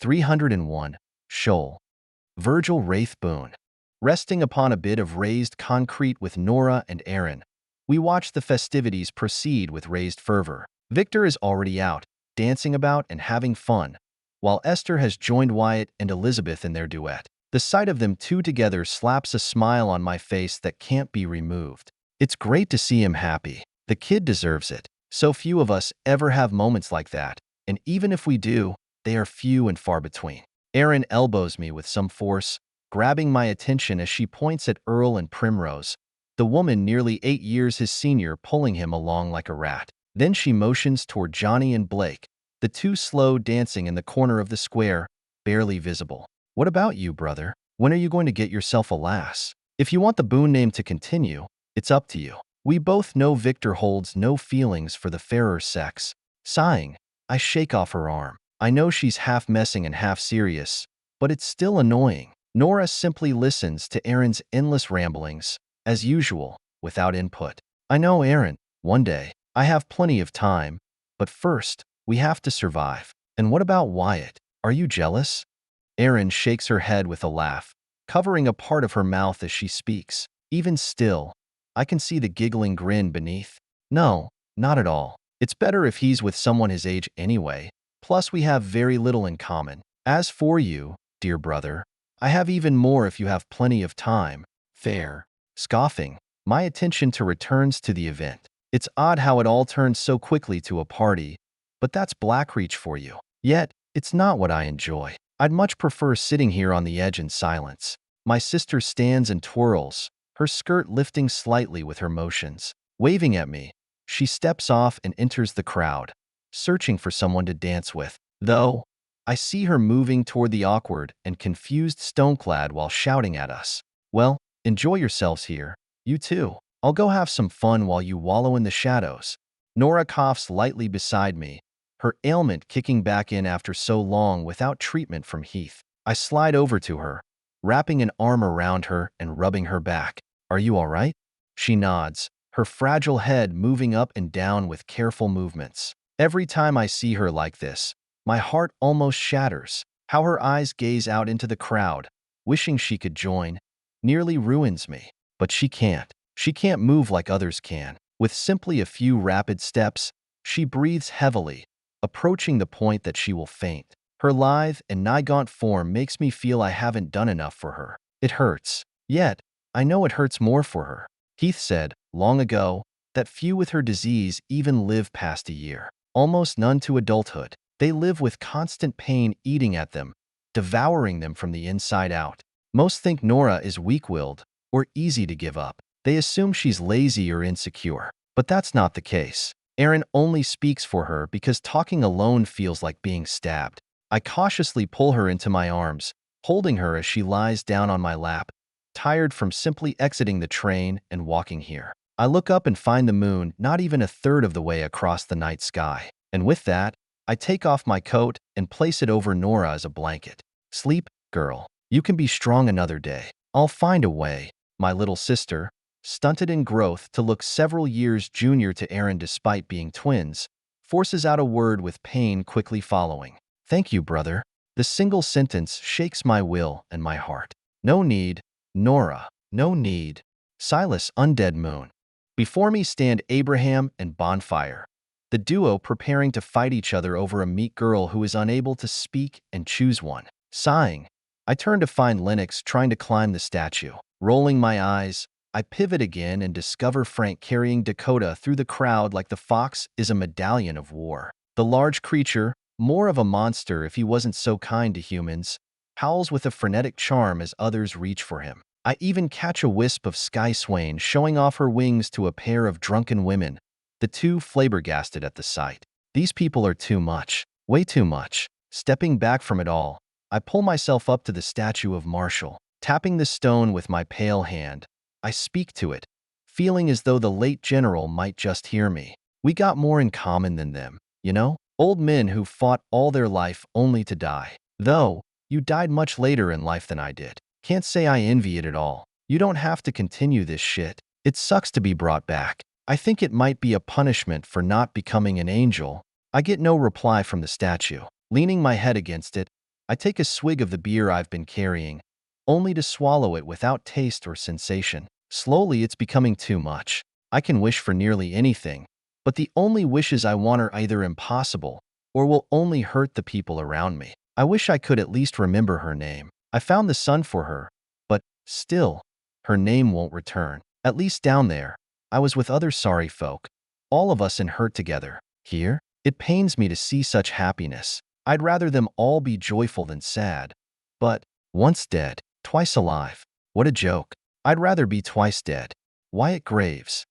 301. Shoal. Virgil Wraith Boon. Resting upon a bit of raised concrete with Nora and Aaron, we watch the festivities proceed with raised fervor. Victor is already out, dancing about and having fun, while Esther has joined Wyatt and Elizabeth in their duet. The sight of them two together slaps a smile on my face that can't be removed. It's great to see him happy. The kid deserves it. So few of us ever have moments like that, and even if we do, they are few and far between. Aaron elbows me with some force, grabbing my attention as she points at Earl and Primrose, the woman nearly 8 years his senior, pulling him along like a rat. Then she motions toward Johnny and Blake, the two slow dancing in the corner of the square, barely visible. What about you, brother? When are you going to get yourself a lass? If you want the Boone name to continue, it's up to you. We both know Victor holds no feelings for the fairer sex. Sighing, I shake off her arm. I know she's half messing and half serious, but it's still annoying. Nora simply listens to Aaron's endless ramblings, as usual, without input. I know, Aaron, one day. I have plenty of time, but first, we have to survive. And what about Wyatt? Are you jealous? Aaron shakes her head with a laugh, covering a part of her mouth as she speaks. Even still, I can see the giggling grin beneath. No, not at all. It's better if he's with someone his age anyway. Plus, we have very little in common. As for you, dear brother, I have even more if you have plenty of time. Fair. Scoffing, my attention returns to the event. It's odd how it all turns so quickly to a party, but that's Blackreach for you. Yet, it's not what I enjoy. I'd much prefer sitting here on the edge in silence. My sister stands and twirls, her skirt lifting slightly with her motions. Waving at me, she steps off and enters the crowd, searching for someone to dance with. Though, I see her moving toward the awkward and confused Stoneclad while shouting at us. Well, enjoy yourselves here. You too. I'll go have some fun while you wallow in the shadows. Nora coughs lightly beside me, her ailment kicking back in after so long without treatment from Heath. I slide over to her, wrapping an arm around her and rubbing her back. Are you all right? She nods, her fragile head moving up and down with careful movements. Every time I see her like this, my heart almost shatters. How her eyes gaze out into the crowd, wishing she could join, nearly ruins me. But she can't. She can't move like others can. With simply a few rapid steps, she breathes heavily, approaching the point that she will faint. Her lithe and nigh-gaunt form makes me feel I haven't done enough for her. It hurts. Yet, I know it hurts more for her. Heath said, long ago, that few with her disease even live past a year. Almost none to adulthood. They live with constant pain eating at them, devouring them from the inside out. Most think Nora is weak-willed or easy to give up. They assume she's lazy or insecure. But that's not the case. Aaron only speaks for her because talking alone feels like being stabbed. I cautiously pull her into my arms, holding her as she lies down on my lap, tired from simply exiting the train and walking here. I look up and find the moon not even a third of the way across the night sky. And with that, I take off my coat and place it over Nora as a blanket. Sleep, girl. You can be strong another day. I'll find a way. My little sister, stunted in growth to look several years junior to Aaron despite being twins, forces out a word with pain quickly following. Thank you, brother. The single sentence shakes my will and my heart. No need, Nora. No need. Silas, undead moon. Before me stand Abraham and Bonfire, the duo preparing to fight each other over a meek girl who is unable to speak and choose one. Sighing, I turn to find Lennox trying to climb the statue. Rolling my eyes, I pivot again and discover Frank carrying Dakota through the crowd like the fox is a medallion of war. The large creature, more of a monster if he wasn't so kind to humans, howls with a frenetic charm as others reach for him. I even catch a wisp of Sky Swain showing off her wings to a pair of drunken women, the two flabbergasted at the sight. These people are too much. Way too much. Stepping back from it all, I pull myself up to the statue of Marshall. Tapping the stone with my pale hand, I speak to it, feeling as though the late general might just hear me. We got more in common than them, you know? Old men who fought all their life only to die. Though, you died much later in life than I did. Can't say I envy it at all. You don't have to continue this shit. It sucks to be brought back. I think it might be a punishment for not becoming an angel. I get no reply from the statue. Leaning my head against it, I take a swig of the beer I've been carrying, only to swallow it without taste or sensation. Slowly, it's becoming too much. I can wish for nearly anything, but the only wishes I want are either impossible or will only hurt the people around me. I wish I could at least remember her name. I found the sun for her, but still, her name won't return. At least down there, I was with other sorry folk, all of us in hurt together. Here, it pains me to see such happiness. I'd rather them all be joyful than sad. But once dead, twice alive. What a joke. I'd rather be twice dead. Wyatt Graves.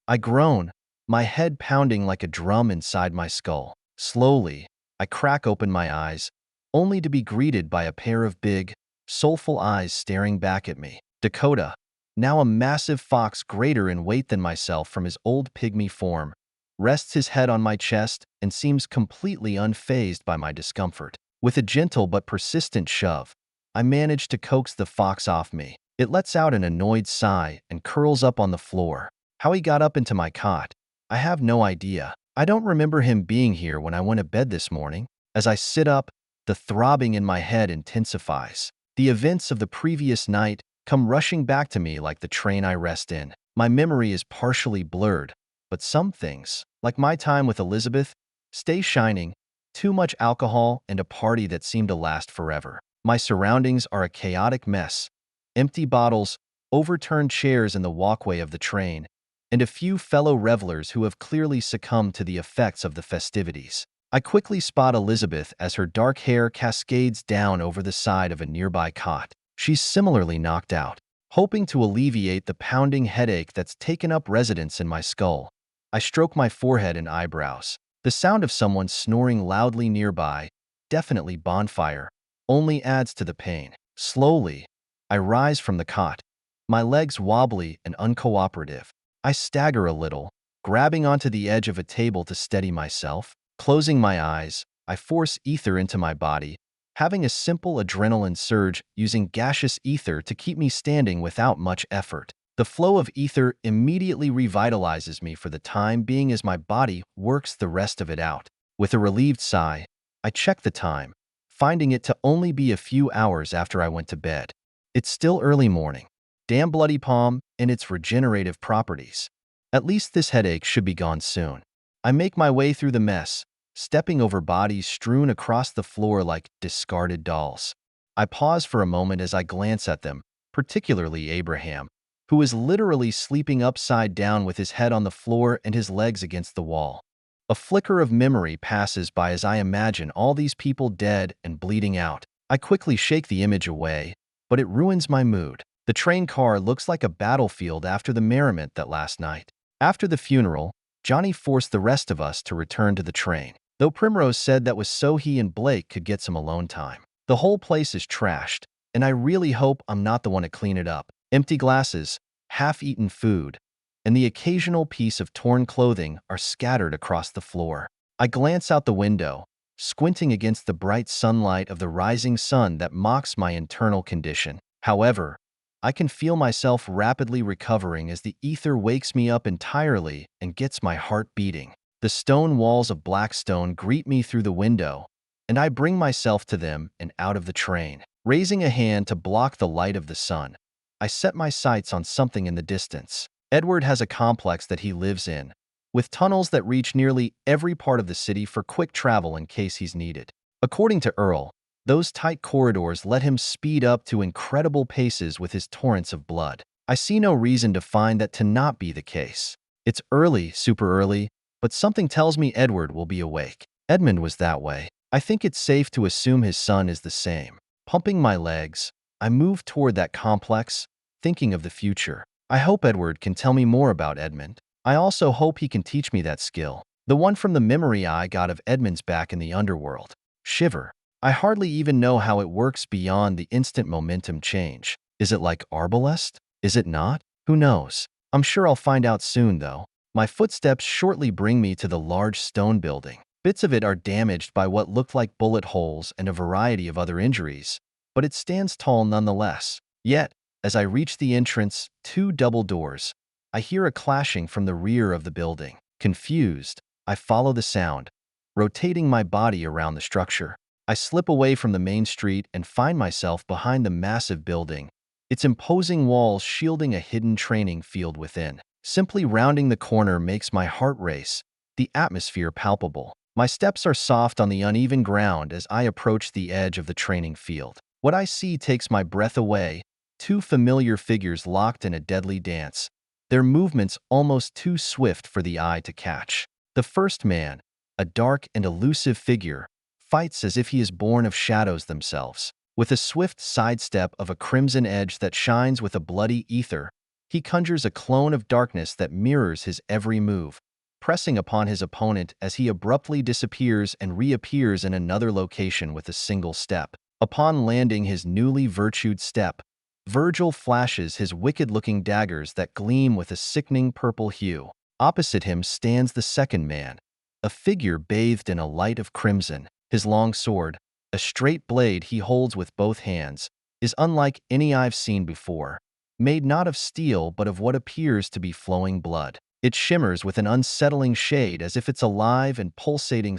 I groan, my head pounding like a drum inside my skull. Slowly, I crack open my eyes, only to be greeted by a pair of big, soulful eyes staring back at me. Dakota, now a massive fox greater in weight than myself from his old pygmy form, rests his head on my chest and seems completely unfazed by my discomfort. With a gentle but persistent shove, I manage to coax the fox off me. It lets out an annoyed sigh and curls up on the floor. How he got up into my cot, I have no idea. I don't remember him being here when I went to bed this morning. As I sit up, the throbbing in my head intensifies. The events of the previous night come rushing back to me like the train I rest in. My memory is partially blurred, but some things, like my time with Elizabeth, stay shining. Too much alcohol and a party that seemed to last forever. My surroundings are a chaotic mess. Empty bottles, overturned chairs in the walkway of the train, and a few fellow revelers who have clearly succumbed to the effects of the festivities. I quickly spot Elizabeth as her dark hair cascades down over the side of a nearby cot. She's similarly knocked out. Hoping to alleviate the pounding headache that's taken up residence in my skull, I stroke my forehead and eyebrows. The sound of someone snoring loudly nearby, definitely bonfire, only adds to the pain. Slowly, I rise from the cot, my legs wobbly and uncooperative. I stagger a little, grabbing onto the edge of a table to steady myself. Closing my eyes, I force ether into my body, having a simple adrenaline surge using gaseous ether to keep me standing without much effort. The flow of ether immediately revitalizes me for the time being as my body works the rest of it out. With a relieved sigh, I check the time, finding it to only be a few hours after I went to bed. It's still early morning. Damn bloody palm and its regenerative properties. At least this headache should be gone soon. I make my way through the mess, stepping over bodies strewn across the floor like discarded dolls. I pause for a moment as I glance at them, particularly Abraham, who is literally sleeping upside down with his head on the floor and his legs against the wall. A flicker of memory passes by as I imagine all these people dead and bleeding out. I quickly shake the image away, but it ruins my mood. The train car looks like a battlefield after the merriment that last night. After the funeral, Johnny forced the rest of us to return to the train, though Primrose said that was so he and Blake could get some alone time. The whole place is trashed, and I really hope I'm not the one to clean it up. Empty glasses, half-eaten food, and the occasional piece of torn clothing are scattered across the floor. I glance out the window, squinting against the bright sunlight of the rising sun that mocks my internal condition. However, I can feel myself rapidly recovering as the ether wakes me up entirely and gets my heart beating. The stone walls of Blackstone greet me through the window, and I bring myself to them and out of the train. Raising a hand to block the light of the sun, I set my sights on something in the distance. Edward has a complex that he lives in, with tunnels that reach nearly every part of the city for quick travel in case he's needed. According to Earl, those tight corridors let him speed up to incredible paces with his torrents of blood. I see no reason to find that to not be the case. It's early, super early, but something tells me Edward will be awake. Edmund was that way. I think it's safe to assume his son is the same. Pumping my legs, I move toward that complex, thinking of the future. I hope Edward can tell me more about Edmund. I also hope he can teach me that skill, the one from the memory I got of Edmund's back in the underworld. Shiver. I hardly even know how it works beyond the instant momentum change. Is it like Arbalest? Is it not? Who knows? I'm sure I'll find out soon, though. My footsteps shortly bring me to the large stone building. Bits of it are damaged by what look like bullet holes and a variety of other injuries, but it stands tall nonetheless. Yet, as I reach the entrance, two double doors, I hear a clashing from the rear of the building. Confused, I follow the sound, rotating my body around the structure. I slip away from the main street and find myself behind the massive building, its imposing walls shielding a hidden training field within. Simply rounding the corner makes my heart race, the atmosphere palpable. My steps are soft on the uneven ground as I approach the edge of the training field. What I see takes my breath away, two familiar figures locked in a deadly dance, their movements almost too swift for the eye to catch. The first man, a dark and elusive figure, fights as if he is born of shadows themselves. With a swift sidestep of a crimson edge that shines with a bloody ether, he conjures a clone of darkness that mirrors his every move, pressing upon his opponent as he abruptly disappears and reappears in another location with a single step. Upon landing his newly virtued step, Virgil flashes his wicked-looking daggers that gleam with a sickening purple hue. Opposite him stands the second man, a figure bathed in a light of crimson. His long sword, a straight blade he holds with both hands, is unlike any I've seen before, made not of steel but of what appears to be flowing blood. It shimmers with an unsettling shade as if it's alive and pulsating.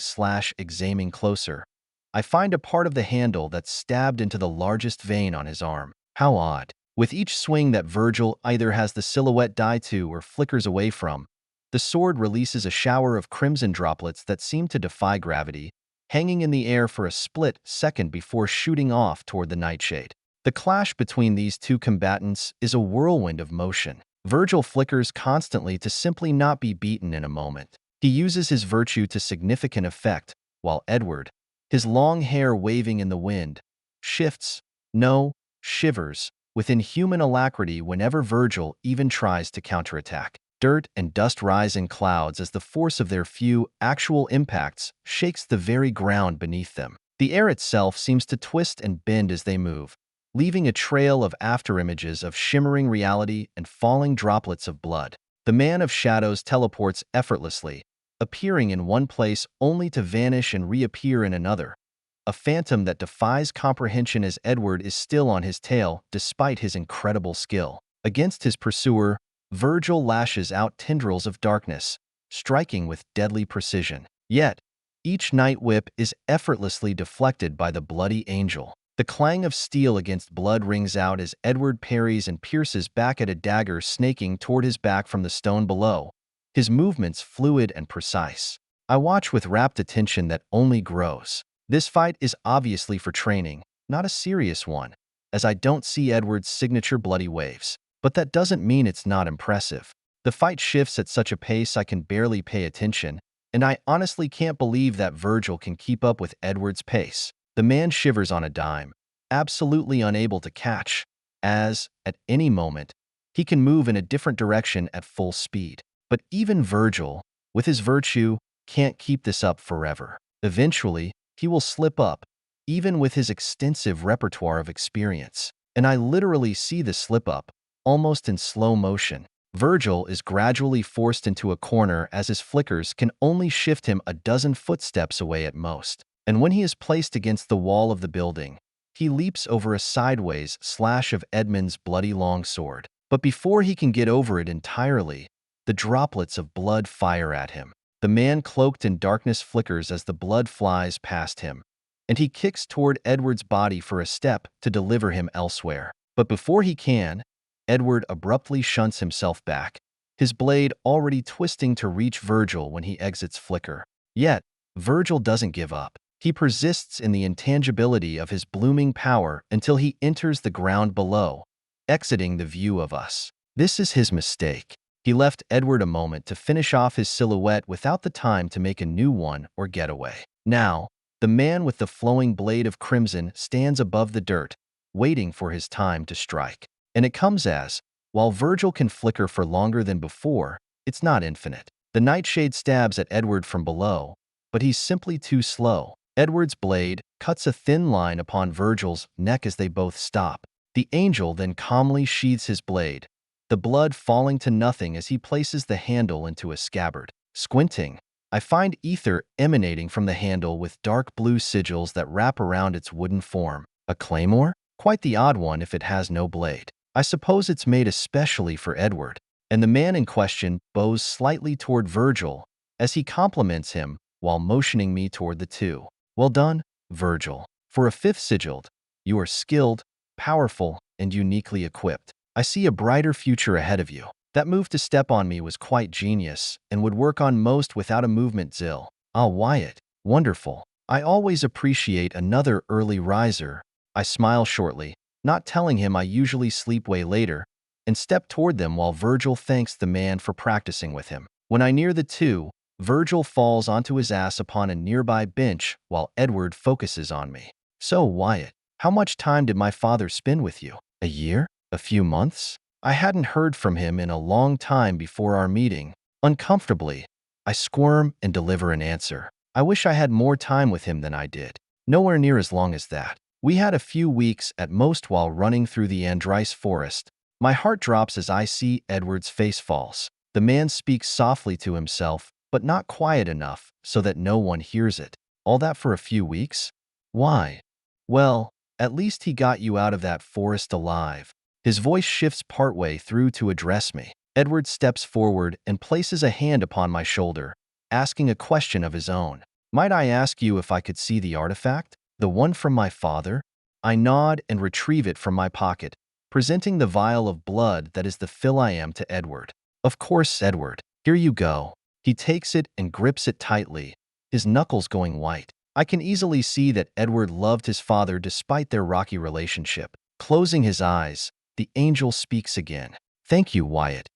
Examining closer, I find a part of the handle that's stabbed into the largest vein on his arm. How odd. With each swing that Virgil either has the silhouette die to or flickers away from, the sword releases a shower of crimson droplets that seem to defy gravity, hanging in the air for a split second before shooting off toward the nightshade. The clash between these two combatants is a whirlwind of motion. Virgil flickers constantly to simply not be beaten in a moment. He uses his virtue to significant effect, while Edward, his long hair waving in the wind, shivers with inhuman alacrity whenever Virgil even tries to counterattack. Dirt and dust rise in clouds as the force of their few actual impacts shakes the very ground beneath them. The air itself seems to twist and bend as they move, leaving a trail of afterimages of shimmering reality and falling droplets of blood. The man of shadows teleports effortlessly, appearing in one place only to vanish and reappear in another, a phantom that defies comprehension as Edward is still on his tail despite his incredible skill. Against his pursuer, Virgil lashes out tendrils of darkness, striking with deadly precision. Yet, each night whip is effortlessly deflected by the bloody angel. The clang of steel against blood rings out as Edward parries and pierces back at a dagger snaking toward his back from the stone below, his movements fluid and precise. I watch with rapt attention that only grows. This fight is obviously for training, not a serious one, as I don't see Edward's signature bloody waves. But that doesn't mean it's not impressive. The fight shifts at such a pace I can barely pay attention, and I honestly can't believe that Virgil can keep up with Edward's pace. The man shivers on a dime, absolutely unable to catch, as, at any moment, he can move in a different direction at full speed. But even Virgil, with his virtue, can't keep this up forever. Eventually, he will slip up, even with his extensive repertoire of experience. And I literally see the slip-up, almost in slow motion. Virgil is gradually forced into a corner as his flickers can only shift him a dozen footsteps away at most. And when he is placed against the wall of the building, he leaps over a sideways slash of Edmund's bloody longsword. But before he can get over it entirely, the droplets of blood fire at him. The man cloaked in darkness flickers as the blood flies past him, and he kicks toward Edward's body for a step to deliver him elsewhere. But before he can, Edward abruptly shunts himself back, his blade already twisting to reach Virgil when he exits flicker. Yet, Virgil doesn't give up. He persists in the intangibility of his blooming power until he enters the ground below, exiting the view of us. This is his mistake. He left Edward a moment to finish off his silhouette without the time to make a new one or get away. Now, the man with the flowing blade of crimson stands above the dirt, waiting for his time to strike. And it comes as, while Virgil can flicker for longer than before, it's not infinite. The nightshade stabs at Edward from below, but he's simply too slow. Edward's blade cuts a thin line upon Virgil's neck as they both stop. The angel then calmly sheathes his blade, the blood falling to nothing as he places the handle into a scabbard. Squinting, I find ether emanating from the handle with dark blue sigils that wrap around its wooden form. A claymore? Quite the odd one if it has no blade. I suppose it's made especially for Edward. And the man in question bows slightly toward Virgil as he compliments him while motioning me toward the two. Well done, Virgil. For a fifth sigilled, you are skilled, powerful, and uniquely equipped. I see a brighter future ahead of you. That move to step on me was quite genius and would work on most without a movement zill. Ah, Wyatt. Wonderful. I always appreciate another early riser. I smile shortly, not telling him I usually sleep way later, and step toward them while Virgil thanks the man for practicing with him. When I near the two, Virgil falls onto his ass upon a nearby bench while Edward focuses on me. So, Wyatt, how much time did my father spend with you? A year? A few months? I hadn't heard from him in a long time before our meeting. Uncomfortably, I squirm and deliver an answer. I wish I had more time with him than I did. Nowhere near as long as that. We had a few weeks at most while running through the Andrice forest. My heart drops as I see Edward's face falls. The man speaks softly to himself, but not quiet enough so that no one hears it. All that for a few weeks? Why? Well, at least he got you out of that forest alive. His voice shifts partway through to address me. Edward steps forward and places a hand upon my shoulder, asking a question of his own. Might I ask you if I could see the artifact? The one from my father? I nod and retrieve it from my pocket, presenting the vial of blood that is the fill I am to Edward. Of course, Edward. Here you go. He takes it and grips it tightly, his knuckles going white. I can easily see that Edward loved his father despite their rocky relationship. Closing his eyes, the angel speaks again. Thank you, Wyatt.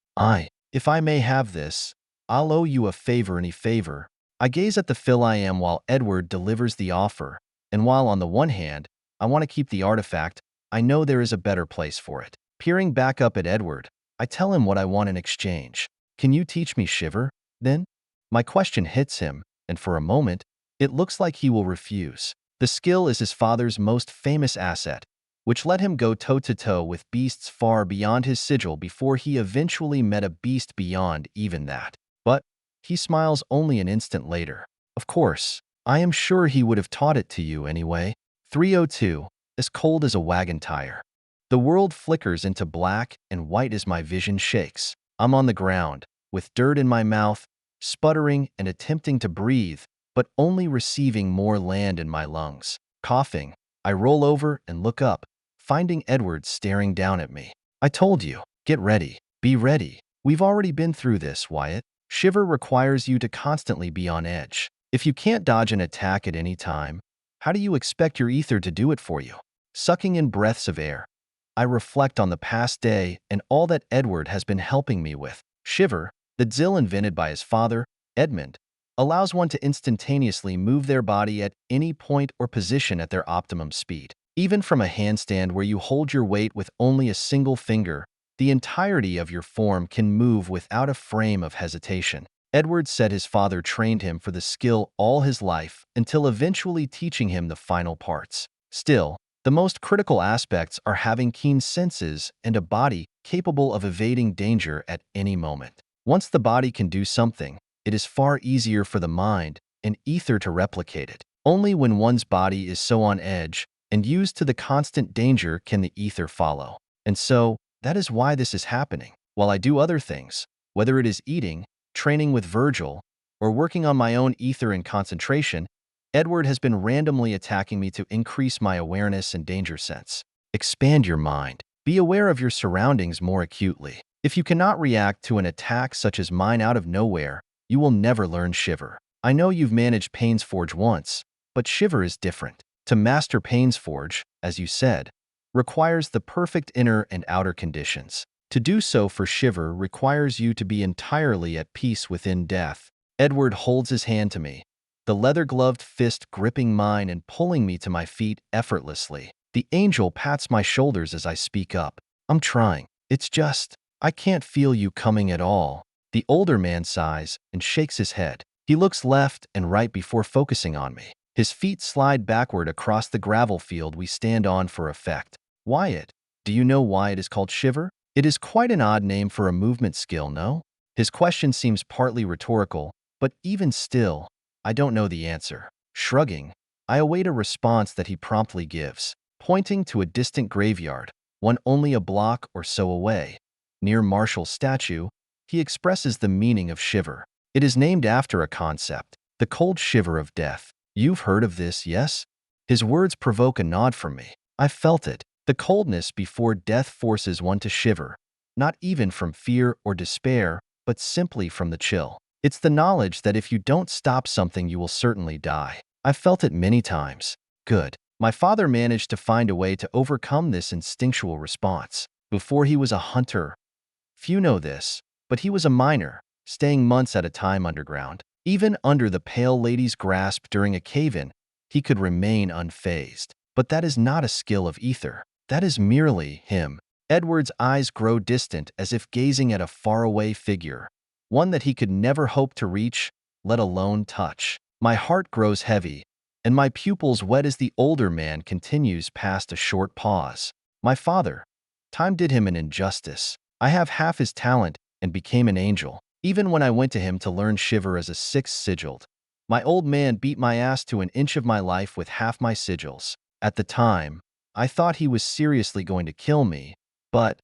If I may have this, I'll owe you a favor any favor. I gaze at the fill I am while Edward delivers the offer, and while on the one hand, I want to keep the artifact, I know there is a better place for it. Peering back up at Edward, I tell him what I want in exchange. Can you teach me shiver, then? My question hits him, and for a moment, it looks like he will refuse. The skill is his father's most famous asset, which let him go toe-to-toe with beasts far beyond his sigil before he eventually met a beast beyond even that. But he smiles only an instant later. Of course, I am sure he would have taught it to you anyway. 302, as cold as a wagon tire. The world flickers into black and white as my vision shakes. I'm on the ground, with dirt in my mouth, sputtering and attempting to breathe, but only receiving more land in my lungs. Coughing, I roll over and look up, finding Edward staring down at me. I told you, get ready, be ready. We've already been through this, Wyatt. Shiver requires you to constantly be on edge. If you can't dodge an attack at any time, how do you expect your ether to do it for you? Sucking in breaths of air, I reflect on the past day and all that Edward has been helping me with. Shiver, the zill invented by his father, Edmund, allows one to instantaneously move their body at any point or position at their optimum speed. Even from a handstand where you hold your weight with only a single finger, the entirety of your form can move without a frame of hesitation. Edward said his father trained him for the skill all his life until eventually teaching him the final parts. Still, the most critical aspects are having keen senses and a body capable of evading danger at any moment. Once the body can do something, it is far easier for the mind and ether to replicate it. Only when one's body is so on edge and used to the constant danger can the ether follow. And so, that is why this is happening. While I do other things, whether it is eating, training with Virgil, or working on my own ether and concentration, Edward has been randomly attacking me to increase my awareness and danger sense. Expand your mind. Be aware of your surroundings more acutely. If you cannot react to an attack such as mine out of nowhere, you will never learn Shiver. I know you've managed Paine's Forge once, but Shiver is different. To master Paine's Forge, as you said, requires the perfect inner and outer conditions. To do so for Shiver requires you to be entirely at peace within death. Edward holds his hand to me, the leather-gloved fist gripping mine and pulling me to my feet effortlessly. The angel pats my shoulders as I speak up. I'm trying. It's just, I can't feel you coming at all. The older man sighs and shakes his head. He looks left and right before focusing on me. His feet slide backward across the gravel field we stand on for effect. Wyatt, do you know why it is called Shiver? It is quite an odd name for a movement skill, no? His question seems partly rhetorical, but even still, I don't know the answer. Shrugging, I await a response that he promptly gives. Pointing to a distant graveyard, one only a block or so away, near Marshall's statue, he expresses the meaning of Shiver. It is named after a concept, the cold shiver of death. You've heard of this, yes? His words provoke a nod from me. I felt it. The coldness before death forces one to shiver, not even from fear or despair, but simply from the chill. It's the knowledge that if you don't stop something, you will certainly die. I felt it many times. Good. My father managed to find a way to overcome this instinctual response. Before he was a hunter. Few know this, but he was a miner, staying months at a time underground. Even under the Pale Lady's grasp during a cave-in, he could remain unfazed. But that is not a skill of ether. That is merely him. Edward's eyes grow distant as if gazing at a faraway figure, one that he could never hope to reach, let alone touch. My heart grows heavy, and my pupils wet as the older man continues past a short pause. My father. Time did him an injustice. I have half his talent and became an angel. Even when I went to him to learn shiver as a sixth sigilled, my old man beat my ass to an inch of my life with half my sigils. At the time, I thought he was seriously going to kill me, but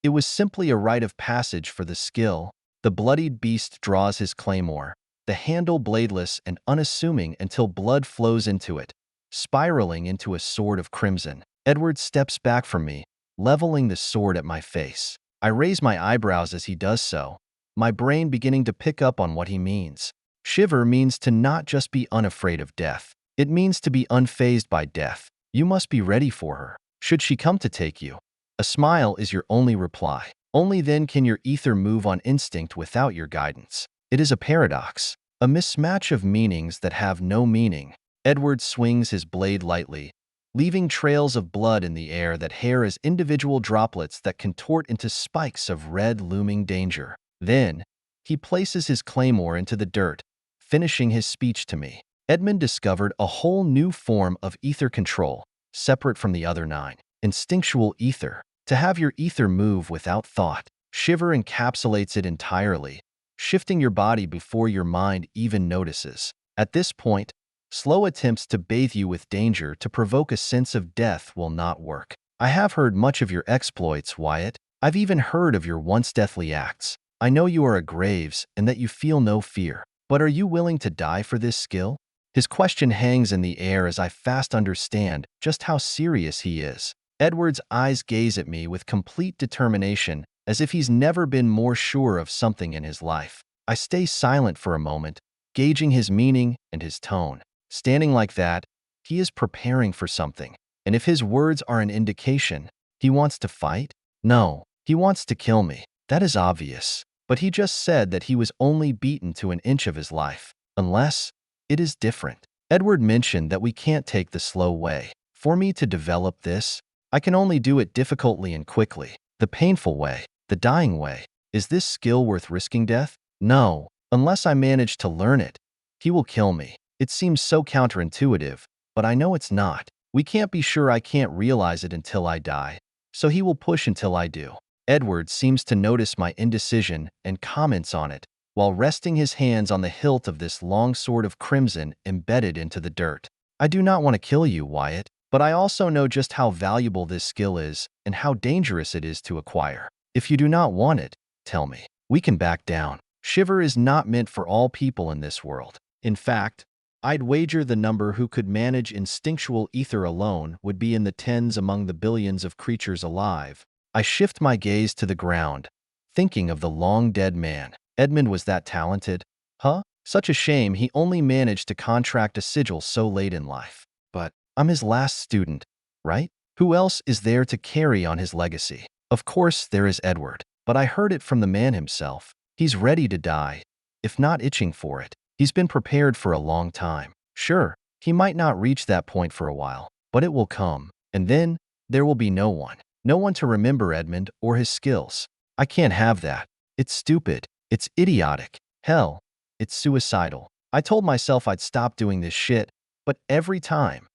it was simply a rite of passage for the skill. The bloodied beast draws his claymore, the handle bladeless and unassuming until blood flows into it, spiraling into a sword of crimson. Edward steps back from me, leveling the sword at my face. I raise my eyebrows as he does so, my brain beginning to pick up on what he means. Shiver means to not just be unafraid of death. It means to be unfazed by death. You must be ready for her, should she come to take you. A smile is your only reply. Only then can your ether move on instinct without your guidance. It is a paradox, a mismatch of meanings that have no meaning. Edward swings his blade lightly, leaving trails of blood in the air that hair as individual droplets that contort into spikes of red looming danger. Then, he places his claymore into the dirt, finishing his speech to me. Edmund discovered a whole new form of ether control, separate from the other 9. Instinctual ether. To have your ether move without thought. Shiver encapsulates it entirely, shifting your body before your mind even notices. At this point, slow attempts to bathe you with danger to provoke a sense of death will not work. I have heard much of your exploits, Wyatt. I've even heard of your once deathly acts. I know you are a Graves and that you feel no fear. But are you willing to die for this skill? His question hangs in the air as I fast understand just how serious he is. Edward's eyes gaze at me with complete determination, as if he's never been more sure of something in his life. I stay silent for a moment, gauging his meaning and his tone. Standing like that, he is preparing for something. And if his words are an indication, he wants to fight? No, he wants to kill me. That is obvious. But he just said that he was only beaten to an inch of his life. Unless, it is different. Edward mentioned that we can't take the slow way. For me to develop this, I can only do it difficultly and quickly. The painful way, the dying way. Is this skill worth risking death? No, unless I manage to learn it. He will kill me. It seems so counterintuitive, but I know it's not. We can't be sure I can't realize it until I die, so he will push until I do. Edward seems to notice my indecision and comments on it, while resting his hands on the hilt of this long sword of crimson embedded into the dirt. I do not want to kill you, Wyatt, but I also know just how valuable this skill is and how dangerous it is to acquire. If you do not want it, tell me. We can back down. Shiver is not meant for all people in this world. In fact, I'd wager the number who could manage instinctual ether alone would be in the tens among the billions of creatures alive. I shift my gaze to the ground, thinking of the long-dead man. Edmund was that talented? Huh? Such a shame he only managed to contract a sigil so late in life. But I'm his last student, right? Who else is there to carry on his legacy? Of course there is Edward, but I heard it from the man himself. He's ready to die, if not itching for it. He's been prepared for a long time. Sure, he might not reach that point for a while, but it will come, and then there will be no one. No one to remember Edmund or his skills. I can't have that. It's stupid. It's idiotic. Hell, it's suicidal. I told myself I'd stop doing this shit, but every time,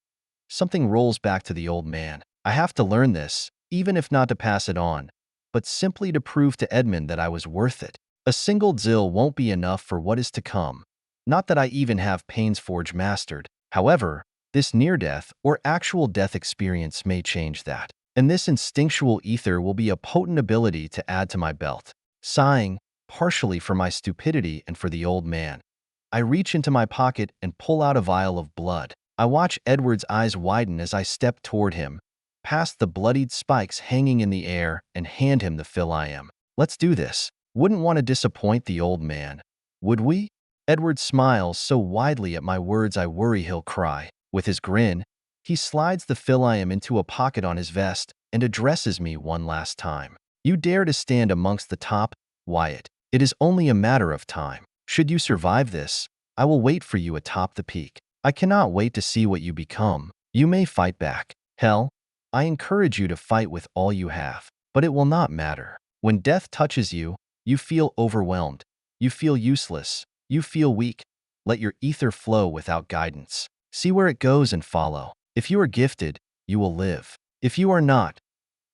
something rolls back to the old man. I have to learn this, even if not to pass it on, but simply to prove to Edmund that I was worth it. A single Zill won't be enough for what is to come. Not that I even have Paine's Forge mastered. However, this near-death or actual death experience may change that. And this instinctual ether will be a potent ability to add to my belt. Sighing, partially for my stupidity and for the old man, I reach into my pocket and pull out a vial of blood. I watch Edward's eyes widen as I step toward him, past the bloodied spikes hanging in the air, and hand him the fill I am. Let's do this. Wouldn't want to disappoint the old man, would we? Edward smiles so widely at my words I worry he'll cry. With his grin, he slides the fill I am into a pocket on his vest and addresses me one last time. You dare to stand amongst the top, Wyatt. It is only a matter of time. Should you survive this, I will wait for you atop the peak. I cannot wait to see what you become. You may fight back. Hell, I encourage you to fight with all you have. But it will not matter. When death touches you, you feel overwhelmed. You feel useless. You feel weak. Let your ether flow without guidance. See where it goes and follow. If you are gifted, you will live. If you are not,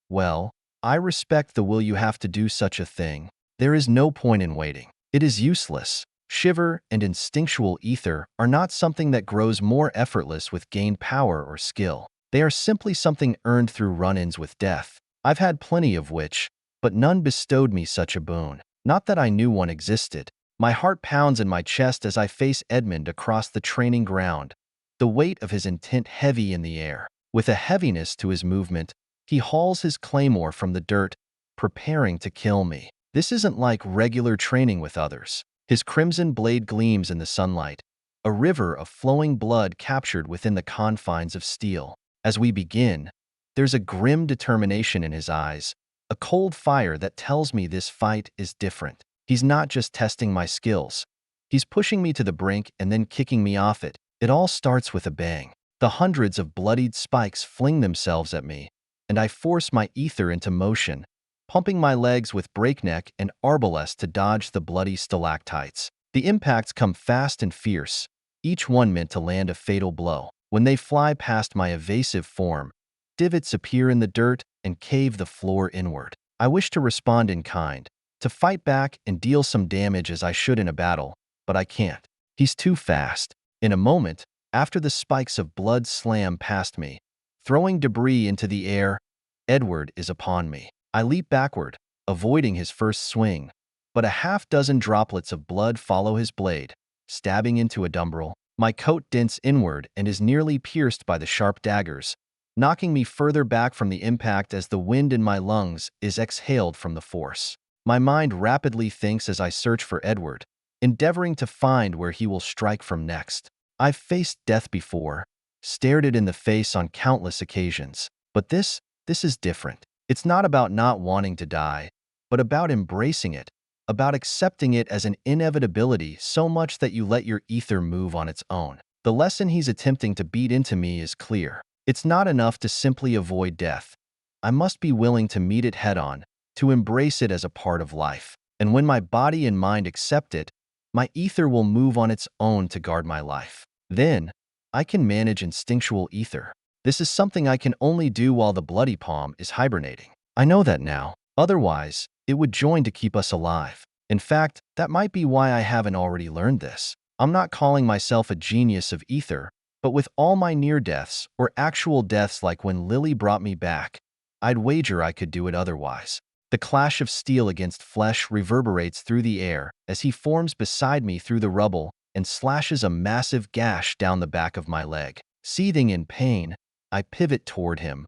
well, I respect the will you have to do such a thing. There is no point in waiting. It is useless. Shiver and instinctual ether are not something that grows more effortless with gained power or skill. They are simply something earned through run-ins with death. I've had plenty of which, but none bestowed me such a boon. Not that I knew one existed. My heart pounds in my chest as I face Edmund across the training ground, the weight of his intent heavy in the air. With a heaviness to his movement, he hauls his claymore from the dirt, preparing to kill me. This isn't like regular training with others. His crimson blade gleams in the sunlight, a river of flowing blood captured within the confines of steel. As we begin, there's a grim determination in his eyes, a cold fire that tells me this fight is different. He's not just testing my skills. He's pushing me to the brink and then kicking me off it. It all starts with a bang. The hundreds of bloodied spikes fling themselves at me, and I force my ether into motion, pumping my legs with breakneck and arbalest to dodge the bloody stalactites. The impacts come fast and fierce, each one meant to land a fatal blow. When they fly past my evasive form, divots appear in the dirt and cave the floor inward. I wish to respond in kind, to fight back and deal some damage as I should in a battle, but I can't. He's too fast. In a moment, after the spikes of blood slam past me, throwing debris into the air, Edward is upon me. I leap backward, avoiding his first swing, but a half-dozen droplets of blood follow his blade, stabbing into a dumbrel. My coat dents inward and is nearly pierced by the sharp daggers, knocking me further back from the impact as the wind in my lungs is exhaled from the force. My mind rapidly thinks as I search for Edward, endeavoring to find where he will strike from next. I've faced death before, stared it in the face on countless occasions, but this is different. It's not about not wanting to die, but about embracing it, about accepting it as an inevitability so much that you let your ether move on its own. The lesson he's attempting to beat into me is clear. It's not enough to simply avoid death. I must be willing to meet it head-on, to embrace it as a part of life. And when my body and mind accept it, my ether will move on its own to guard my life. Then, I can manage instinctual ether. This is something I can only do while the bloody palm is hibernating. I know that now. Otherwise, it would join to keep us alive. In fact, that might be why I haven't already learned this. I'm not calling myself a genius of ether, but with all my near-deaths, or actual deaths like when Lily brought me back, I'd wager I could do it otherwise. The clash of steel against flesh reverberates through the air as he forms beside me through the rubble and slashes a massive gash down the back of my leg. Seething in pain, I pivot toward him,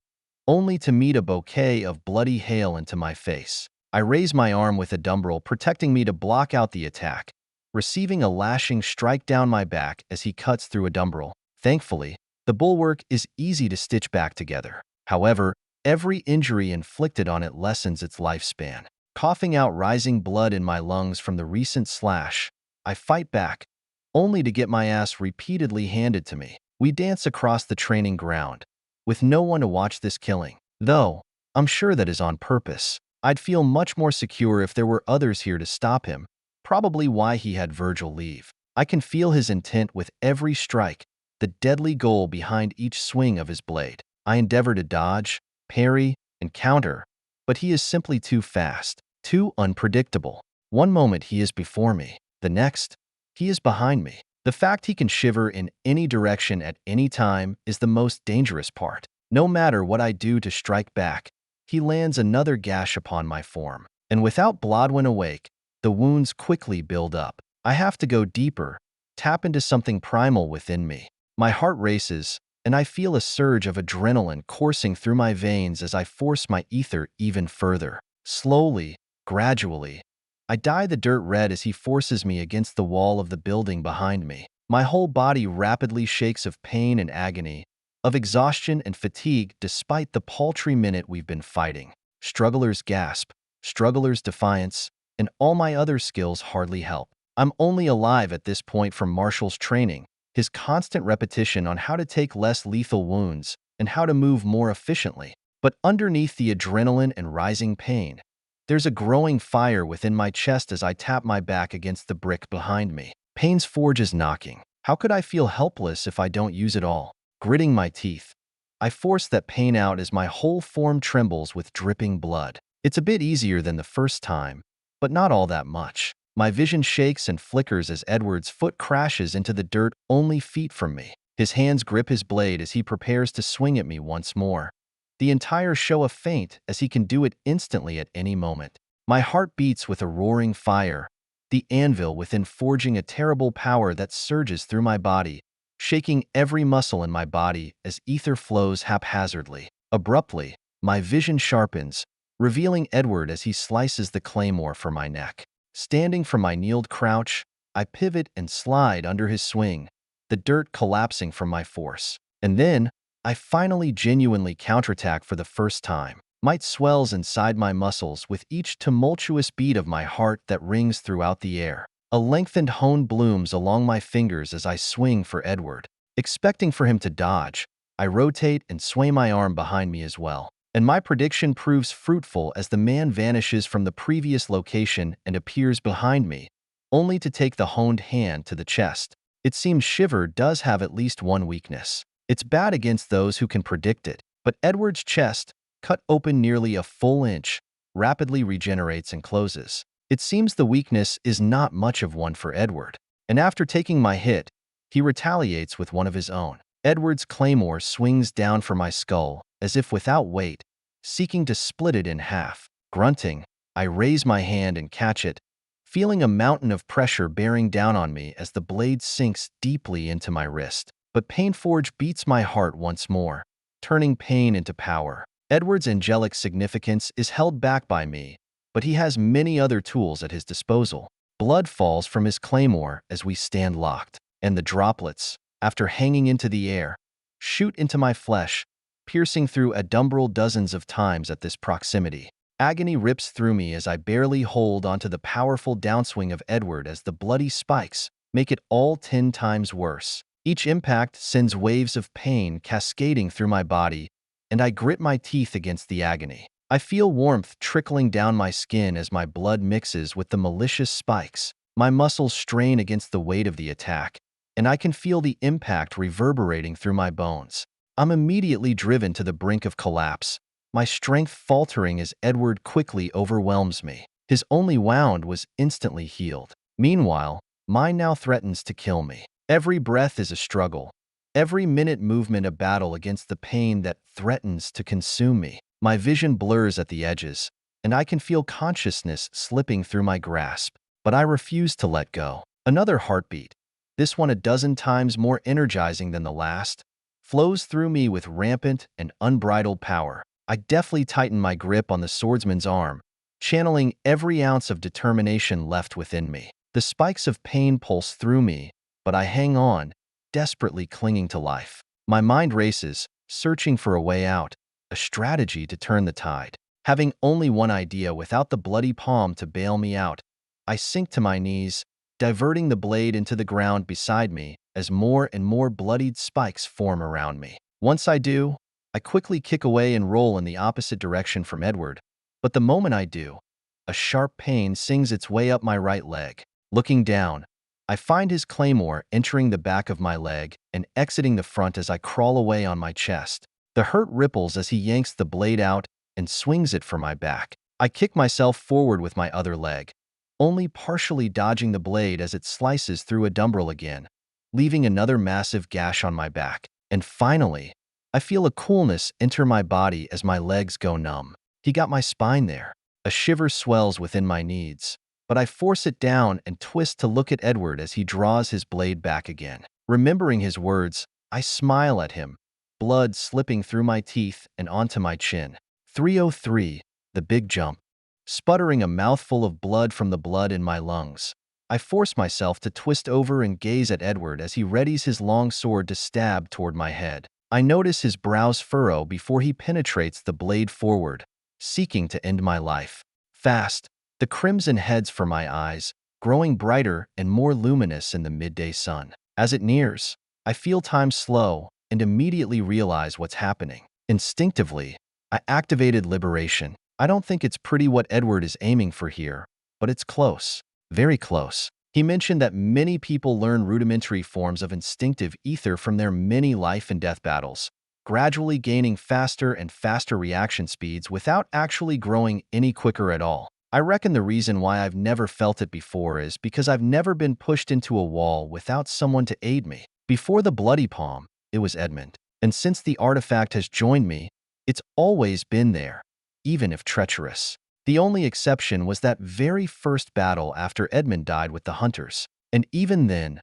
only to meet a bouquet of bloody hail into my face. I raise my arm with a dumbrel protecting me to block out the attack, receiving a lashing strike down my back as he cuts through a dumbrel. Thankfully, the bulwark is easy to stitch back together. However, every injury inflicted on it lessens its lifespan. Coughing out rising blood in my lungs from the recent slash, I fight back, only to get my ass repeatedly handed to me. We dance across the training ground, with no one to watch this killing. Though, I'm sure that is on purpose. I'd feel much more secure if there were others here to stop him, probably why he had Virgil leave. I can feel his intent with every strike, the deadly goal behind each swing of his blade. I endeavor to dodge, parry, and counter, but he is simply too fast, too unpredictable. One moment he is before me, the next, he is behind me. The fact he can shiver in any direction at any time is the most dangerous part. No matter what I do to strike back, he lands another gash upon my form. And without Blodwyn awake, the wounds quickly build up. I have to go deeper, tap into something primal within me. My heart races, and I feel a surge of adrenaline coursing through my veins as I force my ether even further. Slowly, gradually, I dye the dirt red as he forces me against the wall of the building behind me. My whole body rapidly shakes of pain and agony, of exhaustion and fatigue despite the paltry minute we've been fighting. Struggler's gasp, struggler's defiance, and all my other skills hardly help. I'm only alive at this point from Marshall's training, his constant repetition on how to take less lethal wounds and how to move more efficiently. But underneath the adrenaline and rising pain, there's a growing fire within my chest as I tap my back against the brick behind me. Pain's forge is knocking. How could I feel helpless if I don't use it all? Gritting my teeth, I force that pain out as my whole form trembles with dripping blood. It's a bit easier than the first time, but not all that much. My vision shakes and flickers as Edward's foot crashes into the dirt only feet from me. His hands grip his blade as he prepares to swing at me once more. The entire show a feint as he can do it instantly at any moment. My heart beats with a roaring fire, the anvil within forging a terrible power that surges through my body, shaking every muscle in my body as ether flows haphazardly. Abruptly, my vision sharpens, revealing Edward as he slices the claymore from my neck. Standing from my kneeled crouch, I pivot and slide under his swing, the dirt collapsing from my force. And then, I finally genuinely counterattack for the first time. Might swells inside my muscles with each tumultuous beat of my heart that rings throughout the air. A lengthened hone blooms along my fingers as I swing for Edward. Expecting for him to dodge, I rotate and sway my arm behind me as well. And my prediction proves fruitful as the man vanishes from the previous location and appears behind me, only to take the honed hand to the chest. It seems Shiver does have at least one weakness. It's bad against those who can predict it, but Edward's chest, cut open nearly a full inch, rapidly regenerates and closes. It seems the weakness is not much of one for Edward, and after taking my hit, he retaliates with one of his own. Edward's claymore swings down for my skull, as if without weight, seeking to split it in half. Grunting, I raise my hand and catch it, feeling a mountain of pressure bearing down on me as the blade sinks deeply into my wrist. But Painforge beats my heart once more, turning pain into power. Edward's angelic significance is held back by me, but he has many other tools at his disposal. Blood falls from his claymore as we stand locked, and the droplets, after hanging into the air, shoot into my flesh, piercing through a dumbril dozens of times at this proximity. Agony rips through me as I barely hold onto the powerful downswing of Edward as the bloody spikes make it all 10 times worse. Each impact sends waves of pain cascading through my body, and I grit my teeth against the agony. I feel warmth trickling down my skin as my blood mixes with the malicious spikes. My muscles strain against the weight of the attack, and I can feel the impact reverberating through my bones. I'm immediately driven to the brink of collapse, my strength faltering as Edward quickly overwhelms me. His only wound was instantly healed. Meanwhile, mine now threatens to kill me. Every breath is a struggle, every minute movement a battle against the pain that threatens to consume me. My vision blurs at the edges, and I can feel consciousness slipping through my grasp, but I refuse to let go. Another heartbeat, this one a dozen times more energizing than the last, flows through me with rampant and unbridled power. I deftly tighten my grip on the swordsman's arm, channeling every ounce of determination left within me. The spikes of pain pulse through me, but I hang on, desperately clinging to life. My mind races, searching for a way out, a strategy to turn the tide. Having only one idea without the bloody palm to bail me out, I sink to my knees, diverting the blade into the ground beside me as more and more bloodied spikes form around me. Once I do, I quickly kick away and roll in the opposite direction from Edward, but the moment I do, a sharp pain sings its way up my right leg. Looking down, I find his claymore entering the back of my leg and exiting the front as I crawl away on my chest. The hurt ripples as he yanks the blade out and swings it for my back. I kick myself forward with my other leg, only partially dodging the blade as it slices through a dumbril again, leaving another massive gash on my back. And finally, I feel a coolness enter my body as my legs go numb. He got my spine there. A shiver swells within my knees, but I force it down and twist to look at Edward as he draws his blade back again. Remembering his words, I smile at him, blood slipping through my teeth and onto my chin. 303, the big jump. Sputtering a mouthful of blood from the blood in my lungs, I force myself to twist over and gaze at Edward as he readies his long sword to stab toward my head. I notice his brows furrow before he penetrates the blade forward, seeking to end my life. Fast, the crimson heads for my eyes, growing brighter and more luminous in the midday sun. As it nears, I feel time slow and immediately realize what's happening. Instinctively, I activated liberation. I don't think it's pretty what Edward is aiming for here, but it's close. Very close. He mentioned that many people learn rudimentary forms of instinctive ether from their many life and death battles, gradually gaining faster and faster reaction speeds without actually growing any quicker at all. I reckon the reason why I've never felt it before is because I've never been pushed into a wall without someone to aid me. Before the bloody palm, it was Edmund. And since the artifact has joined me, it's always been there, even if treacherous. The only exception was that very first battle after Edmund died with the hunters. And even then,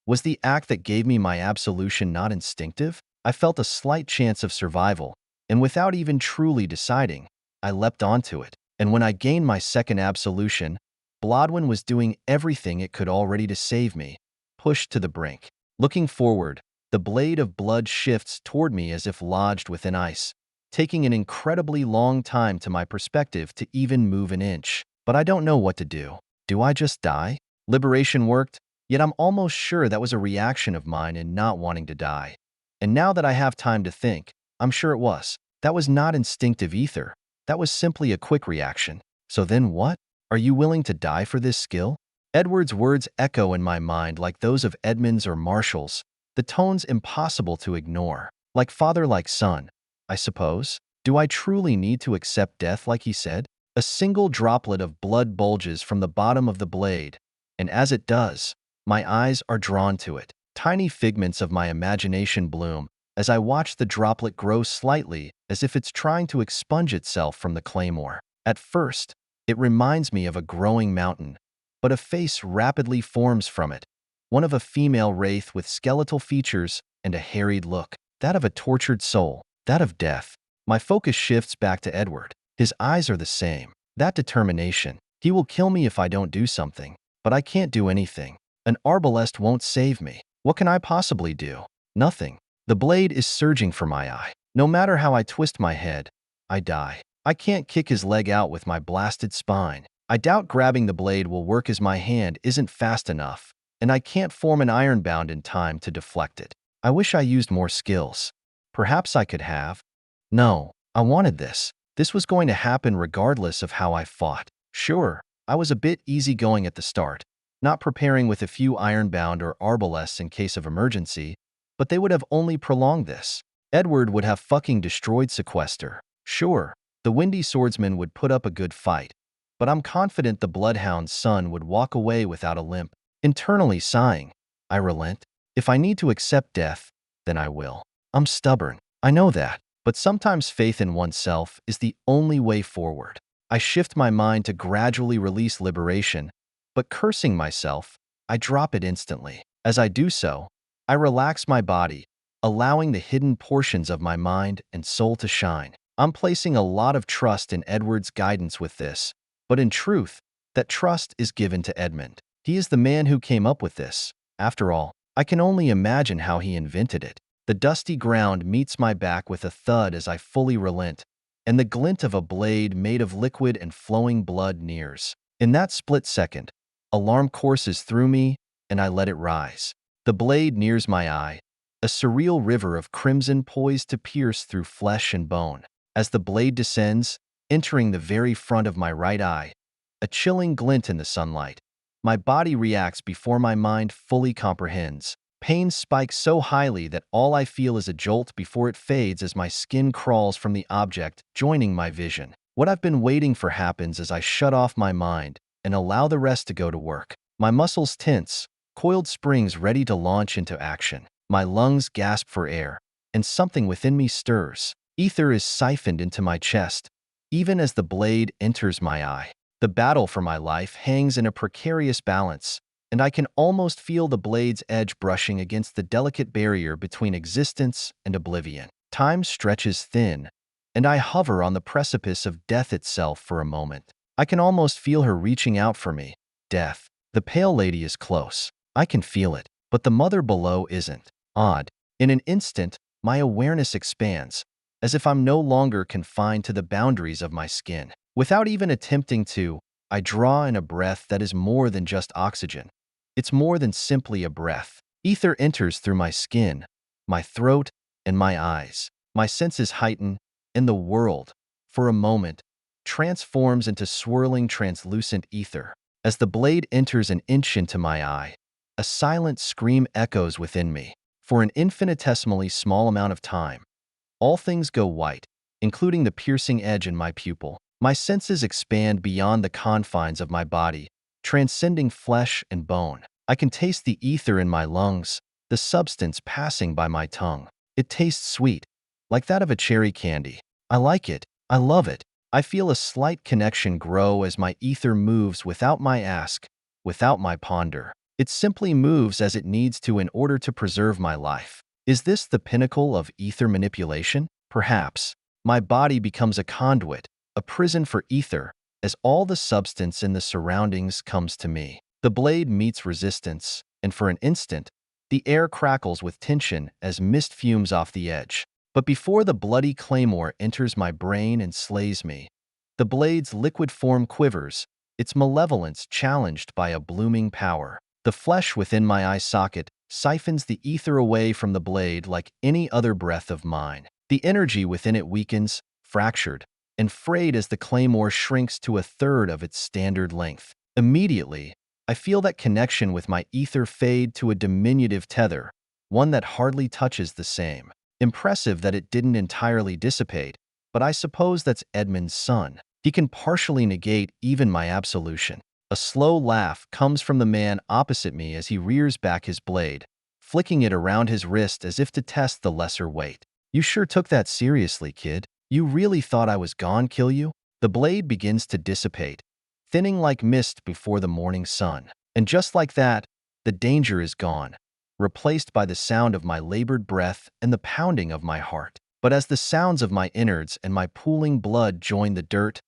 was the act that gave me my absolution not instinctive? I felt a slight chance of survival, and without even truly deciding, I leapt onto it. And when I gained my second absolution, Blodwyn was doing everything it could already to save me, pushed to the brink. Looking forward, the blade of blood shifts toward me as if lodged within ice, taking an incredibly long time to my perspective to even move an inch. But I don't know what to do. Do I just die? Liberation worked, yet I'm almost sure that was a reaction of mine in not wanting to die. And now that I have time to think, I'm sure it was. That was not instinctive ether. That was simply a quick reaction. So then what? Are you willing to die for this skill? Edward's words echo in my mind like those of Edmund's or Marshall's, the tones impossible to ignore. Like father, like son, I suppose. Do I truly need to accept death like he said? A single droplet of blood bulges from the bottom of the blade, and as it does, my eyes are drawn to it. Tiny figments of my imagination bloom as I watch the droplet grow slightly as if it's trying to expunge itself from the claymore. At first, it reminds me of a growing mountain, but a face rapidly forms from it, one of a female wraith with skeletal features and a harried look, that of a tortured soul, that of death. My focus shifts back to Edward. His eyes are the same. That determination. He will kill me if I don't do something, but I can't do anything. An arbalest won't save me. What can I possibly do? Nothing. The blade is surging for my eye. No matter how I twist my head, I die. I can't kick his leg out with my blasted spine. I doubt grabbing the blade will work as my hand isn't fast enough, and I can't form an ironbound in time to deflect it. I wish I used more skills. Perhaps I could have. No, I wanted this. This was going to happen regardless of how I fought. Sure, I was a bit easygoing at the start, not preparing with a few ironbound or arbalests in case of emergency, but they would have only prolonged this. Edward would have fucking destroyed Sequester. Sure, the Windy Swordsman would put up a good fight, but I'm confident the Bloodhound's son would walk away without a limp. Internally sighing, I relent. If I need to accept death, then I will. I'm stubborn. I know that. But sometimes faith in oneself is the only way forward. I shift my mind to gradually release liberation, but cursing myself, I drop it instantly. As I do so, I relax my body, allowing the hidden portions of my mind and soul to shine. I'm placing a lot of trust in Edward's guidance with this, but in truth, that trust is given to Edmund. He is the man who came up with this. After all, I can only imagine how he invented it. The dusty ground meets my back with a thud as I fully relent, and the glint of a blade made of liquid and flowing blood nears. In that split second, alarm courses through me, and I let it rise. The blade nears my eye, a surreal river of crimson poised to pierce through flesh and bone. As the blade descends, entering the very front of my right eye, a chilling glint in the sunlight. My body reacts before my mind fully comprehends. Pain spikes so highly that all I feel is a jolt before it fades as my skin crawls from the object, joining my vision. What I've been waiting for happens as I shut off my mind and allow the rest to go to work. My muscles tense, coiled springs ready to launch into action. My lungs gasp for air, and something within me stirs. Ether is siphoned into my chest, even as the blade enters my eye. The battle for my life hangs in a precarious balance, and I can almost feel the blade's edge brushing against the delicate barrier between existence and oblivion. Time stretches thin, and I hover on the precipice of death itself for a moment. I can almost feel her reaching out for me. Death. The pale lady is close. I can feel it, but the mother below isn't. Odd. In an instant, my awareness expands, as if I'm no longer confined to the boundaries of my skin. Without even attempting to, I draw in a breath that is more than just oxygen. It's more than simply a breath. Ether enters through my skin, my throat, and my eyes. My senses heighten, and the world, for a moment, transforms into swirling translucent ether. As the blade enters an inch into my eye, a silent scream echoes within me. For an infinitesimally small amount of time, all things go white, including the piercing edge in my pupil. My senses expand beyond the confines of my body, transcending flesh and bone. I can taste the ether in my lungs, the substance passing by my tongue. It tastes sweet, like that of a cherry candy. I like it. I love it. I feel a slight connection grow as my ether moves without my ask, without my ponder. It simply moves as it needs to in order to preserve my life. Is this the pinnacle of ether manipulation? Perhaps. My body becomes a conduit, a prison for ether, as all the substance in the surroundings comes to me. The blade meets resistance, and for an instant, the air crackles with tension as mist fumes off the edge. But before the bloody claymore enters my brain and slays me, the blade's liquid form quivers, its malevolence challenged by a blooming power. The flesh within my eye socket siphons the ether away from the blade like any other breath of mine. The energy within it weakens, fractured, and frayed as the claymore shrinks to a third of its standard length. Immediately, I feel that connection with my ether fade to a diminutive tether, one that hardly touches the same. Impressive that it didn't entirely dissipate, but I suppose that's Edmund's son. He can partially negate even my absolution. A slow laugh comes from the man opposite me as he rears back his blade, flicking it around his wrist as if to test the lesser weight. You sure took that seriously, kid. You really thought I was gone, kill you? The blade begins to dissipate, thinning like mist before the morning sun. And just like that, the danger is gone, replaced by the sound of my labored breath and the pounding of my heart. But as the sounds of my innards and my pooling blood join the dirt,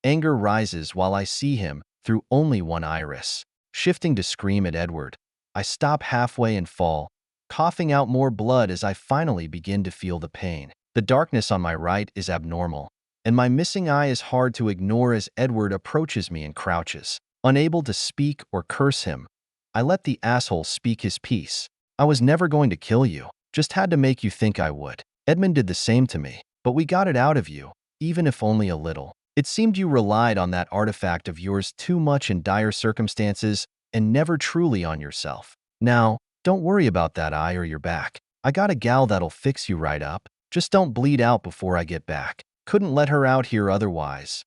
anger rises while I see him through only one iris. Shifting to scream at Edward, I stop halfway and fall, coughing out more blood as I finally begin to feel the pain. The darkness on my right is abnormal, and my missing eye is hard to ignore as Edward approaches me and crouches. Unable to speak or curse him, I let the asshole speak his piece. I was never going to kill you, just had to make you think I would. Edmund did the same to me, but we got it out of you, even if only a little. It seemed you relied on that artifact of yours too much in dire circumstances and never truly on yourself. Now, don't worry about that eye or your back. I got a gal that'll fix you right up. Just don't bleed out before I get back. Couldn't let her out here otherwise.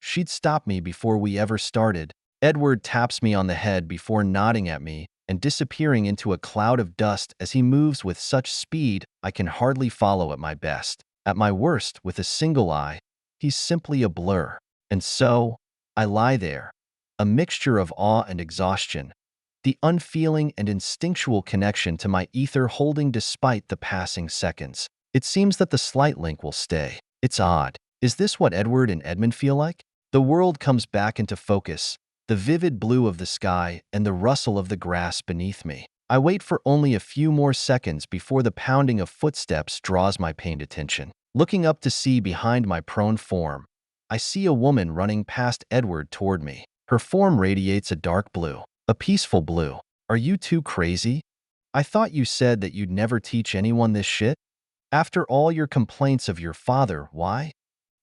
She'd stop me before we ever started. Edward taps me on the head before nodding at me and disappearing into a cloud of dust as he moves with such speed I can hardly follow at my best. At my worst, with a single eye, he's simply a blur. And so, I lie there, a mixture of awe and exhaustion, the unfeeling and instinctual connection to my ether holding despite the passing seconds. It seems that the slight link will stay. It's odd. Is this what Edward and Edmund feel like? The world comes back into focus, the vivid blue of the sky and the rustle of the grass beneath me. I wait for only a few more seconds before the pounding of footsteps draws my pained attention. Looking up to see behind my prone form, I see a woman running past Edward toward me. Her form radiates a dark blue, a peaceful blue. Are you two crazy? I thought you said that you'd never teach anyone this shit? After all your complaints of your father, why?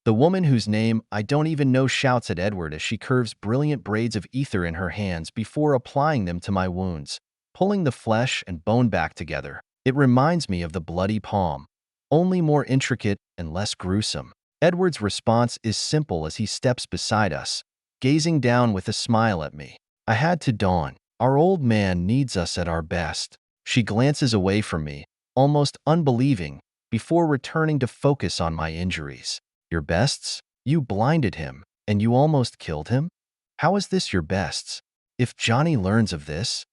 The woman whose name I don't even know shouts at Edward as she curves brilliant braids of ether in her hands before applying them to my wounds, pulling the flesh and bone back together. It reminds me of the bloody palm, only more intricate and less gruesome. Edward's response is simple as he steps beside us, gazing down with a smile at me. I had to dawn. Our old man needs us at our best. She glances away from me, almost unbelieving, before returning to focus on my injuries. Your bests? You blinded him, and you almost killed him? How is this your bests? If Johnny learns of this,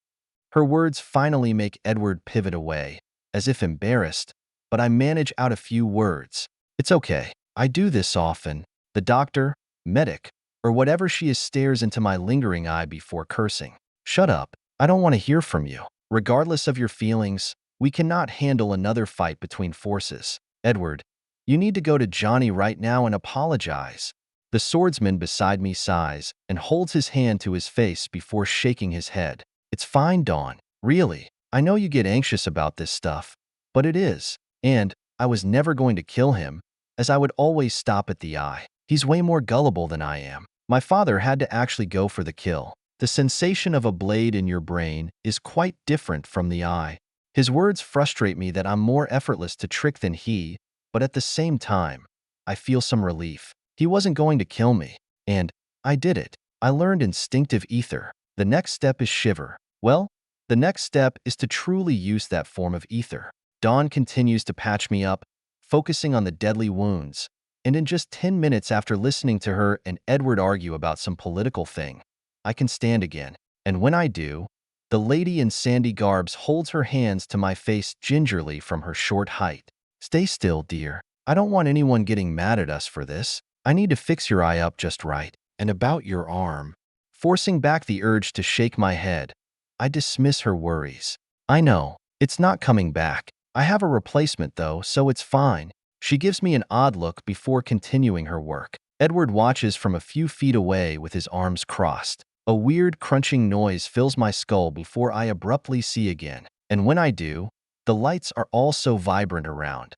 Her words finally make Edward pivot away, as if embarrassed, but I manage out a few words. It's okay. I do this often. The doctor, medic, or whatever she is stares into my lingering eye before cursing. Shut up. I don't want to hear from you. Regardless of your feelings, we cannot handle another fight between forces. Edward, you need to go to Johnny right now and apologize. The swordsman beside me sighs and holds his hand to his face before shaking his head. It's fine, Dawn. Really, I know you get anxious about this stuff, but it is. And I was never going to kill him, as I would always stop at the eye. He's way more gullible than I am. My father had to actually go for the kill. The sensation of a blade in your brain is quite different from the eye. His words frustrate me that I'm more effortless to trick than he, but at the same time, I feel some relief. He wasn't going to kill me, and I did it. I learned instinctive ether. The next step is shiver. Well, the next step is to truly use that form of ether. Dawn continues to patch me up, focusing on the deadly wounds, and in just 10 minutes after listening to her and Edward argue about some political thing, I can stand again. And when I do, the lady in sandy garbs holds her hands to my face gingerly from her short height. Stay still, dear. I don't want anyone getting mad at us for this. I need to fix your eye up just right. And about your arm. Forcing back the urge to shake my head, I dismiss her worries. I know, it's not coming back. I have a replacement though, so it's fine. She gives me an odd look before continuing her work. Edward watches from a few feet away with his arms crossed. A weird crunching noise fills my skull before I abruptly see again. And when I do, the lights are all so vibrant around.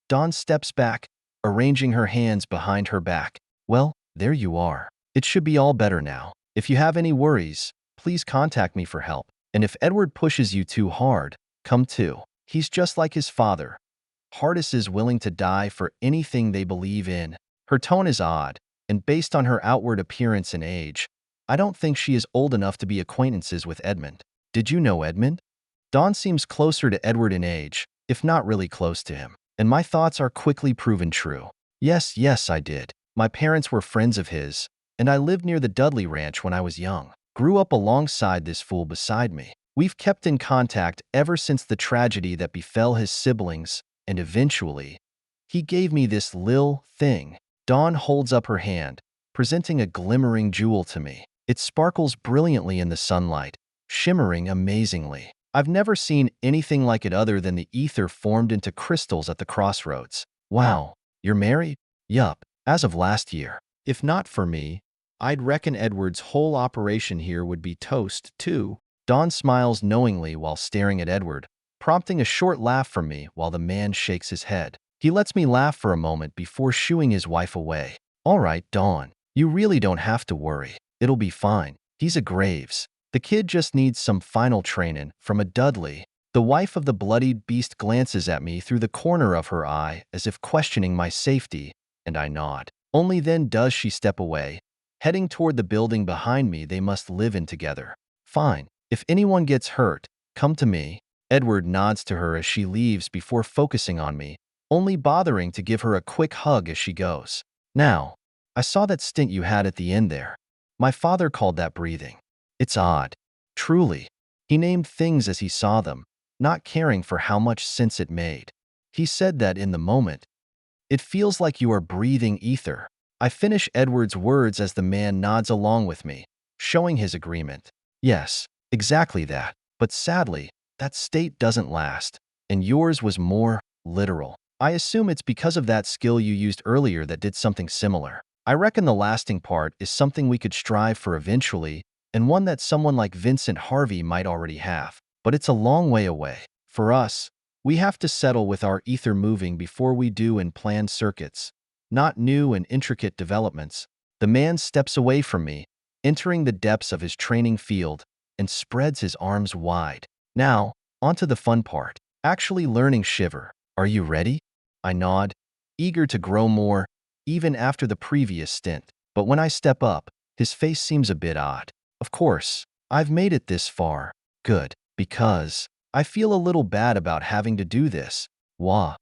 Dawn steps back, arranging her hands behind her back. Well, there you are. It should be all better now. If you have any worries, please contact me for help. And if Edward pushes you too hard, come too. He's just like his father. Hardest is willing to die for anything they believe in. Her tone is odd, and based on her outward appearance and age, I don't think she is old enough to be acquaintances with Edmund. Did you know Edmund? Dawn seems closer to Edward in age, if not really close to him. And my thoughts are quickly proven true. Yes, I did. My parents were friends of his, and I lived near the Dudley Ranch when I was young. Grew up alongside this fool beside me. We've kept in contact ever since the tragedy that befell his siblings, and eventually, he gave me this lil thing. Dawn holds up her hand, presenting a glimmering jewel to me. It sparkles brilliantly in the sunlight, shimmering amazingly. I've never seen anything like it other than the ether formed into crystals at the crossroads. Wow, you're married? Yup, as of last year. If not for me, I'd reckon Edward's whole operation here would be toast, too. Dawn smiles knowingly while staring at Edward, prompting a short laugh from me while the man shakes his head. He lets me laugh for a moment before shooing his wife away. All right, Dawn, you really don't have to worry. It'll be fine. He's a Graves. The kid just needs some final training from a Dudley. The wife of the bloodied beast glances at me through the corner of her eye as if questioning my safety, and I nod. Only then does she step away, heading toward the building behind me they must live in together. Fine. If anyone gets hurt, come to me. Edward nods to her as she leaves before focusing on me, only bothering to give her a quick hug as she goes. Now, I saw that stint you had at the end there. My father called that breathing. It's odd. Truly. He named things as he saw them, not caring for how much sense it made. He said that in the moment. It feels like you are breathing ether. I finish Edward's words as the man nods along with me, showing his agreement. Yes, exactly that. But sadly, that state doesn't last, and yours was more literal. I assume it's because of that skill you used earlier that did something similar. I reckon the lasting part is something we could strive for eventually, and one that someone like Vincent Harvey might already have. But it's a long way away. For us, we have to settle with our ether moving before we do in planned circuits, not new and intricate developments. The man steps away from me, entering the depths of his training field, and spreads his arms wide. Now, onto the fun part, actually learning shiver. Are you ready? I nod, eager to grow more, even after the previous stint. But when I step up, his face seems a bit odd. Of course, I've made it this far. Good, because I feel a little bad about having to do this. Wah.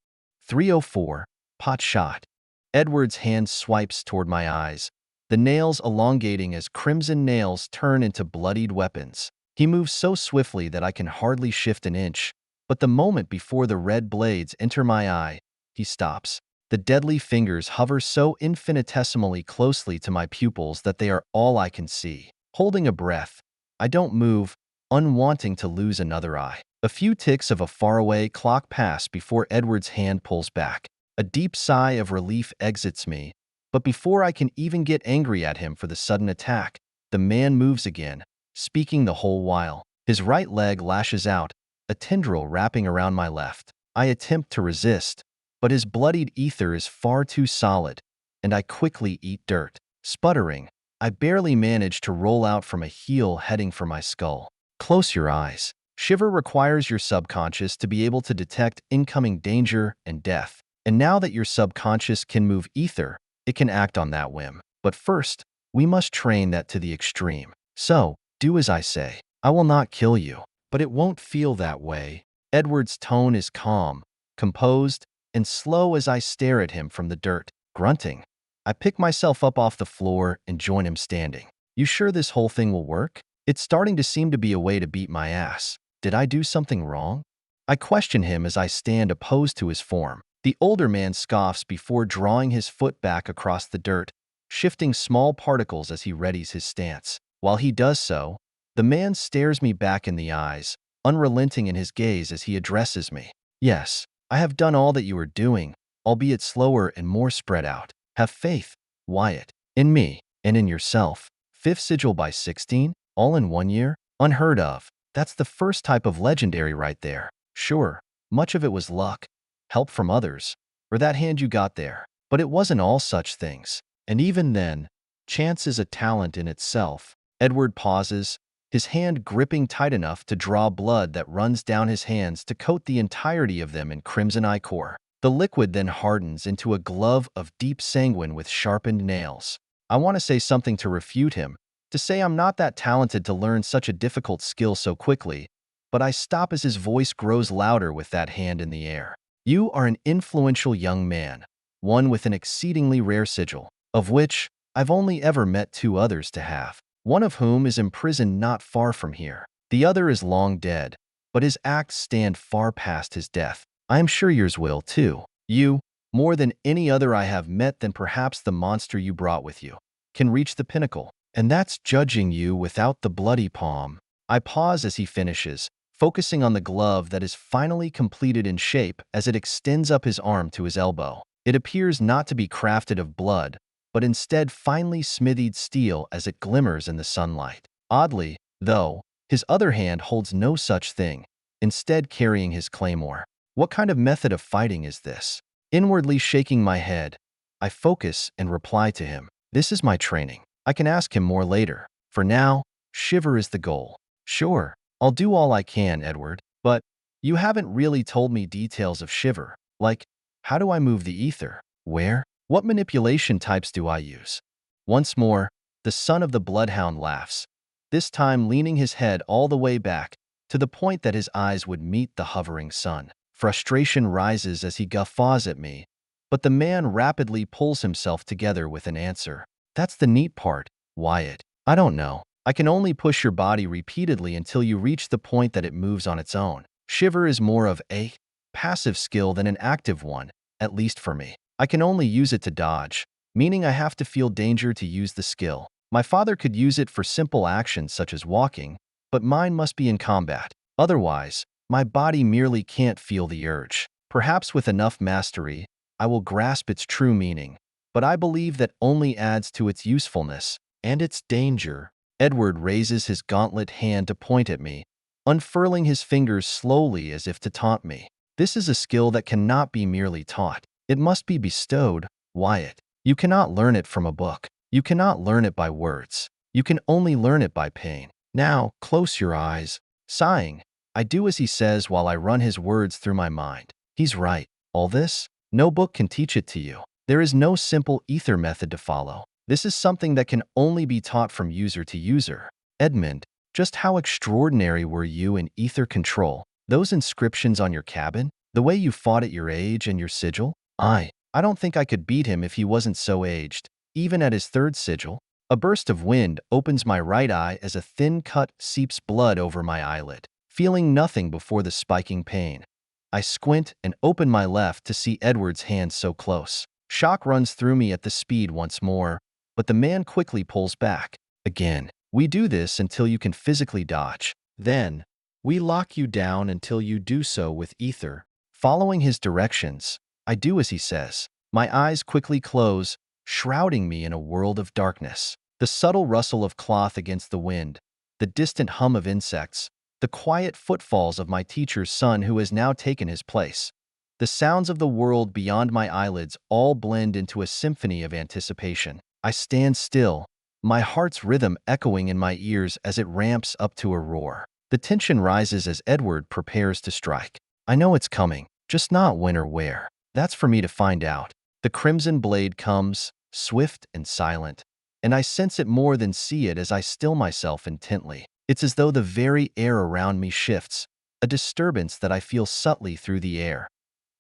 304, pot shot. Edward's hand swipes toward my eyes, the nails elongating as crimson nails turn into bloodied weapons. He moves so swiftly that I can hardly shift an inch, but the moment before the red blades enter my eye, he stops. The deadly fingers hover so infinitesimally closely to my pupils that they are all I can see. Holding a breath, I don't move, unwanting to lose another eye. A few ticks of a faraway clock pass before Edward's hand pulls back. A deep sigh of relief exits me, but before I can even get angry at him for the sudden attack, the man moves again, speaking the whole while. His right leg lashes out, a tendril wrapping around my left. I attempt to resist, but his bloodied ether is far too solid, and I quickly eat dirt. Sputtering, I barely manage to roll out from a heel heading for my skull. Close your eyes. Shiver requires your subconscious to be able to detect incoming danger and death. And now that your subconscious can move ether, it can act on that whim. But first, we must train that to the extreme. So, do as I say. I will not kill you, but it won't feel that way. Edward's tone is calm, composed, and slow as I stare at him from the dirt. Grunting, I pick myself up off the floor and join him standing. You sure this whole thing will work? It's starting to seem to be a way to beat my ass. Did I do something wrong? I question him as I stand opposed to his form. The older man scoffs before drawing his foot back across the dirt, shifting small particles as he readies his stance. While he does so, the man stares me back in the eyes, unrelenting in his gaze as he addresses me. Yes, I have done all that you are doing, albeit slower and more spread out. Have faith, Wyatt, in me and in yourself. 5th sigil by 16, all in 1 year? Unheard of. That's the first type of legendary right there. Sure, much of it was luck, help from others, or that hand you got there. But it wasn't all such things. And even then, chance is a talent in itself. Edward pauses, his hand gripping tight enough to draw blood that runs down his hands to coat the entirety of them in crimson ichor. The liquid then hardens into a glove of deep sanguine with sharpened nails. I want to say something to refute him, to say I'm not that talented to learn such a difficult skill so quickly, but I stop as his voice grows louder with that hand in the air. You are an influential young man, one with an exceedingly rare sigil, of which I've only ever met 2 others to have, one of whom is imprisoned not far from here. The other is long dead, but his acts stand far past his death. I am sure yours will, too. You, more than any other I have met than perhaps the monster you brought with you, can reach the pinnacle. And that's judging you without the bloody palm. I pause as he finishes, focusing on the glove that is finally completed in shape as it extends up his arm to his elbow. It appears not to be crafted of blood, but instead finely smithied steel as it glimmers in the sunlight. Oddly, though, his other hand holds no such thing, instead carrying his claymore. What kind of method of fighting is this? Inwardly shaking my head, I focus and reply to him. This is my training. I can ask him more later. For now, Shiver is the goal. Sure, I'll do all I can, Edward, but you haven't really told me details of Shiver. Like, how do I move the ether? Where? What manipulation types do I use? Once more, the son of the bloodhound laughs, this time leaning his head all the way back, to the point that his eyes would meet the hovering sun. Frustration rises as he guffaws at me, but the man rapidly pulls himself together with an answer. That's the neat part, Wyatt. I don't know. I can only push your body repeatedly until you reach the point that it moves on its own. Shiver is more of a passive skill than an active one, at least for me. I can only use it to dodge, meaning I have to feel danger to use the skill. My father could use it for simple actions such as walking, but mine must be in combat. Otherwise, my body merely can't feel the urge. Perhaps with enough mastery, I will grasp its true meaning, but I believe that only adds to its usefulness and its danger. Edward raises his gauntlet hand to point at me, unfurling his fingers slowly as if to taunt me. This is a skill that cannot be merely taught. It must be bestowed, Wyatt. You cannot learn it from a book. You cannot learn it by words. You can only learn it by pain. Now, close your eyes. Sighing, I do as he says while I run his words through my mind. He's right. All this? No book can teach it to you. There is no simple ether method to follow. This is something that can only be taught from user to user. Edmund, just how extraordinary were you in ether control? Those inscriptions on your cabin? The way you fought at your age and your sigil? I don't think I could beat him if he wasn't so aged, even at his 3rd sigil. A burst of wind opens my right eye as a thin cut seeps blood over my eyelid, feeling nothing before the spiking pain. I squint and open my left to see Edward's hand so close. Shock runs through me at the speed once more, but the man quickly pulls back. Again, we do this until you can physically dodge. Then, we lock you down until you do so with ether. Following his directions, I do as he says. My eyes quickly close, shrouding me in a world of darkness. The subtle rustle of cloth against the wind, the distant hum of insects, the quiet footfalls of my teacher's son who has now taken his place. The sounds of the world beyond my eyelids all blend into a symphony of anticipation. I stand still, my heart's rhythm echoing in my ears as it ramps up to a roar. The tension rises as Edward prepares to strike. I know it's coming, just not when or where. That's for me to find out. The crimson blade comes, swift and silent, and I sense it more than see it as I still myself intently. It's as though the very air around me shifts, a disturbance that I feel subtly through the air.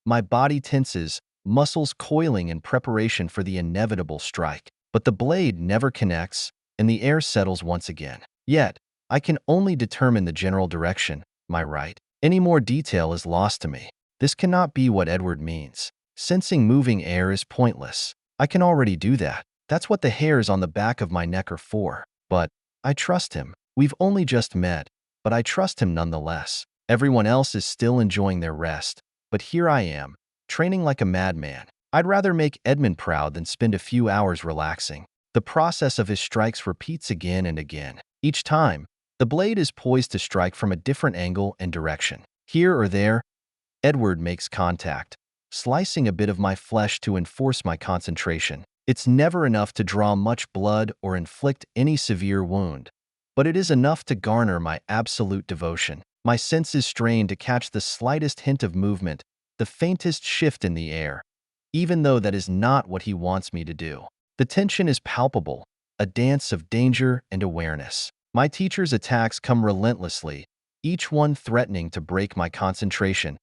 My body tenses, muscles coiling in preparation for the inevitable strike. But the blade never connects, and the air settles once again. Yet, I can only determine the general direction, my right. Any more detail is lost to me. This cannot be what Edward means. Sensing moving air is pointless. I can already do that. That's what the hairs on the back of my neck are for. But I trust him. We've only just met, but I trust him nonetheless. Everyone else is still enjoying their rest, but here I am, training like a madman. I'd rather make Edmund proud than spend a few hours relaxing. The process of his strikes repeats again and again. Each time, the blade is poised to strike from a different angle and direction. Here or there, Edward makes contact, slicing a bit of my flesh to enforce my concentration. It's never enough to draw much blood or inflict any severe wound, but it is enough to garner my absolute devotion. My senses strain to catch the slightest hint of movement, the faintest shift in the air, even though that is not what he wants me to do. The tension is palpable, a dance of danger and awareness. My teacher's attacks come relentlessly, each one threatening to break my concentration,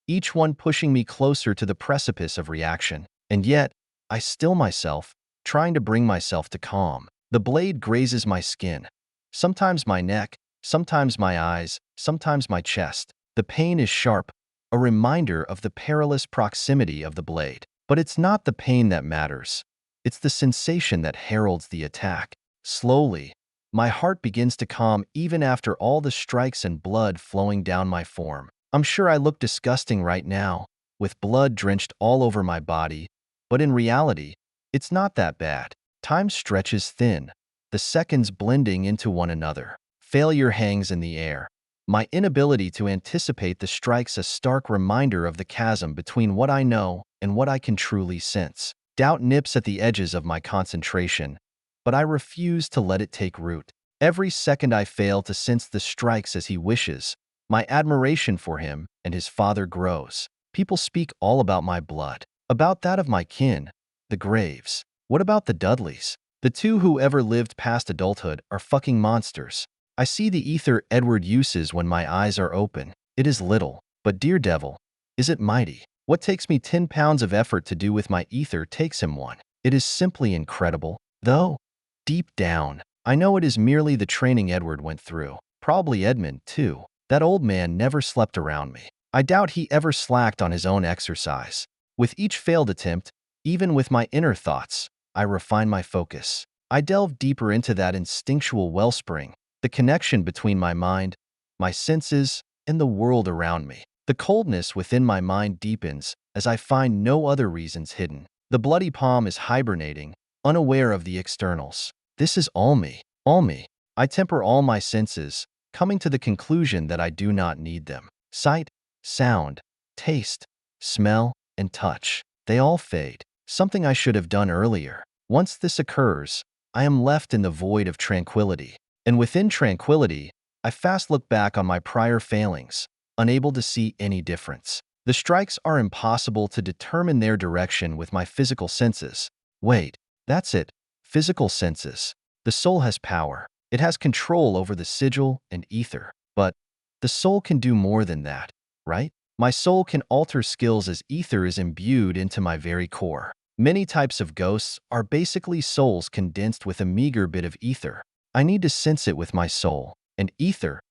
each one pushing me closer to the precipice of reaction. And yet, I still myself, trying to bring myself to calm. The blade grazes my skin, sometimes my neck, sometimes my eyes, sometimes my chest. The pain is sharp, a reminder of the perilous proximity of the blade. But it's not the pain that matters. It's the sensation that heralds the attack. Slowly, my heart begins to calm even after all the strikes and blood flowing down my form. I'm sure I look disgusting right now, with blood drenched all over my body, but in reality, it's not that bad. Time stretches thin, the seconds blending into one another. Failure hangs in the air. My inability to anticipate the strikes a stark reminder of the chasm between what I know and what I can truly sense. Doubt nips at the edges of my concentration, but I refuse to let it take root. Every second I fail to sense the strikes as he wishes, my admiration for him and his father grows. People speak all about my blood, about that of my kin, the Graves. What about the Dudleys? The two who ever lived past adulthood are fucking monsters. I see the ether Edward uses when my eyes are open. It is little, but dear devil, is it mighty. What takes me 10 pounds of effort to do with my ether takes him one. It is simply incredible. Though, deep down, I know it is merely the training Edward went through. Probably Edmund, too. That old man never slept around me. I doubt he ever slacked on his own exercise. With each failed attempt, even with my inner thoughts, I refine my focus. I delve deeper into that instinctual wellspring, the connection between my mind, my senses, and the world around me. The coldness within my mind deepens as I find no other reasons hidden. The bloody palm is hibernating, unaware of the externals. This is all me, all me. I temper all my senses, coming to the conclusion that I do not need them. Sight, sound, taste, smell, and touch. They all fade. Something I should have done earlier. Once this occurs, I am left in the void of tranquility. And within tranquility, I fast look back on my prior failings, unable to see any difference. The strikes are impossible to determine their direction with my physical senses. Wait, that's it. Physical senses. The soul has power. It has control over the sigil and ether. But the soul can do more than that, right? My soul can alter skills as ether is imbued into my very core. Many types of ghosts are basically souls condensed with a meager bit of ether. I need to sense it with my soul. And ether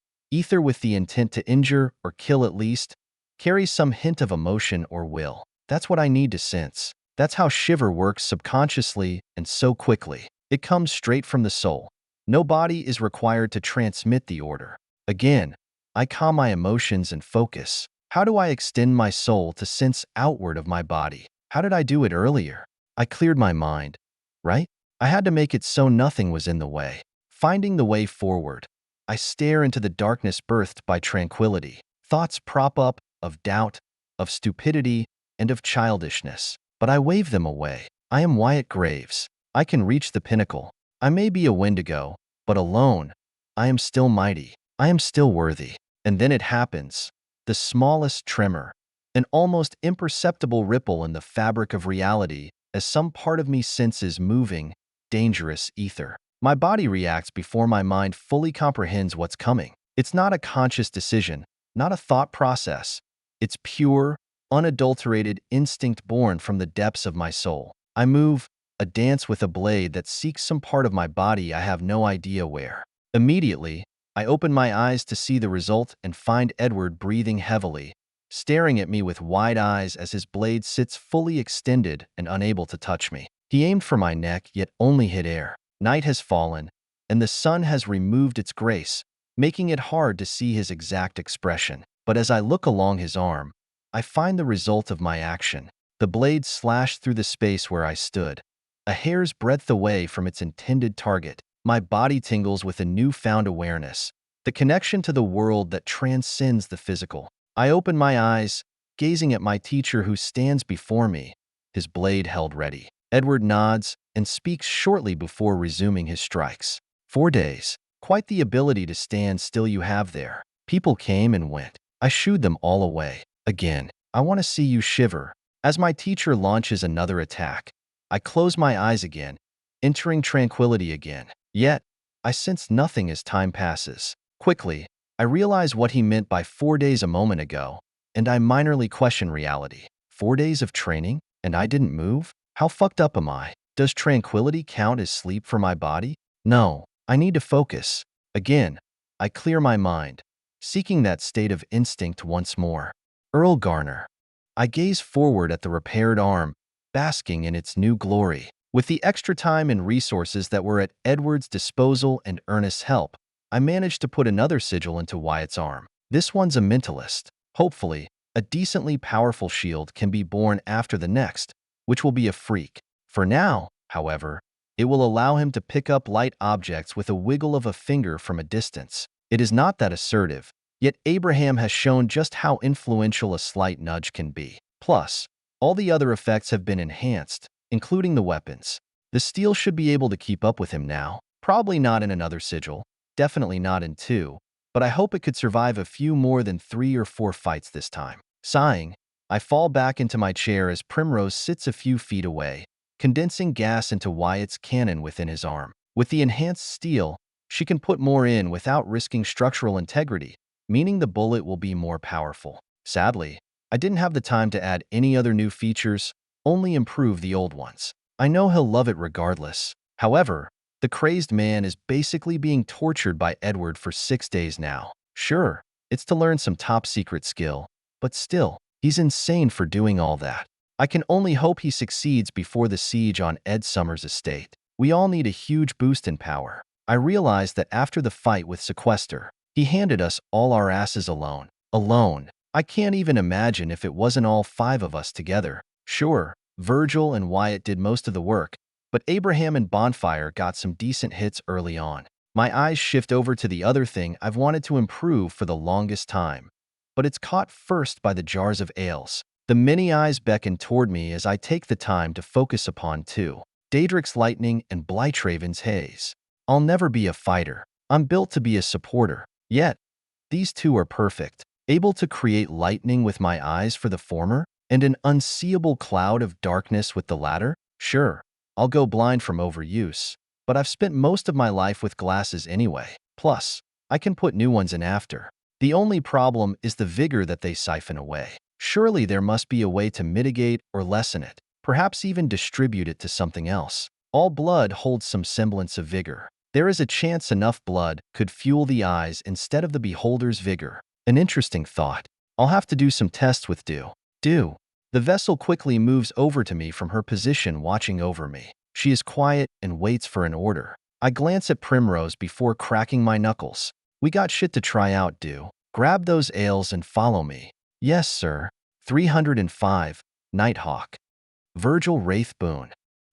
with the intent to injure or kill at least, carries some hint of emotion or will. That's what I need to sense. That's how shiver works subconsciously and so quickly. It comes straight from the soul. No body is required to transmit the order. Again, I calm my emotions and focus. How do I extend my soul to sense outward of my body? How did I do it earlier? I cleared my mind, right? I had to make it so nothing was in the way. Finding the way forward. I stare into the darkness birthed by tranquility. Thoughts prop up of doubt, of stupidity, and of childishness. But I wave them away. I am Wyatt Graves. I can reach the pinnacle. I may be a Wendigo, but alone, I am still mighty. I am still worthy. And then it happens. The smallest tremor, an almost imperceptible ripple in the fabric of reality as some part of me senses moving, dangerous ether. My body reacts before my mind fully comprehends what's coming. It's not a conscious decision, not a thought process. It's pure, unadulterated instinct born from the depths of my soul. I move, a dance with a blade that seeks some part of my body I have no idea where. Immediately, I open my eyes to see the result and find Edward breathing heavily, staring at me with wide eyes as his blade sits fully extended and unable to touch me. He aimed for my neck, yet only hit air. Night has fallen, and the sun has removed its grace, making it hard to see his exact expression. But as I look along his arm, I find the result of my action. The blade slashed through the space where I stood, a hair's breadth away from its intended target. My body tingles with a newfound awareness, the connection to the world that transcends the physical. I open my eyes, gazing at my teacher who stands before me, his blade held ready. Edward nods and speaks shortly before resuming his strikes. 4 days. Quite the ability to stand still you have there. People came and went. I shooed them all away. Again, I want to see you shiver. As my teacher launches another attack, I close my eyes again, entering tranquility again. Yet, I sense nothing as time passes. Quickly, I realize what he meant by 4 days a moment ago, and I minorly question reality. 4 days of training, and I didn't move? How fucked up am I? Does tranquility count as sleep for my body? No, I need to focus. Again, I clear my mind, seeking that state of instinct once more. Earl Garner. I gaze forward at the repaired arm, basking in its new glory. With the extra time and resources that were at Edward's disposal and Ernest's help, I managed to put another sigil into Wyatt's arm. This one's a mentalist. Hopefully, a decently powerful shield can be born after the next, which will be a freak. For now, however, it will allow him to pick up light objects with a wiggle of a finger from a distance. It is not that assertive, yet Abraham has shown just how influential a slight nudge can be. Plus, all the other effects have been enhanced, including the weapons. The steel should be able to keep up with him now. Probably not in another sigil, definitely not in 2, but I hope it could survive a few more than 3 or 4 fights this time. Sighing, I fall back into my chair as Primrose sits a few feet away, condensing gas into Wyatt's cannon within his arm. With the enhanced steel, she can put more in without risking structural integrity, meaning the bullet will be more powerful. Sadly, I didn't have the time to add any other new features, only improve the old ones. I know he'll love it regardless. However, the crazed man is basically being tortured by Edward for 6 days now. Sure, it's to learn some top-secret skill, but still, he's insane for doing all that. I can only hope he succeeds before the siege on Ed Summers' estate. We all need a huge boost in power. I realized that after the fight with Sequester, he handed us all our asses alone. Alone. I can't even imagine if it wasn't all 5 of us together. Sure, Virgil and Wyatt did most of the work, but Abraham and Bonfire got some decent hits early on. My eyes shift over to the other thing I've wanted to improve for the longest time, but it's caught first by the jars of ales. The many eyes beckon toward me as I take the time to focus upon 2. Daedric's Lightning and Blytraven's Haze. I'll never be a fighter. I'm built to be a supporter. Yet, these 2 are perfect. Able to create lightning with my eyes for the former, and an unseeable cloud of darkness with the latter? Sure, I'll go blind from overuse, but I've spent most of my life with glasses anyway. Plus, I can put new ones in after. The only problem is the vigor that they siphon away. Surely there must be a way to mitigate or lessen it. perhaps even distribute it to something else. All blood holds some semblance of vigor. There is a chance enough blood could fuel the eyes instead of the beholder's vigor. An interesting thought. I'll have to do some tests with Do. Do. The vessel quickly moves over to me from her position watching over me. She is quiet and waits for an order. I glance at Primrose before cracking my knuckles. We got shit to try out, Do. Grab those ales and follow me. Yes, sir. 305. Nighthawk. Virgil Wraithboon.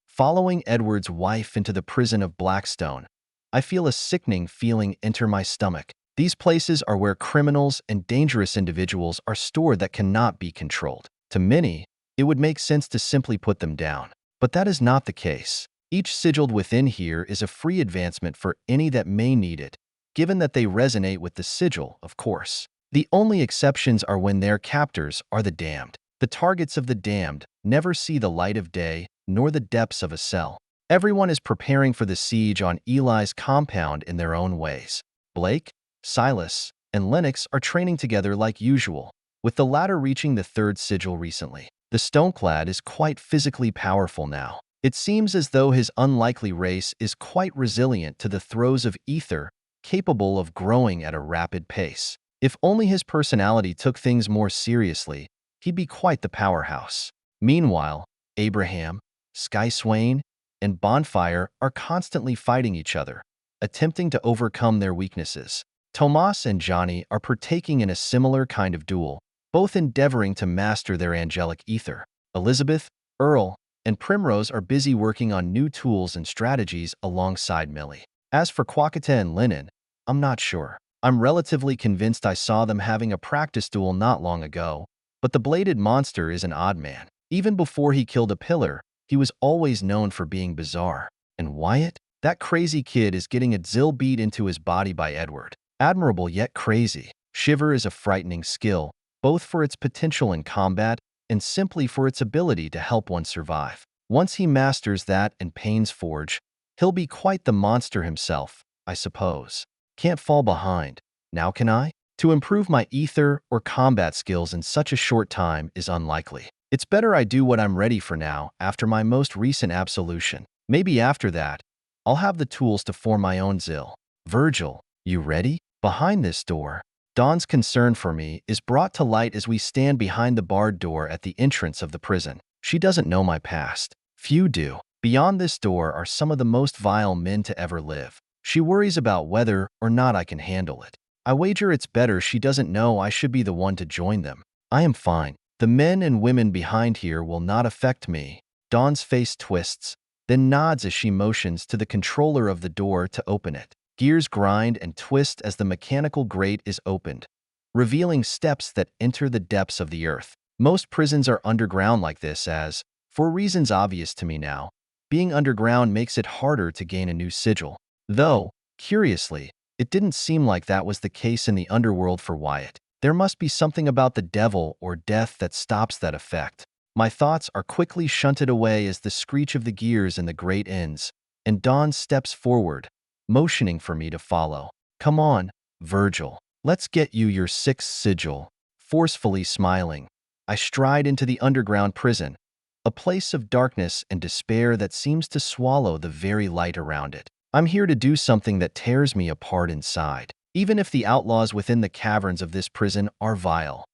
Following Edward's wife into the prison of Blackstone, I feel a sickening feeling enter my stomach. These places are where criminals and dangerous individuals are stored that cannot be controlled. To many, it would make sense to simply put them down. But that is not the case. Each sigilled within here is a free advancement for any that may need it, given that they resonate with the sigil, of course. The only exceptions are when their captors are the damned. The targets of the damned never see the light of day nor the depths of a cell. Everyone is preparing for the siege on Eli's compound in their own ways. Blake, Silas, and Lennox are training together like usual, with the latter reaching the third sigil recently. The Stoneclad is quite physically powerful now. It seems as though his unlikely race is quite resilient to the throes of ether, capable of growing at a rapid pace. If only his personality took things more seriously, he'd be quite the powerhouse. Meanwhile, Abraham, Sky Swain, and Bonfire are constantly fighting each other, attempting to overcome their weaknesses. Tomas and Johnny are partaking in a similar kind of duel, both endeavoring to master their angelic ether. Elizabeth, Earl, and Primrose are busy working on new tools and strategies alongside Millie. As for Quakita and Lennon, I'm not sure. I'm relatively convinced I saw them having a practice duel not long ago, but the bladed monster is an odd man. Even before he killed a pillar, he was always known for being bizarre. And Wyatt? That crazy kid is getting a zill beat into his body by Edward. Admirable yet crazy. Shiver is a frightening skill, both for its potential in combat and simply for its ability to help one survive. Once he masters that and Payne's Forge, he'll be quite the monster himself, I suppose. Can't fall behind. Now can I? To improve my ether or combat skills in such a short time is unlikely. It's better I do what I'm ready for now after my most recent absolution. Maybe after that, I'll have the tools to form my own zill. Virgil, you ready? Behind this door, Dawn's concern for me is brought to light as we stand behind the barred door at the entrance of the prison. She doesn't know my past. Few do. Beyond this door are some of the most vile men to ever live. She worries about whether or not I can handle it. I wager it's better she doesn't know I should be the one to join them. I am fine. The men and women behind here will not affect me. Dawn's face twists, then nods as she motions to the controller of the door to open it. Gears grind and twist as the mechanical grate is opened, revealing steps that enter the depths of the earth. Most prisons are underground like this as, for reasons obvious to me now, being underground makes it harder to gain a new sigil. Though, curiously, it didn't seem like that was the case in the underworld for Wyatt. There must be something about the devil or death that stops that effect. My thoughts are quickly shunted away as the screech of the gears in the grate ends, and Dawn steps forward, motioning for me to follow. Come on, Virgil. Let's get you your sixth sigil. Forcefully smiling, I stride into the underground prison, a place of darkness and despair that seems to swallow the very light around it. I'm here to do something that tears me apart inside. Even if the outlaws within the caverns of this prison are vile,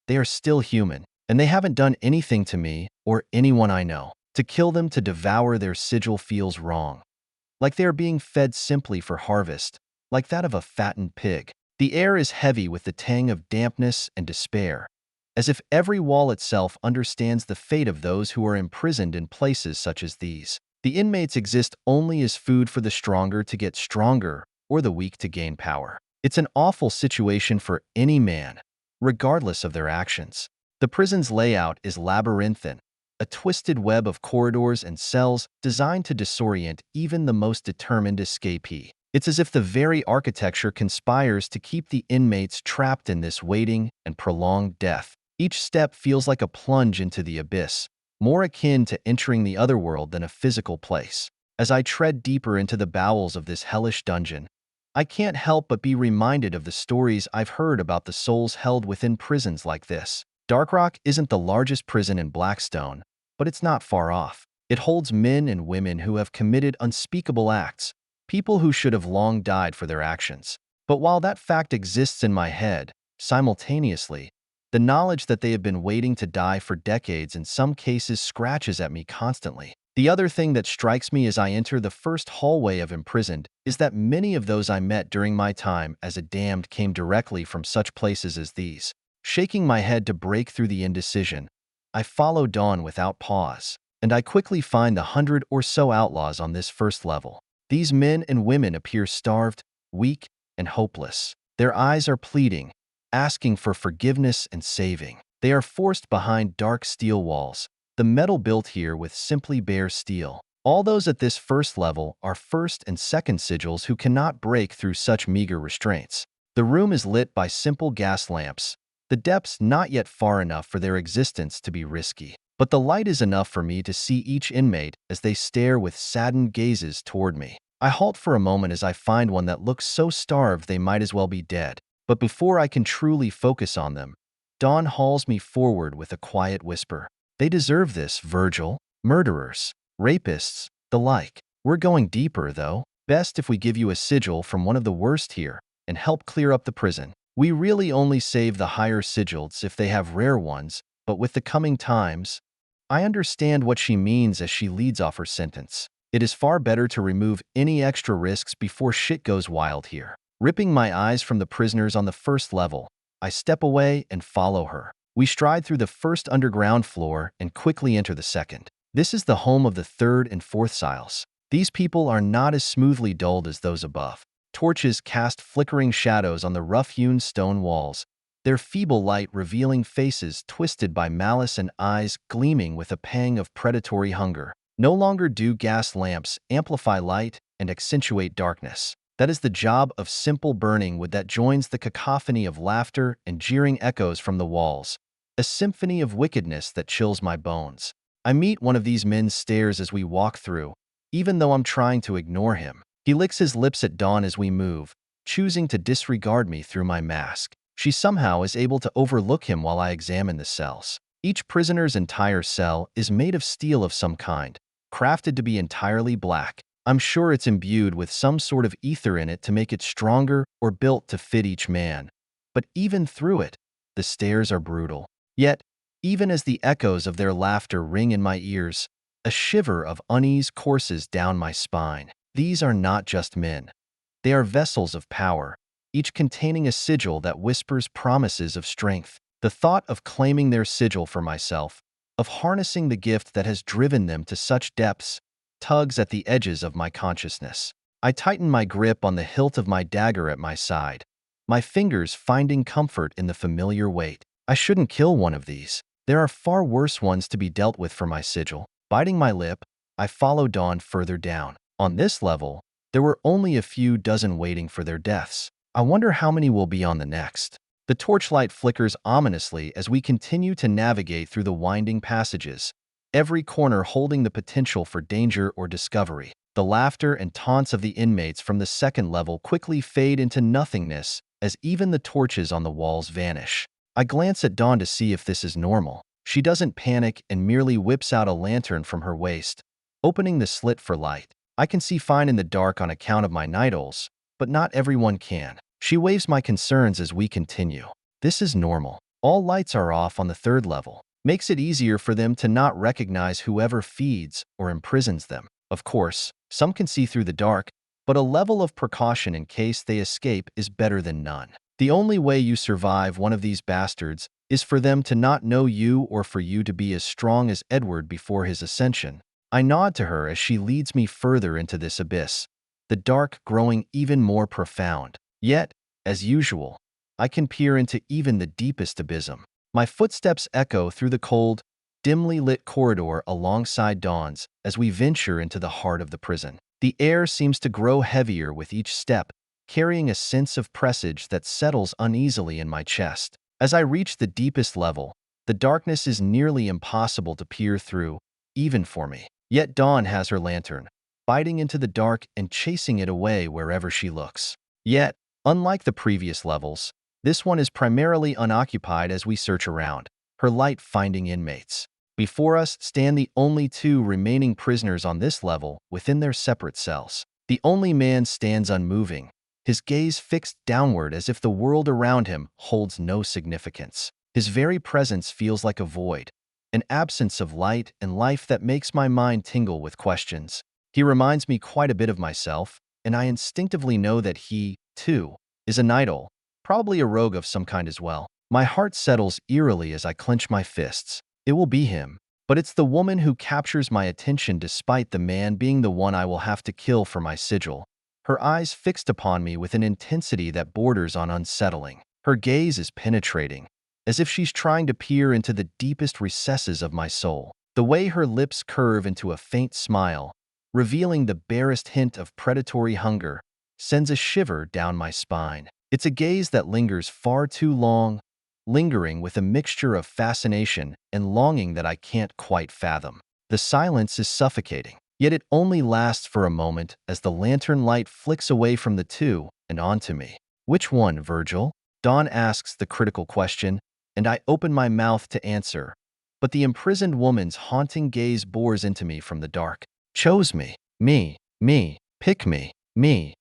they are still human, and they haven't done anything to me or anyone I know. To kill them to devour their sigil feels wrong. Like they are being fed simply for harvest, like that of a fattened pig. The air is heavy with the tang of dampness and despair, as if every wall itself understands the fate of those who are imprisoned in places such as these. The inmates exist only as food for the stronger to get stronger or the weak to gain power. It's an awful situation for any man, regardless of their actions. The prison's layout is labyrinthine, a twisted web of corridors and cells designed to disorient even the most determined escapee. It's as if the very architecture conspires to keep the inmates trapped in this waiting and prolonged death. Each step feels like a plunge into the abyss, more akin to entering the otherworld than a physical place. As I tread deeper into the bowels of this hellish dungeon, I can't help but be reminded of the stories I've heard about the souls held within prisons like this. Darkrock isn't the largest prison in Blackstone, but it's not far off. It holds men and women who have committed unspeakable acts, people who should have long died for their actions. But while that fact exists in my head, simultaneously, the knowledge that they have been waiting to die for decades in some cases scratches at me constantly. The other thing that strikes me as I enter the first hallway of imprisoned is that many of those I met during my time as a damned came directly from such places as these. Shaking my head to break through the indecision, I follow Dawn without pause, and I quickly find the 100 or so outlaws on this first level. These men and women appear starved, weak, and hopeless. Their eyes are pleading, asking for forgiveness and saving. They are forced behind dark steel walls, the metal built here with simply bare steel. All those at this first level are first and second sigils who cannot break through such meager restraints. The room is lit by simple gas lamps, the depths not yet far enough for their existence to be risky. But the light is enough for me to see each inmate as they stare with saddened gazes toward me. I halt for a moment as I find one that looks so starved they might as well be dead. But before I can truly focus on them, Dawn hauls me forward with a quiet whisper. They deserve this, Virgil. Murderers, rapists, the like. We're going deeper, though. Best if we give you a sigil from one of the worst here and help clear up the prison. We really only save the higher sigils if they have rare ones, but with the coming times, I understand what she means as she leads off her sentence. It is far better to remove any extra risks before shit goes wild here. Ripping my eyes from the prisoners on the first level, I step away and follow her. We stride through the first underground floor and quickly enter the second. This is the home of the third and fourth sigils. These people are not as smoothly dulled as those above. Torches cast flickering shadows on the rough-hewn stone walls, their feeble light revealing faces twisted by malice and eyes gleaming with a pang of predatory hunger. No longer do gas lamps amplify light and accentuate darkness. That is the job of simple burning wood that joins the cacophony of laughter and jeering echoes from the walls, a symphony of wickedness that chills my bones. I meet one of these men's stares as we walk through, even though I'm trying to ignore him. He licks his lips at Dawn as we move, choosing to disregard me through my mask. She somehow is able to overlook him while I examine the cells. Each prisoner's entire cell is made of steel of some kind, crafted to be entirely black. I'm sure it's imbued with some sort of ether in it to make it stronger or built to fit each man. But even through it, the stares are brutal. Yet, even as the echoes of their laughter ring in my ears, a shiver of unease courses down my spine. These are not just men. They are vessels of power, each containing a sigil that whispers promises of strength. The thought of claiming their sigil for myself, of harnessing the gift that has driven them to such depths, tugs at the edges of my consciousness. I tighten my grip on the hilt of my dagger at my side, my fingers finding comfort in the familiar weight. I shouldn't kill one of these. There are far worse ones to be dealt with for my sigil. Biting my lip, I follow Dawn further down. On this level, there were only a few dozen waiting for their deaths. I wonder how many will be on the next. The torchlight flickers ominously as we continue to navigate through the winding passages, every corner holding the potential for danger or discovery. The laughter and taunts of the inmates from the second level quickly fade into nothingness as even the torches on the walls vanish. I glance at Dawn to see if this is normal. She doesn't panic and merely whips out a lantern from her waist, opening the slit for light. I can see fine in the dark on account of my night owls, but not everyone can. She waives my concerns as we continue. This is normal. All lights are off on the third level. Makes it easier for them to not recognize whoever feeds or imprisons them. Of course, some can see through the dark, but a level of precaution in case they escape is better than none. The only way you survive one of these bastards is for them to not know you or for you to be as strong as Edward before his ascension. I nod to her as she leads me further into this abyss, the dark growing even more profound. Yet, as usual, I can peer into even the deepest abysm. My footsteps echo through the cold, dimly lit corridor alongside Dawn's as we venture into the heart of the prison. The air seems to grow heavier with each step, carrying a sense of presage that settles uneasily in my chest. As I reach the deepest level, the darkness is nearly impossible to peer through, even for me. Yet Dawn has her lantern, biting into the dark and chasing it away wherever she looks. Yet, unlike the previous levels, this one is primarily unoccupied as we search around, her light finding inmates. Before us stand the only two remaining prisoners on this level within their separate cells. The only man stands unmoving, his gaze fixed downward as if the world around him holds no significance. His very presence feels like a void, an absence of light and life that makes my mind tingle with questions. He reminds me quite a bit of myself, and I instinctively know that he, too, is an idol, probably a rogue of some kind as well. My heart settles eerily as I clench my fists. It will be him, but it's the woman who captures my attention despite the man being the one I will have to kill for my sigil. Her eyes fixed upon me with an intensity that borders on unsettling. Her gaze is penetrating, as if she's trying to peer into the deepest recesses of my soul. The way her lips curve into a faint smile, revealing the barest hint of predatory hunger, sends a shiver down my spine. It's a gaze that lingers far too long, lingering with a mixture of fascination and longing that I can't quite fathom. The silence is suffocating, yet it only lasts for a moment as the lantern light flicks away from the two and onto me. Which one, Virgil? Dawn asks the critical question, and I open my mouth to answer, but the imprisoned woman's haunting gaze bores into me from the dark. Chose me. Me. Pick me. Me.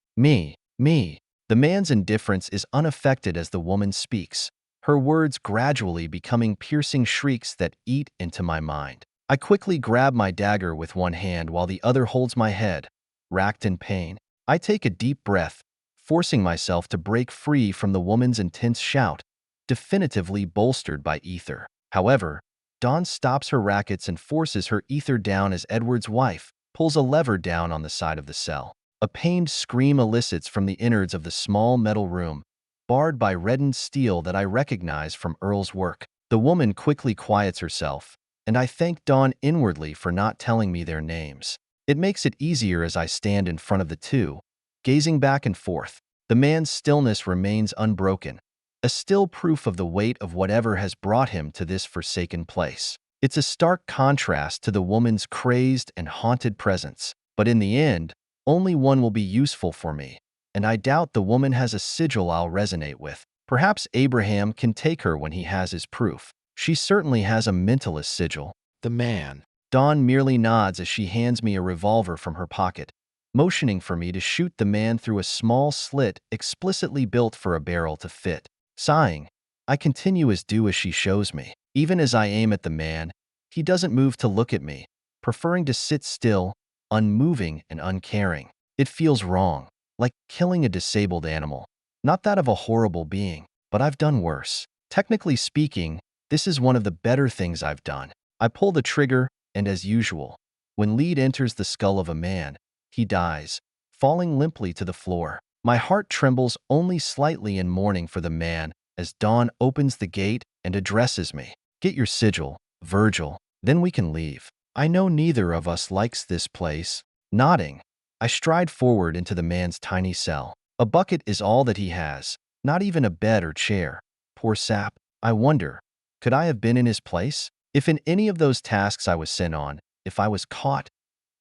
The man's indifference is unaffected as the woman speaks, her words gradually becoming piercing shrieks that eat into my mind. I quickly grab my dagger with one hand while the other holds my head, racked in pain. I take a deep breath, forcing myself to break free from the woman's intense shout, definitively bolstered by ether. However, Dawn stops her rackets and forces her ether down as Edward's wife pulls a lever down on the side of the cell. A pained scream elicits from the innards of the small metal room, barred by reddened steel that I recognize from Earl's work. The woman quickly quiets herself, and I thank Dawn inwardly for not telling me their names. It makes it easier as I stand in front of the two, gazing back and forth. The man's stillness remains unbroken, a still proof of the weight of whatever has brought him to this forsaken place. It's a stark contrast to the woman's crazed and haunted presence, but in the end, only one will be useful for me, and I doubt the woman has a sigil I'll resonate with. Perhaps Abraham can take her when he has his proof. She certainly has a mentalist sigil. The man. Dawn merely nods as she hands me a revolver from her pocket, motioning for me to shoot the man through a small slit explicitly built for a barrel to fit. Sighing, I continue as due as she shows me. Even as I aim at the man, he doesn't move to look at me, preferring to sit still, unmoving and uncaring. It feels wrong, like killing a disabled animal. Not that of a horrible being, but I've done worse. Technically speaking, this is one of the better things I've done. I pull the trigger, and as usual, when lead enters the skull of a man, he dies, falling limply to the floor. My heart trembles only slightly in mourning for the man as Dawn opens the gate and addresses me. Get your sigil, Virgil, then we can leave. I know neither of us likes this place. Nodding, I stride forward into the man's tiny cell. A bucket is all that he has, not even a bed or chair. Poor sap. I wonder, could I have been in his place? If in any of those tasks I was sent on, if I was caught,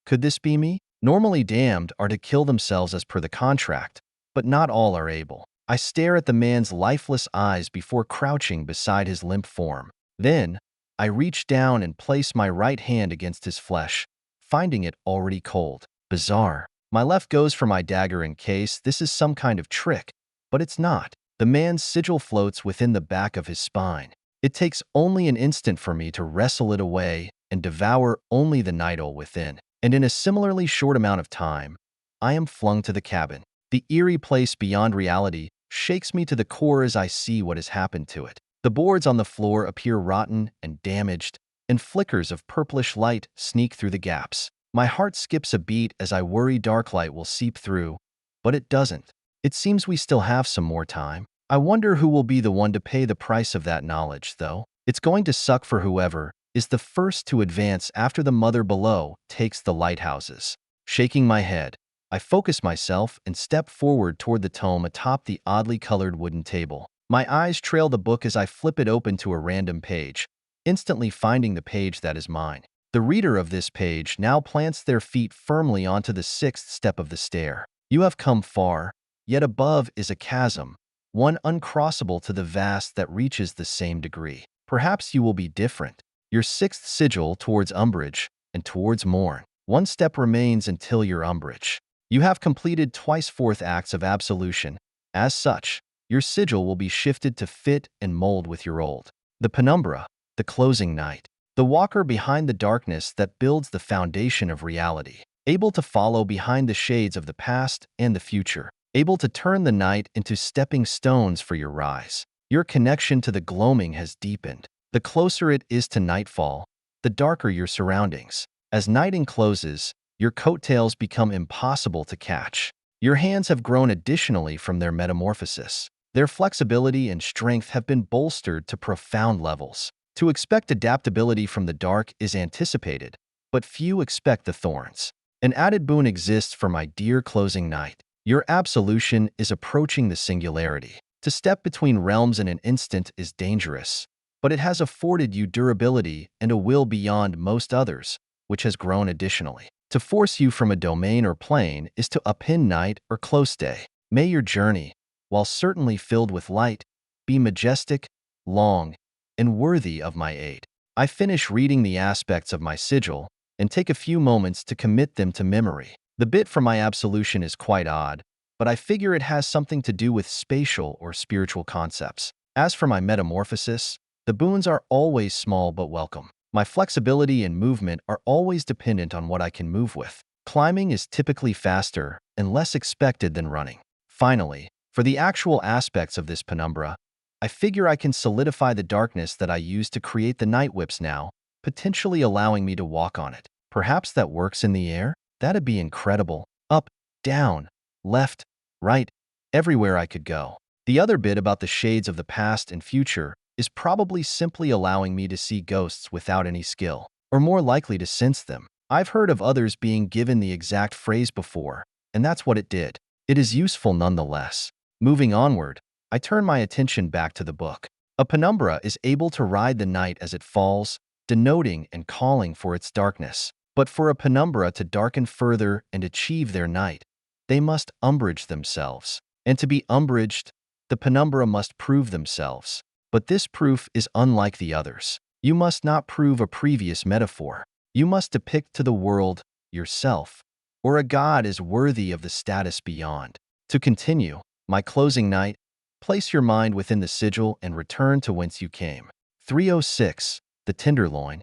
could this be me? Normally damned are to kill themselves as per the contract, but not all are able. I stare at the man's lifeless eyes before crouching beside his limp form. Then, I reach down and place my right hand against his flesh, finding it already cold. Bizarre. My left goes for my dagger in case this is some kind of trick, but it's not. The man's sigil floats within the back of his spine. It takes only an instant for me to wrestle it away and devour only the idol within. And in a similarly short amount of time, I am flung to the cabin. The eerie place beyond reality shakes me to the core as I see what has happened to it. The boards on the floor appear rotten and damaged, and flickers of purplish light sneak through the gaps. My heart skips a beat as I worry dark light will seep through, but it doesn't. It seems we still have some more time. I wonder who will be the one to pay the price of that knowledge, though. It's going to suck for whoever is the first to advance after the mother below takes the lighthouses. Shaking my head, I focus myself and step forward toward the tome atop the oddly colored wooden table. My eyes trail the book as I flip it open to a random page, instantly finding the page that is mine. The reader of this page now plants their feet firmly onto the sixth step of the stair. You have come far, yet above is a chasm, one uncrossable to the vast that reaches the same degree. Perhaps you will be different. your 6th sigil towards umbrage and towards mourn. 1 step remains until your umbrage. You have completed twice 4th acts of absolution. As such, your sigil will be shifted to fit and mold with your old. The penumbra, the closing night. The walker behind the darkness that builds the foundation of reality. Able to follow behind the shades of the past and the future. Able to turn the night into stepping stones for your rise. Your connection to the gloaming has deepened. The closer it is to nightfall, the darker your surroundings. As night encloses, your coattails become impossible to catch. Your hands have grown additionally from their metamorphosis. Their flexibility and strength have been bolstered to profound levels. To expect adaptability from the dark is anticipated, but few expect the thorns. An added boon exists for my dear closing night. Your absolution is approaching the singularity. To step between realms in an instant is dangerous, but it has afforded you durability and a will beyond most others, which has grown additionally. To force you from a domain or plane is to upend night or close day. May your journey, while certainly filled with light, be majestic, long, and worthy of my aid. I finish reading the aspects of my sigil and take a few moments to commit them to memory. The bit from my absolution is quite odd, but I figure it has something to do with spatial or spiritual concepts. As for my metamorphosis, the boons are always small but welcome. My flexibility and movement are always dependent on what I can move with. Climbing is typically faster and less expected than running. Finally, for the actual aspects of this penumbra, I figure I can solidify the darkness that I used to create the night whips now, potentially allowing me to walk on it. Perhaps that works in the air? That'd be incredible. Up, down, left, right, everywhere I could go. The other bit about the shades of the past and future is probably simply allowing me to see ghosts without any skill, or more likely to sense them. I've heard of others being given the exact phrase before, and that's what it did. It is useful nonetheless. Moving onward, I turn my attention back to the book. A penumbra is able to ride the night as it falls, denoting and calling for its darkness. But for a penumbra to darken further and achieve their night, they must umbrage themselves. And to be umbraged, the penumbra must prove themselves. But this proof is unlike the others. You must not prove a previous metaphor. You must depict to the world, yourself, or a god is worthy of the status beyond. To continue, my closing night, place your mind within the sigil and return to whence you came. 306, the Tenderloin.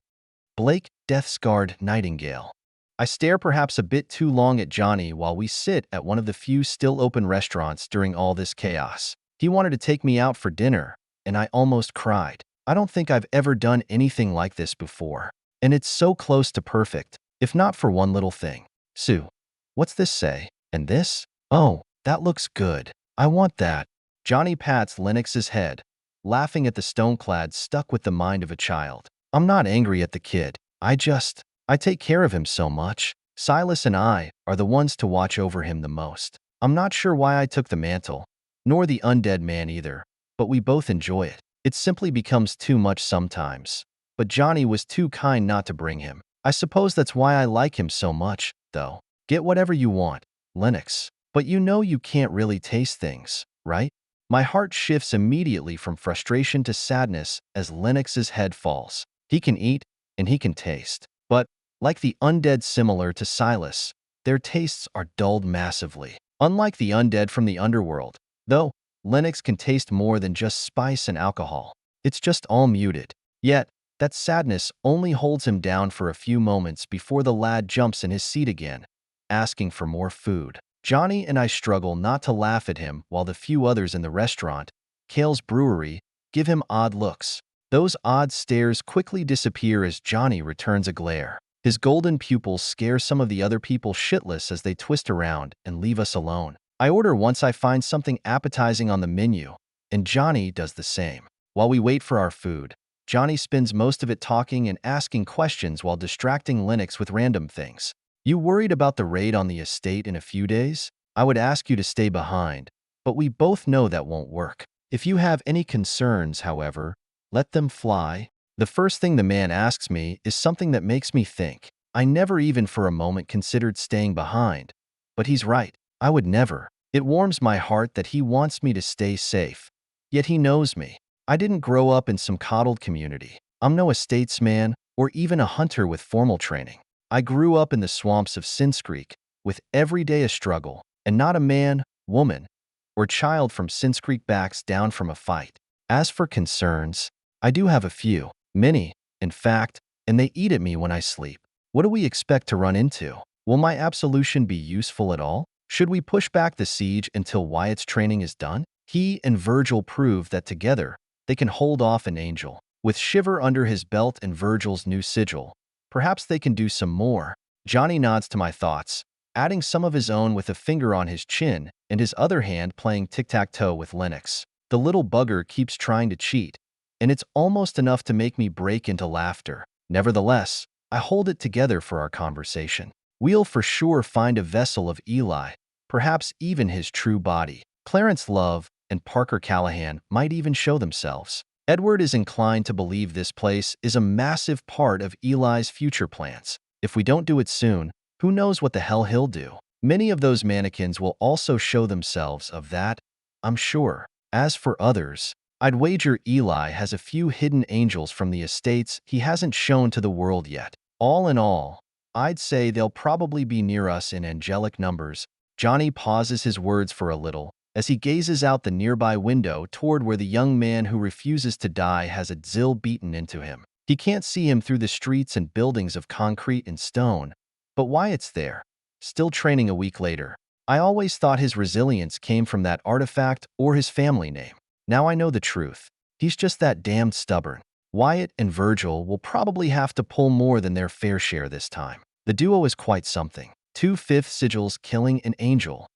Blake, death-scarred nightingale. I stare perhaps a bit too long at Johnny while we sit at one of the few still open restaurants during all this chaos. He wanted to take me out for dinner, and I almost cried. I don't think I've ever done anything like this before. And it's so close to perfect, if not for one little thing. Sue, what's this say? And this? Oh, that looks good. I want that. Johnny pats Lennox's head, laughing at the stoneclad stuck with the mind of a child. I'm not angry at the kid. I take care of him so much. Silas and I are the ones to watch over him the most. I'm not sure why I took the mantle, nor the undead man either, but we both enjoy it. It simply becomes too much sometimes. But Johnny was too kind not to bring him. I suppose that's why I like him so much, though. Get whatever you want, Lennox. But you know you can't really taste things, right? My heart shifts immediately from frustration to sadness as Lennox's head falls. He can eat, and he can taste. But, like the undead similar to Silas, their tastes are dulled massively. Unlike the undead from the underworld, though, Lennox can taste more than just spice and alcohol. It's just all muted. Yet, that sadness only holds him down for a few moments before the lad jumps in his seat again, asking for more food. Johnny and I struggle not to laugh at him while the few others in the restaurant, Kale's Brewery, give him odd looks. Those odd stares quickly disappear as Johnny returns a glare. His golden pupils scare some of the other people shitless as they twist around and leave us alone. I order once I find something appetizing on the menu, and Johnny does the same. While we wait for our food, Johnny spends most of it talking and asking questions while distracting Lennox with random things. You worried about the raid on the estate in a few days? I would ask you to stay behind, but we both know that won't work. If you have any concerns, however, let them fly. The first thing the man asks me is something that makes me think. I never even for a moment considered staying behind. But he's right. I would never. It warms my heart that he wants me to stay safe. Yet he knows me. I didn't grow up in some coddled community. I'm no estates man or even a hunter with formal training. I grew up in the swamps of Sinskreek, with every day a struggle, and not a man, woman, or child from Sinskreek backs down from a fight. As for concerns, I do have a few, many, in fact, and they eat at me when I sleep. What do we expect to run into? Will my absolution be useful at all? Should we push back the siege until Wyatt's training is done? He and Virgil prove that together, they can hold off an angel. With Shiver under his belt and Virgil's new sigil, perhaps they can do some more. Johnny nods to my thoughts, adding some of his own with a finger on his chin and his other hand playing tic-tac-toe with Lennox. The little bugger keeps trying to cheat, and it's almost enough to make me break into laughter. Nevertheless, I hold it together for our conversation. We'll for sure find a vessel of Eli, perhaps even his true body. Clarence Love and Parker Callahan might even show themselves. Edward is inclined to believe this place is a massive part of Eli's future plans. If we don't do it soon, who knows what the hell he'll do? Many of those mannequins will also show themselves of that, I'm sure. As for others, I'd wager Eli has a few hidden angels from the estates he hasn't shown to the world yet. All in all, I'd say they'll probably be near us in angelic numbers. Johnny pauses his words for a little, as he gazes out the nearby window toward where the young man who refuses to die has a zill beaten into him. He can't see him through the streets and buildings of concrete and stone, but Wyatt's there, still training a week later. I always thought his resilience came from that artifact or his family name. Now I know the truth. He's just that damned stubborn. Wyatt and Virgil will probably have to pull more than their fair share this time. The duo is quite something. 2/5 sigils killing an angel.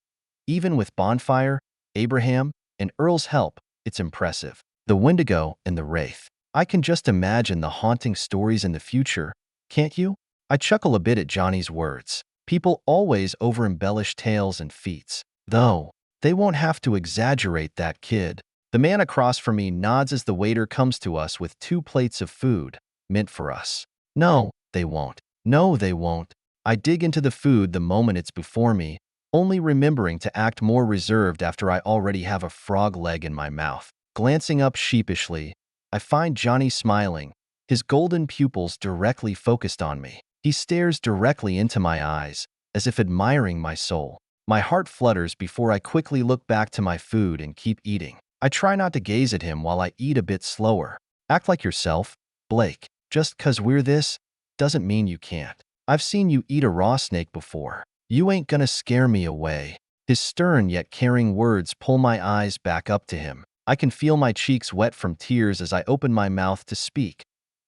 Even with Bonfire, Abraham, and Earl's help, it's impressive. The Wendigo and the Wraith. I can just imagine the haunting stories in the future, can't you? I chuckle a bit at Johnny's words. People always over-embellish tales and feats. Though, they won't have to exaggerate that, kid. The man across from me nods as the waiter comes to us with 2 plates of food, meant for us. No, they won't. No, they won't. I dig into the food the moment it's before me, only remembering to act more reserved after I already have a frog leg in my mouth. Glancing up sheepishly, I find Johnny smiling, his golden pupils directly focused on me. He stares directly into my eyes, as if admiring my soul. My heart flutters before I quickly look back to my food and keep eating. I try not to gaze at him while I eat a bit slower. Act like yourself, Blake. Just 'cause we're this, doesn't mean you can't. I've seen you eat a raw snake before. You ain't gonna scare me away. His stern yet caring words pull my eyes back up to him. I can feel my cheeks wet from tears as I open my mouth to speak.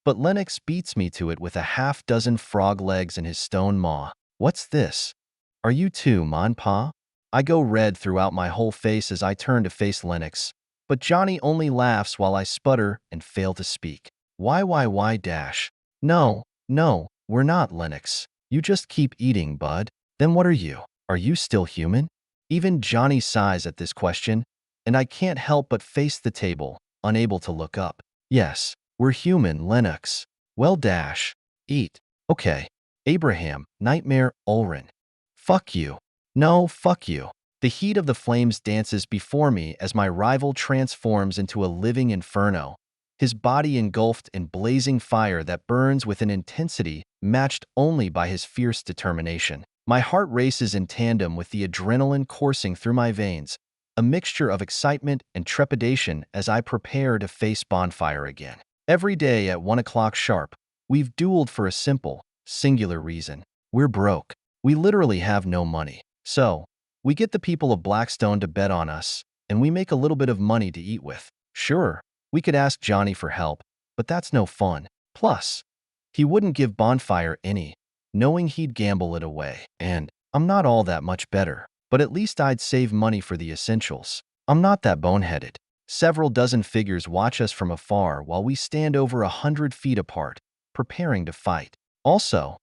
But Lennox beats me to it with a half-dozen frog legs in his stone maw. What's this? Are you too, Mon Pa? I go red throughout my whole face as I turn to face Lennox, but Johnny only laughs while I sputter and fail to speak. Why dash? No, we're not, Lennox. You just keep eating, bud. Then what are you? Are you still human? Even Johnny sighs at this question, and I can't help but face the table, unable to look up. Yes, we're human, Lennox. Well, dash. Eat. Okay. Abraham, Nightmare, Ulrin. Fuck you. No, fuck you. The heat of the flames dances before me as my rival transforms into a living inferno, his body engulfed in blazing fire that burns with an intensity matched only by his fierce determination. My heart races in tandem with the adrenaline coursing through my veins, a mixture of excitement and trepidation as I prepare to face Bonfire again. Every day at 1 o'clock sharp, we've dueled for a simple, singular reason. We're broke. We literally have no money. So, we get the people of Blackstone to bet on us, and we make a little bit of money to eat with. Sure, we could ask Johnny for help, but that's no fun. Plus, he wouldn't give Bonfire any, knowing he'd gamble it away. And I'm not all that much better, but at least I'd save money for the essentials. I'm not that boneheaded. Several dozen figures watch us from afar while we stand over 100 feet apart, preparing to fight. Also,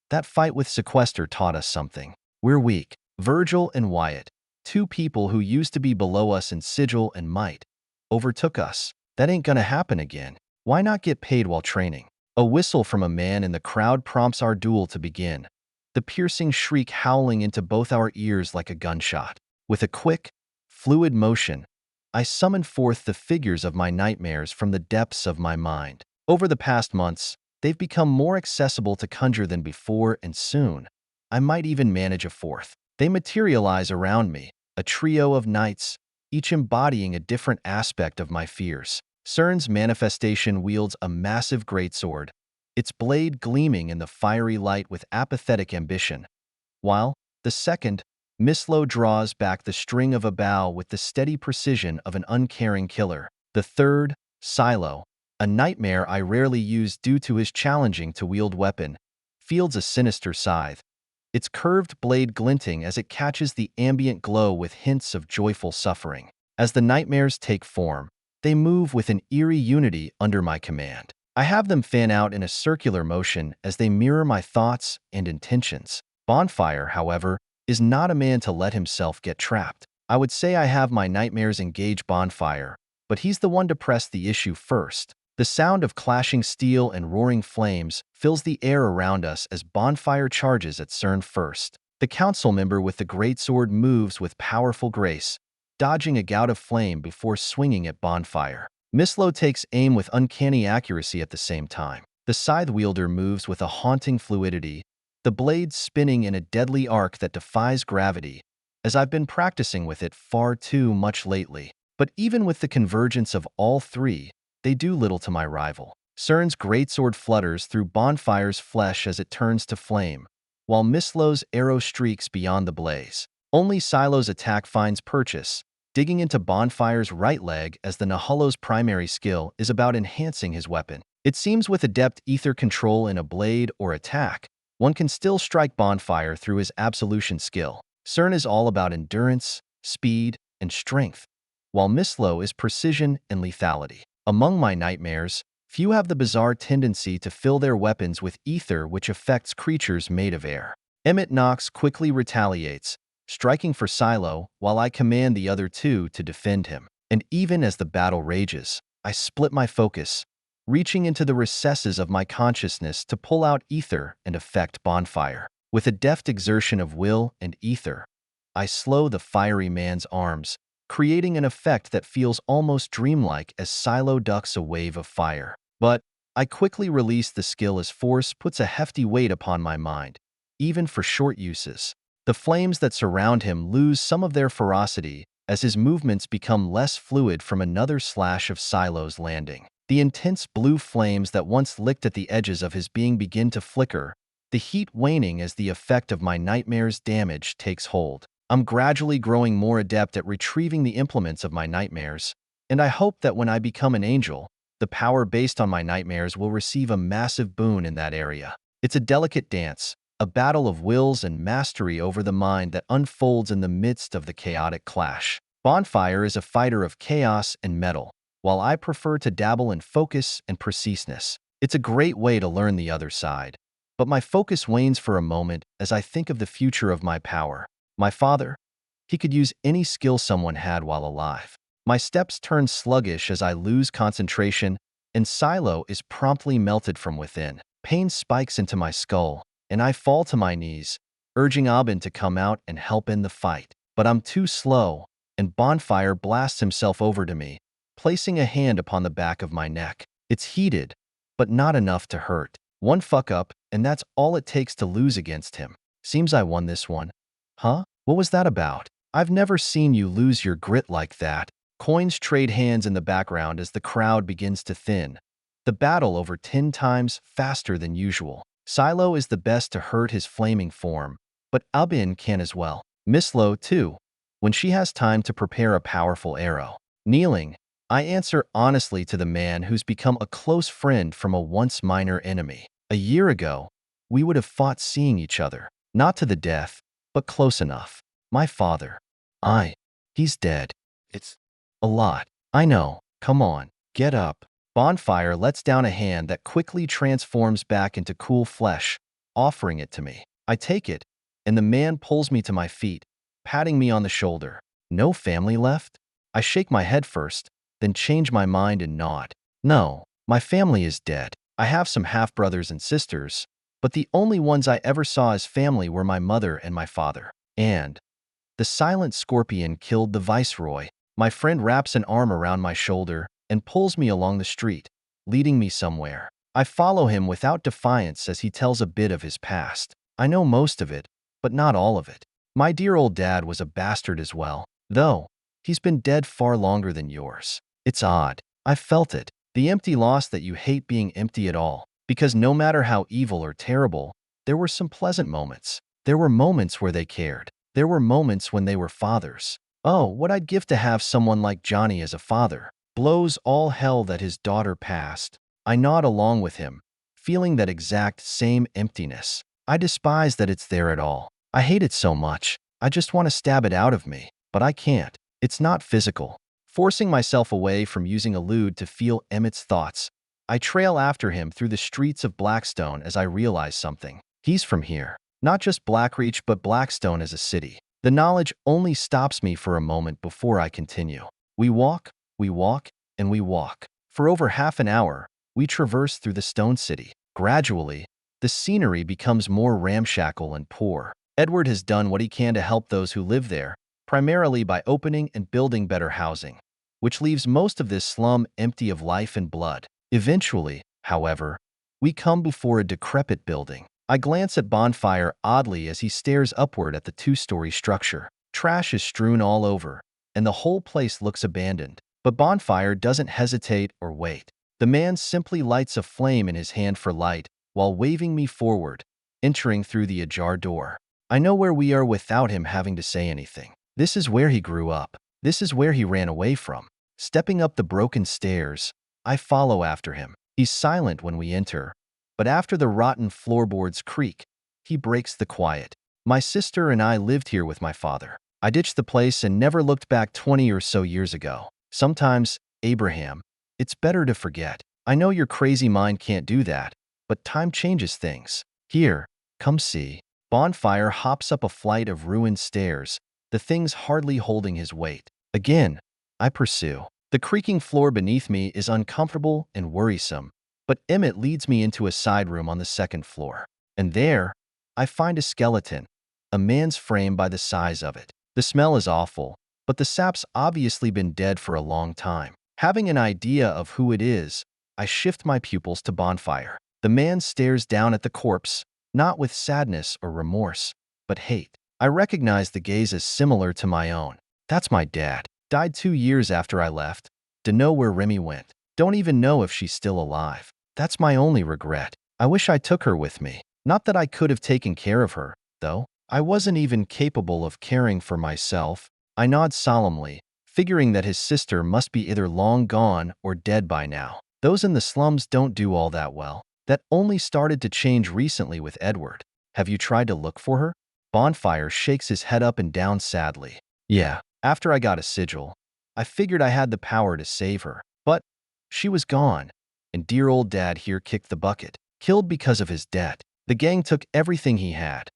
that fight with Sequester taught us something. We're weak. Virgil and Wyatt, 2 people who used to be below us in sigil and might, overtook us. That ain't gonna happen again. Why not get paid while training? A whistle from a man in the crowd prompts our duel to begin, the piercing shriek howling into both our ears like a gunshot. With a quick, fluid motion, I summon forth the figures of my nightmares from the depths of my mind. Over the past months, they've become more accessible to conjure than before, and soon, I might even manage a fourth. They materialize around me, a trio of knights, each embodying a different aspect of my fears. Cern's manifestation wields a massive greatsword, its blade gleaming in the fiery light with apathetic ambition, while the second, Mislo, draws back the string of a bow with the steady precision of an uncaring killer. The third, Silo, a nightmare I rarely use due to his challenging-to-wield weapon, wields a sinister scythe, its curved blade glinting as it catches the ambient glow with hints of joyful suffering. As the nightmares take form, they move with an eerie unity under my command. I have them fan out in a circular motion as they mirror my thoughts and intentions. Bonfire, however, is not a man to let himself get trapped. I would say I have my nightmares engage Bonfire, but he's the one to press the issue first. The sound of clashing steel and roaring flames fills the air around us as Bonfire charges at Cern first. The council member with the greatsword moves with powerful grace, dodging a gout of flame before swinging at Bonfire. Mislo takes aim with uncanny accuracy at the same time. The scythe wielder moves with a haunting fluidity, the blade spinning in a deadly arc that defies gravity, as I've been practicing with it far too much lately. But even with the convergence of all three, they do little to my rival. Cern's greatsword flutters through Bonfire's flesh as it turns to flame, while Mislo's arrow streaks beyond the blaze. Only Silo's attack finds purchase, digging into Bonfire's right leg as the Naholo's primary skill is about enhancing his weapon. It seems with adept ether control in a blade or attack, one can still strike Bonfire through his absolution skill. Cern is all about endurance, speed, and strength, while Mislo is precision and lethality. Among my nightmares, few have the bizarre tendency to fill their weapons with ether, which affects creatures made of air. Emmett Knox quickly retaliates, striking for Silo while I command the other two to defend him. And even as the battle rages, I split my focus, reaching into the recesses of my consciousness to pull out ether and affect Bonfire. With a deft exertion of will and ether, I slow the fiery man's arms, creating an effect that feels almost dreamlike as Silo ducks a wave of fire. But I quickly release the skill as force puts a hefty weight upon my mind, even for short uses. The flames that surround him lose some of their ferocity as his movements become less fluid from another slash of Silo's landing. The intense blue flames that once licked at the edges of his being begin to flicker, the heat waning as the effect of my nightmare's damage takes hold. I'm gradually growing more adept at retrieving the implements of my nightmares, and I hope that when I become an angel, the power based on my nightmares will receive a massive boon in that area. It's a delicate dance, a battle of wills and mastery over the mind that unfolds in the midst of the chaotic clash. Bonfire is a fighter of chaos and metal, while I prefer to dabble in focus and preciseness. It's a great way to learn the other side, but my focus wanes for a moment as I think of the future of my power. My father, he could use any skill someone had while alive. My steps turn sluggish as I lose concentration, and Silo is promptly melted from within. Pain spikes into my skull, and I fall to my knees, urging Abin to come out and help in the fight. But I'm too slow, and Bonfire blasts himself over to me, placing a hand upon the back of my neck. It's heated, but not enough to hurt. One fuck up, and that's all it takes to lose against him. Seems I won this one. Huh? What was that about? I've never seen you lose your grit like that. Coins trade hands in the background as the crowd begins to thin, the battle over 10 times faster than usual. Silo is the best to hurt his flaming form, but Abin can as well. Mislo, too, when she has time to prepare a powerful arrow. Kneeling, I answer honestly to the man who's become a close friend from a once minor enemy. A year ago, we would have fought seeing each other, not to the death, but close enough. My father. He's dead. It's a lot. I know. Come on, get up. Bonfire lets down a hand that quickly transforms back into cool flesh, offering it to me. I take it, and the man pulls me to my feet, patting me on the shoulder. No family left? I shake my head first, then change my mind and nod. No, my family is dead. I have some half-brothers and sisters, but the only ones I ever saw as family were my mother and my father. And the silent scorpion killed the viceroy. My friend wraps an arm around my shoulder and pulls me along the street, leading me somewhere. I follow him without defiance as he tells a bit of his past. I know most of it, but not all of it. My dear old dad was a bastard as well, though he's been dead far longer than yours. It's odd. I felt it. The empty loss that you hate being empty at all. Because no matter how evil or terrible, there were some pleasant moments. There were moments where they cared. There were moments when they were fathers. Oh, what I'd give to have someone like Johnny as a father. Blows all hell that his daughter passed. I nod along with him, feeling that exact same emptiness. I despise that it's there at all. I hate it so much. I just want to stab it out of me, but I can't. It's not physical. Forcing myself away from using a lewd to feel Emmett's thoughts, I trail after him through the streets of Blackstone as I realize something. He's from here. Not just Blackreach, but Blackstone as a city. The knowledge only stops me for a moment before I continue. We walk, and we walk. For over half an hour, we traverse through the stone city. Gradually, the scenery becomes more ramshackle and poor. Edward has done what he can to help those who live there, primarily by opening and building better housing, which leaves most of this slum empty of life and blood. Eventually, however, we come before a decrepit building. I glance at Bonfire oddly as he stares upward at the two-story structure. Trash is strewn all over, and the whole place looks abandoned. But Bonfire doesn't hesitate or wait. The man simply lights a flame in his hand for light while waving me forward, entering through the ajar door. I know where we are without him having to say anything. This is where he grew up. This is where he ran away from. Stepping up the broken stairs, I follow after him. He's silent when we enter, but after the rotten floorboards creak, he breaks the quiet. My sister and I lived here with my father. I ditched the place and never looked back 20 or so years ago. Sometimes, Abraham, it's better to forget. I know your crazy mind can't do that, but time changes things. Here, come see. Bonfire hops up a flight of ruined stairs, the things hardly holding his weight. Again, I pursue. The creaking floor beneath me is uncomfortable and worrisome, but Emmett leads me into a side room on the second floor. And there, I find a skeleton, a man's frame by the size of it. The smell is awful, but the sap's obviously been dead for a long time. Having an idea of who it is, I shift my pupils to Bonfire. The man stares down at the corpse, not with sadness or remorse, but hate. I recognize the gaze as similar to my own. That's my dad. Died 2 years after I left. To know where Remy went. Don't even know if she's still alive. That's my only regret. I wish I took her with me. Not that I could have taken care of her, though. I wasn't even capable of caring for myself. I nod solemnly, figuring that his sister must be either long gone or dead by now. Those in the slums don't do all that well. That only started to change recently with Edward. Have you tried to look for her? Bonfire shakes his head up and down sadly. Yeah, after I got a sigil, I figured I had the power to save her. But she was gone, and dear old dad here kicked the bucket. Killed because of his debt. The gang took everything he had.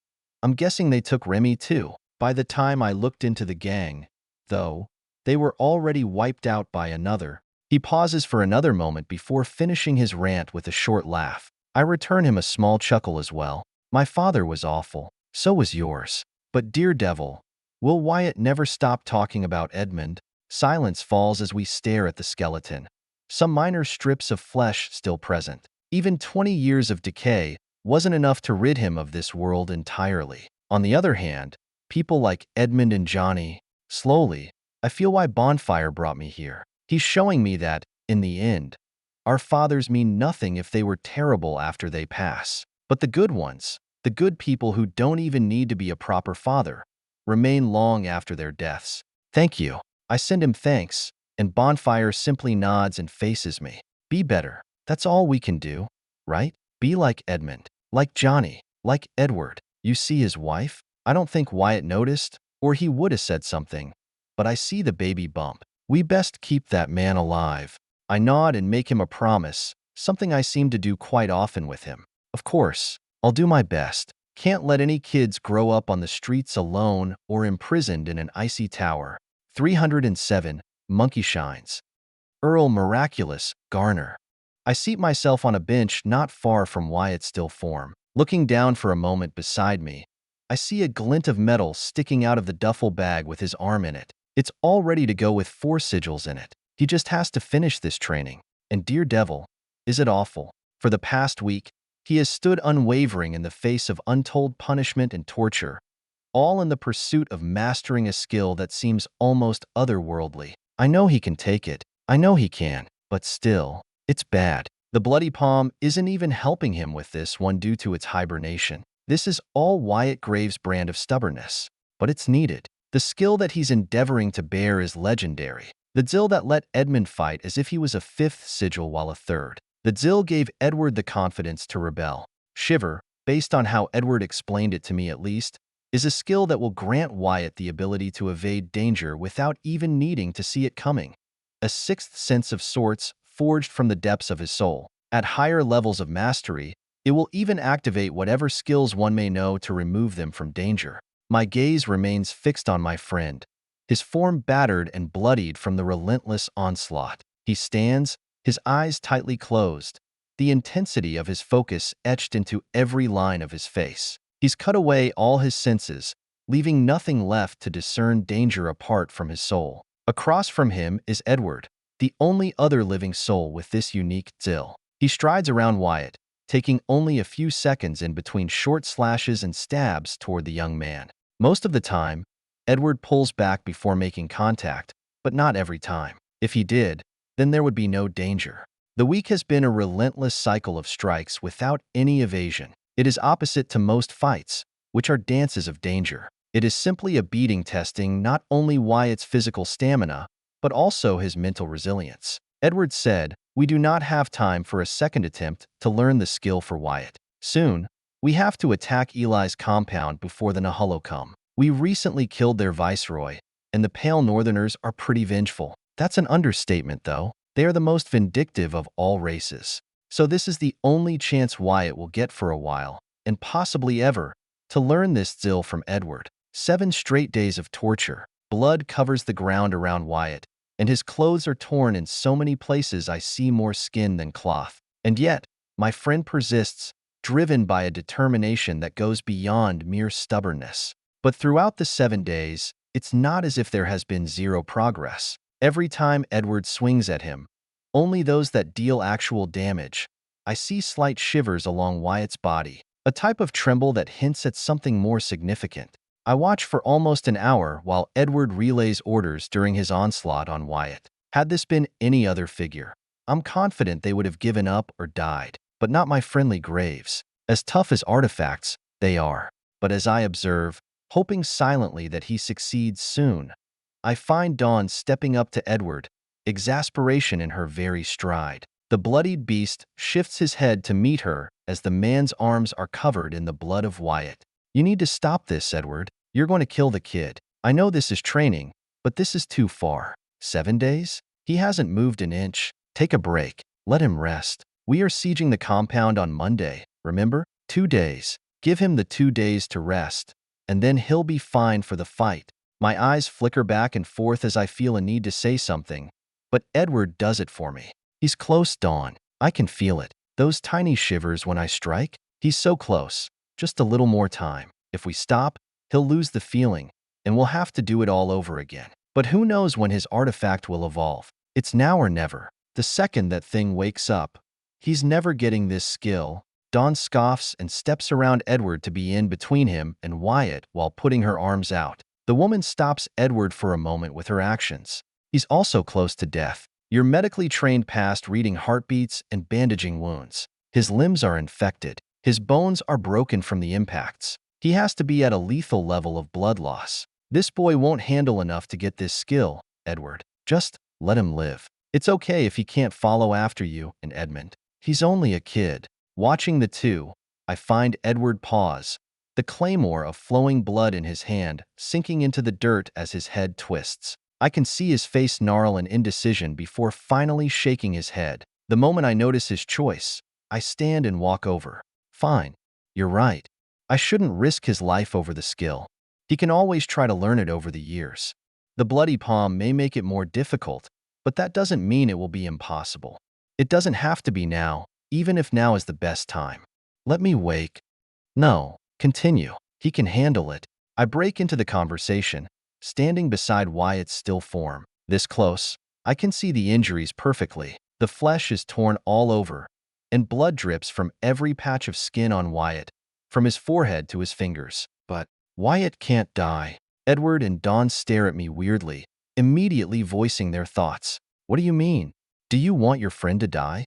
I'm guessing they took Remy too. By the time I looked into the gang, though, they were already wiped out by another. He pauses for another moment before finishing his rant with a short laugh. I return him a small chuckle as well. My father was awful. So was yours. But dear devil, will Wyatt never stop talking about Edmund? Silence falls as we stare at the skeleton. Some minor strips of flesh still present. Even 20 years of decay wasn't enough to rid him of this world entirely. On the other hand, people like Edmund and Johnny, slowly, I feel why Bonfire brought me here. He's showing me that, in the end, our fathers mean nothing if they were terrible after they pass. But the good ones, the good people who don't even need to be a proper father, remain long after their deaths. Thank you. I send him thanks, and Bonfire simply nods and faces me. Be better. That's all we can do, right? Be like Edmund, like Johnny, like Edward. You see his wife? I don't think Wyatt noticed, or he would have said something, but I see the baby bump. We best keep that man alive. I nod and make him a promise, something I seem to do quite often with him. Of course, I'll do my best. Can't let any kids grow up on the streets alone or imprisoned in an icy tower. 307, Monkey Shines. Earl Miraculous, Garner. I seat myself on a bench not far from Wyatt's still form. Looking down for a moment beside me, I see a glint of metal sticking out of the duffel bag with his arm in it. It's all ready to go with 4 sigils in it. He just has to finish this training. And dear devil, is it awful? For the past week, he has stood unwavering in the face of untold punishment and torture, all in the pursuit of mastering a skill that seems almost otherworldly. I know he can take it. I know he can. But still, it's bad. The bloody palm isn't even helping him with this one due to its hibernation. This is all Wyatt Graves' brand of stubbornness. But it's needed. The skill that he's endeavoring to bear is legendary. The Zill that let Edmund fight as if he was a fifth sigil while a third. The Zill gave Edward the confidence to rebel. Shiver, based on how Edward explained it to me at least, is a skill that will grant Wyatt the ability to evade danger without even needing to see it coming. A sixth sense of sorts forged from the depths of his soul. At higher levels of mastery, it will even activate whatever skills one may know to remove them from danger. My gaze remains fixed on my friend, his form battered and bloodied from the relentless onslaught. He stands, his eyes tightly closed, the intensity of his focus etched into every line of his face. He's cut away all his senses, leaving nothing left to discern danger apart from his soul. Across from him is Edward, the only other living soul with this unique Zill. He strides around Wyatt, taking only a few seconds in between short slashes and stabs toward the young man. Most of the time, Edward pulls back before making contact, but not every time. If he did, then there would be no danger. The week has been a relentless cycle of strikes without any evasion. It is opposite to most fights, which are dances of danger. It is simply a beating testing not only Wyatt's physical stamina, but also his mental resilience. Edward said, "We do not have time for a second attempt to learn the skill for Wyatt. Soon, we have to attack Eli's compound before the Nahullo come. We recently killed their viceroy, and the Pale Northerners are pretty vengeful." That's an understatement, though. They are the most vindictive of all races. So this is the only chance Wyatt will get for a while, and possibly ever, to learn this Zill from Edward. 7 straight days of torture. Blood covers the ground around Wyatt, and his clothes are torn in so many places I see more skin than cloth. And yet, my friend persists, driven by a determination that goes beyond mere stubbornness. But throughout the 7 days, it's not as if there has been zero progress. Every time Edward swings at him, only those that deal actual damage, I see slight shivers along Wyatt's body, a type of tremble that hints at something more significant. I watch for almost an hour while Edward relays orders during his onslaught on Wyatt. Had this been any other figure, I'm confident they would have given up or died, but not my friendly Graves. As tough as artifacts, they are. But as I observe, hoping silently that he succeeds soon, I find Dawn stepping up to Edward, exasperation in her very stride. The bloodied beast shifts his head to meet her as the man's arms are covered in the blood of Wyatt. "You need to stop this, Edward. You're going to kill the kid. I know this is training, but this is too far." 7 days? He hasn't moved an inch. Take a break. Let him rest. We are sieging the compound on Monday, remember? 2 days. Give him the 2 days to rest, and then he'll be fine for the fight. My eyes flicker back and forth as I feel a need to say something, but Edward does it for me. He's close, Dawn. I can feel it. Those tiny shivers when I strike. He's so close. Just a little more time. If we stop, he'll lose the feeling, and we'll have to do it all over again. But who knows when his artifact will evolve? It's now or never. The second that thing wakes up, he's never getting this skill. Dawn scoffs and steps around Edward to be in between him and Wyatt while putting her arms out. The woman stops Edward for a moment with her actions. He's also close to death. You're medically trained past reading heartbeats and bandaging wounds. His limbs are infected. His bones are broken from the impacts. He has to be at a lethal level of blood loss. This boy won't handle enough to get this skill, Edward. Just let him live. It's okay if he can't follow after you and Edmund. He's only a kid. Watching the two, I find Edward pause, the claymore of flowing blood in his hand sinking into the dirt as his head twists. I can see his face gnarl in indecision before finally shaking his head. The moment I notice his choice, I stand and walk over. Fine. You're right. I shouldn't risk his life over the skill. He can always try to learn it over the years. The bloody palm may make it more difficult, but that doesn't mean it will be impossible. It doesn't have to be now, even if now is the best time. Let me wake. No, continue. He can handle it. I break into the conversation, standing beside Wyatt's still form. This close, I can see the injuries perfectly. The flesh is torn all over, and blood drips from every patch of skin on Wyatt, from his forehead to his fingers. But Wyatt can't die. Edward and Dawn stare at me weirdly, immediately voicing their thoughts. What do you mean? Do you want your friend to die?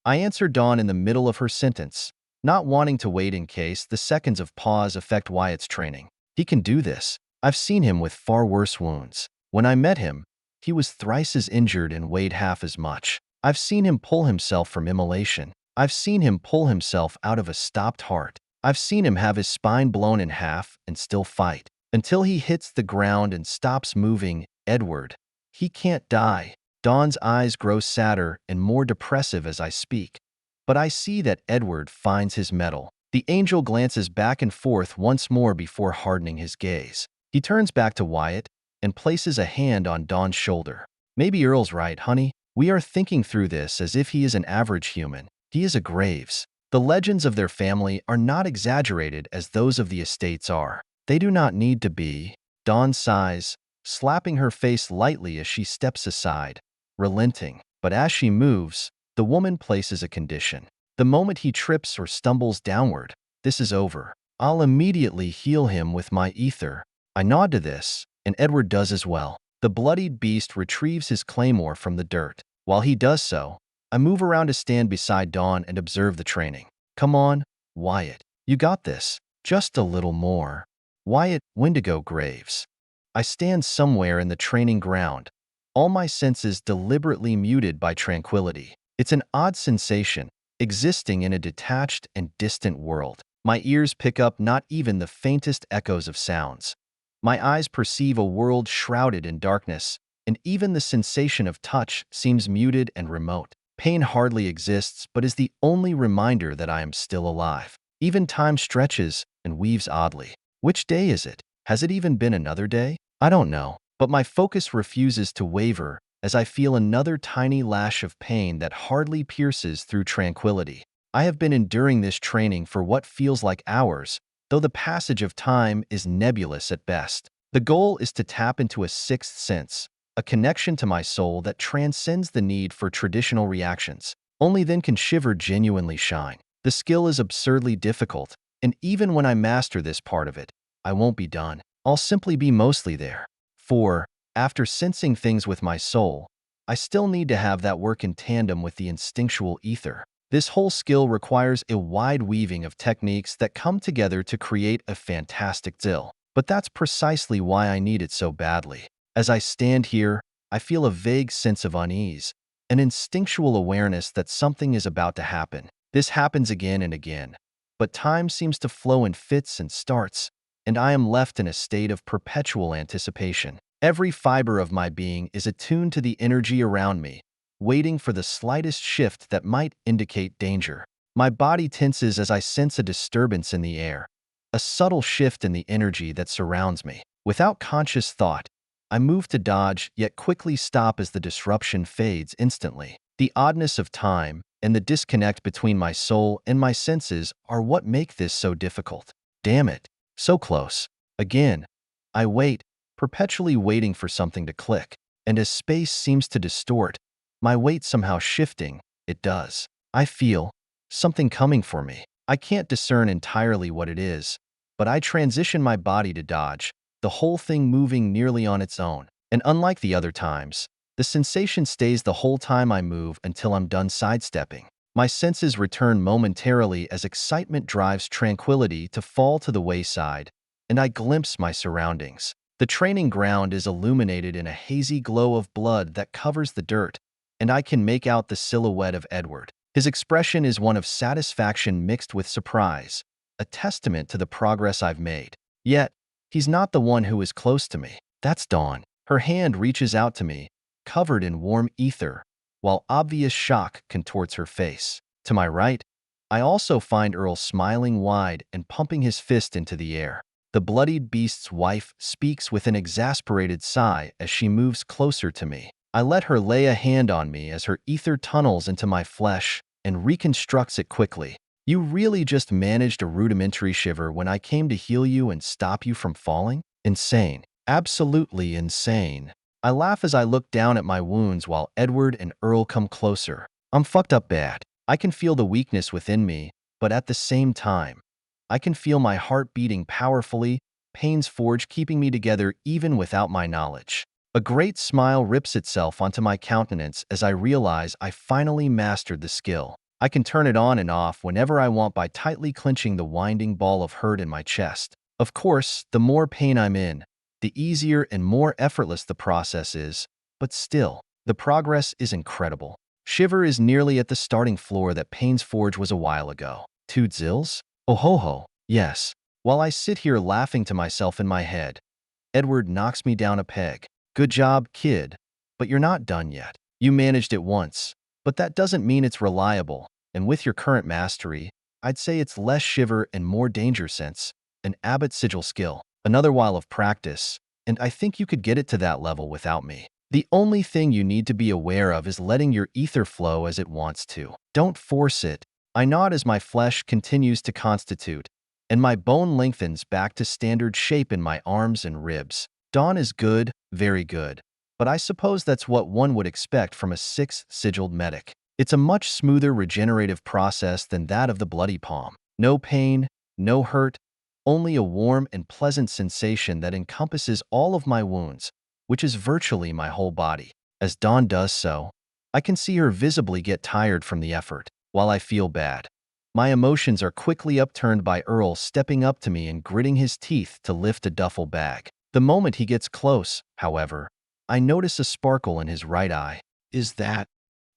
I answer Dawn in the middle of her sentence, not wanting to wait in case the seconds of pause affect Wyatt's training. He can do this. I've seen him with far worse wounds. When I met him, he was thrice as injured and weighed half as much. I've seen him pull himself from immolation. I've seen him pull himself out of a stopped heart. I've seen him have his spine blown in half and still fight. Until he hits the ground and stops moving, Edward. He can't die. Dawn's eyes grow sadder and more depressive as I speak. But I see that Edward finds his mettle. The angel glances back and forth once more before hardening his gaze. He turns back to Wyatt and places a hand on Dawn's shoulder. Maybe Earl's right, honey. We are thinking through this as if he is an average human. He is a Graves. The legends of their family are not exaggerated as those of the estates are. They do not need to be. Dawn sighs, slapping her face lightly as she steps aside, relenting. But as she moves, the woman places a condition. The moment he trips or stumbles downward, this is over. I'll immediately heal him with my ether. I nod to this, and Edward does as well. The bloodied beast retrieves his claymore from the dirt. While he does so, I move around to stand beside Dawn and observe the training. Come on, Wyatt. You got this. Just a little more. Wyatt, Wendigo Graves. I stand somewhere in the training ground, all my senses deliberately muted by tranquility. It's an odd sensation, existing in a detached and distant world. My ears pick up not even the faintest echoes of sounds. My eyes perceive a world shrouded in darkness, and even the sensation of touch seems muted and remote. Pain hardly exists, but is the only reminder that I am still alive. Even time stretches and weaves oddly. Which day is it? Has it even been another day? I don't know, but my focus refuses to waver as I feel another tiny lash of pain that hardly pierces through tranquility. I have been enduring this training for what feels like hours, though the passage of time is nebulous at best. The goal is to tap into a sixth sense, a connection to my soul that transcends the need for traditional reactions. Only then can Shiver genuinely shine. The skill is absurdly difficult, and even when I master this part of it, I won't be done. I'll simply be mostly there. For, after sensing things with my soul, I still need to have that work in tandem with the instinctual ether. This whole skill requires a wide weaving of techniques that come together to create a fantastic zill. But that's precisely why I need it so badly. As I stand here, I feel a vague sense of unease, an instinctual awareness that something is about to happen. This happens again and again, but time seems to flow in fits and starts, and I am left in a state of perpetual anticipation. Every fiber of my being is attuned to the energy around me, waiting for the slightest shift that might indicate danger. My body tenses as I sense a disturbance in the air, a subtle shift in the energy that surrounds me. Without conscious thought, I move to dodge, yet quickly stop as the disruption fades instantly. The oddness of time and the disconnect between my soul and my senses are what make this so difficult. Damn it, so close. Again, I wait, perpetually waiting for something to click, and as space seems to distort, my weight somehow shifting, it does. I feel something coming for me. I can't discern entirely what it is, but I transition my body to dodge, the whole thing moving nearly on its own. And unlike the other times, the sensation stays the whole time I move until I'm done sidestepping. My senses return momentarily as excitement drives tranquility to fall to the wayside, and I glimpse my surroundings. The training ground is illuminated in a hazy glow of blood that covers the dirt, and I can make out the silhouette of Edward. His expression is one of satisfaction mixed with surprise, a testament to the progress I've made. Yet, he's not the one who is close to me. That's Dawn. Her hand reaches out to me, covered in warm ether, while obvious shock contorts her face. To my right, I also find Earl smiling wide and pumping his fist into the air. The bloodied beast's wife speaks with an exasperated sigh as she moves closer to me. I let her lay a hand on me as her ether tunnels into my flesh and reconstructs it quickly. You really just managed a rudimentary shiver when I came to heal you and stop you from falling? Insane. Absolutely insane. I laugh as I look down at my wounds while Edward and Earl come closer. I'm fucked up bad. I can feel the weakness within me, but at the same time, I can feel my heart beating powerfully, Pain's Forge keeping me together even without my knowledge. A great smile rips itself onto my countenance as I realize I finally mastered the skill. I can turn it on and off whenever I want by tightly clenching the winding ball of hurt in my chest. Of course, the more pain I'm in, the easier and more effortless the process is, but still, the progress is incredible. Shiver is nearly at the starting floor that Pain's Forge was a while ago. Two zills? Oh ho ho, yes. While I sit here laughing to myself in my head, Edward knocks me down a peg. Good job, kid. But you're not done yet. You managed it once, but that doesn't mean it's reliable, and with your current mastery, I'd say it's less shiver and more danger sense, an abbot sigil skill, another while of practice, and I think you could get it to that level without me. The only thing you need to be aware of is letting your ether flow as it wants to. Don't force it. I nod as my flesh continues to constitute, and my bone lengthens back to standard shape in my arms and ribs. Dawn is good, very good, but I suppose that's what one would expect from a 6th sigiled medic. It's a much smoother regenerative process than that of the bloody palm. No pain, no hurt, only a warm and pleasant sensation that encompasses all of my wounds, which is virtually my whole body. As Dawn does so, I can see her visibly get tired from the effort. While I feel bad, my emotions are quickly upturned by Earl stepping up to me and gritting his teeth to lift a duffel bag. The moment he gets close, however, I notice a sparkle in his right eye. Is that?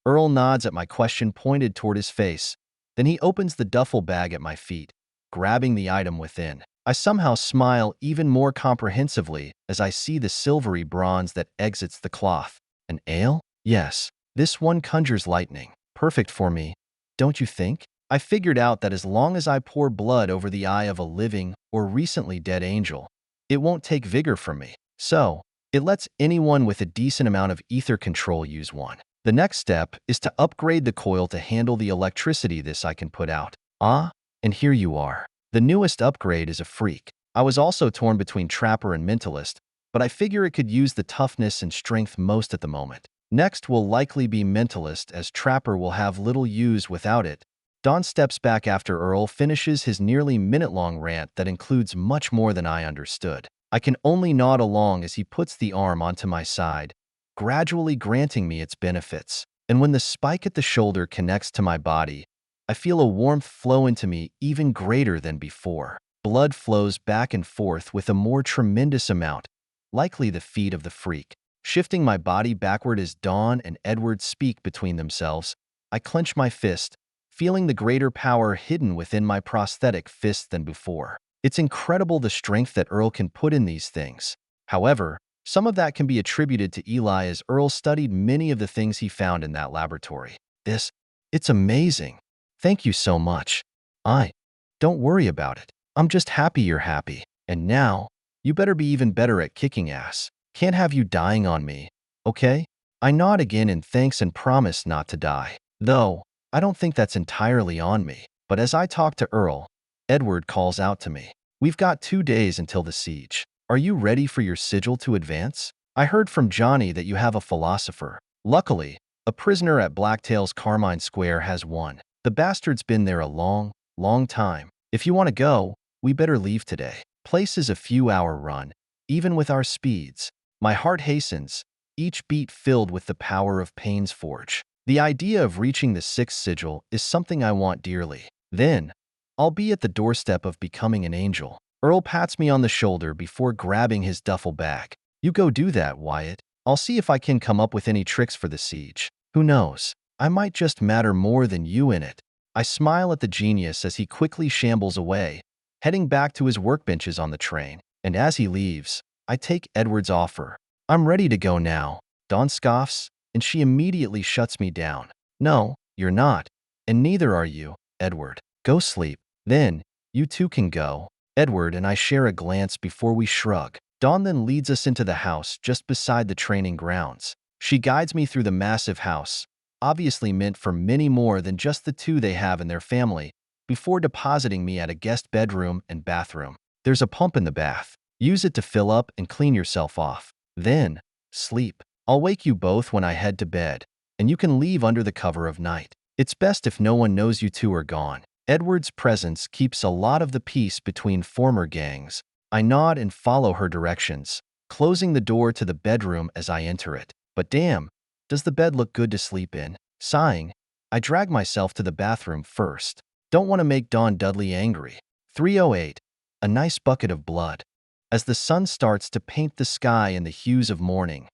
Earl nods at my question pointed toward his face. Then he opens the duffel bag at my feet, grabbing the item within. I somehow smile even more comprehensively as I see the silvery bronze that exits the cloth. An ale? Yes. This one conjures lightning. Perfect for me, don't you think? I figured out that as long as I pour blood over the eye of a living or recently dead angel, it won't take vigor from me. So, it lets anyone with a decent amount of ether control use one. The next step is to upgrade the coil to handle the electricity this I can put out. Ah, and here you are. The newest upgrade is a freak. I was also torn between Trapper and Mentalist, but I figure it could use the toughness and strength most at the moment. Next will likely be Mentalist, as Trapper will have little use without it. Dawn steps back after Earl finishes his nearly minute-long rant that includes much more than I understood. I can only nod along as he puts the arm onto my side, gradually granting me its benefits. And when the spike at the shoulder connects to my body, I feel a warmth flow into me even greater than before. Blood flows back and forth with a more tremendous amount, likely the feet of the freak. Shifting my body backward as Dawn and Edward speak between themselves, I clench my fist, feeling the greater power hidden within my prosthetic fist than before. It's incredible the strength that Earl can put in these things. However, some of that can be attributed to Eli, as Earl studied many of the things he found in that laboratory. It's amazing. Thank you so much. Don't worry about it. I'm just happy you're happy. And now, you better be even better at kicking ass. Can't have you dying on me, okay? I nod again in thanks and promise not to die. Though, I don't think that's entirely on me. But as I talk to Earl, Edward calls out to me. We've got 2 days until the siege. Are you ready for your sigil to advance? I heard from Johnny that you have a philosopher. Luckily, a prisoner at Blacktail's Carmine Square has one. The bastard's been there a long, long time. If you want to go, we better leave today. Place is a few-hour run, even with our speeds. My heart hastens, each beat filled with the power of Pain's Forge. The idea of reaching the 6th sigil is something I want dearly. Then, I'll be at the doorstep of becoming an angel. Earl pats me on the shoulder before grabbing his duffel bag. You go do that, Wyatt. I'll see if I can come up with any tricks for the siege. Who knows? I might just matter more than you in it. I smile at the genius as he quickly shambles away, heading back to his workbenches on the train. And as he leaves, I take Edward's offer. I'm ready to go now. Dawn scoffs, and she immediately shuts me down. No, you're not. And neither are you, Edward. Go sleep. Then, you two can go. Edward and I share a glance before we shrug. Dawn then leads us into the house just beside the training grounds. She guides me through the massive house, obviously meant for many more than just the two they have in their family, before depositing me at a guest bedroom and bathroom. There's a pump in the bath. Use it to fill up and clean yourself off. Then, sleep. I'll wake you both when I head to bed, and you can leave under the cover of night. It's best if no one knows you two are gone. Edward's presence keeps a lot of the peace between former gangs. I nod and follow her directions, closing the door to the bedroom as I enter it. But damn, does the bed look good to sleep in? Sighing, I drag myself to the bathroom first. Don't want to make Dawn Dudley angry. 3:08. A nice bucket of blood. As the sun starts to paint the sky in the hues of morning,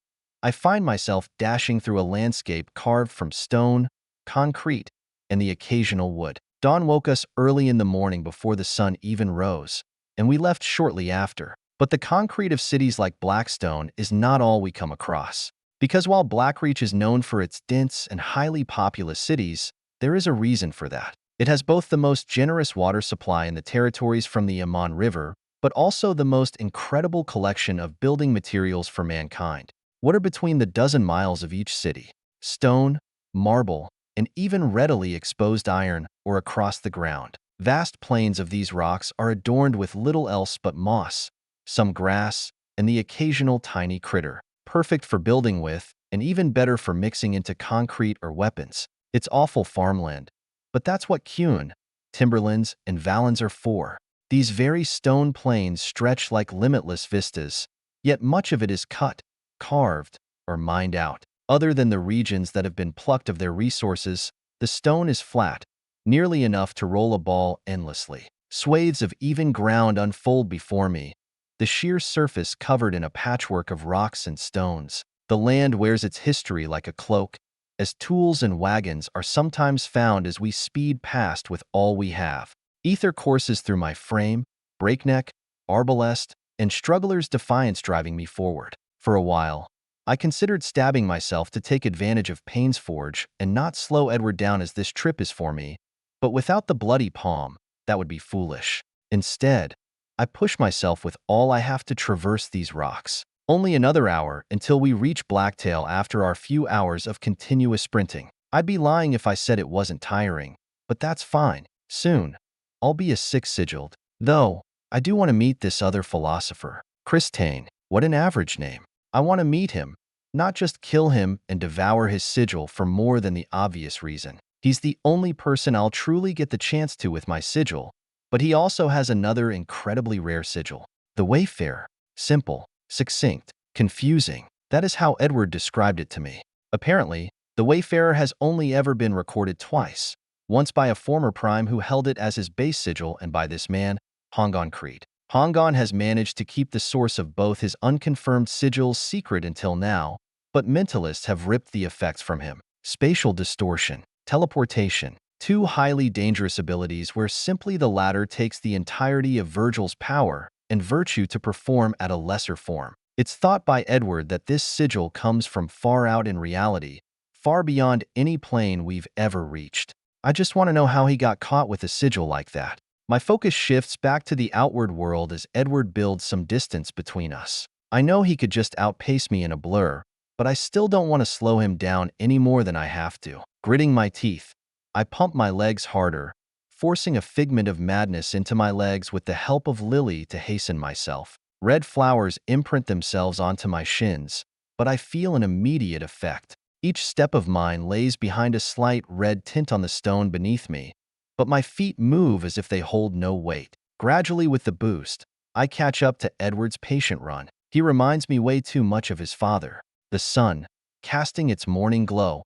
I find myself dashing through a landscape carved from stone, concrete, and the occasional wood. Dawn woke us early in the morning before the sun even rose, and we left shortly after. But the concrete of cities like Blackstone is not all we come across. Because while Blackreach is known for its dense and highly populous cities, there is a reason for that. It has both the most generous water supply in the territories from the Amon River, but also the most incredible collection of building materials for mankind. What are between the dozen miles of each city? Stone, marble, and even readily exposed iron or across the ground. Vast plains of these rocks are adorned with little else but moss, some grass, and the occasional tiny critter, perfect for building with and even better for mixing into concrete or weapons. It's awful farmland, but that's what Kuhn, timberlands, and valleys are for. These very stone plains stretch like limitless vistas, yet much of it is cut, carved, or mined out. Other than the regions that have been plucked of their resources, the stone is flat, nearly enough to roll a ball endlessly. Swathes of even ground unfold before me, the sheer surface covered in a patchwork of rocks and stones. The land wears its history like a cloak, as tools and wagons are sometimes found as we speed past with all we have. Ether courses through my frame, breakneck, arbalest, and struggler's defiance driving me forward. For a while, I considered stabbing myself to take advantage of Payne's Forge and not slow Edward down as this trip is for me, but without the bloody palm, that would be foolish. Instead, I push myself with all I have to traverse these rocks. Only another hour until we reach Blacktail after our few hours of continuous sprinting. I'd be lying if I said it wasn't tiring, but that's fine. Soon, I'll be a six-sigiled. Though, I do want to meet this other philosopher. Christane, what an average name. I want to meet him, not just kill him and devour his sigil for more than the obvious reason. He's the only person I'll truly get the chance to with my sigil, but he also has another incredibly rare sigil. The Wayfarer. Simple, succinct, confusing. That is how Edward described it to me. Apparently, the Wayfarer has only ever been recorded twice, once by a former prime who held it as his base sigil and by this man, Hongon Creed. Hongon has managed to keep the source of both his unconfirmed sigils secret until now, but mentalists have ripped the effects from him. Spatial distortion, teleportation, two highly dangerous abilities where simply the latter takes the entirety of Virgil's power and virtue to perform at a lesser form. It's thought by Edward that this sigil comes from far out in reality, far beyond any plane we've ever reached. I just want to know how he got caught with a sigil like that. My focus shifts back to the outward world as Edward builds some distance between us. I know he could just outpace me in a blur, but I still don't want to slow him down any more than I have to. Gritting my teeth, I pump my legs harder, forcing a figment of madness into my legs with the help of Lily to hasten myself. Red flowers imprint themselves onto my shins, but I feel an immediate effect. Each step of mine lays behind a slight red tint on the stone beneath me, but my feet move as if they hold no weight. Gradually with the boost, I catch up to Edward's patient run. He reminds me way too much of his father. The sun, casting its morning glow,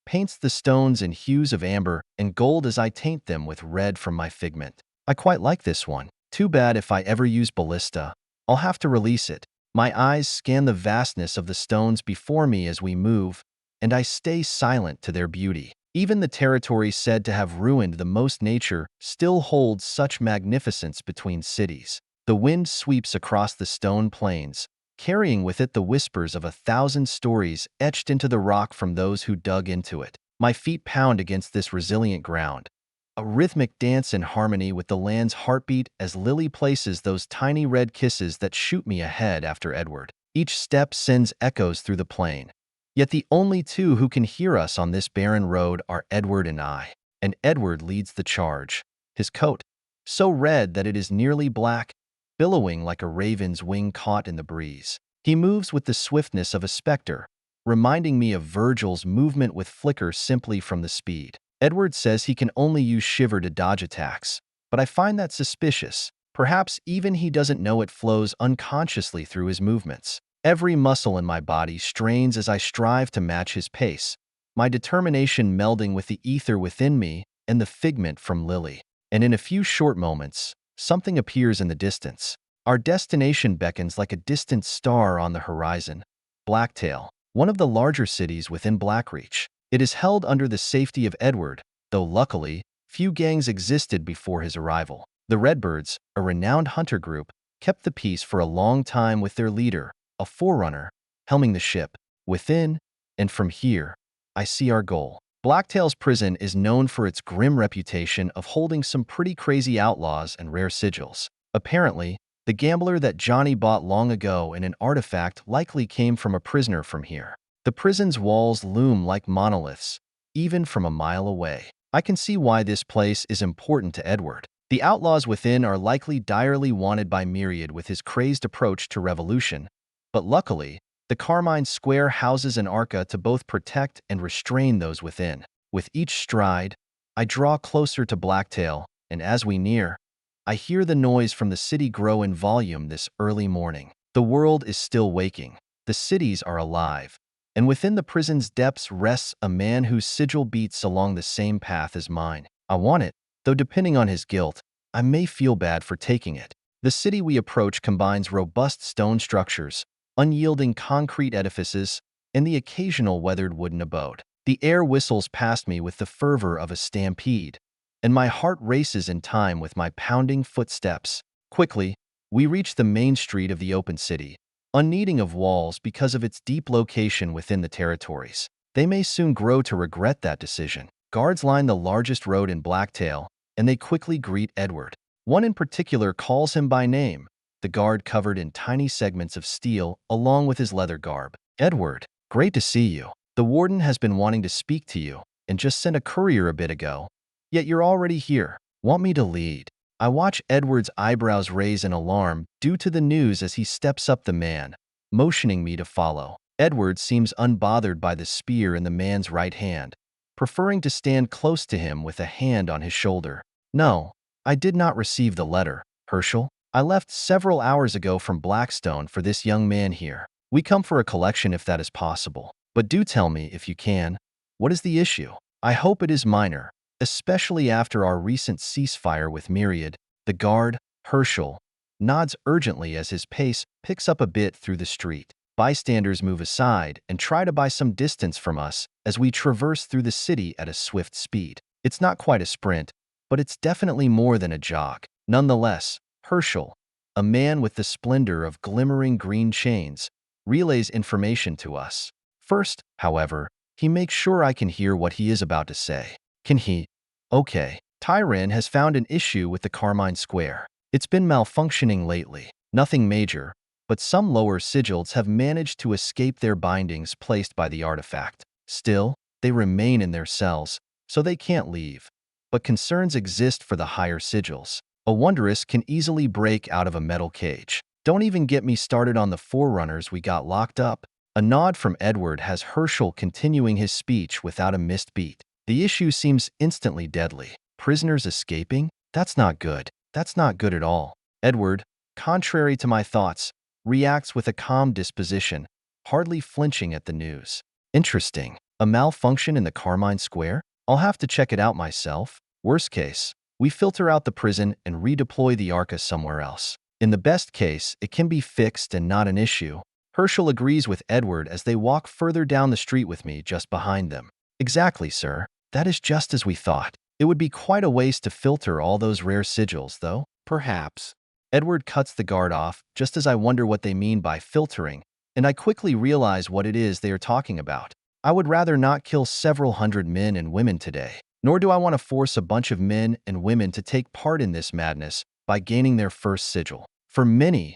paints the stones in hues of amber and gold as I taint them with red from my figment. I quite like this one. Too bad if I ever use Ballista, I'll have to release it. My eyes scan the vastness of the stones before me as we move, and I stay silent to their beauty. Even the territory said to have ruined the most nature still holds such magnificence between cities. The wind sweeps across the stone plains, carrying with it the whispers of 1,000 stories etched into the rock from those who dug into it. My feet pound against this resilient ground, a rhythmic dance in harmony with the land's heartbeat as Lily places those tiny red kisses that shoot me ahead after Edward. Each step sends echoes through the plain. Yet the only two who can hear us on this barren road are Edward and I. And Edward leads the charge. His coat, so red that it is nearly black, billowing like a raven's wing caught in the breeze. He moves with the swiftness of a specter, reminding me of Virgil's movement with flicker simply from the speed. Edward says he can only use shiver to dodge attacks, but I find that suspicious. Perhaps even he doesn't know it flows unconsciously through his movements. Every muscle in my body strains as I strive to match his pace, my determination melding with the ether within me and the figment from Lily. And in a few short moments, something appears in the distance. Our destination beckons like a distant star on the horizon. Blacktail, one of the larger cities within Blackreach. It is held under the safety of Edward, though luckily, few gangs existed before his arrival. The Redbirds, a renowned hunter group, kept the peace for a long time with their leader, a forerunner, helming the ship. Within, and from here, I see our goal. Blacktail's prison is known for its grim reputation of holding some pretty crazy outlaws and rare sigils. Apparently, the gambler that Johnny bought long ago in an artifact likely came from a prisoner from here. The prison's walls loom like monoliths, even from a mile away. I can see why this place is important to Edward. The outlaws within are likely direly wanted by Myriad with his crazed approach to revolution, but luckily, the Carmine Square houses an arca to both protect and restrain those within. With each stride, I draw closer to Blacktail, and as we near, I hear the noise from the city grow in volume this early morning. The world is still waking. The cities are alive. And within the prison's depths rests a man whose sigil beats along the same path as mine. I want it, though depending on his guilt, I may feel bad for taking it. The city we approach combines robust stone structures, unyielding concrete edifices, and the occasional weathered wooden abode. The air whistles past me with the fervor of a stampede, and my heart races in time with my pounding footsteps. Quickly, we reach the main street of the open city, unneeding of walls because of its deep location within the territories. They may soon grow to regret that decision. Guards line the largest road in Blacktail, and they quickly greet Edward. One in particular calls him by name, the guard covered in tiny segments of steel along with his leather garb. Edward, great to see you. The warden has been wanting to speak to you, and just sent a courier a bit ago. Yet you're already here. Want me to lead? I watch Edward's eyebrows raise in alarm due to the news as he steps up the man, motioning me to follow. Edward seems unbothered by the spear in the man's right hand, preferring to stand close to him with a hand on his shoulder. No, I did not receive the letter, Herschel. I left several hours ago from Blackstone for this young man here. We come for a collection if that is possible. But do tell me, if you can, what is the issue? I hope it is minor, especially after our recent ceasefire with Myriad. The guard, Herschel, nods urgently as his pace picks up a bit through the street. Bystanders move aside and try to buy some distance from us as we traverse through the city at a swift speed. It's not quite a sprint, but it's definitely more than a jog. Nonetheless, Herschel, a man with the splendor of glimmering green chains, relays information to us. First, however, he makes sure I can hear what he is about to say. Can he? Okay. Tyran has found an issue with the Carmine Square. It's been malfunctioning lately. Nothing major, but some lower sigils have managed to escape their bindings placed by the artifact. Still, they remain in their cells, so they can't leave. But concerns exist for the higher sigils. A Wondrous can easily break out of a metal cage. Don't even get me started on the forerunners we got locked up. A nod from Edward has Herschel continuing his speech without a missed beat. The issue seems instantly deadly. Prisoners escaping? That's not good. That's not good at all. Edward, contrary to my thoughts, reacts with a calm disposition, hardly flinching at the news. Interesting. A malfunction in the Carmine Square? I'll have to check it out myself. Worst case, we filter out the prison and redeploy the Arca somewhere else. In the best case, it can be fixed and not an issue. Herschel agrees with Edward as they walk further down the street with me just behind them. Exactly, sir. That is just as we thought. It would be quite a waste to filter all those rare sigils, though. Perhaps. Edward cuts the guard off just as I wonder what they mean by filtering, and I quickly realize what it is they are talking about. I would rather not kill several hundred men and women today, nor do I want to force a bunch of men and women to take part in this madness by gaining their first sigil. For many,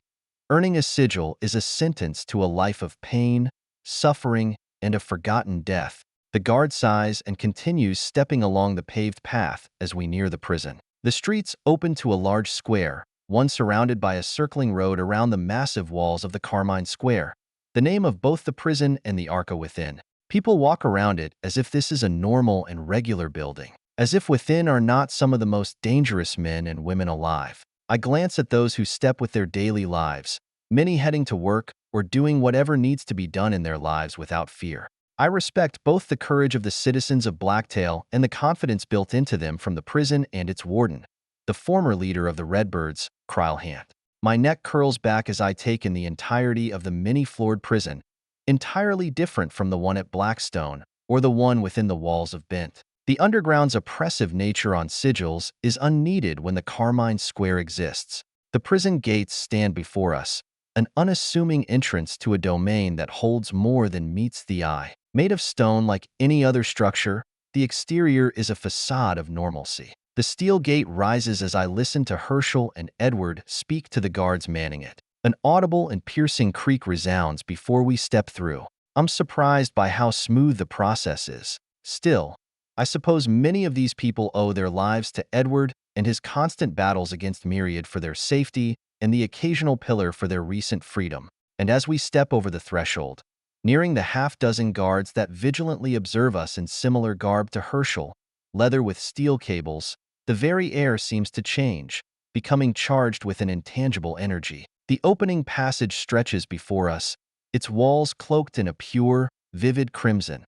earning a sigil is a sentence to a life of pain, suffering, and a forgotten death. The guard sighs and continues stepping along the paved path as we near the prison. The streets open to a large square, one surrounded by a circling road around the massive walls of the Carmine Square, the name of both the prison and the Arca within. People walk around it as if this is a normal and regular building, as if within are not some of the most dangerous men and women alive. I glance at those who step with their daily lives, many heading to work or doing whatever needs to be done in their lives without fear. I respect both the courage of the citizens of Blacktail and the confidence built into them from the prison and its warden, the former leader of the Redbirds, Krylhant. My neck curls back as I take in the entirety of the many-floored prison, entirely different from the one at Blackstone or the one within the walls of Bent. The underground's oppressive nature on Sigils is unneeded when the Carmine Square exists. The prison gates stand before us, an unassuming entrance to a domain that holds more than meets the eye. Made of stone like any other structure, the exterior is a facade of normalcy. The steel gate rises as I listen to Herschel and Edward speak to the guards manning it. An audible and piercing creak resounds before we step through. I'm surprised by how smooth the process is. Still, I suppose many of these people owe their lives to Edward and his constant battles against Myriad for their safety and the occasional pillar for their recent freedom. And as we step over the threshold, nearing the half-dozen guards that vigilantly observe us in similar garb to Herschel, leather with steel cables, the very air seems to change, becoming charged with an intangible energy. The opening passage stretches before us, its walls cloaked in a pure, vivid crimson,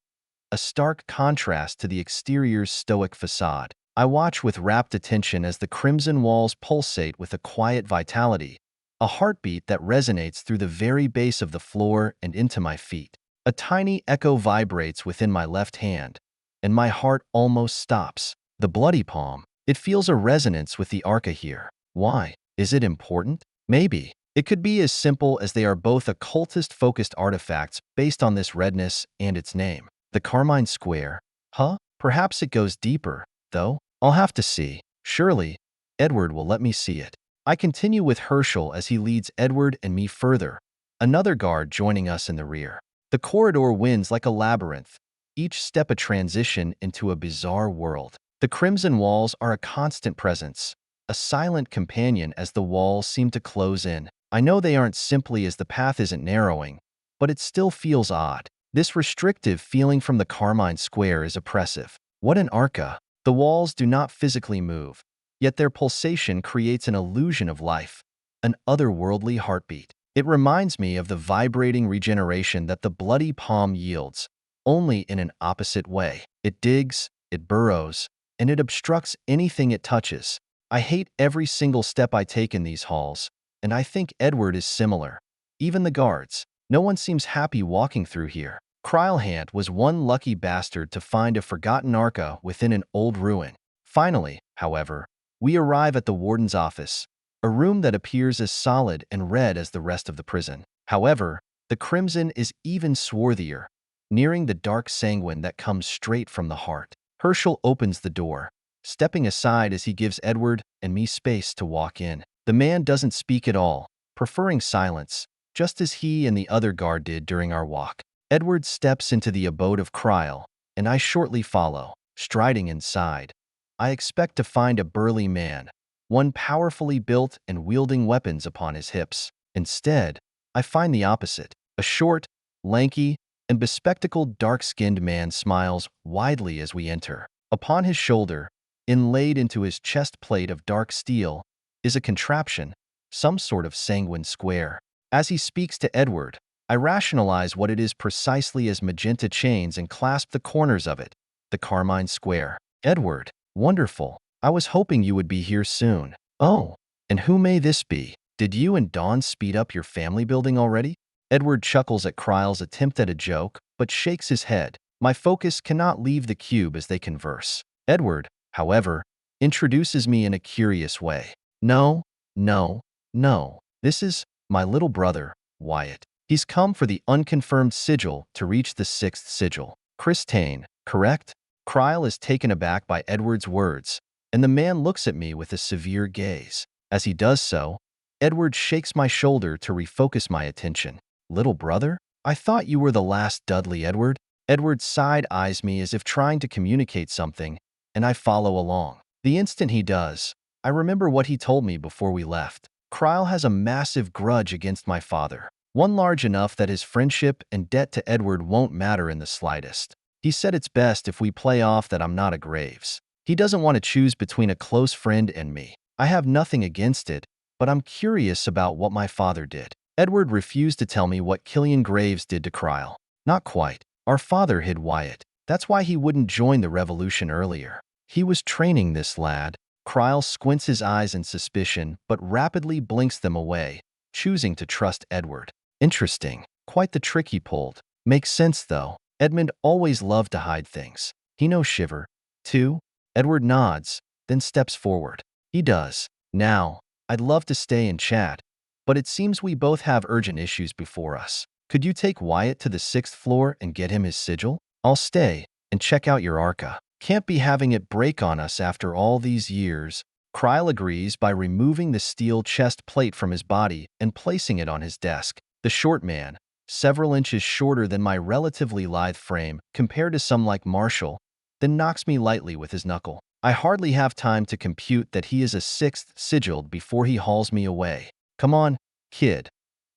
a stark contrast to the exterior's stoic facade. I watch with rapt attention as the crimson walls pulsate with a quiet vitality, a heartbeat that resonates through the very base of the floor and into my feet. A tiny echo vibrates within my left hand, and my heart almost stops. The bloody palm. It feels a resonance with the Arca here. Why? Is it important? Maybe. It could be as simple as they are both occultist-focused artifacts based on this redness and its name. The Carmine Square? Huh? Perhaps it goes deeper, though. I'll have to see. Surely, Edward will let me see it. I continue with Herschel as he leads Edward and me further, another guard joining us in the rear. The corridor winds like a labyrinth, each step a transition into a bizarre world. The crimson walls are a constant presence, a silent companion as the walls seem to close in. I know they aren't simply as the path isn't narrowing, but it still feels odd. This restrictive feeling from the Carmine Square is oppressive. What an arca! The walls do not physically move, yet their pulsation creates an illusion of life, an otherworldly heartbeat. It reminds me of the vibrating regeneration that the bloody palm yields, only in an opposite way. It digs, it burrows, and it obstructs anything it touches. I hate every single step I take in these halls, and I think Edward is similar. Even the guards. No one seems happy walking through here. Krylhant was one lucky bastard to find a forgotten arca within an old ruin. Finally, however, we arrive at the warden's office, a room that appears as solid and red as the rest of the prison. However, the crimson is even swarthier, nearing the dark sanguine that comes straight from the heart. Herschel opens the door, stepping aside as he gives Edward and me space to walk in. The man doesn't speak at all, preferring silence, just as he and the other guard did during our walk. Edward steps into the abode of Kryl, and I shortly follow. Striding inside, I expect to find a burly man, one powerfully built and wielding weapons upon his hips. Instead, I find the opposite. A short, lanky, and bespectacled dark-skinned man smiles widely as we enter. Upon his shoulder, inlaid into his chest plate of dark steel, is a contraption, some sort of sanguine square. As he speaks to Edward, I rationalize what it is precisely as magenta chains and clasp the corners of it. The Carmine Square. Edward, wonderful. I was hoping you would be here soon. Oh, and who may this be? Did you and Dawn speed up your family building already? Edward chuckles at Kryl's attempt at a joke, but shakes his head. My focus cannot leave the cube as they converse. Edward, however, introduces me in a curious way. No, no, no. This is my little brother, Wyatt. He's come for the unconfirmed sigil to reach the 6th sigil. Christane, correct? Kryl is taken aback by Edward's words, and the man looks at me with a severe gaze. As he does so, Edward shakes my shoulder to refocus my attention. Little brother? I thought you were the last Dudley, Edward. Edward side-eyes me as if trying to communicate something, and I follow along. The instant he does, I remember what he told me before we left. Kryl has a massive grudge against my father. One large enough that his friendship and debt to Edward won't matter in the slightest. He said it's best if we play off that I'm not a Graves. He doesn't want to choose between a close friend and me. I have nothing against it, but I'm curious about what my father did. Edward refused to tell me what Killian Graves did to Cryle. Not quite. Our father hid Wyatt. That's why he wouldn't join the revolution earlier. He was training this lad. Cryle squints his eyes in suspicion, but rapidly blinks them away, choosing to trust Edward. Interesting. Quite the trick he pulled. Makes sense, though. Edmund always loved to hide things. He knows Shiver, too? Edward nods, then steps forward. He does. Now, I'd love to stay and chat, but it seems we both have urgent issues before us. Could you take Wyatt to the 6th floor and get him his sigil? I'll stay and check out your Arca. Can't be having it break on us after all these years. Cryle agrees by removing the steel chest plate from his body and placing it on his desk. The short man, several inches shorter than my relatively lithe frame compared to some like Marshall, then knocks me lightly with his knuckle. I hardly have time to compute that he is a 6th sigiled before he hauls me away. Come on, kid.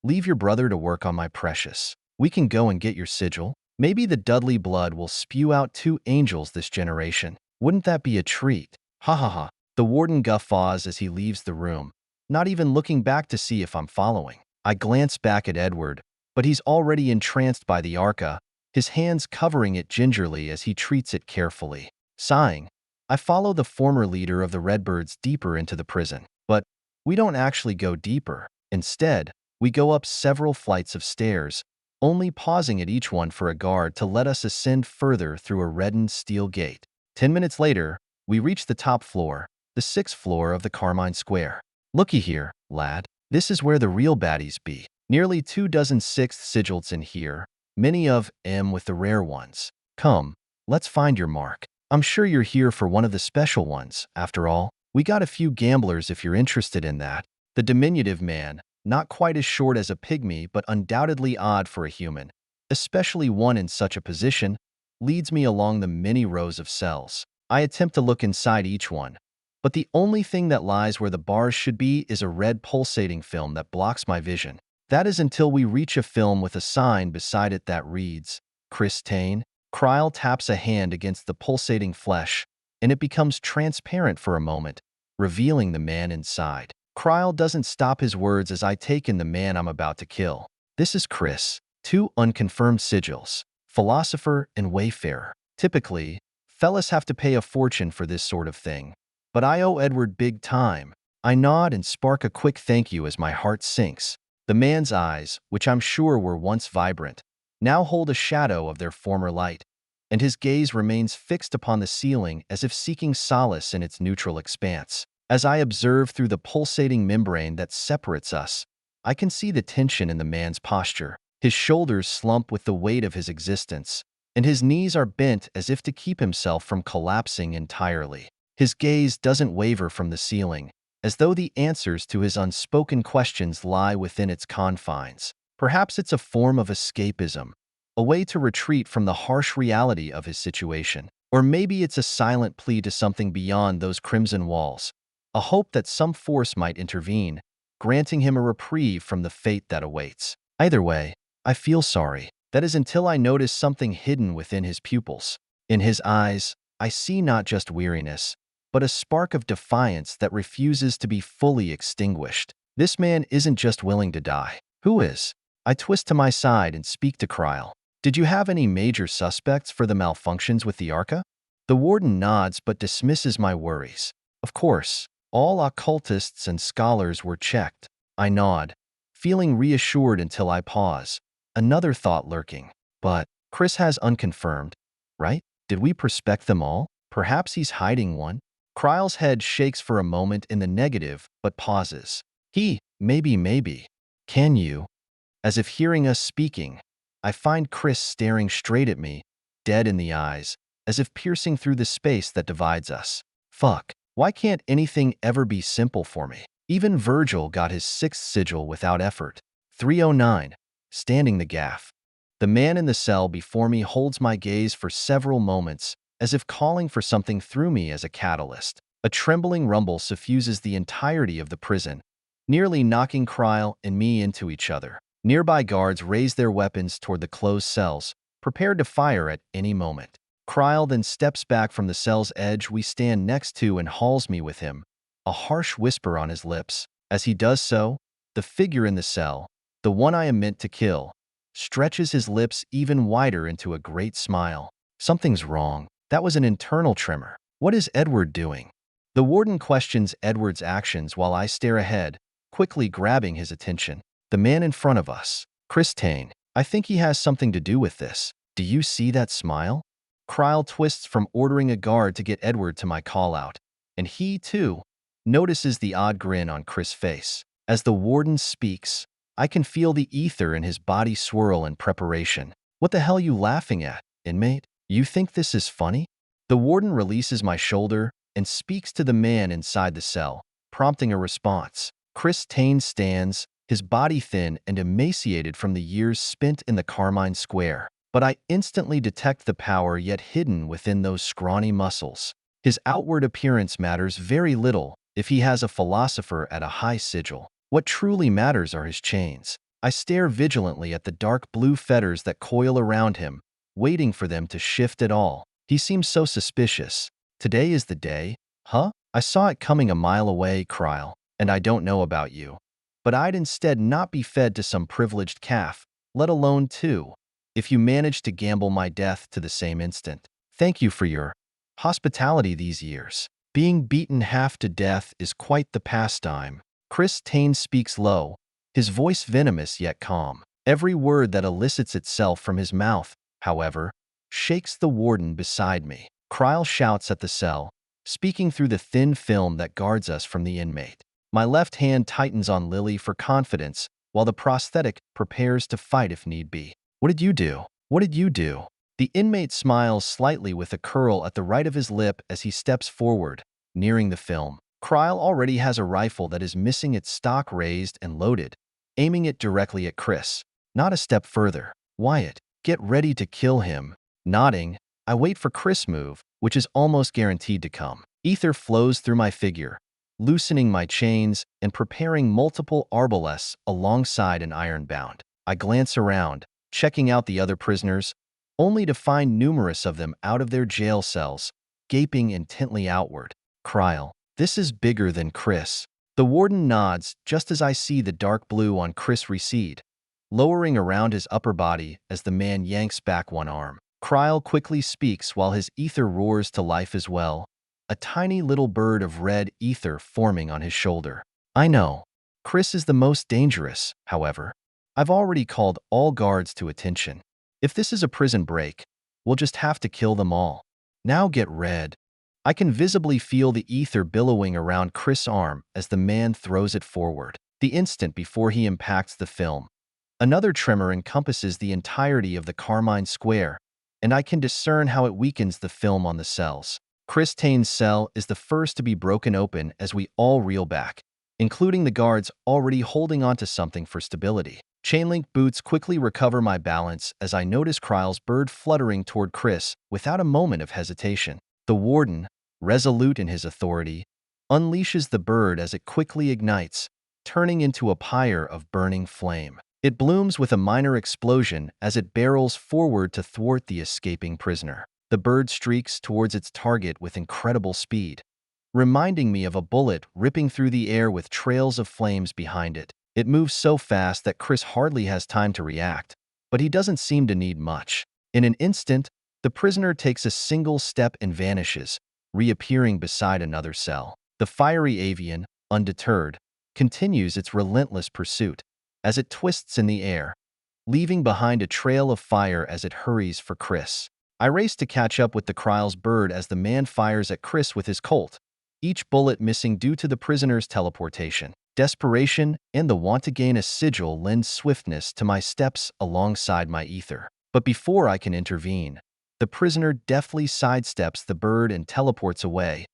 Leave your brother to work on my precious. We can go and get your sigil. Maybe the Dudley blood will spew out 2 angels this generation. Wouldn't that be a treat? Ha ha ha. The warden guffaws as he leaves the room, not even looking back to see if I'm following. I glance back at Edward, but he's already entranced by the Arca, his hands covering it gingerly as he treats it carefully. Sighing, I follow the former leader of the Redbirds deeper into the prison. But we don't actually go deeper. Instead, we go up several flights of stairs, only pausing at each one for a guard to let us ascend further through a reddened steel gate. 10 minutes later, we reach the top floor, the 6th floor of the Carmine Square. Looky here, lad. This is where the real baddies be. Nearly 24 6th sigils in here, many of 'em with the rare ones. Come, let's find your mark. I'm sure you're here for one of the special ones, after all. We got a few gamblers if you're interested in that. The diminutive man, not quite as short as a pygmy but undoubtedly odd for a human, especially one in such a position, leads me along the many rows of cells. I attempt to look inside each one, but the only thing that lies where the bars should be is a red pulsating film that blocks my vision. That is until we reach a film with a sign beside it that reads, Chris Tane. Cryle taps a hand against the pulsating flesh, and it becomes transparent for a moment, revealing the man inside. Cryle doesn't stop his words as I take in the man I'm about to kill. This is Chris. 2 unconfirmed sigils, philosopher and wayfarer. Typically, fellas have to pay a fortune for this sort of thing, but I owe Edward big time. I nod and spark a quick thank you as my heart sinks. The man's eyes, which I'm sure were once vibrant, now hold a shadow of their former light, and his gaze remains fixed upon the ceiling as if seeking solace in its neutral expanse. As I observe through the pulsating membrane that separates us, I can see the tension in the man's posture. His shoulders slump with the weight of his existence, and his knees are bent as if to keep himself from collapsing entirely. His gaze doesn't waver from the ceiling, as though the answers to his unspoken questions lie within its confines. Perhaps it's a form of escapism, a way to retreat from the harsh reality of his situation. Or maybe it's a silent plea to something beyond those crimson walls, a hope that some force might intervene, granting him a reprieve from the fate that awaits. Either way, I feel sorry. That is until I notice something hidden within his pupils. In his eyes, I see not just weariness, but a spark of defiance that refuses to be fully extinguished. This man isn't just willing to die. Who is? I twist to my side and speak to Cryle. Did you have any major suspects for the malfunctions with the Arca? The warden nods but dismisses my worries. Of course, all occultists and scholars were checked. I nod, feeling reassured until I pause, another thought lurking. But Chris has unconfirmed, right? Did we prospect them all? Perhaps he's hiding one? Cryle's head shakes for a moment in the negative, but pauses. Maybe. Can you? As if hearing us speaking, I find Chris staring straight at me, dead in the eyes, as if piercing through the space that divides us. Fuck. Why can't anything ever be simple for me? Even Virgil got his 6th sigil without effort. 309. Standing the gaff. The man in the cell before me holds my gaze for several moments, as if calling for something through me as a catalyst. A trembling rumble suffuses the entirety of the prison, nearly knocking Cryle and me into each other. Nearby guards raise their weapons toward the closed cells, prepared to fire at any moment. Kryle then steps back from the cell's edge we stand next to and hauls me with him, a harsh whisper on his lips. As he does so, the figure in the cell, the one I am meant to kill, stretches his lips even wider into a great smile. Something's wrong. That was an internal tremor. What is Edward doing? The warden questions Edward's actions while I stare ahead, quickly grabbing his attention. The man in front of us, Chris Tane. I think he has something to do with this. Do you see that smile? Kryle twists from ordering a guard to get Edward to my call-out, and he, too, notices the odd grin on Chris' face. As the warden speaks, I can feel the ether in his body swirl in preparation. What the hell you laughing at, inmate? You think this is funny? The warden releases my shoulder and speaks to the man inside the cell, prompting a response. Chris Tane stands, his body thin and emaciated from the years spent in the Carmine Square. But I instantly detect the power yet hidden within those scrawny muscles. His outward appearance matters very little if he has a philosopher at a high sigil. What truly matters are his chains. I stare vigilantly at the dark blue fetters that coil around him, waiting for them to shift at all. He seems so suspicious. Today is the day? Huh? I saw it coming a mile away, Kryle, and I don't know about you. But I'd instead not be fed to some privileged calf, let alone two, if you managed to gamble my death to the same instant. Thank you for your hospitality these years. Being beaten half to death is quite the pastime. Chris Tane speaks low, his voice venomous yet calm. Every word that elicits itself from his mouth, however, shakes the warden beside me. Kryle shouts at the cell, speaking through the thin film that guards us from the inmate. My left hand tightens on Lily for confidence, while the prosthetic prepares to fight if need be. What did you do? What did you do? The inmate smiles slightly with a curl at the right of his lip as he steps forward, nearing the film. Kryle already has a rifle that is missing its stock raised and loaded, aiming it directly at Chris. Not a step further. Wyatt, get ready to kill him. Nodding, I wait for Chris' move, which is almost guaranteed to come. Ether flows through my figure, loosening my chains and preparing multiple arbalests alongside an iron bound. I glance around, checking out the other prisoners, only to find numerous of them out of their jail cells, gaping intently outward. Kryle, this is bigger than Chris. The warden nods just as I see the dark blue on Chris recede, lowering around his upper body as the man yanks back one arm. Kryle quickly speaks while his ether roars to life as well, a tiny little bird of red ether forming on his shoulder. I know. Chris is the most dangerous, however. I've already called all guards to attention. If this is a prison break, we'll just have to kill them all. Now get red. I can visibly feel the ether billowing around Chris' arm as the man throws it forward. The instant before he impacts the film, another tremor encompasses the entirety of the Carmine Square, and I can discern how it weakens the film on the cells. Chris Tane's cell is the first to be broken open as we all reel back, including the guards already holding onto something for stability. Chainlink boots quickly recover my balance as I notice Kryle's bird fluttering toward Chris without a moment of hesitation. The warden, resolute in his authority, unleashes the bird as it quickly ignites, turning into a pyre of burning flame. It blooms with a minor explosion as it barrels forward to thwart the escaping prisoner. The bird streaks towards its target with incredible speed, reminding me of a bullet ripping through the air with trails of flames behind it. It moves so fast that Chris hardly has time to react, but he doesn't seem to need much. In an instant, the prisoner takes a single step and vanishes, reappearing beside another cell. The fiery avian, undeterred, continues its relentless pursuit as it twists in the air, leaving behind a trail of fire as it hurries for Chris. I race to catch up with the Kryle's bird as the man fires at Chris with his Colt, each bullet missing due to the prisoner's teleportation. Desperation and the want to gain a sigil lend swiftness to my steps alongside my ether. But before I can intervene, the prisoner deftly sidesteps the bird and teleports away,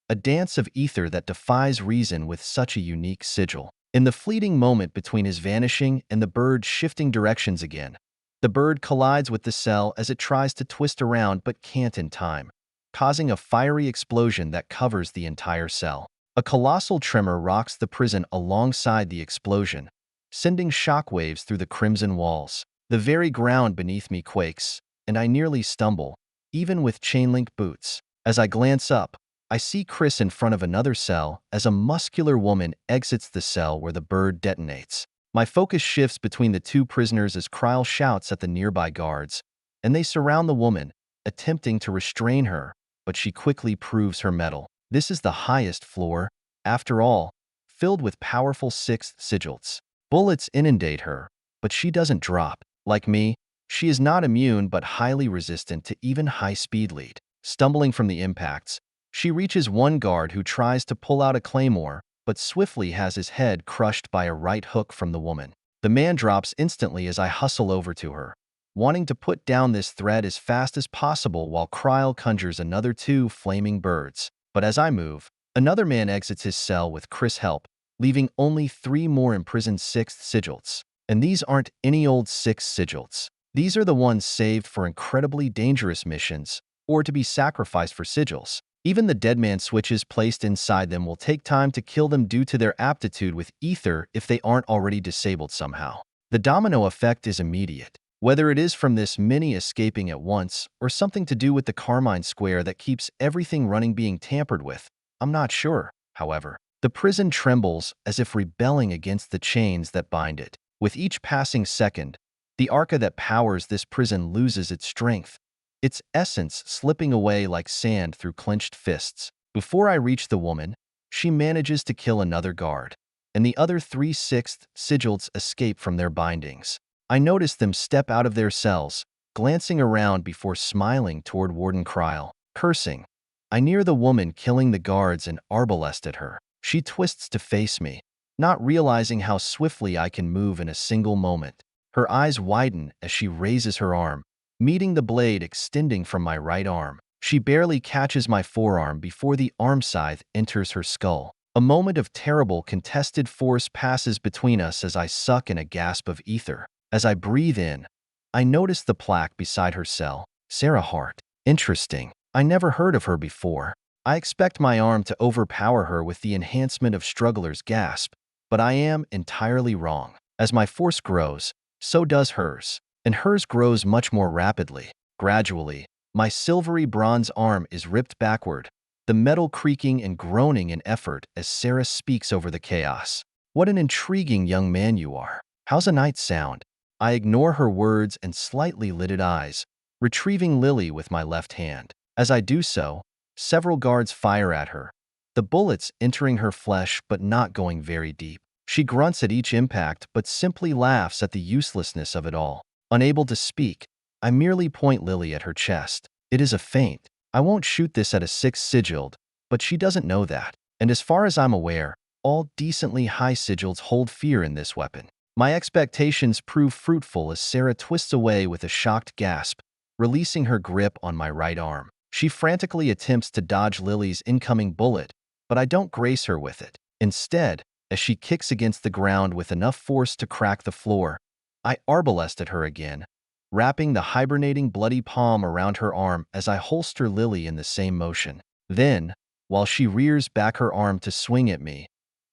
a dance of ether that defies reason with such a unique sigil. In the fleeting moment between his vanishing and the bird shifting directions again, the bird collides with the cell as it tries to twist around but can't in time, causing a fiery explosion that covers the entire cell. A colossal tremor rocks the prison alongside the explosion, sending shockwaves through the crimson walls. The very ground beneath me quakes, and I nearly stumble, even with chain-link boots. As I glance up, I see Chris in front of another cell as a muscular woman exits the cell where the bird detonates. My focus shifts between the two prisoners as Kryle shouts at the nearby guards, and they surround the woman, attempting to restrain her, but she quickly proves her mettle. This is the highest floor, after all, filled with powerful sixth sigils. Bullets inundate her, but she doesn't drop. Like me, she is not immune but highly resistant to even high-speed lead. Stumbling from the impacts, she reaches one guard who tries to pull out a claymore, but swiftly has his head crushed by a right hook from the woman. The man drops instantly as I hustle over to her, wanting to put down this threat as fast as possible while Kryle conjures another two flaming birds. But as I move, another man exits his cell with Chris' help, leaving only 3 more imprisoned sixth sigils. And these aren't any old sixth sigils. These are the ones saved for incredibly dangerous missions, or to be sacrificed for sigils. Even the dead man switches placed inside them will take time to kill them due to their aptitude with ether if they aren't already disabled somehow. The domino effect is immediate. Whether it is from this many escaping at once, or something to do with the Carmine Square that keeps everything running being tampered with, I'm not sure, however. The prison trembles as if rebelling against the chains that bind it. With each passing second, the arca that powers this prison loses its strength, its essence slipping away like sand through clenched fists. Before I reach the woman, she manages to kill another guard, and the other 3 sixth sigils escape from their bindings. I notice them step out of their cells, glancing around before smiling toward Warden Kryle. Cursing, I near the woman killing the guards and arbalest at her. She twists to face me, not realizing how swiftly I can move in a single moment. Her eyes widen as she raises her arm, meeting the blade extending from my right arm. She barely catches my forearm before the arm scythe enters her skull. A moment of terrible contested force passes between us as I suck in a gasp of ether. As I breathe in, I notice the plaque beside her cell. Sarah Hart. Interesting. I never heard of her before. I expect my arm to overpower her with the enhancement of Struggler's Gasp, but I am entirely wrong. As my force grows, so does hers, and hers grows much more rapidly. Gradually, my silvery bronze arm is ripped backward, the metal creaking and groaning in effort as Sarah speaks over the chaos. What an intriguing young man you are. How's a night sound? I ignore her words and slightly lidded eyes, retrieving Lily with my left hand. As I do so, several guards fire at her, the bullets entering her flesh but not going very deep. She grunts at each impact but simply laughs at the uselessness of it all. Unable to speak, I merely point Lily at her chest. It is a feint. I won't shoot this at a sixth sigilled, but she doesn't know that. And as far as I'm aware, all decently high sigils hold fear in this weapon. My expectations prove fruitful as Sarah twists away with a shocked gasp, releasing her grip on my right arm. She frantically attempts to dodge Lily's incoming bullet, but I don't grace her with it. Instead, as she kicks against the ground with enough force to crack the floor, I arbalest at her again, wrapping the hibernating bloody palm around her arm as I holster Lily in the same motion. Then, while she rears back her arm to swing at me,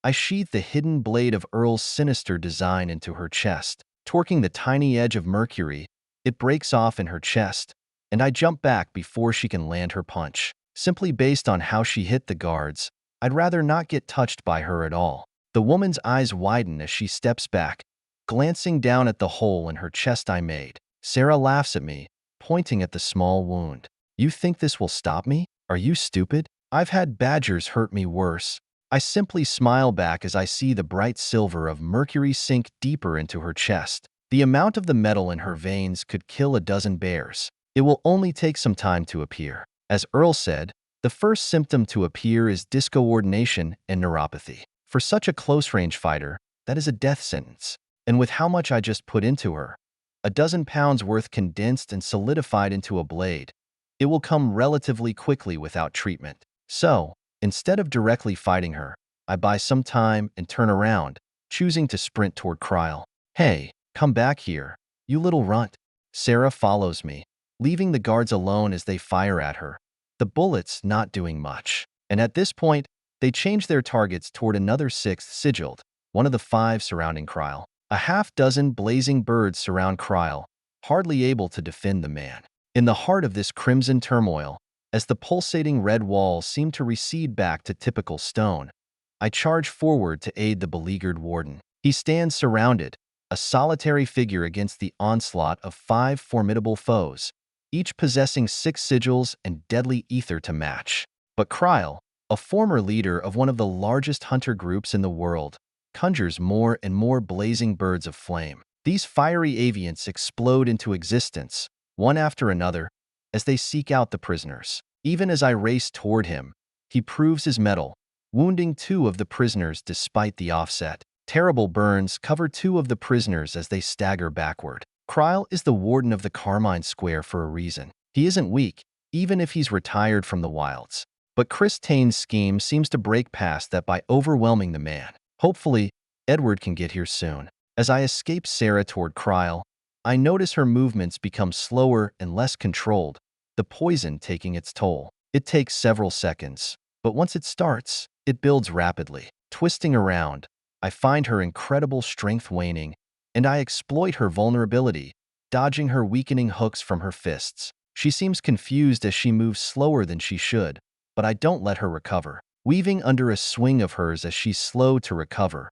I sheath the hidden blade of Earl's sinister design into her chest. Torquing the tiny edge of Mercury, it breaks off in her chest, and I jump back before she can land her punch. Simply based on how she hit the guards, I'd rather not get touched by her at all. The woman's eyes widen as she steps back, glancing down at the hole in her chest I made. Sarah laughs at me, pointing at the small wound. You think this will stop me? Are you stupid? I've had badgers hurt me worse. I simply smile back as I see the bright silver of Mercury sink deeper into her chest. The amount of the metal in her veins could kill a dozen bears. It will only take some time to appear. As Earl said, the first symptom to appear is discoordination and neuropathy. For such a close-range fighter, that is a death sentence. And with how much I just put into her, a dozen pounds worth condensed and solidified into a blade, it will come relatively quickly without treatment. So, instead of directly fighting her, I buy some time and turn around, choosing to sprint toward Kryle. Hey, come back here, you little runt. Sarah follows me, leaving the guards alone as they fire at her, the bullets not doing much. And at this point, they change their targets toward another sixth sigilled, one of the 5 surrounding Kryle. A half-dozen blazing birds surround Kryl, hardly able to defend the man. In the heart of this crimson turmoil, as the pulsating red walls seem to recede back to typical stone, I charge forward to aid the beleaguered warden. He stands surrounded, a solitary figure against the onslaught of 5 formidable foes, each possessing 6 sigils and deadly ether to match. But Kryl, a former leader of one of the largest hunter groups in the world, conjures more and more blazing birds of flame. These fiery avians explode into existence, one after another, as they seek out the prisoners. Even as I race toward him, he proves his mettle, wounding 2 of the prisoners despite the offset. Terrible burns cover 2 of the prisoners as they stagger backward. Kryl is the warden of the Carmine Square for a reason. He isn't weak, even if he's retired from the wilds. But Chris Tane's scheme seems to break past that by overwhelming the man. Hopefully, Edward can get here soon. As I escape Sarah toward Kryl, I notice her movements become slower and less controlled, the poison taking its toll. It takes several seconds, but once it starts, it builds rapidly. Twisting around, I find her incredible strength waning, and I exploit her vulnerability, dodging her weakening hooks from her fists. She seems confused as she moves slower than she should, but I don't let her recover. Weaving under a swing of hers as she's slow to recover,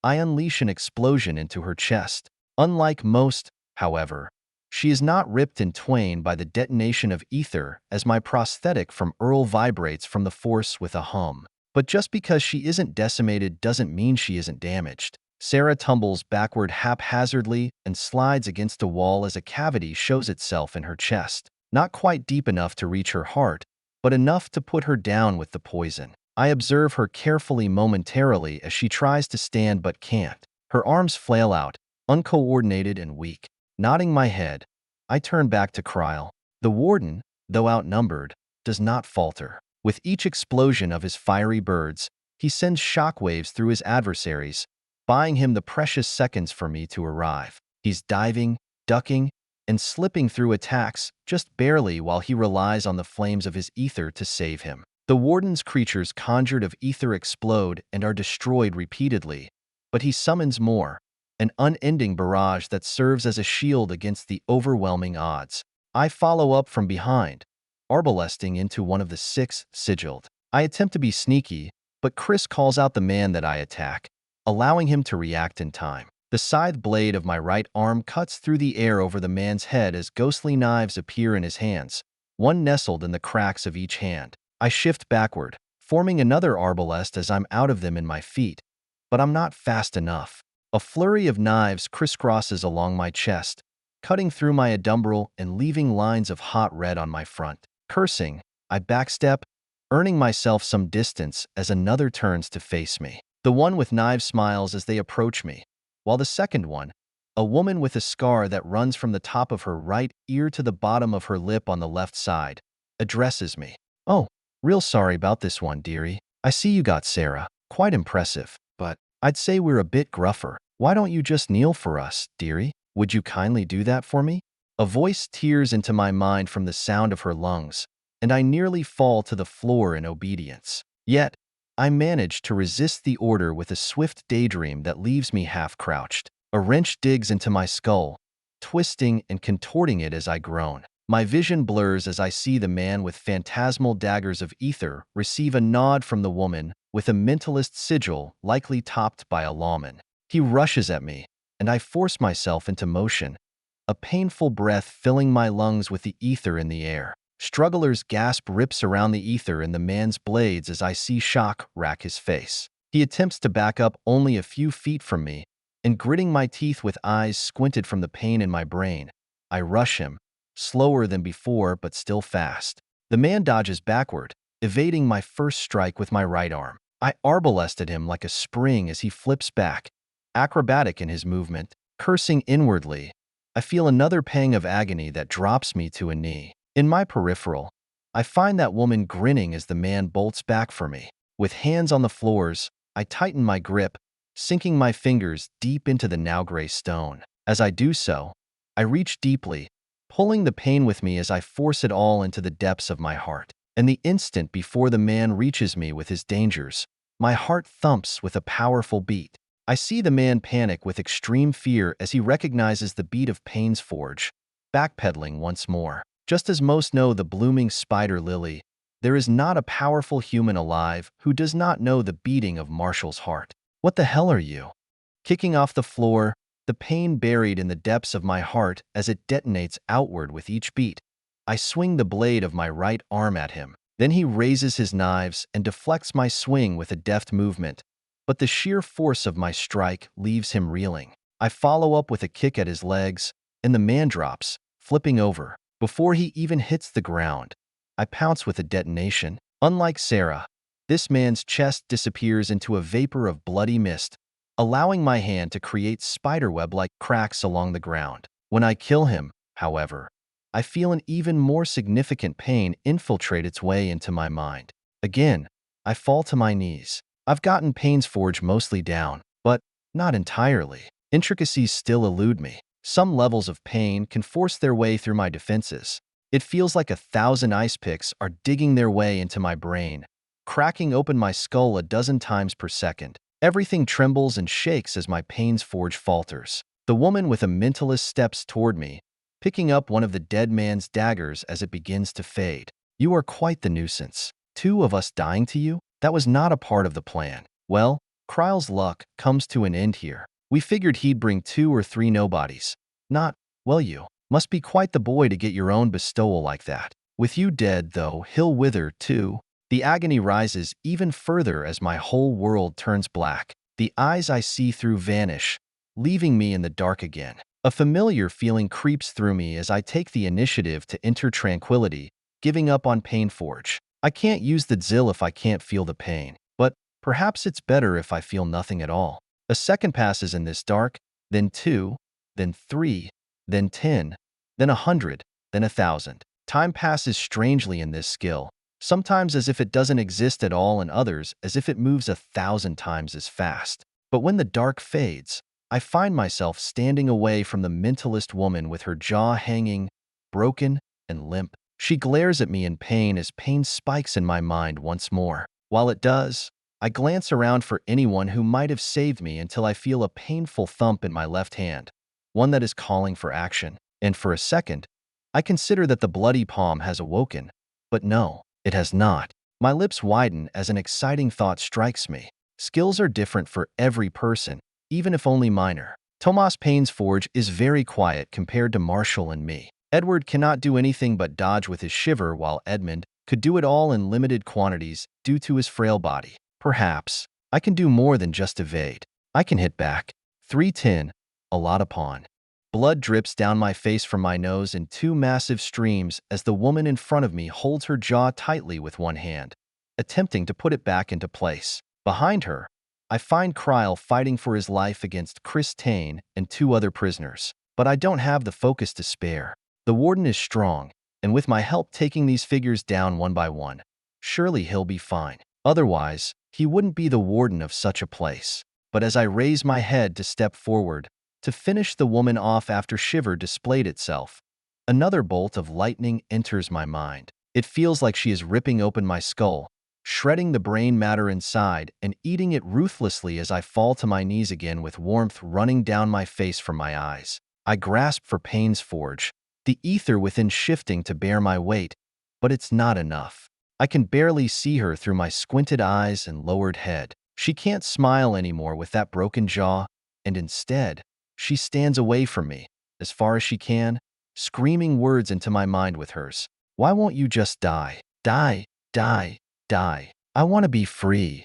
I unleash an explosion into her chest. Unlike most, however, she is not ripped in twain by the detonation of ether as my prosthetic from Earl vibrates from the force with a hum. But just because she isn't decimated doesn't mean she isn't damaged. Sarah tumbles backward haphazardly and slides against a wall as a cavity shows itself in her chest. Not quite deep enough to reach her heart, but enough to put her down with the poison. I observe her carefully momentarily as she tries to stand but can't. Her arms flail out, uncoordinated and weak. Nodding my head, I turn back to Kryl. The warden, though outnumbered, does not falter. With each explosion of his fiery birds, he sends shockwaves through his adversaries, buying him the precious seconds for me to arrive. He's diving, ducking, and slipping through attacks just barely while he relies on the flames of his ether to save him. The warden's creatures conjured of ether explode and are destroyed repeatedly, but he summons more, an unending barrage that serves as a shield against the overwhelming odds. I follow up from behind, arbalesting into one of the 6 sigilled. I attempt to be sneaky, but Chris calls out the man that I attack, allowing him to react in time. The scythe blade of my right arm cuts through the air over the man's head as ghostly knives appear in his hands, one nestled in the cracks of each hand. I shift backward, forming another arbalest as I'm out of them in my feet, but I'm not fast enough. A flurry of knives crisscrosses along my chest, cutting through my adumbral and leaving lines of hot red on my front. Cursing, I backstep, earning myself some distance as another turns to face me. The one with knives smiles as they approach me, while the second one, a woman with a scar that runs from the top of her right ear to the bottom of her lip on the left side, addresses me. "Oh, real sorry about this one, dearie. I see you got Sarah. Quite impressive, but I'd say we're a bit gruffer. Why don't you just kneel for us, dearie? Would you kindly do that for me?" A voice tears into my mind from the sound of her lungs, and I nearly fall to the floor in obedience. Yet, I manage to resist the order with a swift daydream that leaves me half-crouched. A wrench digs into my skull, twisting and contorting it as I groan. My vision blurs as I see the man with phantasmal daggers of ether receive a nod from the woman with a mentalist sigil likely topped by a lawman. He rushes at me, and I force myself into motion, a painful breath filling my lungs with the ether in the air. Struggler's gasp rips around the ether in the man's blades as I see shock rack his face. He attempts to back up only a few feet from me, and gritting my teeth with eyes squinted from the pain in my brain, I rush him, slower than before but still fast. The man dodges backward, evading my first strike with my right arm. I arbalested him like a spring as he flips back, acrobatic in his movement, cursing inwardly. I feel another pang of agony that drops me to a knee. In my peripheral, I find that woman grinning as the man bolts back for me. With hands on the floors, I tighten my grip, sinking my fingers deep into the now gray stone. As I do so, I reach deeply, pulling the pain with me as I force it all into the depths of my heart. And the instant before the man reaches me with his dangers, my heart thumps with a powerful beat. I see the man panic with extreme fear as he recognizes the beat of Pain's forge, backpedaling once more. Just as most know the blooming spider lily, there is not a powerful human alive who does not know the beating of Marshall's heart. What the hell are you? Kicking off the floor, the pain buried in the depths of my heart as it detonates outward with each beat. I swing the blade of my right arm at him. Then he raises his knives and deflects my swing with a deft movement, but the sheer force of my strike leaves him reeling. I follow up with a kick at his legs, and the man drops, flipping over. Before he even hits the ground, I pounce with a detonation. Unlike Sarah, this man's chest disappears into a vapor of bloody mist, allowing my hand to create spiderweb-like cracks along the ground. When I kill him, however, I feel an even more significant pain infiltrate its way into my mind. Again, I fall to my knees. I've gotten Pain's forge mostly down, but not entirely. Intricacies still elude me. Some levels of pain can force their way through my defenses. It feels like 1,000 ice picks are digging their way into my brain, cracking open my skull a dozen times per second. Everything trembles and shakes as my Pain's forge falters. The woman with a mentalist steps toward me, picking up one of the dead man's daggers as it begins to fade. You are quite the nuisance. 2 of us dying to you? That was not a part of the plan. Well, Kryle's luck comes to an end here. We figured he'd bring 2 or 3 nobodies. Not, well, you must be quite the boy to get your own bestowal like that. With you dead, though, he'll wither too. The agony rises even further as my whole world turns black. The eyes I see through vanish, leaving me in the dark again. A familiar feeling creeps through me as I take the initiative to enter tranquility, giving up on Painforge. I can't use the Zil if I can't feel the pain, but perhaps it's better if I feel nothing at all. A second passes in this dark, then 2, then 3, then 10, then 100, then 1,000. Time passes strangely in this skill, sometimes as if it doesn't exist at all and others as if it moves 1,000 times as fast. But when the dark fades, I find myself standing away from the mentalist woman with her jaw hanging, broken and limp. She glares at me in pain as pain spikes in my mind once more. While it does, I glance around for anyone who might have saved me until I feel a painful thump in my left hand, one that is calling for action. And for a second, I consider that the bloody palm has awoken. But no, it has not. My lips widen as an exciting thought strikes me. Skills are different for every person, even if only minor. Tomas Paine's forge is very quiet compared to Marshall and me. Edward cannot do anything but dodge with his shiver, while Edmund could do it all in limited quantities due to his frail body. Perhaps I can do more than just evade. I can hit back. 310, a lot upon. Blood drips down my face from my nose in 2 massive streams as the woman in front of me holds her jaw tightly with one hand, attempting to put it back into place. Behind her, I find Kryle fighting for his life against Chris Tane and 2 other prisoners. But I don't have the focus to spare. The warden is strong, and with my help taking these figures down one by one, surely he'll be fine. Otherwise, he wouldn't be the warden of such a place. But as I raise my head to step forward, to finish the woman off after Shiver displayed itself, another bolt of lightning enters my mind. It feels like she is ripping open my skull, shredding the brain matter inside and eating it ruthlessly as I fall to my knees again with warmth running down my face from my eyes. I grasp for Paine's forge, the ether within shifting to bear my weight, but it's not enough. I can barely see her through my squinted eyes and lowered head. She can't smile anymore with that broken jaw, and instead, she stands away from me, as far as she can, screaming words into my mind with hers. Why won't you just die? Die, die, die. I want to be free.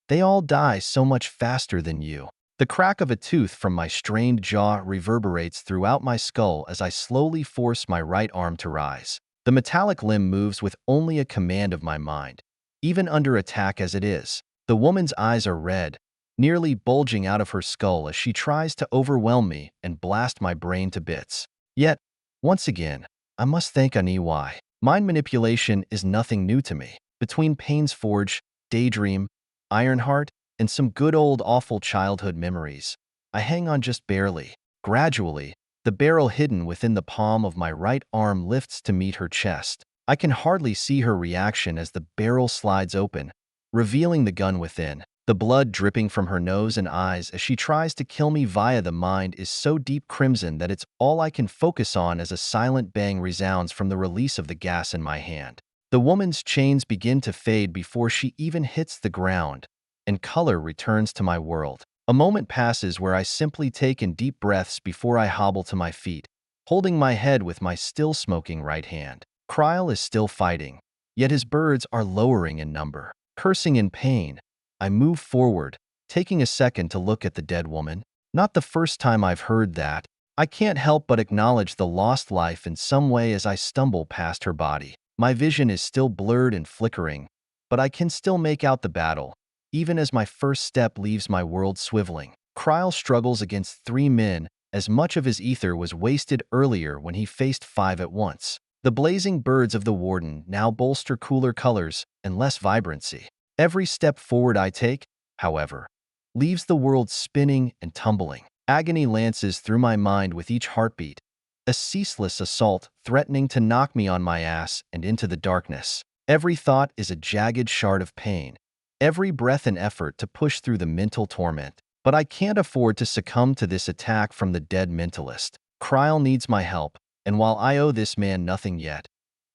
They all die so much faster than you. The crack of a tooth from my strained jaw reverberates throughout my skull as I slowly force my right arm to rise. The metallic limb moves with only a command of my mind, even under attack as it is. The woman's eyes are red, nearly bulging out of her skull as she tries to overwhelm me and blast my brain to bits. Yet, once again, I must thank Aniwai. Mind manipulation is nothing new to me. Between Paine's Forge, Daydream, Ironheart, and some good old awful childhood memories, I hang on just barely. Gradually, the barrel hidden within the palm of my right arm lifts to meet her chest. I can hardly see her reaction as the barrel slides open, revealing the gun within. The blood dripping from her nose and eyes as she tries to kill me via the mind is so deep crimson that it's all I can focus on as a silent bang resounds from the release of the gas in my hand. The woman's chains begin to fade before she even hits the ground, and color returns to my world. A moment passes where I simply take in deep breaths before I hobble to my feet, holding my head with my still smoking right hand. Kryle is still fighting, yet his birds are lowering in number. Cursing in pain, I move forward, taking a second to look at the dead woman. Not the first time I've heard that. I can't help but acknowledge the lost life in some way as I stumble past her body. My vision is still blurred and flickering, but I can still make out the battle, even as my first step leaves my world swiveling. Kryle struggles against 3 men, as much of his ether was wasted earlier when he faced 5 at once. The blazing birds of the Warden now bolster cooler colors and less vibrancy. Every step forward I take, however, leaves the world spinning and tumbling. Agony lances through my mind with each heartbeat, a ceaseless assault threatening to knock me on my ass and into the darkness. Every thought is a jagged shard of pain, every breath an effort to push through the mental torment. But I can't afford to succumb to this attack from the dead mentalist. Kryle needs my help, and while I owe this man nothing yet,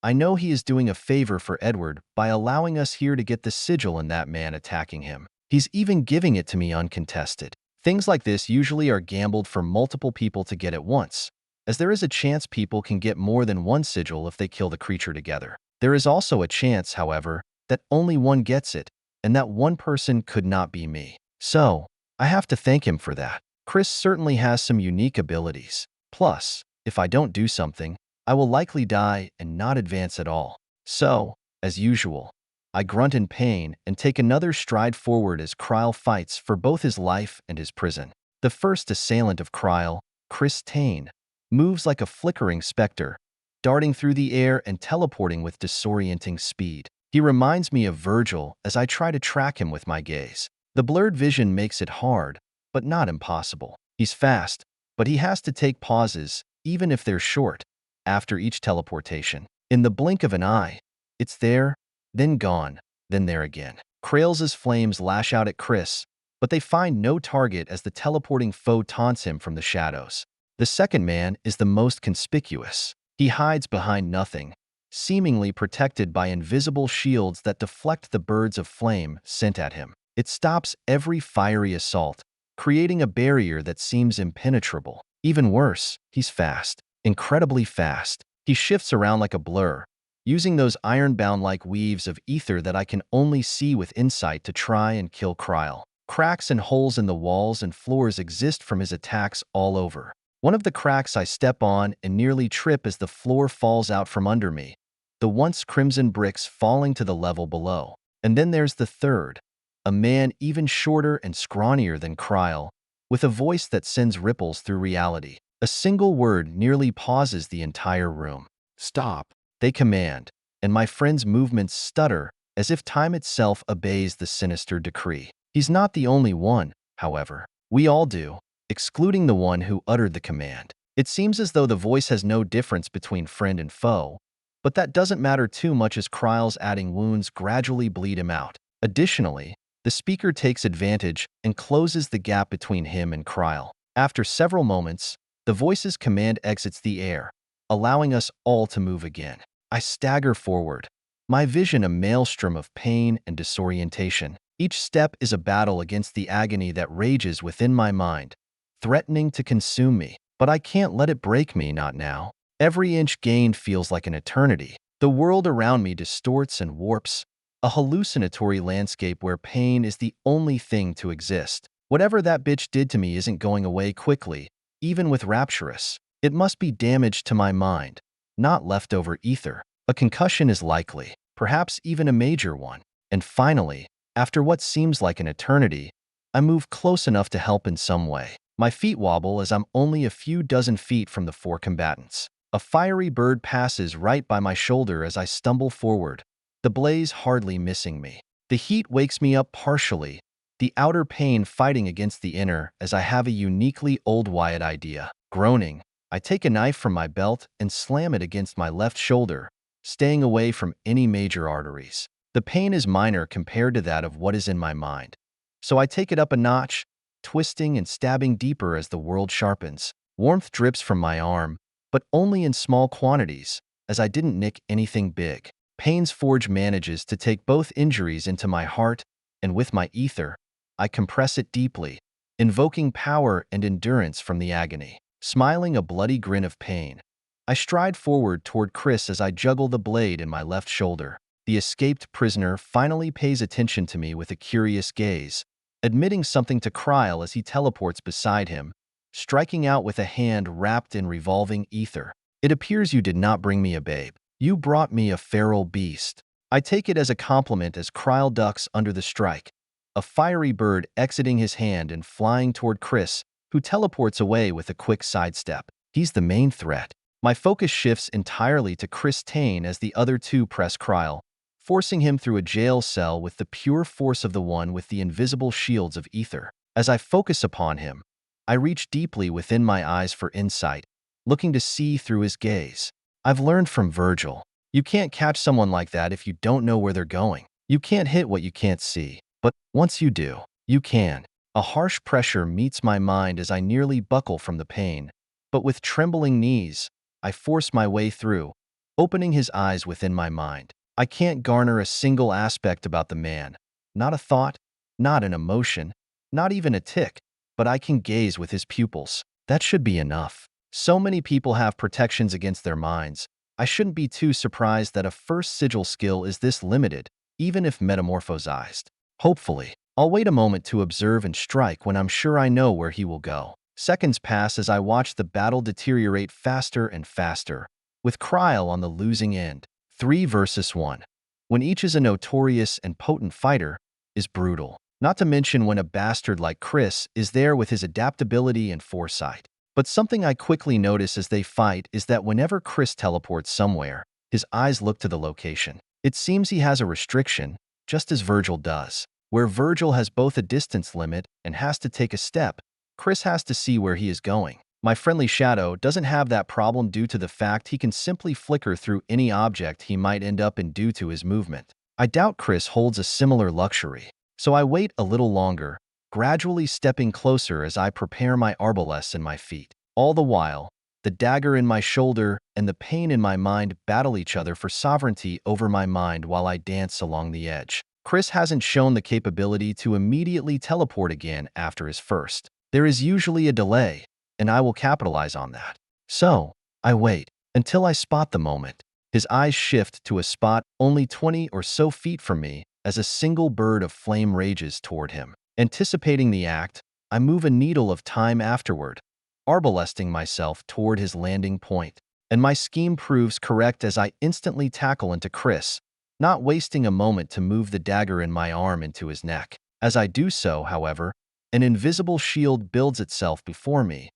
I know he is doing a favor for Edward by allowing us here to get the sigil in that man attacking him. He's even giving it to me uncontested. Things like this usually are gambled for multiple people to get at once, as there is a chance people can get more than one sigil if they kill the creature together. There is also a chance, however, that only one gets it, and that one person could not be me. So, I have to thank him for that. Chris certainly has some unique abilities. Plus, if I don't do something, I will likely die and not advance at all. So, as usual, I grunt in pain and take another stride forward as Kryle fights for both his life and his prison. The first assailant of Kryle, Chris Tane, moves like a flickering specter, darting through the air and teleporting with disorienting speed. He reminds me of Virgil as I try to track him with my gaze. The blurred vision makes it hard, but not impossible. He's fast, but he has to take pauses, even if they're short, after each teleportation. In the blink of an eye, it's there, then gone, then there again. Krail's flames lash out at Chris, but they find no target as the teleporting foe taunts him from the shadows. The second man is the most conspicuous. He hides behind nothing, seemingly protected by invisible shields that deflect the birds of flame sent at him. It stops every fiery assault, creating a barrier that seems impenetrable. Even worse, he's fast. Incredibly fast. He shifts around like a blur, using those ironbound-like weaves of ether that I can only see with insight to try and kill Kryle. Cracks and holes in the walls and floors exist from his attacks all over. One of the cracks I step on and nearly trip as the floor falls out from under me, the once crimson bricks falling to the level below. And then there's the third, a man even shorter and scrawnier than Kryle, with a voice that sends ripples through reality. A single word nearly pauses the entire room. Stop, they command, and my friend's movements stutter as if time itself obeys the sinister decree. He's not the only one, however. We all do, excluding the one who uttered the command. It seems as though the voice has no difference between friend and foe, but that doesn't matter too much as Kryle's adding wounds gradually bleed him out. Additionally, the speaker takes advantage and closes the gap between him and Kryle. After several moments, the voice's command exits the air, allowing us all to move again. I stagger forward, my vision a maelstrom of pain and disorientation. Each step is a battle against the agony that rages within my mind, threatening to consume me. But I can't let it break me, not now. Every inch gained feels like an eternity. The world around me distorts and warps, a hallucinatory landscape where pain is the only thing to exist. Whatever that bitch did to me isn't going away quickly, even with rapturous. It must be damage to my mind, not leftover ether. A concussion is likely, perhaps even a major one. And finally, after what seems like an eternity, I move close enough to help in some way. My feet wobble as I'm only a few dozen feet from the 4 combatants. A fiery bird passes right by my shoulder as I stumble forward, the blaze hardly missing me. The heat wakes me up partially, the outer pain fighting against the inner as I have a uniquely old-wired idea. Groaning, I take a knife from my belt and slam it against my left shoulder, staying away from any major arteries. The pain is minor compared to that of what is in my mind, So I take it up a notch, twisting and stabbing deeper as the world sharpens. Warmth drips from my arm, but only in small quantities, as I didn't nick anything big. Pain's forge manages to take both injuries into my heart, and with my ether, I compress it deeply, invoking power and endurance from the agony. Smiling a bloody grin of pain, I stride forward toward Chris as I juggle the blade in my left shoulder. The escaped prisoner finally pays attention to me with a curious gaze, admitting something to Kryle as he teleports beside him, striking out with a hand wrapped in revolving ether. It appears you did not bring me a babe. You brought me a feral beast. I take it as a compliment as Kryle ducks under the strike, a fiery bird exiting his hand and flying toward Chris, who teleports away with a quick sidestep. He's the main threat. My focus shifts entirely to Chris Tane as the other two press Kryle, forcing him through a jail cell with the pure force of the one with the invisible shields of ether. As I focus upon him, I reach deeply within my eyes for insight, looking to see through his gaze. I've learned from Virgil, you can't catch someone like that if you don't know where they're going. You can't hit what you can't see, but once you do, you can. A harsh pressure meets my mind as I nearly buckle from the pain, but with trembling knees, I force my way through, opening his eyes within my mind. I can't garner a single aspect about the man, not a thought, not an emotion, not even a tick, but I can gaze with his pupils. That should be enough. So many people have protections against their minds. I shouldn't be too surprised that a first sigil skill is this limited, even if metamorphosized. Hopefully, I'll wait a moment to observe and strike when I'm sure I know where he will go. Seconds pass as I watch the battle deteriorate faster and faster, with Kryle on the losing end. 3 versus 1, when each is a notorious and potent fighter, is brutal. Not to mention when a bastard like Chris is there with his adaptability and foresight. But something I quickly notice as they fight is that whenever Chris teleports somewhere, his eyes look to the location. It seems he has a restriction, just as Virgil does. Where Virgil has both a distance limit and has to take a step, Chris has to see where he is going. My friendly shadow doesn't have that problem due to the fact he can simply flicker through any object he might end up in due to his movement. I doubt Chris holds a similar luxury, so I wait a little longer, gradually stepping closer as I prepare my arbalest in my feet. All the while, the dagger in my shoulder and the pain in my mind battle each other for sovereignty over my mind while I dance along the edge. Chris hasn't shown the capability to immediately teleport again after his first. There is usually a delay, and I will capitalize on that. So, I wait until I spot the moment. His eyes shift to a spot only 20 or so feet from me as a single bird of flame rages toward him. Anticipating the act, I move a needle of time afterward, arbalesting myself toward his landing point. And my scheme proves correct as I instantly tackle into Chris, not wasting a moment to move the dagger in my arm into his neck. As I do so, however, an invisible shield builds itself before me,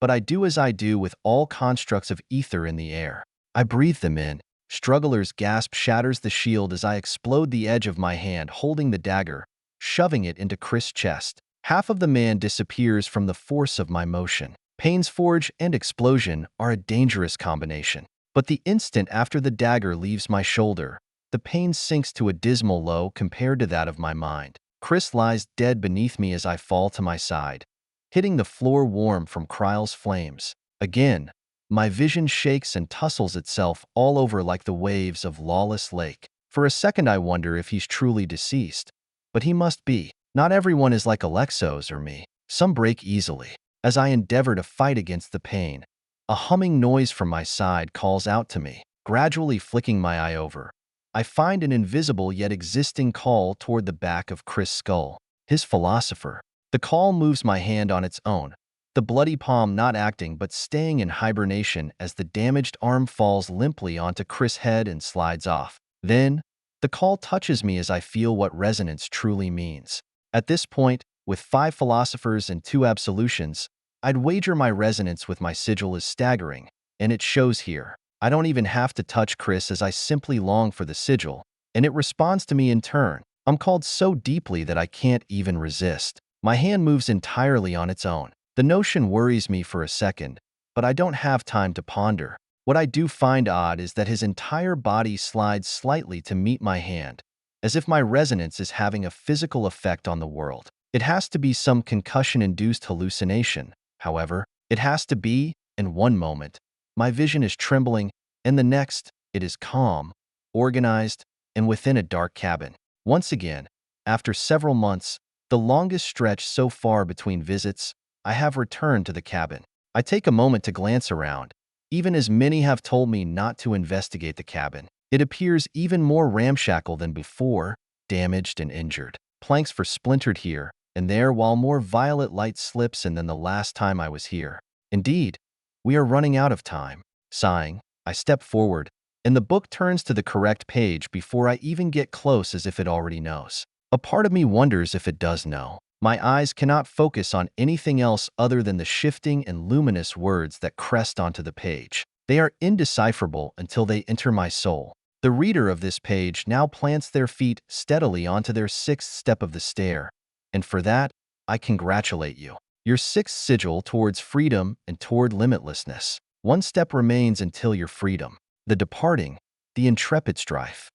but I do as I do with all constructs of ether in the air. I breathe them in. Struggler's gasp shatters the shield as I explode the edge of my hand holding the dagger, shoving it into Chris' chest. Half of the man disappears from the force of my motion. Pain's forge and explosion are a dangerous combination. But the instant after the dagger leaves my shoulder, the pain sinks to a dismal low compared to that of my mind. Chris lies dead beneath me as I fall to my side, hitting the floor warm from Kryle's flames. Again, my vision shakes and tussles itself all over like the waves of lawless lake. For a second I wonder if he's truly deceased. But he must be. Not everyone is like Alexos or me. Some break easily. As I endeavor to fight against the pain, a humming noise from my side calls out to me. Gradually flicking my eye over, I find an invisible yet existing call toward the back of Chris' skull. His philosopher. The call moves my hand on its own, the bloody palm not acting but staying in hibernation as the damaged arm falls limply onto Chris' head and slides off. Then, the call touches me as I feel what resonance truly means. At this point, with 5 philosophers and 2 absolutions, I'd wager my resonance with my sigil is staggering, and it shows here. I don't even have to touch Chris as I simply long for the sigil, and it responds to me in turn. I'm called so deeply that I can't even resist. My hand moves entirely on its own. The notion worries me for a second, but I don't have time to ponder. What I do find odd is that his entire body slides slightly to meet my hand, as if my resonance is having a physical effect on the world. It has to be some concussion-induced hallucination. However, it has to be, in one moment, my vision is trembling, and the next, it is calm, organized, and within a dark cabin. Once again, after several months, the longest stretch so far between visits, I have returned to the cabin. I take a moment to glance around, even as many have told me not to investigate the cabin. It appears even more ramshackle than before, damaged and injured. Planks were splintered here and there, while more violet light slips in than the last time I was here. Indeed, we are running out of time. Sighing, I step forward, and the book turns to the correct page before I even get close, as if it already knows. A part of me wonders if it does know. My eyes cannot focus on anything else other than the shifting and luminous words that crest onto the page. They are indecipherable until they enter my soul. The reader of this page now plants their feet steadily onto their sixth step of the stair, and for that, I congratulate you. Your sixth sigil towards freedom and toward limitlessness. One step remains until your freedom. The departing, the intrepid strife.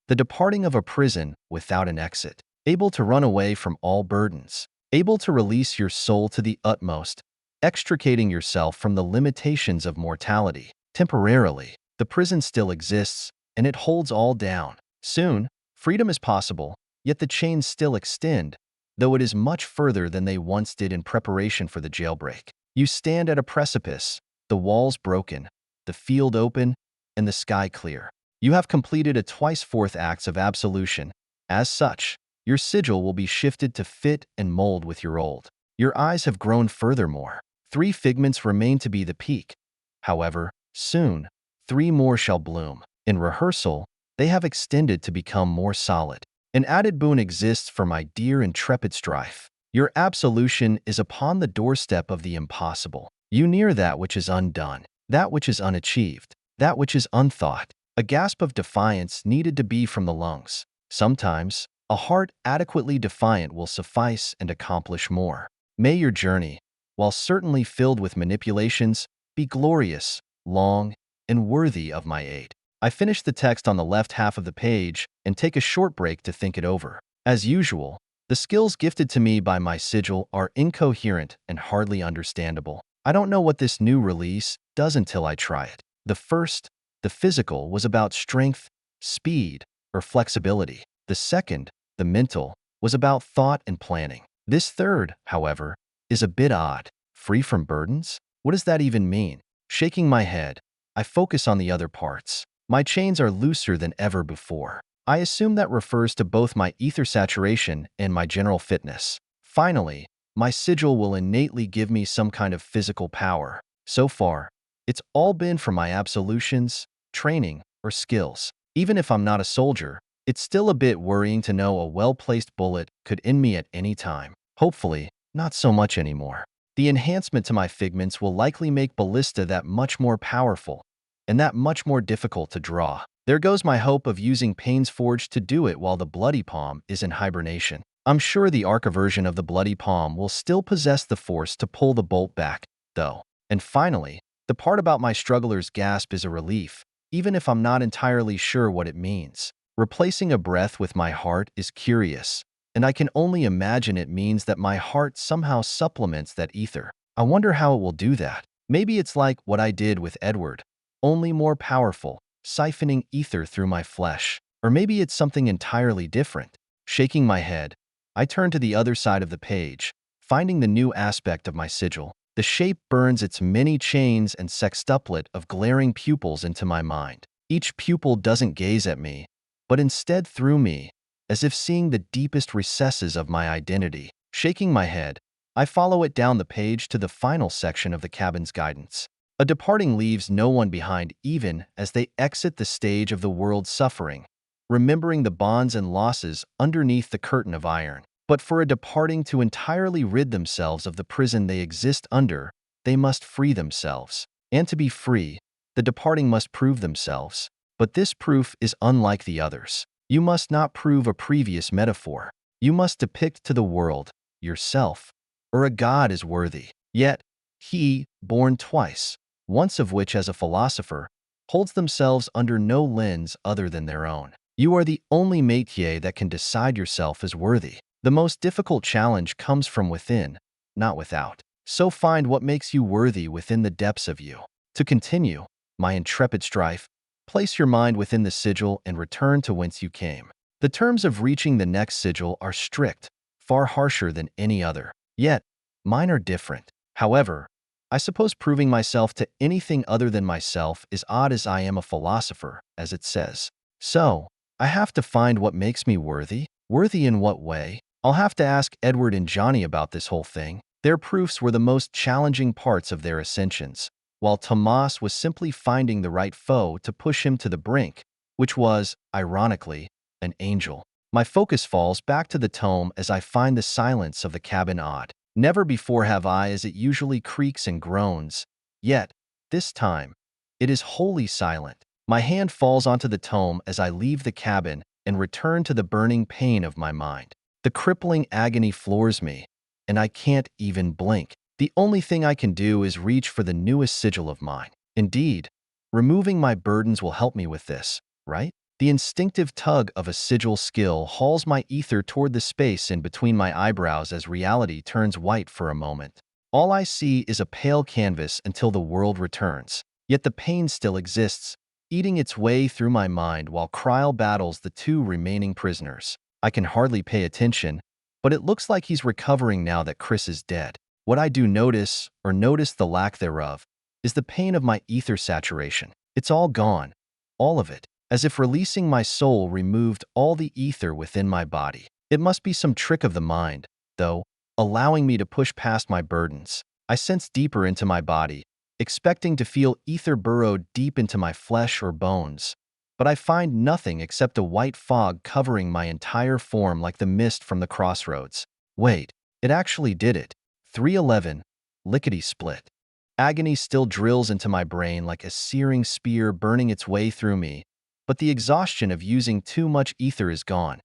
The departing of a prison without an exit. Able to run away from all burdens. Able to release your soul to the utmost, extricating yourself from the limitations of mortality. Temporarily, the prison still exists, and it holds all down. Soon, freedom is possible, yet the chains still extend, though it is much further than they once did in preparation for the jailbreak. You stand at a precipice, the walls broken, the field open, and the sky clear. You have completed a twice-fourth acts of absolution. As such, your sigil will be shifted to fit and mold with your old. Your eyes have grown furthermore. 3 figments remain to be the peak. However, soon, 3 more shall bloom. In rehearsal, they have extended to become more solid. An added boon exists for my dear intrepid strife. Your absolution is upon the doorstep of the impossible. You near that which is undone, that which is unachieved, that which is unthought. A gasp of defiance needed to be from the lungs. Sometimes, a heart adequately defiant will suffice and accomplish more. May your journey, while certainly filled with manipulations, be glorious, long, and worthy of my aid. I finish the text on the left half of the page and take a short break to think it over. As usual, the skills gifted to me by my sigil are incoherent and hardly understandable. I don't know what this new release does until I try it. The first, the physical, was about strength, speed, or flexibility. The second, the mental, was about thought and planning. This third, however, is a bit odd. Free from burdens? What does that even mean? Shaking my head, I focus on the other parts. My chains are looser than ever before. I assume that refers to both my ether saturation and my general fitness. Finally, my sigil will innately give me some kind of physical power. So far, it's all been from my absolutions, training, or skills. Even if I'm not a soldier, it's still a bit worrying to know a well-placed bullet could end me at any time. Hopefully, not so much anymore. The enhancement to my figments will likely make ballista that much more powerful, and that much more difficult to draw. There goes my hope of using Payne's Forge to do it while the Bloody Palm is in hibernation. I'm sure the Arca version of the Bloody Palm will still possess the force to pull the bolt back, though. And finally, the part about my struggler's gasp is a relief, even if I'm not entirely sure what it means. Replacing a breath with my heart is curious, and I can only imagine it means that my heart somehow supplements that ether. I wonder how it will do that. Maybe it's like what I did with Edward, only more powerful, siphoning ether through my flesh. Or maybe it's something entirely different. Shaking my head, I turn to the other side of the page, finding the new aspect of my sigil. The shape burns its many chains and sextuplet of glaring pupils into my mind. Each pupil doesn't gaze at me, but instead through me, as if seeing the deepest recesses of my identity. Shaking my head, I follow it down the page to the final section of the cabin's guidance. A departing leaves no one behind even as they exit the stage of the world's suffering, remembering the bonds and losses underneath the curtain of iron. But for a departing to entirely rid themselves of the prison they exist under, they must free themselves. And to be free, the departing must prove themselves. But this proof is unlike the others. You must not prove a previous metaphor. You must depict to the world, yourself, or a god is worthy. Yet, he, born twice, once of which as a philosopher, holds themselves under no lens other than their own. You are the only métier that can decide yourself as worthy. The most difficult challenge comes from within, not without. So find what makes you worthy within the depths of you. To continue, my intrepid strife, place your mind within the sigil and return to whence you came. The terms of reaching the next sigil are strict, far harsher than any other. Yet, mine are different. However, I suppose proving myself to anything other than myself is odd, as I am a philosopher, as it says. So, I have to find what makes me worthy. Worthy in what way? I'll have to ask Edward and Johnny about this whole thing. Their proofs were the most challenging parts of their ascensions, while Tomas was simply finding the right foe to push him to the brink, which was, ironically, an angel. My focus falls back to the tome as I find the silence of the cabin odd. Never before have I, as it usually creaks and groans. Yet, this time, it is wholly silent. My hand falls onto the tome as I leave the cabin and return to the burning pain of my mind. The crippling agony floors me, and I can't even blink. The only thing I can do is reach for the newest sigil of mine. Indeed, removing my burdens will help me with this, right? The instinctive tug of a sigil skill hauls my ether toward the space in between my eyebrows as reality turns white for a moment. All I see is a pale canvas until the world returns. Yet the pain still exists, eating its way through my mind while Cryle battles the two remaining prisoners. I can hardly pay attention, but it looks like he's recovering now that Chris is dead. What I do notice, or notice the lack thereof, is the pain of my ether saturation. It's all gone, all of it, as if releasing my soul removed all the ether within my body. It must be some trick of the mind, though, allowing me to push past my burdens. I sense deeper into my body, expecting to feel ether burrowed deep into my flesh or bones. But I find nothing except a white fog covering my entire form like the mist from the crossroads. Wait, it actually did it. 311, lickety-split. Agony still drills into my brain like a searing spear burning its way through me, but the exhaustion of using too much ether is gone.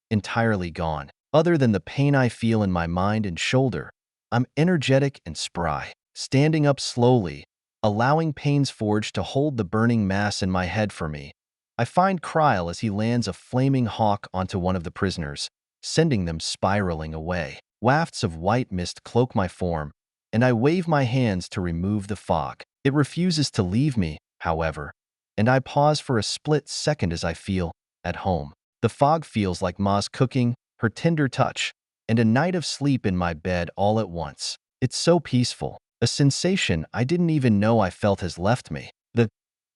Entirely gone. Other than the pain I feel in my mind and shoulder, I'm energetic and spry. Standing up slowly, allowing Pain's Forge to hold the burning mass in my head for me, I find Cryle as he lands a flaming hawk onto one of the prisoners, sending them spiraling away. Wafts of white mist cloak my form, and I wave my hands to remove the fog. It refuses to leave me, however, and I pause for a split second as I feel at home. The fog feels like Ma's cooking, her tender touch, and a night of sleep in my bed all at once. It's so peaceful. A sensation I didn't even know I felt has left me. The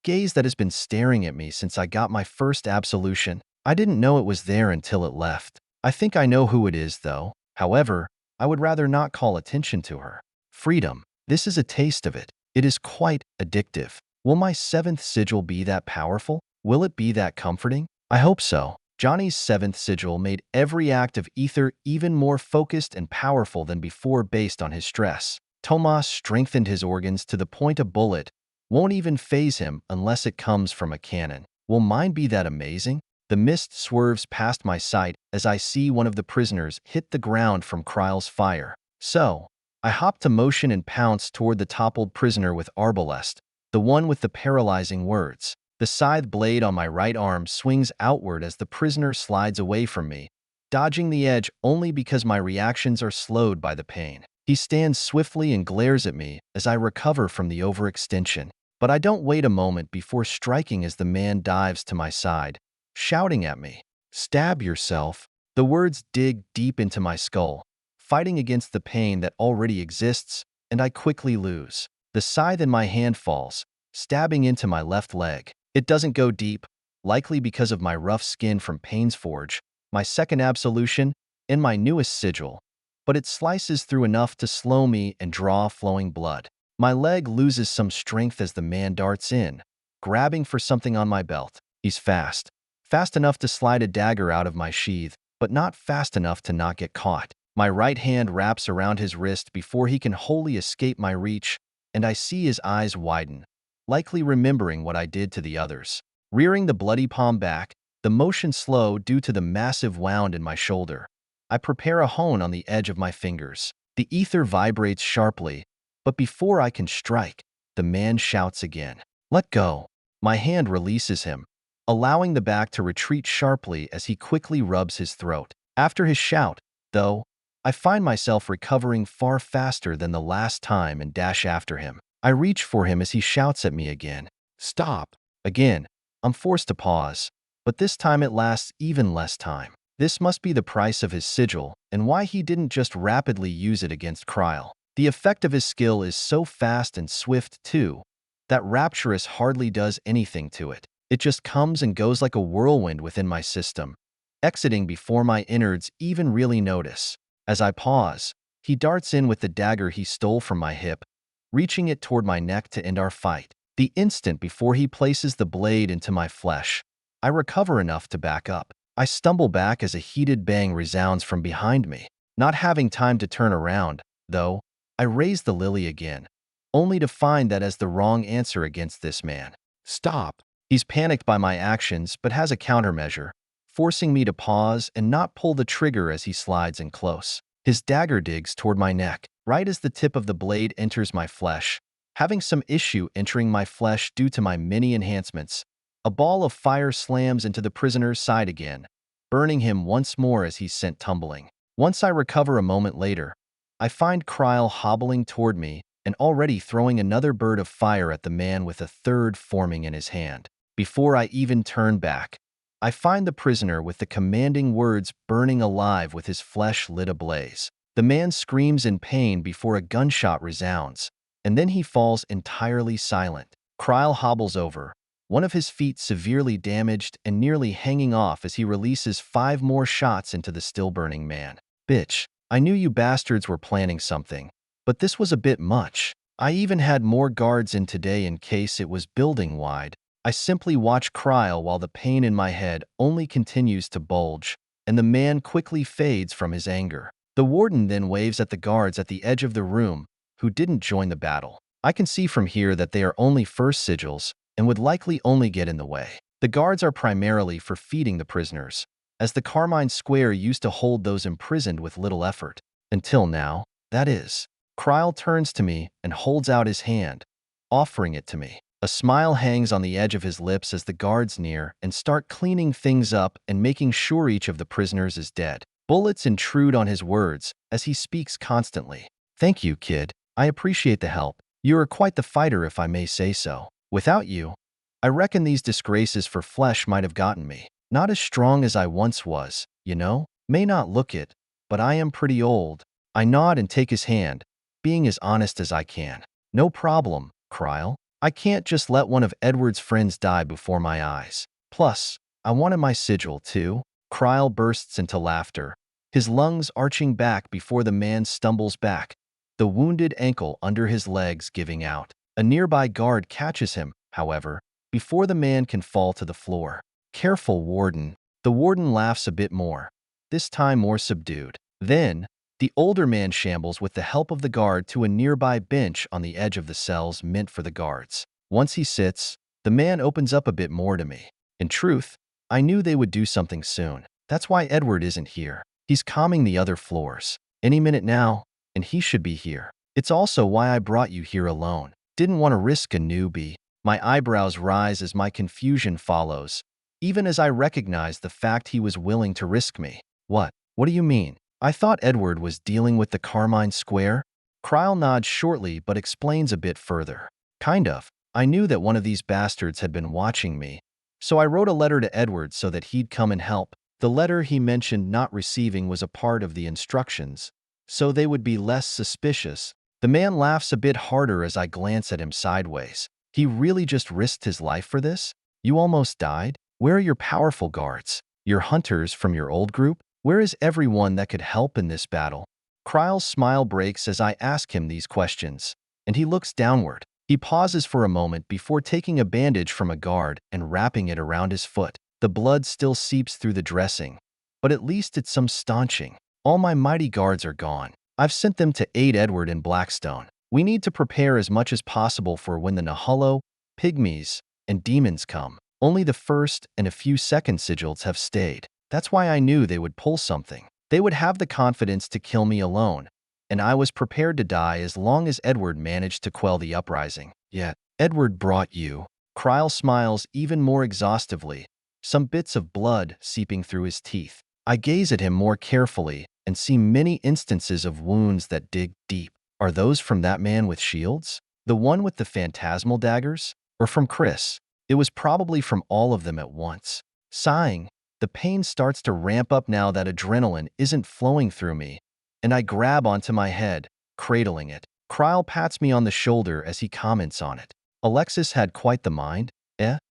gaze that has been staring at me since I got my first absolution. I didn't know it was there until it left. I think I know who it is, though. However, I would rather not call attention to her. Freedom. This is a taste of it. It is quite addictive. Will my seventh sigil be that powerful? Will it be that comforting? I hope so. Johnny's seventh sigil made every act of ether even more focused and powerful than before based on his stress. Tomas strengthened his organs to the point a bullet won't even phase him unless it comes from a cannon. Will mine be that amazing? The mist swerves past my sight as I see one of the prisoners hit the ground from Cryle's fire. So, I hop to motion and pounce toward the toppled prisoner with Arbalest, the one with the paralyzing words. The scythe blade on my right arm swings outward as the prisoner slides away from me, dodging the edge only because my reactions are slowed by the pain. He stands swiftly and glares at me as I recover from the overextension. But I don't wait a moment before striking as the man dives to my side, shouting at me, "Stab yourself." The words dig deep into my skull, fighting against the pain that already exists, and I quickly lose. The scythe in my hand falls, stabbing into my left leg. It doesn't go deep, likely because of my rough skin from Pain's Forge, my second absolution, and my newest sigil, but it slices through enough to slow me and draw flowing blood. My leg loses some strength as the man darts in, grabbing for something on my belt. He's fast. Fast enough to slide a dagger out of my sheath, but not fast enough to not get caught. My right hand wraps around his wrist before he can wholly escape my reach, and I see his eyes widen, likely remembering what I did to the others. Rearing the bloody palm back, the motion slow due to the massive wound in my shoulder. I prepare a hone on the edge of my fingers. The ether vibrates sharply, but before I can strike, the man shouts again. "Let go." My hand releases him, allowing the back to retreat sharply as he quickly rubs his throat. After his shout, though. I find myself recovering far faster than the last time and dash after him. I reach for him as he shouts at me again. Stop! Again, I'm forced to pause, but this time it lasts even less time. This must be the price of his sigil, and why he didn't just rapidly use it against Kryl. The effect of his skill is so fast and swift, too, that Rapturous hardly does anything to it. It just comes and goes like a whirlwind within my system, exiting before my innards even really notice. As I pause, he darts in with the dagger he stole from my hip, reaching it toward my neck to end our fight. The instant before he places the blade into my flesh, I recover enough to back up. I stumble back as a heated bang resounds from behind me. Not having time to turn around, though, I raise the lily again, only to find that as the wrong answer against this man. Stop! He's panicked by my actions but has a countermeasure, forcing me to pause and not pull the trigger as he slides in close. His dagger digs toward my neck, right as the tip of the blade enters my flesh. Having some issue entering my flesh due to my many enhancements, a ball of fire slams into the prisoner's side again, burning him once more as he's sent tumbling. Once I recover a moment later, I find Kryl hobbling toward me and already throwing another bird of fire at the man with a third forming in his hand. Before I even turn back, I find the prisoner with the commanding words burning alive with his flesh lit ablaze. The man screams in pain before a gunshot resounds, and then he falls entirely silent. Kryl hobbles over, one of his feet severely damaged and nearly hanging off as he releases 5 more shots into the still-burning man. Bitch, I knew you bastards were planning something, but this was a bit much. I even had more guards in today in case it was building-wide. I simply watch Kryl while the pain in my head only continues to bulge, and the man quickly fades from his anger. The warden then waves at the guards at the edge of the room, who didn't join the battle. I can see from here that they are only first sigils, and would likely only get in the way. The guards are primarily for feeding the prisoners, as the Carmine Square used to hold those imprisoned with little effort. Until now, that is. Kryl turns to me and holds out his hand, offering it to me. A smile hangs on the edge of his lips as the guards near and start cleaning things up and making sure each of the prisoners is dead. Bullets intrude on his words as he speaks constantly. Thank you, kid. I appreciate the help. You are quite the fighter, if I may say so. Without you, I reckon these disgraces for flesh might have gotten me. Not as strong as I once was, you know? May not look it, but I am pretty old. I nod and take his hand, being as honest as I can. No problem, Kryl. I can't just let one of Edward's friends die before my eyes. Plus, I wanted my sigil, too. Kryl bursts into laughter, his lungs arching back before the man stumbles back, the wounded ankle under his legs giving out. A nearby guard catches him, however, before the man can fall to the floor. Careful, warden. The warden laughs a bit more, this time more subdued. Then, the older man shambles with the help of the guard to a nearby bench on the edge of the cells meant for the guards. Once he sits, the man opens up a bit more to me. In truth, I knew they would do something soon. That's why Edward isn't here. He's calming the other floors. Any minute now, and he should be here. It's also why I brought you here alone. Didn't want to risk a newbie. My eyebrows rise as my confusion follows, even as I recognize the fact he was willing to risk me. What? What do you mean? I thought Edward was dealing with the Carmine Square? Kryl nods shortly but explains a bit further. Kind of. I knew that one of these bastards had been watching me, so I wrote a letter to Edward so that he'd come and help. The letter he mentioned not receiving was a part of the instructions, so they would be less suspicious. The man laughs a bit harder as I glance at him sideways. He really just risked his life for this? You almost died? Where are your powerful guards? Your hunters from your old group? Where is everyone that could help in this battle? Kryl's smile breaks as I ask him these questions, and he looks downward. He pauses for a moment before taking a bandage from a guard and wrapping it around his foot. The blood still seeps through the dressing, but at least it's some staunching. All my mighty guards are gone. I've sent them to aid Edward in Blackstone. We need to prepare as much as possible for when the Nahullo, Pygmies, and demons come. Only the first and a few second sigils have stayed. That's why I knew they would pull something. They would have the confidence to kill me alone, and I was prepared to die as long as Edward managed to quell the uprising. Yet, Edward brought you. Kryl smiles even more exhaustively, some bits of blood seeping through his teeth. I gaze at him more carefully and see many instances of wounds that dig deep. Are those from that man with shields? The one with the phantasmal daggers? Or from Chris? It was probably from all of them at once. Sighing, the pain starts to ramp up now that adrenaline isn't flowing through me, and I grab onto my head, cradling it. Kryle pats me on the shoulder as he comments on it. Alexis had quite the mind.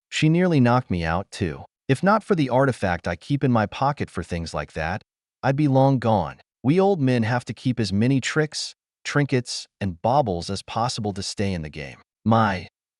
She nearly knocked me out, too. If not for the artifact I keep in my pocket for things like that, I'd be long gone. We old men have to keep as many tricks, trinkets, and baubles as possible to stay in the game.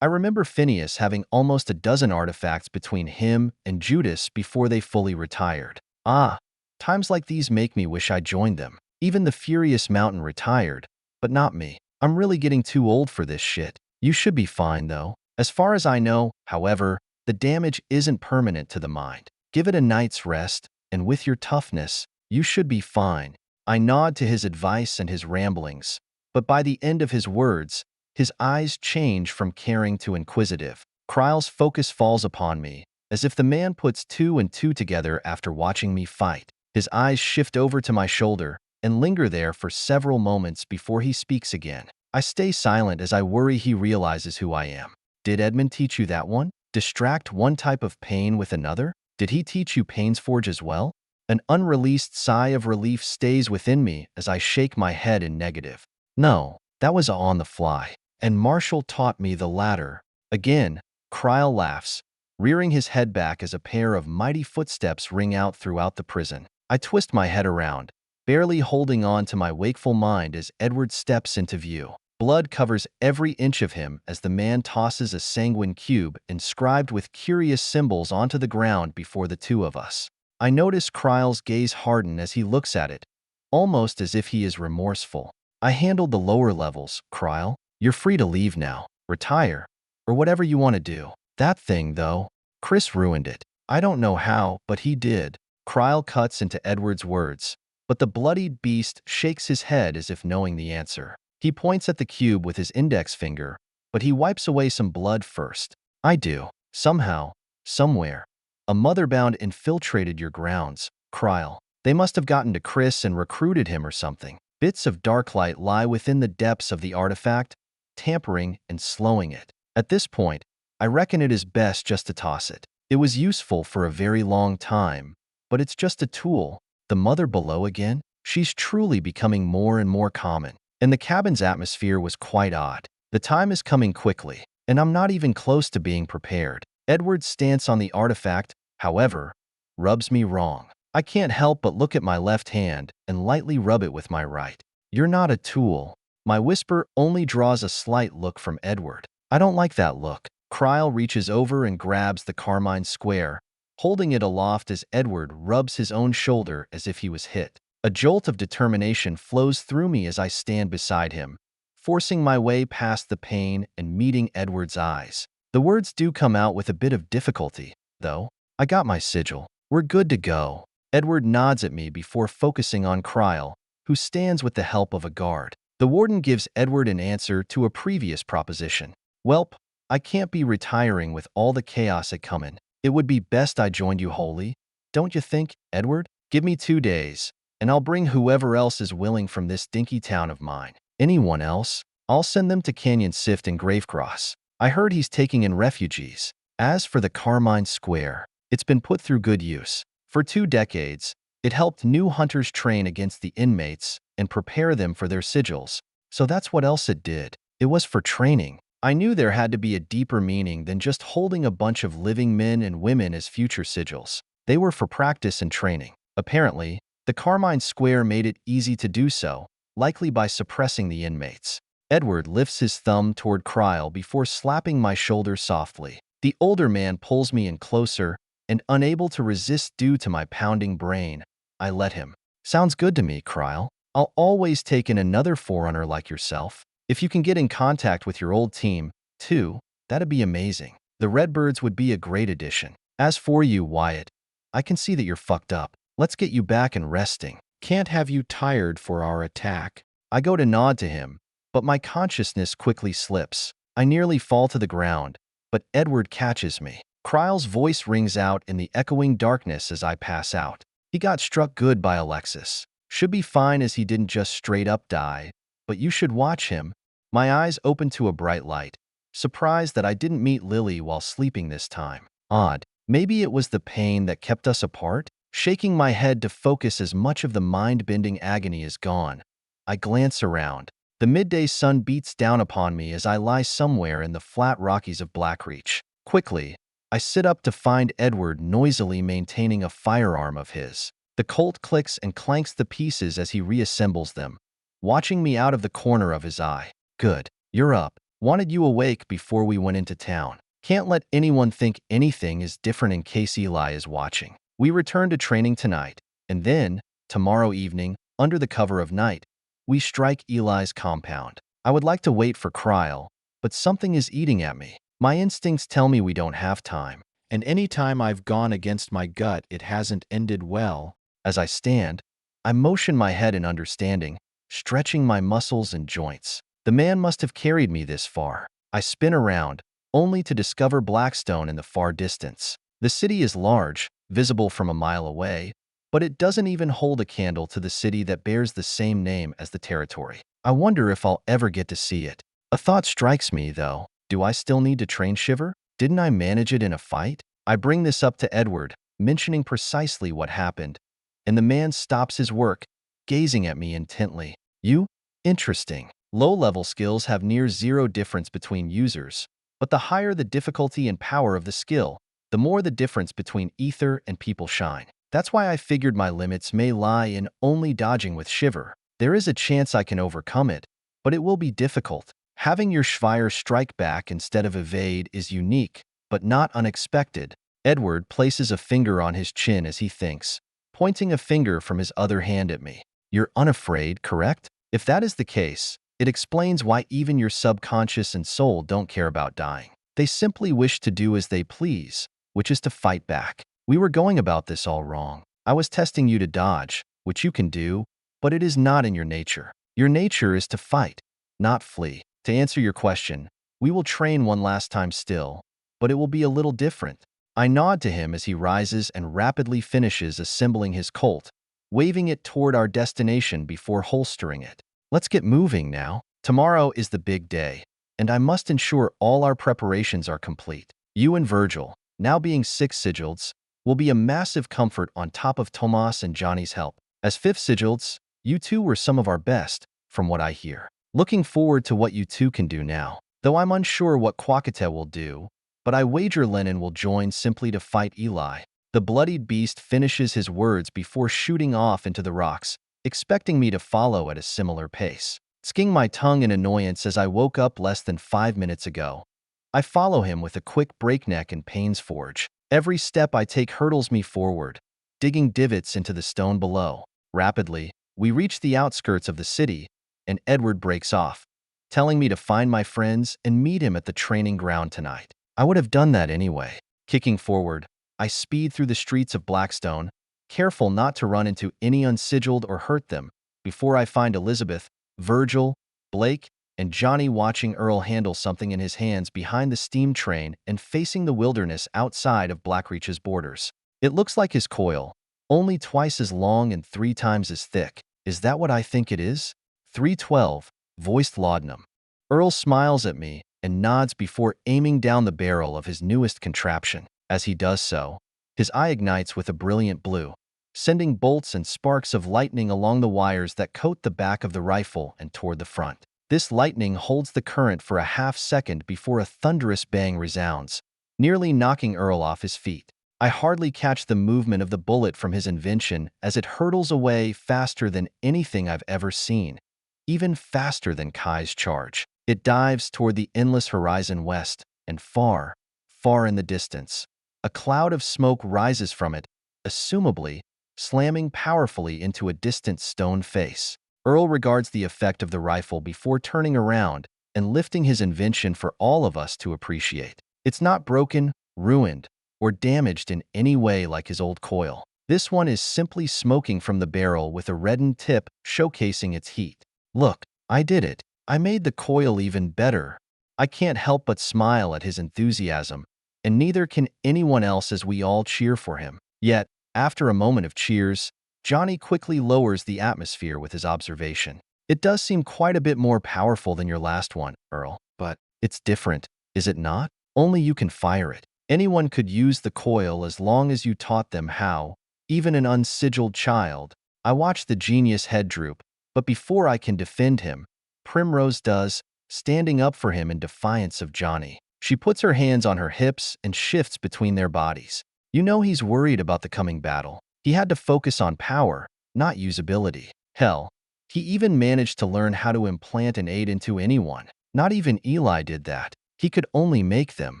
I remember Phineas having almost a dozen artifacts between him and Judas before they fully retired. Times like these make me wish I joined them. Even the Furious Mountain retired, but not me. I'm really getting too old for this shit. You should be fine, though. As far as I know, however, the damage isn't permanent to the mind. Give it a night's rest, and with your toughness, you should be fine. I nod to his advice and his ramblings, but by the end of his words, his eyes change from caring to inquisitive. Kryle's focus falls upon me, as if the man puts two and two together after watching me fight. His eyes shift over to my shoulder and linger there for several moments before he speaks again. I stay silent as I worry he realizes who I am. Did Edmund teach you that one? Distract one type of pain with another? Did he teach you Pain's Forge as well? An unreleased sigh of relief stays within me as I shake my head in negative. No, that was on the fly. And Marshall taught me the latter. Again, Kryle laughs, rearing his head back as a pair of mighty footsteps ring out throughout the prison. I twist my head around, barely holding on to my wakeful mind as Edward steps into view. Blood covers every inch of him as the man tosses a sanguine cube inscribed with curious symbols onto the ground before the two of us. I notice Kryle's gaze harden as he looks at it, almost as if he is remorseful. I handled the lower levels, Kryle. You're free to leave now, retire, or whatever you want to do. That thing, though, Chris ruined it. I don't know how, but he did. Kryle cuts into Edward's words, but the bloodied beast shakes his head as if knowing the answer. He points at the cube with his index finger, but he wipes away some blood first. I do. Somehow, somewhere, a motherbound infiltrated your grounds, Kryle. They must have gotten to Chris and recruited him or something. Bits of dark light lie within the depths of the artifact, tampering and slowing it. At this point, I reckon it is best just to toss it. It was useful for a very long time, but it's just a tool. The mother below again? She's truly becoming more and more common. And the cabin's atmosphere was quite odd. The time is coming quickly, and I'm not even close to being prepared. Edward's stance on the artifact, however, rubs me wrong. I can't help but look at my left hand and lightly rub it with my right. You're not a tool. My whisper only draws a slight look from Edward. I don't like that look. Kryle reaches over and grabs the carmine square, holding it aloft as Edward rubs his own shoulder as if he was hit. A jolt of determination flows through me as I stand beside him, forcing my way past the pain and meeting Edward's eyes. The words do come out with a bit of difficulty, though. I got my sigil. We're good to go. Edward nods at me before focusing on Kryle, who stands with the help of a guard. The warden gives Edward an answer to a previous proposition. Welp, I can't be retiring with all the chaos at comin'. It would be best I joined you wholly. Don't you think, Edward? Give me 2 days, and I'll bring whoever else is willing from this dinky town of mine. Anyone else? I'll send them to Canyon Sift and Gravecross. I heard he's taking in refugees. As for the Carmine Square, it's been put through good use. For 2 decades, it helped new hunters train against the inmates and prepare them for their sigils. So that's what else it did. It was for training. I knew there had to be a deeper meaning than just holding a bunch of living men and women as future sigils. They were for practice and training. Apparently, the Carmine Square made it easy to do so, likely by suppressing the inmates. Edward lifts his thumb toward Kryle before slapping my shoulder softly. The older man pulls me in closer, and unable to resist due to my pounding brain, I let him. Sounds good to me, Kryle. I'll always take in another forerunner like yourself. If you can get in contact with your old team, too, that'd be amazing. The Redbirds would be a great addition. As for you, Wyatt, I can see that you're fucked up. Let's get you back and resting. Can't have you tired for our attack. I go to nod to him, but my consciousness quickly slips. I nearly fall to the ground, but Edward catches me. Kryle's voice rings out in the echoing darkness as I pass out. He got struck good by Alexis. Should be fine as he didn't just straight up die, but you should watch him. My eyes opened to a bright light, surprised that I didn't meet Lily while sleeping this time. Odd. Maybe it was the pain that kept us apart? Shaking my head to focus as much of the mind-bending agony is gone, I glance around. The midday sun beats down upon me as I lie somewhere in the flat Rockies of Blackreach. Quickly, I sit up to find Edward noisily maintaining a firearm of his. The Colt clicks and clanks the pieces as he reassembles them, watching me out of the corner of his eye. Good. You're up. Wanted you awake before we went into town. Can't let anyone think anything is different in case Eli is watching. We return to training tonight, and then, tomorrow evening, under the cover of night, we strike Eli's compound. I would like to wait for Kryl, but something is eating at me. My instincts tell me we don't have time, and any time I've gone against my gut, it hasn't ended well. As I stand, I motion my head in understanding, stretching my muscles and joints. The man must have carried me this far. I spin around, only to discover Blackstone in the far distance. The city is large, visible from a mile away, but it doesn't even hold a candle to the city that bears the same name as the territory. I wonder if I'll ever get to see it. A thought strikes me, though. Do I still need to train Shiver? Didn't I manage it in a fight? I bring this up to Edward, mentioning precisely what happened, and the man stops his work, gazing at me intently. You? Interesting. Low-level skills have near zero difference between users, but the higher the difficulty and power of the skill, the more the difference between ether and people shine. That's why I figured my limits may lie in only dodging with Shiver. There is a chance I can overcome it, but it will be difficult. Having your Schwire strike back instead of evade is unique, but not unexpected. Edward places a finger on his chin as he thinks, pointing a finger from his other hand at me. You're unafraid, correct? If that is the case, it explains why even your subconscious and soul don't care about dying. They simply wish to do as they please, which is to fight back. We were going about this all wrong. I was testing you to dodge, which you can do, but it is not in your nature. Your nature is to fight, not flee. To answer your question, we will train one last time still, but it will be a little different. I nod to him as he rises and rapidly finishes assembling his Colt, waving it toward our destination before holstering it. Let's get moving now. Tomorrow is the big day, and I must ensure all our preparations are complete. You and Virgil, now being 6 Sigils, will be a massive comfort on top of Tomas and Johnny's help. As 5th Sigils, you two were some of our best, from what I hear. Looking forward to what you two can do now. Though I'm unsure what Quakete will do, but I wager Lennon will join simply to fight Eli. The bloodied beast finishes his words before shooting off into the rocks, expecting me to follow at a similar pace. Sking my tongue in annoyance as I woke up less than 5 minutes ago, I follow him with a quick breakneck and Payne's Forge. Every step I take hurtles me forward, digging divots into the stone below. Rapidly, we reach the outskirts of the city, and Edward breaks off, telling me to find my friends and meet him at the training ground tonight. I would have done that anyway. Kicking forward, I speed through the streets of Blackstone, careful not to run into any unsigiled or hurt them, before I find Elizabeth, Virgil, Blake, and Johnny watching Earl handle something in his hands behind the steam train and facing the wilderness outside of Blackreach's borders. It looks like his coil, only twice as long and 3 times as thick. Is that what I think it is? 312, voiced Laudanum. Earl smiles at me and nods before aiming down the barrel of his newest contraption. As he does so, his eye ignites with a brilliant blue, sending bolts and sparks of lightning along the wires that coat the back of the rifle and toward the front. This lightning holds the current for a half-second before a thunderous bang resounds, nearly knocking Earl off his feet. I hardly catch the movement of the bullet from his invention as it hurtles away faster than anything I've ever seen, even faster than Kai's charge. It dives toward the endless horizon west, and far, far in the distance, a cloud of smoke rises from it, assumably slamming powerfully into a distant stone face. Earl regards the effect of the rifle before turning around and lifting his invention for all of us to appreciate. It's not broken, ruined, or damaged in any way like his old coil. This one is simply smoking from the barrel with a reddened tip showcasing its heat. Look, I did it. I made the coil even better. I can't help but smile at his enthusiasm, and neither can anyone else as we all cheer for him. Yet, after a moment of cheers, Johnny quickly lowers the atmosphere with his observation. It does seem quite a bit more powerful than your last one, Earl, but it's different, is it not? Only you can fire it. Anyone could use the coil as long as you taught them how, even an unsigiled child. I watch the genius head droop, but before I can defend him, Primrose does, standing up for him in defiance of Johnny. She puts her hands on her hips and shifts between their bodies. You know he's worried about the coming battle. He had to focus on power, not usability. Hell, he even managed to learn how to implant an aid into anyone. Not even Eli did that. He could only make them.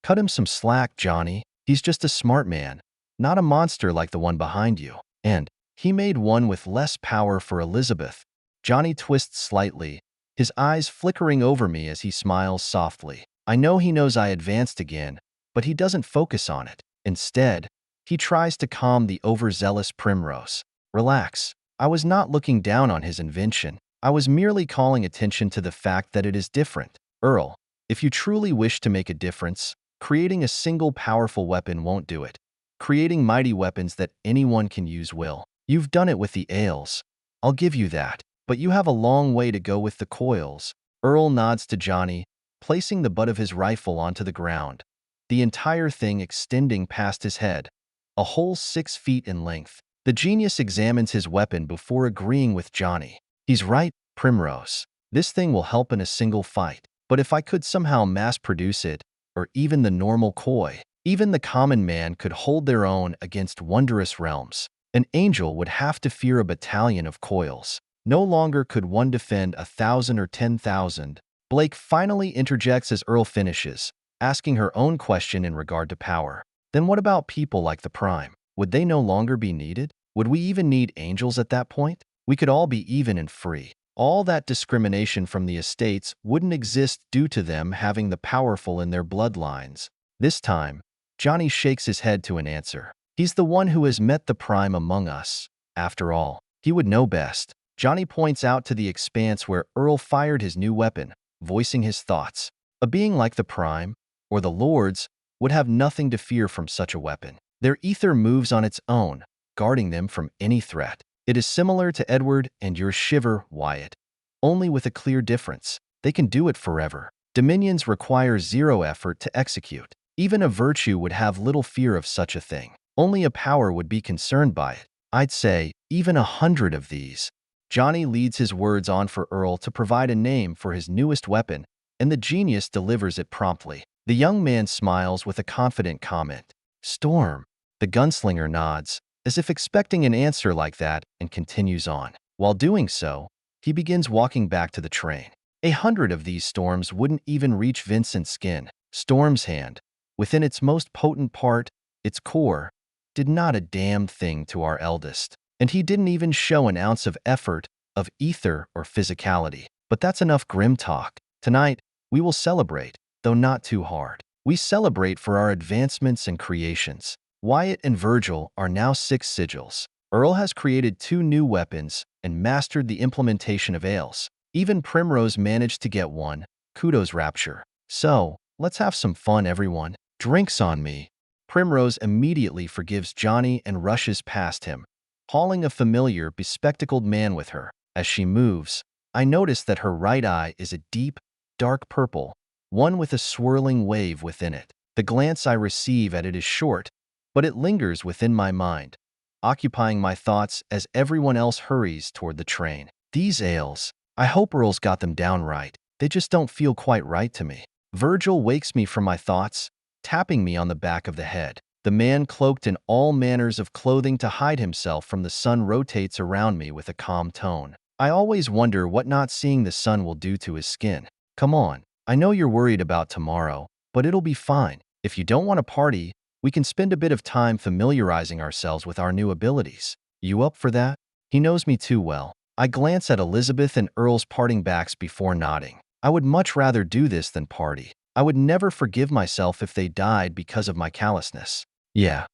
Cut him some slack, Johnny. He's just a smart man, not a monster like the one behind you. And he made one with less power for Elizabeth. Johnny twists slightly, his eyes flickering over me as he smiles softly. I know he knows I advanced again, but he doesn't focus on it. Instead, he tries to calm the overzealous Primrose. Relax. I was not looking down on his invention. I was merely calling attention to the fact that it is different. Earl, if you truly wish to make a difference, creating a single powerful weapon won't do it. Creating mighty weapons that anyone can use will. You've done it with the ales. I'll give you that. But you have a long way to go with the coils. Earl nods to Johnny, placing the butt of his rifle onto the ground, the entire thing extending past his head, a whole 6 feet in length. The genius examines his weapon before agreeing with Johnny. He's right, Primrose. This thing will help in a single fight. But if I could somehow mass-produce it, or even the normal koi, even the common man could hold their own against wondrous realms. An angel would have to fear a battalion of coils. No longer could one defend 1,000 or 10,000. Blake finally interjects as Earl finishes, asking her own question in regard to power. Then what about people like the Prime? Would they no longer be needed? Would we even need angels at that point? We could all be even and free. All that discrimination from the estates wouldn't exist due to them having the powerful in their bloodlines. This time, Johnny shakes his head to an answer. He's the one who has met the Prime among us. After all, he would know best. Johnny points out to the expanse where Earl fired his new weapon, voicing his thoughts. A being like the Prime, or the Lords, would have nothing to fear from such a weapon. Their ether moves on its own, guarding them from any threat. It is similar to Edward and your shiver, Wyatt, only with a clear difference. They can do it forever. Dominions require 0 effort to execute. Even a virtue would have little fear of such a thing. Only a power would be concerned by it. I'd say, even 100 of these. Johnny leads his words on for Earl to provide a name for his newest weapon, and the genius delivers it promptly. The young man smiles with a confident comment. Storm. The gunslinger nods, as if expecting an answer like that, and continues on. While doing so, he begins walking back to the train. 100 of these storms wouldn't even reach Vincent's skin. Storm's hand, within its most potent part, its core, did not a damned thing to our eldest. And he didn't even show an ounce of effort, of ether or physicality. But that's enough grim talk. Tonight, we will celebrate, though not too hard. We celebrate for our advancements and creations. Wyatt and Virgil are now 6 sigils. Earl has created 2 new weapons and mastered the implementation of ales. Even Primrose managed to get one. Kudos, Rapture. So, let's have some fun, everyone. Drinks on me. Primrose immediately forgives Johnny and rushes past him, hauling a familiar, bespectacled man with her. As she moves, I notice that her right eye is a deep, dark purple, one with a swirling wave within it. The glance I receive at it is short, but it lingers within my mind, occupying my thoughts as everyone else hurries toward the train. These ales, I hope Earl's got them down right. They just don't feel quite right to me. Virgil wakes me from my thoughts, tapping me on the back of the head. The man cloaked in all manners of clothing to hide himself from the sun rotates around me with a calm tone. I always wonder what not seeing the sun will do to his skin. Come on, I know you're worried about tomorrow, but it'll be fine. If you don't want to party, we can spend a bit of time familiarizing ourselves with our new abilities. You up for that? He knows me too well. I glance at Elizabeth and Earl's parting backs before nodding. I would much rather do this than party. I would never forgive myself if they died because of my callousness. Yeah,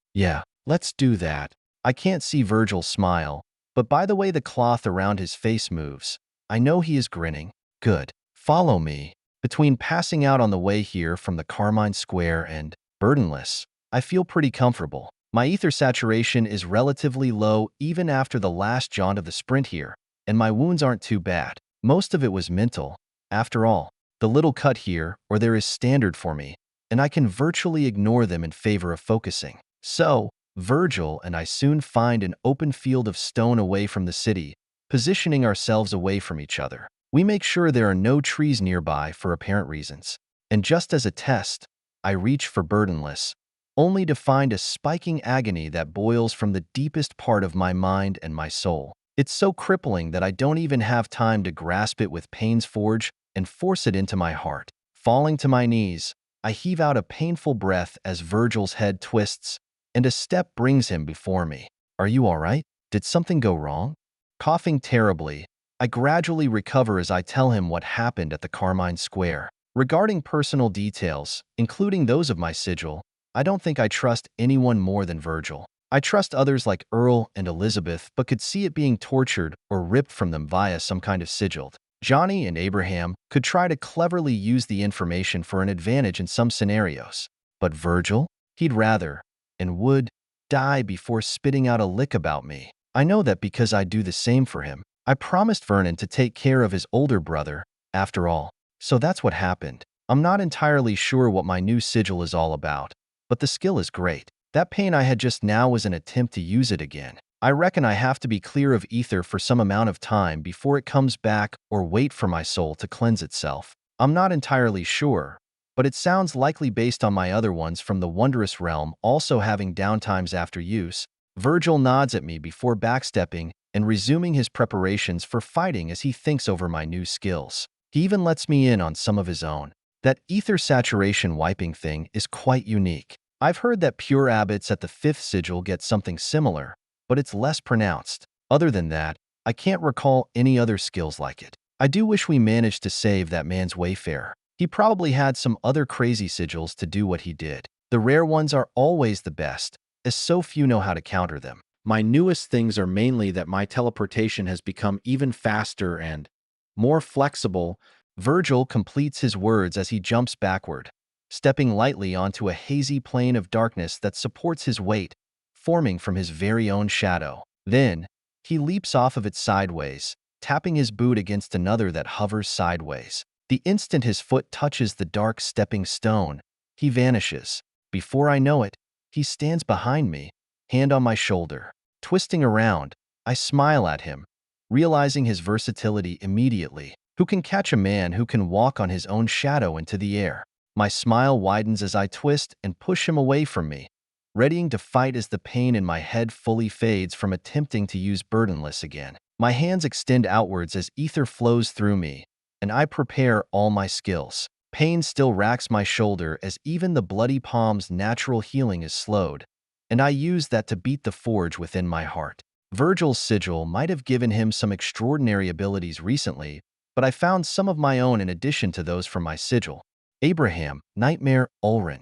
let's do that. I can't see Virgil smile, but by the way the cloth around his face moves, I know he is grinning. Good. Follow me. Between passing out on the way here from the Carmine Square and burdenless, I feel pretty comfortable. My ether saturation is relatively low even after the last jaunt of the sprint here, and my wounds aren't too bad. Most of it was mental. After all, the little cut here or there is standard for me, and I can virtually ignore them in favor of focusing. So, Virgil and I soon find an open field of stone away from the city, positioning ourselves away from each other. We make sure there are no trees nearby for apparent reasons. And just as a test, I reach for burdenless, only to find a spiking agony that boils from the deepest part of my mind and my soul. It's so crippling that I don't even have time to grasp it with Pain's forge and force it into my heart. Falling to my knees, I heave out a painful breath as Virgil's head twists, and a step brings him before me. Are you all right? Did something go wrong? Coughing terribly, I gradually recover as I tell him what happened at the Carmine Square. Regarding personal details, including those of my sigil, I don't think I trust anyone more than Virgil. I trust others like Earl and Elizabeth, but could see it being tortured or ripped from them via some kind of sigil. Johnny and Abraham could try to cleverly use the information for an advantage in some scenarios. But Virgil? He'd rather, and would, die before spitting out a lick about me. I know that because I do the same for him. I promised Vernon to take care of his older brother, after all. So that's what happened. I'm not entirely sure what my new sigil is all about, but the skill is great. That pain I had just now was an attempt to use it again. I reckon I have to be clear of ether for some amount of time before it comes back or wait for my soul to cleanse itself. I'm not entirely sure, but it sounds likely based on my other ones from the Wondrous Realm also having downtimes after use. Virgil nods at me before backstepping and resuming his preparations for fighting as he thinks over my new skills. He even lets me in on some of his own. That ether saturation wiping thing is quite unique. I've heard that pure abbots at the 5th sigil get something similar, but it's less pronounced. Other than that, I can't recall any other skills like it. I do wish we managed to save that man's wayfarer. He probably had some other crazy sigils to do what he did. The rare ones are always the best, as so few know how to counter them. My newest things are mainly that my teleportation has become even faster and more flexible. Virgil completes his words as he jumps backward, stepping lightly onto a hazy plane of darkness that supports his weight, forming from his very own shadow. Then, he leaps off of it sideways, tapping his boot against another that hovers sideways. The instant his foot touches the dark stepping stone, he vanishes. Before I know it, he stands behind me, hand on my shoulder. Twisting around, I smile at him, realizing his versatility immediately. Who can catch a man who can walk on his own shadow into the air? My smile widens as I twist and push him away from me, readying to fight as the pain in my head fully fades from attempting to use burdenless again. My hands extend outwards as ether flows through me, and I prepare all my skills. Pain still racks my shoulder as even the bloody palm's natural healing is slowed, and I use that to beat the forge within my heart. Virgil's sigil might have given him some extraordinary abilities recently, but I found some of my own in addition to those from my sigil. Abraham, Nightmare, Ulrin.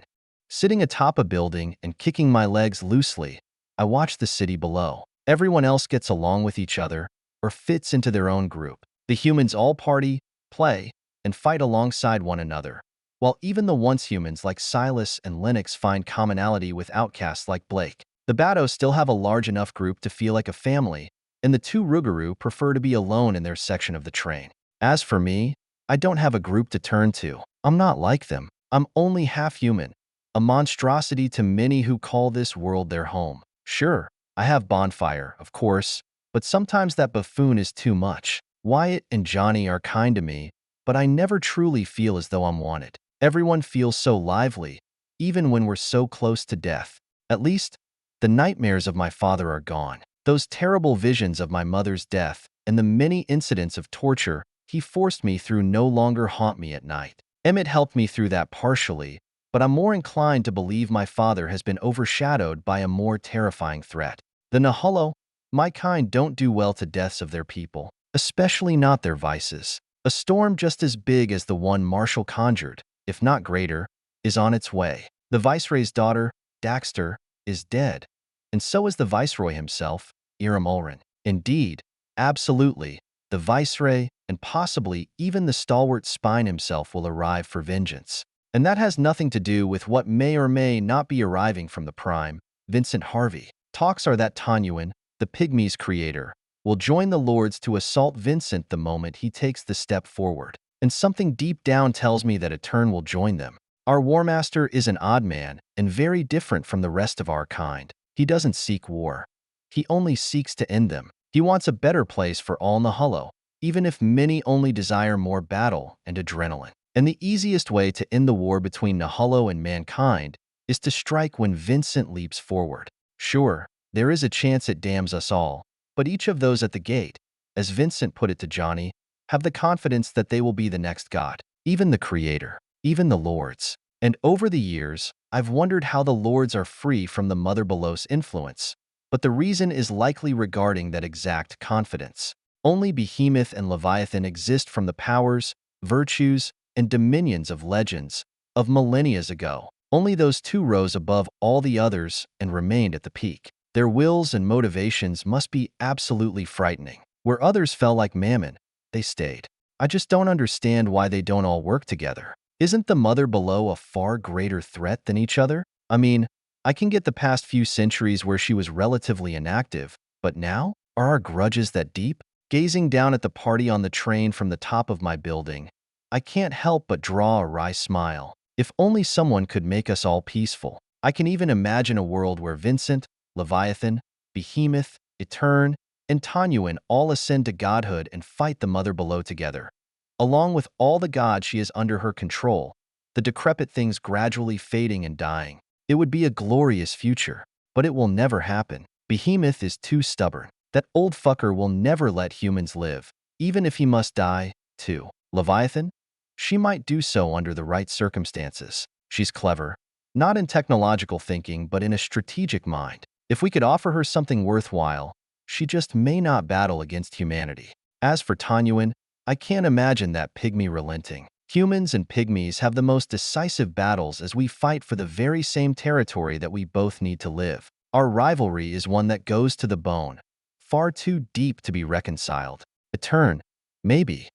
Sitting atop a building and kicking my legs loosely, I watch the city below. Everyone else gets along with each other or fits into their own group. The humans all party, play, and fight alongside one another, while even the once-humans like Silas and Lennox find commonality with outcasts like Blake. The Bato still have a large enough group to feel like a family, and the two Rougarou prefer to be alone in their section of the train. As for me, I don't have a group to turn to. I'm not like them. I'm only half human, a monstrosity to many who call this world their home. Sure, I have Bonfire, of course, but sometimes that buffoon is too much. Wyatt and Johnny are kind to me, but I never truly feel as though I'm wanted. Everyone feels so lively, even when we're so close to death. At least, the nightmares of my father are gone. Those terrible visions of my mother's death and the many incidents of torture he forced me through no longer haunt me at night. Emmett helped me through that partially, but I'm more inclined to believe my father has been overshadowed by a more terrifying threat. The Nahullo, my kind, don't do well to deaths of their people, especially not their vices. A storm just as big as the one Marshall conjured, if not greater, is on its way. The Viceroy's daughter, Daxter, is dead, and so is the Viceroy himself, Iram Ulrin. Indeed, absolutely, the Viceroy and possibly even the stalwart Spine himself will arrive for vengeance. And that has nothing to do with what may or may not be arriving from the Prime. Vincent Harvey. Talks are that Tanyuan, the Pygmies' creator, will join the Lords to assault Vincent the moment he takes the step forward. And something deep down tells me that Etern will join them. Our War Master is an odd man and very different from the rest of our kind. He doesn't seek war. He only seeks to end them. He wants a better place for all Nahullo, even if many only desire more battle and adrenaline. And the easiest way to end the war between Nahullo and mankind is to strike when Vincent leaps forward. Sure, there is a chance it damns us all, but each of those at the gate, as Vincent put it to Johnny, have the confidence that they will be the next god, even the creator, even the lords. And over the years, I've wondered how the lords are free from the Mother Below's influence, but the reason is likely regarding that exact confidence. Only Behemoth and Leviathan exist from the powers, virtues, and dominions of legends of millennia ago. Only those two rose above all the others and remained at the peak. Their wills and motivations must be absolutely frightening. Where others fell like Mammon, they stayed. I just don't understand why they don't all work together. Isn't the Mother Below a far greater threat than each other? I mean, I can get the past few centuries where she was relatively inactive, but now? Are our grudges that deep? Gazing down at the party on the train from the top of my building, I can't help but draw a wry smile. If only someone could make us all peaceful. I can even imagine a world where Vincent, Leviathan, Behemoth, Etern, and Tanyuan all ascend to godhood and fight the Mother Below together. Along with all the gods she is under her control, the decrepit things gradually fading and dying. It would be a glorious future, but it will never happen. Behemoth is too stubborn. That old fucker will never let humans live, even if he must die, too. Leviathan? She might do so under the right circumstances. She's clever, not in technological thinking, but in a strategic mind. If we could offer her something worthwhile, she just may not battle against humanity. As for Tanyuan, I can't imagine that pygmy relenting. Humans and pygmies have the most decisive battles as we fight for the very same territory that we both need to live. Our rivalry is one that goes to the bone, far too deep to be reconciled. Etern, maybe.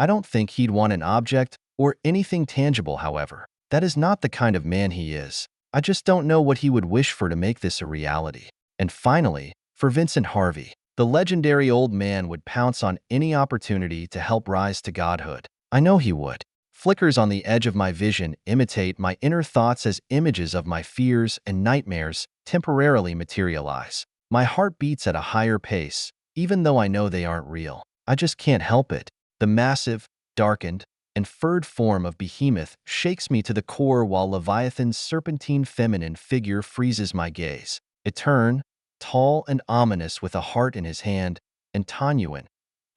I don't think he'd want an object or anything tangible, however. That is not the kind of man he is. I just don't know what he would wish for to make this a reality. And finally, for Vincent Harvey, the legendary old man would pounce on any opportunity to help rise to godhood. I know he would. Flickers on the edge of my vision imitate my inner thoughts as images of my fears and nightmares temporarily materialize. My heart beats at a higher pace, even though I know they aren't real. I just can't help it. The massive, darkened, and furred form of Behemoth shakes me to the core while Leviathan's serpentine feminine figure freezes my gaze. Etern, tall and ominous with a heart in his hand, and Tanyuan,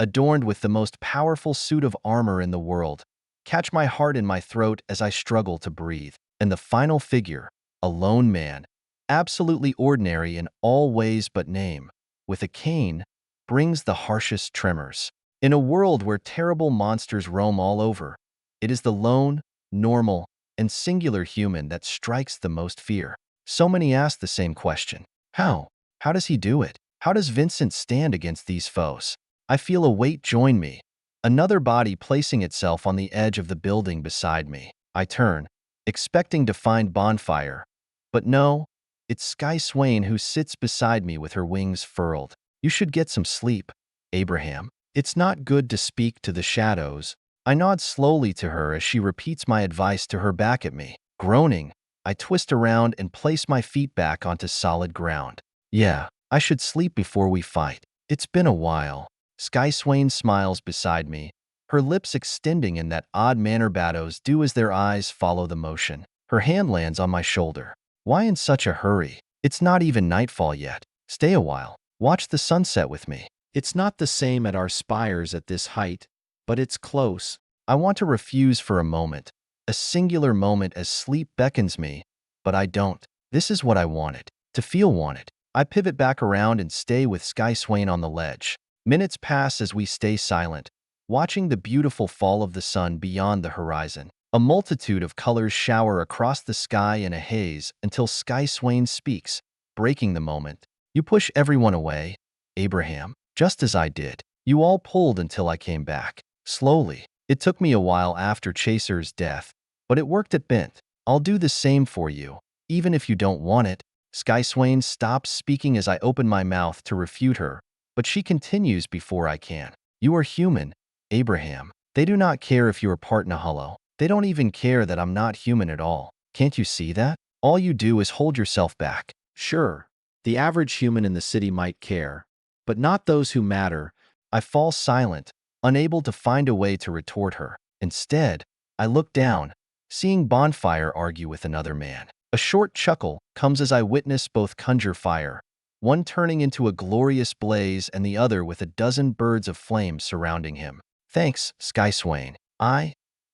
adorned with the most powerful suit of armor in the world, catch my heart in my throat as I struggle to breathe. And the final figure, a lone man, absolutely ordinary in all ways but name, with a cane, brings the harshest tremors. In a world where terrible monsters roam all over, it is the lone, normal, and singular human that strikes the most fear. So many ask the same question. How? How does he do it? How does Vincent stand against these foes? I feel a weight join me, another body placing itself on the edge of the building beside me. I turn, expecting to find Bonfire, but no, it's Sky Swain who sits beside me with her wings furled. You should get some sleep, Abraham. It's not good to speak to the shadows. I nod slowly to her as she repeats my advice to her back at me. Groaning, I twist around and place my feet back onto solid ground. Yeah, I should sleep before we fight. It's been a while. Sky Swain smiles beside me, her lips extending in that odd manner Bados do as their eyes follow the motion. Her hand lands on my shoulder. Why in such a hurry? It's not even nightfall yet. Stay a while. Watch the sunset with me. It's not the same at our spires at this height, but it's close. I want to refuse for a moment, a singular moment as sleep beckons me, but I don't. This is what I wanted, to feel wanted. I pivot back around and stay with Sky Swain on the ledge. Minutes pass as we stay silent, watching the beautiful fall of the sun beyond the horizon. A multitude of colors shower across the sky in a haze until Sky Swain speaks, breaking the moment. You push everyone away, Abraham. Just as I did. You all pulled until I came back. Slowly. It took me a while after Chaser's death, but it worked at Bent. I'll do the same for you, even if you don't want it. Skyswain stops speaking as I open my mouth to refute her, but she continues before I can. You are human, Abraham. They do not care if you are part Nahullo. They don't even care that I'm not human at all. Can't you see that? All you do is hold yourself back. Sure, the average human in the city might care, but not those who matter. I fall silent, unable to find a way to retort her. Instead, I look down, seeing Bonfire argue with another man. A short chuckle comes as I witness both conjure fire, one turning into a glorious blaze and the other with a dozen birds of flame surrounding him. Thanks, Skyswain.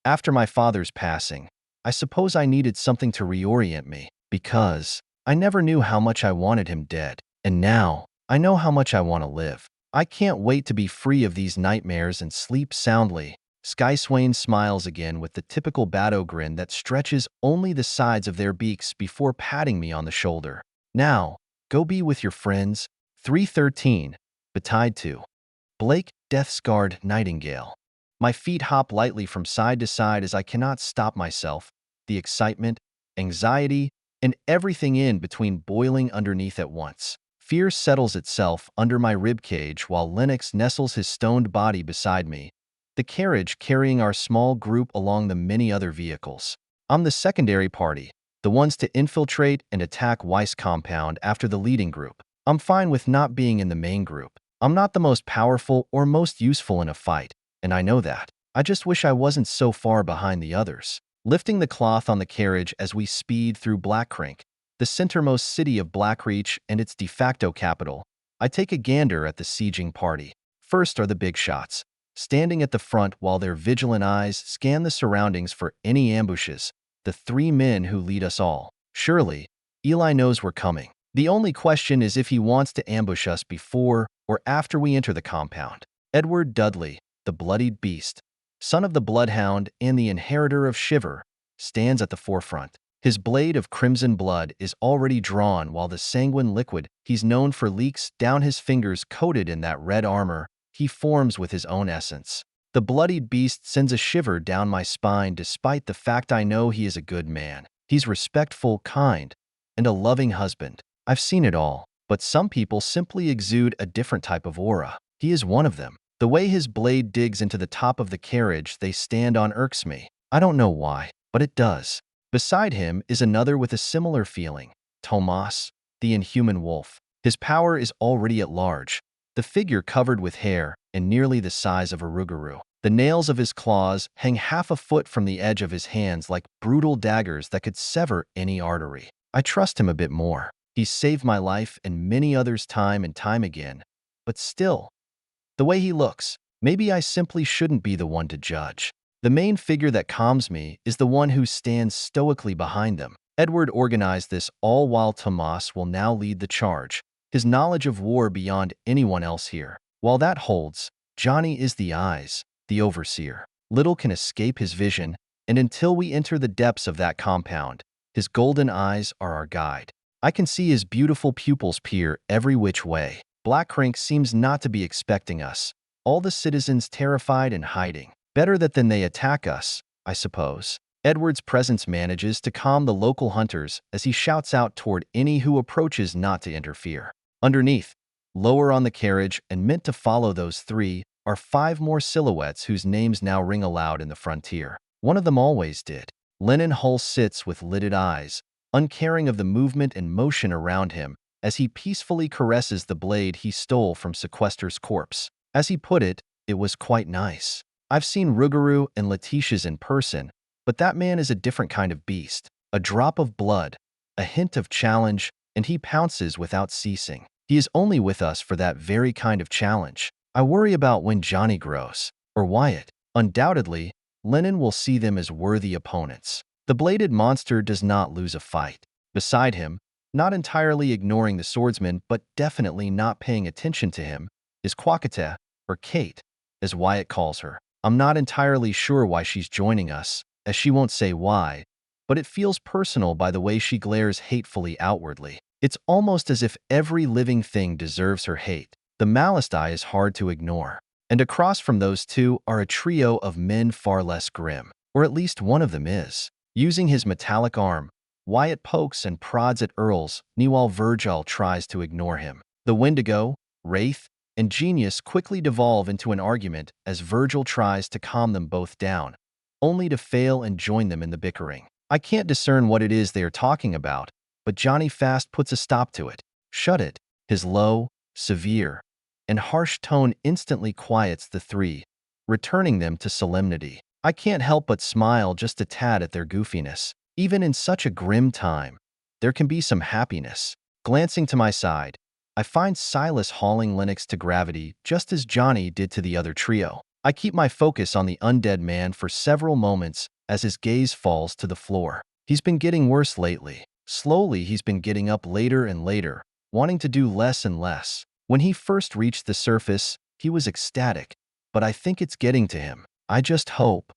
After my father's passing, I suppose I needed something to reorient me, because I never knew how much I wanted him dead. And now, I know how much I want to live. I can't wait to be free of these nightmares and sleep soundly. Skyswain smiles again with the typical Bato grin that stretches only the sides of their beaks before patting me on the shoulder. Now, go be with your friends. 313. Betide to. Blake, death-scarred Nightingale. My feet hop lightly from side to side as I cannot stop myself, the excitement, anxiety, and everything in between boiling underneath at once. Fear settles itself under my ribcage while Lennox nestles his stoned body beside me, the carriage carrying our small group along the many other vehicles. I'm the secondary party, the ones to infiltrate and attack Weiss compound after the leading group. I'm fine with not being in the main group. I'm not the most powerful or most useful in a fight, and I know that. I just wish I wasn't so far behind the others. Lifting the cloth on the carriage as we speed through Blackcrink, the centermost city of Blackreach and its de facto capital, I take a gander at the sieging party. First are the big shots, standing at the front while their vigilant eyes scan the surroundings for any ambushes, the three men who lead us all. Surely, Eli knows we're coming. The only question is if he wants to ambush us before or after we enter the compound. Edward Dudley, the bloodied beast, son of the Bloodhound and the inheritor of Shiver, stands at the forefront. His blade of crimson blood is already drawn while the sanguine liquid he's known for leaks down his fingers coated in that red armor he forms with his own essence. The bloodied beast sends a shiver down my spine despite the fact I know he is a good man. He's respectful, kind, and a loving husband. I've seen it all, but some people simply exude a different type of aura. He is one of them. The way his blade digs into the top of the carriage they stand on irks me. I don't know why, but it does. Beside him is another with a similar feeling, Tomas, the inhuman wolf. His power is already at large, the figure covered with hair and nearly the size of a rougarou. The nails of his claws hang half a foot from the edge of his hands like brutal daggers that could sever any artery. I trust him a bit more. He's saved my life and many others time and time again, but still, the way he looks, maybe I simply shouldn't be the one to judge. The main figure that calms me is the one who stands stoically behind them. Edward organized this all while Tomas will now lead the charge, his knowledge of war beyond anyone else here. While that holds, Johnny is the eyes, the overseer. Little can escape his vision, and until we enter the depths of that compound, his golden eyes are our guide. I can see his beautiful pupils peer every which way. Blackcrink seems not to be expecting us, all the citizens terrified and hiding. Better that than they attack us, I suppose. Edward's presence manages to calm the local hunters as he shouts out toward any who approaches not to interfere. Underneath, lower on the carriage and meant to follow those three, are 5 more silhouettes whose names now ring aloud in the frontier. One of them always did. Lennon Hull sits with lidded eyes, uncaring of the movement and motion around him as he peacefully caresses the blade he stole from Sequester's corpse. As he put it, it was quite nice. I've seen Rougarou and Letitia's in person, but that man is a different kind of beast. A drop of blood, a hint of challenge, and he pounces without ceasing. He is only with us for that very kind of challenge. I worry about when Johnny grows, or Wyatt. Undoubtedly, Lennon will see them as worthy opponents. The bladed monster does not lose a fight. Beside him, not entirely ignoring the swordsman but definitely not paying attention to him, is Quakete, or Kate, as Wyatt calls her. I'm not entirely sure why she's joining us, as she won't say why, but it feels personal by the way she glares hatefully outwardly. It's almost as if every living thing deserves her hate. The Malist Eye is hard to ignore. And across from those two are a trio of men far less grim, or at least one of them is. Using his metallic arm, Wyatt pokes and prods at Earls, while Virgil tries to ignore him. The Wendigo, Wraith, and Genius quickly devolve into an argument as Virgil tries to calm them both down, only to fail and join them in the bickering. I can't discern what it is they are talking about, but Johnny fast puts a stop to it. Shut it. His low, severe, and harsh tone instantly quiets the three, returning them to solemnity. I can't help but smile just a tad at their goofiness. Even in such a grim time, there can be some happiness. Glancing to my side, I find Silas hauling Lennox to gravity just as Johnny did to the other trio. I keep my focus on the undead man for several moments as his gaze falls to the floor. He's been getting worse lately. Slowly, he's been getting up later and later, wanting to do less and less. When he first reached the surface, he was ecstatic, but I think it's getting to him. I just hope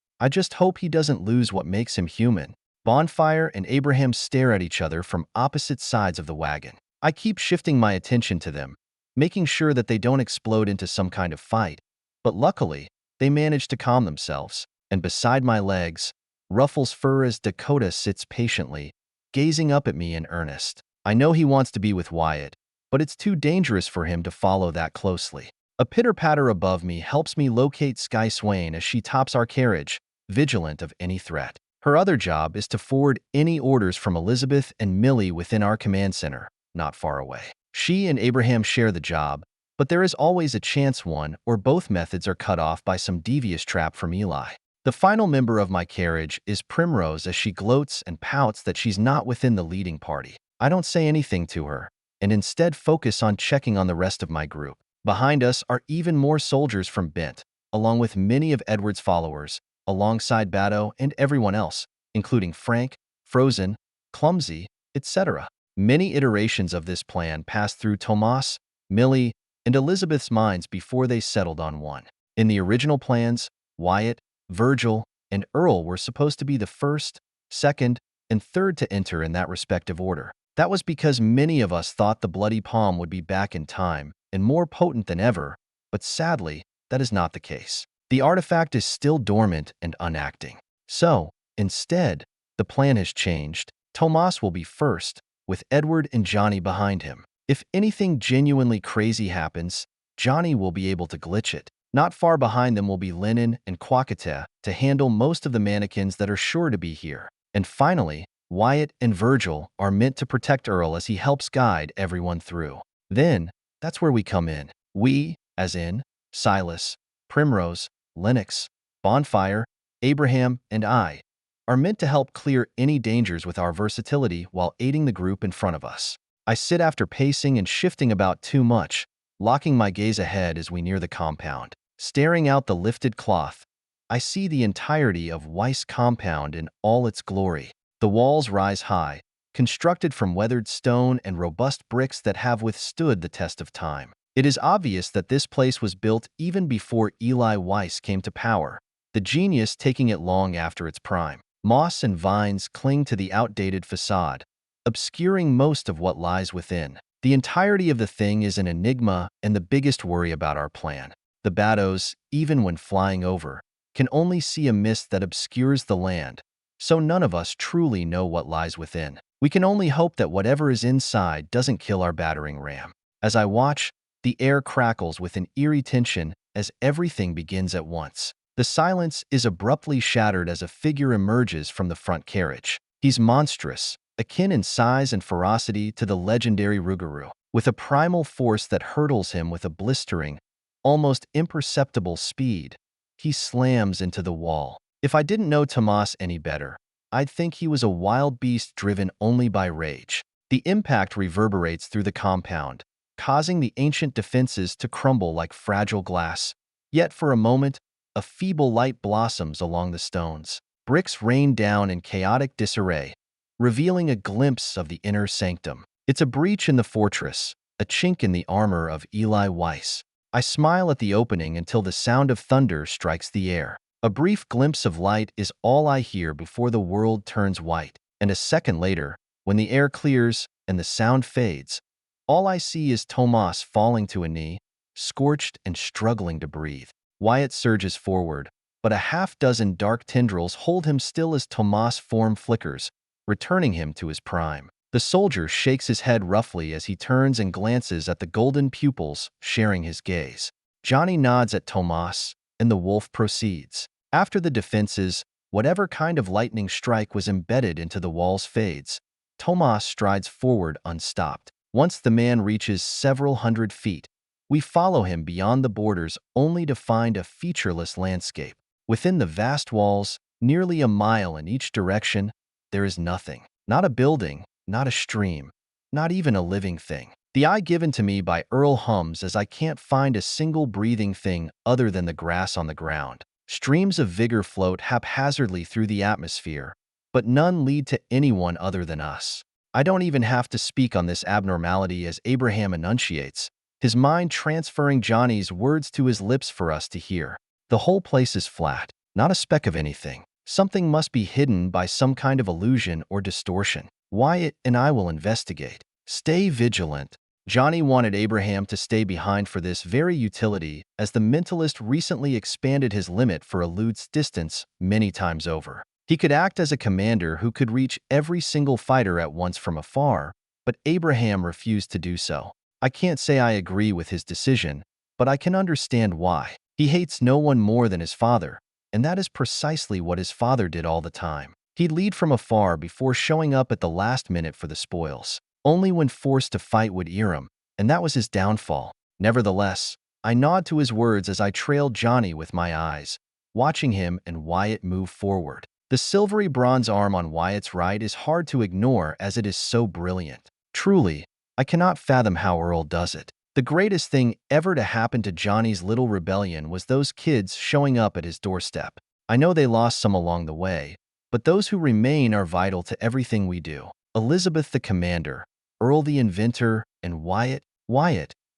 he doesn't lose what makes him human. Bonfire and Abraham stare at each other from opposite sides of the wagon. I keep shifting my attention to them, making sure that they don't explode into some kind of fight. But luckily, they manage to calm themselves. And beside my legs, ruffles fur as Dakota sits patiently, gazing up at me in earnest. I know he wants to be with Wyatt, but it's too dangerous for him to follow that closely. A pitter-patter above me helps me locate Sky Swain as she tops our carriage, vigilant of any threat. Her other job is to forward any orders from Elizabeth and Millie within our command center, not far away. She and Abraham share the job, but there is always a chance one or both methods are cut off by some devious trap from Eli. The final member of my carriage is Primrose as she gloats and pouts that she's not within the leading party. I don't say anything to her, and instead focus on checking on the rest of my group. Behind us are even more soldiers from Bent, along with many of Edward's followers, alongside Bato and everyone else, including Frank, Frozen, Clumsy, etc. Many iterations of this plan passed through Tomas, Millie, and Elizabeth's minds before they settled on one. In the original plans, Wyatt, Virgil, and Earl were supposed to be the first, second, and third to enter in that respective order. That was because many of us thought the Bloody Palm would be back in time and more potent than ever, but sadly, that is not the case. The artifact is still dormant and unacting. So, instead, the plan has changed. Tomas will be first, with Edward and Johnny behind him. If anything genuinely crazy happens, Johnny will be able to glitch it. Not far behind them will be Lennon and Quakete to handle most of the mannequins that are sure to be here. And finally, Wyatt and Virgil are meant to protect Earl as he helps guide everyone through. Then, that's where we come in. We, as in Silas, Primrose, Lennox, Bonfire, Abraham, and I, are meant to help clear any dangers with our versatility while aiding the group in front of us. I sit after pacing and shifting about too much, locking my gaze ahead as we near the compound. Staring out the lifted cloth, I see the entirety of Weiss compound in all its glory. The walls rise high, constructed from weathered stone and robust bricks that have withstood the test of time. It is obvious that this place was built even before Eli Weiss came to power, the genius taking it long after its prime. Moss and vines cling to the outdated facade, obscuring most of what lies within. The entirety of the thing is an enigma and the biggest worry about our plan. The Batos, even when flying over, can only see a mist that obscures the land, so none of us truly know what lies within. We can only hope that whatever is inside doesn't kill our battering ram. As I watch, the air crackles with an eerie tension as everything begins at once. The silence is abruptly shattered as a figure emerges from the front carriage. He's monstrous, akin in size and ferocity to the legendary Rougarou, with a primal force that hurdles him with a blistering, almost imperceptible speed. He slams into the wall. If I didn't know Tomas any better, I'd think he was a wild beast driven only by rage. The impact reverberates through the compound, causing the ancient defenses to crumble like fragile glass. Yet for a moment, a feeble light blossoms along the stones. Bricks rain down in chaotic disarray, revealing a glimpse of the inner sanctum. It's a breach in the fortress, a chink in the armor of Eli Weiss. I smile at the opening until the sound of thunder strikes the air. A brief glimpse of light is all I hear before the world turns white, and a second later, when the air clears and the sound fades, all I see is Tomas falling to a knee, scorched and struggling to breathe. Wyatt surges forward, but a half-dozen dark tendrils hold him still as Tomas' form flickers, returning him to his prime. The soldier shakes his head roughly as he turns and glances at the golden pupils, sharing his gaze. Johnny nods at Tomas, and the wolf proceeds. After the defenses, whatever kind of lightning strike was embedded into the walls fades. Tomas strides forward unstopped. Once the man reaches several hundred feet, we follow him beyond the borders only to find a featureless landscape. Within the vast walls, nearly a mile in each direction, there is nothing. Not a building, not a stream, not even a living thing. The eye given to me by Earl hums as I can't find a single breathing thing other than the grass on the ground. Streams of vigor float haphazardly through the atmosphere, but none lead to anyone other than us. I don't even have to speak on this abnormality as Abraham enunciates, his mind transferring Johnny's words to his lips for us to hear. The whole place is flat, not a speck of anything. Something must be hidden by some kind of illusion or distortion. Wyatt and I will investigate. Stay vigilant. Johnny wanted Abraham to stay behind for this very utility, as the mentalist recently expanded his limit for eludes distance many times over. He could act as a commander who could reach every single fighter at once from afar, but Abraham refused to do so. I can't say I agree with his decision, but I can understand why. He hates no one more than his father, and that is precisely what his father did all the time. He'd lead from afar before showing up at the last minute for the spoils. Only when forced to fight would ear him, and that was his downfall. Nevertheless, I nod to his words as I trail Johnny with my eyes, watching him and Wyatt move forward. The silvery bronze arm on Wyatt's right is hard to ignore as it is so brilliant. Truly, I cannot fathom how Earl does it. The greatest thing ever to happen to Johnny's little rebellion was those kids showing up at his doorstep. I know they lost some along the way, but those who remain are vital to everything we do. Elizabeth the commander, Earl the inventor, and Wyatt,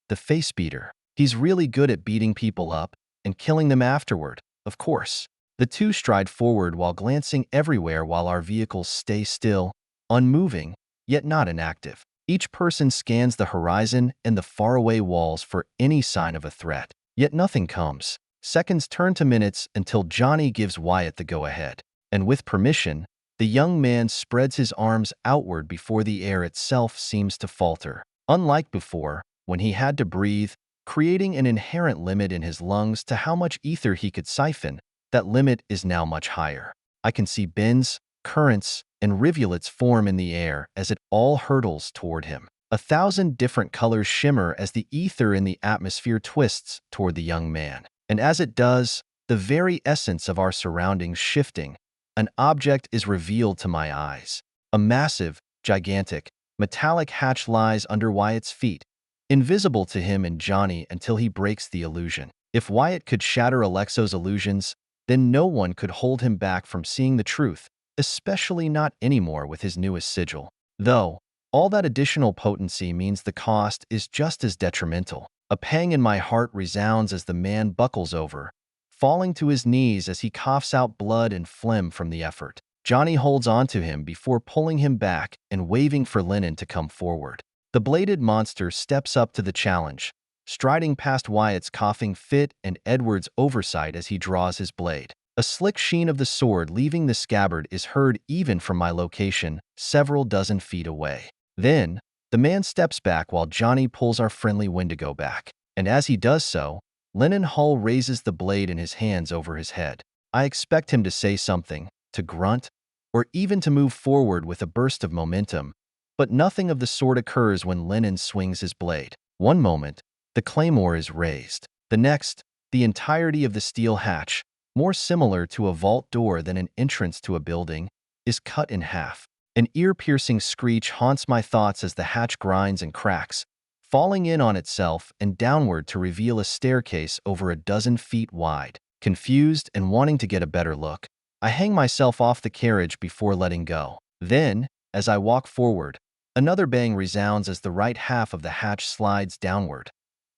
the face beater. He's really good at beating people up and killing them afterward, of course. The two stride forward while glancing everywhere while our vehicles stay still, unmoving, yet not inactive. Each person scans the horizon and the faraway walls for any sign of a threat, yet nothing comes. Seconds turn to minutes until Johnny gives Wyatt the go-ahead, and with permission, the young man spreads his arms outward before the air itself seems to falter. Unlike before, when he had to breathe, creating an inherent limit in his lungs to how much ether he could siphon, that limit is now much higher. I can see bends, currents, and rivulets form in the air as it all hurtles toward him. 1,000 different colors shimmer as the ether in the atmosphere twists toward the young man. And as it does, the very essence of our surroundings shifting, an object is revealed to my eyes. A massive, gigantic, metallic hatch lies under Wyatt's feet, invisible to him and Johnny until he breaks the illusion. If Wyatt could shatter Alexo's illusions, then no one could hold him back from seeing the truth, especially not anymore with his newest sigil. Though, all that additional potency means the cost is just as detrimental. A pang in my heart resounds as the man buckles over, falling to his knees as he coughs out blood and phlegm from the effort. Johnny holds onto him before pulling him back and waving for Lennon to come forward. The bladed monster steps up to the challenge, striding past Wyatt's coughing fit and Edward's oversight as he draws his blade. A slick sheen of the sword leaving the scabbard is heard even from my location, several dozen feet away. Then, the man steps back while Johnny pulls our friendly Wendigo back. And as he does so, Lennon Hull raises the blade in his hands over his head. I expect him to say something, to grunt, or even to move forward with a burst of momentum, but nothing of the sort occurs when Lennon swings his blade. One moment, the claymore is raised. The next, the entirety of the steel hatch, more similar to a vault door than an entrance to a building, is cut in half. An ear-piercing screech haunts my thoughts as the hatch grinds and cracks, falling in on itself and downward to reveal a staircase over a dozen feet wide. Confused and wanting to get a better look, I hang myself off the carriage before letting go. Then, as I walk forward, another bang resounds as the right half of the hatch slides downward.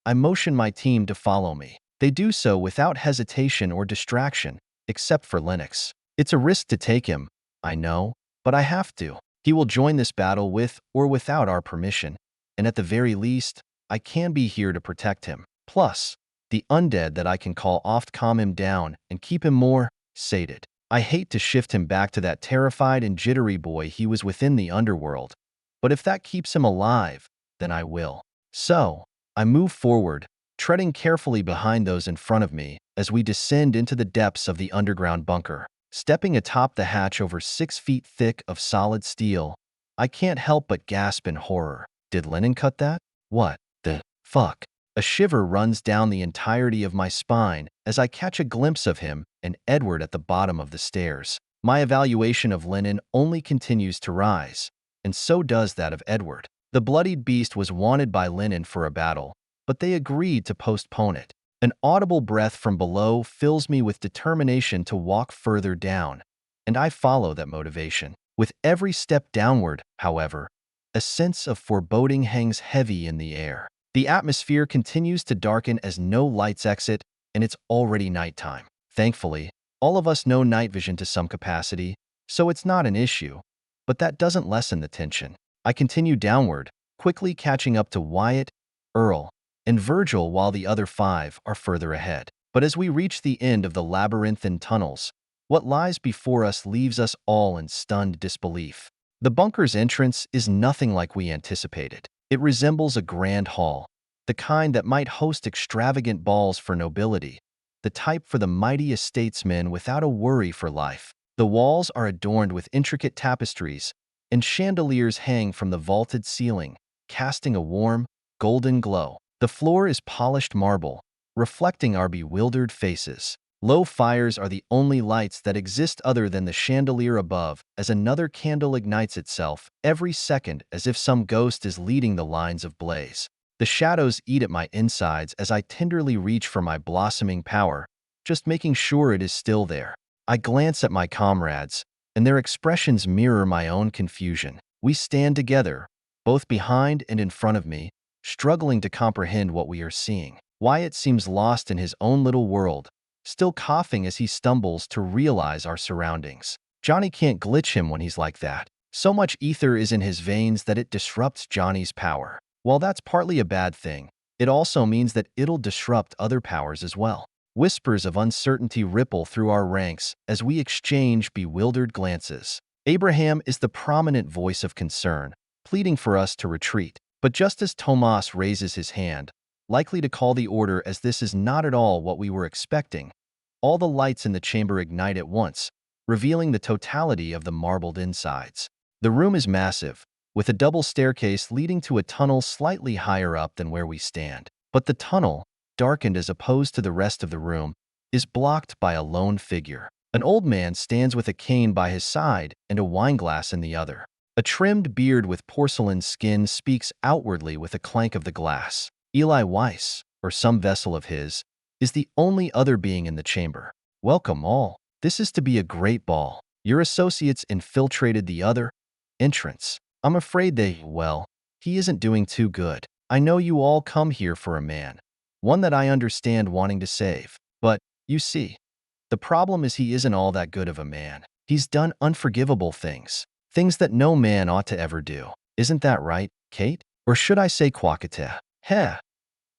I motion my team to follow me. They do so without hesitation or distraction, except for Lennox. It's a risk to take him, I know, but I have to. He will join this battle with or without our permission, and at the very least, I can be here to protect him. Plus, the undead that I can call oft calm him down and keep him more sated. I hate to shift him back to that terrified and jittery boy he was within the underworld, but if that keeps him alive, then I will. So, I move forward, treading carefully behind those in front of me as we descend into the depths of the underground bunker. Stepping atop the hatch over 6 feet thick of solid steel, I can't help but gasp in horror. Did Lennon cut that? What the fuck? A shiver runs down the entirety of my spine as I catch a glimpse of him and Edward at the bottom of the stairs. My evaluation of Lennon only continues to rise, and so does that of Edward. The bloodied beast was wanted by Lennon for a battle, but they agreed to postpone it. An audible breath from below fills me with determination to walk further down, and I follow that motivation. With every step downward, however, a sense of foreboding hangs heavy in the air. The atmosphere continues to darken as no lights exit, and it's already nighttime. Thankfully, all of us know night vision to some capacity, so it's not an issue, but that doesn't lessen the tension. I continue downward, quickly catching up to Wyatt, Earl, and Virgil while the other 5 are further ahead. But as we reach the end of the labyrinthine tunnels, what lies before us leaves us all in stunned disbelief. The bunker's entrance is nothing like we anticipated. It resembles a grand hall, the kind that might host extravagant balls for nobility, the type for the mighty statesmen without a worry for life. The walls are adorned with intricate tapestries, and chandeliers hang from the vaulted ceiling, casting a warm, golden glow. The floor is polished marble, reflecting our bewildered faces. Low fires are the only lights that exist other than the chandelier above, as another candle ignites itself every second as if some ghost is leading the lines of blaze. The shadows eat at my insides as I tenderly reach for my blossoming power, just making sure it is still there. I glance at my comrades, and their expressions mirror my own confusion. We stand together, both behind and in front of me, struggling to comprehend what we are seeing. Wyatt seems lost in his own little world, still coughing as he stumbles to realize our surroundings. Johnny can't glitch him when he's like that. So much ether is in his veins that it disrupts Johnny's power. While that's partly a bad thing, it also means that it'll disrupt other powers as well. Whispers of uncertainty ripple through our ranks as we exchange bewildered glances. Abraham is the prominent voice of concern, pleading for us to retreat. But just as Tomas raises his hand, likely to call the order as this is not at all what we were expecting, all the lights in the chamber ignite at once, revealing the totality of the marbled insides. The room is massive, with a double staircase leading to a tunnel slightly higher up than where we stand. But the tunnel, darkened as opposed to the rest of the room, is blocked by a lone figure. An old man stands with a cane by his side and a wineglass in the other. A trimmed beard with porcelain skin speaks outwardly with a clank of the glass. Eli Weiss, or some vessel of his, is the only other being in the chamber. Welcome all. This is to be a great ball. Your associates infiltrated the other entrance. I'm afraid he isn't doing too good. I know you all come here for a man, one that I understand wanting to save. But, you see, the problem is he isn't all that good of a man. He's done unforgivable things. Things that no man ought to ever do. Isn't that right, Kate? Or should I say Quakate? Heh.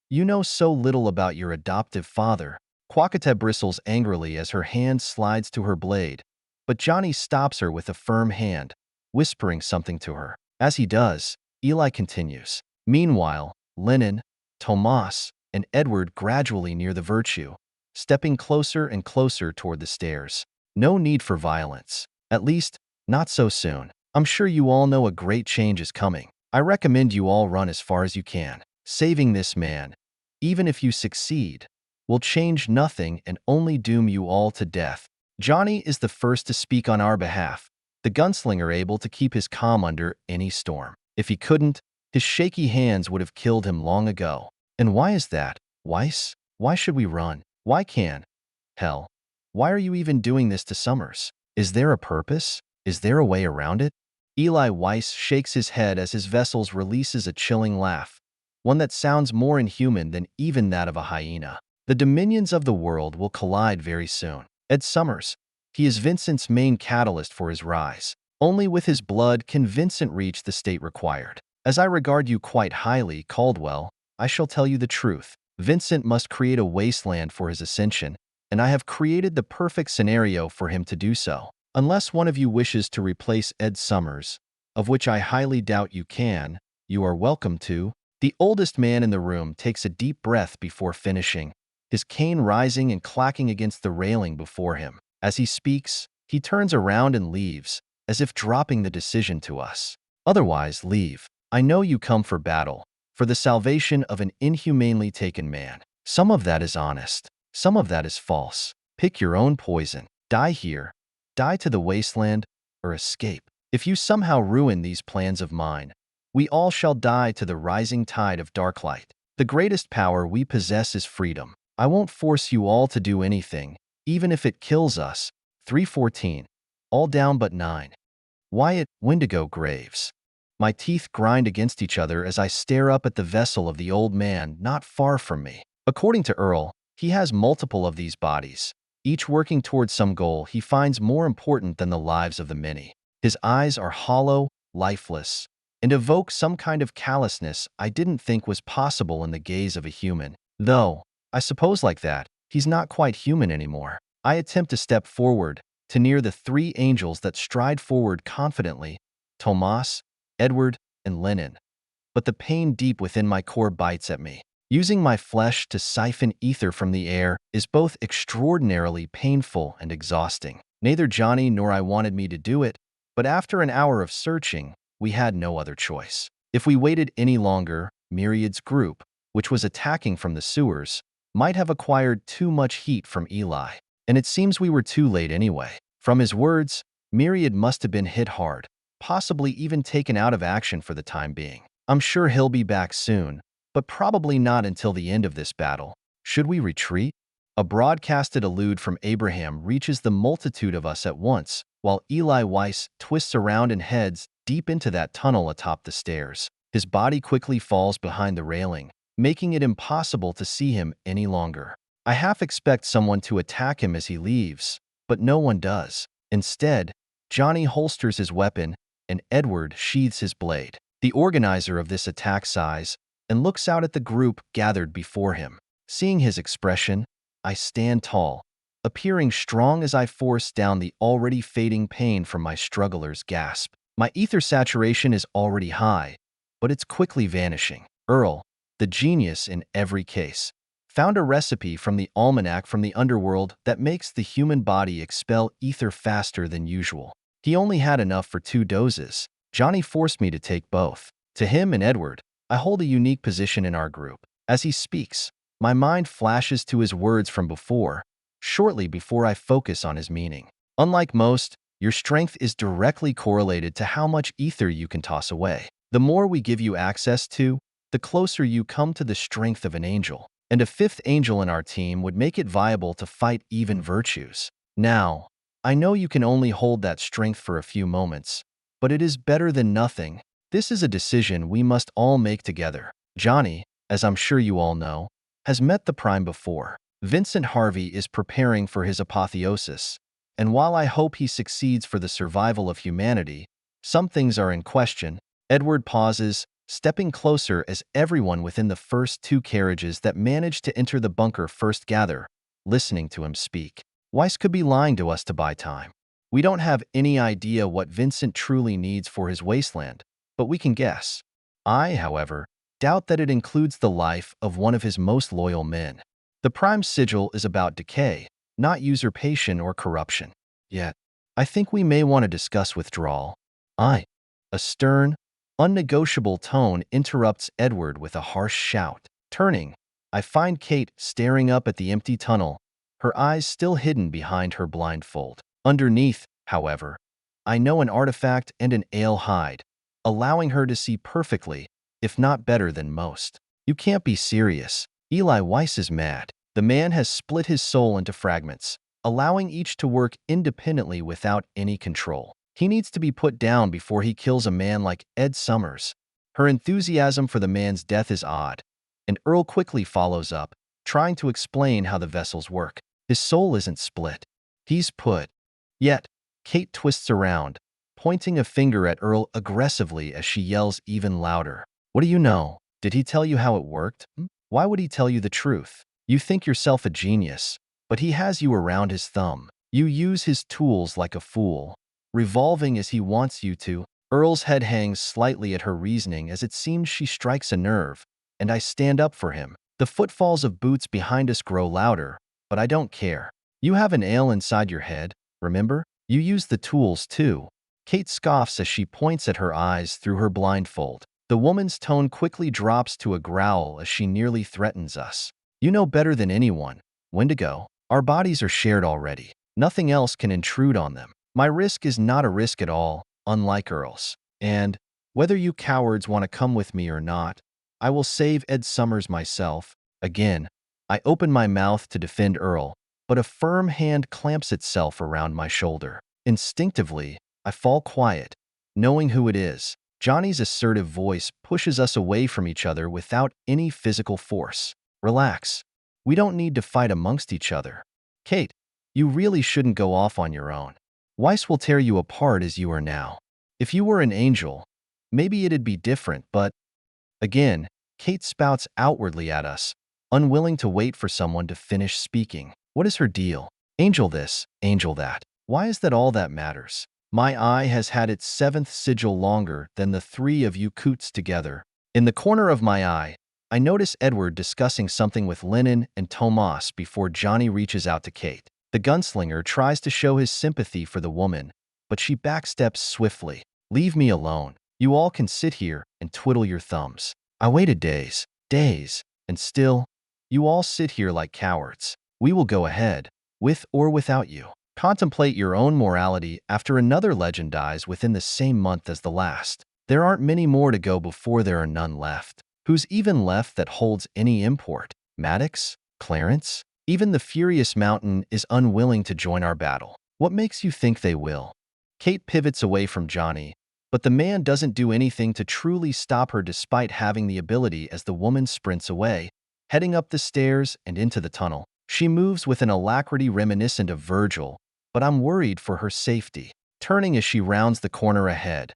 You know so little about your adoptive father. Quakate bristles angrily as her hand slides to her blade, but Johnny stops her with a firm hand, whispering something to her. As he does, Eli continues. Meanwhile, Lennon, Tomas, and Edward gradually near the virtue, stepping closer and closer toward the stairs. No need for violence. At least, not so soon. I'm sure you all know a great change is coming. I recommend you all run as far as you can. Saving this man, even if you succeed, will change nothing and only doom you all to death. Johnny is the first to speak on our behalf, the gunslinger able to keep his calm under any storm. If he couldn't, his shaky hands would have killed him long ago. And why is that, Weiss? Why should we run? Why can't? Hell, why are you even doing this to Summers? Is there a purpose? Is there a way around it? Eli Weiss shakes his head as his vessels releases a chilling laugh, one that sounds more inhuman than even that of a hyena. The dominions of the world will collide very soon. Ed Summers, he is Vincent's main catalyst for his rise. Only with his blood can Vincent reach the state required. As I regard you quite highly, Caldwell, I shall tell you the truth. Vincent must create a wasteland for his ascension, and I have created the perfect scenario for him to do so. Unless one of you wishes to replace Ed Summers, of which I highly doubt you can, you are welcome to. The oldest man in the room takes a deep breath before finishing, his cane rising and clacking against the railing before him. As he speaks, he turns around and leaves, as if dropping the decision to us. Otherwise, leave. I know you come for battle, for the salvation of an inhumanely taken man. Some of that is honest, some of that is false. Pick your own poison. Die here, die to the wasteland, or escape. If you somehow ruin these plans of mine, we all shall die to the rising tide of dark light. The greatest power we possess is freedom. I won't force you all to do anything, even if it kills us. 314. All down but 9. Wyatt, Wendigo Graves. My teeth grind against each other as I stare up at the vessel of the old man not far from me. According to Earl, he has multiple of these bodies, each working towards some goal he finds more important than the lives of the many. His eyes are hollow, lifeless, and evoke some kind of callousness I didn't think was possible in the gaze of a human. Though, I suppose like that, he's not quite human anymore. I attempt to step forward, to near the 3 angels that stride forward confidently, Tomas, Edward, and Lennon. But the pain deep within my core bites at me. Using my flesh to siphon ether from the air is both extraordinarily painful and exhausting. Neither Johnny nor I wanted me to do it, but after an hour of searching, we had no other choice. If we waited any longer, Myriad's group, which was attacking from the sewers, might have acquired too much heat from Eli. And it seems we were too late anyway. From his words, Myriad must have been hit hard, possibly even taken out of action for the time being. I'm sure he'll be back soon, but probably not until the end of this battle. Should we retreat? A broadcasted allude from Abraham reaches the multitude of us at once, while Eli Weiss twists around and heads deep into that tunnel atop the stairs. His body quickly falls behind the railing, making it impossible to see him any longer. I half expect someone to attack him as he leaves, but no one does. Instead, Johnny holsters his weapon and Edward sheathes his blade. The organizer of this attack sighs and looks out at the group gathered before him. Seeing his expression, I stand tall, appearing strong as I force down the already fading pain from my struggler's gasp. My ether saturation is already high, but it's quickly vanishing. Earl, the genius in every case, found a recipe from the almanac from the underworld that makes the human body expel ether faster than usual. He only had enough for 2 doses. Johnny forced me to take both. To him and Edward, I hold a unique position in our group. As he speaks, my mind flashes to his words from before, shortly before I focus on his meaning. Unlike most, your strength is directly correlated to how much ether you can toss away. The more we give you access to, the closer you come to the strength of an angel. And a 5th angel in our team would make it viable to fight even virtues. Now, I know you can only hold that strength for a few moments, but it is better than nothing. This is a decision we must all make together. Johnny, as I'm sure you all know, has met the Prime before. Vincent Harvey is preparing for his apotheosis, and while I hope he succeeds for the survival of humanity, some things are in question. Edward pauses, stepping closer as everyone within the first 2 carriages that managed to enter the bunker first gather, listening to him speak. Weiss could be lying to us to buy time. We don't have any idea what Vincent truly needs for his wasteland, but we can guess. I, however, doubt that it includes the life of one of his most loyal men. The Prime Sigil is about decay, not usurpation or corruption. Yet, I think we may want to discuss withdrawal. A stern, unnegotiable tone interrupts Edward with a harsh shout. Turning, I find Kate staring up at the empty tunnel, her eyes still hidden behind her blindfold. Underneath, however, I know an artifact and an ale hide, allowing her to see perfectly, if not better than most. You can't be serious. Eli Weiss is mad. The man has split his soul into fragments, allowing each to work independently without any control. He needs to be put down before he kills a man like Ed Summers. Her enthusiasm for the man's death is odd, and Earl quickly follows up, trying to explain how the vessels work. His soul isn't split. He's put. Yet, Kate twists around, pointing a finger at Earl aggressively as she yells even louder. What do you know? Did he tell you how it worked? Why would he tell you the truth? You think yourself a genius, but he has you around his thumb. You use his tools like a fool, revolving as he wants you to. Earl's head hangs slightly at her reasoning as it seems she strikes a nerve, and I stand up for him. The footfalls of boots behind us grow louder, but I don't care. You have an ail inside your head, remember? You use the tools too. Kate scoffs as she points at her eyes through her blindfold. The woman's tone quickly drops to a growl as she nearly threatens us. You know better than anyone, Wendigo. Our bodies are shared already. Nothing else can intrude on them. My risk is not a risk at all, unlike Earl's. And, whether you cowards want to come with me or not, I will save Ed Summers myself. Again, I open my mouth to defend Earl, but a firm hand clamps itself around my shoulder. Instinctively, I fall quiet, knowing who it is. Johnny's assertive voice pushes us away from each other without any physical force. Relax. We don't need to fight amongst each other. Kate, you really shouldn't go off on your own. Weiss will tear you apart as you are now. If you were an angel, maybe it'd be different, but… Again, Kate spouts outwardly at us, unwilling to wait for someone to finish speaking. What is her deal? Angel this, angel that. Why is that all that matters? My eye has had its 7th sigil longer than the 3 of you coots together. In the corner of my eye, I notice Edward discussing something with Lennon and Tomas before Johnny reaches out to Kate. The gunslinger tries to show his sympathy for the woman, but she backsteps swiftly. Leave me alone. You all can sit here and twiddle your thumbs. I waited days, and still, you all sit here like cowards. We will go ahead, with or without you. Contemplate your own morality after another legend dies within the same month as the last. There aren't many more to go before there are none left. Who's even left that holds any import? Maddox? Clarence? Even the Furious Mountain is unwilling to join our battle. What makes you think they will? Kate pivots away from Johnny, but the man doesn't do anything to truly stop her despite having the ability as the woman sprints away, heading up the stairs and into the tunnel. She moves with an alacrity reminiscent of Virgil, but I'm worried for her safety. Turning as she rounds the corner ahead,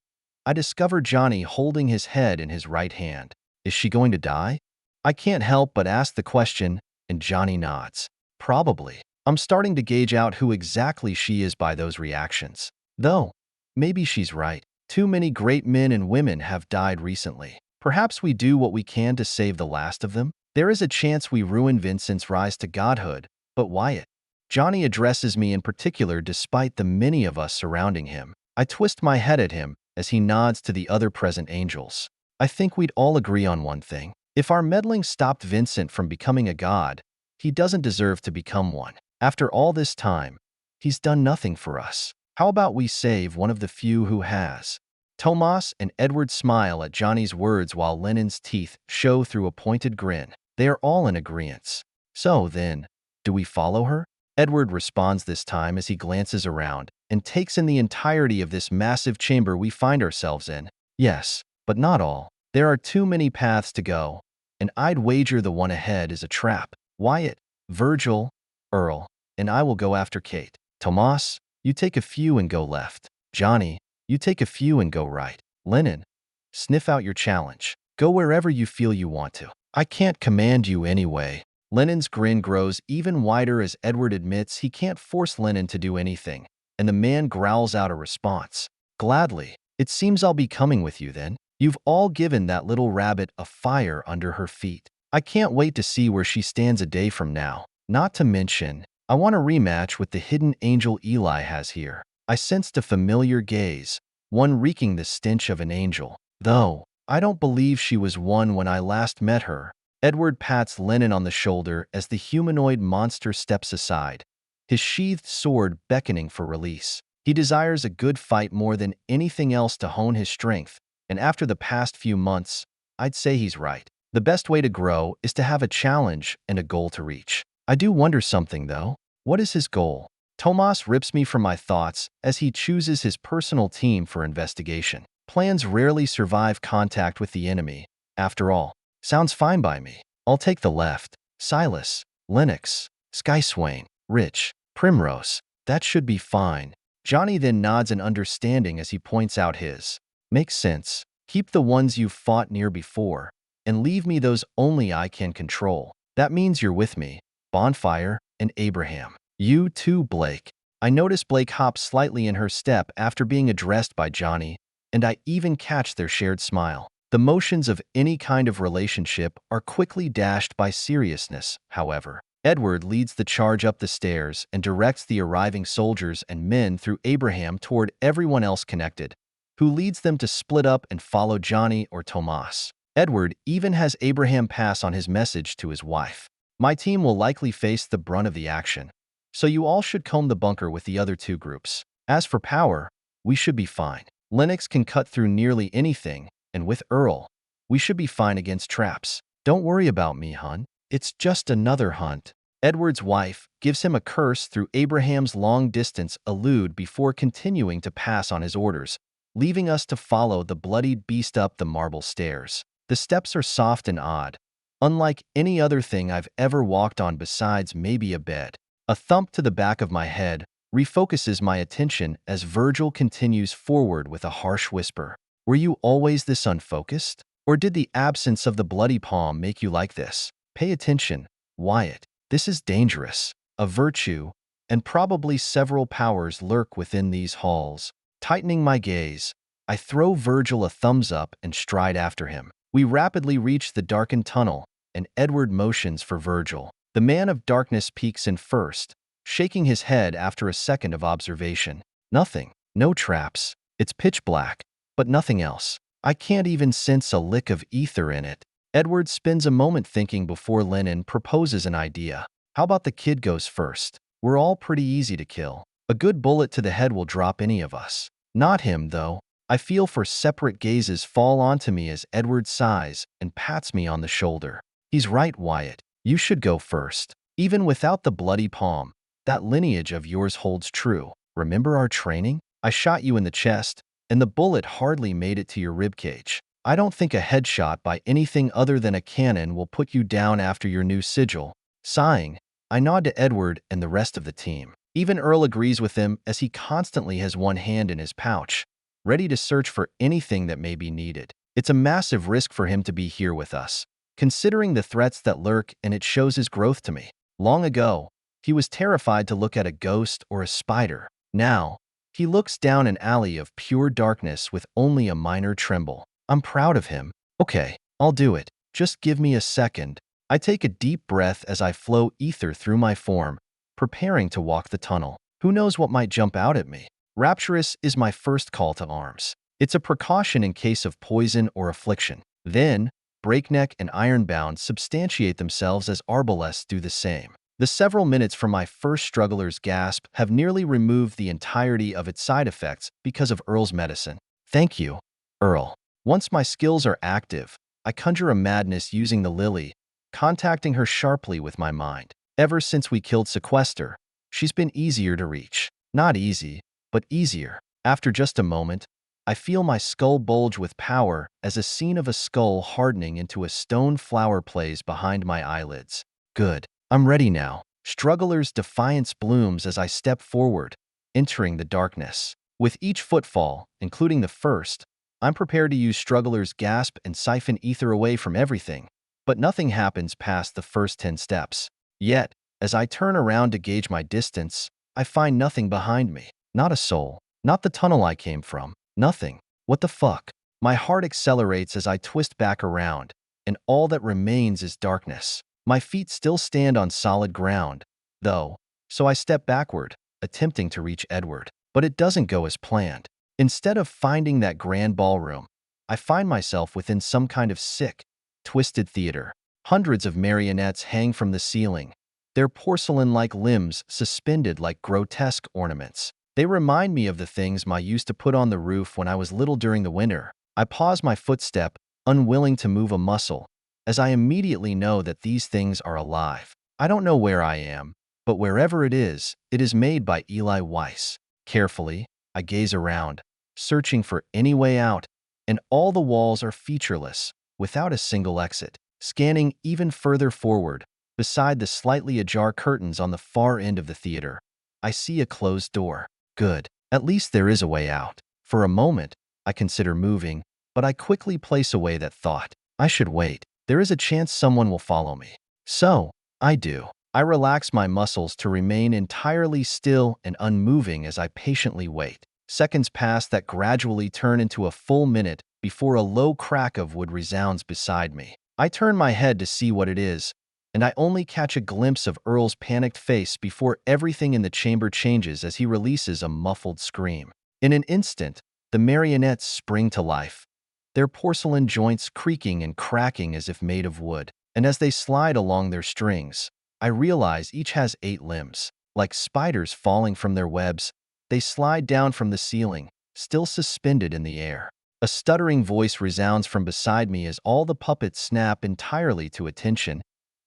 I discover Johnny holding his head in his right hand. Is she going to die? I can't help but ask the question, and Johnny nods. Probably. I'm starting to gauge out who exactly she is by those reactions. Though, maybe she's right. Too many great men and women have died recently. Perhaps we do what we can to save the last of them? There is a chance we ruin Vincent's rise to godhood, but Wyatt. Johnny addresses me in particular despite the many of us surrounding him. I twist my head at him as he nods to the other present angels. I think we'd all agree on one thing. If our meddling stopped Vincent from becoming a god, he doesn't deserve to become one. After all this time, he's done nothing for us. How about we save one of the few who has? Tomas and Edward smile at Johnny's words while Lennon's teeth show through a pointed grin. They are all in agreement. So then, do we follow her? Edward responds this time as he glances around and takes in the entirety of this massive chamber we find ourselves in. Yes, but not all. There are too many paths to go, and I'd wager the one ahead is a trap. Wyatt, Virgil, Earl, and I will go after Kate. Tomas, you take a few and go left. Johnny, you take a few and go right. Lennon, sniff out your challenge. Go wherever you feel you want to. I can't command you anyway. Lennon's grin grows even wider as Edward admits he can't force Lennon to do anything, and the man growls out a response. Gladly. It seems I'll be coming with you then. You've all given that little rabbit a fire under her feet. I can't wait to see where she stands a day from now. Not to mention, I want a rematch with the hidden angel Eli has here. I sensed a familiar gaze, one reeking the stench of an angel. Though, I don't believe she was one when I last met her. Edward pats Lennon on the shoulder as the humanoid monster steps aside, his sheathed sword beckoning for release. He desires a good fight more than anything else to hone his strength, and after the past few months, I'd say he's right. The best way to grow is to have a challenge and a goal to reach. I do wonder something, though. What is his goal? Tomas rips me from my thoughts as he chooses his personal team for investigation. Plans rarely survive contact with the enemy. After all, sounds fine by me. I'll take the left. Silas, Lennox, Skyswain, Rich, Primrose. That should be fine. Johnny then nods in understanding as he points out his. Makes sense. Keep the ones you've fought near before, and leave me those only I can control. That means you're with me. Bonfire, and Abraham. You too, Blake. I notice Blake hops slightly in her step after being addressed by Johnny, and I even catch their shared smile. The motions of any kind of relationship are quickly dashed by seriousness, however. Edward leads the charge up the stairs and directs the arriving soldiers and men through Abraham toward everyone else connected, who leads them to split up and follow Johnny or Tomas. Edward even has Abraham pass on his message to his wife. My team will likely face the brunt of the action, so you all should comb the bunker with the other two groups. As for power, we should be fine. Lennox can cut through nearly anything, and with Earl, we should be fine against traps. Don't worry about me, hon. It's just another hunt. Edward's wife gives him a curse through Abraham's long-distance elude before continuing to pass on his orders, leaving us to follow the bloodied beast up the marble stairs. The steps are soft and odd, unlike any other thing I've ever walked on besides maybe a bed. A thump to the back of my head refocuses my attention as Virgil continues forward with a harsh whisper. Were you always this unfocused? Or did the absence of the bloody palm make you like this? Pay attention, Wyatt. This is dangerous. A virtue, and probably several powers lurk within these halls. Tightening my gaze, I throw Virgil a thumbs up and stride after him. We rapidly reach the darkened tunnel, and Edward motions for Virgil. The man of darkness peeks in first, shaking his head after a second of observation. Nothing. No traps. It's pitch black, but nothing else. I can't even sense a lick of ether in it. Edward spends a moment thinking before Lennon proposes an idea. How about the kid goes first? We're all pretty easy to kill. A good bullet to the head will drop any of us. Not him, though. I feel for separate gazes fall onto me as Edward sighs and pats me on the shoulder. He's right, Wyatt. You should go first. Even without the bloody palm, that lineage of yours holds true. Remember our training? I shot you in the chest, and the bullet hardly made it to your ribcage. I don't think a headshot by anything other than a cannon will put you down after your new sigil. Sighing, I nod to Edward and the rest of the team. Even Earl agrees with him as he constantly has one hand in his pouch, ready to search for anything that may be needed. It's a massive risk for him to be here with us, considering the threats that lurk, and it shows his growth to me. Long ago, he was terrified to look at a ghost or a spider. Now, he looks down an alley of pure darkness with only a minor tremble. I'm proud of him. Okay, I'll do it. Just give me a second. I take a deep breath as I flow ether through my form, preparing to walk the tunnel. Who knows what might jump out at me? Rapturous is my first call to arms. It's a precaution in case of poison or affliction. Then, Breakneck and Ironbound substantiate themselves as Arbalests do the same. The several minutes from my first struggler's gasp have nearly removed the entirety of its side effects because of Earl's medicine. Thank you, Earl. Once my skills are active, I conjure a madness using the lily, contacting her sharply with my mind. Ever since we killed Sequester, she's been easier to reach. Not easy, but easier. After just a moment, I feel my skull bulge with power as a scene of a skull hardening into a stone flower plays behind my eyelids. Good. I'm ready now. Struggler's defiance blooms as I step forward, entering the darkness. With each footfall, including the first, I'm prepared to use Struggler's gasp and siphon ether away from everything, but nothing happens past the first 10 steps. Yet, as I turn around to gauge my distance, I find nothing behind me. Not a soul. Not the tunnel I came from. Nothing. What the fuck? My heart accelerates as I twist back around, and all that remains is darkness. My feet still stand on solid ground, though, so I step backward, attempting to reach Edward. But it doesn't go as planned. Instead of finding that grand ballroom, I find myself within some kind of sick, twisted theater. Hundreds of marionettes hang from the ceiling, their porcelain-like limbs suspended like grotesque ornaments. They remind me of the things Ma used to put on the roof when I was little during the winter. I pause my footstep, unwilling to move a muscle, as I immediately know that these things are alive. I don't know where I am, but wherever it is made by Eli Weiss. Carefully, I gaze around, searching for any way out, and all the walls are featureless, without a single exit. Scanning even further forward, beside the slightly ajar curtains on the far end of the theater, I see a closed door. Good. At least there is a way out. For a moment, I consider moving, but I quickly place away that thought. I should wait. There is a chance someone will follow me. So, I do. I relax my muscles to remain entirely still and unmoving as I patiently wait. Seconds pass that gradually turn into a full minute before a low crack of wood resounds beside me. I turn my head to see what it is, and I only catch a glimpse of Earl's panicked face before everything in the chamber changes as he releases a muffled scream. In an instant, the marionettes spring to life, their porcelain joints creaking and cracking as if made of wood. And as they slide along their strings, I realize each has 8 limbs. Like spiders falling from their webs, they slide down from the ceiling, still suspended in the air. A stuttering voice resounds from beside me as all the puppets snap entirely to attention,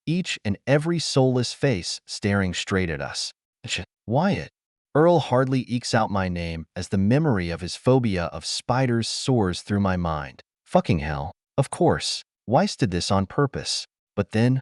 each and every soulless face staring straight at us. Wyatt. Earl hardly ekes out my name as the memory of his phobia of spiders soars through my mind. Fucking hell. Of course. Weiss did this on purpose. But then,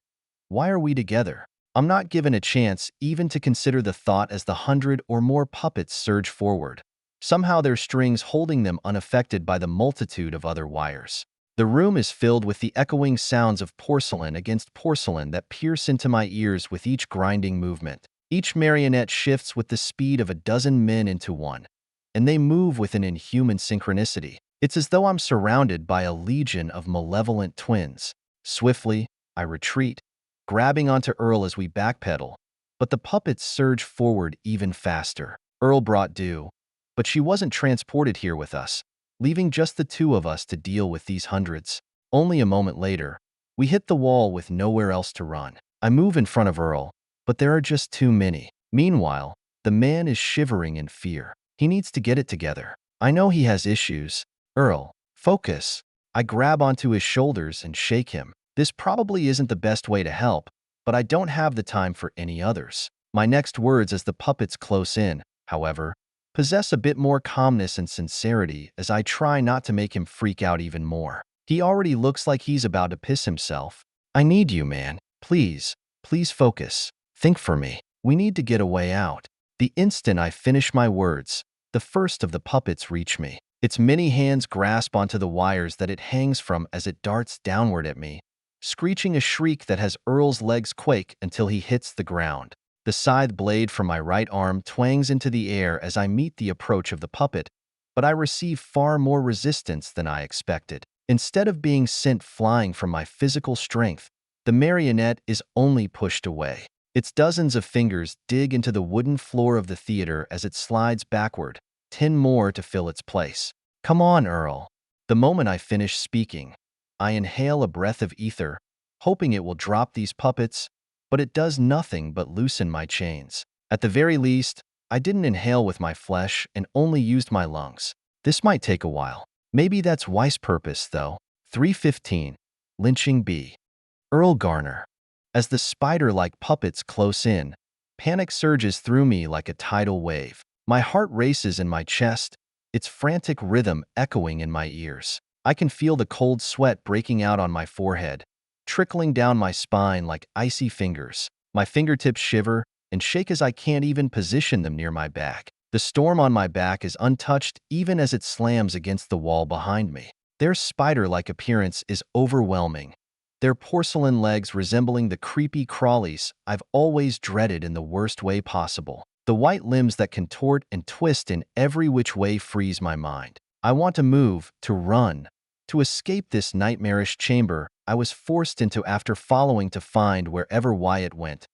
why are we together? I'm not given a chance even to consider the thought as the 100 or more puppets surge forward, somehow their strings holding them unaffected by the multitude of other wires. The room is filled with the echoing sounds of porcelain against porcelain that pierce into my ears with each grinding movement. Each marionette shifts with the speed of a dozen men into one, and they move with an inhuman synchronicity. It's as though I'm surrounded by a legion of malevolent twins. Swiftly, I retreat, grabbing onto Earl as we backpedal, but the puppets surge forward even faster. Earl brought Dew, but she wasn't transported here with us, leaving just the 2 of us to deal with these hundreds. Only a moment later, we hit the wall with nowhere else to run. I move in front of Earl, but there are just too many. Meanwhile, the man is shivering in fear. He needs to get it together. I know he has issues. Earl, focus. I grab onto his shoulders and shake him. This probably isn't the best way to help, but I don't have the time for any others. My next words as the puppets close in, however, possess a bit more calmness and sincerity as I try not to make him freak out even more. He already looks like he's about to piss himself. I need you, man. Please, please focus. Think for me. We need to get a way out. The instant I finish my words, the first of the puppets reach me. Its many hands grasp onto the wires that it hangs from as it darts downward at me, screeching a shriek that has Earl's legs quake until he hits the ground. The scythe blade from my right arm twangs into the air as I meet the approach of the puppet, but I receive far more resistance than I expected. Instead of being sent flying from my physical strength, the marionette is only pushed away. Its dozens of fingers dig into the wooden floor of the theater as it slides backward, 10 more to fill its place. Come on, Earl. The moment I finish speaking, I inhale a breath of ether, hoping it will drop these puppets, but it does nothing but loosen my chains. At the very least, I didn't inhale with my flesh and only used my lungs. This might take a while. Maybe that's Weiss' purpose, though. 3:15. Lynching B. Earl Garner. As the spider-like puppets close in, panic surges through me like a tidal wave. My heart races in my chest, its frantic rhythm echoing in my ears. I can feel the cold sweat breaking out on my forehead, trickling down my spine like icy fingers. My fingertips shiver and shake as I can't even position them near my back. The storm on my back is untouched even as it slams against the wall behind me. Their spider-like appearance is overwhelming, their porcelain legs resembling the creepy crawlies I've always dreaded in the worst way possible. The white limbs that contort and twist in every which way freeze my mind. I want to move, to run, to escape this nightmarish chamber I was forced into after following to find wherever Wyatt went,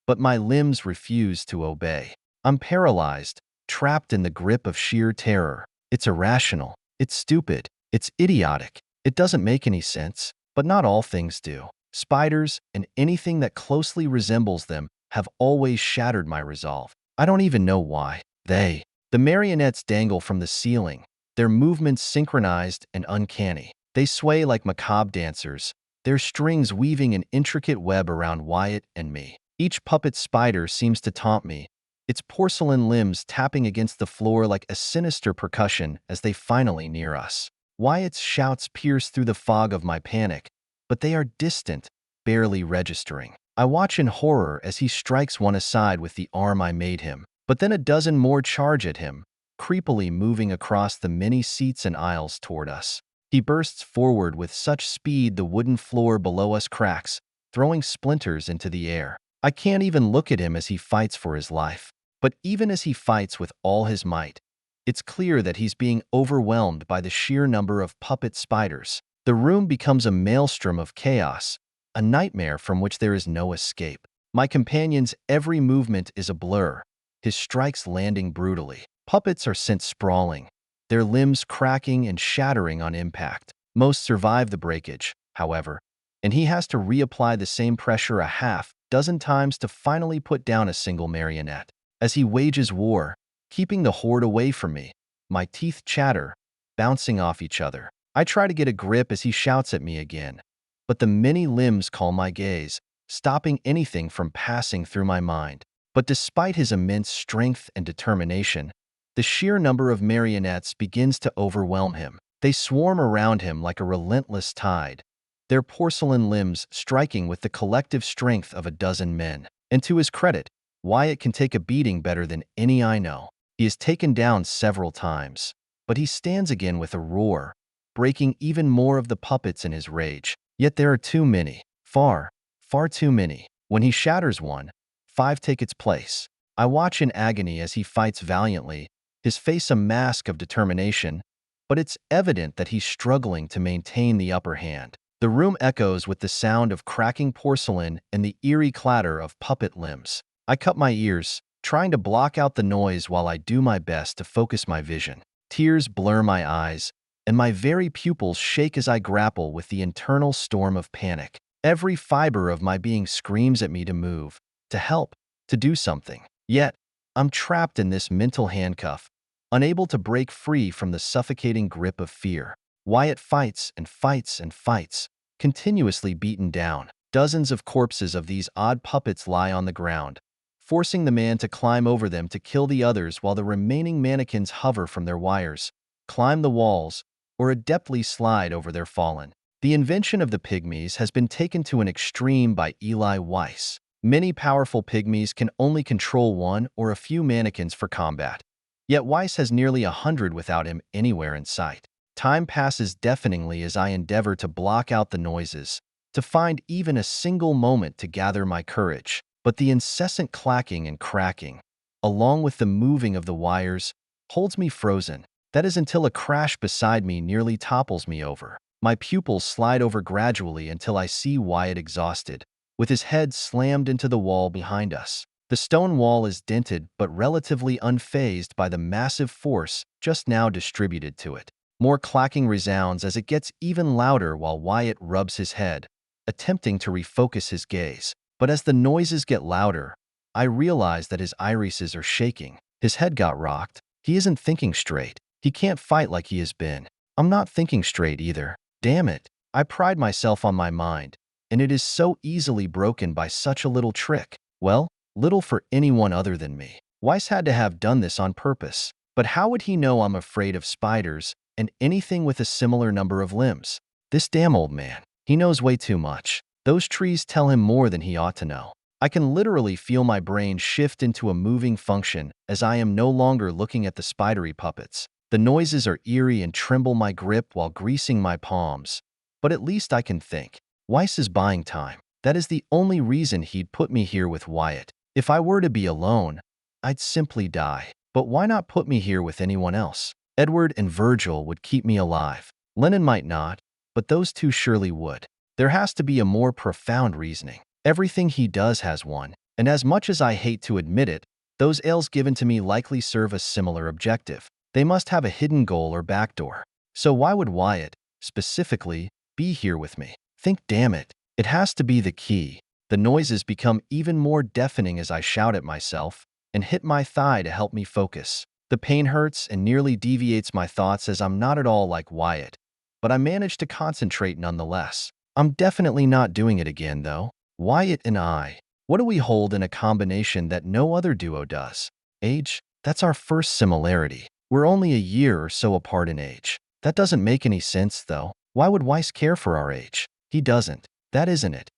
but my limbs refuse to obey. I'm paralyzed, trapped in the grip of sheer terror. It's irrational. It's stupid. It's idiotic. It doesn't make any sense. But not all things do. Spiders, and anything that closely resembles them, have always shattered my resolve. I don't even know why. The marionettes dangle from the ceiling, their movements synchronized and uncanny. They sway like macabre dancers, their strings weaving an intricate web around Wyatt and me. Each puppet spider seems to taunt me, its porcelain limbs tapping against the floor like a sinister percussion as they finally near us. Wyatt's shouts pierce through the fog of my panic, but they are distant, barely registering. I watch in horror as he strikes one aside with the arm I made him, but then a dozen more charge at him, creepily moving across the many seats and aisles toward us. He bursts forward with such speed the wooden floor below us cracks, throwing splinters into the air. I can't even look at him as he fights for his life. But even as he fights with all his might, it's clear that he's being overwhelmed by the sheer number of puppet spiders. The room becomes a maelstrom of chaos, a nightmare from which there is no escape. My companion's every movement is a blur, his strikes landing brutally. Puppets are sent sprawling, their limbs cracking and shattering on impact. Most survive the breakage, however, and he has to reapply the same pressure a half dozen times to finally put down a single marionette. As he wages war, keeping the horde away from me, my teeth chatter, bouncing off each other. I try to get a grip as he shouts at me again, but the many limbs call my gaze, stopping anything from passing through my mind. But despite his immense strength and determination, the sheer number of marionettes begins to overwhelm him. They swarm around him like a relentless tide, their porcelain limbs striking with the collective strength of a dozen men. And to his credit, Wyatt can take a beating better than any I know. He is taken down several times, but he stands again with a roar, breaking even more of the puppets in his rage. Yet there are too many. Far, far too many. When he shatters one, 5 take its place. I watch in agony as he fights valiantly, his face a mask of determination, but it's evident that he's struggling to maintain the upper hand. The room echoes with the sound of cracking porcelain and the eerie clatter of puppet limbs. I cup my ears, trying to block out the noise while I do my best to focus my vision. Tears blur my eyes, and my very pupils shake as I grapple with the internal storm of panic. Every fiber of my being screams at me to move, to help, to do something. Yet, I'm trapped in this mental handcuff, unable to break free from the suffocating grip of fear. Wyatt fights and fights and fights, continuously beaten down. Dozens of corpses of these odd puppets lie on the ground, forcing the man to climb over them to kill the others while the remaining mannequins hover from their wires, climb the walls, or adeptly slide over their fallen. The invention of the pygmies has been taken to an extreme by Eli Weiss. Many powerful pygmies can only control one or a few mannequins for combat, yet Weiss has nearly 100 without him anywhere in sight. Time passes deafeningly as I endeavor to block out the noises, to find even a single moment to gather my courage. But the incessant clacking and cracking, along with the moving of the wires, holds me frozen. That is until a crash beside me nearly topples me over. My pupils slide over gradually until I see Wyatt exhausted, with his head slammed into the wall behind us. The stone wall is dented but relatively unfazed by the massive force just now distributed to it. More clacking resounds as it gets even louder while Wyatt rubs his head, attempting to refocus his gaze. But as the noises get louder, I realize that his irises are shaking. His head got rocked. He isn't thinking straight. He can't fight like he has been. I'm not thinking straight either. Damn it. I pride myself on my mind, and it is so easily broken by such a little trick. Well, little for anyone other than me. Weiss had to have done this on purpose. But how would he know I'm afraid of spiders and anything with a similar number of limbs? This damn old man. He knows way too much. Those trees tell him more than he ought to know. I can literally feel my brain shift into a moving function as I am no longer looking at the spidery puppets. The noises are eerie and tremble my grip while greasing my palms. But at least I can think. Weiss is buying time. That is the only reason he'd put me here with Wyatt. If I were to be alone, I'd simply die. But why not put me here with anyone else? Edward and Virgil would keep me alive. Lennon might not, but those two surely would. There has to be a more profound reasoning. Everything he does has one, and as much as I hate to admit it, those ails given to me likely serve a similar objective. They must have a hidden goal or backdoor. So why would Wyatt, specifically, be here with me? Think, damn it. It has to be the key. The noises become even more deafening as I shout at myself and hit my thigh to help me focus. The pain hurts and nearly deviates my thoughts as I'm not at all like Wyatt, but I manage to concentrate nonetheless. I'm definitely not doing it again, though. Wyatt and I, what do we hold in a combination that no other duo does? Age? That's our first similarity. We're only a year or so apart in age. That doesn't make any sense, though. Why would Weiss care for our age? He doesn't. That isn't it.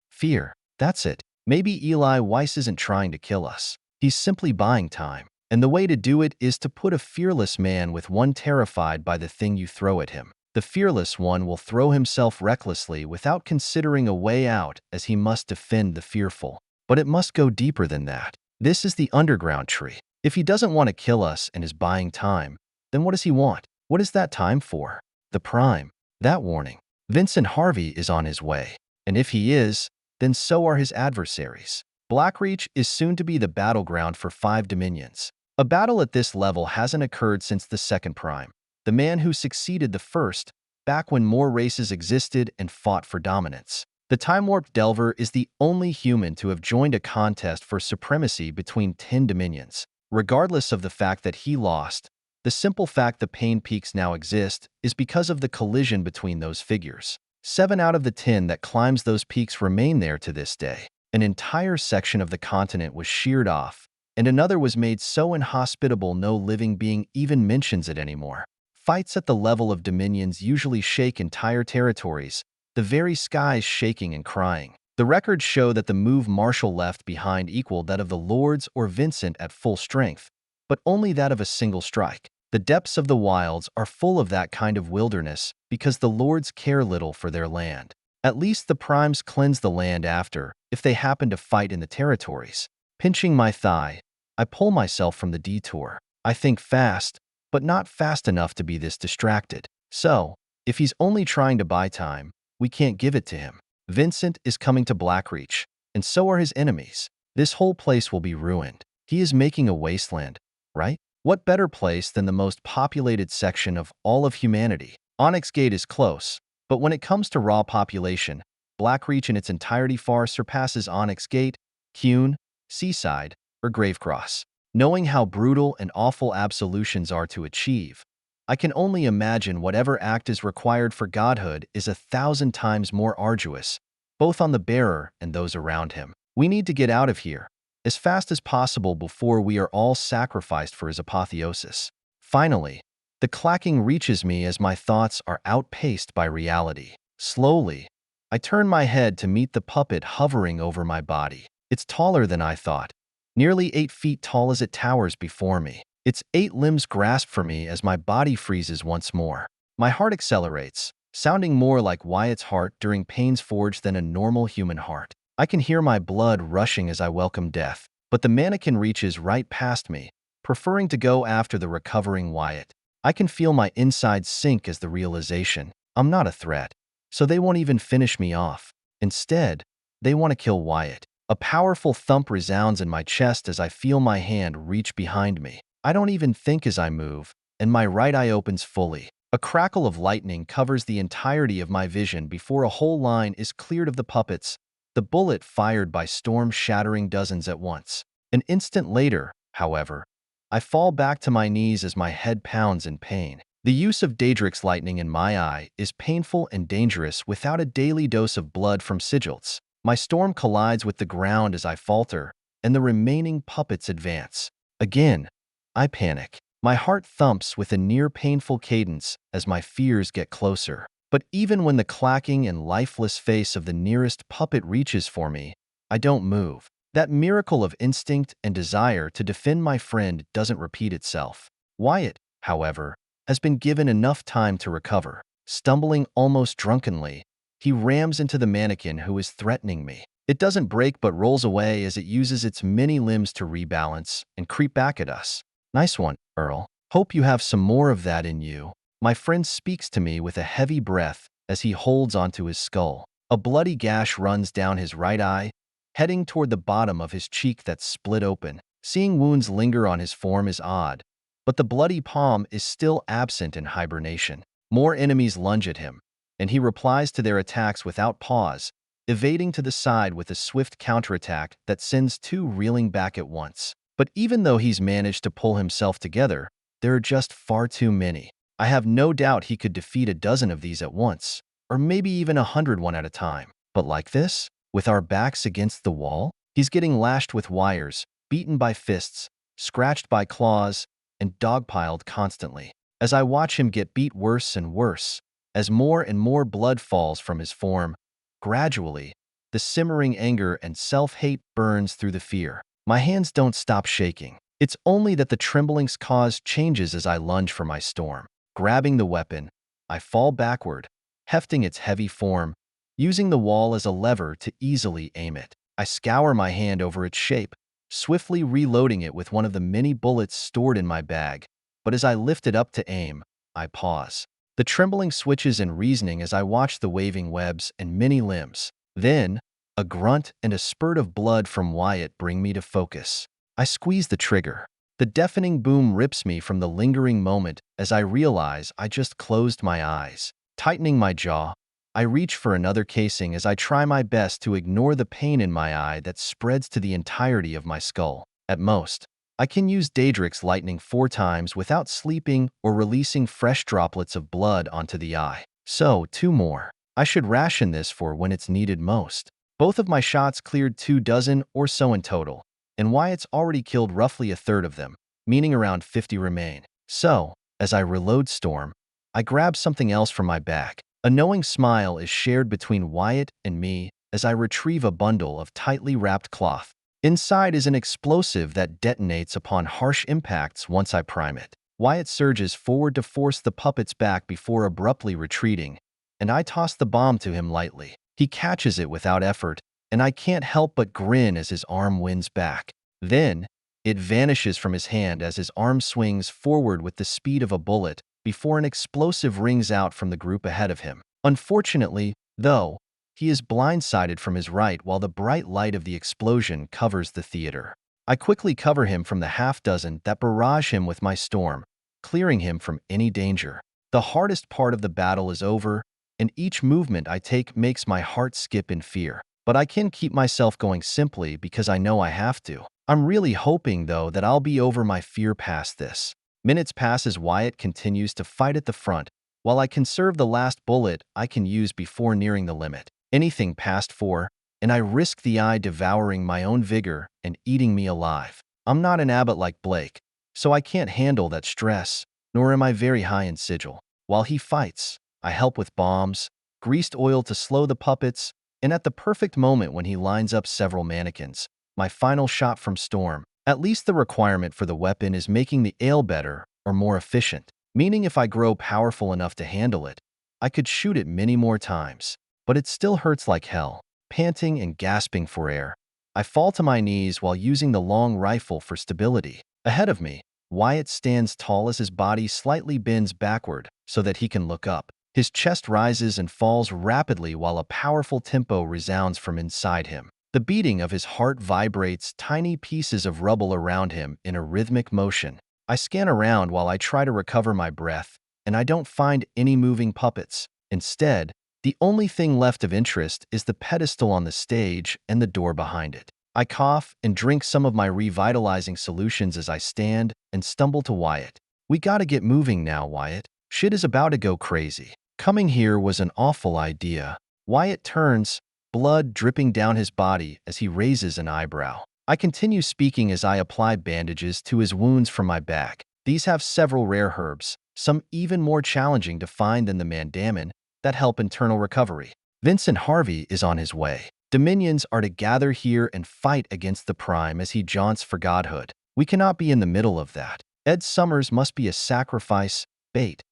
Fear. That's it. Maybe Eli Weiss isn't trying to kill us. He's simply buying time. And the way to do it is to put a fearless man with one terrified by the thing you throw at him. The fearless one will throw himself recklessly without considering a way out as he must defend the fearful. But it must go deeper than that. This is the underground tree. If he doesn't want to kill us and is buying time, then what does he want? What is that time for? The prime. That warning. Vincent Harvey is on his way. And if he is, then so are his adversaries. Blackreach is soon to be the battleground for 5 dominions. A battle at this level hasn't occurred since the second prime. The man who succeeded the first, back when more races existed and fought for dominance. The time-warped Delver is the only human to have joined a contest for supremacy between 10 dominions. Regardless of the fact that he lost, the simple fact the Pain Peaks now exist is because of the collision between those figures. 7 out of the 10 that climbs those peaks remain there to this day. An entire section of the continent was sheared off, and another was made so inhospitable no living being even mentions it anymore. Fights at the level of dominions usually shake entire territories, the very skies shaking and crying. The records show that the move Marshall left behind equaled that of the Lords or Vincent at full strength, but only that of a single strike. The depths of the wilds are full of that kind of wilderness because the Lords care little for their land. At least the primes cleanse the land after, if they happen to fight in the territories. Pinching my thigh, I pull myself from the detour. I think fast, but not fast enough to be this distracted. So, if he's only trying to buy time, we can't give it to him. Vincent is coming to Blackreach, and so are his enemies. This whole place will be ruined. He is making a wasteland, right? What better place than the most populated section of all of humanity? Onyx Gate is close, but when it comes to raw population, Blackreach in its entirety far surpasses Onyx Gate, Cune, Seaside, or Gravecross. Knowing how brutal and awful absolutions are to achieve, I can only imagine whatever act is required for godhood is 1,000 times more arduous, both on the bearer and those around him. We need to get out of here as fast as possible before we are all sacrificed for his apotheosis. Finally, the clacking reaches me as my thoughts are outpaced by reality. Slowly, I turn my head to meet the puppet hovering over my body. It's taller than I thought, nearly 8 feet tall as it towers before me. Its 8 limbs grasp for me as my body freezes once more. My heart accelerates, sounding more like Wyatt's heart during Pain's Forge than a normal human heart. I can hear my blood rushing as I welcome death, but the mannequin reaches right past me, preferring to go after the recovering Wyatt. I can feel my insides sink as the realization, I'm not a threat, so they won't even finish me off. Instead, they want to kill Wyatt. A powerful thump resounds in my chest as I feel my hand reach behind me. I don't even think as I move, and my right eye opens fully. A crackle of lightning covers the entirety of my vision before a whole line is cleared of the puppets, the bullet fired by storm shattering dozens at once. An instant later, however, I fall back to my knees as my head pounds in pain. The use of Daedric's lightning in my eye is painful and dangerous without a daily dose of blood from Sigils. My storm collides with the ground as I falter, and the remaining puppets advance. Again, I panic. My heart thumps with a near-painful cadence as my fears get closer. But even when the clacking and lifeless face of the nearest puppet reaches for me, I don't move. That miracle of instinct and desire to defend my friend doesn't repeat itself. Wyatt, however, has been given enough time to recover. Stumbling almost drunkenly, he rams into the mannequin who is threatening me. It doesn't break but rolls away as it uses its many limbs to rebalance and creep back at us. Nice one, Earl. Hope you have some more of that in you. My friend speaks to me with a heavy breath as he holds onto his skull. A bloody gash runs down his right eye, heading toward the bottom of his cheek that's split open. Seeing wounds linger on his form is odd, but the bloody palm is still absent in hibernation. More enemies lunge at him, and he replies to their attacks without pause, evading to the side with a swift counterattack that sends 2 reeling back at once. But even though he's managed to pull himself together, there are just far too many. I have no doubt he could defeat a dozen of these at once, or maybe even 100 one at a time. But like this, with our backs against the wall, he's getting lashed with wires, beaten by fists, scratched by claws, and dogpiled constantly. As I watch him get beat worse and worse, as more and more blood falls from his form, gradually, the simmering anger and self-hate burns through the fear. My hands don't stop shaking. It's only that the trembling's cause changes as I lunge for my storm. Grabbing the weapon, I fall backward, hefting its heavy form, using the wall as a lever to easily aim it. I scour my hand over its shape, swiftly reloading it with one of the many bullets stored in my bag. But as I lift it up to aim, I pause. The trembling switches in reasoning as I watch the waving webs and many limbs. Then, a grunt and a spurt of blood from Wyatt bring me to focus. I squeeze the trigger. The deafening boom rips me from the lingering moment as I realize I just closed my eyes. Tightening my jaw, I reach for another casing as I try my best to ignore the pain in my eye that spreads to the entirety of my skull. At most, I can use Daedric's lightning 4 times without sleeping or releasing fresh droplets of blood onto the eye. So, 2 more. I should ration this for when it's needed most. Both of my shots cleared 2 dozen or so in total, and Wyatt's already killed roughly a third of them, meaning around 50 remain. So, as I reload Storm, I grab something else from my bag. A knowing smile is shared between Wyatt and me as I retrieve a bundle of tightly wrapped cloth. Inside is an explosive that detonates upon harsh impacts once I prime it. Wyatt surges forward to force the puppets back before abruptly retreating, and I toss the bomb to him lightly. He catches it without effort, and I can't help but grin as his arm wins back. Then, it vanishes from his hand as his arm swings forward with the speed of a bullet before an explosive rings out from the group ahead of him. Unfortunately, though, he is blindsided from his right while the bright light of the explosion covers the theater. I quickly cover him from the half-dozen that barrage him with my storm, clearing him from any danger. The hardest part of the battle is over, and each movement I take makes my heart skip in fear. But I can keep myself going simply because I know I have to. I'm really hoping, though, that I'll be over my fear past this. Minutes pass as Wyatt continues to fight at the front, while I conserve the last bullet I can use before nearing the limit. Anything past 4, and I risk the eye devouring my own vigor and eating me alive. I'm not an abbot like Blake, so I can't handle that stress, nor am I very high in sigil. While he fights, I help with bombs, greased oil to slow the puppets, and at the perfect moment when he lines up several mannequins, my final shot from Storm. At least the requirement for the weapon is making the ale better or more efficient, meaning if I grow powerful enough to handle it, I could shoot it many more times. But it still hurts like hell. Panting and gasping for air, I fall to my knees while using the long rifle for stability. Ahead of me, Wyatt stands tall as his body slightly bends backward so that he can look up. His chest rises and falls rapidly while a powerful tempo resounds from inside him. The beating of his heart vibrates tiny pieces of rubble around him in a rhythmic motion. I scan around while I try to recover my breath, and I don't find any moving puppets. Instead, the only thing left of interest is the pedestal on the stage and the door behind it. I cough and drink some of my revitalizing solutions as I stand and stumble to Wyatt. We gotta get moving now, Wyatt. Shit is about to go crazy. Coming here was an awful idea. Wyatt turns, blood dripping down his body as he raises an eyebrow. I continue speaking as I apply bandages to his wounds from my back. These have several rare herbs, some even more challenging to find than the mandamin, that help internal recovery. Vincent Harvey is on his way. Dominions are to gather here and fight against the Prime as he jaunts for godhood. We cannot be in the middle of that. Ed Summers must be a sacrifice, bait,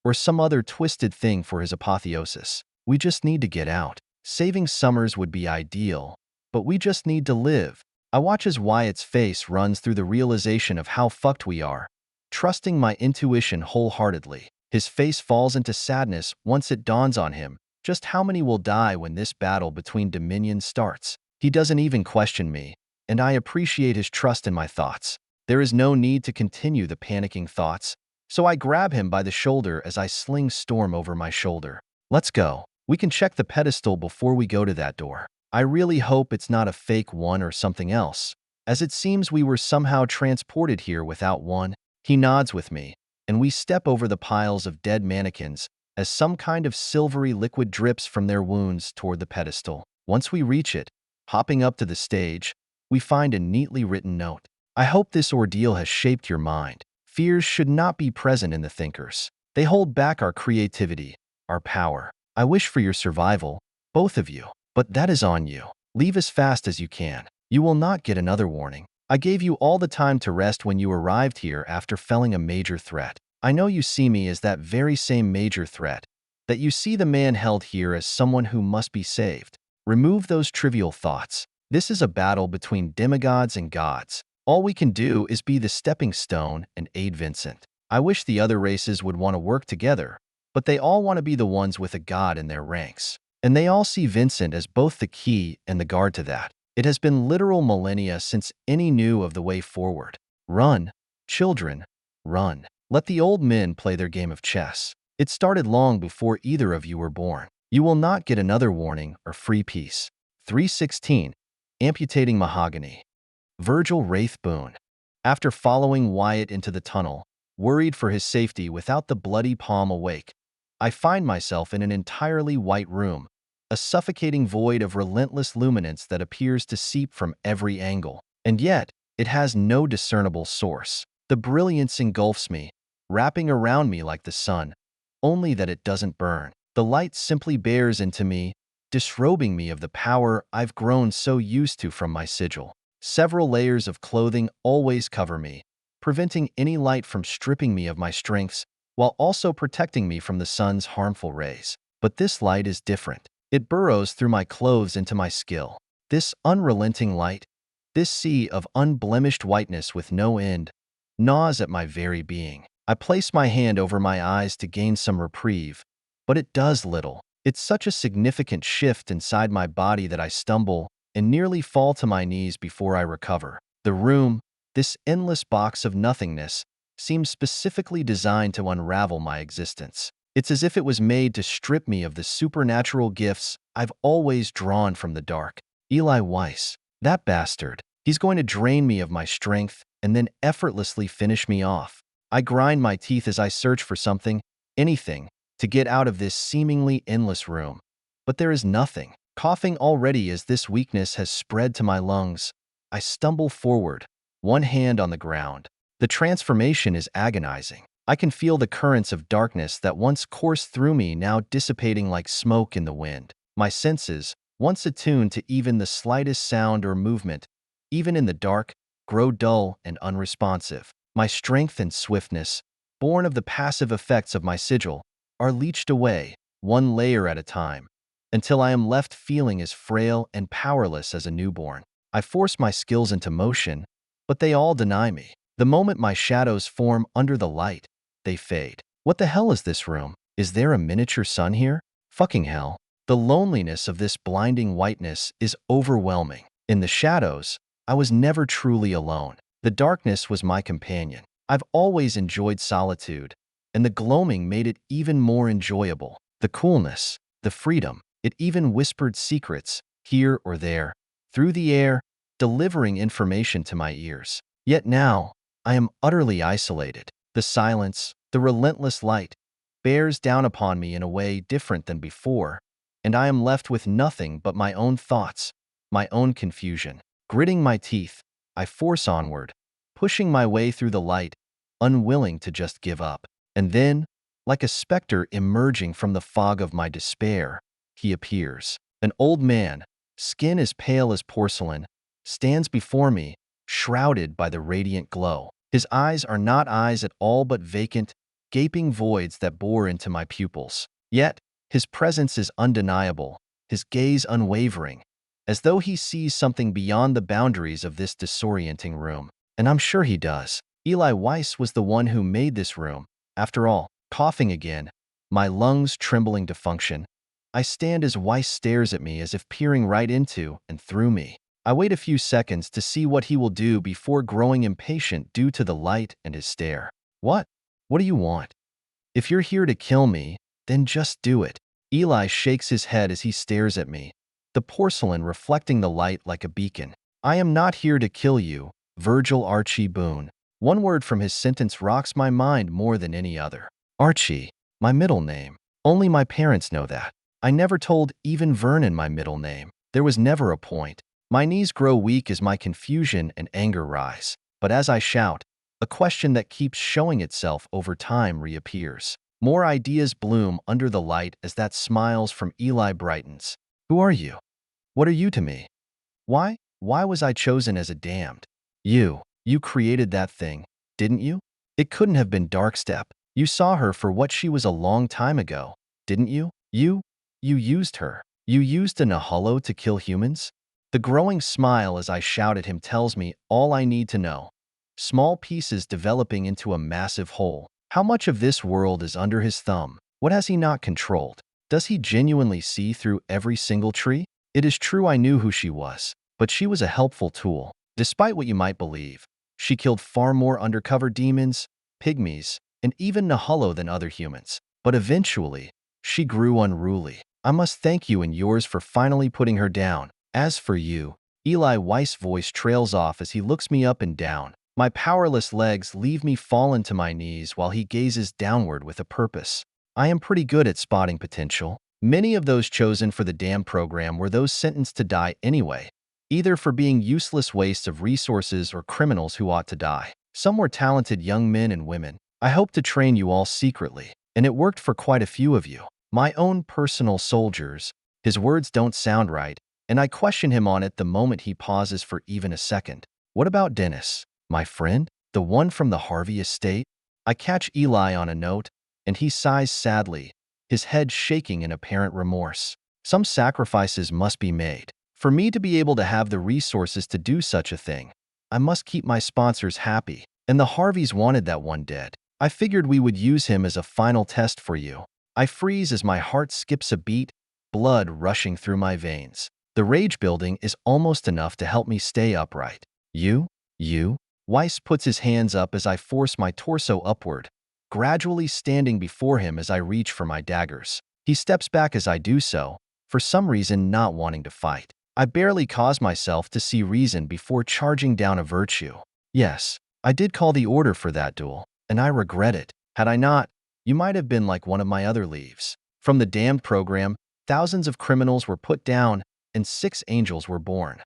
or some other twisted thing for his apotheosis. We just need to get out. Saving Summers would be ideal, but we just need to live. I watch as Wyatt's face runs through the realization of how fucked we are, trusting my intuition wholeheartedly. His face falls into sadness once it dawns on him just how many will die when this battle between dominions starts. He doesn't even question me, and I appreciate his trust in my thoughts. There is no need to continue the panicking thoughts, so I grab him by the shoulder as I sling Storm over my shoulder. Let's go. We can check the pedestal before we go to that door. I really hope it's not a fake one or something else, as it seems we were somehow transported here without one. He nods with me, and we step over the piles of dead mannequins as some kind of silvery liquid drips from their wounds toward the pedestal. Once we reach it, hopping up to the stage, we find a neatly written note. I hope this ordeal has shaped your mind. Fears should not be present in the thinkers. They hold back our creativity, our power. I wish for your survival, both of you, but that is on you. Leave as fast as you can. You will not get another warning. I gave you all the time to rest when you arrived here after felling a major threat. I know you see me as that very same major threat, that you see the man held here as someone who must be saved. Remove those trivial thoughts. This is a battle between demigods and gods. All we can do is be the stepping stone and aid Vincent. I wish the other races would want to work together, but they all want to be the ones with a god in their ranks. And they all see Vincent as both the key and the guard to that. It has been literal millennia since any knew of the way forward. Run, children, run. Let the old men play their game of chess. It started long before either of you were born. You will not get another warning or free peace. 316. Amputating mahogany. Virgil Wraithbone. After following Wyatt into the tunnel, worried for his safety without the bloody palm awake, I find myself in an entirely white room, a suffocating void of relentless luminance that appears to seep from every angle. And yet, it has no discernible source. The brilliance engulfs me, wrapping around me like the sun, only that it doesn't burn. The light simply bears into me, disrobing me of the power I've grown so used to from my sigil. Several layers of clothing always cover me, preventing any light from stripping me of my strengths, while also protecting me from the sun's harmful rays. But this light is different. It burrows through my clothes into my skill. This unrelenting light, this sea of unblemished whiteness with no end, gnaws at my very being. I place my hand over my eyes to gain some reprieve, but it does little. It's such a significant shift inside my body that I stumble and nearly fall to my knees before I recover. The room, this endless box of nothingness, seems specifically designed to unravel my existence. It's as if it was made to strip me of the supernatural gifts I've always drawn from the dark. Eli Weiss, that bastard, he's going to drain me of my strength and then effortlessly finish me off. I grind my teeth as I search for something, anything, to get out of this seemingly endless room. But there is nothing. Coughing already as this weakness has spread to my lungs, I stumble forward, one hand on the ground. The transformation is agonizing. I can feel the currents of darkness that once coursed through me now dissipating like smoke in the wind. My senses, once attuned to even the slightest sound or movement, even in the dark, grow dull and unresponsive. My strength and swiftness, born of the passive effects of my sigil, are leached away, one layer at a time, until I am left feeling as frail and powerless as a newborn. I force my skills into motion, but they all deny me. The moment my shadows form under the light, they fade. What the hell is this room? Is there a miniature sun here? Fucking hell. The loneliness of this blinding whiteness is overwhelming. In the shadows, I was never truly alone. The darkness was my companion. I've always enjoyed solitude, and the gloaming made it even more enjoyable. The coolness, the freedom, it even whispered secrets, here or there, through the air, delivering information to my ears. Yet now, I am utterly isolated. The silence, the relentless light, bears down upon me in a way different than before, and I am left with nothing but my own thoughts, my own confusion. Gritting my teeth, I force onward, pushing my way through the light, unwilling to just give up. And then, like a specter emerging from the fog of my despair, he appears. An old man, skin as pale as porcelain, stands before me, shrouded by the radiant glow. His eyes are not eyes at all but vacant, gaping voids that bore into my pupils. Yet, his presence is undeniable, his gaze unwavering, as though he sees something beyond the boundaries of this disorienting room. And I'm sure he does. Eli Weiss was the one who made this room. After all, coughing again, my lungs trembling to function, I stand as Weiss stares at me as if peering right into and through me. I wait a few seconds to see what he will do before growing impatient due to the light and his stare. What? What do you want? If you're here to kill me, then just do it. Eli shakes his head as he stares at me, the porcelain reflecting the light like a beacon. I am not here to kill you, Virgil Archie Boone. One word from his sentence rocks my mind more than any other. Archie, my middle name. Only my parents know that. I never told even Vernon my middle name. There was never a point. My knees grow weak as my confusion and anger rise. But as I shout, a question that keeps showing itself over time reappears. More ideas bloom under the light as that smiles from Eli brightens. Who are you? What are you to me? Why was I chosen as a damned? You created that thing, didn't you? It couldn't have been Darkstep. You saw her for what she was a long time ago, didn't you? You used her. You used a Nahalo to kill humans? The growing smile as I shout at him tells me all I need to know. Small pieces developing into a massive whole. How much of this world is under his thumb? What has he not controlled? Does he genuinely see through every single tree? It is true I knew who she was, but she was a helpful tool. Despite what you might believe, she killed far more undercover demons, pygmies, and even Nahalo than other humans. But eventually, she grew unruly. I must thank you and yours for finally putting her down. As for you, Eli Weiss's voice trails off as he looks me up and down. My powerless legs leave me fallen to my knees while he gazes downward with a purpose. I am pretty good at spotting potential. Many of those chosen for the damn program were those sentenced to die anyway, either for being useless wastes of resources or criminals who ought to die. Some were talented young men and women. I hope to train you all secretly, and it worked for quite a few of you. My own personal soldiers. His words don't sound right, and I question him on it the moment he pauses for even a second. What about Dennis? My friend? The one from the Harvey estate? I catch Eli on a note, and he sighs sadly, his head shaking in apparent remorse. Some sacrifices must be made. For me to be able to have the resources to do such a thing, I must keep my sponsors happy, and the Harveys wanted that one dead. I figured we would use him as a final test for you. I freeze as my heart skips a beat, blood rushing through my veins. The rage building is almost enough to help me stay upright. You? Weiss puts his hands up as I force my torso upward, gradually standing before him as I reach for my daggers. He steps back as I do so, for some reason not wanting to fight. I barely cause myself to see reason before charging down a virtue. Yes, I did call the order for that duel, and I regret it. Had I not, you might have been like one of my other leaves. From the damned program, thousands of criminals were put down, and 6 angels were born.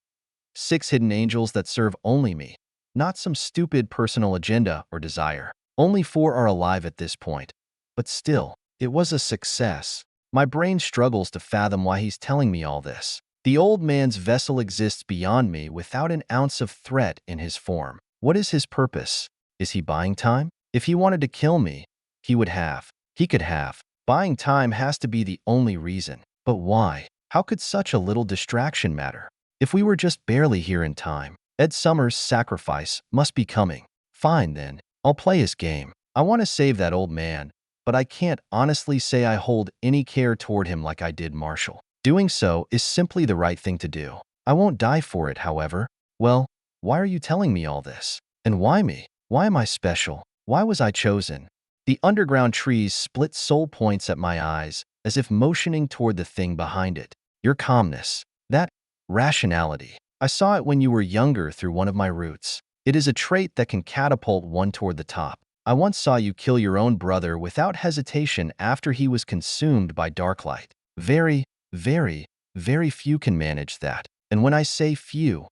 6 hidden angels that serve only me, not some stupid personal agenda or desire. Only 4 are alive at this point. But still, it was a success. My brain struggles to fathom why he's telling me all this. The old man's vessel exists beyond me without an ounce of threat in his form. What is his purpose? Is he buying time? If he wanted to kill me, he would have. He could have. Buying time has to be the only reason. But why? How could such a little distraction matter? If we were just barely here in time, Ed Summers' sacrifice must be coming. Fine then, I'll play his game. I want to save that old man, but I can't honestly say I hold any care toward him like I did Marshall. Doing so is simply the right thing to do. I won't die for it, however. Well, why are you telling me all this? And why me? Why am I special? Why was I chosen? The underground trees split soul points at my eyes, as if motioning toward the thing behind it. Your calmness. That rationality. I saw it when you were younger through one of my roots. It is a trait that can catapult one toward the top. I once saw you kill your own brother without hesitation after he was consumed by dark light. Very, very few can manage that. And when I say few,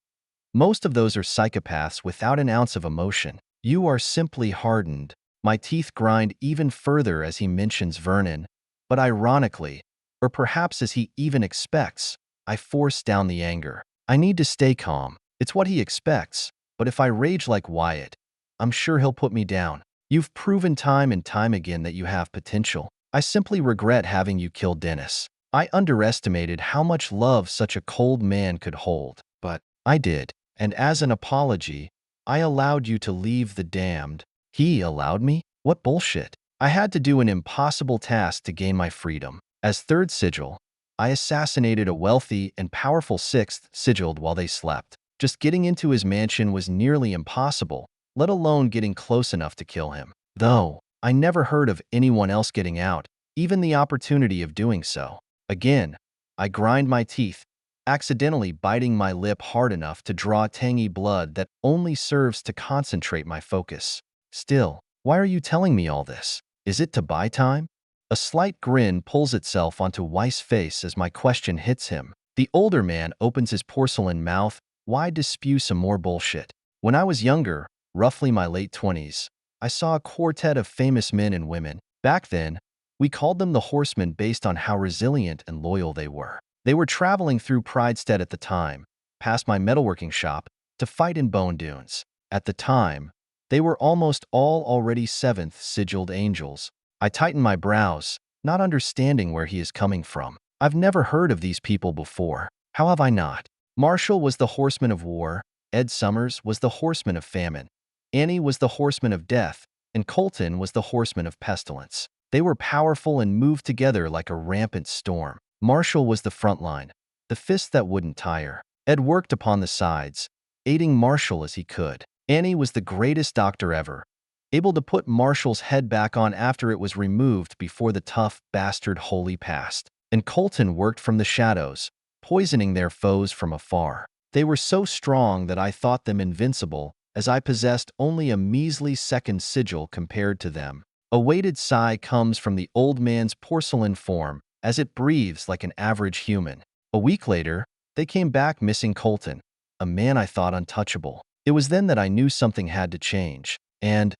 most of those are psychopaths without an ounce of emotion. You are simply hardened. My teeth grind even further as he mentions Vernon, but ironically, or perhaps as he even expects, I force down the anger. I need to stay calm. It's what he expects, but if I rage like Wyatt, I'm sure he'll put me down. You've proven time and time again that you have potential. I simply regret having you kill Dennis. I underestimated how much love such a cold man could hold, but I did. And as an apology, I allowed you to leave the damned. He allowed me? What bullshit. I had to do an impossible task to gain my freedom. As third sigil, I assassinated a wealthy and powerful 6th sigiled while they slept. Just getting into his mansion was nearly impossible, let alone getting close enough to kill him. Though, I never heard of anyone else getting out, even the opportunity of doing so. Again, I grind my teeth, accidentally biting my lip hard enough to draw tangy blood that only serves to concentrate my focus. Still, why are you telling me all this? Is it to buy time? A slight grin pulls itself onto Weiss's face as my question hits him. The older man opens his porcelain mouth, wide to spew some more bullshit. When I was younger, roughly my late 20s, I saw a quartet of famous men and women. Back then, we called them the Horsemen based on how resilient and loyal they were. They were traveling through Pridestead at the time, past my metalworking shop, to fight in Bone Dunes. At the time, they were almost all already 7th sigiled angels. I tighten my brows, not understanding where he is coming from. I've never heard of these people before. How have I not? Marshall was the horseman of war, Ed Summers was the horseman of famine, Annie was the horseman of death, and Colton was the horseman of pestilence. They were powerful and moved together like a rampant storm. Marshall was the front line, the fist that wouldn't tire. Ed worked upon the sides, aiding Marshall as he could. Annie was the greatest doctor ever, able to put Marshall's head back on after it was removed before the tough bastard wholly passed. And Colton worked from the shadows, poisoning their foes from afar. They were so strong that I thought them invincible, as I possessed only a measly second sigil compared to them. A weighted sigh comes from the old man's porcelain form as it breathes like an average human. A week later, they came back missing Colton, a man I thought untouchable. It was then that I knew something had to change, and,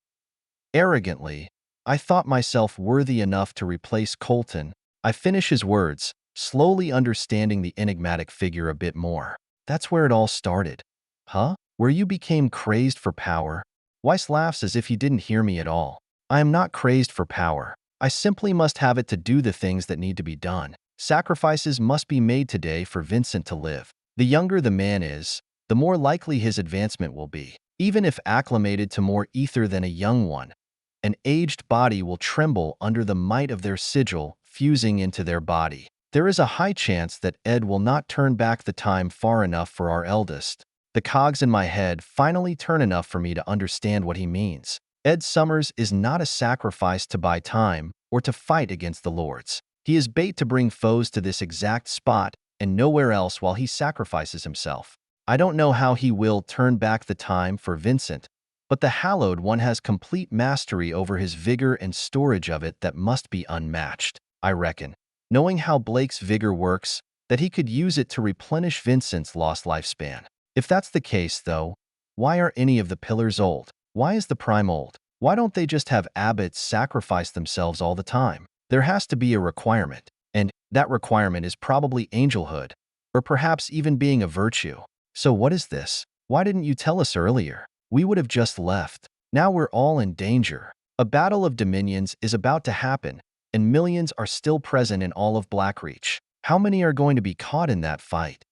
arrogantly, I thought myself worthy enough to replace Colton. I finish his words, slowly understanding the enigmatic figure a bit more. That's where it all started. Huh? Where you became crazed for power? Weiss laughs as if he didn't hear me at all. I am not crazed for power. I simply must have it to do the things that need to be done. Sacrifices must be made today for Vincent to live. The younger the man is, the more likely his advancement will be. Even if acclimated to more ether than a young one, an aged body will tremble under the might of their sigil fusing into their body. There is a high chance that Ed will not turn back the time far enough for our eldest. The cogs in my head finally turn enough for me to understand what he means. Ed Summers is not a sacrifice to buy time or to fight against the lords. He is bait to bring foes to this exact spot and nowhere else while he sacrifices himself. I don't know how he will turn back the time for Vincent, but the Hallowed One has complete mastery over his vigor and storage of it that must be unmatched, I reckon. Knowing how Blake's vigor works, that he could use it to replenish Vincent's lost lifespan. If that's the case, though, why are any of the pillars old? Why is the prime old? Why don't they just have abbots sacrifice themselves all the time? There has to be a requirement, and that requirement is probably angelhood, or perhaps even being a virtue. So what is this? Why didn't you tell us earlier? We would have just left. Now we're all in danger. A battle of dominions is about to happen, and millions are still present in all of Blackreach. How many are going to be caught in that fight?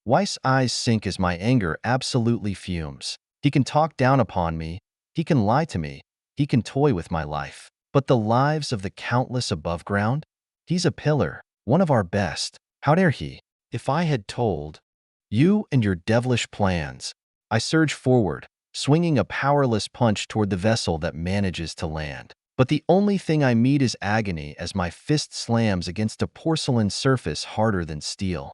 Weiss' eyes sink as my anger absolutely fumes. He can talk down upon me, he can lie to me, he can toy with my life. But the lives of the countless above ground? He's a pillar, one of our best. How dare he? If I had told you and your devilish plans. I surge forward, swinging a powerless punch toward the vessel that manages to land. But the only thing I meet is agony as my fist slams against a porcelain surface harder than steel.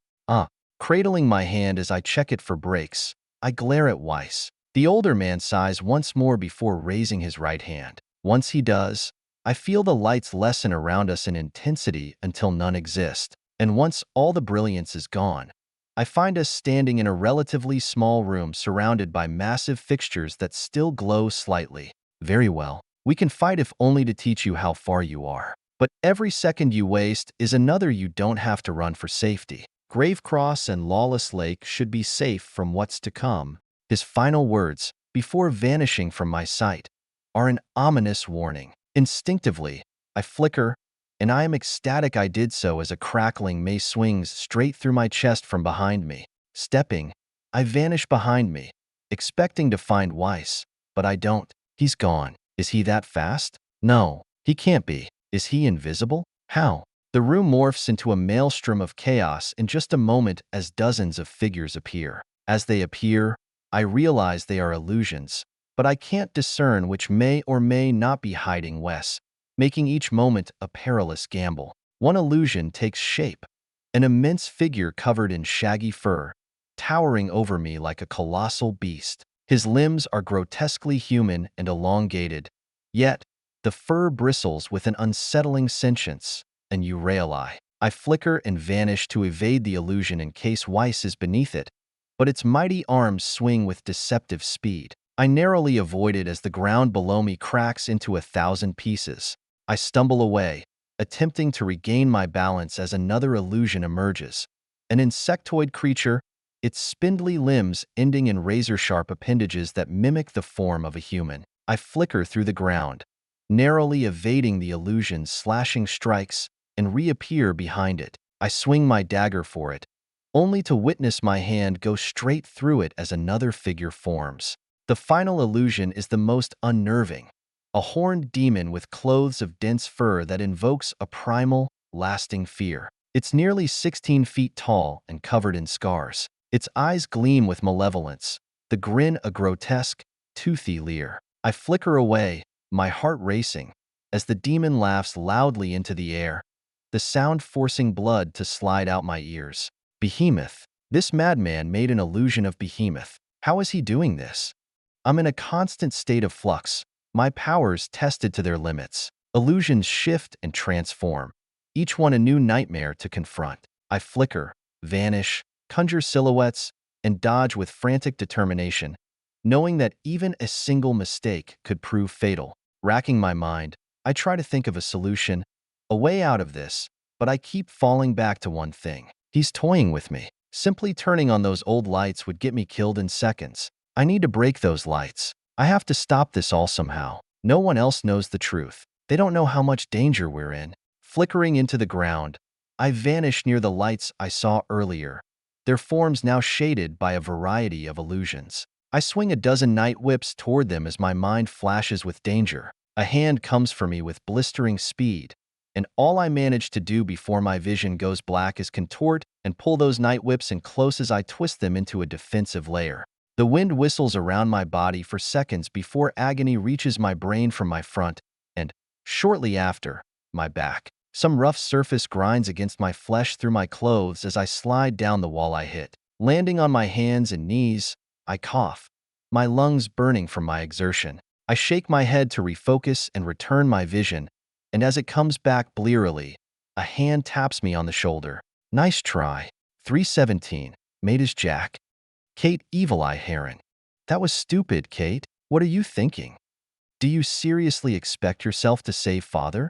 Cradling my hand as I check it for brakes, I glare at Weiss. The older man sighs once more before raising his right hand. Once he does, I feel the lights lessen around us in intensity until none exist. And once all the brilliance is gone, I find us standing in a relatively small room surrounded by massive fixtures that still glow slightly. Very well. We can fight if only to teach you how far you are. But every second you waste is another you don't have to run for safety. Gravecross and Lawless Lake should be safe from what's to come. His final words, before vanishing from my sight, are an ominous warning. Instinctively, I flicker, and I am ecstatic I did so as a crackling mace swings straight through my chest from behind me. Stepping, I vanish behind me, expecting to find Weiss, but I don't. He's gone. Is he that fast? No, he can't be. Is he invisible? How? The room morphs into a maelstrom of chaos in just a moment as dozens of figures appear. As they appear, I realize they are illusions, but I can't discern which may or may not be hiding Wes, making each moment a perilous gamble. One illusion takes shape, an immense figure covered in shaggy fur, towering over me like a colossal beast. His limbs are grotesquely human and elongated, yet the fur bristles with an unsettling sentience. An Urayuli. I flicker and vanish to evade the illusion in case Weiss is beneath it, but its mighty arms swing with deceptive speed. I narrowly avoid it as the ground below me cracks into 1,000 pieces. I stumble away, attempting to regain my balance as another illusion emerges. An insectoid creature, its spindly limbs ending in razor-sharp appendages that mimic the form of a human. I flicker through the ground, narrowly evading the illusion's slashing strikes, and reappear behind it. I swing my dagger for it, only to witness my hand go straight through it as another figure forms. The final illusion is the most unnerving. A horned demon with clothes of dense fur that invokes a primal, lasting fear. It's nearly 16 feet tall and covered in scars. Its eyes gleam with malevolence, the grin a grotesque, toothy leer. I flicker away, my heart racing, as the demon laughs loudly into the air, the sound forcing blood to slide out my ears. Behemoth. This madman made an illusion of Behemoth. How is he doing this? I'm in a constant state of flux, my powers tested to their limits. Illusions shift and transform, each one a new nightmare to confront. I flicker, vanish, conjure silhouettes, and dodge with frantic determination, knowing that even a single mistake could prove fatal. Racking my mind, I try to think of a solution, a way out of this, but I keep falling back to one thing. He's toying with me. Simply turning on those old lights would get me killed in seconds. I need to break those lights. I have to stop this all somehow. No one else knows the truth. They don't know how much danger we're in. Flickering into the ground, I vanish near the lights I saw earlier, their forms now shaded by a variety of illusions. I swing a dozen night whips toward them as my mind flashes with danger. A hand comes for me with blistering speed, and all I manage to do before my vision goes black is contort and pull those night whips in close as I twist them into a defensive layer. The wind whistles around my body for seconds before agony reaches my brain from my front, and, shortly after, my back. Some rough surface grinds against my flesh through my clothes as I slide down the wall I hit. Landing on my hands and knees, I cough, my lungs burning from my exertion. I shake my head to refocus and return my vision, and as it comes back blearily, a hand taps me on the shoulder. Nice try. 317. Mate as Jack. Kate Evil Eye Heron. That was stupid, Kate. What are you thinking? Do you seriously expect yourself to save Father?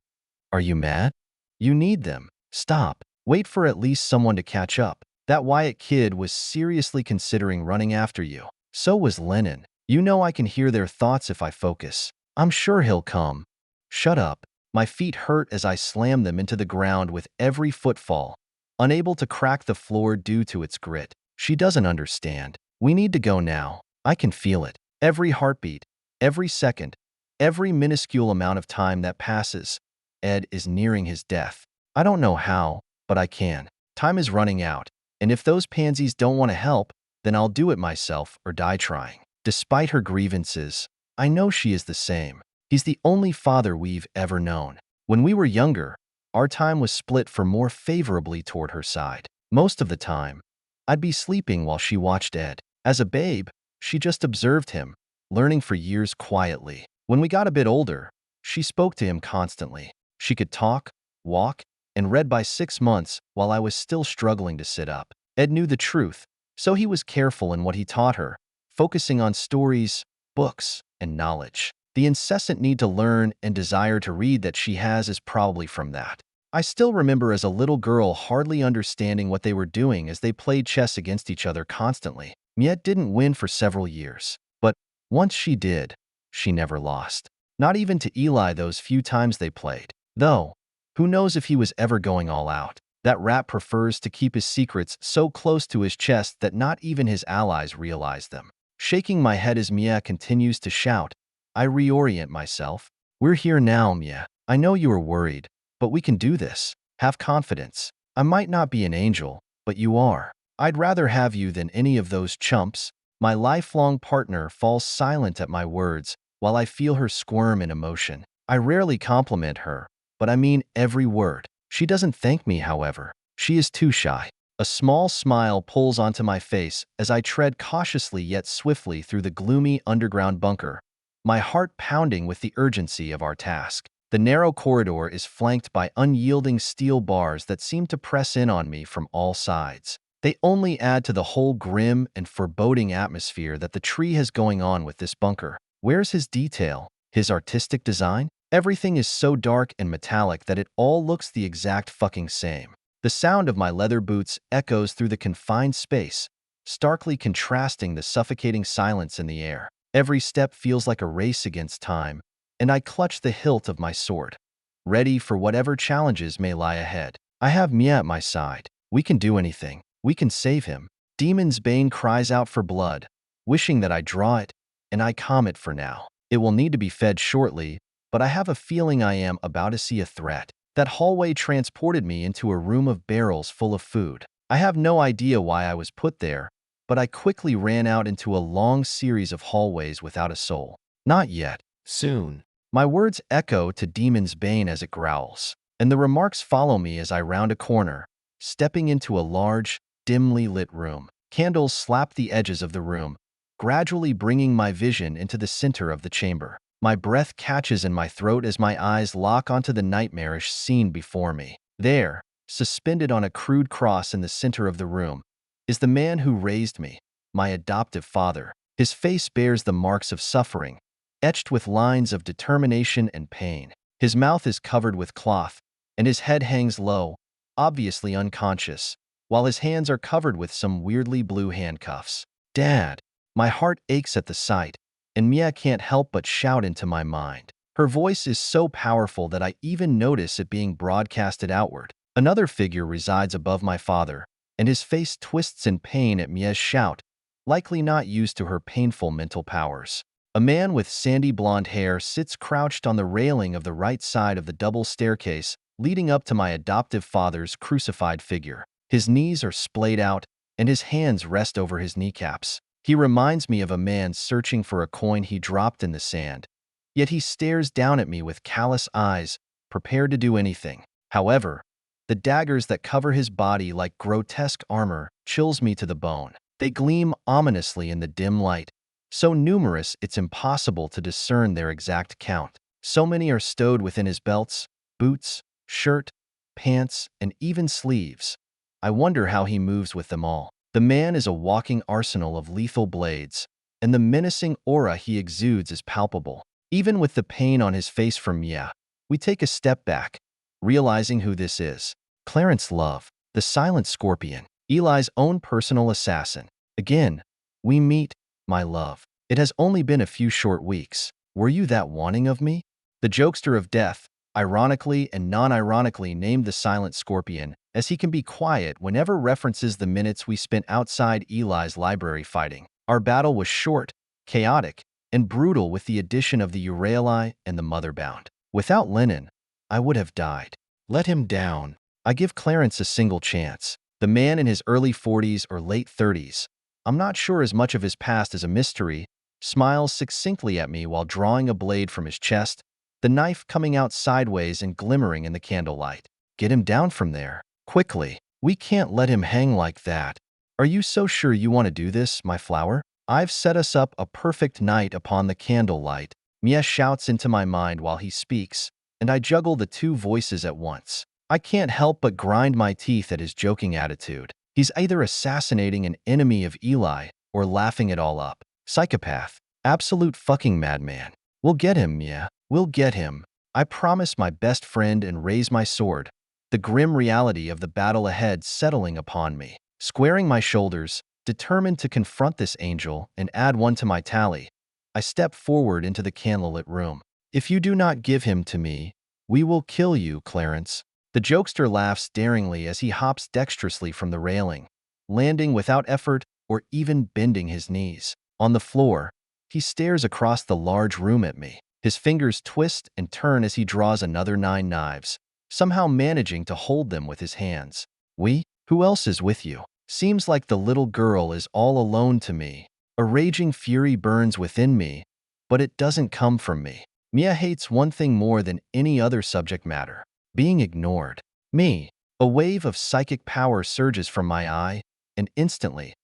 Are you mad? You need them. Stop. Wait for at least someone to catch up. That Wyatt kid was seriously considering running after you. So was Lennon. You know I can hear their thoughts if I focus. I'm sure he'll come. Shut up. My feet hurt as I slam them into the ground with every footfall, unable to crack the floor due to its grit. She doesn't understand. We need to go now. I can feel it. Every heartbeat, every second, every minuscule amount of time that passes. Ed is nearing his death. I don't know how, but I can. Time is running out, and if those pansies don't want to help, then I'll do it myself or die trying. Despite her grievances, I know she is the same. He's the only father we've ever known. When we were younger, our time was split for more favorably toward her side. Most of the time, I'd be sleeping while she watched Ed. As a babe, she just observed him, learning for years quietly. When we got a bit older, she spoke to him constantly. She could talk, walk, and read by 6 months while I was still struggling to sit up. Ed knew the truth, so he was careful in what he taught her, focusing on stories, books, and knowledge. The incessant need to learn and desire to read that she has is probably from that. I still remember as a little girl hardly understanding what they were doing as they played chess against each other constantly. Miette didn't win for several years, but once she did, she never lost. Not even to Eli those few times they played. Though, who knows if he was ever going all out. That rat prefers to keep his secrets so close to his chest that not even his allies realize them. Shaking my head as Mia continues to shout, I reorient myself. We're here now, Mia. I know you are worried, but we can do this. Have confidence. I might not be an angel, but you are. I'd rather have you than any of those chumps. My lifelong partner falls silent at my words while I feel her squirm in emotion. I rarely compliment her, but I mean every word. She doesn't thank me, however. She is too shy. A small smile pulls onto my face as I tread cautiously yet swiftly through the gloomy underground bunker, my heart pounding with the urgency of our task. The narrow corridor is flanked by unyielding steel bars that seem to press in on me from all sides. They only add to the whole grim and foreboding atmosphere that the tree has going on with this bunker. Where's his detail? His artistic design? Everything is so dark and metallic that it all looks the exact fucking same. The sound of my leather boots echoes through the confined space, starkly contrasting the suffocating silence in the air. Every step feels like a race against time, and I clutch the hilt of my sword, ready for whatever challenges may lie ahead. I have Mia at my side. We can do anything. We can save him. Demon's Bane cries out for blood, wishing that I draw it, and I calm it for now. It will need to be fed shortly, but I have a feeling I am about to see a threat. That hallway transported me into a room of barrels full of food. I have no idea why I was put there, but I quickly ran out into a long series of hallways without a soul. Not yet. Soon. My words echo to Demon's Bane as it growls, and the remarks follow me as I round a corner, stepping into a large, dimly lit room. Candles slap the edges of the room, gradually bringing my vision into the center of the chamber. My breath catches in my throat as my eyes lock onto the nightmarish scene before me. There, suspended on a crude cross in the center of the room, is the man who raised me, my adoptive father. His face bears the marks of suffering, etched with lines of determination and pain. His mouth is covered with cloth, and his head hangs low, obviously unconscious, while his hands are covered with some weirdly blue handcuffs. Dad! My heart aches at the sight, and Mia can't help but shout into my mind. Her voice is so powerful that I even notice it being broadcasted outward. Another figure resides above my father, and his face twists in pain at Mia's shout, likely not used to her painful mental powers. A man with sandy blonde hair sits crouched on the railing of the right side of the double staircase leading up to my adoptive father's crucified figure. His knees are splayed out, and his hands rest over his kneecaps. He reminds me of a man searching for a coin he dropped in the sand, yet he stares down at me with callous eyes, prepared to do anything. However, the daggers that cover his body like grotesque armor chills me to the bone. They gleam ominously in the dim light, so numerous it's impossible to discern their exact count. So many are stowed within his belts, boots, shirt, pants, and even sleeves. I wonder how he moves with them all. The man is a walking arsenal of lethal blades, and the menacing aura he exudes is palpable. Even with the pain on his face from Mia, we take a step back, realizing who this is. Clarence Love, the Silent Scorpion, Eli's own personal assassin. Again, we meet, my love. It has only been a few short weeks. Were you that wanting of me? The jokester of death, ironically and non-ironically named the Silent Scorpion, as he can be quiet whenever references the minutes we spent outside Eli's library fighting. Our battle was short, chaotic, and brutal with the addition of the Urayuli and the Motherbound. Without Lennon, I would have died. Let him down. I give Clarence a single chance. The man in his early 40s or late 30s, I'm not sure as much of his past is a mystery, smiles succinctly at me while drawing a blade from his chest, the knife coming out sideways and glimmering in the candlelight. Get him down from there, quickly. We can't let him hang like that. Are you so sure you want to do this, my flower? I've set us up a perfect night upon the candlelight. Mia shouts into my mind while he speaks, and I juggle the two voices at once. I can't help but grind my teeth at his joking attitude. He's either assassinating an enemy of Eli or laughing it all up. Psychopath. Absolute fucking madman. We'll get him, Mia. We'll get him. I promise my best friend and raise my sword, the grim reality of the battle ahead settling upon me. Squaring my shoulders, determined to confront this angel and add one to my tally, I step forward into the candlelit room. If you do not give him to me, we will kill you, Clarence. The jokester laughs daringly as he hops dexterously from the railing, landing without effort or even bending his knees. On the floor, he stares across the large room at me. His fingers twist and turn as he draws another 9 knives, somehow managing to hold them with his hands. We? Who else is with you? Seems like the little girl is all alone to me. A raging fury burns within me, but it doesn't come from me. Mia hates one thing more than any other subject matter: being ignored. Me. A wave of psychic power surges from my eye, and instantly,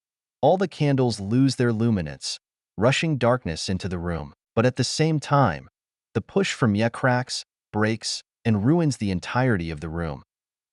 all the candles lose their luminance, rushing darkness into the room. But at the same time, the push from Mia cracks, breaks, and ruins the entirety of the room.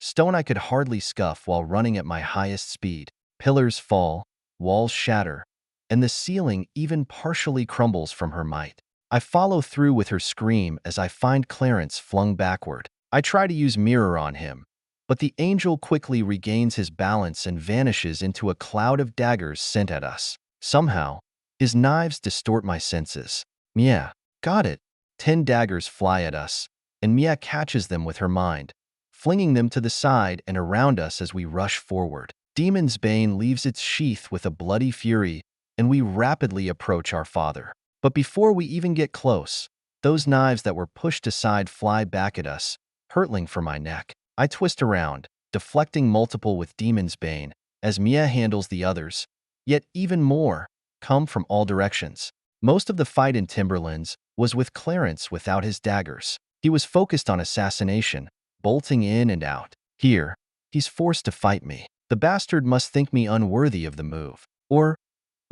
Stone I could hardly scuff while running at my highest speed. Pillars fall, walls shatter, and the ceiling even partially crumbles from her might. I follow through with her scream as I find Clarence flung backward. I try to use mirror on him, but the angel quickly regains his balance and vanishes into a cloud of daggers sent at us. Somehow, his knives distort my senses. Mia, got it. 10 daggers fly at us, and Mia catches them with her mind, flinging them to the side and around us as we rush forward. Demon's Bane leaves its sheath with a bloody fury, and we rapidly approach our father. But before we even get close, those knives that were pushed aside fly back at us, hurtling for my neck. I twist around, deflecting multiple with Demon's Bane, as Mia handles the others, yet even more come from all directions. Most of the fight in Timberlands was with Clarence without his daggers. He was focused on assassination, bolting in and out. Here, he's forced to fight me. The bastard must think me unworthy of the move. Or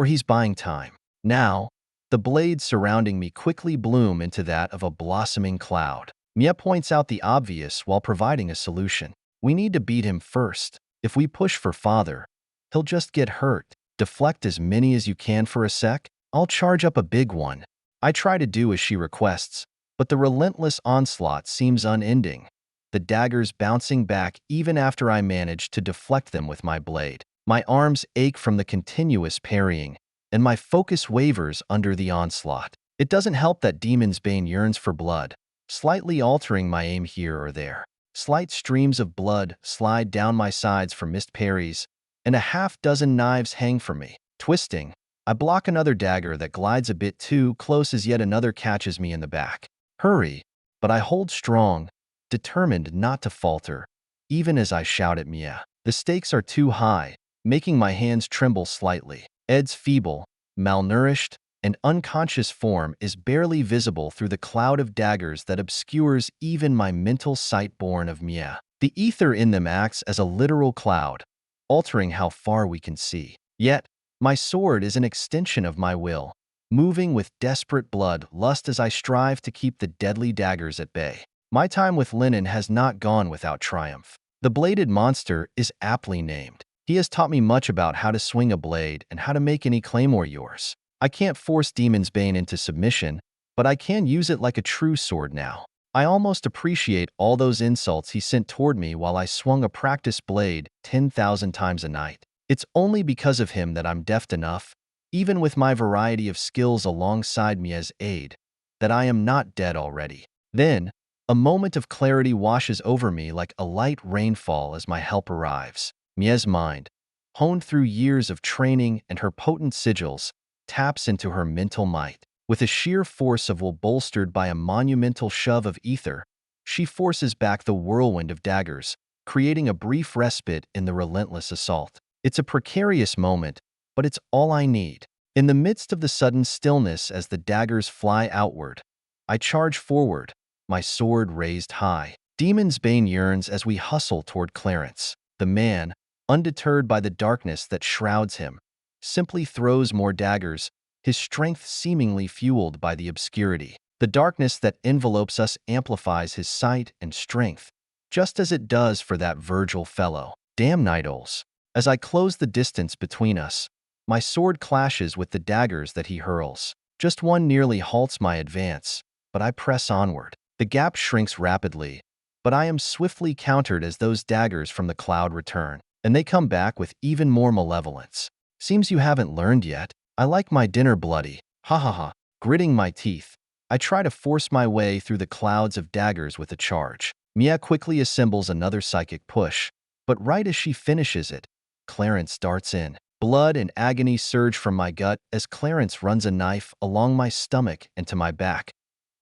he's buying time. Now, the blades surrounding me quickly bloom into that of a blossoming cloud. Mia points out the obvious while providing a solution. We need to beat him first. If we push for father, he'll just get hurt. Deflect as many as you can for a sec. I'll charge up a big one. I try to do as she requests, but the relentless onslaught seems unending, the daggers bouncing back even after I manage to deflect them with my blade. My arms ache from the continuous parrying, and my focus wavers under the onslaught. It doesn't help that Demon's Bane yearns for blood, slightly altering my aim here or there. Slight streams of blood slide down my sides from missed parries, and a half-dozen knives hang from me. Twisting, I block another dagger that glides a bit too close as yet another catches me in the back. Hurry, but I hold strong, determined not to falter, even as I shout at Mia. The stakes are too high, making my hands tremble slightly. Ed's feeble, malnourished, and unconscious form is barely visible through the cloud of daggers that obscures even my mental sight born of Mia. The ether in them acts as a literal cloud, altering how far we can see. Yet, my sword is an extension of my will, moving with desperate blood lust as I strive to keep the deadly daggers at bay. My time with Lennon has not gone without triumph. The bladed monster is aptly named. He has taught me much about how to swing a blade and how to make any claymore yours. I can't force Demon's Bane into submission, but I can use it like a true sword now. I almost appreciate all those insults he sent toward me while I swung a practice blade 10,000 times a night. It's only because of him that I'm deft enough, even with my variety of skills alongside Mia's aid, that I am not dead already. Then, a moment of clarity washes over me like a light rainfall as my help arrives. Mia's mind, honed through years of training and her potent sigils, taps into her mental might. With a sheer force of will bolstered by a monumental shove of ether, she forces back the whirlwind of daggers, creating a brief respite in the relentless assault. It's a precarious moment, but it's all I need. In the midst of the sudden stillness as the daggers fly outward, I charge forward, my sword raised high. Demon's Bane yearns as we hustle toward Clarence. The man, undeterred by the darkness that shrouds him, simply throws more daggers, his strength seemingly fueled by the obscurity. The darkness that envelopes us amplifies his sight and strength, just as it does for that Virgil fellow. Damn night owls. As I close the distance between us, my sword clashes with the daggers that he hurls. Just one nearly halts my advance, but I press onward. The gap shrinks rapidly, but I am swiftly countered as those daggers from the cloud return, and they come back with even more malevolence. Seems you haven't learned yet. I like my dinner bloody. Ha ha ha. Gritting my teeth, I try to force my way through the clouds of daggers with a charge. Mia quickly assembles another psychic push, but right as she finishes it, Clarence darts in. Blood and agony surge from my gut as Clarence runs a knife along my stomach and to my back,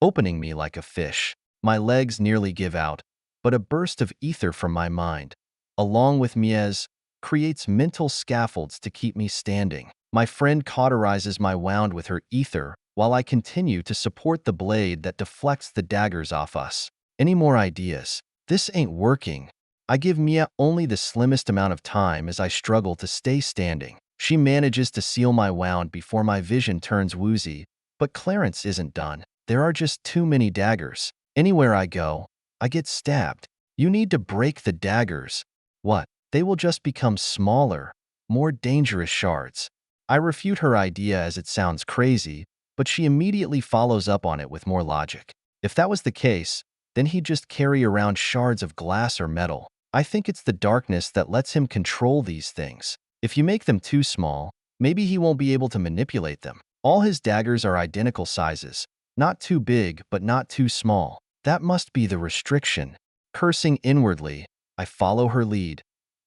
opening me like a fish. My legs nearly give out, but a burst of ether from my mind, along with Mia's, creates mental scaffolds to keep me standing. My friend cauterizes my wound with her ether while I continue to support the blade that deflects the daggers off us. Any more ideas? This ain't working. I give Mia only the slimmest amount of time as I struggle to stay standing. She manages to seal my wound before my vision turns woozy, but Clarence isn't done. There are just too many daggers. Anywhere I go, I get stabbed. You need to break the daggers. What? They will just become smaller, more dangerous shards. I refute her idea as it sounds crazy, but she immediately follows up on it with more logic. If that was the case, then he'd just carry around shards of glass or metal. I think it's the darkness that lets him control these things. If you make them too small, maybe he won't be able to manipulate them. All his daggers are identical sizes, not too big but not too small. That must be the restriction. Cursing inwardly, I follow her lead,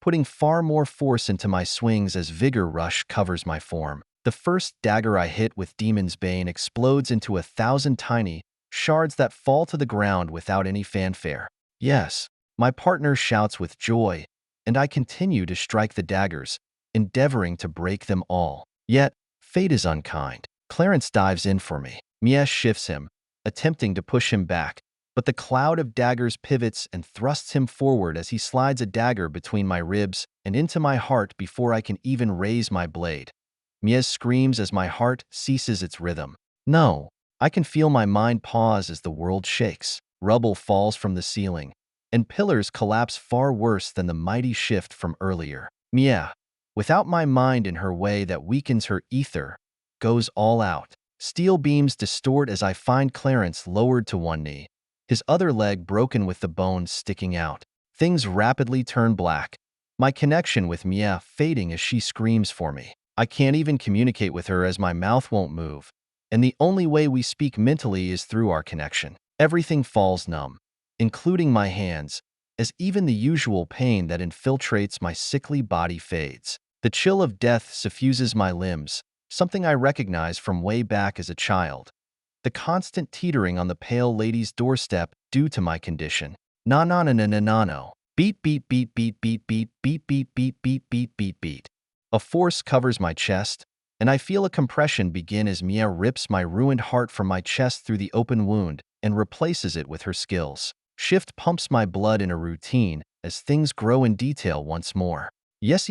putting far more force into my swings as vigor rush covers my form. The first dagger I hit with Demon's Bane explodes into 1,000 tiny shards that fall to the ground without any fanfare. Yes, my partner shouts with joy, and I continue to strike the daggers, endeavoring to break them all. Yet, fate is unkind. Clarence dives in for me. Mies shifts him, attempting to push him back, but the cloud of daggers pivots and thrusts him forward as he slides a dagger between my ribs and into my heart before I can even raise my blade. Mies screams as my heart ceases its rhythm. No, I can feel my mind pause as the world shakes. Rubble falls from the ceiling, and pillars collapse far worse than the mighty shift from earlier. Mia, without my mind in her way that weakens her ether, goes all out. Steel beams distort as I find Clarence lowered to one knee, his other leg broken with the bones sticking out. Things rapidly turn black, my connection with Mia fading as she screams for me. I can't even communicate with her as my mouth won't move, and the only way we speak mentally is through our connection. Everything falls numb, including my hands, as even the usual pain that infiltrates my sickly body fades. The chill of death suffuses my limbs, something I recognize from way back as a child. The constant teetering on the pale lady's doorstep due to my condition. Na-na-na-na-na-na-no. Beat, beat, beat, beat, beat, beat, beat, beat, beat, beat, beat, beat, beat. A force covers my chest, and I feel a compression begin as Mia rips my ruined heart from my chest through the open wound and replaces it with her skills. Shift pumps my blood in a routine as things grow in detail once more. Yes,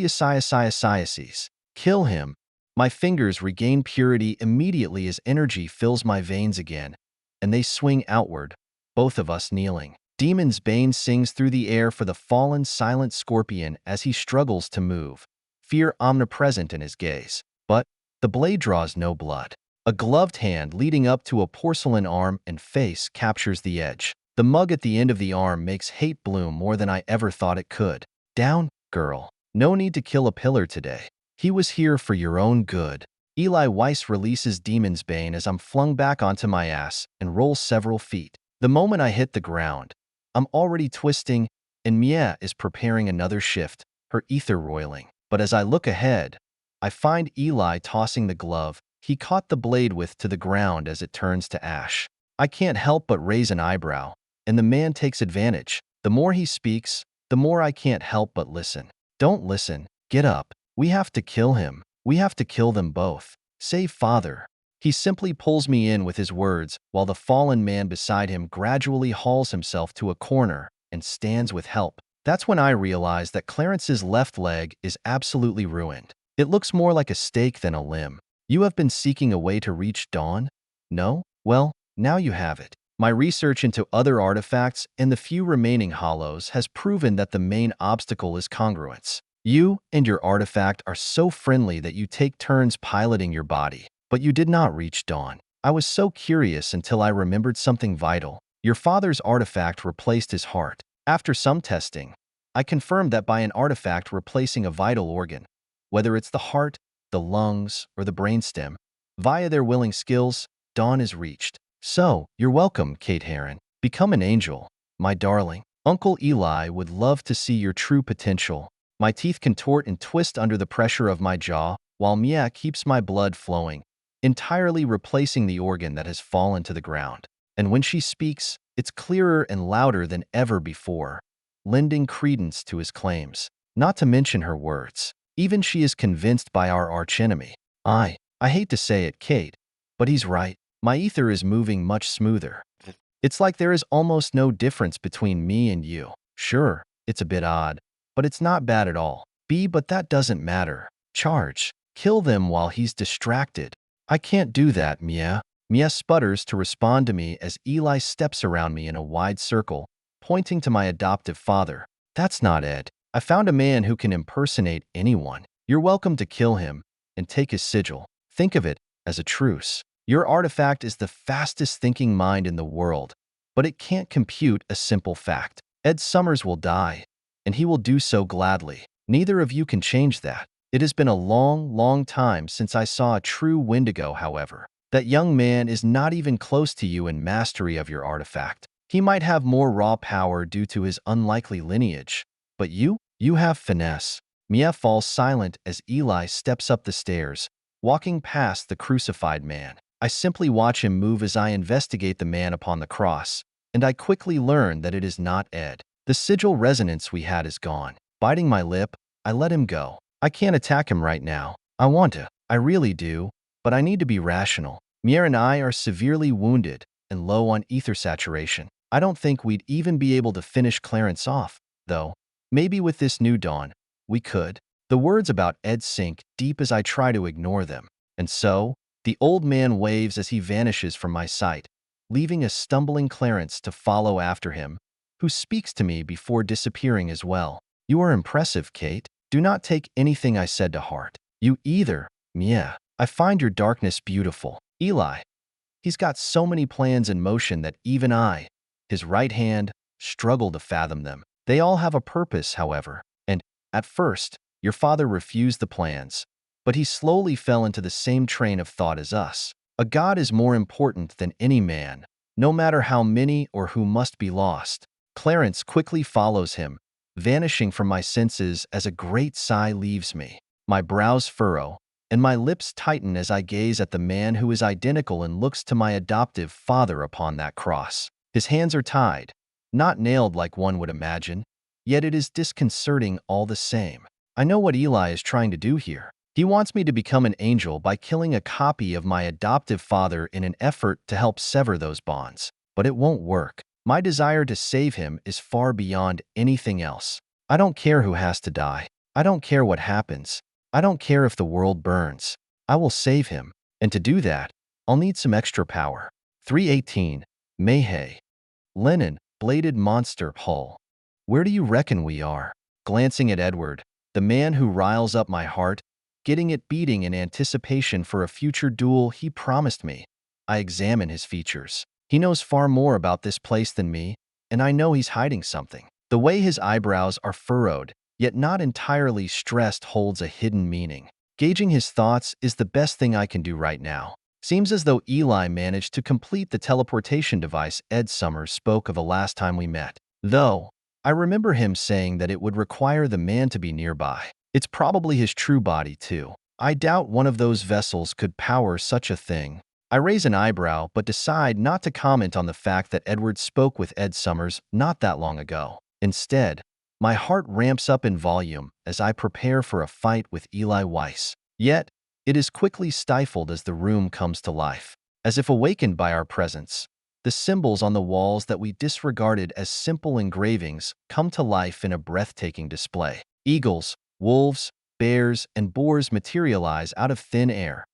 kill him. My fingers regain purity immediately as energy fills my veins again, and they swing outward, both of us kneeling. Demon's Bane sings through the air for the fallen silent scorpion as he struggles to move, fear omnipresent in his gaze. But the blade draws no blood. A gloved hand leading up to a porcelain arm and face captures the edge. The mug at the end of the arm makes hate bloom more than I ever thought it could. Down, girl. No need to kill a pillar today. He was here for your own good. Eli Weiss releases Demon's Bane as I'm flung back onto my ass and roll several feet. The moment I hit the ground, I'm already twisting, and Mia is preparing another shift, her ether roiling. But as I look ahead, I find Eli tossing the glove he caught the blade with to the ground as it turns to ash. I can't help but raise an eyebrow, and the man takes advantage. The more he speaks, the more I can't help but listen. Don't listen. Get up. We have to kill him. We have to kill them both. Save father. He simply pulls me in with his words while the fallen man beside him gradually hauls himself to a corner and stands with help. That's when I realize that Clarence's left leg is absolutely ruined. It looks more like a stake than a limb. You have been seeking a way to reach dawn? No? Well, now you have it. My research into other artifacts and the few remaining hollows has proven that the main obstacle is congruence. You and your artifact are so friendly that you take turns piloting your body, but you did not reach dawn. I was so curious until I remembered something vital. Your father's artifact replaced his heart. After some testing, I confirmed that by an artifact replacing a vital organ, whether it's the heart, the lungs, or the brainstem, via their willing skills, dawn is reached. So, you're welcome, Kate Heron. Become an angel, my darling. Uncle Eli would love to see your true potential. My teeth contort and twist under the pressure of my jaw, while Mia keeps my blood flowing, entirely replacing the organ that has fallen to the ground. And when she speaks, it's clearer and louder than ever before, lending credence to his claims. Not to mention her words. Even she is convinced by our archenemy. I hate to say it, Kate, but he's right. My ether is moving much smoother. It's like there is almost no difference between me and you. Sure, it's a bit odd, but it's not bad at all. But that doesn't matter. Charge. Kill them while he's distracted. I can't do that, Mia. Mia sputters to respond to me as Eli steps around me in a wide circle, pointing to my adoptive father. That's not Ed. I found a man who can impersonate anyone. You're welcome to kill him and take his sigil. Think of it as a truce. Your artifact is the fastest thinking mind in the world, but it can't compute a simple fact. Ed Summers will die, and he will do so gladly. Neither of you can change that. It has been a long, long time since I saw a true Wendigo, however. That young man is not even close to you in mastery of your artifact. He might have more raw power due to his unlikely lineage, but you? You have finesse. Mia falls silent as Eli steps up the stairs, walking past the crucified man. I simply watch him move as I investigate the man upon the cross, and I quickly learn that it is not Ed. The sigil resonance we had is gone. Biting my lip, I let him go. I can't attack him right now. I want to. I really do, but I need to be rational. Mier and I are severely wounded and low on ether saturation. I don't think we'd even be able to finish Clarence off, though. Maybe with this new dawn, we could. The words about Ed sink deep as I try to ignore them. And so, the old man waves as he vanishes from my sight, leaving a stumbling Clarence to follow after him, who speaks to me before disappearing as well. You are impressive, Kate. Do not take anything I said to heart. You either. Mia. I find your darkness beautiful. Eli. He's got so many plans in motion that even I, his right hand, struggle to fathom them. They all have a purpose, however, and, at first, your father refused the plans, but he slowly fell into the same train of thought as us. A god is more important than any man, no matter how many or who must be lost. Clarence quickly follows him, vanishing from my senses as a great sigh leaves me. My brows furrow, and my lips tighten as I gaze at the man who is identical and looks to my adoptive father upon that cross. His hands are tied, not nailed like one would imagine, yet it is disconcerting all the same. I know what Eli is trying to do here. He wants me to become an angel by killing a copy of my adoptive father in an effort to help sever those bonds. But it won't work. My desire to save him is far beyond anything else. I don't care who has to die. I don't care what happens. I don't care if the world burns. I will save him, and to do that, I'll need some extra power. 318. Mayhay. Lenin, bladed monster, hull. Where do you reckon we are? Glancing at Edward, the man who riles up my heart, getting it beating in anticipation for a future duel he promised me, I examine his features. He knows far more about this place than me, and I know he's hiding something. The way his eyebrows are furrowed, yet not entirely stressed, holds a hidden meaning. Gauging his thoughts is the best thing I can do right now. Seems as though Eli managed to complete the teleportation device Ed Summers spoke of the last time we met. Though, I remember him saying that it would require the man to be nearby. It's probably his true body, too. I doubt one of those vessels could power such a thing. I raise an eyebrow but decide not to comment on the fact that Edward spoke with Ed Summers not that long ago. Instead, my heart ramps up in volume as I prepare for a fight with Eli Weiss. Yet, it is quickly stifled as the room comes to life. As if awakened by our presence, the symbols on the walls that we disregarded as simple engravings come to life in a breathtaking display. Eagles, wolves, bears, and boars materialize out of thin air,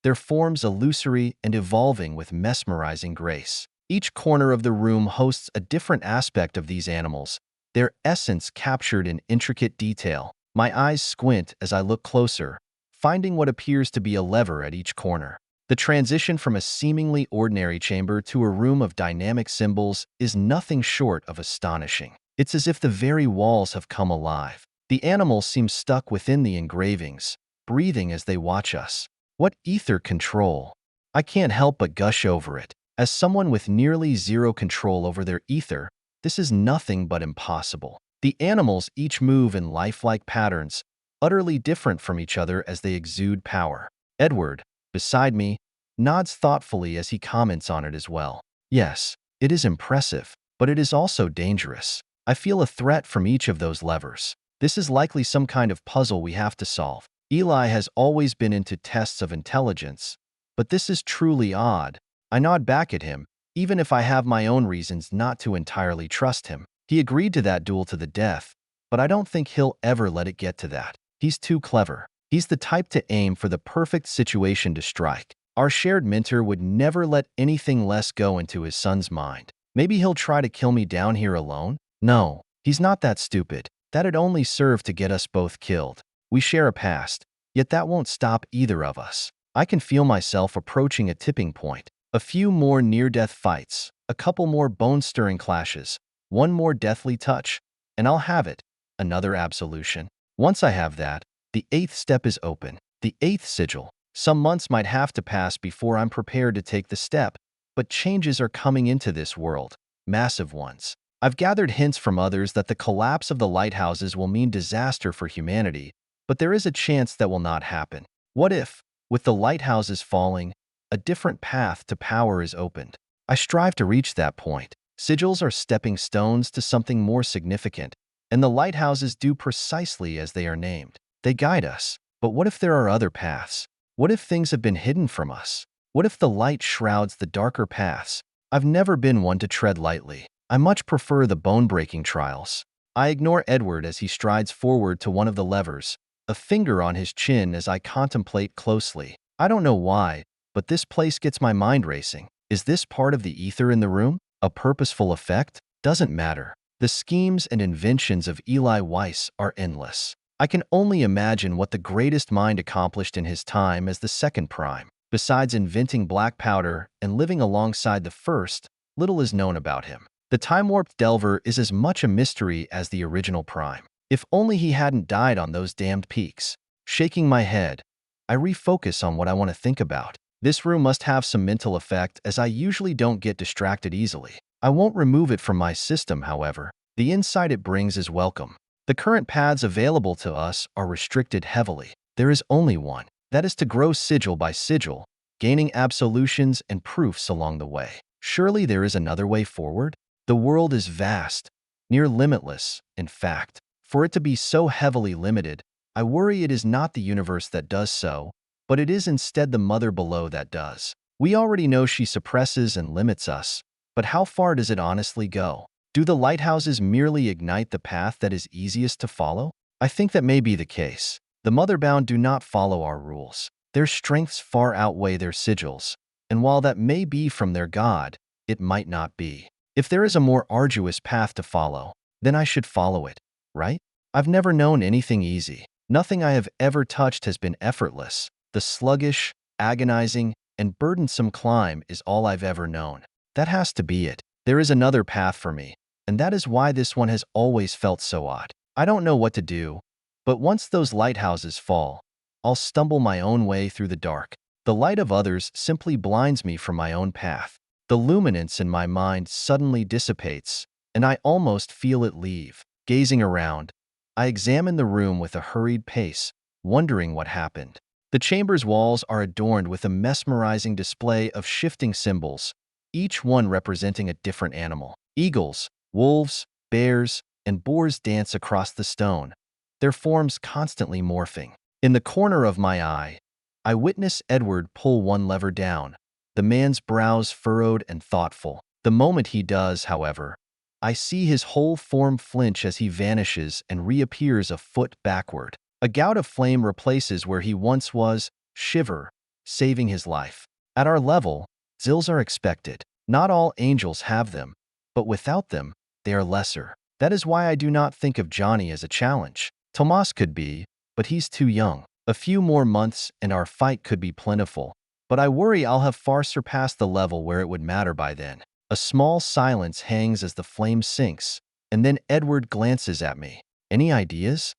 their forms illusory and evolving with mesmerizing grace. Each corner of the room hosts a different aspect of these animals, their essence captured in intricate detail. My eyes squint as I look closer, finding what appears to be a lever at each corner. The transition from a seemingly ordinary chamber to a room of dynamic symbols is nothing short of astonishing. It's as if the very walls have come alive. The animals seem stuck within the engravings, breathing as they watch us. What ether control! I can't help but gush over it. As someone with nearly zero control over their ether, this is nothing but impossible. The animals each move in lifelike patterns, utterly different from each other as they exude power. Edward, beside me, nods thoughtfully as he comments on it as well. Yes, it is impressive, but it is also dangerous. I feel a threat from each of those levers. This is likely some kind of puzzle we have to solve. Eli has always been into tests of intelligence, but this is truly odd. I nod back at him, even if I have my own reasons not to entirely trust him. He agreed to that duel to the death, but I don't think he'll ever let it get to that. He's too clever. He's the type to aim for the perfect situation to strike. Our shared mentor would never let anything less go into his son's mind. Maybe he'll try to kill me down here alone? No, he's not that stupid. That'd only serve to get us both killed. We share a past, yet that won't stop either of us. I can feel myself approaching a tipping point. A few more near-death fights, a couple more bone-stirring clashes, one more deathly touch, and I'll have it, another absolution. Once I have that, the 8th step is open, the 8th sigil. Some months might have to pass before I'm prepared to take the step, but changes are coming into this world, massive ones. I've gathered hints from others that the collapse of the lighthouses will mean disaster for humanity, but there is a chance that will not happen. What if, with the lighthouses falling, a different path to power is opened? I strive to reach that point. Sigils are stepping stones to something more significant, and the lighthouses do precisely as they are named. They guide us. But what if there are other paths? What if things have been hidden from us? What if the light shrouds the darker paths? I've never been one to tread lightly. I much prefer the bone-breaking trials. I ignore Edward as he strides forward to one of the levers, a finger on his chin as I contemplate closely. I don't know why, but this place gets my mind racing. Is this part of the ether in the room? A purposeful effect? Doesn't matter. The schemes and inventions of Eli Weiss are endless. I can only imagine what the greatest mind accomplished in his time as the second prime. Besides inventing black powder and living alongside the first, little is known about him. The time-warped Delver is as much a mystery as the original prime. If only he hadn't died on those damned peaks. Shaking my head, I refocus on what I want to think about. This room must have some mental effect, as I usually don't get distracted easily. I won't remove it from my system, however. The insight it brings is welcome. The current paths available to us are restricted heavily. There is only one. That is to grow sigil by sigil, gaining absolutions and proofs along the way. Surely there is another way forward? The world is vast, near limitless, in fact. For it to be so heavily limited, I worry it is not the universe that does so, but it is instead the mother below that does. We already know she suppresses and limits us, but how far does it honestly go? Do the lighthouses merely ignite the path that is easiest to follow? I think that may be the case. The Motherbound do not follow our rules. Their strengths far outweigh their sigils, and while that may be from their god, it might not be. If there is a more arduous path to follow, then I should follow it, right? I've never known anything easy. Nothing I have ever touched has been effortless. The sluggish, agonizing, and burdensome climb is all I've ever known. That has to be it. There is another path for me, and that is why this one has always felt so odd. I don't know what to do, but once those lighthouses fall, I'll stumble my own way through the dark. The light of others simply blinds me from my own path. The luminance in my mind suddenly dissipates, and I almost feel it leave. Gazing around, I examine the room with a hurried pace, wondering what happened. The chamber's walls are adorned with a mesmerizing display of shifting symbols, each one representing a different animal. Eagles, wolves, bears, and boars dance across the stone, their forms constantly morphing. In the corner of my eye, I witness Edward pull one lever down, the man's brows furrowed and thoughtful. The moment he does, however, I see his whole form flinch as he vanishes and reappears a foot backward. A gout of flame replaces where he once was, shiver, saving his life. At our level, zills are expected. Not all angels have them, but without them, they are lesser. That is why I do not think of Johnny as a challenge. Tomas could be, but he's too young. A few more months and our fight could be plentiful, but I worry I'll have far surpassed the level where it would matter by then. A small silence hangs as the flame sinks, and then Edward glances at me. Any ideas?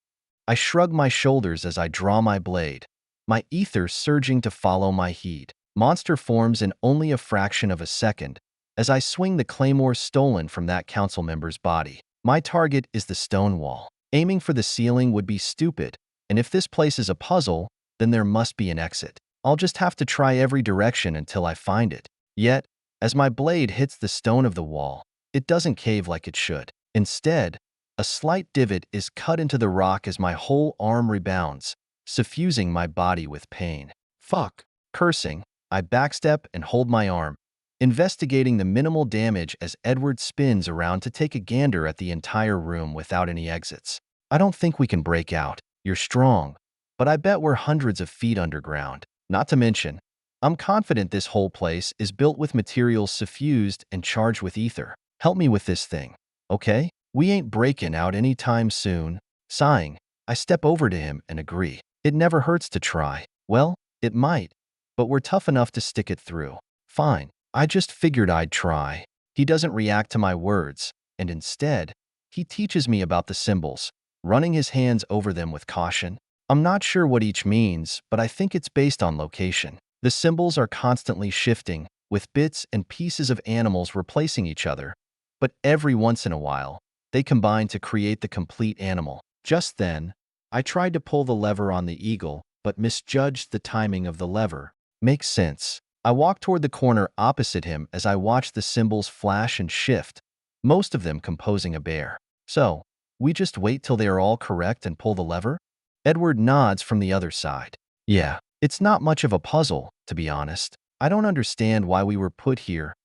I shrug my shoulders as I draw my blade, my ether surging to follow my heat. Monster forms in only a fraction of a second as I swing the claymore stolen from that council member's body. My target is the stone wall. Aiming for the ceiling would be stupid, and if this place is a puzzle, then there must be an exit. I'll just have to try every direction until I find it. Yet, as my blade hits the stone of the wall, it doesn't cave like it should. Instead, a slight divot is cut into the rock as my whole arm rebounds, suffusing my body with pain. Fuck. Cursing, I backstep and hold my arm, investigating the minimal damage as Edward spins around to take a gander at the entire room without any exits. I don't think we can break out. You're strong, but I bet we're hundreds of feet underground. Not to mention, I'm confident this whole place is built with materials suffused and charged with ether. Help me with this thing, okay? We ain't breaking out anytime soon. Sighing, I step over to him and agree. It never hurts to try. Well, it might, but we're tough enough to stick it through. Fine, I just figured I'd try. He doesn't react to my words, and instead, he teaches me about the symbols, running his hands over them with caution. I'm not sure what each means, but I think it's based on location. The symbols are constantly shifting, with bits and pieces of animals replacing each other, but every once in a while, they combine to create the complete animal. Just then, I tried to pull the lever on the eagle, but misjudged the timing of the lever. Makes sense. I walked toward the corner opposite him as I watched the symbols flash and shift, most of them composing a bear. So, we just wait till they are all correct and pull the lever? Edward nods from the other side. Yeah, it's not much of a puzzle, to be honest. I don't understand why we were put here.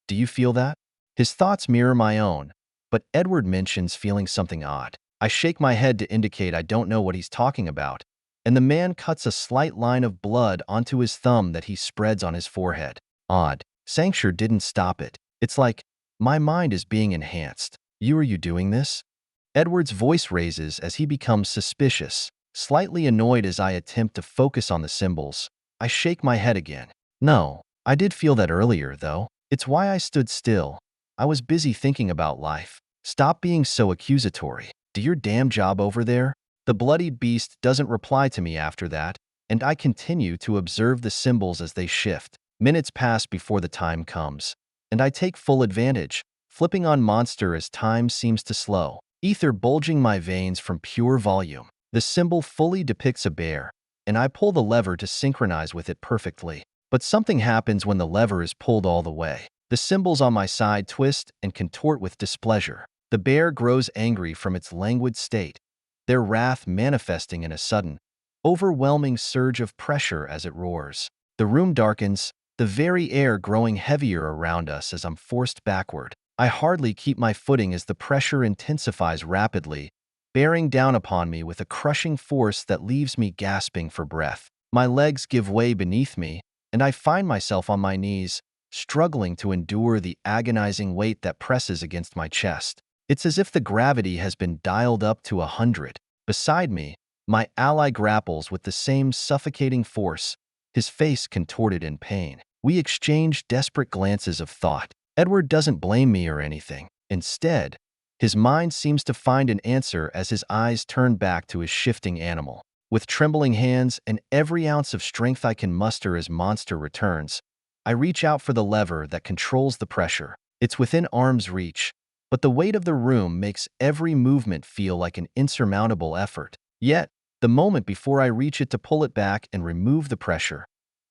Do you feel that? His thoughts mirror my own, but Edward mentions feeling something odd. I shake my head to indicate I don't know what he's talking about, and the man cuts a slight line of blood onto his thumb that he spreads on his forehead. Odd. Sancture didn't stop it. It's like, my mind is being enhanced. Are you doing this? Edward's voice raises as he becomes suspicious, slightly annoyed as I attempt to focus on the symbols. I shake my head again. No, I did feel that earlier, though. It's why I stood still. I was busy thinking about life. Stop being so accusatory. Do your damn job over there. The bloodied beast doesn't reply to me after that, and I continue to observe the symbols as they shift. Minutes pass before the time comes, and I take full advantage, flipping on monster as time seems to slow. Ether bulging my veins from pure volume. The symbol fully depicts a bear, and I pull the lever to synchronize with it perfectly. But something happens when the lever is pulled all the way. The symbols on my side twist and contort with displeasure. The bear grows angry from its languid state, their wrath manifesting in a sudden, overwhelming surge of pressure as it roars. The room darkens, the very air growing heavier around us as I'm forced backward. I hardly keep my footing as the pressure intensifies rapidly, bearing down upon me with a crushing force that leaves me gasping for breath. My legs give way beneath me, and I find myself on my knees, struggling to endure the agonizing weight that presses against my chest. It's as if the gravity has been dialed up to 100. Beside me, my ally grapples with the same suffocating force, his face contorted in pain. We exchange desperate glances of thought. Edward doesn't blame me or anything. Instead, his mind seems to find an answer as his eyes turn back to his shifting animal. With trembling hands and every ounce of strength I can muster as monster returns, I reach out for the lever that controls the pressure. It's within arm's reach, but the weight of the room makes every movement feel like an insurmountable effort. Yet, the moment before I reach it to pull it back and remove the pressure,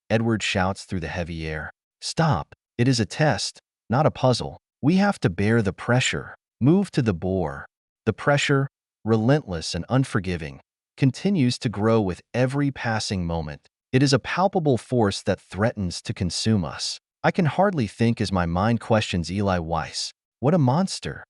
Edward shouts through the heavy air. Stop! It is a test, not a puzzle. We have to bear the pressure. Move to the bore. The pressure, relentless and unforgiving, continues to grow with every passing moment. It is a palpable force that threatens to consume us. I can hardly think as my mind questions Eli Weiss. What a monster.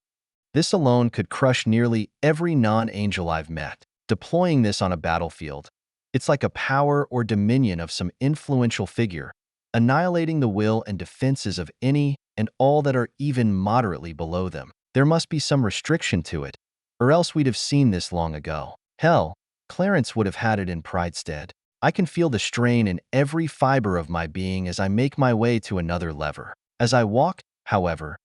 This alone could crush nearly every non-angel I've met. Deploying this on a battlefield, it's like a power or dominion of some influential figure, annihilating the will and defenses of any and all that are even moderately below them. There must be some restriction to it, or else we'd have seen this long ago. Hell, Clarence would have had it in Pridestead. I can feel the strain in every fiber of my being as I make my way to another lever. As I walk, however,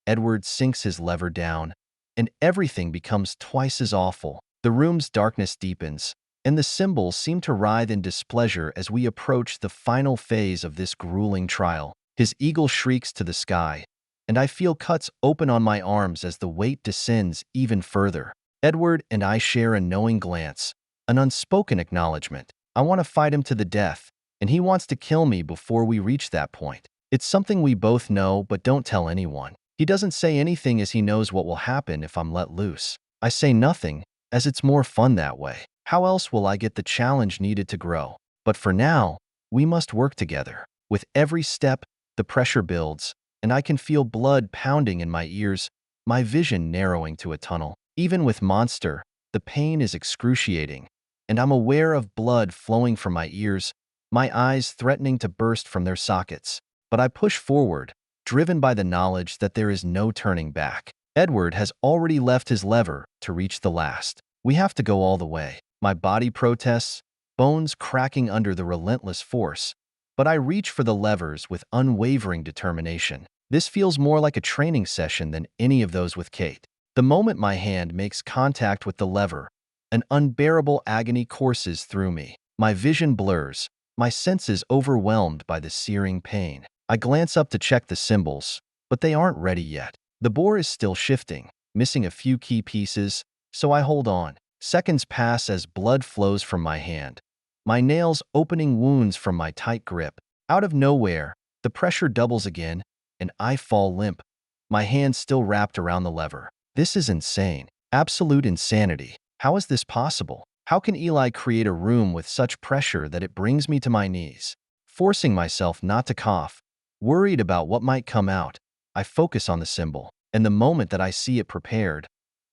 Edward sinks his lever down, and everything becomes twice as awful. The room's darkness deepens, and the symbols seem to writhe in displeasure as we approach the final phase of this grueling trial. His eagle shrieks to the sky, and I feel cuts open on my arms as the weight descends even further. Edward and I share a knowing glance, an unspoken acknowledgement. I want to fight him to the death, and he wants to kill me before we reach that point. It's something we both know but don't tell anyone. He doesn't say anything as he knows what will happen if I'm let loose. I say nothing, as it's more fun that way. How else will I get the challenge needed to grow? But for now, we must work together. With every step, the pressure builds, and I can feel blood pounding in my ears, my vision narrowing to a tunnel. Even with monster, the pain is excruciating, and I'm aware of blood flowing from my ears, my eyes threatening to burst from their sockets. But I push forward, driven by the knowledge that there is no turning back. Edward has already left his lever to reach the last. We have to go all the way. My body protests, bones cracking under the relentless force, but I reach for the levers with unwavering determination. This feels more like a training session than any of those with Kate. The moment my hand makes contact with the lever, an unbearable agony courses through me. My vision blurs, my senses overwhelmed by the searing pain. I glance up to check the symbols, but they aren't ready yet. The bore is still shifting, missing a few key pieces, so I hold on. Seconds pass as blood flows from my hand, my nails opening wounds from my tight grip. Out of nowhere, the pressure doubles again, and I fall limp, my hand still wrapped around the lever. This is insane. Absolute insanity. How is this possible? How can Eli create a room with such pressure that it brings me to my knees? Forcing myself not to cough, worried about what might come out, I focus on the symbol, and the moment that I see it prepared,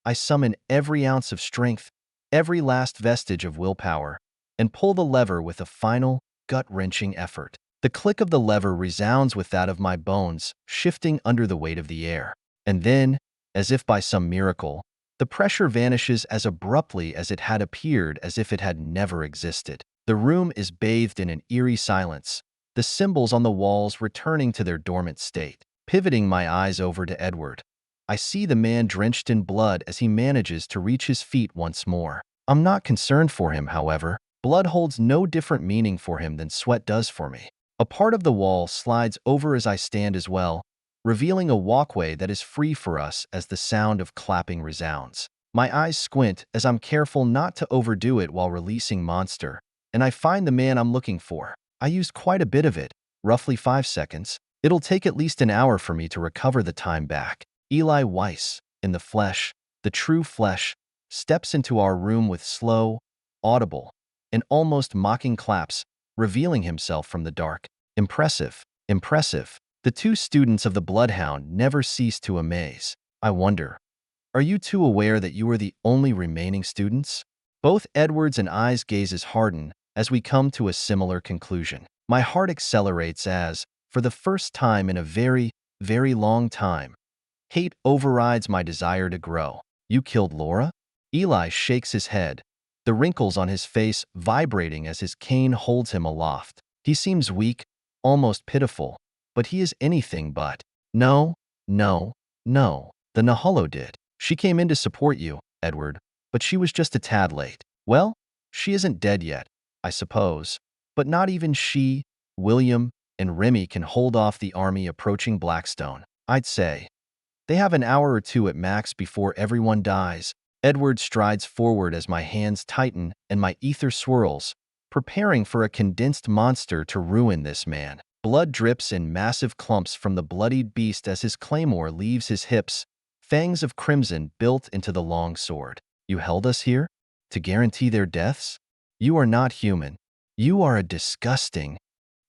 I summon every ounce of strength, every last vestige of willpower, and pull the lever with a final, gut-wrenching effort. The click of the lever resounds with that of my bones, shifting under the weight of the air. And then, as if by some miracle, the pressure vanishes as abruptly as it had appeared, as if it had never existed. The room is bathed in an eerie silence, the symbols on the walls returning to their dormant state. Pivoting my eyes over to Edward, I see the man drenched in blood as he manages to reach his feet once more. I'm not concerned for him, however. Blood holds no different meaning for him than sweat does for me. A part of the wall slides over as I stand as well, revealing a walkway that is free for us as the sound of clapping resounds. My eyes squint as I'm careful not to overdo it while releasing monster, and I find the man I'm looking for. I used quite a bit of it, roughly 5 seconds. It'll take at least an hour for me to recover the time back. Eli Weiss, in the flesh, the true flesh, steps into our room with slow, audible, and almost mocking claps, revealing himself from the dark. Impressive, impressive. The two students of the Bloodhound never cease to amaze. I wonder, are you two aware that you are the only remaining students? Both Edward's and I's gazes harden as we come to a similar conclusion. My heart accelerates as, for the first time in a very, very long time, hate overrides my desire to grow. You killed Laura? Eli shakes his head, the wrinkles on his face vibrating as his cane holds him aloft. He seems weak, almost pitiful, but he is anything but. No, no, no. The Naholo did. She came in to support you, Edward, but she was just a tad late. Well, she isn't dead yet, I suppose, but not even she, William, and Remy can hold off the army approaching Blackstone. I'd say they have an hour or two at max before everyone dies. Edward strides forward as my hands tighten and my ether swirls, preparing for a condensed monster to ruin this man. Blood drips in massive clumps from the bloodied beast as his claymore leaves his hips, fangs of crimson built into the long sword. You held us here? To guarantee their deaths? You are not human. You are a disgusting.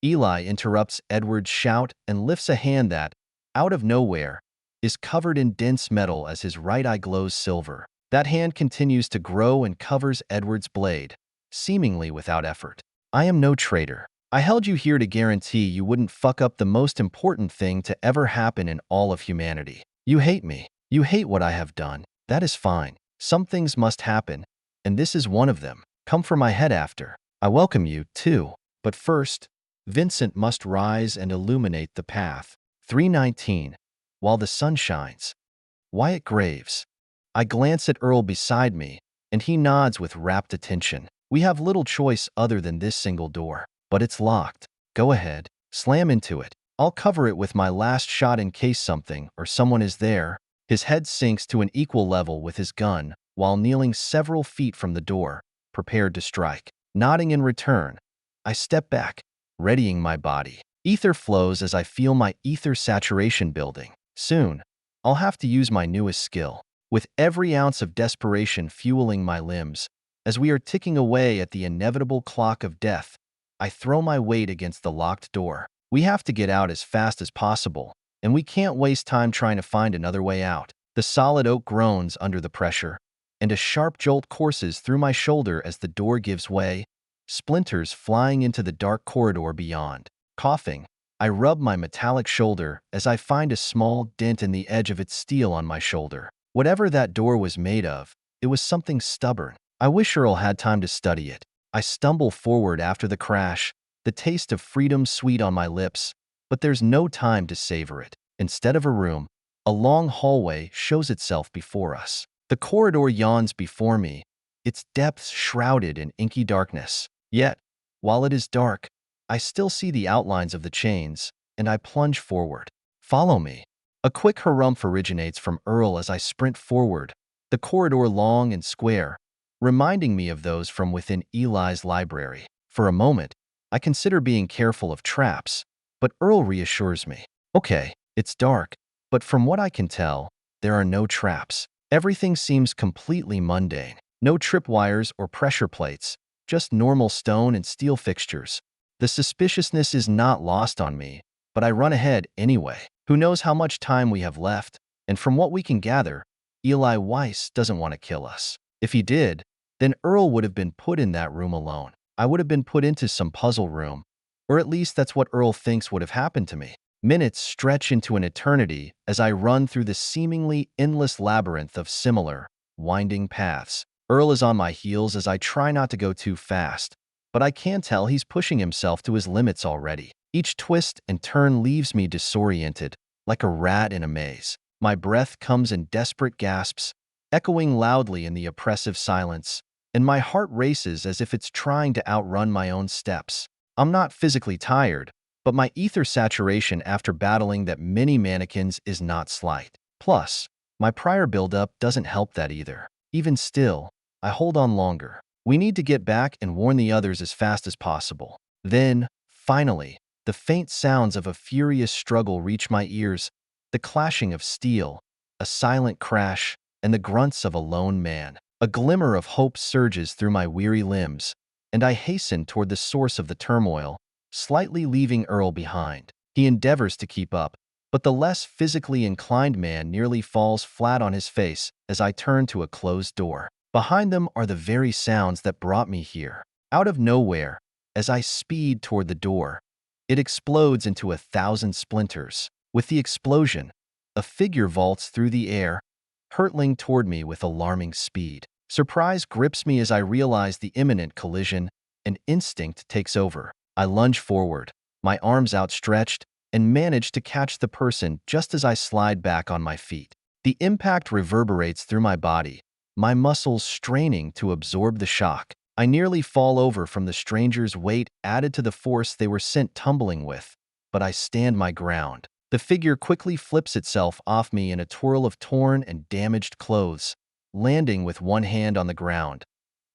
Eli interrupts Edward's shout and lifts a hand that, out of nowhere, is covered in dense metal as his right eye glows silver. That hand continues to grow and covers Edward's blade, seemingly without effort. I am no traitor. I held you here to guarantee you wouldn't fuck up the most important thing to ever happen in all of humanity. You hate me. You hate what I have done. That is fine. Some things must happen, and this is one of them. Come for my head after. I welcome you, too. But first, Vincent must rise and illuminate the path. 319. While the sun shines. Wyatt Graves. I glance at Earl beside me, and he nods with rapt attention. We have little choice other than this single door. But it's locked. Go ahead. Slam into it. I'll cover it with my last shot in case something or someone is there. His head sinks to an equal level with his gun, while kneeling several feet from the door, prepared to strike. Nodding in return, I step back, readying my body. Ether flows as I feel my ether saturation building. Soon, I'll have to use my newest skill, with every ounce of desperation fueling my limbs. As we are ticking away at the inevitable clock of death, I throw my weight against the locked door. We have to get out as fast as possible, and we can't waste time trying to find another way out. The solid oak groans under the pressure, and a sharp jolt courses through my shoulder as the door gives way, splinters flying into the dark corridor beyond. Coughing, I rub my metallic shoulder as I find a small dent in the edge of its steel on my shoulder. Whatever that door was made of, it was something stubborn. I wish Earl had time to study it. I stumble forward after the crash, the taste of freedom sweet on my lips, but there's no time to savor it. Instead of a room, a long hallway shows itself before us. The corridor yawns before me, its depths shrouded in inky darkness. Yet, while it is dark, I still see the outlines of the chains, and I plunge forward. Follow me. A quick harumph originates from Earl as I sprint forward, the corridor long and square, reminding me of those from within Eli's library. For a moment, I consider being careful of traps, but Earl reassures me. Okay, it's dark, but from what I can tell, there are no traps. Everything seems completely mundane. No tripwires or pressure plates, just normal stone and steel fixtures. The suspiciousness is not lost on me, but I run ahead anyway. Who knows how much time we have left, and from what we can gather, Eli Weiss doesn't want to kill us. If he did, then Earl would have been put in that room alone. I would have been put into some puzzle room, or at least that's what Earl thinks would have happened to me. Minutes stretch into an eternity as I run through the seemingly endless labyrinth of similar, winding paths. Earl is on my heels as I try not to go too fast, but I can tell he's pushing himself to his limits already. Each twist and turn leaves me disoriented, like a rat in a maze. My breath comes in desperate gasps, echoing loudly in the oppressive silence, and my heart races as if it's trying to outrun my own steps. I'm not physically tired, but my ether saturation after battling that many mannequins is not slight. Plus, my prior buildup doesn't help that either. Even still, I hold on longer. We need to get back and warn the others as fast as possible. Then, finally, the faint sounds of a furious struggle reach my ears, the clashing of steel, a silent crash, and the grunts of a lone man. A glimmer of hope surges through my weary limbs, and I hasten toward the source of the turmoil, slightly leaving Earl behind. He endeavors to keep up, but the less physically inclined man nearly falls flat on his face as I turn to a closed door. Behind them are the very sounds that brought me here. Out of nowhere, as I speed toward the door, it explodes into 1,000 splinters. With the explosion, a figure vaults through the air, hurtling toward me with alarming speed. Surprise grips me as I realize the imminent collision, and instinct takes over. I lunge forward, my arms outstretched, and manage to catch the person just as I slide back on my feet. The impact reverberates through my body, my muscles straining to absorb the shock. I nearly fall over from the stranger's weight added to the force they were sent tumbling with, but I stand my ground. The figure quickly flips itself off me in a twirl of torn and damaged clothes, landing with one hand on the ground,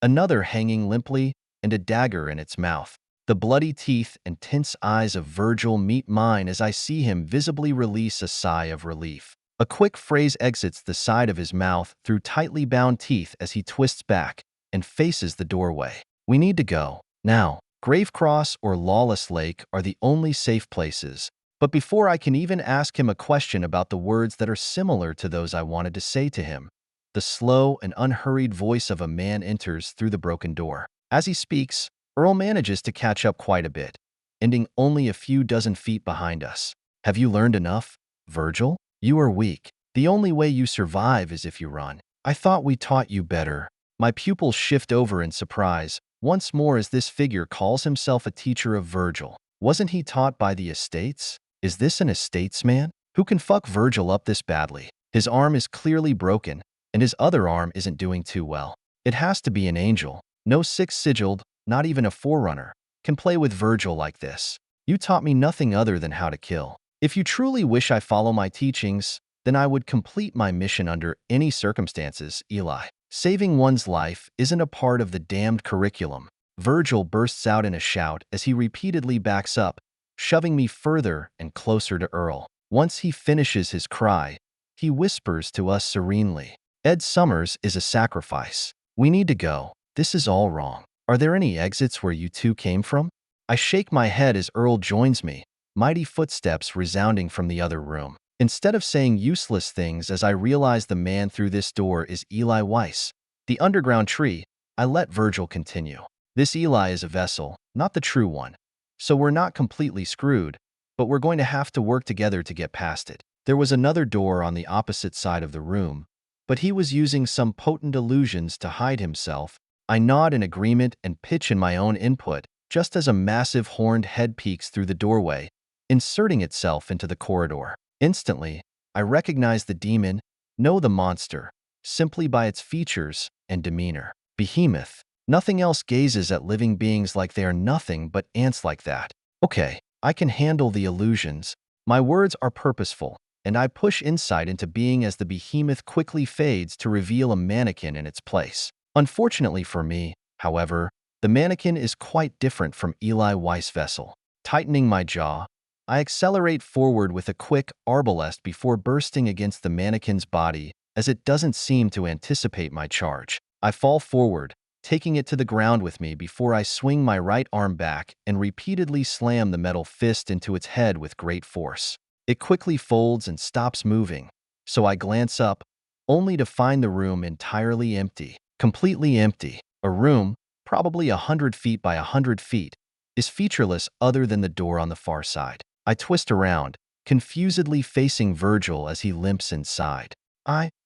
another hanging limply, and a dagger in its mouth. The bloody teeth and tense eyes of Virgil meet mine as I see him visibly release a sigh of relief. A quick phrase exits the side of his mouth through tightly bound teeth as he twists back and faces the doorway. We need to go. Now, Gravecross or Lawless Lake are the only safe places, but before I can even ask him a question about the words that are similar to those I wanted to say to him, the slow and unhurried voice of a man enters through the broken door. As he speaks, Earl manages to catch up quite a bit, ending only a few dozen feet behind us. Have you learned enough, Virgil? You are weak. The only way you survive is if you run. I thought we taught you better. My pupils shift over in surprise, once more as this figure calls himself a teacher of Virgil. Wasn't he taught by the estates? Is this an estates man? Who can fuck Virgil up this badly? His arm is clearly broken, and his other arm isn't doing too well. It has to be an angel. No six-sigiled, not even a forerunner, can play with Virgil like this. You taught me nothing other than how to kill. If you truly wish I follow my teachings, then I would complete my mission under any circumstances, Eli. Saving one's life isn't a part of the damned curriculum. Virgil bursts out in a shout as he repeatedly backs up, shoving me further and closer to Earl. Once he finishes his cry, he whispers to us serenely, Ed Summers is a sacrifice. We need to go. This is all wrong. Are there any exits where you two came from? I shake my head as Earl joins me, mighty footsteps resounding from the other room. Instead of saying useless things as I realize the man through this door is Eli Weiss, the underground tree, I let Virgil continue. This Eli is a vessel, not the true one. So we're not completely screwed, but we're going to have to work together to get past it. There was another door on the opposite side of the room, but he was using some potent illusions to hide himself. I nod in agreement and pitch in my own input, just as a massive horned head peeks through the doorway, inserting itself into the corridor. Instantly, I recognize the demon, know the monster, simply by its features and demeanor. Behemoth. Nothing else gazes at living beings like they are nothing but ants like that. Okay, I can handle the illusions. My words are purposeful, and I push insight into being as the behemoth quickly fades to reveal a mannequin in its place. Unfortunately for me, however, the mannequin is quite different from Eli Weiss vessel. Tightening my jaw, I accelerate forward with a quick arbalest before bursting against the mannequin's body as it doesn't seem to anticipate my charge. I fall forward, taking it to the ground with me before I swing my right arm back and repeatedly slam the metal fist into its head with great force. It quickly folds and stops moving, so I glance up, only to find the room entirely empty. Completely empty. A room, probably 100 feet by 100 feet, is featureless other than the door on the far side. I twist around, confusedly facing Virgil as he limps inside.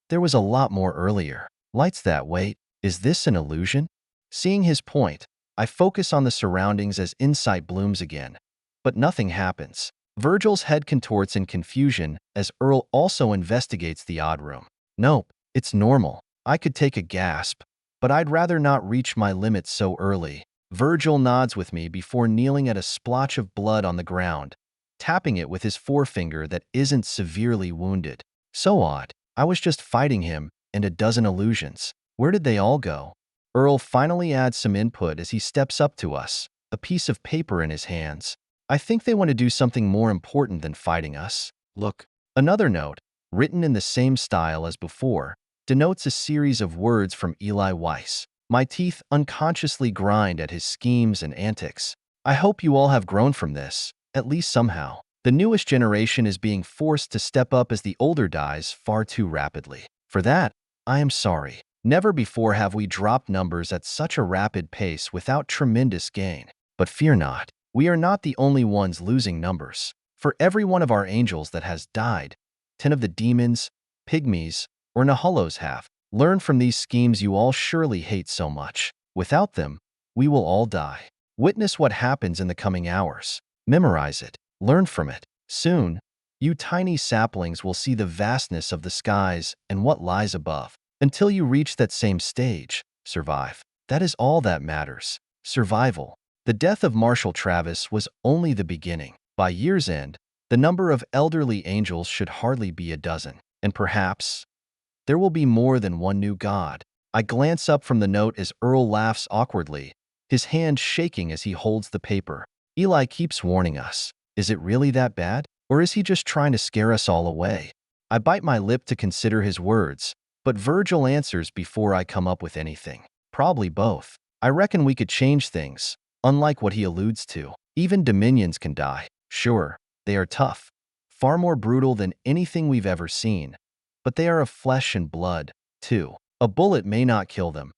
There was a lot more earlier. Lights that way. Is this an illusion? Seeing his point, I focus on the surroundings as insight blooms again. But nothing happens. Virgil's head contorts in confusion as Earl also investigates the odd room. Nope, it's normal. I could take a gasp, but I'd rather not reach my limits so early. Virgil nods with me before kneeling at a splotch of blood on the ground, tapping it with his forefinger that isn't severely wounded. So odd. I was just fighting him and a dozen illusions. Where did they all go? Earl finally adds some input as he steps up to us, a piece of paper in his hands. I think they want to do something more important than fighting us. Look. Another note, written in the same style as before, denotes a series of words from Eli Weiss. My teeth unconsciously grind at his schemes and antics. I hope you all have grown from this, at least somehow. The newest generation is being forced to step up as the older dies far too rapidly. For that, I am sorry. Never before have we dropped numbers at such a rapid pace without tremendous gain. But fear not, we are not the only ones losing numbers. For every one of our angels that has died, 10 of the demons, pygmies, or Nahulos have. Learn from these schemes you all surely hate so much. Without them, we will all die. Witness what happens in the coming hours. Memorize it. Learn from it. Soon, you tiny saplings will see the vastness of the skies and what lies above. Until you reach that same stage, survive. That is all that matters. Survival. The death of Marshall Travis was only the beginning. By year's end, the number of elderly angels should hardly be a dozen. And perhaps there will be more than one new god. I glance up from the note as Earl laughs awkwardly, his hand shaking as he holds the paper. Eli keeps warning us. Is it really that bad? Or is he just trying to scare us all away? I bite my lip to consider his words, but Virgil answers before I come up with anything. Probably both. I reckon we could change things, unlike what he alludes to. Even dominions can die. Sure, they are tough, far more brutal than anything we've ever seen. But they are of flesh and blood, too. A bullet may not kill them.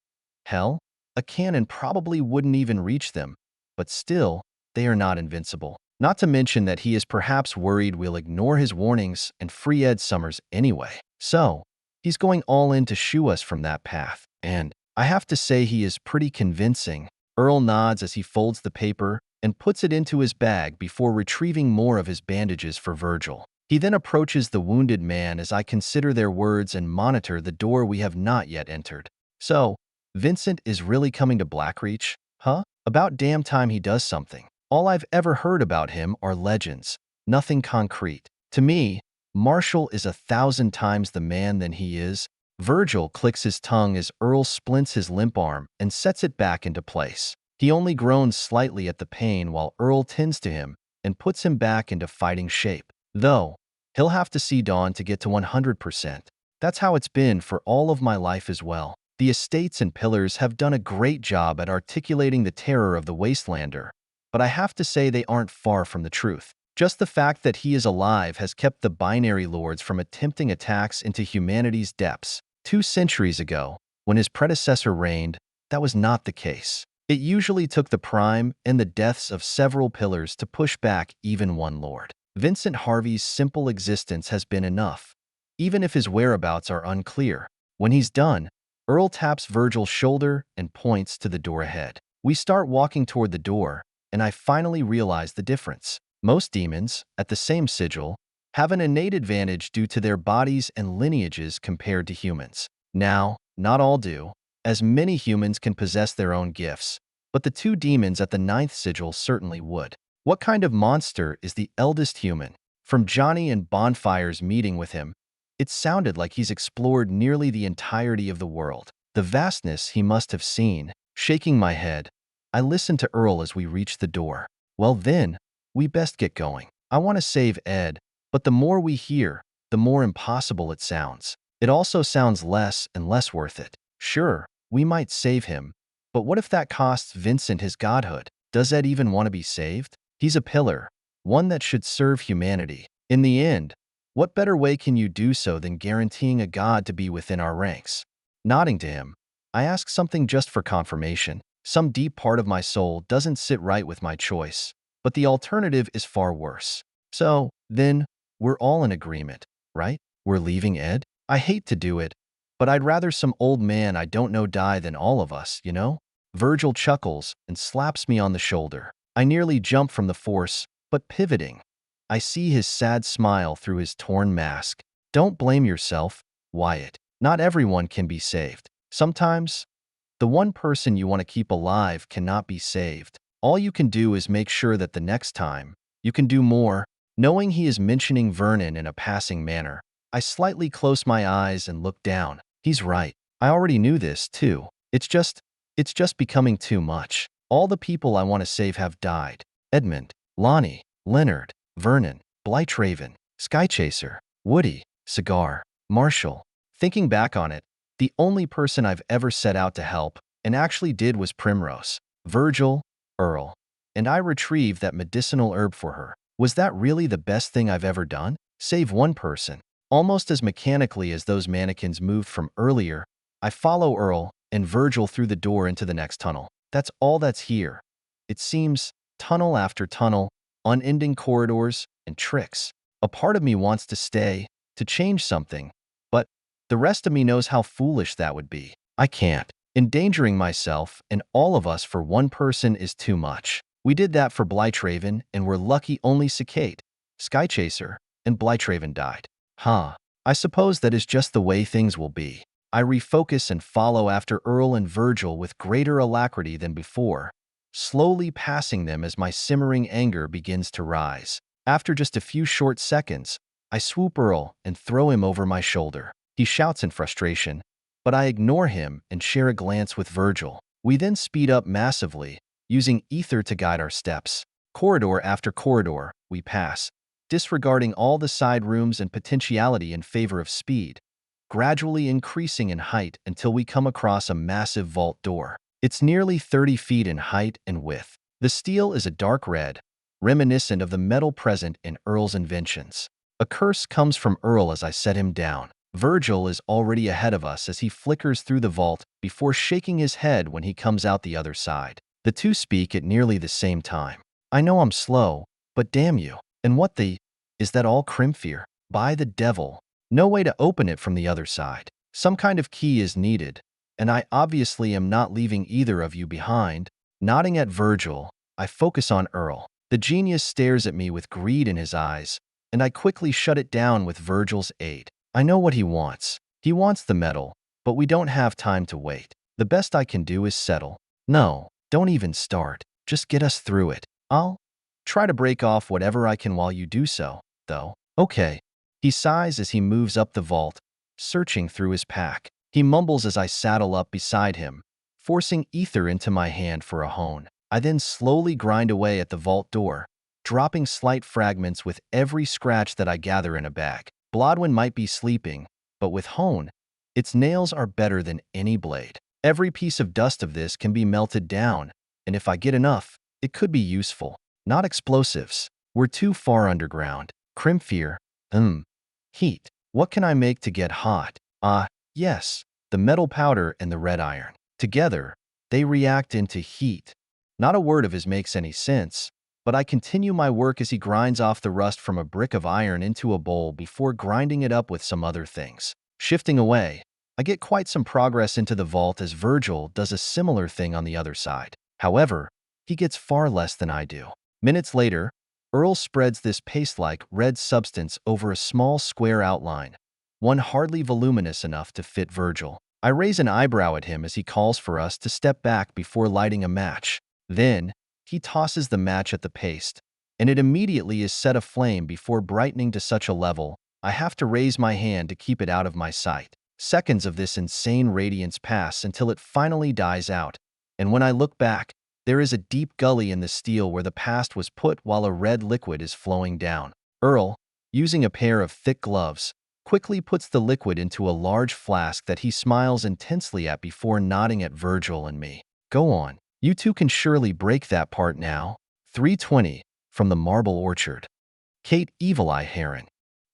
Hell, a cannon probably wouldn't even reach them. But still, they are not invincible. Not to mention that he is perhaps worried we'll ignore his warnings and free Ed Summers anyway. So, he's going all in to shoo us from that path. And I have to say he is pretty convincing. Earl nods as he folds the paper and puts it into his bag before retrieving more of his bandages for Virgil. He then approaches the wounded man as I consider their words and monitor the door we have not yet entered. So, Vincent is really coming to Blackreach? Huh? About damn time he does something. All I've ever heard about him are legends, nothing concrete. To me, Marshall is 1,000 times the man than he is. Virgil clicks his tongue as Earl splints his limp arm and sets it back into place. He only groans slightly at the pain while Earl tends to him and puts him back into fighting shape. Though, he'll have to see Dawn to get to 100%. That's how it's been for all of my life as well. The estates and pillars have done a great job at articulating the terror of the Wastelander, but I have to say they aren't far from the truth. Just the fact that he is alive has kept the binary lords from attempting attacks into humanity's depths. 2 centuries ago, when his predecessor reigned, that was not the case. It usually took the prime and the deaths of several pillars to push back even one lord. Vincent Harvey's simple existence has been enough, even if his whereabouts are unclear. When he's done, Earl taps Virgil's shoulder and points to the door ahead. We start walking toward the door, and I finally realize the difference. Most demons, at the same sigil, have an innate advantage due to their bodies and lineages compared to humans. Now, not all do, as many humans can possess their own gifts, but the 2 demons at the 9th sigil certainly would. What kind of monster is the eldest human? From Johnny and Bonfire's meeting with him, it sounded like he's explored nearly the entirety of the world. The vastness he must have seen. Shaking my head, I listened to Earl as we reached the door. Well then, we best get going. I want to save Ed, but the more we hear, the more impossible it sounds. It also sounds less and less worth it. Sure, we might save him, but what if that costs Vincent his godhood? Does Ed even want to be saved? He's a pillar, one that should serve humanity. In the end, what better way can you do so than guaranteeing a god to be within our ranks? Nodding to him, I ask something just for confirmation. Some deep part of my soul doesn't sit right with my choice, but the alternative is far worse. So, then, we're all in agreement, right? We're leaving Ed? I hate to do it, but I'd rather some old man I don't know die than all of us, you know? Virgil chuckles and slaps me on the shoulder. I nearly jump from the force, but pivoting, I see his sad smile through his torn mask. Don't blame yourself, Wyatt. Not everyone can be saved. Sometimes, the one person you want to keep alive cannot be saved. All you can do is make sure that the next time, you can do more. Knowing he is mentioning Vernon in a passing manner, I slightly close my eyes and look down. He's right. I already knew this, too. It's just becoming too much. All the people I want to save have died. Edmund, Lonnie, Leonard, Vernon, Blightraven, Skychaser, Woody, Cigar, Marshall. Thinking back on it, the only person I've ever set out to help and actually did was Primrose, Virgil, Earl, and I retrieved that medicinal herb for her. Was that really the best thing I've ever done? Save one person. Almost as mechanically as those mannequins moved from earlier, I follow Earl and Virgil through the door into the next tunnel. That's all that's here. It seems, tunnel after tunnel, unending corridors and tricks. A part of me wants to stay, to change something, but the rest of me knows how foolish that would be. I can't. Endangering myself and all of us for one person is too much. We did that for Blightraven, and we're lucky only Cicade, Skychaser, and Blightraven died. I suppose that is just the way things will be. I refocus and follow after Earl and Virgil with greater alacrity than before, slowly passing them as my simmering anger begins to rise. After just a few short seconds, I swoop Earl and throw him over my shoulder. He shouts in frustration, but I ignore him and share a glance with Virgil. We then speed up massively, using ether to guide our steps. Corridor after corridor, we pass, disregarding all the side rooms and potentiality in favor of speed, gradually increasing in height until we come across a massive vault door. It's nearly 30 feet in height and width. The steel is a dark red, reminiscent of the metal present in Earl's inventions. A curse comes from Earl as I set him down. Virgil is already ahead of us as he flickers through the vault before shaking his head when he comes out the other side. The two speak at nearly the same time. I know I'm slow, but damn you. And what the... is that all Crimfear? By the devil. No way to open it from the other side. Some kind of key is needed, and I obviously am not leaving either of you behind. Nodding at Virgil, I focus on Earl. The genius stares at me with greed in his eyes, and I quickly shut it down with Virgil's aid. I know what he wants. He wants the metal, but we don't have time to wait. The best I can do is settle. No, don't even start. Just get us through it. I'll try to break off whatever I can while you do so, though. Okay. He sighs as he moves up the vault, searching through his pack. He mumbles as I saddle up beside him, forcing ether into my hand for a hone. I then slowly grind away at the vault door, dropping slight fragments with every scratch that I gather in a bag. Blodwyn might be sleeping, but with hone, its nails are better than any blade. Every piece of dust of this can be melted down, and if I get enough, it could be useful. Not explosives. We're too far underground. Crimfear. Heat. What can I make to get hot? Yes, the metal powder and the red iron. Together, they react into heat. Not a word of his makes any sense, but I continue my work as he grinds off the rust from a brick of iron into a bowl before grinding it up with some other things. Shifting away, I get quite some progress into the vault as Virgil does a similar thing on the other side. However, he gets far less than I do. Minutes later, Earl spreads this paste-like red substance over a small square outline, one hardly voluminous enough to fit Virgil. I raise an eyebrow at him as he calls for us to step back before lighting a match. Then, he tosses the match at the paste, and it immediately is set aflame before brightening to such a level, I have to raise my hand to keep it out of my sight. Seconds of this insane radiance pass until it finally dies out, and when I look back, there is a deep gully in the steel where the past was put while a red liquid is flowing down. Earl, using a pair of thick gloves, quickly puts the liquid into a large flask that he smiles intensely at before nodding at Virgil and me. Go on. You two can surely break that part now. 320, from the Marble Orchard. Kate, Evil Eye Heron.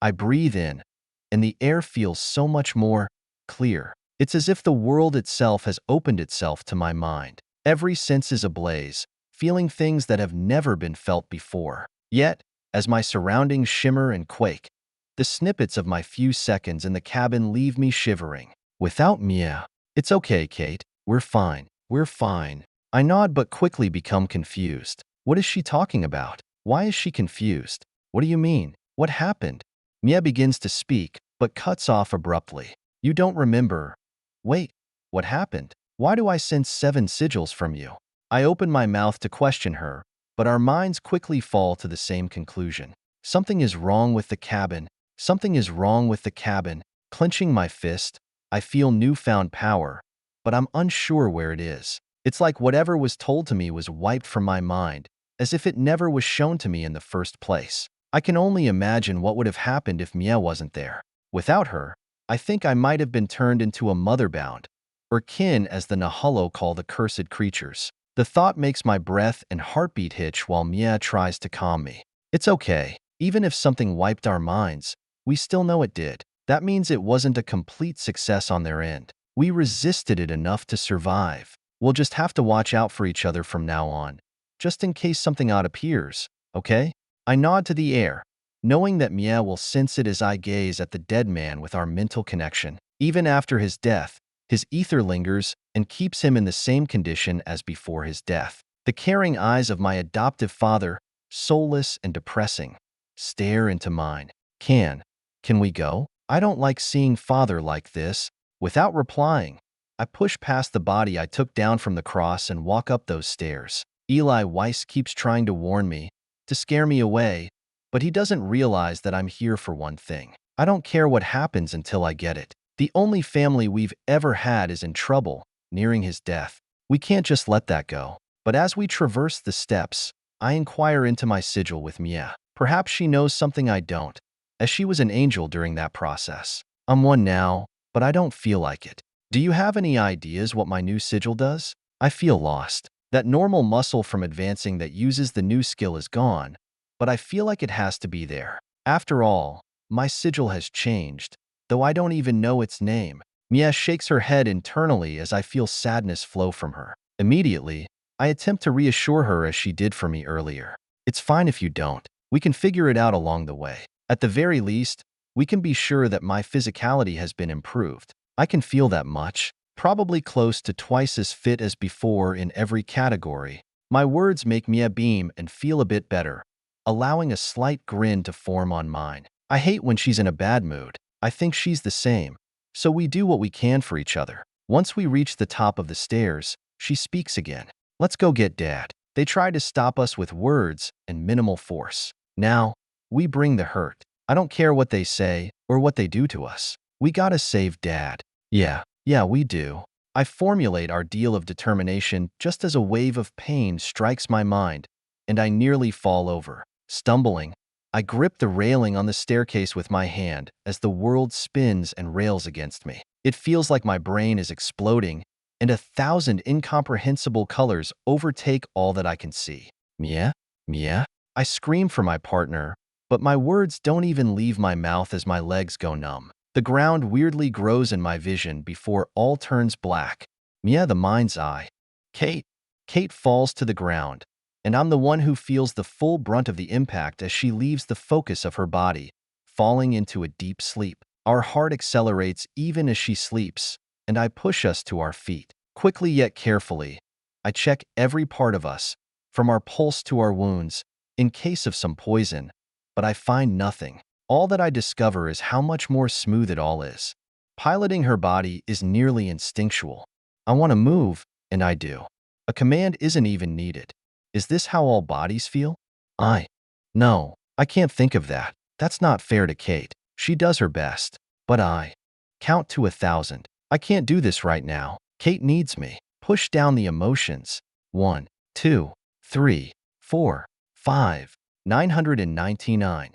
I breathe in, and the air feels so much more clear. It's as if the world itself has opened itself to my mind. Every sense is ablaze, feeling things that have never been felt before. Yet, as my surroundings shimmer and quake, the snippets of my few seconds in the cabin leave me shivering. Without Mia. It's okay, Kate. We're fine. We're fine. I nod but quickly become confused. What is she talking about? Why is she confused? What do you mean? What happened? Mia begins to speak, but cuts off abruptly. You don't remember. Wait, what happened? Why do I sense 7 sigils from you? I open my mouth to question her, but our minds quickly fall to the same conclusion. Something is wrong with the cabin. Something is wrong with the cabin. Clenching my fist, I feel newfound power, but I'm unsure where it is. It's like whatever was told to me was wiped from my mind, as if it never was shown to me in the first place. I can only imagine what would have happened if Mia wasn't there. Without her, I think I might have been turned into a motherbound, or kin as the Nahullo call the cursed creatures. The thought makes my breath and heartbeat hitch while Mia tries to calm me. It's okay. Even if something wiped our minds, we still know it did. That means it wasn't a complete success on their end. We resisted it enough to survive. We'll just have to watch out for each other from now on, just in case something odd appears, okay? I nod to the air, knowing that Mia will sense it as I gaze at the dead man with our mental connection. Even after his death, his ether lingers and keeps him in the same condition as before his death. The caring eyes of my adoptive father, soulless and depressing, stare into mine. Can we go? I don't like seeing father like this. Without replying, I push past the body I took down from the cross and walk up those stairs. Eli Weiss keeps trying to warn me, to scare me away, but he doesn't realize that I'm here for one thing. I don't care what happens until I get it. The only family we've ever had is in trouble, nearing his death. We can't just let that go. But as we traverse the steps, I inquire into my sigil with Mia. Perhaps she knows something I don't, as she was an angel during that process. I'm one now, but I don't feel like it. Do you have any ideas what my new sigil does? I feel lost. That normal muscle from advancing that uses the new skill is gone, but I feel like it has to be there. After all, my sigil has changed, though I don't even know its name. Mia shakes her head internally as I feel sadness flow from her. Immediately, I attempt to reassure her as she did for me earlier. It's fine if you don't. We can figure it out along the way. At the very least, we can be sure that my physicality has been improved. I can feel that much, probably close to twice as fit as before in every category. My words make Mia beam and feel a bit better, allowing a slight grin to form on mine. I hate when she's in a bad mood. I think she's the same, so we do what we can for each other. Once we reach the top of the stairs, she speaks again. Let's go get Dad. They try to stop us with words and minimal force. Now, we bring the hurt. I don't care what they say or what they do to us. We gotta save Dad. Yeah, we do. I formulate our deal of determination just as a wave of pain strikes my mind, and I nearly fall over. Stumbling, I grip the railing on the staircase with my hand as the world spins and rails against me. It feels like my brain is exploding, and 1,000 incomprehensible colors overtake all that I can see. Mia? Mia? I scream for my partner, but my words don't even leave my mouth as my legs go numb. The ground weirdly grows in my vision before all turns black. Mia, the mind's eye. Kate. Kate falls to the ground, and I'm the one who feels the full brunt of the impact as she leaves the focus of her body, falling into a deep sleep. Our heart accelerates even as she sleeps, and I push us to our feet. Quickly yet carefully, I check every part of us, from our pulse to our wounds, in case of some poison, but I find nothing. All that I discover is how much more smooth it all is. Piloting her body is nearly instinctual. I want to move, and I do. A command isn't even needed. Is this how all bodies feel? No, I can't think of that. That's not fair to Kate. She does her best. But I count to 1,000. I can't do this right now. Kate needs me. Push down the emotions. 1, 2, 3, 4, 5, 999.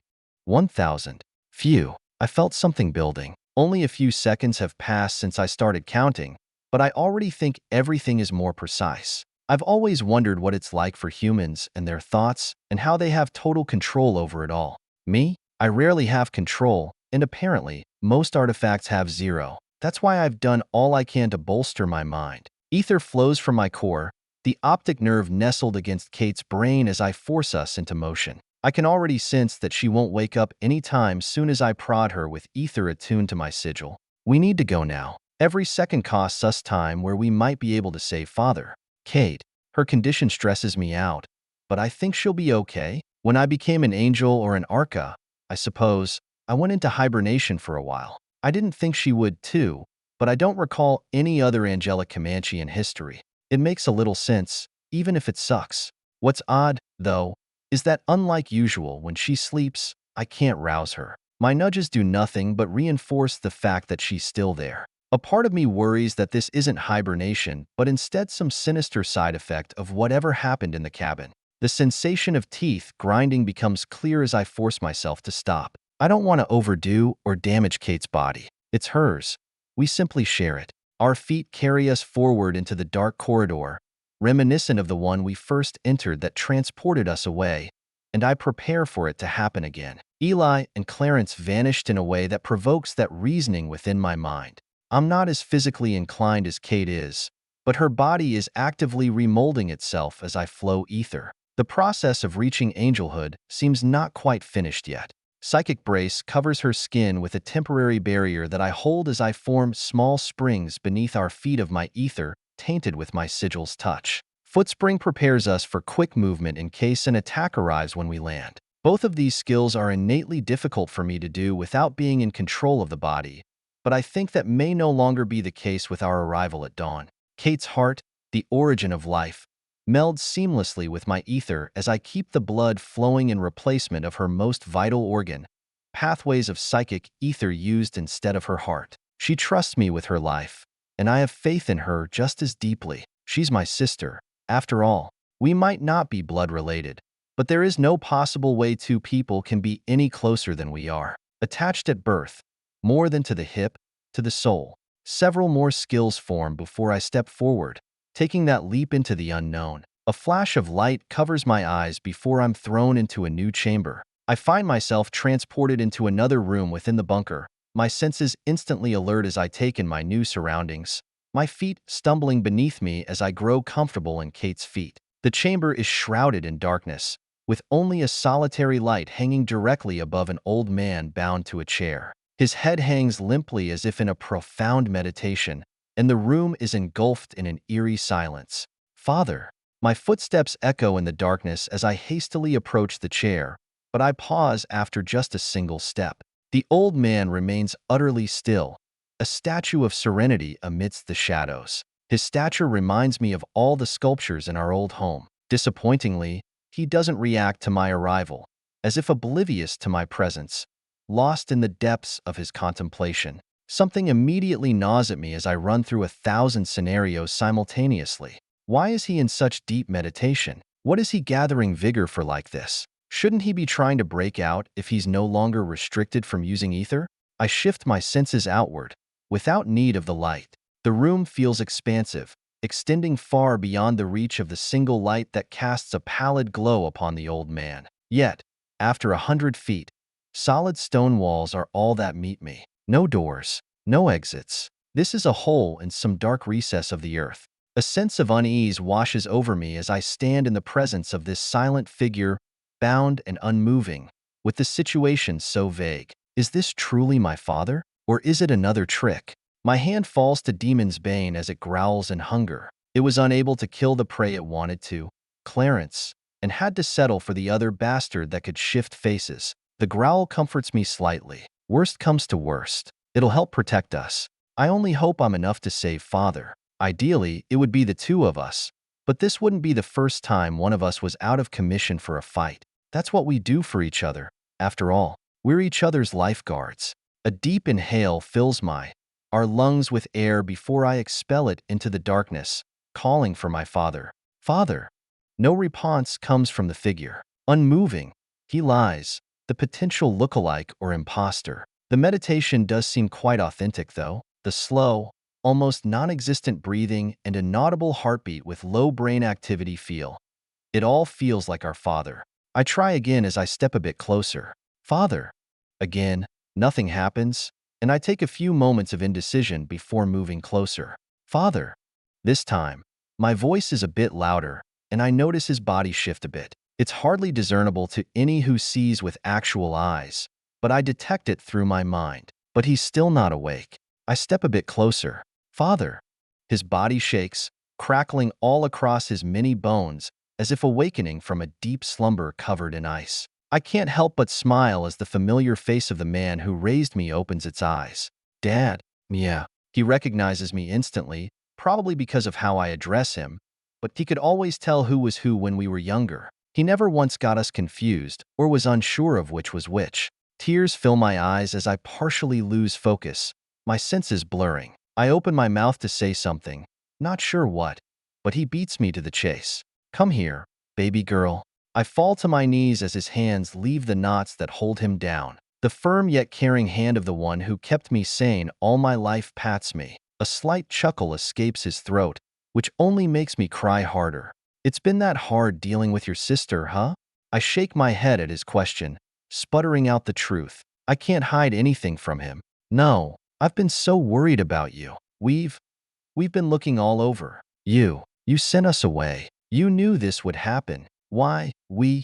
1,000. Phew, I felt something building. Only a few seconds have passed since I started counting, but I already think everything is more precise. I've always wondered what it's like for humans and their thoughts and how they have total control over it all. Me? I rarely have control, and apparently, most artifacts have zero. That's why I've done all I can to bolster my mind. Ether flows from my core, the optic nerve nestled against Kate's brain as I force us into motion. I can already sense that she won't wake up anytime soon as I prod her with ether attuned to my sigil. We need to go now. Every second costs us time where we might be able to save Father. Kate, her condition stresses me out, but I think she'll be okay. When I became an angel or an arca, I suppose, I went into hibernation for a while. I didn't think she would too, but I don't recall any other angelic Comanche in history. It makes a little sense, even if it sucks. What's odd, though, is that unlike usual, when she sleeps, I can't rouse her. My nudges do nothing but reinforce the fact that she's still there. A part of me worries that this isn't hibernation, but instead some sinister side effect of whatever happened in the cabin. The sensation of teeth grinding becomes clear as I force myself to stop. I don't want to overdo or damage Kate's body. It's hers. We simply share it. Our feet carry us forward into the dark corridor, reminiscent of the one we first entered that transported us away, and I prepare for it to happen again. Eli and Clarence vanished in a way that provokes that reasoning within my mind. I'm not as physically inclined as Kate is, but her body is actively remolding itself as I flow ether. The process of reaching angelhood seems not quite finished yet. Psychic brace covers her skin with a temporary barrier that I hold as I form small springs beneath our feet of my ether, tainted with my sigil's touch. Footspring prepares us for quick movement in case an attack arrives when we land. Both of these skills are innately difficult for me to do without being in control of the body, but I think that may no longer be the case with our arrival at dawn. Kate's heart, the origin of life, melds seamlessly with my ether as I keep the blood flowing in replacement of her most vital organ, pathways of psychic ether used instead of her heart. She trusts me with her life, and I have faith in her just as deeply. She's my sister. After all, we might not be blood related, but there is no possible way two people can be any closer than we are. Attached at birth, more than to the hip, to the soul. Several more skills form before I step forward, taking that leap into the unknown. A flash of light covers my eyes before I'm thrown into a new chamber. I find myself transported into another room within the bunker, my senses instantly alert as I take in my new surroundings, my feet stumbling beneath me as I grow comfortable in Kate's feet. The chamber is shrouded in darkness, with only a solitary light hanging directly above an old man bound to a chair. His head hangs limply as if in a profound meditation, and the room is engulfed in an eerie silence. Father! My footsteps echo in the darkness as I hastily approach the chair, but I pause after just a single step. The old man remains utterly still, a statue of serenity amidst the shadows. His stature reminds me of all the sculptures in our old home. Disappointingly, he doesn't react to my arrival, as if oblivious to my presence, lost in the depths of his contemplation. Something immediately gnaws at me as I run through 1,000 scenarios simultaneously. Why is he in such deep meditation? What is he gathering vigor for like this? Shouldn't he be trying to break out if he's no longer restricted from using ether? I shift my senses outward, without need of the light. The room feels expansive, extending far beyond the reach of the single light that casts a pallid glow upon the old man. Yet, after 100 feet, solid stone walls are all that meet me. No doors, no exits. This is a hole in some dark recess of the earth. A sense of unease washes over me as I stand in the presence of this silent figure, bound and unmoving, with the situation so vague. Is this truly my father, or is it another trick? My hand falls to Demon's Bane as it growls in hunger. It was unable to kill the prey it wanted to, Clarence, and had to settle for the other bastard that could shift faces. The growl comforts me slightly. Worst comes to worst, it'll help protect us. I only hope I'm enough to save Father. Ideally, it would be the two of us, but this wouldn't be the first time one of us was out of commission for a fight. That's what we do for each other. After all, we're each other's lifeguards. A deep inhale fills our lungs with air before I expel it into the darkness, calling for my father. Father! No response comes from the figure. Unmoving, he lies, the potential lookalike or imposter. The meditation does seem quite authentic, though. The slow, almost non-existent breathing and inaudible heartbeat with low brain activity feel. It all feels like our father. I try again as I step a bit closer. Father! Again, nothing happens, and I take a few moments of indecision before moving closer. Father! This time, my voice is a bit louder, and I notice his body shift a bit. It's hardly discernible to any who sees with actual eyes, but I detect it through my mind. But he's still not awake. I step a bit closer. Father! His body shakes, crackling all across his many bones, as if awakening from a deep slumber covered in ice. I can't help but smile as the familiar face of the man who raised me opens its eyes. Dad. Yeah. He recognizes me instantly, probably because of how I address him, but he could always tell who was who when we were younger. He never once got us confused or was unsure of which was which. Tears fill my eyes as I partially lose focus, my senses blurring. I open my mouth to say something, not sure what, but he beats me to the chase. Come here, baby girl. I fall to my knees as his hands leave the knots that hold him down. The firm yet caring hand of the one who kept me sane all my life pats me. A slight chuckle escapes his throat, which only makes me cry harder. It's been that hard dealing with your sister, huh? I shake my head at his question, sputtering out the truth. I can't hide anything from him. No, I've been so worried about you. We've been looking all over. You sent us away. You knew this would happen. Why, we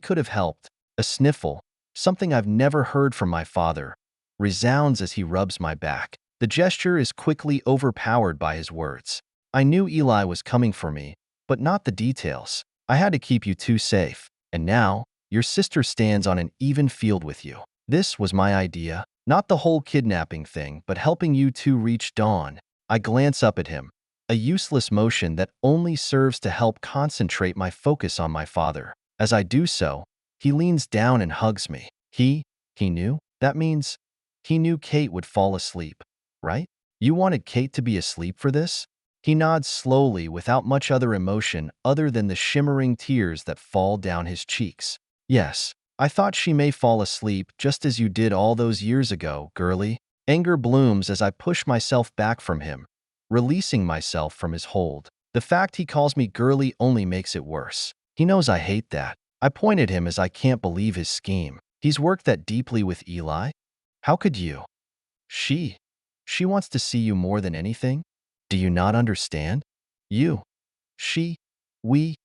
could have helped. A sniffle, something I've never heard from my father, resounds as he rubs my back. The gesture is quickly overpowered by his words. I knew Eli was coming for me, but not the details. I had to keep you two safe. And now, your sister stands on an even field with you. This was my idea. Not the whole kidnapping thing, but helping you two reach dawn. I glance up at him, a useless motion that only serves to help concentrate my focus on my father. As I do so, he leans down and hugs me. He knew? That means he knew Kate would fall asleep, right? You wanted Kate to be asleep for this? He nods slowly without much other emotion other than the shimmering tears that fall down his cheeks. Yes, I thought she may fall asleep just as you did all those years ago, girlie. Anger blooms as I push myself back from him, releasing myself from his hold. The fact he calls me girlie only makes it worse. He knows I hate that. I point at him as I can't believe his scheme. He's worked that deeply with Eli? How could you? She wants to see you more than anything? Do you not understand? You, she, we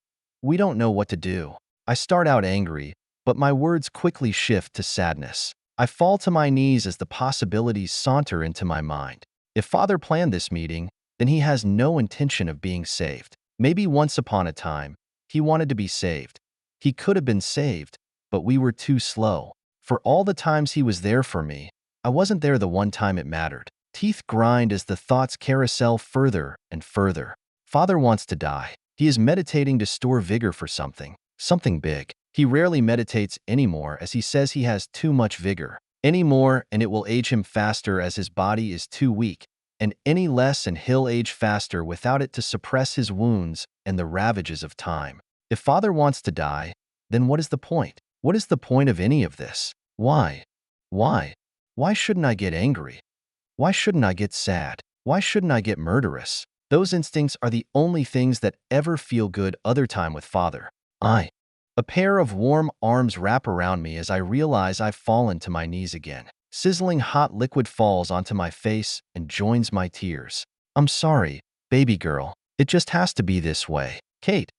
don't know what to do. I start out angry, but my words quickly shift to sadness. I fall to my knees as the possibilities saunter into my mind. If Father planned this meeting, then he has no intention of being saved. Maybe once upon a time, he wanted to be saved. He could have been saved, but we were too slow. For all the times he was there for me, I wasn't there the one time it mattered. Teeth grind as the thoughts carousel further and further. Father wants to die. He is meditating to store vigor for something big. He rarely meditates anymore as he says he has too much vigor. Anymore and it will age him faster as his body is too weak, and any less and he'll age faster without it to suppress his wounds and the ravages of time. If Father wants to die, then what is the point? What is the point of any of this? Why? Why shouldn't I get angry? Why shouldn't I get sad? Why shouldn't I get murderous? Those instincts are the only things that ever feel good other time with Father. A pair of warm arms wrap around me as I realize I've fallen to my knees again. Sizzling hot liquid falls onto my face and joins my tears. I'm sorry, baby girl. It just has to be this way. Kate,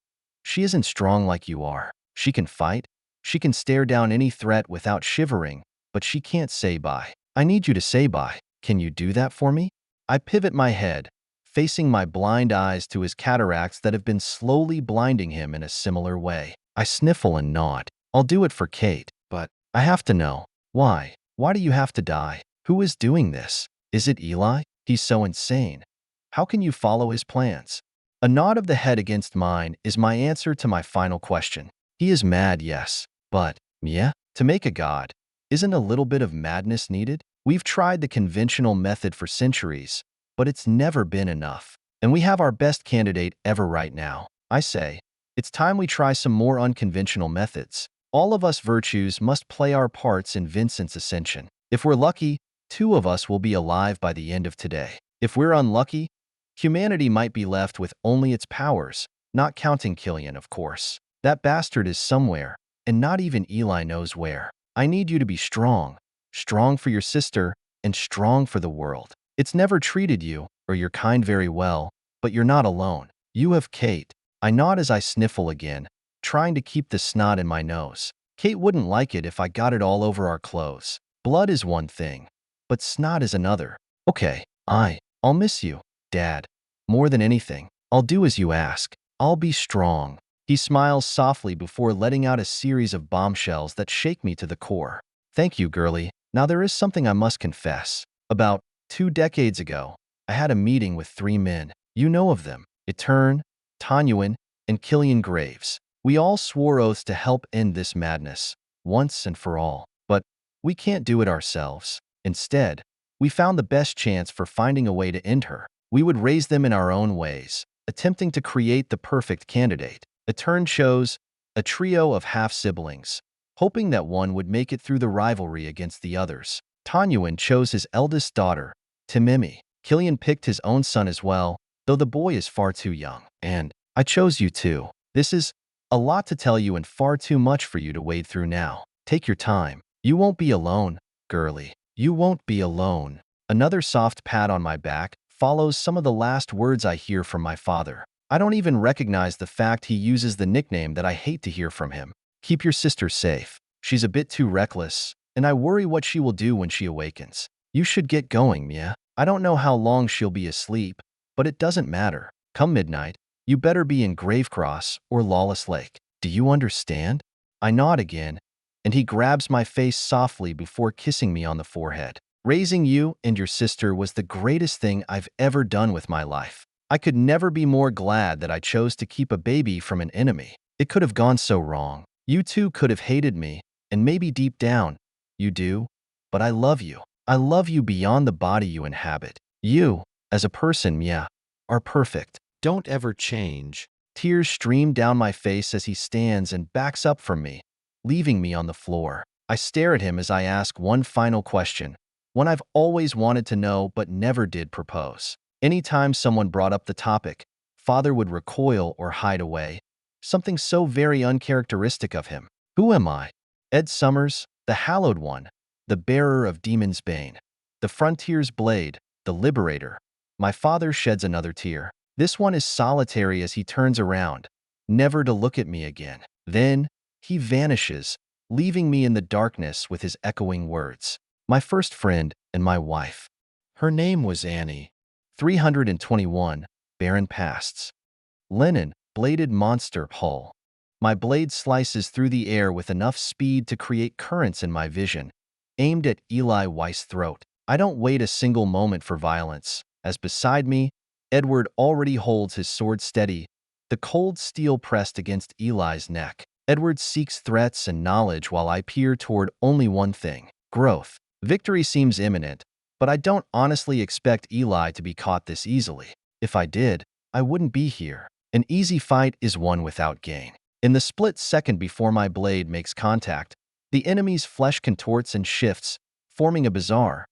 she isn't strong like you are. She can fight. She can stare down any threat without shivering, but she can't say bye. I need you to say bye. Can you do that for me? I pivot my head, facing my blind eyes to his cataracts that have been slowly blinding him in a similar way. I sniffle and nod. I'll do it for Kate, but I have to know. Why? Why do you have to die? Who is doing this? Is it Eli? He's so insane. How can you follow his plans? A nod of the head against mine is my answer to my final question. He is mad, yes. But, yeah, to make a god, isn't a little bit of madness needed? We've tried the conventional method for centuries, but it's never been enough. And we have our best candidate ever right now. I say, it's time we try some more unconventional methods. All of us virtues must play our parts in Vincent's ascension. If we're lucky, 2 of us will be alive by the end of today. If we're unlucky, humanity might be left with only its powers, not counting Killian, of course. That bastard is somewhere, and not even Eli knows where. I need you to be strong. Strong for your sister, and strong for the world. It's never treated you, or your kind very well, but you're not alone. You have Kate. I nod as I sniffle again, trying to keep the snot in my nose. Kate wouldn't like it if I got it all over our clothes. Blood is one thing, but snot is another. Okay, I'll miss you, Dad. More than anything, I'll do as you ask. I'll be strong. He smiles softly before letting out a series of bombshells that shake me to the core. Thank you, girlie. Now there is something I must confess. About 2 decades ago, I had a meeting with 3 men. You know of them. Etern, Tanyuan, and Killian Graves. We all swore oaths to help end this madness, once and for all. But we can't do it ourselves. Instead, we found the best chance for finding a way to end her. We would raise them in our own ways, attempting to create the perfect candidate. Etern chose a trio of half-siblings, hoping that one would make it through the rivalry against the others. Tanyuan chose his eldest daughter, Timimi. Killian picked his own son as well, though the boy is far too young. And I chose you too. This is a lot to tell you and far too much for you to wade through now. Take your time. You won't be alone, girlie. You won't be alone. Another soft pat on my back follows some of the last words I hear from my father. I don't even recognize the fact he uses the nickname that I hate to hear from him. Keep your sister safe. She's a bit too reckless, and I worry what she will do when she awakens. You should get going, Mia. I don't know how long she'll be asleep, but it doesn't matter. Come midnight, you better be in Gravecross or Lawless Lake. Do you understand? I nod again, and he grabs my face softly before kissing me on the forehead. Raising you and your sister was the greatest thing I've ever done with my life. I could never be more glad that I chose to keep a baby from an enemy. It could have gone so wrong. You two could have hated me, and maybe deep down, you do, but I love you. I love you beyond the body you inhabit. You, as a person, yeah, are perfect. Don't ever change. Tears stream down my face as he stands and backs up from me, leaving me on the floor. I stare at him as I ask one final question, one I've always wanted to know but never did propose. Anytime someone brought up the topic, Father would recoil or hide away, something so very uncharacteristic of him. Who am I? Ed Summers, the Hallowed One, the bearer of Demon's Bane, the Frontier's Blade, the Liberator. My father sheds another tear. This one is solitary as he turns around, never to look at me again. Then, he vanishes, leaving me in the darkness with his echoing words. My first friend and my wife. Her name was Annie. 321, Barren Pasts. Linen, bladed monster hull. My blade slices through the air with enough speed to create currents in my vision, aimed at Eli Weiss's throat. I don't wait a single moment for violence, as beside me, Edward already holds his sword steady, the cold steel pressed against Eli's neck. Edward seeks threats and knowledge while I peer toward only one thing: growth. Victory seems imminent, but I don't honestly expect Eli to be caught this easily. If I did, I wouldn't be here. An easy fight is one without gain. In the split second before my blade makes contact, the enemy's flesh contorts and shifts, forming a bizarre,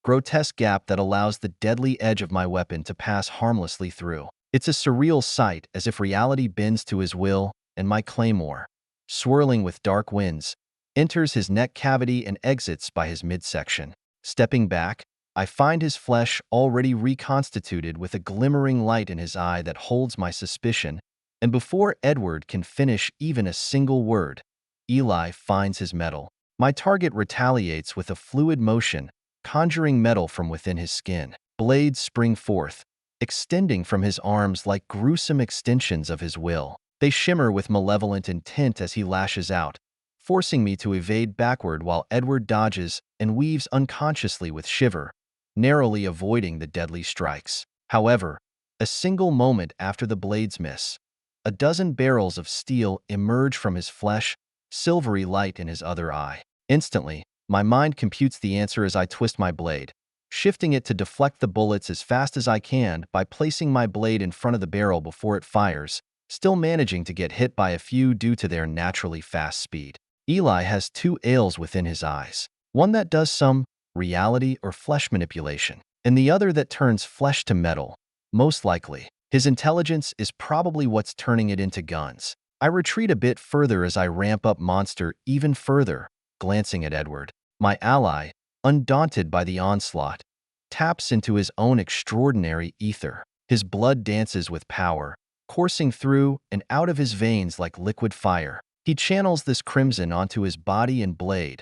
grotesque gap that allows the deadly edge of my weapon to pass harmlessly through. It's a surreal sight, as if reality bends to his will, and my claymore, swirling with dark winds, enters his neck cavity and exits by his midsection. Stepping back, I find his flesh already reconstituted with a glimmering light in his eye that holds my suspicion, and before Edward can finish even a single word, Eli finds his metal. My target retaliates with a fluid motion, conjuring metal from within his skin. Blades spring forth, extending from his arms like gruesome extensions of his will. They shimmer with malevolent intent as he lashes out, forcing me to evade backward while Edward dodges and weaves unconsciously with shiver, narrowly avoiding the deadly strikes. However, a single moment after the blades miss, a dozen barrels of steel emerge from his flesh, silvery light in his other eye. Instantly, my mind computes the answer as I twist my blade, shifting it to deflect the bullets as fast as I can by placing my blade in front of the barrel before it fires, still managing to get hit by a few due to their naturally fast speed. Eli has two ails within his eyes, one that does some reality or flesh manipulation, and the other that turns flesh to metal. Most likely, his intelligence is probably what's turning it into guns. I retreat a bit further as I ramp up monster even further, glancing at Edward. My ally, undaunted by the onslaught, taps into his own extraordinary ether. His blood dances with power, coursing through and out of his veins like liquid fire. He channels this crimson onto his body and blade,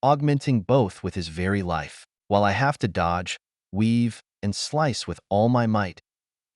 augmenting both with his very life. While I have to dodge, weave, and slice with all my might,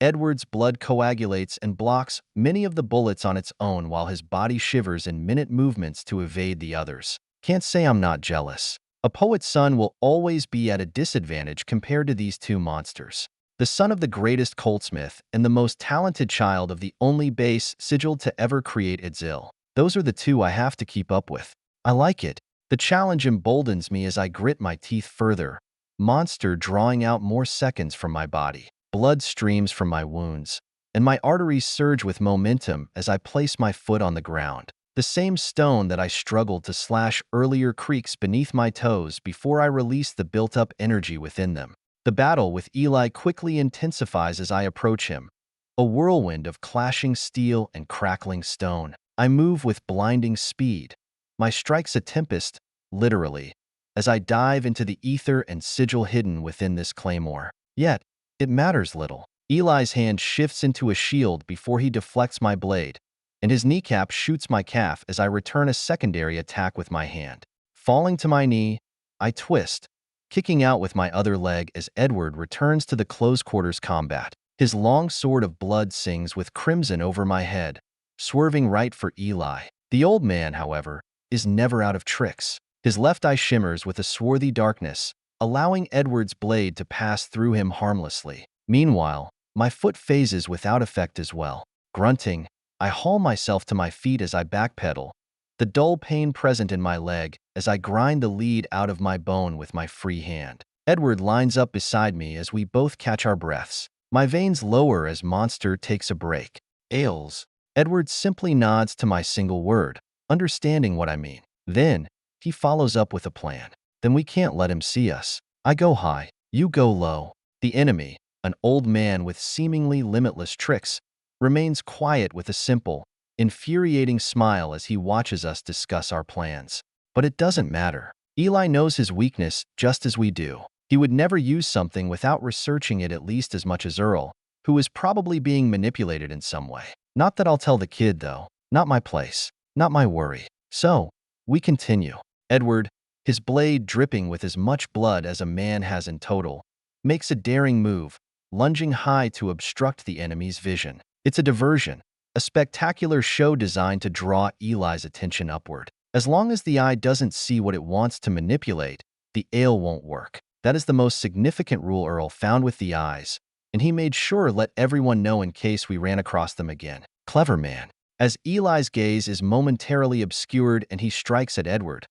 Edward's blood coagulates and blocks many of the bullets on its own while his body shivers in minute movements to evade the others. Can't say I'm not jealous. A poet's son will always be at a disadvantage compared to these two monsters. The son of the greatest coltsmith and the most talented child of the only base sigil to ever create Idzil. Those are the two I have to keep up with. I like it. The challenge emboldens me as I grit my teeth further, monster drawing out more seconds from my body. Blood streams from my wounds, and my arteries surge with momentum as I place my foot on the ground. The same stone that I struggled to slash earlier creaks beneath my toes before I release the built-up energy within them. The battle with Eli quickly intensifies as I approach him, a whirlwind of clashing steel and crackling stone. I move with blinding speed, my strikes a tempest, literally, as I dive into the ether and sigil hidden within this claymore. Yet, it matters little. Eli's hand shifts into a shield before he deflects my blade, and his kneecap shoots my calf as I return a secondary attack with my hand. Falling to my knee, I twist, kicking out with my other leg as Edward returns to the close-quarters combat. His long sword of blood sings with crimson over my head, swerving right for Eli. The old man, however, is never out of tricks. His left eye shimmers with a swarthy darkness, allowing Edward's blade to pass through him harmlessly. Meanwhile, my foot phases without effect as well. Grunting, I haul myself to my feet as I backpedal, the dull pain present in my leg as I grind the lead out of my bone with my free hand. Edward lines up beside me as we both catch our breaths. My veins lower as monster takes a break. Ails. Edward simply nods to my single word, understanding what I mean. Then, he follows up with a plan. Then we can't let him see us. I go high, you go low. The enemy, an old man with seemingly limitless tricks, remains quiet with a simple, infuriating smile as he watches us discuss our plans. But it doesn't matter. Eli knows his weakness just as we do. He would never use something without researching it at least as much as Earl, who is probably being manipulated in some way. Not that I'll tell the kid, though. Not my place. Not my worry. So, we continue. Edward, his blade dripping with as much blood as a man has in total, makes a daring move, lunging high to obstruct the enemy's vision. It's a diversion, a spectacular show designed to draw Eli's attention upward. As long as the eye doesn't see what it wants to manipulate, the ail won't work. That is the most significant rule Earl found with the eyes, and he made sure to let everyone know in case we ran across them again. Clever man. As Eli's gaze is momentarily obscured and he strikes at Edward,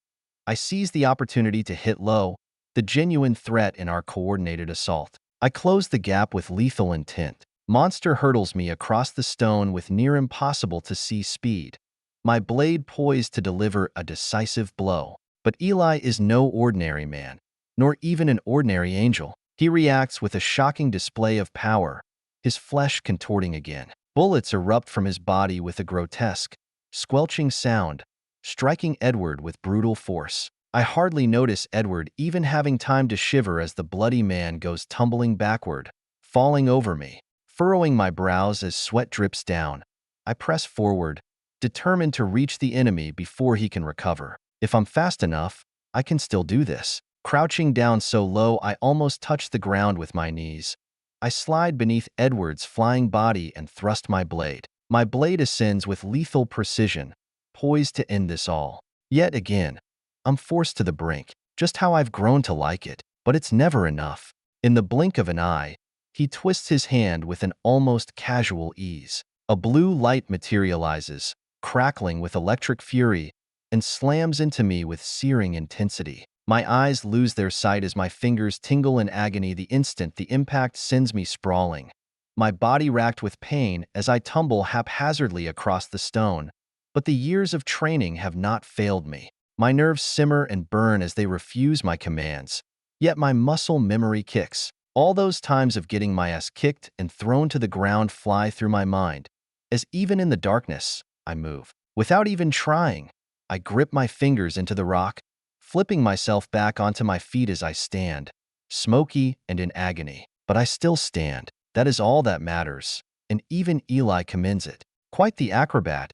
I seize the opportunity to hit low, the genuine threat in our coordinated assault. I close the gap with lethal intent. Monster hurdles me across the stone with near impossible to see speed, my blade poised to deliver a decisive blow. But Eli is no ordinary man, nor even an ordinary angel. He reacts with a shocking display of power, his flesh contorting again. Bullets erupt from his body with a grotesque, squelching sound, striking Edward with brutal force. I hardly notice Edward even having time to shiver as the bloody man goes tumbling backward, falling over me. Furrowing my brows as sweat drips down, I press forward, determined to reach the enemy before he can recover. If I'm fast enough, I can still do this. Crouching down so low I almost touch the ground with my knees, I slide beneath Edward's flying body and thrust my blade. My blade ascends with lethal precision, poised to end this all. Yet again, I'm forced to the brink, just how I've grown to like it. But it's never enough. In the blink of an eye, he twists his hand with an almost casual ease. A blue light materializes, crackling with electric fury, and slams into me with searing intensity. My eyes lose their sight as my fingers tingle in agony the instant the impact sends me sprawling. My body racked with pain as I tumble haphazardly across the stone. But the years of training have not failed me. My nerves simmer and burn as they refuse my commands. Yet my muscle memory kicks. All those times of getting my ass kicked and thrown to the ground fly through my mind, as even in the darkness, I move. Without even trying, I grip my fingers into the rock, flipping myself back onto my feet as I stand, smoky and in agony. But I still stand. That is all that matters, and even Eli commends it. Quite the acrobat,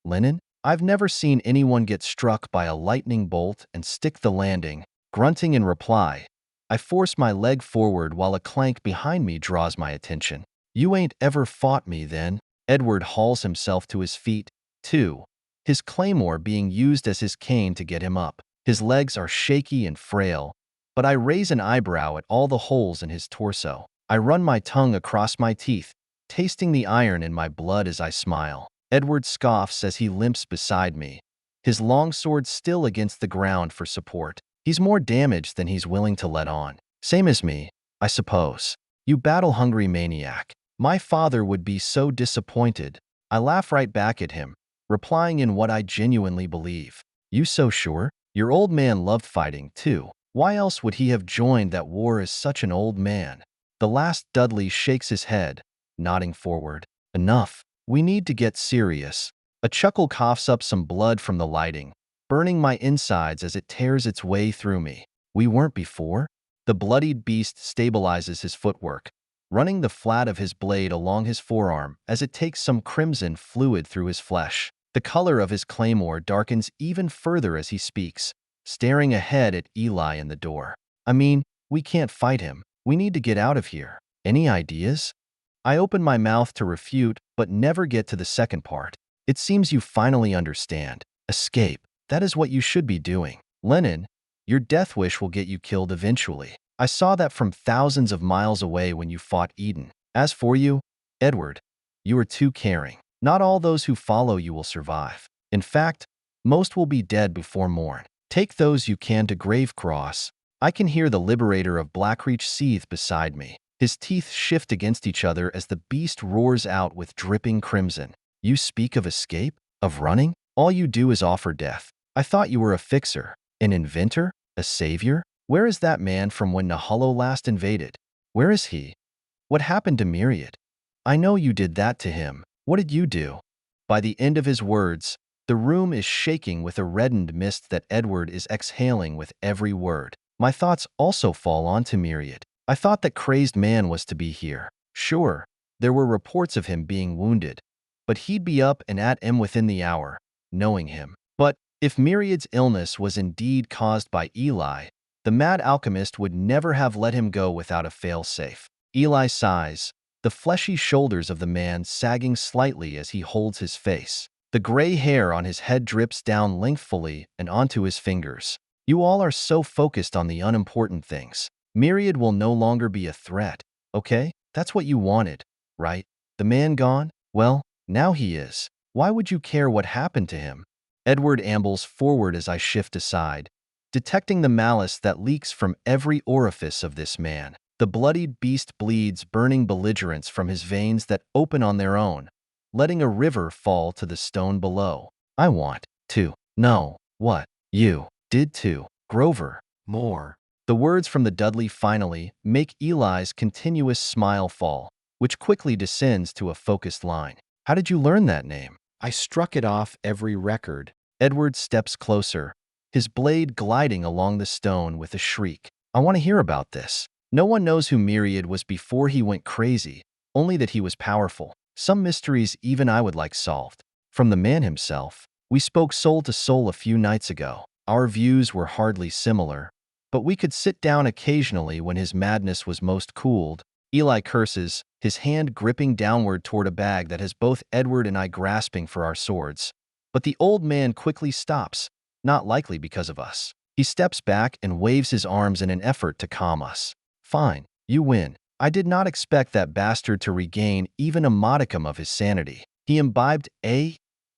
Lennon? I've never seen anyone get struck by a lightning bolt and stick the landing. Grunting in reply, I force my leg forward while a clank behind me draws my attention. You ain't ever fought me then. Edward hauls himself to his feet, too, his claymore being used as his cane to get him up. His legs are shaky and frail, but I raise an eyebrow at all the holes in his torso. I run my tongue across my teeth, tasting the iron in my blood as I smile. Edward scoffs as he limps beside me, his long sword still against the ground for support. He's more damaged than he's willing to let on. Same as me, I suppose. You battle-hungry maniac. My father would be so disappointed. I laugh right back at him, replying in what I genuinely believe. You so sure? Your old man loved fighting, too. Why else would he have joined that war as such an old man? The last Dudley shakes his head, nodding forward. Enough. We need to get serious. A chuckle coughs up some blood from the lighting, burning my insides as it tears its way through me. We weren't before? The bloodied beast stabilizes his footwork, running the flat of his blade along his forearm as it takes some crimson fluid through his flesh. The color of his claymore darkens even further as he speaks, staring ahead at Eli in the door. I mean, we can't fight him. We need to get out of here. Any ideas? I open my mouth to refute, but never get to the second part. It seems you finally understand. Escape. That is what you should be doing. Lennon, your death wish will get you killed eventually. I saw that from thousands of miles away when you fought Eden. As for you, Edward, you are too caring. Not all those who follow you will survive. In fact, most will be dead before morn. Take those you can to Gravecross. I can hear the liberator of Blackreach seethe beside me. His teeth shift against each other as the beast roars out with dripping crimson. You speak of escape? Of running? All you do is offer death. I thought you were a fixer, an inventor, a savior. Where is that man from when Nahullo last invaded? Where is he? What happened to Myriad? I know you did that to him. What did you do? By the end of his words, the room is shaking with a reddened mist that Edward is exhaling with every word. My thoughts also fall onto Myriad. I thought that crazed man was to be here. Sure, there were reports of him being wounded, but he'd be up and at him within the hour, knowing him. But if Myriad's illness was indeed caused by Eli, the mad alchemist would never have let him go without a fail-safe. Eli sighs, the fleshy shoulders of the man sagging slightly as he holds his face. The gray hair on his head drips down lengthfully and onto his fingers. You all are so focused on the unimportant things. Myriad will no longer be a threat, okay? That's what you wanted, right? The man gone? Well, now he is. Why would you care what happened to him? Edward ambles forward as I shift aside, detecting the malice that leaks from every orifice of this man. The bloodied beast bleeds burning belligerence from his veins that open on their own, letting a river fall to the stone below. I want to know what you did to Grover. More. The words from the Dudley finally make Eli's continuous smile fall, which quickly descends to a focused line. How did you learn that name? I struck it off every record. Edward steps closer, his blade gliding along the stone with a shriek. I want to hear about this. No one knows who Myriad was before he went crazy, only that he was powerful. Some mysteries even I would like solved. From the man himself. We spoke soul to soul a few nights ago. Our views were hardly similar, but we could sit down occasionally when his madness was most cooled. Eli curses, his hand gripping downward toward a bag that has both Edward and I grasping for our swords. But the old man quickly stops, not likely because of us. He steps back and waves his arms in an effort to calm us. Fine, you win. I did not expect that bastard to regain even a modicum of his sanity. He imbibed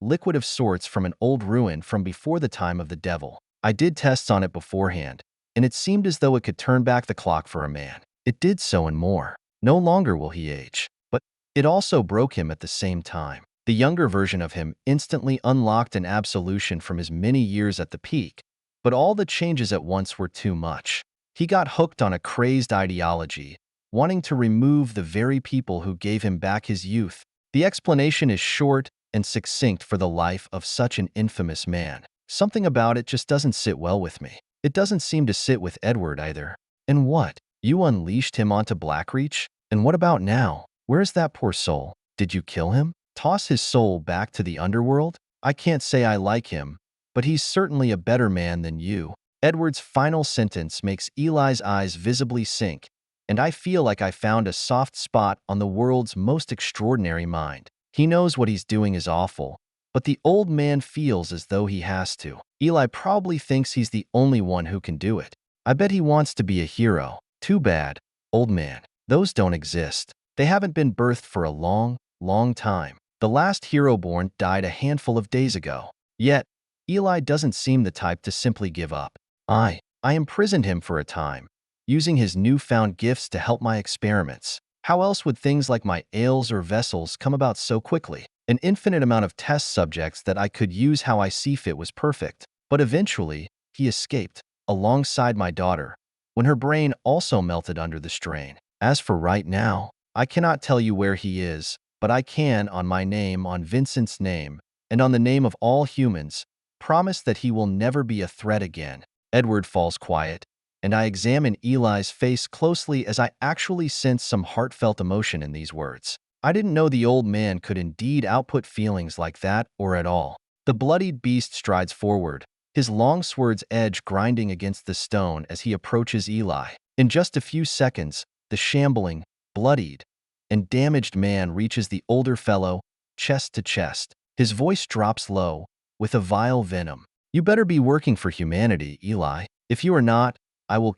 liquid of sorts from an old ruin from before the time of the devil. I did tests on it beforehand, and it seemed as though it could turn back the clock for a man. It did so and more. No longer will he age. But it also broke him at the same time. The younger version of him instantly unlocked an absolution from his many years at the peak, but all the changes at once were too much. He got hooked on a crazed ideology, wanting to remove the very people who gave him back his youth. The explanation is short and succinct for the life of such an infamous man. Something about it just doesn't sit well with me. It doesn't seem to sit with Edward either. And what? You unleashed him onto Blackreach? And what about now? Where's that poor soul? Did you kill him? Toss his soul back to the underworld? I can't say I like him, but he's certainly a better man than you. Edward's final sentence makes Eli's eyes visibly sink, and I feel like I found a soft spot on the world's most extraordinary mind. He knows what he's doing is awful, but the old man feels as though he has to. Eli probably thinks he's the only one who can do it. I bet he wants to be a hero. Too bad, old man. Those don't exist. They haven't been birthed for a long, long time. The last hero born died a handful of days ago. Yet, Eli doesn't seem the type to simply give up. I imprisoned him for a time, using his newfound gifts to help my experiments. How else would things like my ales or vessels come about so quickly? An infinite amount of test subjects that I could use how I see fit was perfect. But eventually, he escaped, alongside my daughter, when her brain also melted under the strain. As for right now, I cannot tell you where he is, but I can, on my name, on Vincent's name, and on the name of all humans, promise that he will never be a threat again. Edward falls quiet, and I examine Eli's face closely as I actually sense some heartfelt emotion in these words. I didn't know the old man could indeed output feelings like that or at all. The bloodied beast strides forward, his long sword's edge grinding against the stone as he approaches Eli. In just a few seconds, the shambling, bloodied, and damaged man reaches the older fellow, chest to chest. His voice drops low, with a vile venom. You better be working for humanity, Eli. If you are not, I will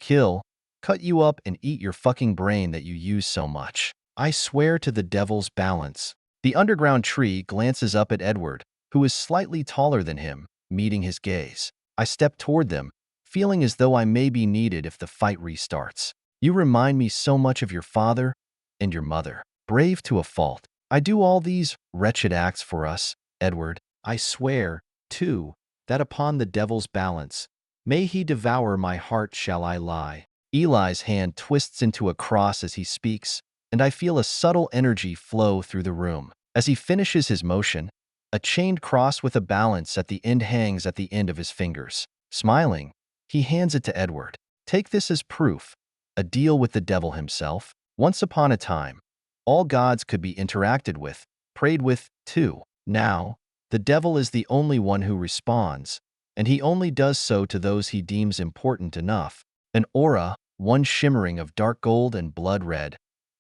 cut you up and eat your fucking brain that you use so much. I swear to the devil's balance. The underground tree glances up at Edward, who is slightly taller than him, meeting his gaze. I step toward them, feeling as though I may be needed if the fight restarts. You remind me so much of your father and your mother. Brave to a fault. I do all these wretched acts for us, Edward. I swear, too, that upon the devil's balance, may he devour my heart shall I lie. Eli's hand twists into a cross as he speaks, and I feel a subtle energy flow through the room. As he finishes his motion, a chained cross with a balance at the end hangs at the end of his fingers. Smiling, he hands it to Edward. Take this as proof. A deal with the devil himself. Once upon a time, all gods could be interacted with, prayed with, too. Now, the devil is the only one who responds, and he only does so to those he deems important enough. An aura, one shimmering of dark gold and blood red,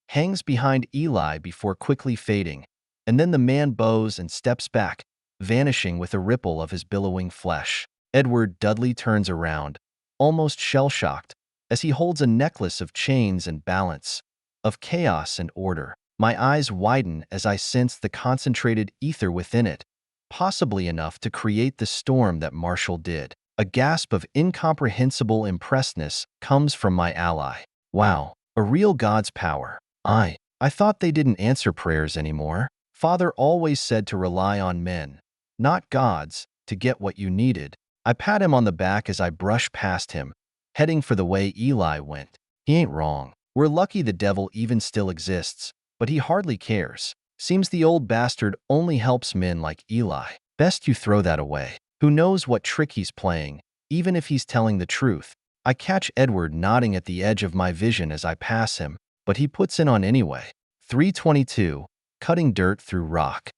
hangs behind Eli before quickly fading, and then the man bows and steps back, vanishing with a ripple of his billowing flesh. Edward Dudley turns around, almost shell-shocked, as he holds a necklace of chains and balance, of chaos and order. My eyes widen as I sense the concentrated ether within it, possibly enough to create the storm that Marshall did. A gasp of incomprehensible impressedness comes from my ally. Wow, a real god's power. I thought they didn't answer prayers anymore. Father always said to rely on men, not gods, to get what you needed. I pat him on the back as I brush past him, heading for the way Eli went. He ain't wrong. We're lucky the devil even still exists, but he hardly cares. Seems the old bastard only helps men like Eli. Best you throw that away. Who knows what trick he's playing, even if he's telling the truth. I catch Edward nodding at the edge of my vision as I pass him, but he puts in on anyway. 322, cutting dirt through rock.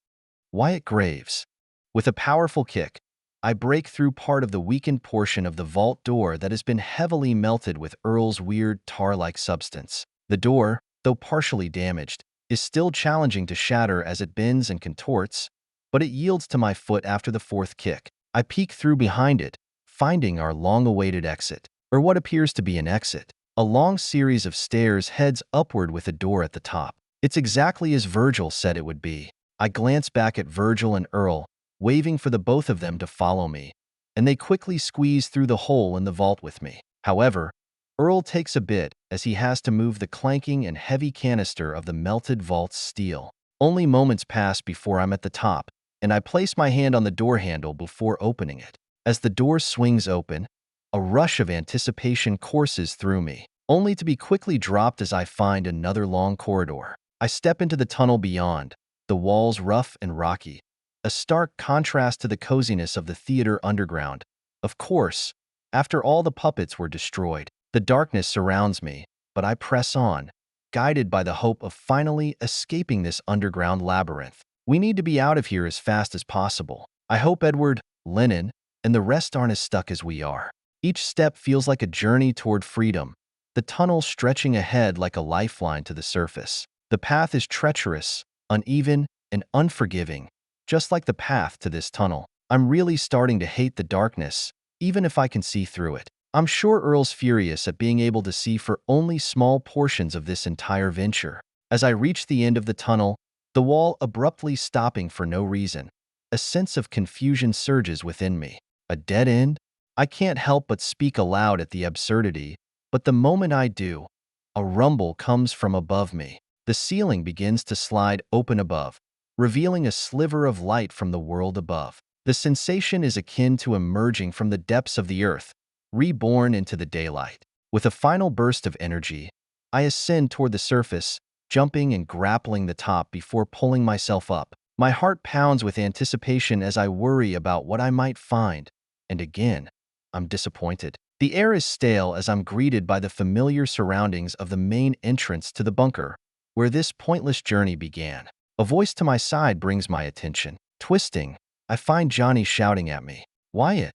Wyatt Graves. With a powerful kick, I break through part of the weakened portion of the vault door that has been heavily melted with Earl's weird tar-like substance. The door, though partially damaged, is still challenging to shatter as it bends and contorts, but it yields to my foot after the fourth kick. I peek through behind it, finding our long-awaited exit, or what appears to be an exit. A long series of stairs heads upward with a door at the top. It's exactly as Virgil said it would be. I glance back at Virgil and Earl, waving for the both of them to follow me, and they quickly squeeze through the hole in the vault with me. However, Earl takes a bit as he has to move the clanking and heavy canister of the melted vault's steel. Only moments pass before I'm at the top, and I place my hand on the door handle before opening it. As the door swings open, a rush of anticipation courses through me, only to be quickly dropped as I find another long corridor. I step into the tunnel beyond, the walls rough and rocky, a stark contrast to the coziness of the theater underground. Of course, after all the puppets were destroyed, the darkness surrounds me, but I press on, guided by the hope of finally escaping this underground labyrinth. We need to be out of here as fast as possible. I hope Edward, Lennon, and the rest aren't as stuck as we are. Each step feels like a journey toward freedom, the tunnel stretching ahead like a lifeline to the surface. The path is treacherous, uneven, and unforgiving, just like the path to this tunnel. I'm really starting to hate the darkness, even if I can see through it. I'm sure Earl's furious at being able to see for only small portions of this entire venture. As I reach the end of the tunnel, the wall abruptly stopping for no reason, a sense of confusion surges within me. A dead end? I can't help but speak aloud at the absurdity, but the moment I do, a rumble comes from above me. The ceiling begins to slide open above, revealing a sliver of light from the world above. The sensation is akin to emerging from the depths of the earth, reborn into the daylight. With a final burst of energy, I ascend toward the surface, jumping and grappling the top before pulling myself up. My heart pounds with anticipation as I worry about what I might find, and again, I'm disappointed. The air is stale as I'm greeted by the familiar surroundings of the main entrance to the bunker, where this pointless journey began. A voice to my side brings my attention. Twisting, I find Johnny shouting at me. Wyatt,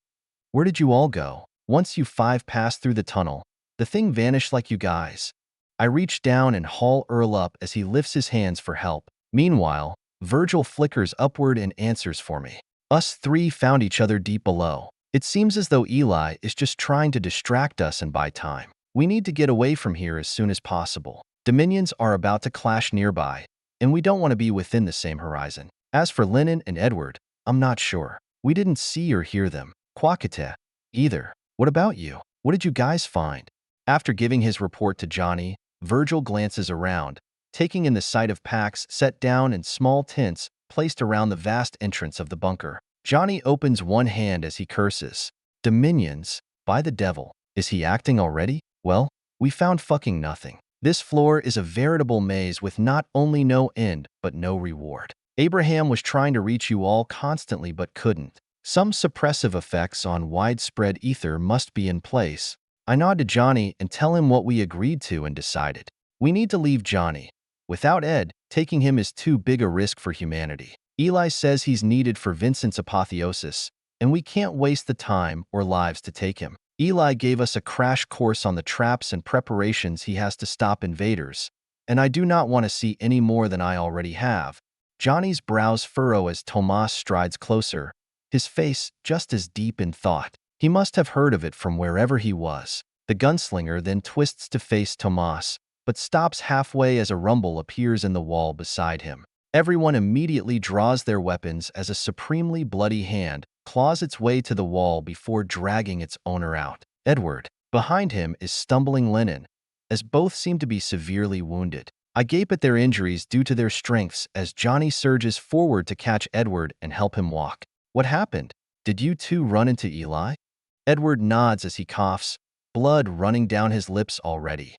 where did you all go? Once you five passed through the tunnel, the thing vanished like you guys. I reach down and haul Earl up as he lifts his hands for help. Meanwhile, Virgil flickers upward and answers for me. Us three found each other deep below. It seems as though Eli is just trying to distract us and buy time. We need to get away from here as soon as possible. Dominions are about to clash nearby, and we don't want to be within the same horizon. As for Lennon and Edward, I'm not sure. We didn't see or hear them. Quakete, either. What about you? What did you guys find? After giving his report to Johnny, Virgil glances around, taking in the sight of packs set down in small tents placed around the vast entrance of the bunker. Johnny opens one hand as he curses. Dominions, by the devil. Is he acting already? Well, we found fucking nothing. This floor is a veritable maze with not only no end, but no reward. Abraham was trying to reach you all constantly but couldn't. Some suppressive effects on widespread ether must be in place. I nod to Johnny and tell him what we agreed to and decided. We need to leave Johnny. Without Ed, taking him is too big a risk for humanity. Eli says he's needed for Vincent's apotheosis, and we can't waste the time or lives to take him. Eli gave us a crash course on the traps and preparations he has to stop invaders, and I do not want to see any more than I already have. Johnny's brows furrow as Tomas strides closer, his face just as deep in thought. He must have heard of it from wherever he was. The gunslinger then twists to face Tomas, but stops halfway as a rumble appears in the wall beside him. Everyone immediately draws their weapons as a supremely bloody hand claws its way to the wall before dragging its owner out. Edward. Behind him is stumbling Lennon, as both seem to be severely wounded. I gape at their injuries due to their strengths as Johnny surges forward to catch Edward and help him walk. What happened? Did you two run into Eli? Edward nods as he coughs, blood running down his lips already.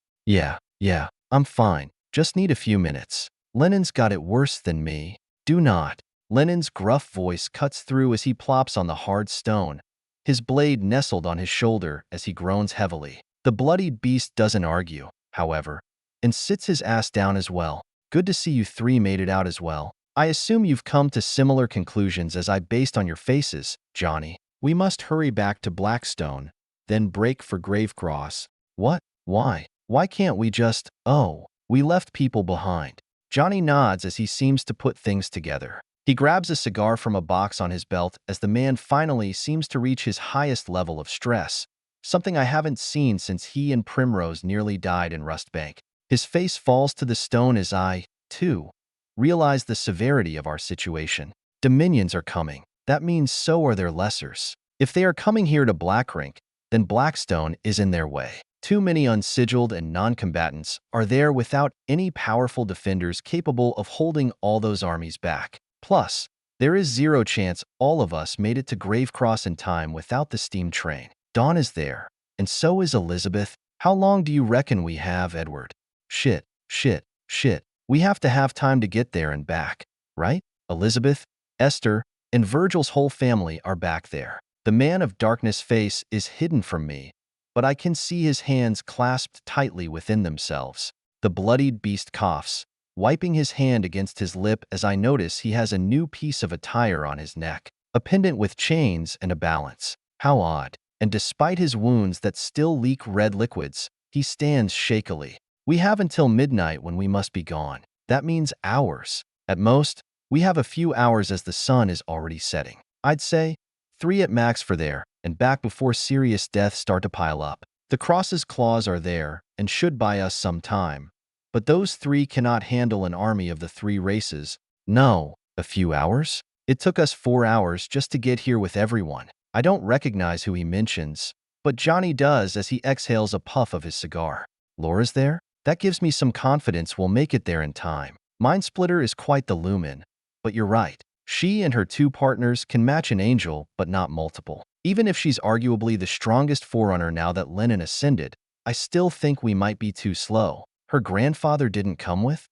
Yeah, I'm fine. Just need a few minutes. Lennon's got it worse than me. Do not. Lennon's gruff voice cuts through as he plops on the hard stone, his blade nestled on his shoulder as he groans heavily. The bloodied beast doesn't argue, however, and sits his ass down as well. Good to see you three made it out as well. I assume you've come to similar conclusions as I based on your faces, Johnny. We must hurry back to Blackstone, then break for Gravecross. What? Why? Why can't we just… Oh, we left people behind. Johnny nods as he seems to put things together. He grabs a cigar from a box on his belt as the man finally seems to reach his highest level of stress, something I haven't seen since he and Primrose nearly died in Rustbank. His face falls to the stone as I, too, realize the severity of our situation. Dominions are coming. that means so are their lessers. If they are coming here to Blackrink, then Blackstone is in their way. Too many unsigiled and non-combatants are there without any powerful defenders capable of holding all those armies back. Plus, there is zero chance all of us made it to Gravecross in time without the steam train. Dawn is there, and so is Elizabeth. How long do you reckon we have, Edward? Shit. We have to have time to get there and back, right? Elizabeth, Esther, and Virgil's whole family are back there. The man of darkness face is hidden from me, but I can see his hands clasped tightly within themselves. The bloodied beast coughs, wiping his hand against his lip as I notice he has a new piece of attire on his neck, a pendant with chains and a balance. How odd. And despite his wounds that still leak red liquids, he stands shakily. We have until midnight when we must be gone. That means hours. At most, we have a few hours as the sun is already setting. I'd say 3 at max for there and back before serious deaths start to pile up. The Cross's claws are there and should buy us some time. But those 3 cannot handle an army of the 3 races. No, a few hours? It took us 4 hours just to get here with everyone. I don't recognize who he mentions, but Johnny does as he exhales a puff of his cigar. Laura's there? That gives me some confidence we'll make it there in time. Mindsplitter is quite the lumen, but you're right. She and her 2 partners can match an angel, but not multiple. Even if she's arguably the strongest forerunner now that Lennon ascended, I still think we might be too slow. Her grandfather didn't come with?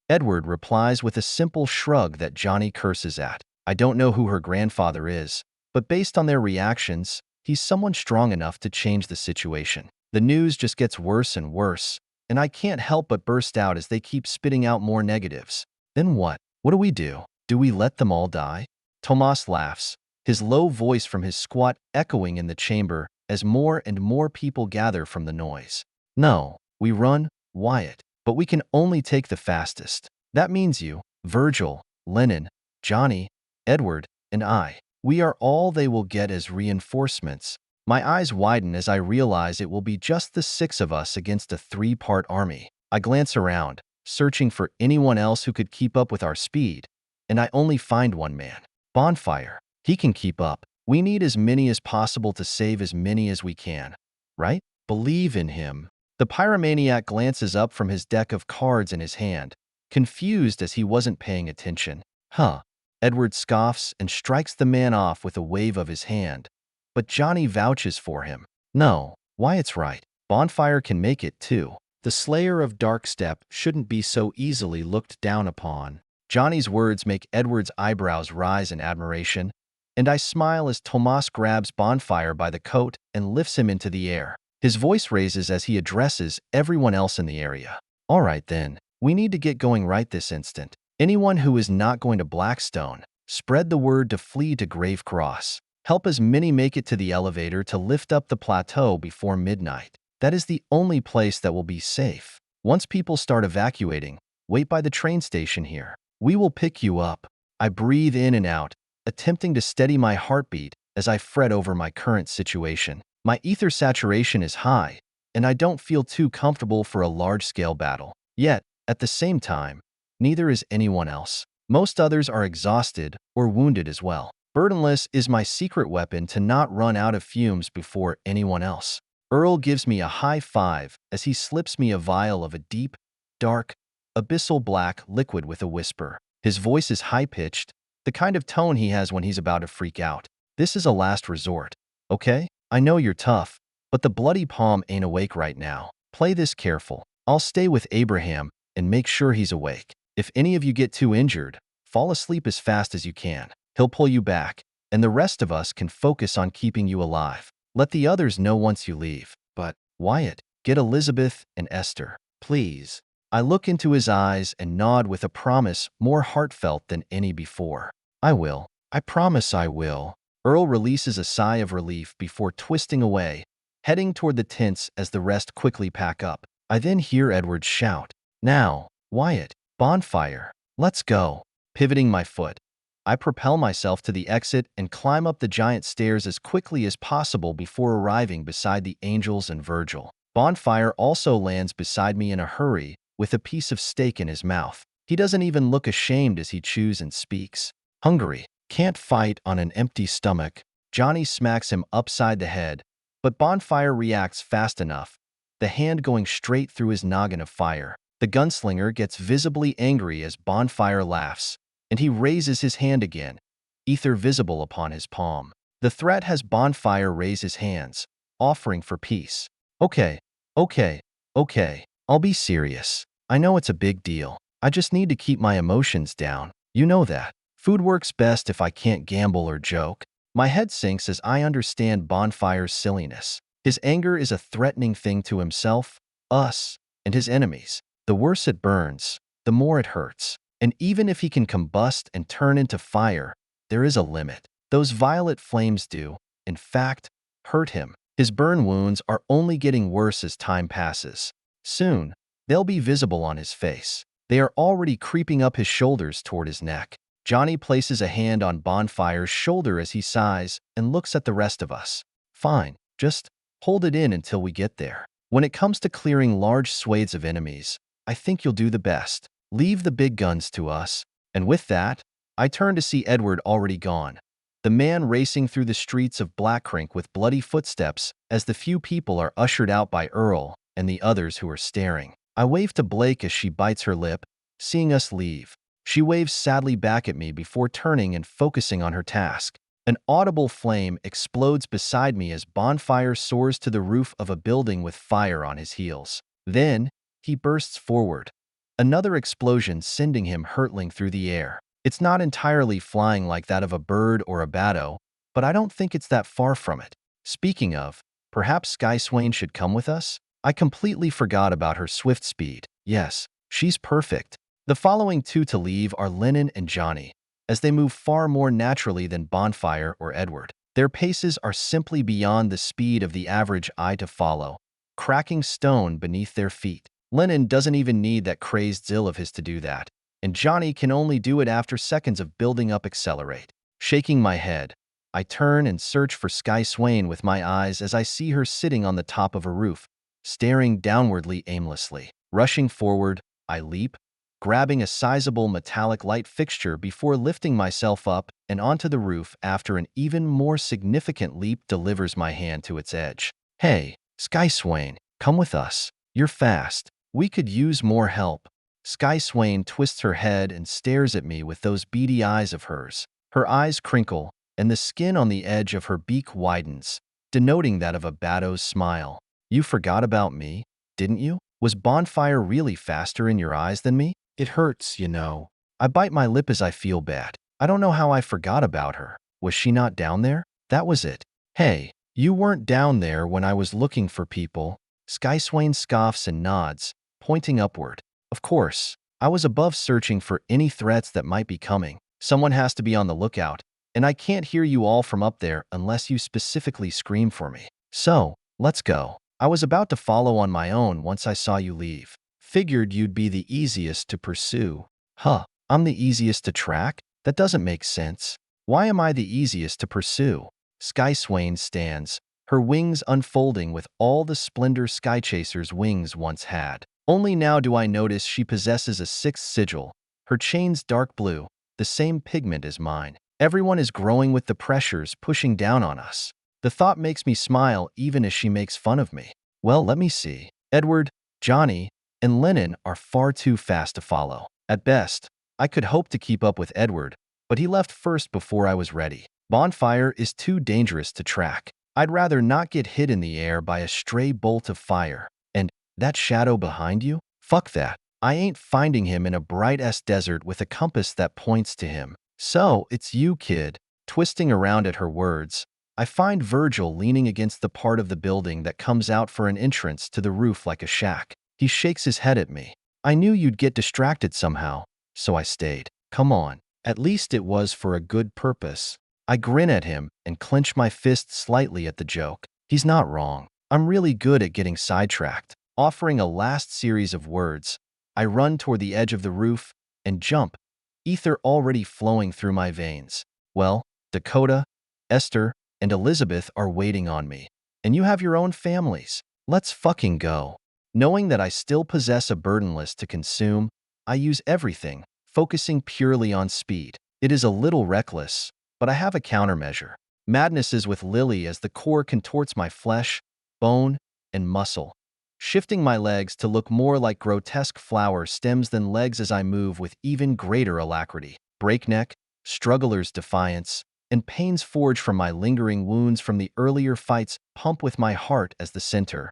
Edward replies with a simple shrug that Johnny curses at. I don't know who her grandfather is, but based on their reactions, he's someone strong enough to change the situation. The news just gets worse and worse, and I can't help but burst out as they keep spitting out more negatives. Then what? What do we do? Do we let them all die? Tomas laughs, his low voice from his squat echoing in the chamber as more and more people gather from the noise. No, we run, Wyatt, but we can only take the fastest. That means you, Virgil, Lennon, Johnny, Edward, and I. We are all they will get as reinforcements. My eyes widen as I realize it will be just the 6 of us against a 3-part army. I glance around, searching for anyone else who could keep up with our speed, and I only find one man. Bonfire. He can keep up. We need as many as possible to save as many as we can, right? Believe in him. The pyromaniac glances up from his deck of cards in his hand, confused as he wasn't paying attention. Huh. Edward scoffs and strikes the man off with a wave of his hand, but Johnny vouches for him. No, Wyatt's right. Bonfire can make it too. The Slayer of Darkstep shouldn't be so easily looked down upon. Johnny's words make Edward's eyebrows rise in admiration, and I smile as Tomas grabs Bonfire by the coat and lifts him into the air. His voice raises as he addresses everyone else in the area. All right then, we need to get going right this instant. Anyone who is not going to Blackstone, spread the word to flee to Gravecross. Help as many make it to the elevator to lift up the plateau before midnight. That is the only place that will be safe. Once people start evacuating, wait by the train station here. We will pick you up. I breathe in and out, attempting to steady my heartbeat as I fret over my current situation. My ether saturation is high, and I don't feel too comfortable for a large-scale battle. Yet, at the same time, neither is anyone else. Most others are exhausted or wounded as well. Burdenless is my secret weapon to not run out of fumes before anyone else. Earl gives me a high five as he slips me a vial of a deep, dark, abyssal black liquid with a whisper. His voice is high-pitched, the kind of tone he has when he's about to freak out. This is a last resort, okay? I know you're tough, but the bloody palm ain't awake right now. Play this careful. I'll stay with Abraham and make sure he's awake. If any of you get too injured, fall asleep as fast as you can. He'll pull you back, and the rest of us can focus on keeping you alive. Let the others know once you leave. But, Wyatt, get Elizabeth and Esther, please. I look into his eyes and nod with a promise more heartfelt than any before. I will. I promise I will. Earl releases a sigh of relief before twisting away, heading toward the tents as the rest quickly pack up. I then hear Edward shout, "Now, Wyatt, Bonfire, let's go." Pivoting my foot, I propel myself to the exit and climb up the giant stairs as quickly as possible before arriving beside the angels and Virgil. Bonfire also lands beside me in a hurry with a piece of steak in his mouth. He doesn't even look ashamed as he chews and speaks. Hungry. Can't fight on an empty stomach. Johnny smacks him upside the head, but Bonfire reacts fast enough, the hand going straight through his noggin of fire. The gunslinger gets visibly angry as Bonfire laughs, and he raises his hand again, ether visible upon his palm. The threat has Bonfire raise his hands, offering for peace. Okay, okay, okay, I'll be serious. I know it's a big deal. I just need to keep my emotions down. You know that. Food works best if I can't gamble or joke. My head sinks as I understand Bonfire's silliness. His anger is a threatening thing to himself, us, and his enemies. The worse it burns, the more it hurts. And even if he can combust and turn into fire, there is a limit. Those violet flames do, in fact, hurt him. His burn wounds are only getting worse as time passes. Soon, they'll be visible on his face. They are already creeping up his shoulders toward his neck. Johnny places a hand on Bonfire's shoulder as he sighs and looks at the rest of us. Fine, just hold it in until we get there. When it comes to clearing large swathes of enemies, I think you'll do the best. Leave the big guns to us. And with that, I turn to see Edward already gone. The man racing through the streets of Blackcrink with bloody footsteps as the few people are ushered out by Earl and the others who are staring. I wave to Blake as she bites her lip, seeing us leave. She waves sadly back at me before turning and focusing on her task. An audible flame explodes beside me as Bonfire soars to the roof of a building with fire on his heels. Then, he bursts forward, another explosion sending him hurtling through the air. It's not entirely flying like that of a bird or a batto, but I don't think it's that far from it. Speaking of, perhaps Sky Swain should come with us? I completely forgot about her swift speed. Yes, she's perfect. The following two to leave are Lennon and Johnny, as they move far more naturally than Bonfire or Edward. Their paces are simply beyond the speed of the average eye to follow, cracking stone beneath their feet. Lennon doesn't even need that crazed zill of his to do that, and Johnny can only do it after seconds of building up accelerate. Shaking my head, I turn and search for Sky Swain with my eyes as I see her sitting on the top of a roof, staring downwardly aimlessly. Rushing forward, I leap, grabbing a sizable metallic light fixture before lifting myself up and onto the roof after an even more significant leap delivers my hand to its edge. Hey, Sky Swain, come with us. You're fast. We could use more help. Sky Swain twists her head and stares at me with those beady eyes of hers. Her eyes crinkle, and the skin on the edge of her beak widens, denoting that of a batto's smile. You forgot about me, didn't you? Was Bonfire really faster in your eyes than me? It hurts, you know. I bite my lip as I feel bad. I don't know how I forgot about her. Was she not down there? That was it. Hey, you weren't down there when I was looking for people. Sky Swain scoffs and nods, pointing upward. Of course, I was above searching for any threats that might be coming. Someone has to be on the lookout, and I can't hear you all from up there unless you specifically scream for me. So, let's go. I was about to follow on my own once I saw you leave. Figured you'd be the easiest to pursue. Huh, I'm the easiest to track? That doesn't make sense. Why am I the easiest to pursue? Sky Swain stands, her wings unfolding with all the splendor Skychaser's wings once had. Only now do I notice she possesses a sixth sigil, her chains dark blue, the same pigment as mine. Everyone is growing with the pressures pushing down on us. The thought makes me smile even as she makes fun of me. Well, let me see. Edward, Johnny, and Lennon are far too fast to follow. At best, I could hope to keep up with Edward, but he left first before I was ready. Bonfire is too dangerous to track. I'd rather not get hit in the air by a stray bolt of fire. And that shadow behind you? Fuck that. I ain't finding him in a bright-ass desert with a compass that points to him. So, it's you, kid. Twisting around at her words, I find Virgil leaning against the part of the building that comes out for an entrance to the roof like a shack. He shakes his head at me. I knew you'd get distracted somehow, so I stayed. Come on. At least it was for a good purpose. I grin at him and clench my fist slightly at the joke. He's not wrong. I'm really good at getting sidetracked. Offering a last series of words, I run toward the edge of the roof and jump, ether already flowing through my veins. Well, Dakota, Esther, and Elizabeth are waiting on me. And you have your own families. Let's fucking go. Knowing that I still possess a burden list to consume, I use everything, focusing purely on speed. It is a little reckless, But I have a countermeasure. Madness is with Lily as the core contorts my flesh, bone, and muscle, shifting my legs to look more like grotesque flower stems than legs as I move with even greater alacrity. Breakneck, struggler's defiance, and pains forged from my lingering wounds from the earlier fights pump with my heart as the center,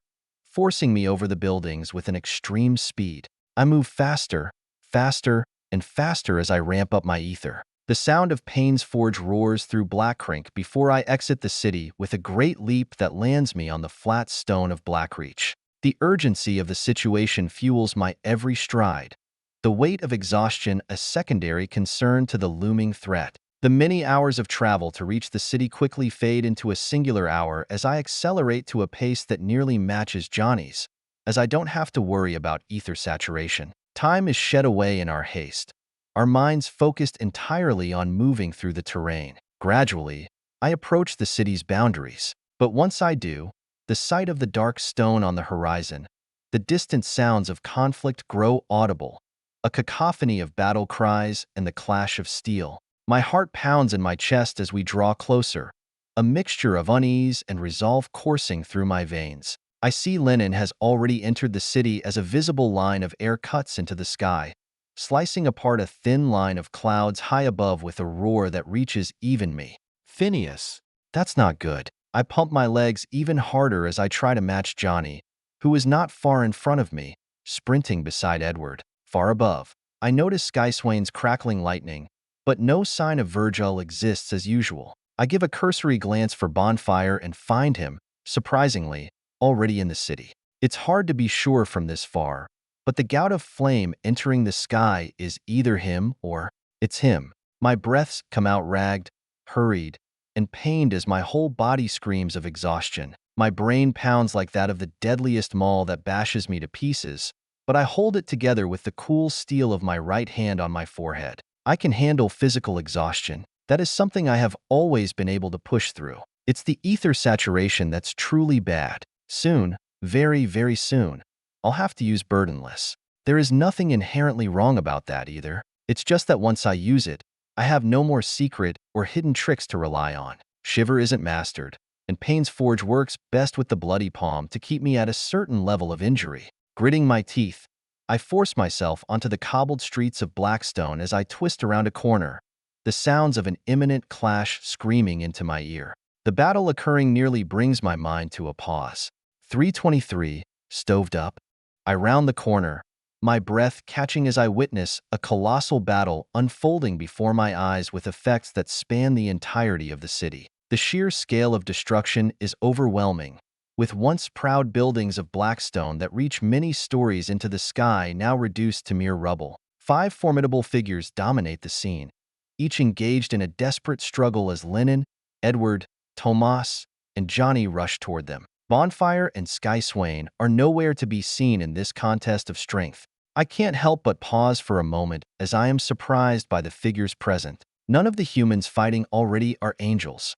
forcing me over the buildings with an extreme speed. I move faster, faster, and faster as I ramp up my ether. The sound of Pain's Forge roars through Blackcrink before I exit the city with a great leap that lands me on the flat stone of Blackreach. The urgency of the situation fuels my every stride, the weight of exhaustion a secondary concern to the looming threat. The many hours of travel to reach the city quickly fade into a singular hour as I accelerate to a pace that nearly matches Johnny's, as I don't have to worry about ether saturation. Time is shed away in our haste, our minds focused entirely on moving through the terrain. Gradually, I approach the city's boundaries, but once I do, the sight of the dark stone on the horizon, the distant sounds of conflict grow audible, a cacophony of battle cries and the clash of steel. My heart pounds in my chest as we draw closer, a mixture of unease and resolve coursing through my veins. I see Lennon has already entered the city as a visible line of air cuts into the sky, slicing apart a thin line of clouds high above with a roar that reaches even me. Phineas, that's not good. I pump my legs even harder as I try to match Johnny, who is not far in front of me, sprinting beside Edward. Far above, I notice Skyswain's crackling lightning, but no sign of Virgil exists as usual. I give a cursory glance for Bonfire and find him, surprisingly, already in the city. It's hard to be sure from this far, but the gout of flame entering the sky is either him or it's him. My breaths come out ragged, hurried, and pained as my whole body screams of exhaustion. My brain pounds like that of the deadliest maul that bashes me to pieces, but I hold it together with the cool steel of my right hand on my forehead. I can handle physical exhaustion. That is something I have always been able to push through. It's the ether saturation that's truly bad. Soon, very, very soon, I'll have to use burdenless. There is nothing inherently wrong about that either. It's just that once I use it, I have no more secret or hidden tricks to rely on. Shiver isn't mastered, and Pain's Forge works best with the bloody palm to keep me at a certain level of injury. Gritting my teeth, I force myself onto the cobbled streets of Blackstone as I twist around a corner, the sounds of an imminent clash screaming into my ear. The battle occurring nearly brings my mind to a pause. 323, stoved up. I round the corner, my breath catching as I witness a colossal battle unfolding before my eyes with effects that span the entirety of the city. The sheer scale of destruction is overwhelming, with once proud buildings of Blackstone that reach many stories into the sky now reduced to mere rubble. 5 formidable figures dominate the scene, each engaged in a desperate struggle as Lennon, Edward, Tomas, and Johnny rush toward them. Bonfire and Skyswain are nowhere to be seen in this contest of strength. I can't help but pause for a moment as I am surprised by the figures present. None of the humans fighting already are angels.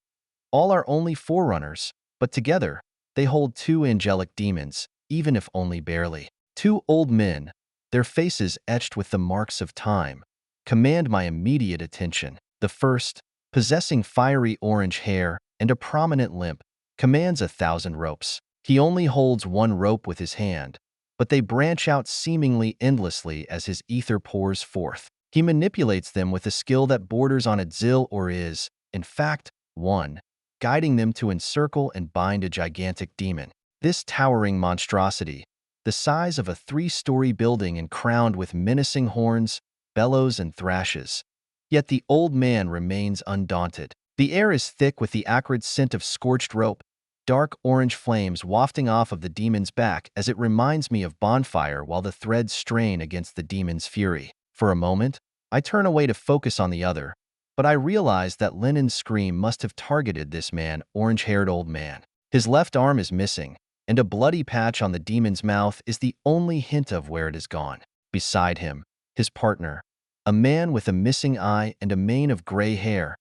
All are only forerunners, but together, they hold 2 angelic demons, even if only barely. 2 old men, their faces etched with the marks of time, command my immediate attention. The first, possessing fiery orange hair and a prominent limp, commands 1,000 ropes. He only holds 1 rope with his hand, but they branch out seemingly endlessly as his ether pours forth. He manipulates them with a skill that borders on a Zil or is, in fact, one, guiding them to encircle and bind a gigantic demon. This towering monstrosity, the size of a 3-story building and crowned with menacing horns, bellows, and thrashes. Yet the old man remains undaunted. The air is thick with the acrid scent of scorched rope, dark orange flames wafting off of the demon's back as it reminds me of Bonfire while the threads strain against the demon's fury. For a moment, I turn away to focus on the other, but I realize that Lennon's scream must have targeted this man, orange-haired old man. His left arm is missing, and a bloody patch on the demon's mouth is the only hint of where it has gone. Beside him, his partner, a man with a missing eye and a mane of gray hair,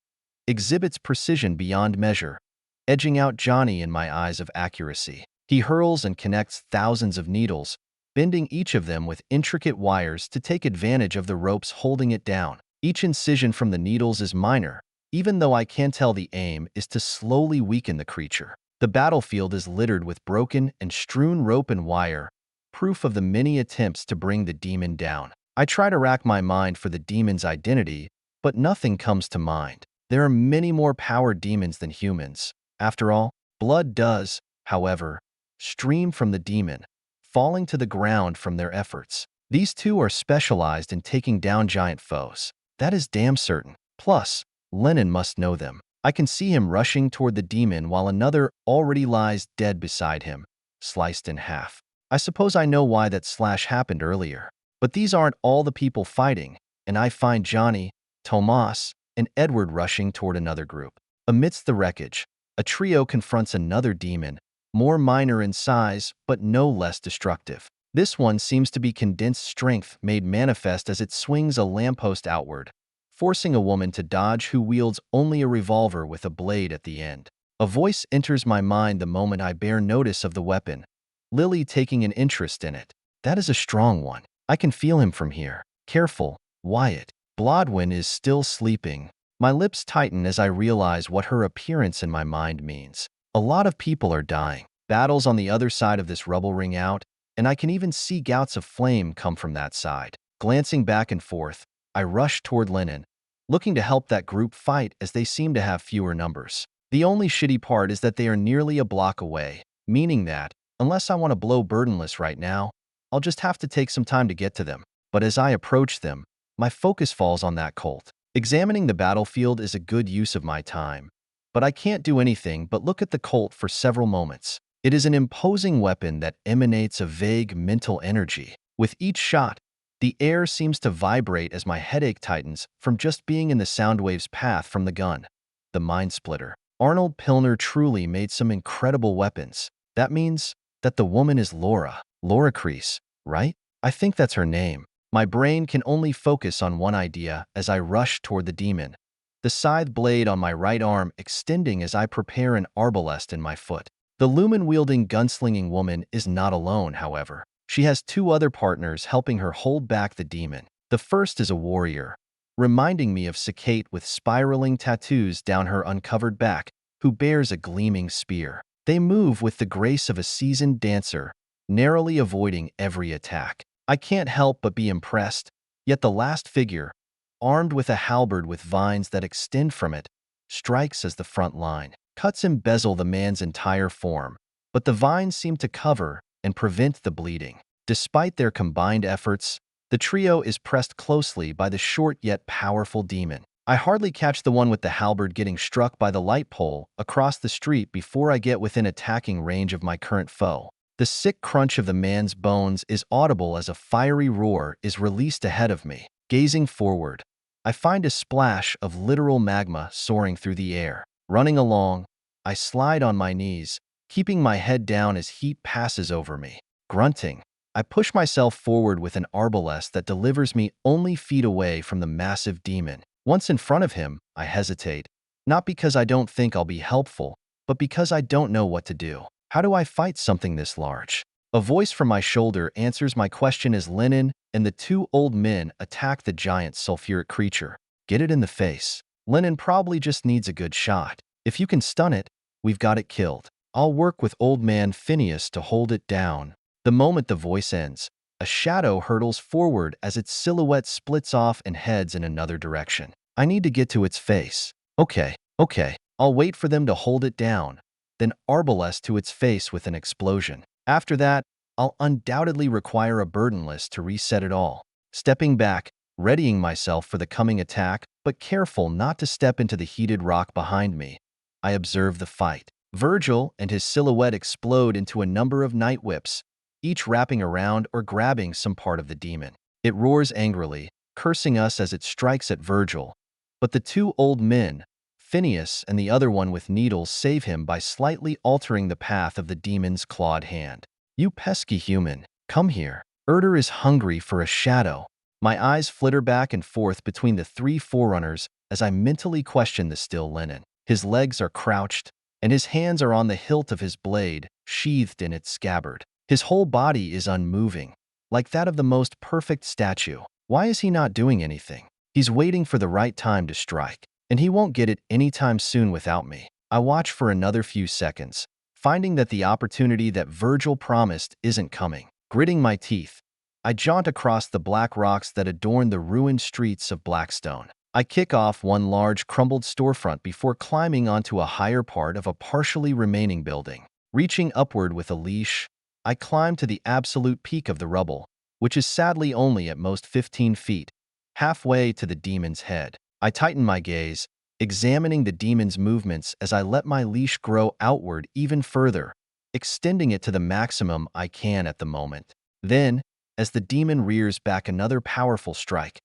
exhibits precision beyond measure, edging out Johnny in my eyes of accuracy. He hurls and connects thousands of needles, bending each of them with intricate wires to take advantage of the ropes holding it down. Each incision from the needles is minor, even though I can tell the aim is to slowly weaken the creature. The battlefield is littered with broken and strewn rope and wire, proof of the many attempts to bring the demon down. I try to rack my mind for the demon's identity, but nothing comes to mind. There are many more powered demons than humans. After all, blood does, however, stream from the demon, falling to the ground from their efforts. These two are specialized in taking down giant foes. That is damn certain. Plus, Lennon must know them. I can see him rushing toward the demon while another already lies dead beside him, sliced in half. I suppose I know why that slash happened earlier. But these aren't all the people fighting, and I find Johnny, Tomas, and Edward rushing toward another group. Amidst the wreckage, a trio confronts another demon, more minor in size but no less destructive. This one seems to be condensed strength made manifest as it swings a lamppost outward, forcing a woman to dodge who wields only a revolver with a blade at the end. A voice enters my mind the moment I bear notice of the weapon, Lily taking an interest in it. That is a strong one. I can feel him from here. Careful, Wyatt. Blodwyn is still sleeping. My lips tighten as I realize what her appearance in my mind means. A lot of people are dying. Battles on the other side of this rubble ring out, and I can even see gouts of flame come from that side. Glancing back and forth, I rush toward Lennon, looking to help that group fight as they seem to have fewer numbers. The only shitty part is that they are nearly a block away, meaning that, unless I want to blow burdenless right now, I'll just have to take some time to get to them. But as I approach them, my focus falls on that Colt. Examining the battlefield is a good use of my time, but I can't do anything but look at the Colt for several moments. It is an imposing weapon that emanates a vague mental energy. With each shot, the air seems to vibrate as my headache tightens from just being in the sound wave's path from the gun. The Mind Splitter. Arnold Pilner truly made some incredible weapons. That means that the woman is Laura Crease, right? I think that's her name. My brain can only focus on one idea as I rush toward the demon, the scythe blade on my right arm extending as I prepare an arbalest in my foot. The lumen-wielding gunslinging woman is not alone, however. She has two other partners helping her hold back the demon. The first is a warrior, reminding me of Sakate with spiraling tattoos down her uncovered back, who bears a gleaming spear. They move with the grace of a seasoned dancer, narrowly avoiding every attack. I can't help but be impressed, yet the last figure, armed with a halberd with vines that extend from it, strikes as the front line. Cuts embezzle the man's entire form, but the vines seem to cover and prevent the bleeding. Despite their combined efforts, the trio is pressed closely by the short yet powerful demon. I hardly catch the one with the halberd getting struck by the light pole across the street before I get within attacking range of my current foe. The sick crunch of the man's bones is audible as a fiery roar is released ahead of me. Gazing forward, I find a splash of literal magma soaring through the air. Running along, I slide on my knees, keeping my head down as heat passes over me. Grunting, I push myself forward with an arbalest that delivers me only feet away from the massive demon. Once in front of him, I hesitate, not because I don't think I'll be helpful, but because I don't know what to do. How do I fight something this large? A voice from my shoulder answers my question as Lennon and the two old men attack the giant sulfuric creature. Get it in the face. Lennon probably just needs a good shot. If you can stun it, we've got it killed. I'll work with old man Phineas to hold it down. The moment the voice ends, a shadow hurtles forward as its silhouette splits off and heads in another direction. I need to get to its face. Okay. I'll wait for them to hold it down, then arbalest to its face with an explosion. After that, I'll undoubtedly require a burdenless to reset it all. Stepping back, readying myself for the coming attack, but careful not to step into the heated rock behind me, I observe the fight. Virgil and his silhouette explode into a number of night whips, each wrapping around or grabbing some part of the demon. It roars angrily, cursing us as it strikes at Virgil, but the two old men, Phineas and the other one with needles, save him by slightly altering the path of the demon's clawed hand. You pesky human, come here. Erder is hungry for a shadow. My eyes flitter back and forth between the three forerunners as I mentally question the still Lennon. His legs are crouched, and his hands are on the hilt of his blade, sheathed in its scabbard. His whole body is unmoving, like that of the most perfect statue. Why is he not doing anything? He's waiting for the right time to strike. and he won't get it anytime soon without me. I watch for another few seconds, finding that the opportunity that Virgil promised isn't coming. Gritting my teeth, I jaunt across the black rocks that adorn the ruined streets of Blackstone. I kick off one large, crumbled storefront before climbing onto a higher part of a partially remaining building. Reaching upward with a leash, I climb to the absolute peak of the rubble, which is sadly only at most 15 feet, halfway to the demon's head. I tighten my gaze, examining the demon's movements as I let my leash grow outward even further, extending it to the maximum I can at the moment. Then, as the demon rears back another powerful strike,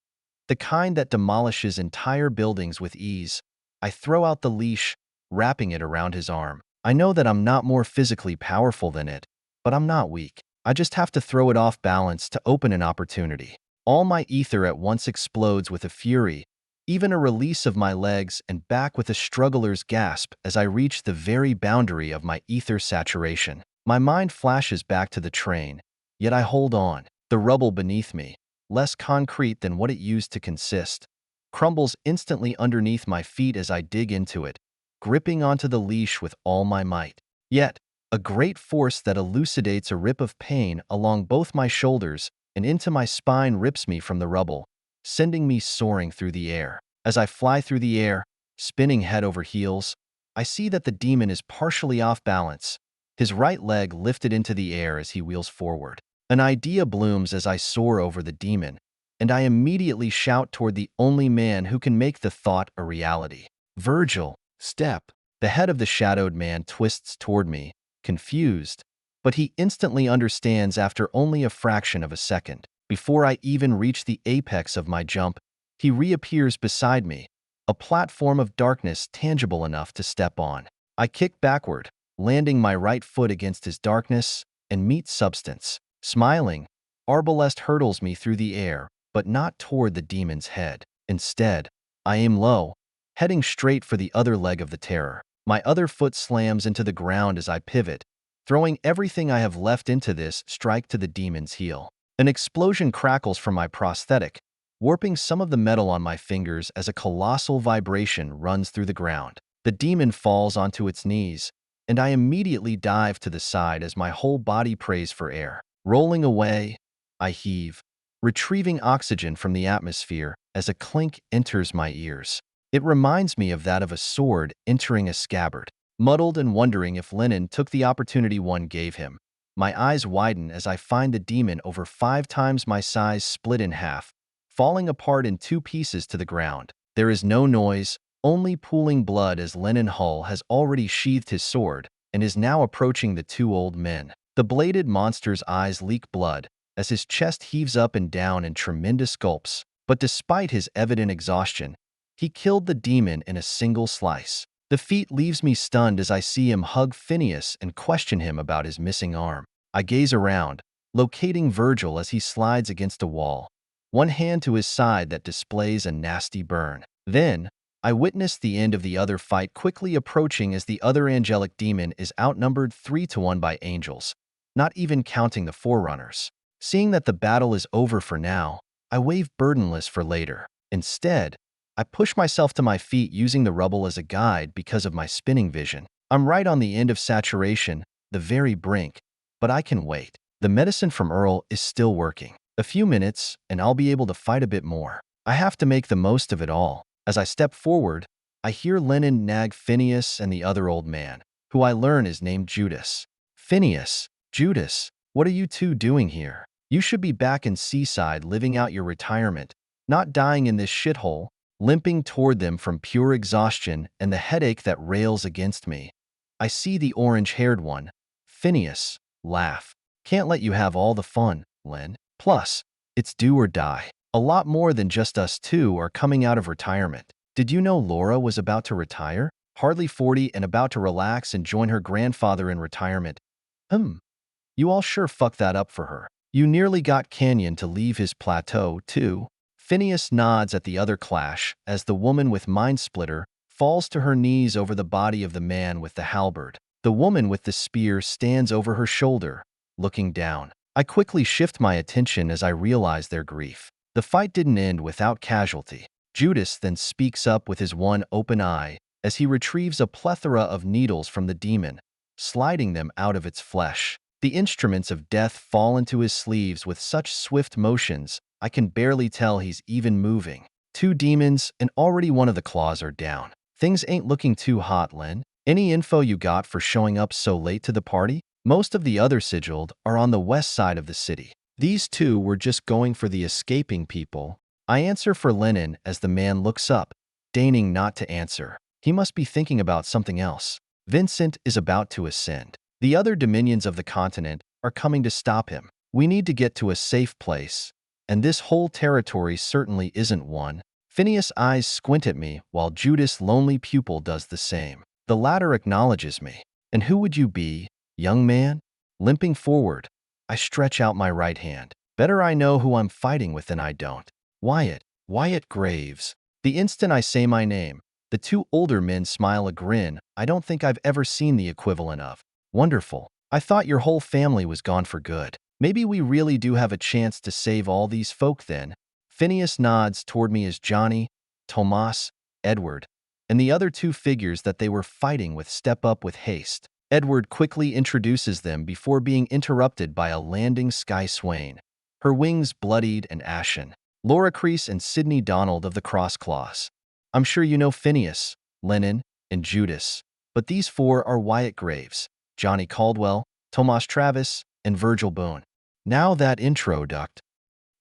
the kind that demolishes entire buildings with ease, I throw out the leash, wrapping it around his arm. I know that I'm not more physically powerful than it, but I'm not weak. I just have to throw it off balance to open an opportunity. All my ether at once explodes with a fury, even a release of my legs and back with a struggler's gasp as I reach the very boundary of my ether saturation. My mind flashes back to the train, yet I hold on. The rubble beneath me, less concrete than what it used to consist, crumbles instantly underneath my feet as I dig into it, gripping onto the leash with all my might. Yet, a great force that elucidates a rip of pain along both my shoulders and into my spine rips me from the rubble, sending me soaring through the air. As I fly through the air, spinning head over heels, I see that the demon is partially off balance, his right leg lifted into the air as he wheels forward. An idea blooms as I soar over the demon, and I immediately shout toward the only man who can make the thought a reality. Virgil, step. The head of the shadowed man twists toward me, confused, but he instantly understands after only a fraction of a second. Before I even reach the apex of my jump, he reappears beside me, a platform of darkness tangible enough to step on. I kick backward, landing my right foot against his darkness, and meet substance. Smiling, Arbalest hurtles me through the air, but not toward the demon's head. Instead, I aim low, heading straight for the other leg of the terror. My other foot slams into the ground as I pivot, throwing everything I have left into this strike to the demon's heel. An explosion crackles from my prosthetic, warping some of the metal on my fingers as a colossal vibration runs through the ground. The demon falls onto its knees, and I immediately dive to the side as my whole body prays for air. Rolling away, I heave, retrieving oxygen from the atmosphere as a clink enters my ears. It reminds me of that of a sword entering a scabbard. Muddled and wondering if Lennon took the opportunity one gave him, my eyes widen as I find the demon over 5 times my size split in half, falling apart in 2 pieces to the ground. There is no noise, only pooling blood as Lennon Hull has already sheathed his sword and is now approaching the 2 old men. The bladed monster's eyes leak blood as his chest heaves up and down in tremendous gulps, but despite his evident exhaustion, he killed the demon in a single slice. The feat leaves me stunned as I see him hug Phineas and question him about his missing arm. I gaze around, locating Virgil as he slides against a wall, one hand to his side that displays a nasty burn. Then, I witness the end of the other fight quickly approaching as the other angelic demon is outnumbered 3-1 by angels, not even counting the forerunners. Seeing that the battle is over for now, I wave burdenless for later. Instead, I push myself to my feet using the rubble as a guide because of my spinning vision. I'm right on the end of saturation, the very brink, but I can wait. The medicine from Earl is still working. A few minutes, and I'll be able to fight a bit more. I have to make the most of it all. As I step forward, I hear Lennon nag Phineas and the other old man, who I learn is named Judas. Phineas, Judas, what are you two doing here? You should be back in Seaside living out your retirement, not dying in this shithole. Limping toward them from pure exhaustion and the headache that rails against me, I see the orange-haired one, Phineas, laugh. Can't let you have all the fun, Len. Plus, it's do or die. A lot more than just us two are coming out of retirement. Did you know Laura was about to retire? Hardly 40 and about to relax and join her grandfather in retirement. You all sure fucked that up for her. You nearly got Canyon to leave his plateau, too. Phineas nods at the other clash as the woman with Mind Splitter falls to her knees over the body of the man with the halberd. The woman with the spear stands over her shoulder, looking down. I quickly shift my attention as I realize their grief. The fight didn't end without casualty. Judas then speaks up with his one open eye as he retrieves a plethora of needles from the demon, sliding them out of its flesh. The instruments of death fall into his sleeves with such swift motions, I can barely tell he's even moving. 2 demons, and already one of the claws are down. Things ain't looking too hot, Len. Any info you got for showing up so late to the party? Most of the other Sigiled are on the west side of the city. These 2 were just going for the escaping people. I answer for Lennon as the man looks up, deigning not to answer. He must be thinking about something else. Vincent is about to ascend. The other dominions of the continent are coming to stop him. We need to get to a safe place, and this whole territory certainly isn't one. Phineas' eyes squint at me while Judas' lonely pupil does the same. The latter acknowledges me. And who would you be, young man? Limping forward, I stretch out my right hand. Better I know who I'm fighting with than I don't. Wyatt Graves. The instant I say my name, the 2 older men smile a grin I don't think I've ever seen the equivalent of. Wonderful. I thought your whole family was gone for good. Maybe we really do have a chance to save all these folk then. Phineas nods toward me as Johnny, Tomas, Edward, and the other 2 figures that they were fighting with step up with haste. Edward quickly introduces them before being interrupted by a landing sky swain, her wings bloodied and ashen. Laura Crease and Sidney Donald of the Crossclaws. I'm sure you know Phineas, Lennon, and Judas, but these 4 are Wyatt Graves, Johnny Caldwell, Tomas Travis, and Virgil Boone. Now that introduct.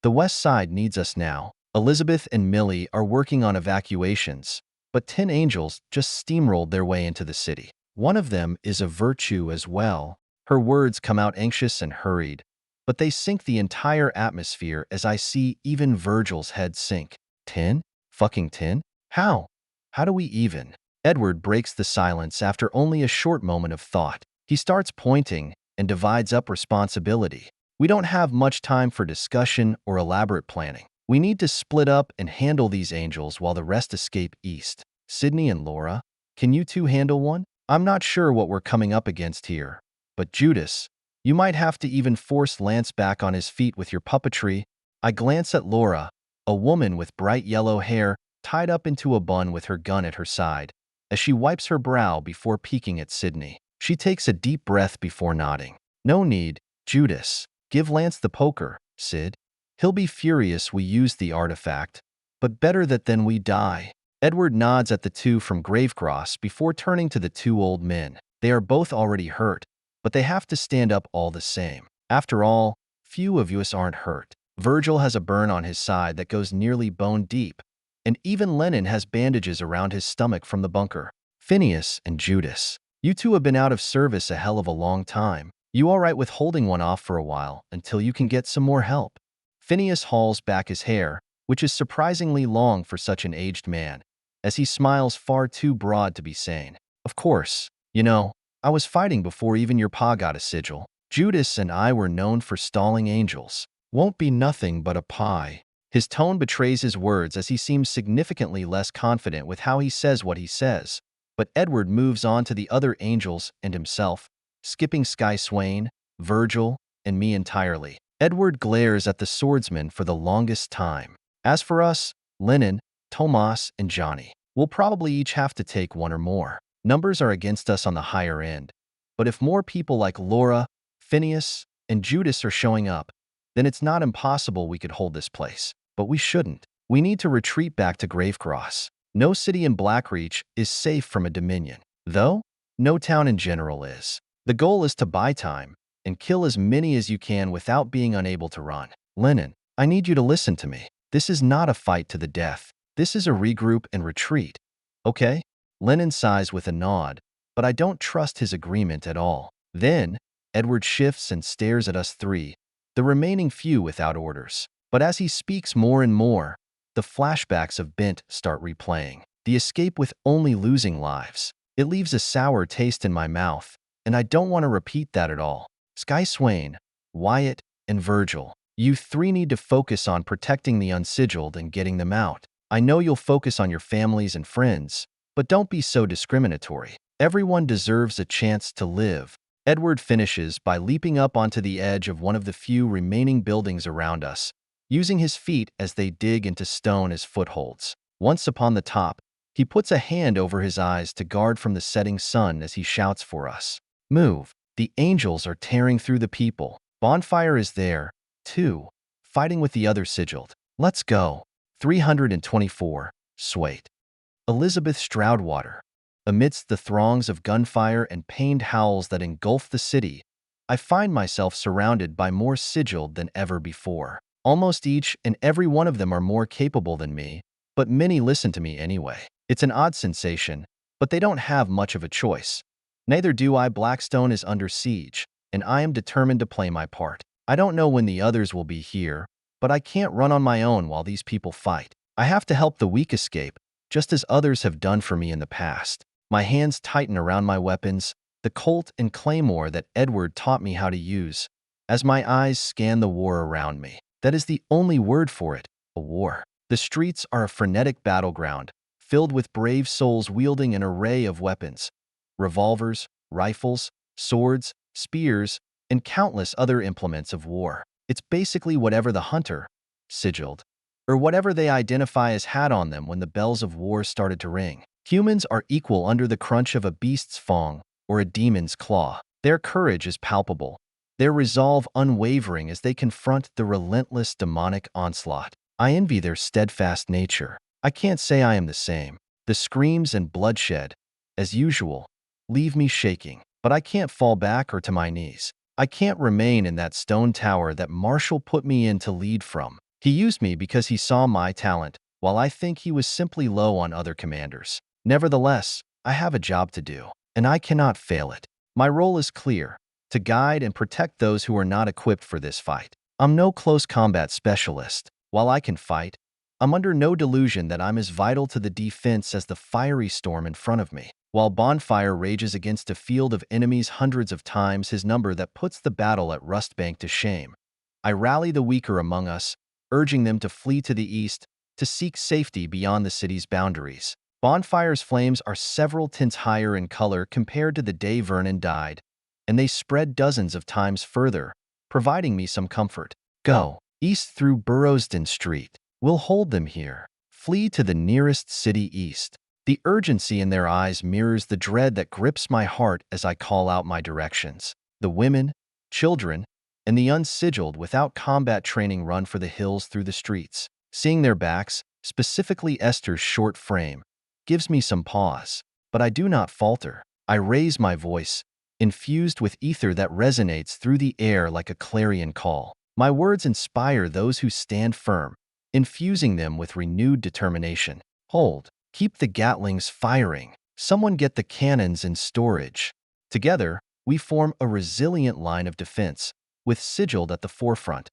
The west side needs us now. Elizabeth and Millie are working on evacuations, but 10 angels just steamrolled their way into the city. One of them is a virtue as well. Her words come out anxious and hurried, but they sink the entire atmosphere as I see even Virgil's head sink. 10? Fucking 10? How? How do we even? Edward breaks the silence after only a short moment of thought. He starts pointing and divides up responsibility. We don't have much time for discussion or elaborate planning. We need to split up and handle these angels while the rest escape east. Sydney and Laura, can you 2 handle one? I'm not sure what we're coming up against here, but Judas, you might have to even force Lance back on his feet with your puppetry. I glance at Laura, a woman with bright yellow hair tied up into a bun with her gun at her side, as she wipes her brow before peeking at Sydney. She takes a deep breath before nodding. No need, Judas. Give Lance the poker, Sid. He'll be furious we used the artifact, but better that than we die. Edward nods at the 2 from Gravecross before turning to the 2 old men. They are both already hurt, but they have to stand up all the same. After all, few of us aren't hurt. Virgil has a burn on his side that goes nearly bone deep, and even Lennon has bandages around his stomach from the bunker. Phineas and Judas, you 2 have been out of service a hell of a long time. You all right with holding one off for a while until you can get some more help? Phineas hauls back his hair, which is surprisingly long for such an aged man, as he smiles far too broad to be sane. Of course, you know, I was fighting before even your pa got a sigil. Judas and I were known for stalling angels. Won't be nothing but a pie. His tone betrays his words as he seems significantly less confident with how he says what he says. But Edward moves on to the other angels and himself, skipping Sky Swain, Virgil, and me entirely. Edward glares at the swordsman for the longest time. As for us, Lennon, Tomas, and Johnny, we'll probably each have to take 1 or more. Numbers are against us on the higher end, but if more people like Laura, Phineas, and Judas are showing up, then it's not impossible we could hold this place. But we shouldn't. We need to retreat back to Gravecross. No city in Blackreach is safe from a dominion, though no town in general is. The goal is to buy time and kill as many as you can without being unable to run. Lennon, I need you to listen to me. This is not a fight to the death. This is a regroup and retreat. Okay? Lennon sighs with a nod, but I don't trust his agreement at all. Then, Edward shifts and stares at us 3, the remaining few without orders. But as he speaks more and more, the flashbacks of Bent start replaying. The escape with only losing lives. It leaves a sour taste in my mouth, and I don't want to repeat that at all. Sky Swain, Wyatt, and Virgil, you 3 need to focus on protecting the unsigiled and getting them out. I know you'll focus on your families and friends, but don't be so discriminatory. Everyone deserves a chance to live. Edward finishes by leaping up onto the edge of one of the few remaining buildings around us, using his feet as they dig into stone as footholds. Once upon the top, he puts a hand over his eyes to guard from the setting sun as he shouts for us. Move. The angels are tearing through the people. Bonfire is there, too, fighting with the other sigilled. Let's go. 324. Swait. Elizabeth Stroudwater. Amidst the throngs of gunfire and pained howls that engulf the city, I find myself surrounded by more sigilled than ever before. Almost each and every one of them are more capable than me, but many listen to me anyway. It's an odd sensation, but they don't have much of a choice. Neither do I. Blackstone is under siege, and I am determined to play my part. I don't know when the others will be here, but I can't run on my own while these people fight. I have to help the weak escape, just as others have done for me in the past. My hands tighten around my weapons, the Colt and Claymore that Edward taught me how to use, as my eyes scan the war around me. That is the only word for it, a war. The streets are a frenetic battleground, filled with brave souls wielding an array of weapons: revolvers, rifles, swords, spears, and countless other implements of war. It's basically whatever the hunter, sigilled, or whatever they identify as had on them when the bells of war started to ring. Humans are equal under the crunch of a beast's fang or a demon's claw. Their courage is palpable, their resolve unwavering as they confront the relentless demonic onslaught. I envy their steadfast nature. I can't say I am the same. The screams and bloodshed, as usual, leave me shaking, but I can't fall back or to my knees. I can't remain in that stone tower that Marshall put me in to lead from. He used me because he saw my talent, while I think he was simply low on other commanders. Nevertheless, I have a job to do, and I cannot fail it. My role is clear: to guide and protect those who are not equipped for this fight. I'm no close combat specialist. While I can fight, I'm under no delusion that I'm as vital to the defense as the fiery storm in front of me. While Bonfire rages against a field of enemies hundreds of times his number that puts the battle at Rustbank to shame, I rally the weaker among us, urging them to flee to the east, to seek safety beyond the city's boundaries. Bonfire's flames are several tints higher in color compared to the day Vernon died, and they spread dozens of times further, providing me some comfort. Go east through Burrowsden Street. We'll hold them here. Flee to the nearest city east. The urgency in their eyes mirrors the dread that grips my heart as I call out my directions. The women, children, and the unsigilled without combat training run for the hills through the streets. Seeing their backs, specifically Esther's short frame, gives me some pause, but I do not falter. I raise my voice, infused with ether that resonates through the air like a clarion call. My words inspire those who stand firm, infusing them with renewed determination. Hold. Keep the Gatlings firing. Someone get the cannons in storage. Together, we form a resilient line of defense, with Sigilled at the forefront.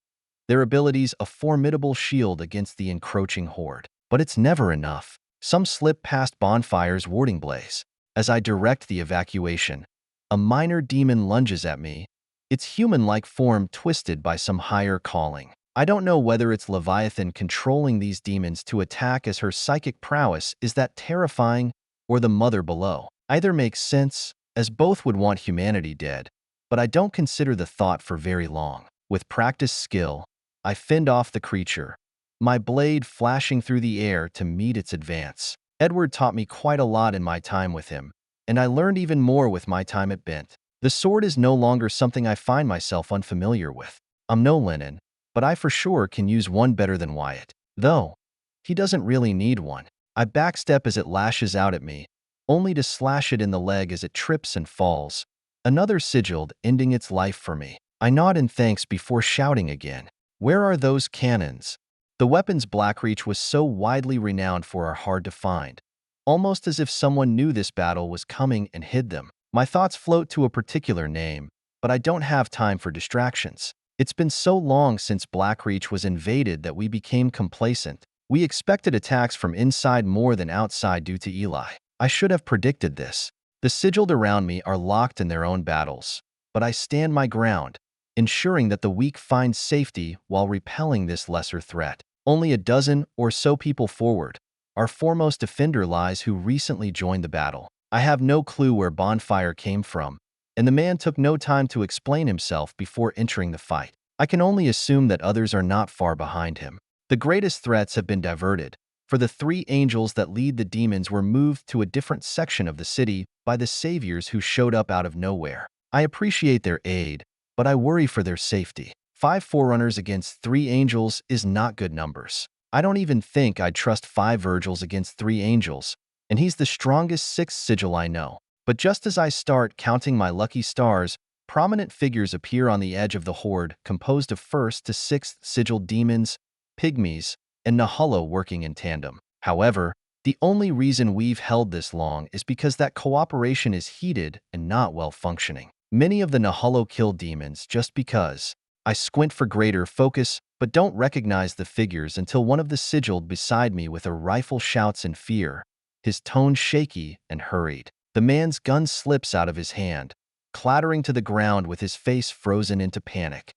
Their abilities a formidable shield against the encroaching horde. But it's never enough. Some slip past Bonfire's warding blaze. As I direct the evacuation, a minor demon lunges at me, its human-like form twisted by some higher calling. I don't know whether it's Leviathan controlling these demons to attack as her psychic prowess is that terrifying, or the mother below. Either makes sense, as both would want humanity dead, but I don't consider the thought for very long. With practiced skill, I fend off the creature, my blade flashing through the air to meet its advance. Edward taught me quite a lot in my time with him, and I learned even more with my time at Bent. The sword is no longer something I find myself unfamiliar with. I'm no Lennon, but I for sure can use one better than Wyatt. Though, he doesn't really need one. I backstep as it lashes out at me, only to slash it in the leg as it trips and falls. Another sigilled ending its life for me. I nod in thanks before shouting again. Where are those cannons? The weapons Blackreach was so widely renowned for are hard to find, almost as if someone knew this battle was coming and hid them. My thoughts float to a particular name, but I don't have time for distractions. It's been so long since Blackreach was invaded that we became complacent. We expected attacks from inside more than outside due to Eli. I should have predicted this. The sigilled around me are locked in their own battles, but I stand my ground, ensuring that the weak find safety while repelling this lesser threat. Only a dozen or so people forward. Our foremost defender lies who recently joined the battle. I have no clue where Bonfire came from, and the man took no time to explain himself before entering the fight. I can only assume that others are not far behind him. The greatest threats have been diverted, for the 3 angels that lead the demons were moved to a different section of the city by the saviors who showed up out of nowhere. I appreciate their aid, but I worry for their safety. 5 forerunners against 3 angels is not good numbers. I don't even think I'd trust 5 Virgils against 3 angels, and he's the strongest 6th sigil I know. But just as I start counting my lucky stars, prominent figures appear on the edge of the horde, composed of 1st to 6th sigil demons, pygmies, and Nahullo working in tandem. However, the only reason we've held this long is because that cooperation is heated and not well functioning. Many of the Nahullo kill demons just because. I squint for greater focus, but don't recognize the figures until one of the sigilled beside me with a rifle shouts in fear, his tone shaky and hurried. The man's gun slips out of his hand, clattering to the ground with his face frozen into panic.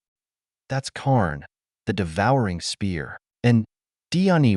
That's Karn, the Devouring spear, and Diony,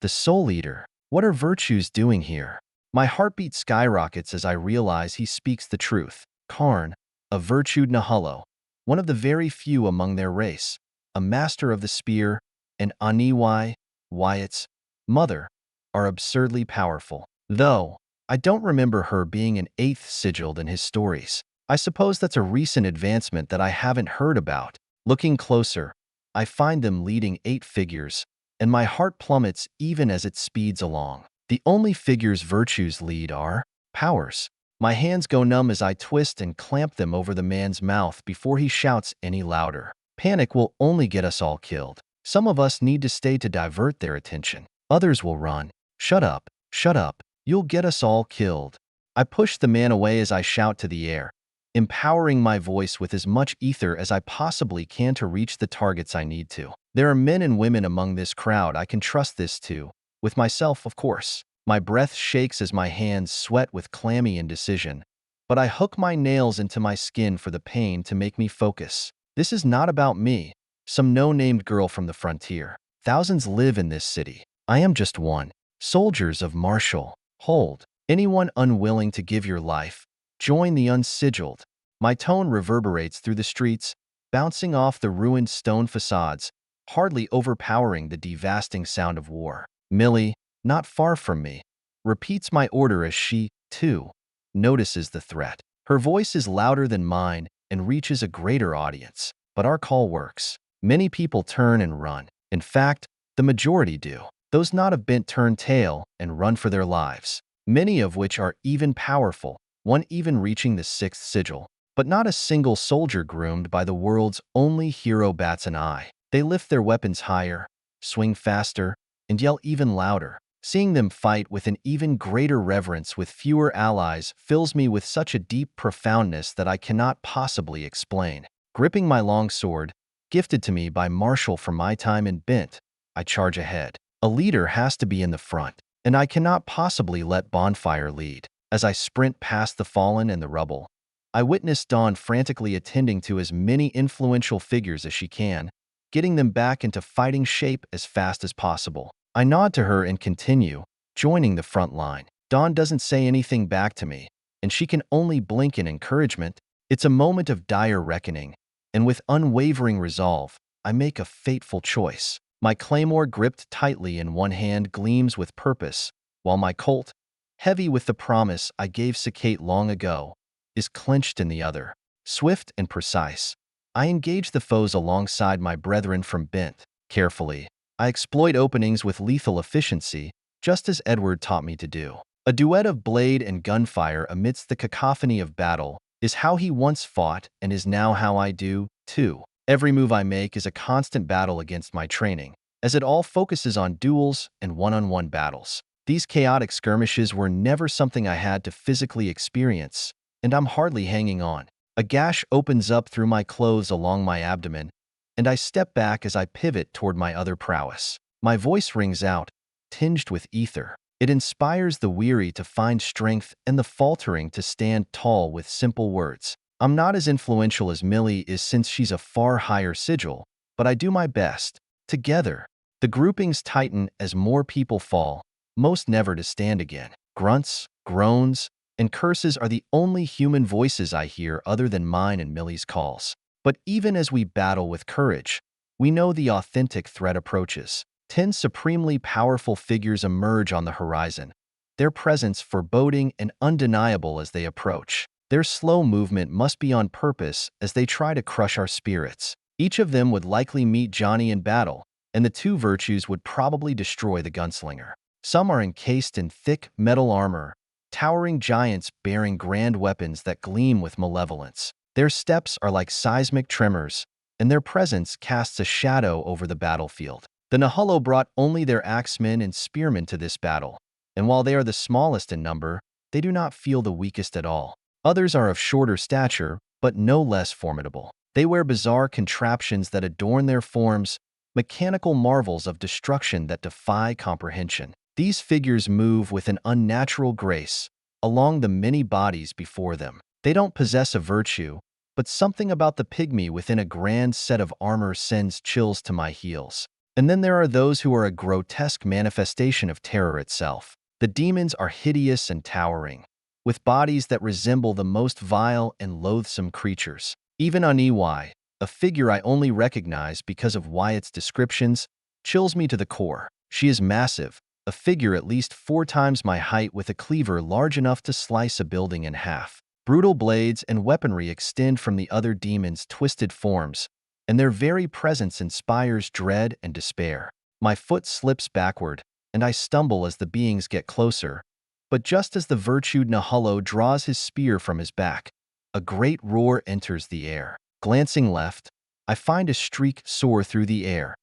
the Soul Eater. What are virtues doing here? My heartbeat skyrockets as I realize he speaks the truth. Karn, a virtued Nahullo, one of the very few among their race, a master of the spear, and Aniwai, Wyatt's mother, are absurdly powerful. Though, I don't remember her being an 8th sigilled in his stories. I suppose that's a recent advancement that I haven't heard about. Looking closer, I find them leading 8 figures, and my heart plummets even as it speeds along. The only figures virtues lead are powers. My hands go numb as I twist and clamp them over the man's mouth before he shouts any louder. Panic will only get us all killed. Some of us need to stay to divert their attention. Others will run. Shut up, you'll get us all killed. I push the man away as I shout to the air, empowering my voice with as much ether as I possibly can to reach the targets I need to. There are men and women among this crowd I can trust this to, with myself, of course. My breath shakes as my hands sweat with clammy indecision, but I hook my nails into my skin for the pain to make me focus. This is not about me, some no-named girl from the frontier. Thousands live in this city. I am just one. Soldiers of Marshall, hold. Anyone unwilling to give your life, join the unsigilled. My tone reverberates through the streets, bouncing off the ruined stone facades, hardly overpowering the devastating sound of war. Millie, not far from me, repeats my order as she, too, notices the threat. Her voice is louder than mine and reaches a greater audience. But our call works. Many people turn and run. In fact, the majority do. Those not of bent turn tail and run for their lives, many of which are even powerful, one even reaching the 6th sigil. But not a single soldier groomed by the world's only hero bats an eye. They lift their weapons higher, swing faster, and yell even louder. Seeing them fight with an even greater reverence with fewer allies fills me with such a deep profoundness that I cannot possibly explain. Gripping my long sword, gifted to me by Marshall from my time in Bent, I charge ahead. A leader has to be in the front, and I cannot possibly let Bonfire lead. As I sprint past the fallen and the rubble, I witness Dawn frantically attending to as many influential figures as she can, getting them back into fighting shape as fast as possible. I nod to her and continue, joining the front line. Dawn doesn't say anything back to me, and she can only blink in encouragement. It's a moment of dire reckoning, and with unwavering resolve, I make a fateful choice. My claymore gripped tightly in one hand gleams with purpose, while my Colt, heavy with the promise I gave Sakate long ago, is clenched in the other. Swift and precise, I engage the foes alongside my brethren from Bent. Carefully, I exploit openings with lethal efficiency, just as Edward taught me to do. A duet of blade and gunfire amidst the cacophony of battle is how he once fought and is now how I do, too. Every move I make is a constant battle against my training, as it all focuses on duels and one-on-one battles. These chaotic skirmishes were never something I had to physically experience, and I'm hardly hanging on. A gash opens up through my clothes along my abdomen, and I step back as I pivot toward my other prowess. My voice rings out, tinged with ether. It inspires the weary to find strength and the faltering to stand tall with simple words. I'm not as influential as Millie is since she's a far higher sigil, but I do my best. Together, the groupings tighten as more people fall, most never to stand again. Grunts, groans, and curses are the only human voices I hear other than mine and Millie's calls. But even as we battle with courage, we know the authentic threat approaches. 10 supremely powerful figures emerge on the horizon, their presence foreboding and undeniable as they approach. Their slow movement must be on purpose as they try to crush our spirits. Each of them would likely meet Johnny in battle, and the two virtues would probably destroy the gunslinger. Some are encased in thick metal armor, towering giants bearing grand weapons that gleam with malevolence. Their steps are like seismic tremors, and their presence casts a shadow over the battlefield. The Nahalo brought only their axemen and spearmen to this battle, and while they are the smallest in number, they do not feel the weakest at all. Others are of shorter stature, but no less formidable. They wear bizarre contraptions that adorn their forms, mechanical marvels of destruction that defy comprehension. These figures move with an unnatural grace along the many bodies before them. They don't possess a virtue, but something about the pygmy within a grand set of armor sends chills to my heels. And then there are those who are a grotesque manifestation of terror itself. The demons are hideous and towering, with bodies that resemble the most vile and loathsome creatures. Even Aniwai, a figure I only recognize because of Wyatt's descriptions, chills me to the core. She is massive, a figure at least 4 times my height with a cleaver large enough to slice a building in half. Brutal blades and weaponry extend from the other demons' twisted forms, and their very presence inspires dread and despair. My foot slips backward, and I stumble as the beings get closer, but just as the virtued Nahalo draws his spear from his back, a great roar enters the air. Glancing left, I find a streak soar through the air,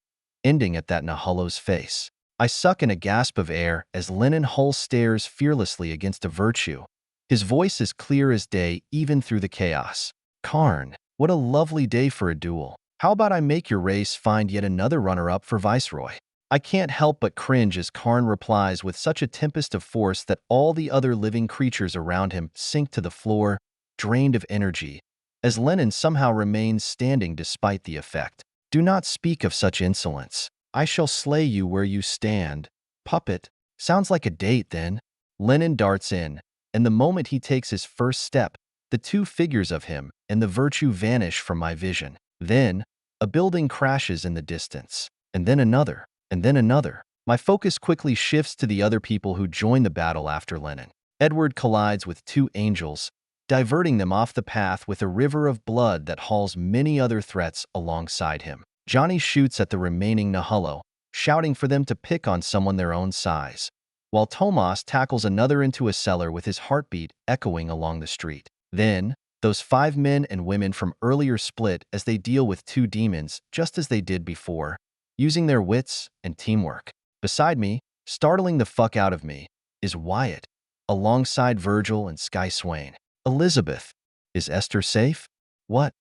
ending at that Nahalo's face. I suck in a gasp of air as Lennon Hull stares fearlessly against a virtue. His voice is clear as day even through the chaos. Karn, what a lovely day for a duel. How about I make your race find yet another runner-up for Viceroy? I can't help but cringe as Karn replies with such a tempest of force that all the other living creatures around him sink to the floor, drained of energy, as Lennon somehow remains standing despite the effect. Do not speak of such insolence. I shall slay you where you stand. Puppet. Sounds like a date, then. Lennon darts in, and the moment he takes his first step, the two figures of him and the virtue vanish from my vision. Then, a building crashes in the distance, and then another, and then another. My focus quickly shifts to the other people who join the battle after Lennon. Edward collides with 2 angels, diverting them off the path with a river of blood that hauls many other threats alongside him. Johnny shoots at the remaining Nahalo, shouting for them to pick on someone their own size, while Tomas tackles another into a cellar with his heartbeat echoing along the street. Then, those 5 men and women from earlier split as they deal with 2 demons just as they did before, using their wits and teamwork. Beside me, startling the fuck out of me, is Wyatt, alongside Virgil and Sky Swain. Elizabeth. Is Esther safe? What?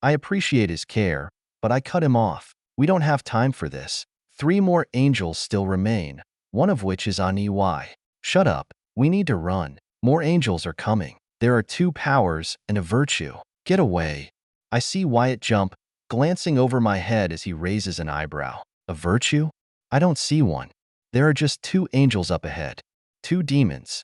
I appreciate his care, but I cut him off. We don't have time for this. 3 more angels still remain, one of which is Aniwai. Shut up. We need to run. More angels are coming. There are 2 powers and a virtue. Get away. I see Wyatt jump, glancing over my head as he raises an eyebrow. A virtue? I don't see one. There are just 2 angels up ahead. 2 demons.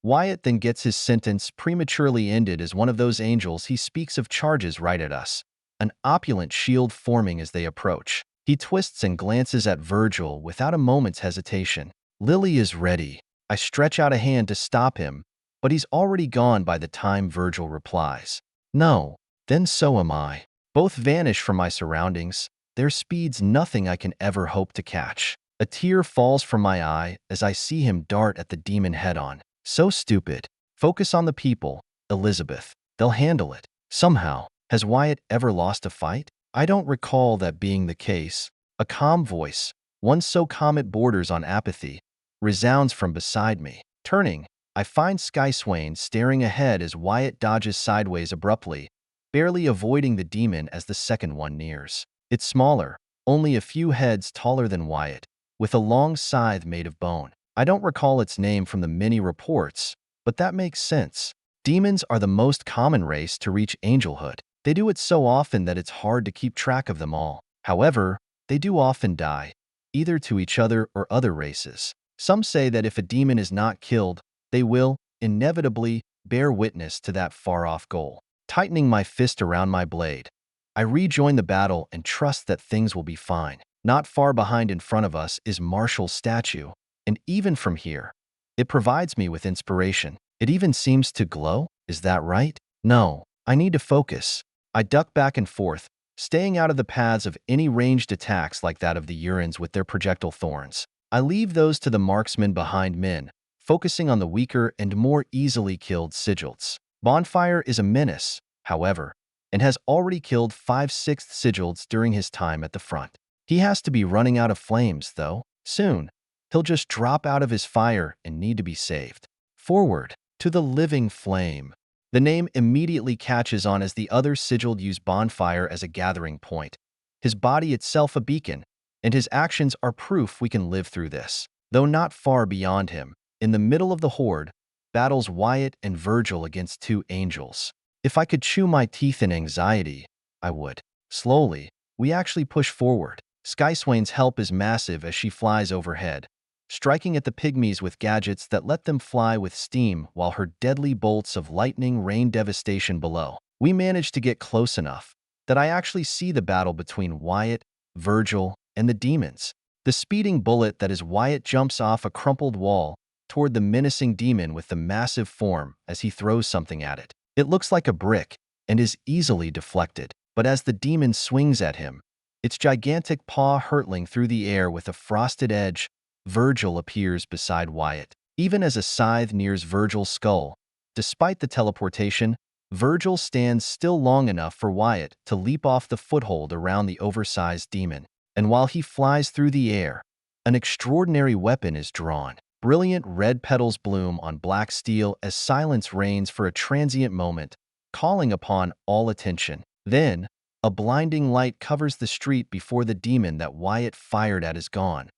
Wyatt then gets his sentence prematurely ended as one of those angels he speaks of charges right at us, an opulent shield forming as they approach. He twists and glances at Virgil without a moment's hesitation. Lily is ready. I stretch out a hand to stop him, but he's already gone by the time Virgil replies. No, then so am I. Both vanish from my surroundings, their speeds nothing I can ever hope to catch. A tear falls from my eye as I see him dart at the demon head-on. So stupid. Focus on the people, Elizabeth. They'll handle it. Somehow. Has Wyatt ever lost a fight? I don't recall that being the case. A calm voice, one so calm it borders on apathy, resounds from beside me. Turning, I find Sky Swain staring ahead as Wyatt dodges sideways abruptly, barely avoiding the demon as the second one nears. It's smaller, only a few heads taller than Wyatt, with a long scythe made of bone. I don't recall its name from the many reports, but that makes sense. Demons are the most common race to reach angelhood. They do it so often that it's hard to keep track of them all. However, they do often die, either to each other or other races. Some say that if a demon is not killed, they will, inevitably, bear witness to that far-off goal. Tightening my fist around my blade, I rejoin the battle and trust that things will be fine. Not far behind in front of us is Marshall's statue, and even from here, it provides me with inspiration. It even seems to glow? Is that right? No, I need to focus. I duck back and forth, staying out of the paths of any ranged attacks like that of the Urans with their projectile thorns. I leave those to the marksmen behind men, focusing on the weaker and more easily killed Sigils. Bonfire is a menace, however, and has already killed 5/6 Sigils during his time at the front. He has to be running out of flames, though. Soon, he'll just drop out of his fire and need to be saved. Forward, to the living flame. The name immediately catches on as the other Sigil use Bonfire as a gathering point, his body itself a beacon, and his actions are proof we can live through this. Though not far beyond him, in the middle of the horde, battles Wyatt and Virgil against two angels. If I could chew my teeth in anxiety, I would. Slowly, we actually push forward. Skyswain's help is massive as she flies overhead, striking at the pygmies with gadgets that let them fly with steam while her deadly bolts of lightning rain devastation below. We manage to get close enough that I actually see the battle between Wyatt, Virgil, and the demons. The speeding bullet that is Wyatt jumps off a crumpled wall toward the menacing demon with the massive form as he throws something at it. It looks like a brick and is easily deflected, but as the demon swings at him, its gigantic paw hurtling through the air with a frosted edge, Virgil appears beside Wyatt. Even as a scythe nears Virgil's skull, despite the teleportation, Virgil stands still long enough for Wyatt to leap off the foothold around the oversized demon. And while he flies through the air, an extraordinary weapon is drawn. Brilliant red petals bloom on black steel as silence reigns for a transient moment, calling upon all attention. Then, a blinding light covers the street before the demon that Wyatt fired at is gone.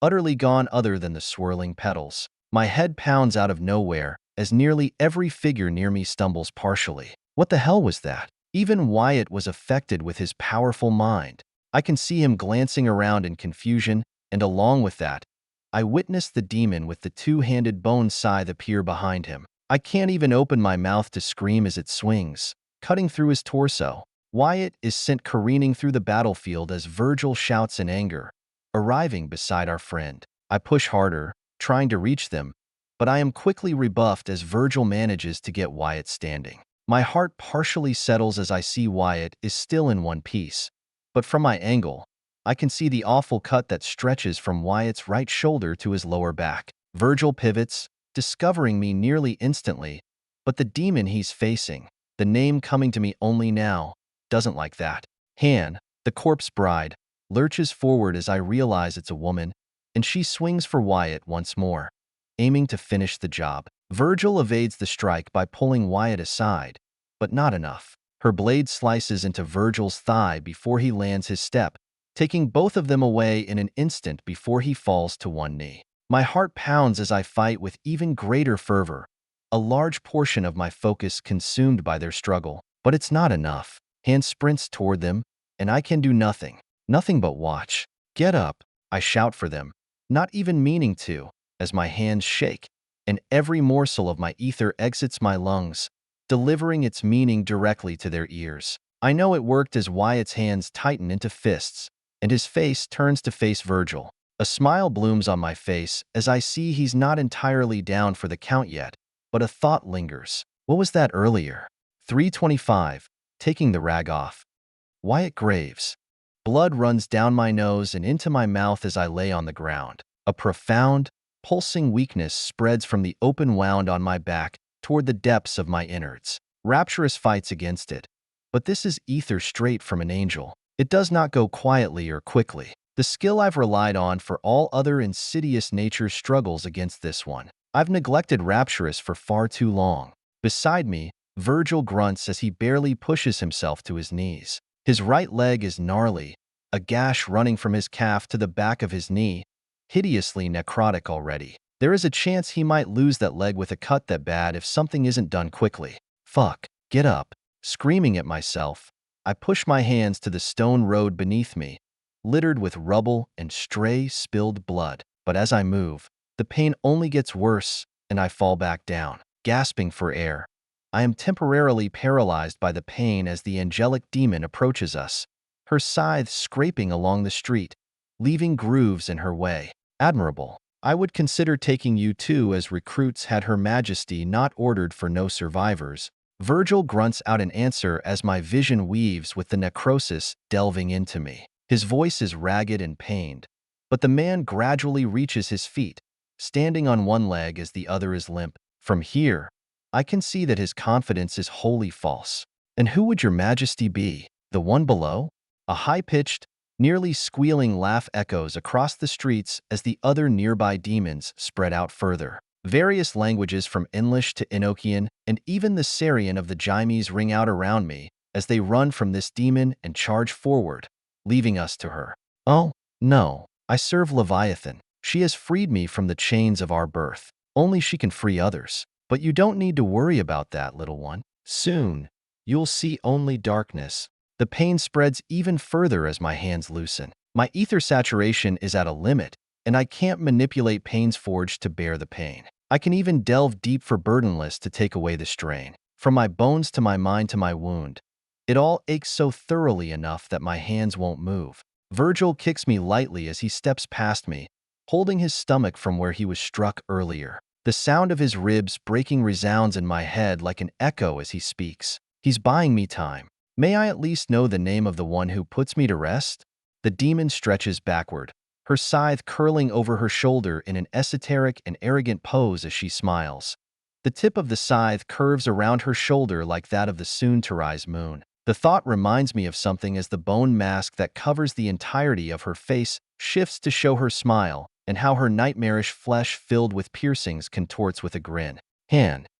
Utterly gone other than the swirling petals. My head pounds out of nowhere as nearly every figure near me stumbles partially. What the hell was that? Even Wyatt was affected with his powerful mind. I can see him glancing around in confusion, and along with that, I witness the demon with the two-handed bone scythe appear behind him. I can't even open my mouth to scream as it swings, cutting through his torso. Wyatt is sent careening through the battlefield as Virgil shouts in anger, arriving beside our friend. I push harder, trying to reach them, but I am quickly rebuffed as Virgil manages to get Wyatt standing. My heart partially settles as I see Wyatt is still in one piece, but from my angle, I can see the awful cut that stretches from Wyatt's right shoulder to his lower back. Virgil pivots, discovering me nearly instantly, but the demon he's facing, the name coming to me only now, doesn't like that. Han, the corpse bride, lurches forward as I realize it's a woman, and she swings for Wyatt once more, aiming to finish the job. Virgil evades the strike by pulling Wyatt aside, but not enough. Her blade slices into Virgil's thigh before he lands his step, taking both of them away in an instant before he falls to one knee. My heart pounds as I fight with even greater fervor, a large portion of my focus consumed by their struggle. But it's not enough. Han sprints toward them, and I can do nothing. Nothing but watch. Get up, I shout for them, not even meaning to, as my hands shake, and every morsel of my ether exits my lungs, delivering its meaning directly to their ears. I know it worked as Wyatt's hands tighten into fists, and his face turns to face Virgil. A smile blooms on my face as I see he's not entirely down for the count yet, but a thought lingers. What was that earlier? 325, taking the rag off. Wyatt Graves. Blood runs down my nose and into my mouth as I lay on the ground. A profound, pulsing weakness spreads from the open wound on my back toward the depths of my innards. Rapturous fights against it, but this is ether straight from an angel. It does not go quietly or quickly. The skill I've relied on for all other insidious nature struggles against this one. I've neglected Rapturous for far too long. Beside me, Virgil grunts as he barely pushes himself to his knees. His right leg is gnarly, a gash running from his calf to the back of his knee, hideously necrotic already. There is a chance he might lose that leg with a cut that bad if something isn't done quickly. Fuck, get up. Screaming at myself, I push my hands to the stone road beneath me, littered with rubble and stray, spilled blood. But as I move, the pain only gets worse, and I fall back down, gasping for air. I am temporarily paralyzed by the pain as the angelic demon approaches us, her scythe scraping along the street, leaving grooves in her way. Admirable. I would consider taking you too as recruits had Her Majesty not ordered for no survivors. Virgil grunts out an answer as my vision weaves with the necrosis delving into me. His voice is ragged and pained, but the man gradually reaches his feet, standing on one leg as the other is limp. From here, I can see that his confidence is wholly false. And who would Your Majesty be? The one below? A high-pitched, nearly squealing laugh echoes across the streets as the other nearby demons spread out further. Various languages from English to Enochian and even the Sarian of the Gymes ring out around me as they run from this demon and charge forward, leaving us to her. Oh, no, I serve Leviathan. She has freed me from the chains of our birth. Only she can free others. But you don't need to worry about that, little one. Soon, you'll see only darkness. The pain spreads even further as my hands loosen. My ether saturation is at a limit, and I can't manipulate Pain's Forge to bear the pain. I can even delve deep for burdenless to take away the strain. From my bones to my mind to my wound, it all aches so thoroughly enough that my hands won't move. Virgil kicks me lightly as he steps past me, holding his stomach from where he was struck earlier. The sound of his ribs breaking resounds in my head like an echo as he speaks. He's buying me time. May I at least know the name of the one who puts me to rest? The demon stretches backward, her scythe curling over her shoulder in an esoteric and arrogant pose as she smiles. The tip of the scythe curves around her shoulder like that of the soon-to-rise moon. The thought reminds me of something as the bone mask that covers the entirety of her face shifts to show her smile, and how her nightmarish flesh filled with piercings contorts with a grin.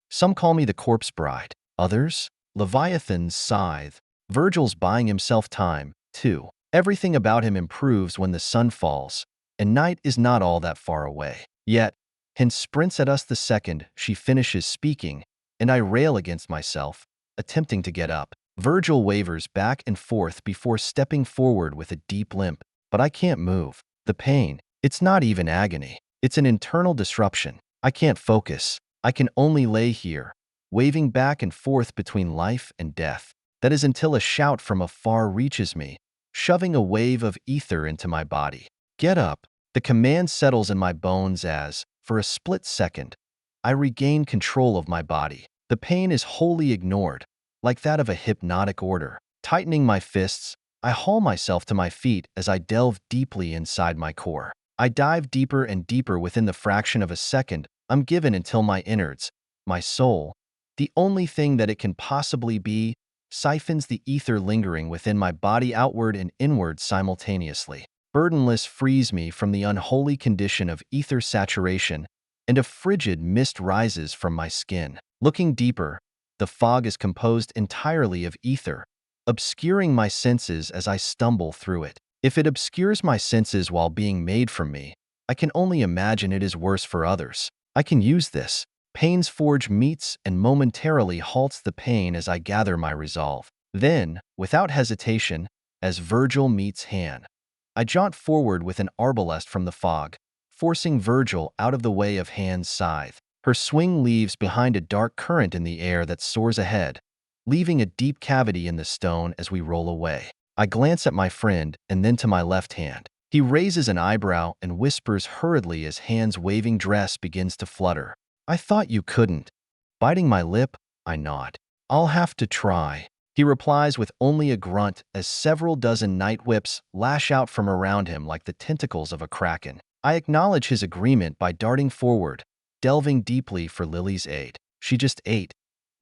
Some call me the corpse bride. Others, Leviathan's scythe. Virgil's buying himself time, too. Everything about him improves when the sun falls, and night is not all that far away. Yet, Hen sprints at us the second she finishes speaking, and I rail against myself, attempting to get up. Virgil wavers back and forth before stepping forward with a deep limp, but I can't move. The pain, it's not even agony. It's an internal disruption. I can't focus. I can only lay here, waving back and forth between life and death. That is until a shout from afar reaches me, shoving a wave of ether into my body. Get up. The command settles in my bones as, for a split second, I regain control of my body. The pain is wholly ignored, like that of a hypnotic order. Tightening my fists, I haul myself to my feet as I delve deeply inside my core. I dive deeper and deeper within the fraction of a second I'm given until my innards, my soul, the only thing that it can possibly be, siphons the ether lingering within my body outward and inward simultaneously. Burdenless frees me from the unholy condition of ether saturation, and a frigid mist rises from my skin. Looking deeper, the fog is composed entirely of ether, obscuring my senses as I stumble through it. If it obscures my senses while being made from me, I can only imagine it is worse for others. I can use this. Pain's Forge meets and momentarily halts the pain as I gather my resolve. Then, without hesitation, as Virgil meets Han, I jaunt forward with an arbalest from the fog, forcing Virgil out of the way of Han's scythe. Her swing leaves behind a dark current in the air that soars ahead, leaving a deep cavity in the stone as we roll away. I glance at my friend and then to my left hand. He raises an eyebrow and whispers hurriedly as Han's waving dress begins to flutter. I thought you couldn't. Biting my lip, I nod. I'll have to try. He replies with only a grunt as several dozen night whips lash out from around him like the tentacles of a kraken. I acknowledge his agreement by darting forward, delving deeply for Lily's aid. She just ate.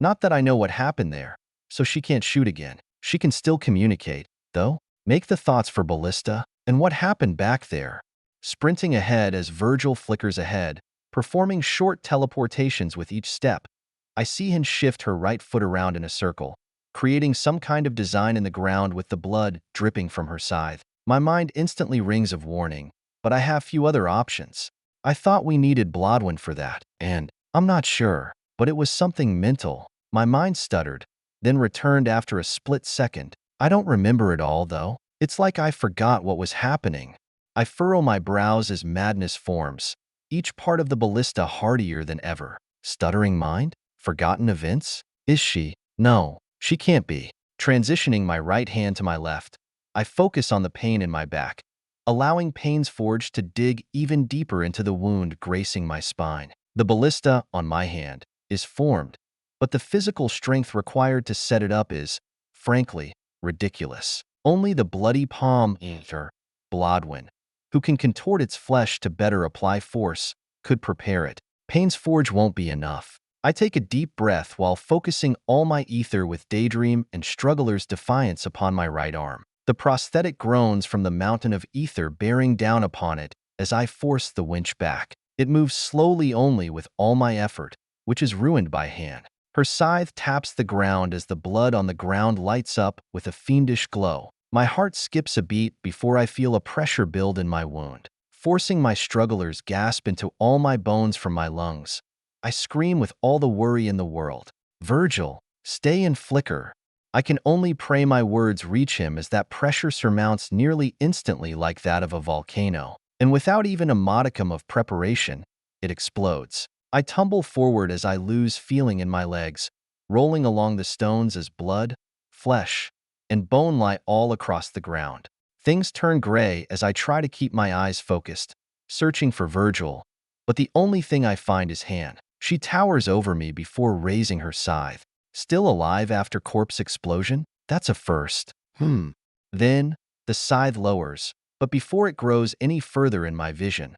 Not that I know what happened there, so she can't shoot again. She can still communicate, though. Make the thoughts for Ballista, and what happened back there. Sprinting ahead as Virgil flickers ahead, performing short teleportations with each step, I see him shift her right foot around in a circle, creating some kind of design in the ground with the blood dripping from her scythe. My mind instantly rings of warning, but I have few other options. I thought we needed Blodwyn for that, and I'm not sure, but it was something mental. My mind stuttered, then returned after a split second. I don't remember it all, though. It's like I forgot what was happening. I furrow my brows as madness forms, each part of the ballista hardier than ever. Stuttering mind? Forgotten events? Is she? No, she can't be. Transitioning my right hand to my left, I focus on the pain in my back, allowing Pain's Forge to dig even deeper into the wound gracing my spine. The ballista, on my hand, is formed, but the physical strength required to set it up is, frankly, ridiculous. Only the bloody palm eater, Blodwyn, who can contort its flesh to better apply force, could prepare it. Pain's Forge won't be enough. I take a deep breath while focusing all my ether with Daydream and Struggler's Defiance upon my right arm. The prosthetic groans from the mountain of ether bearing down upon it as I force the winch back. It moves slowly only with all my effort, which is ruined by hand. Her scythe taps the ground as the blood on the ground lights up with a fiendish glow. My heart skips a beat before I feel a pressure build in my wound, forcing my strugglers gasp into all my bones from my lungs. I scream with all the worry in the world. Virgil, stay and flicker. I can only pray my words reach him as that pressure surmounts nearly instantly like that of a volcano. And without even a modicum of preparation, it explodes. I tumble forward as I lose feeling in my legs, rolling along the stones as blood, flesh, and bone lie all across the ground. Things turn gray as I try to keep my eyes focused, searching for Virgil, but the only thing I find is Han. She towers over me before raising her scythe. Still alive after corpse explosion? That's a first. Then, the scythe lowers, but before it grows any further in my vision,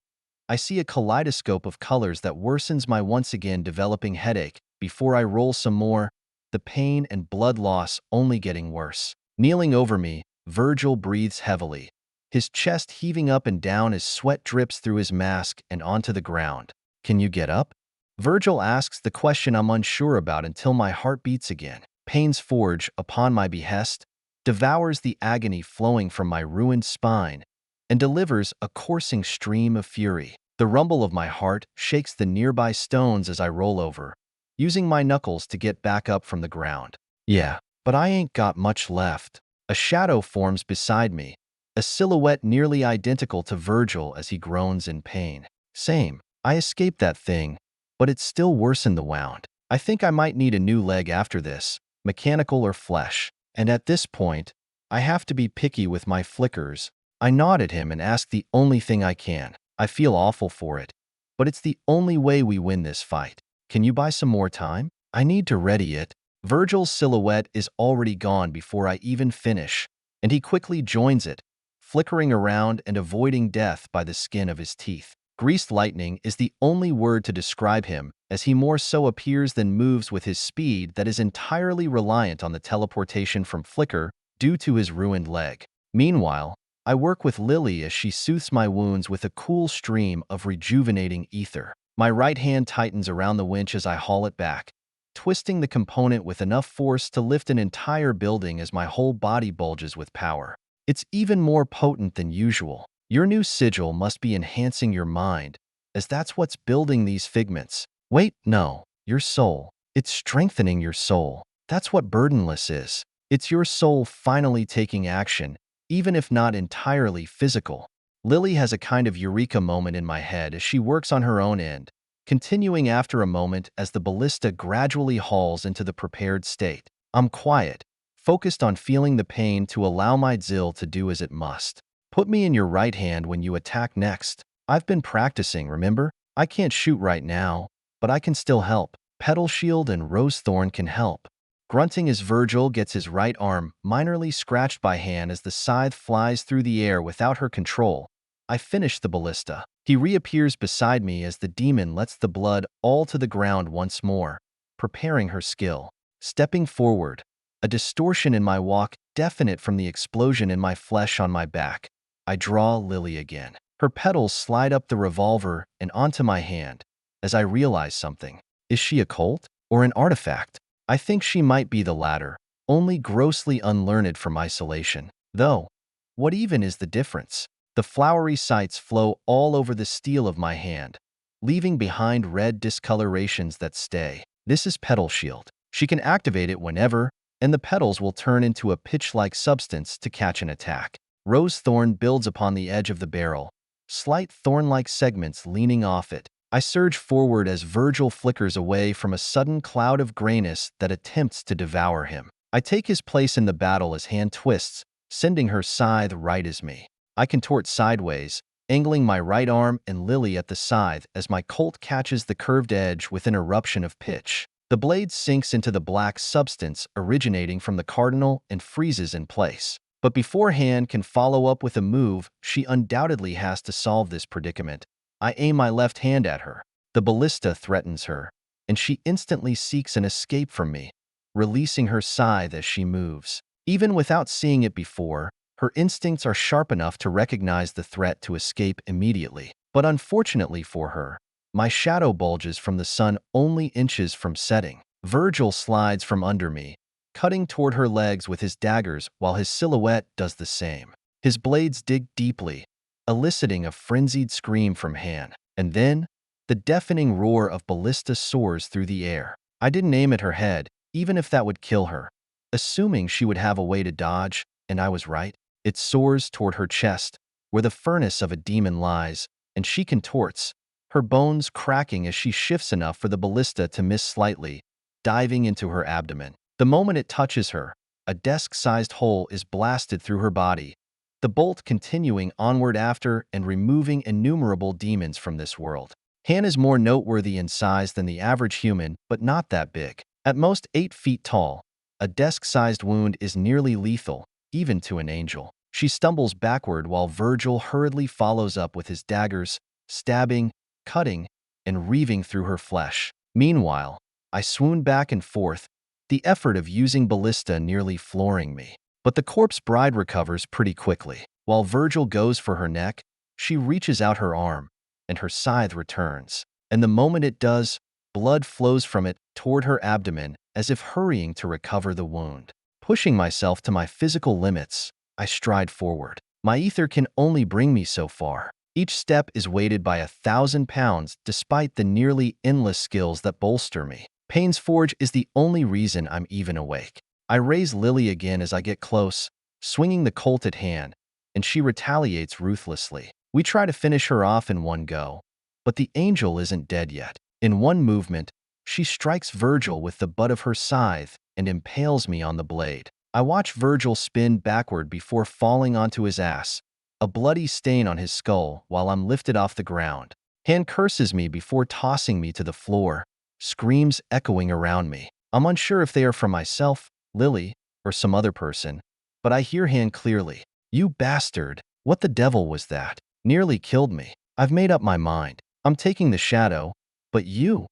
I see a kaleidoscope of colors that worsens my once again developing headache before I roll some more, the pain and blood loss only getting worse. Kneeling over me, Virgil breathes heavily, his chest heaving up and down as sweat drips through his mask and onto the ground. Can you get up? Virgil asks the question I'm unsure about until my heart beats again. Pain's Forge, upon my behest, devours the agony flowing from my ruined spine and delivers a coursing stream of fury. The rumble of my heart shakes the nearby stones as I roll over, using my knuckles to get back up from the ground. Yeah, but I ain't got much left. A shadow forms beside me, a silhouette nearly identical to Virgil as he groans in pain. Same. I escaped that thing, but it's still worsened the wound. I think I might need a new leg after this, mechanical or flesh. And at this point, I have to be picky with my flickers. I nod at him and ask the only thing I can. I feel awful for it, but it's the only way we win this fight. Can you buy some more time? I need to ready it. Virgil's silhouette is already gone before I even finish, and he quickly joins it, flickering around and avoiding death by the skin of his teeth. Greased lightning is the only word to describe him, as he more so appears than moves with his speed that is entirely reliant on the teleportation from Flicker due to his ruined leg. Meanwhile, I work with Lily as she soothes my wounds with a cool stream of rejuvenating ether. My right hand tightens around the winch as I haul it back, twisting the component with enough force to lift an entire building as my whole body bulges with power. It's even more potent than usual. Your new sigil must be enhancing your mind, as that's what's building these figments. Wait, no, your soul. It's strengthening your soul. That's what burdenless is. It's your soul finally taking action, even if not entirely physical. Lily has a kind of eureka moment in my head as she works on her own end, continuing after a moment as the ballista gradually hauls into the prepared state. I'm quiet, focused on feeling the pain to allow my Zil to do as it must. Put me in your right hand when you attack next. I've been practicing, remember? I can't shoot right now, but I can still help. Petal Shield and Rosethorn can help. Grunting as Virgil gets his right arm minorly scratched by Han as the scythe flies through the air without her control, I finish the ballista. He reappears beside me as the demon lets the blood all to the ground once more, preparing her skill. Stepping forward, a distortion in my walk definite from the explosion in my flesh on my back. I draw Lily again. Her petals slide up the revolver and onto my hand as I realize something. Is she a cult or an artifact? I think she might be the latter, only grossly unlearned from isolation. Though, what even is the difference? The flowery sights flow all over the steel of my hand, leaving behind red discolorations that stay. This is Petal Shield. She can activate it whenever, and the petals will turn into a pitch-like substance to catch an attack. Rose Thorn builds upon the edge of the barrel, slight thorn-like segments leaning off it. I surge forward as Virgil flickers away from a sudden cloud of grayness that attempts to devour him. I take his place in the battle as Han twists, sending her scythe right as me. I contort sideways, angling my right arm and Lily at the scythe as my Colt catches the curved edge with an eruption of pitch. The blade sinks into the black substance originating from the cardinal and freezes in place. But before hand can follow up with a move, she undoubtedly has to solve this predicament. I aim my left hand at her. The ballista threatens her, and she instantly seeks an escape from me, releasing her scythe as she moves. Even without seeing it before, her instincts are sharp enough to recognize the threat to escape immediately. But unfortunately for her, my shadow bulges from the sun only inches from setting. Virgil slides from under me, cutting toward her legs with his daggers while his silhouette does the same. His blades dig deeply, eliciting a frenzied scream from Han. And then, the deafening roar of ballista soars through the air. I didn't aim at her head, even if that would kill her, assuming she would have a way to dodge, and I was right. It soars toward her chest, where the furnace of a demon lies, and she contorts, her bones cracking as she shifts enough for the ballista to miss slightly, diving into her abdomen. The moment it touches her, a desk-sized hole is blasted through her body, the bolt continuing onward after and removing innumerable demons from this world. Han is more noteworthy in size than the average human, but not that big. At most 8 feet tall, a desk-sized wound is nearly lethal, even to an angel. She stumbles backward while Virgil hurriedly follows up with his daggers, stabbing, cutting, and reaving through her flesh. Meanwhile, I swoon back and forth, the effort of using ballista nearly flooring me. But the corpse bride recovers pretty quickly. While Virgil goes for her neck, she reaches out her arm, and her scythe returns. And the moment it does, blood flows from it toward her abdomen as if hurrying to recover the wound. Pushing myself to my physical limits, I stride forward. My ether can only bring me so far. Each step is weighted by 1,000 pounds despite the nearly endless skills that bolster me. Payne's Forge is the only reason I'm even awake. I raise Lily again as I get close, swinging the Colt at hand, and she retaliates ruthlessly. We try to finish her off in one go, but the angel isn't dead yet. In one movement, she strikes Virgil with the butt of her scythe and impales me on the blade. I watch Virgil spin backward before falling onto his ass, a bloody stain on his skull while I'm lifted off the ground. Han curses me before tossing me to the floor, screams echoing around me. I'm unsure if they are from myself, Lily, or some other person, but I hear Han clearly. "You bastard, what the devil was that? Nearly killed me. I've made up my mind. I'm taking the shadow, but you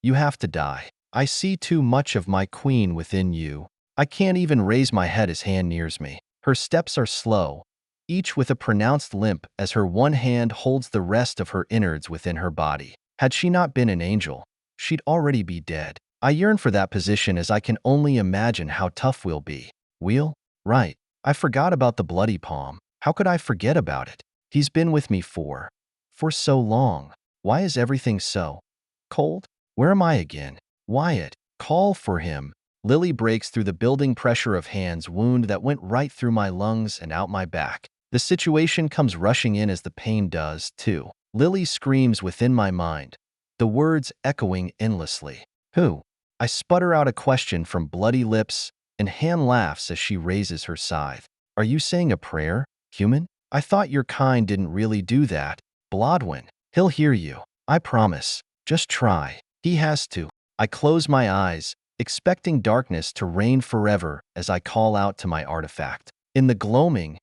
have to die. I see too much of my queen within you." I can't even raise my head as Han nears me. Her steps are slow, each with a pronounced limp as her one hand holds the rest of her innards within her body. Had she not been an angel, she'd already be dead. I yearn for that position as I can only imagine how tough we'll be. We'll? Right. I forgot about the bloody palm. How could I forget about it? He's been with me for so long. Why is everything so cold? Where am I again? Wyatt, call for him. Lily breaks through the building pressure of Han's wound that went right through my lungs and out my back. The situation comes rushing in as the pain does, too. Lily screams within my mind, the words echoing endlessly. Who? I sputter out a question from bloody lips, and Han laughs as she raises her scythe. Are you saying a prayer, human? I thought your kind didn't really do that. Blodwyn, he'll hear you. I promise. Just try. He has to. I close my eyes, expecting darkness to reign forever as I call out to my artifact. In the gloaming,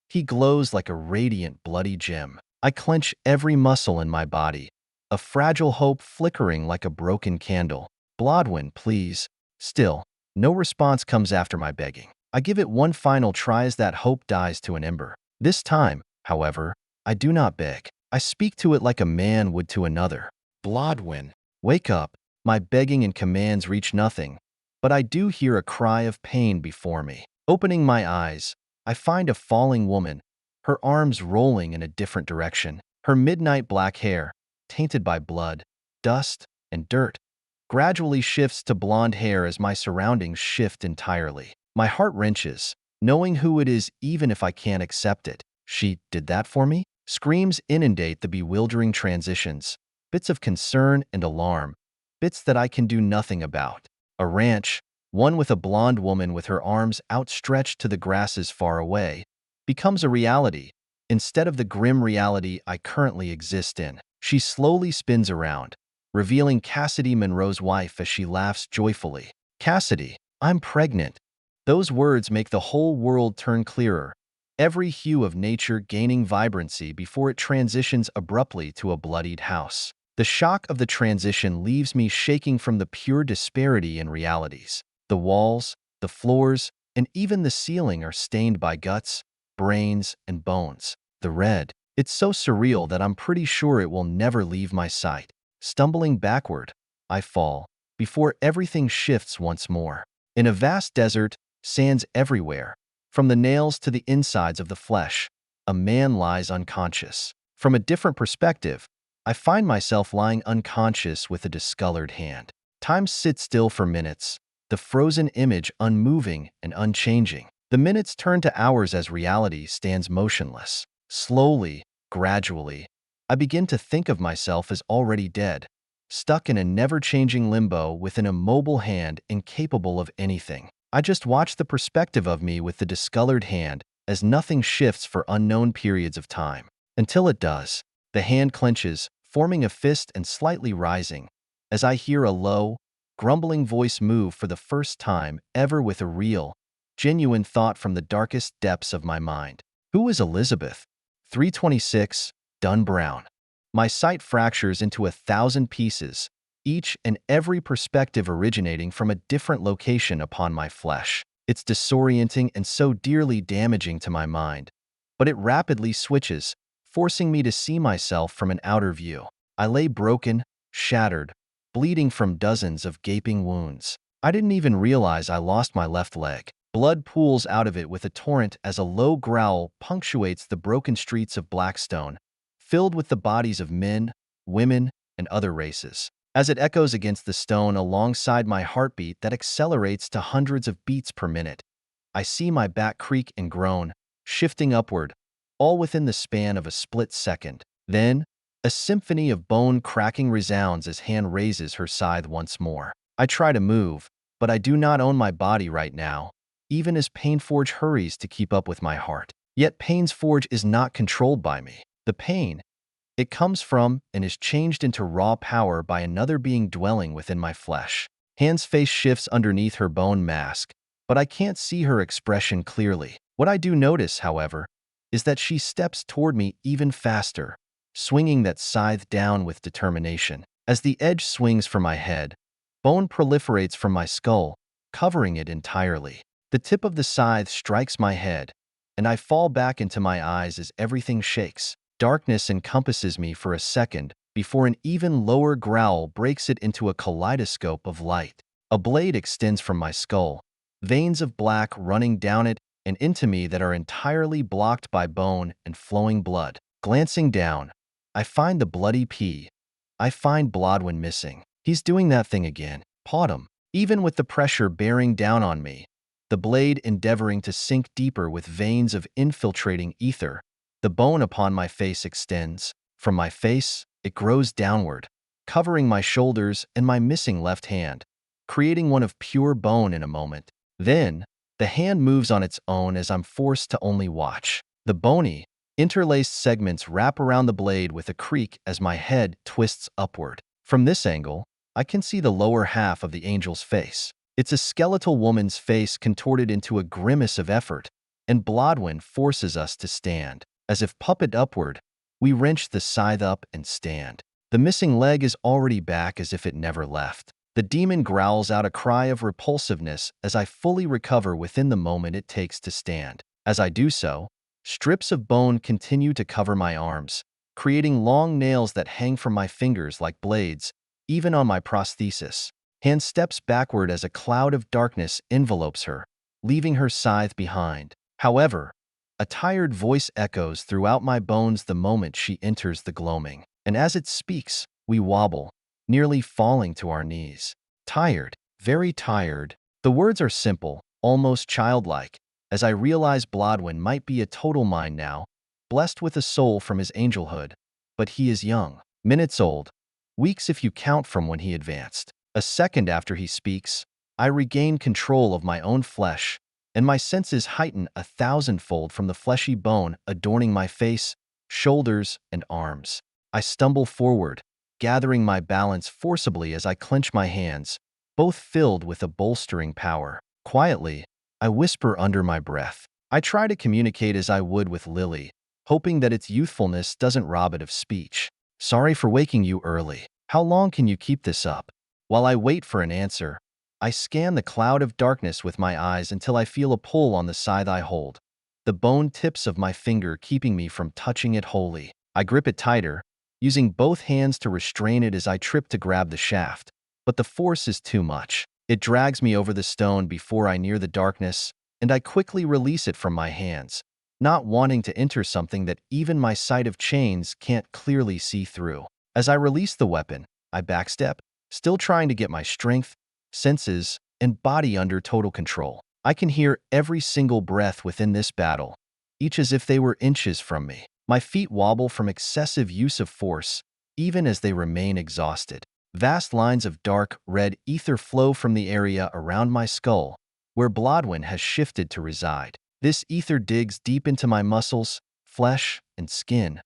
he glows like a radiant bloody gem. I clench every muscle in my body, a fragile hope flickering like a broken candle. Blodwyn, please. Still, no response comes after my begging. I give it one final try as that hope dies to an ember. This time, however, I do not beg. I speak to it like a man would to another. Blodwyn, wake up. My begging and commands reach nothing, but I do hear a cry of pain before me. Opening my eyes, I find a falling woman, her arms rolling in a different direction. Her midnight black hair, tainted by blood, dust, and dirt, gradually shifts to blonde hair as my surroundings shift entirely. My heart wrenches, knowing who it is even if I can't accept it. She did that for me? Screams inundate the bewildering transitions, bits of concern and alarm, bits that I can do nothing about. A ranch, one with a blonde woman with her arms outstretched to the grasses far away, becomes a reality, instead of the grim reality I currently exist in. She slowly spins around, revealing Cassidy Monroe's wife as she laughs joyfully. Cassidy, I'm pregnant. Those words make the whole world turn clearer, every hue of nature gaining vibrancy before it transitions abruptly to a bloodied house. The shock of the transition leaves me shaking from the pure disparity in realities. The walls, the floors, and even the ceiling are stained by guts, brains, and bones. The red, it's so surreal that I'm pretty sure it will never leave my sight. Stumbling backward, I fall, before everything shifts once more. In a vast desert, sands everywhere. From the nails to the insides of the flesh, a man lies unconscious. From a different perspective, I find myself lying unconscious with a discolored hand. Time sits still for minutes, the frozen image unmoving and unchanging. The minutes turn to hours as reality stands motionless. Slowly, gradually, I begin to think of myself as already dead, stuck in a never-changing limbo with an immobile hand incapable of anything. I just watch the perspective of me with the discolored hand as nothing shifts for unknown periods of time. Until it does, the hand clenches, forming a fist and slightly rising, as I hear a low, grumbling voice move for the first time ever with a real, genuine thought from the darkest depths of my mind. Who is Elizabeth? 326, Dun Brown. My sight fractures into 1,000 pieces, each and every perspective originating from a different location upon my flesh. It's disorienting and so dearly damaging to my mind, but it rapidly switches, forcing me to see myself from an outer view. I lay broken, shattered, bleeding from dozens of gaping wounds. I didn't even realize I lost my left leg. Blood pools out of it with a torrent as a low growl punctuates the broken streets of Blackstone, filled with the bodies of men, women, and other races. As it echoes against the stone alongside my heartbeat that accelerates to hundreds of beats per minute, I see my back creak and groan, shifting upward, all within the span of a split second. Then, a symphony of bone cracking resounds as hand raises her scythe once more. I try to move, but I do not own my body right now, even as Painforge hurries to keep up with my heart. Yet Painforge is not controlled by me. The pain, it comes from and is changed into raw power by another being dwelling within my flesh. Hand's face shifts underneath her bone mask, but I can't see her expression clearly. What I do notice, however, is that she steps toward me even faster, swinging that scythe down with determination. As the edge swings from my head, bone proliferates from my skull, covering it entirely. The tip of the scythe strikes my head, and I fall back into my eyes as everything shakes. Darkness encompasses me for a second before an even lower growl breaks it into a kaleidoscope of light. A blade extends from my skull, veins of black running down it and into me that are entirely blocked by bone and flowing blood. Glancing down, I find the bloody pea. I find Blodwin missing. He's doing that thing again. Pawed him. Even with the pressure bearing down on me, the blade endeavoring to sink deeper with veins of infiltrating ether, the bone upon my face extends. From my face, it grows downward, covering my shoulders and my missing left hand, creating one of pure bone in a moment. Then, the hand moves on its own as I'm forced to only watch. The bony, interlaced segments wrap around the blade with a creak as my head twists upward. From this angle, I can see the lower half of the angel's face. It's a skeletal woman's face contorted into a grimace of effort, and Blodwin forces us to stand. As if puppet upward, we wrench the scythe up and stand. The missing leg is already back as if it never left. The demon growls out a cry of repulsiveness as I fully recover within the moment it takes to stand. As I do so, strips of bone continue to cover my arms, creating long nails that hang from my fingers like blades, even on my prosthesis. Hand steps backward as a cloud of darkness envelopes her, leaving her scythe behind. However, a tired voice echoes throughout my bones the moment she enters the gloaming, and as it speaks, we wobble, nearly falling to our knees. Tired, very tired. The words are simple, almost childlike, as I realize Blodwin might be a total mind now, blessed with a soul from his angelhood, but he is young, minutes old, weeks if you count from when he advanced. A second after he speaks, I regain control of my own flesh, and my senses heighten 1,000-fold from the fleshy bone adorning my face, shoulders, and arms. I stumble forward, gathering my balance forcibly as I clench my hands, both filled with a bolstering power. Quietly, I whisper under my breath. I try to communicate as I would with Lily, hoping that its youthfulness doesn't rob it of speech. Sorry for waking you early. How long can you keep this up? While I wait for an answer, I scan the cloud of darkness with my eyes until I feel a pull on the scythe I hold, the bone tips of my finger keeping me from touching it wholly. I grip it tighter, using both hands to restrain it as I trip to grab the shaft. But the force is too much. It drags me over the stone before I near the darkness, and I quickly release it from my hands, not wanting to enter something that even my sight of chains can't clearly see through. As I release the weapon, I backstep, still trying to get my strength, senses, and body under total control. I can hear every single breath within this battle, each as if they were inches from me. My feet wobble from excessive use of force, even as they remain exhausted. Vast lines of dark, red ether flow from the area around my skull, where Blodwyn has shifted to reside. This ether digs deep into my muscles, flesh, and skin,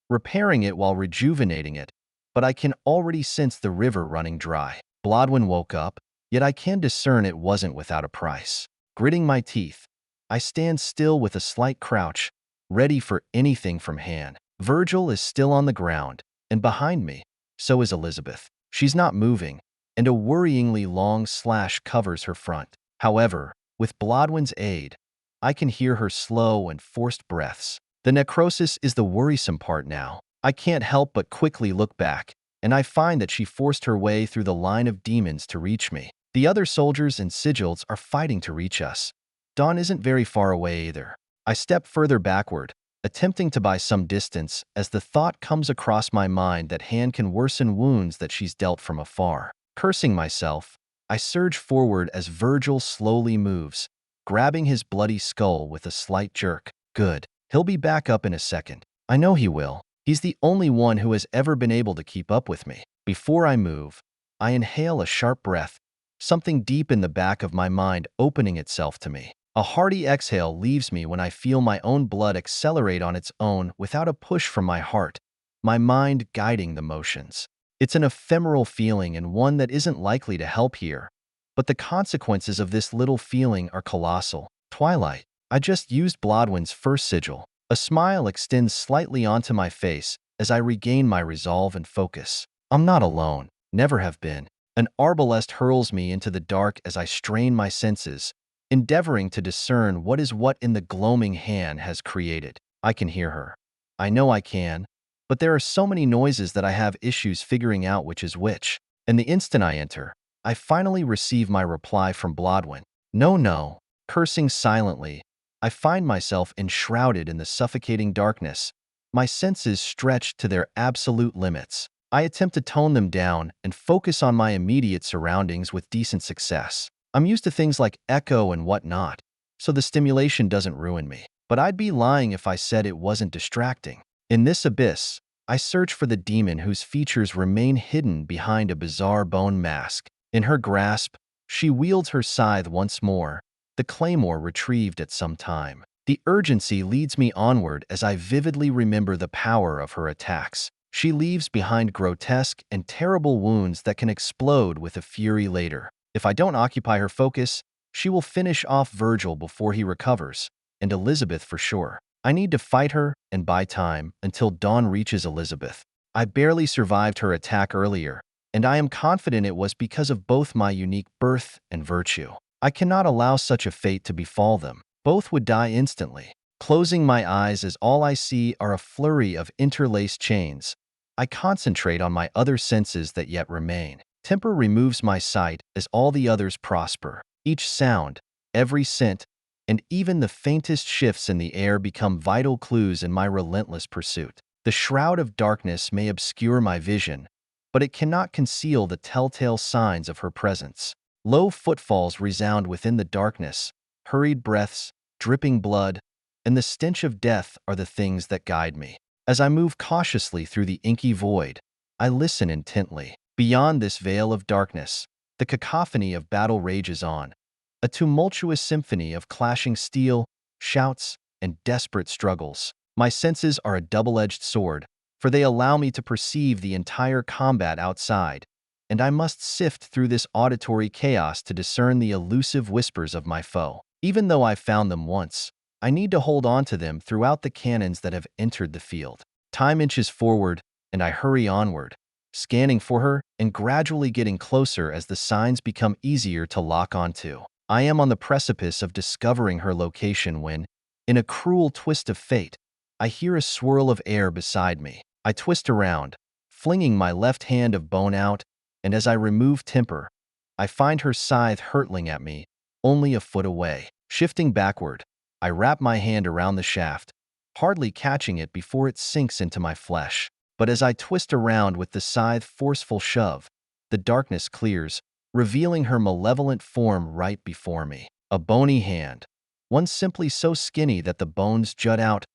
repairing it while rejuvenating it, but I can already sense the river running dry. Blodwyn woke up, yet I can discern it wasn't without a price. Gritting my teeth, I stand still with a slight crouch, ready for anything from Han. Virgil is still on the ground, and behind me, so is Elizabeth. She's not moving, and a worryingly long slash covers her front. However, with Blodwyn's aid, I can hear her slow and forced breaths. The necrosis is the worrisome part now. I can't help but quickly look back, and I find that she forced her way through the line of demons to reach me. The other soldiers and sigils are fighting to reach us. Dawn isn't very far away either. I step further backward, attempting to buy some distance as the thought comes across my mind that Han can worsen wounds that she's dealt from afar. Cursing myself, I surge forward as Virgil slowly moves, grabbing his bloody skull with a slight jerk. Good. He'll be back up in a second. I know he will. He's the only one who has ever been able to keep up with me. Before I move, I inhale a sharp breath, something deep in the back of my mind opening itself to me. A hearty exhale leaves me when I feel my own blood accelerate on its own without a push from my heart, my mind guiding the motions. It's an ephemeral feeling and one that isn't likely to help here, but the consequences of this little feeling are colossal. Twilight. I just used Blodwyn's first sigil. A smile extends slightly onto my face as I regain my resolve and focus. I'm not alone. Never have been. An arbalest hurls me into the dark as I strain my senses, endeavoring to discern what is what in the gloaming Han has created. I can hear her. I know I can, but there are so many noises that I have issues figuring out which is which. And the instant I enter, I finally receive my reply from Blodwyn. No, no. Cursing silently, I find myself enshrouded in the suffocating darkness, my senses stretched to their absolute limits. I attempt to tone them down and focus on my immediate surroundings with decent success. I'm used to things like echo and whatnot, so the stimulation doesn't ruin me. But I'd be lying if I said it wasn't distracting. In this abyss, I search for the demon whose features remain hidden behind a bizarre bone mask. In her grasp, she wields her scythe once more, the claymore retrieved at some time. The urgency leads me onward as I vividly remember the power of her attacks. She leaves behind grotesque and terrible wounds that can explode with a fury later. If I don't occupy her focus, she will finish off Virgil before he recovers, and Elizabeth for sure. I need to fight her and buy time until Dawn reaches Elizabeth. I barely survived her attack earlier, and I am confident it was because of both my unique birth and virtue. I cannot allow such a fate to befall them. Both would die instantly. Closing my eyes as all I see are a flurry of interlaced chains, I concentrate on my other senses that yet remain. Temper removes my sight as all the others prosper. Each sound, every scent, and even the faintest shifts in the air become vital clues in my relentless pursuit. The shroud of darkness may obscure my vision, but it cannot conceal the telltale signs of her presence. Low footfalls resound within the darkness, hurried breaths, dripping blood, and the stench of death are the things that guide me. As I move cautiously through the inky void, I listen intently. Beyond this veil of darkness, the cacophony of battle rages on, a tumultuous symphony of clashing steel, shouts, and desperate struggles. My senses are a double-edged sword, for they allow me to perceive the entire combat outside, and I must sift through this auditory chaos to discern the elusive whispers of my foe. Even though I've found them once, I need to hold on to them throughout the cannons that have entered the field. Time inches forward, and I hurry onward, scanning for her and gradually getting closer as the signs become easier to lock onto. I am on the precipice of discovering her location when, in a cruel twist of fate, I hear a swirl of air beside me. I twist around, flinging my left hand of bone out, and as I remove temper, I find her scythe hurtling at me, only a foot away. Shifting backward, I wrap my hand around the shaft, hardly catching it before it sinks into my flesh. But as I twist around with the scythe forceful shove, the darkness clears, revealing her malevolent form right before me. A bony hand, one simply so skinny that the bones jut out,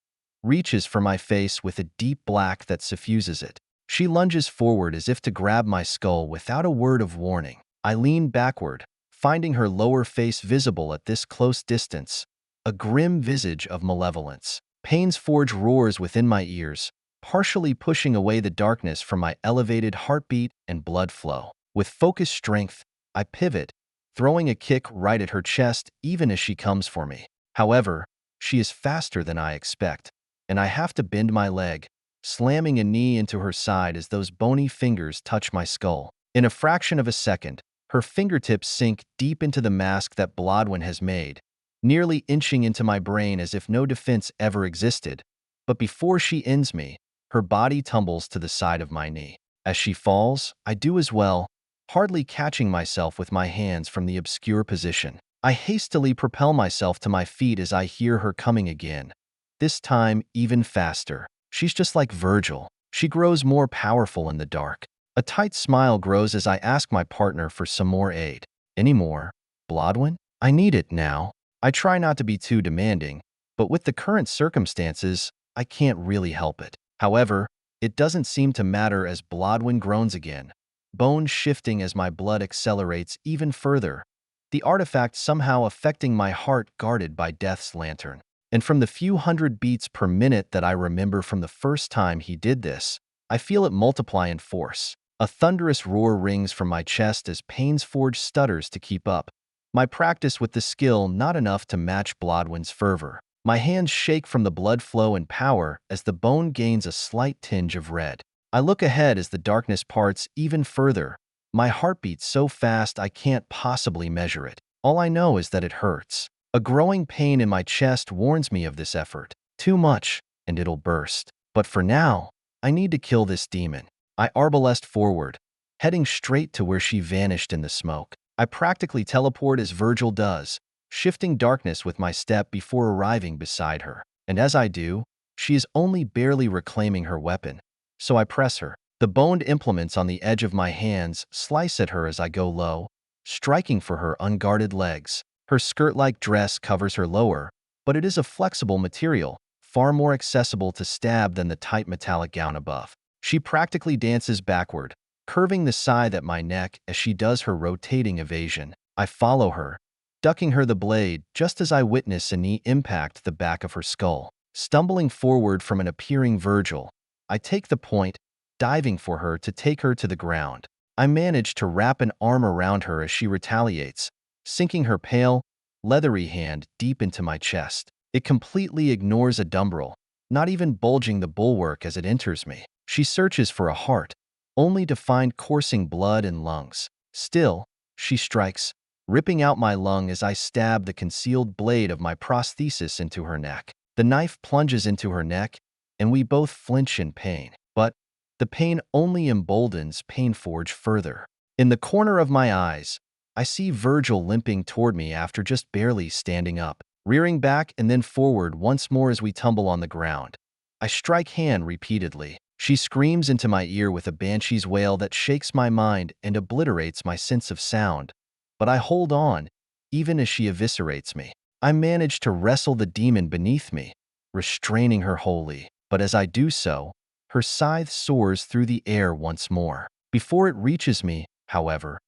reaches for my face with a deep black that suffuses it. She lunges forward as if to grab my skull without a word of warning. I lean backward, finding her lower face visible at this close distance, a grim visage of malevolence. Pain's forge roars within my ears, partially pushing away the darkness from my elevated heartbeat and blood flow. With focused strength, I pivot, throwing a kick right at her chest even as she comes for me. However, she is faster than I expect, and I have to bend my leg, slamming a knee into her side as those bony fingers touch my skull. In a fraction of a second, her fingertips sink deep into the mask that Blodwyn has made, nearly inching into my brain as if no defense ever existed. But before she ends me, her body tumbles to the side of my knee. As she falls, I do as well, hardly catching myself with my hands from the obscure position. I hastily propel myself to my feet as I hear her coming again, this time even faster. She's just like Virgil. She grows more powerful in the dark. A tight smile grows as I ask my partner for some more aid. Any more, Blodwyn? I need it now. I try not to be too demanding, but with the current circumstances, I can't really help it. However, it doesn't seem to matter as Blodwyn groans again, bones shifting as my blood accelerates even further, the artifact somehow affecting my heart guarded by Death's lantern. And from the few hundred beats per minute that I remember from the first time he did this, I feel it multiply in force. A thunderous roar rings from my chest as Pain's forge stutters to keep up, my practice with the skill not enough to match Blodwyn's fervor. My hands shake from the blood flow and power as the bone gains a slight tinge of red. I look ahead as the darkness parts even further, my heart beats so fast I can't possibly measure it. All I know is that it hurts. A growing pain in my chest warns me of this effort. Too much, and it'll burst. But for now, I need to kill this demon. I arbalest forward, heading straight to where she vanished in the smoke. I practically teleport as Virgil does, shifting darkness with my step before arriving beside her. And as I do, she is only barely reclaiming her weapon, so I press her. The boned implements on the edge of my hands slice at her as I go low, striking for her unguarded legs. Her skirt-like dress covers her lower, but it is a flexible material, far more accessible to stab than the tight metallic gown above. She practically dances backward, curving the scythe at my neck as she does her rotating evasion. I follow her, ducking her the blade just as I witness a knee impact the back of her skull. Stumbling forward from an appearing Virgil, I take the point, diving for her to take her to the ground. I manage to wrap an arm around her as she retaliates, sinking her pale, leathery hand deep into my chest. It completely ignores a dumbrel, not even bulging the bulwark as it enters me. She searches for a heart, only to find coursing blood and lungs. Still, she strikes, ripping out my lung as I stab the concealed blade of my prosthesis into her neck. The knife plunges into her neck, and we both flinch in pain. But the pain only emboldens Painforge further. In the corner of my eyes, I see Virgil limping toward me after just barely standing up, rearing back and then forward once more as we tumble on the ground. I strike hand repeatedly. She screams into my ear with a banshee's wail that shakes my mind and obliterates my sense of sound. But I hold on, even as she eviscerates me. I manage to wrestle the demon beneath me, restraining her wholly. But as I do so, her scythe soars through the air once more. Before it reaches me, however,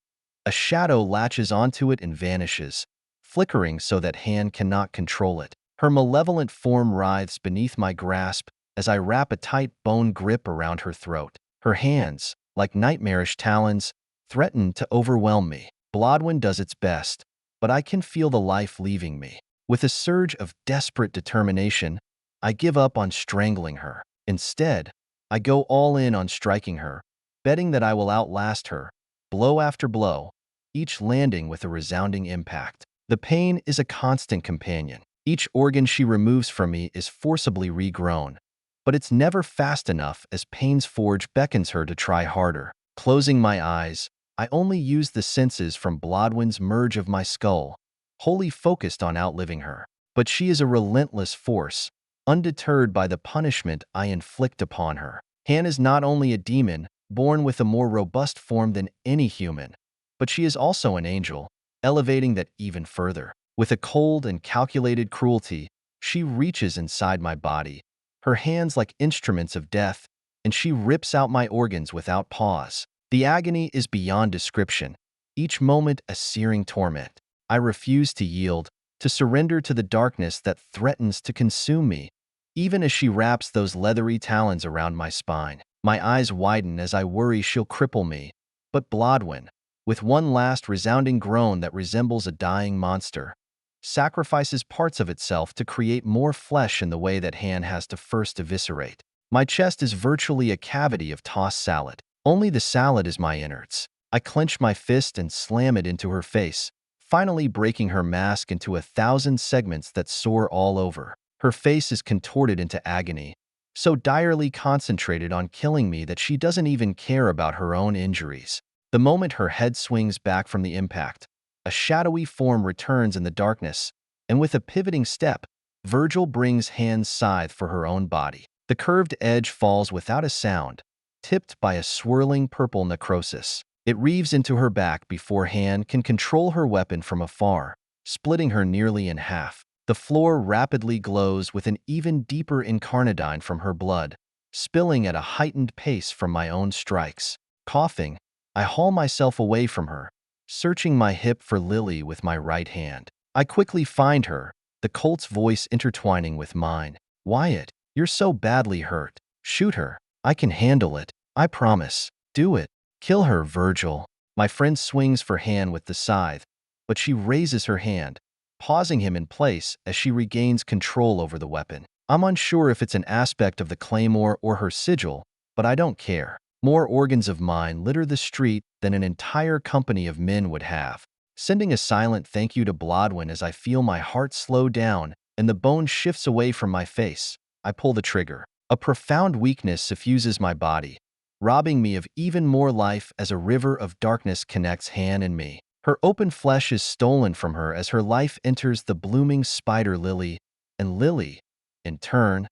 a shadow latches onto it and vanishes, flickering so that hand cannot control it. Her malevolent form writhes beneath my grasp as I wrap a tight bone grip around her throat. Her hands, like nightmarish talons, threaten to overwhelm me. Blodwyn does its best, but I can feel the life leaving me. With a surge of desperate determination, I give up on strangling her. Instead, I go all in on striking her, betting that I will outlast her, blow after blow, each landing with a resounding impact. The pain is a constant companion. Each organ she removes from me is forcibly regrown, but it's never fast enough as pain's forge beckons her to try harder. Closing my eyes, I only use the senses from Blodwyn's merge of my skull, wholly focused on outliving her. But she is a relentless force, undeterred by the punishment I inflict upon her. Han is not only a demon, born with a more robust form than any human, but she is also an angel, elevating that even further. With a cold and calculated cruelty, she reaches inside my body, her hands like instruments of death, and she rips out my organs without pause. The agony is beyond description, each moment a searing torment. I refuse to yield, to surrender to the darkness that threatens to consume me, even as she wraps those leathery talons around my spine. My eyes widen as I worry she'll cripple me, but Blodwyn, with one last resounding groan that resembles a dying monster, sacrifices parts of itself to create more flesh in the way that Han has to first eviscerate. My chest is virtually a cavity of tossed salad. Only the salad is my innards. I clench my fist and slam it into her face, finally breaking her mask into 1,000 segments that soar all over. Her face is contorted into agony, so direly concentrated on killing me that she doesn't even care about her own injuries. The moment her head swings back from the impact, a shadowy form returns in the darkness, and with a pivoting step, Virgil brings Han's scythe for her own body. The curved edge falls without a sound, tipped by a swirling purple necrosis. It reaves into her back before Han can control her weapon from afar, splitting her nearly in half. The floor rapidly glows with an even deeper incarnadine from her blood, spilling at a heightened pace from my own strikes. Coughing, I haul myself away from her, searching my hip for Lily with my right hand. I quickly find her, the Colt's voice intertwining with mine. "Wyatt, you're so badly hurt. Shoot her. I can handle it. I promise. Do it. Kill her, Virgil." My friend swings for Han with the scythe, but she raises her hand, pausing him in place as she regains control over the weapon. I'm unsure if it's an aspect of the claymore or her sigil, but I don't care. More organs of mine litter the street than an entire company of men would have. Sending a silent thank you to Blodwyn as I feel my heart slow down and the bone shifts away from my face, I pull the trigger. A profound weakness suffuses my body, robbing me of even more life as a river of darkness connects Han and me. Her open flesh is stolen from her as her life enters the blooming spider lily, and Lily, in turn,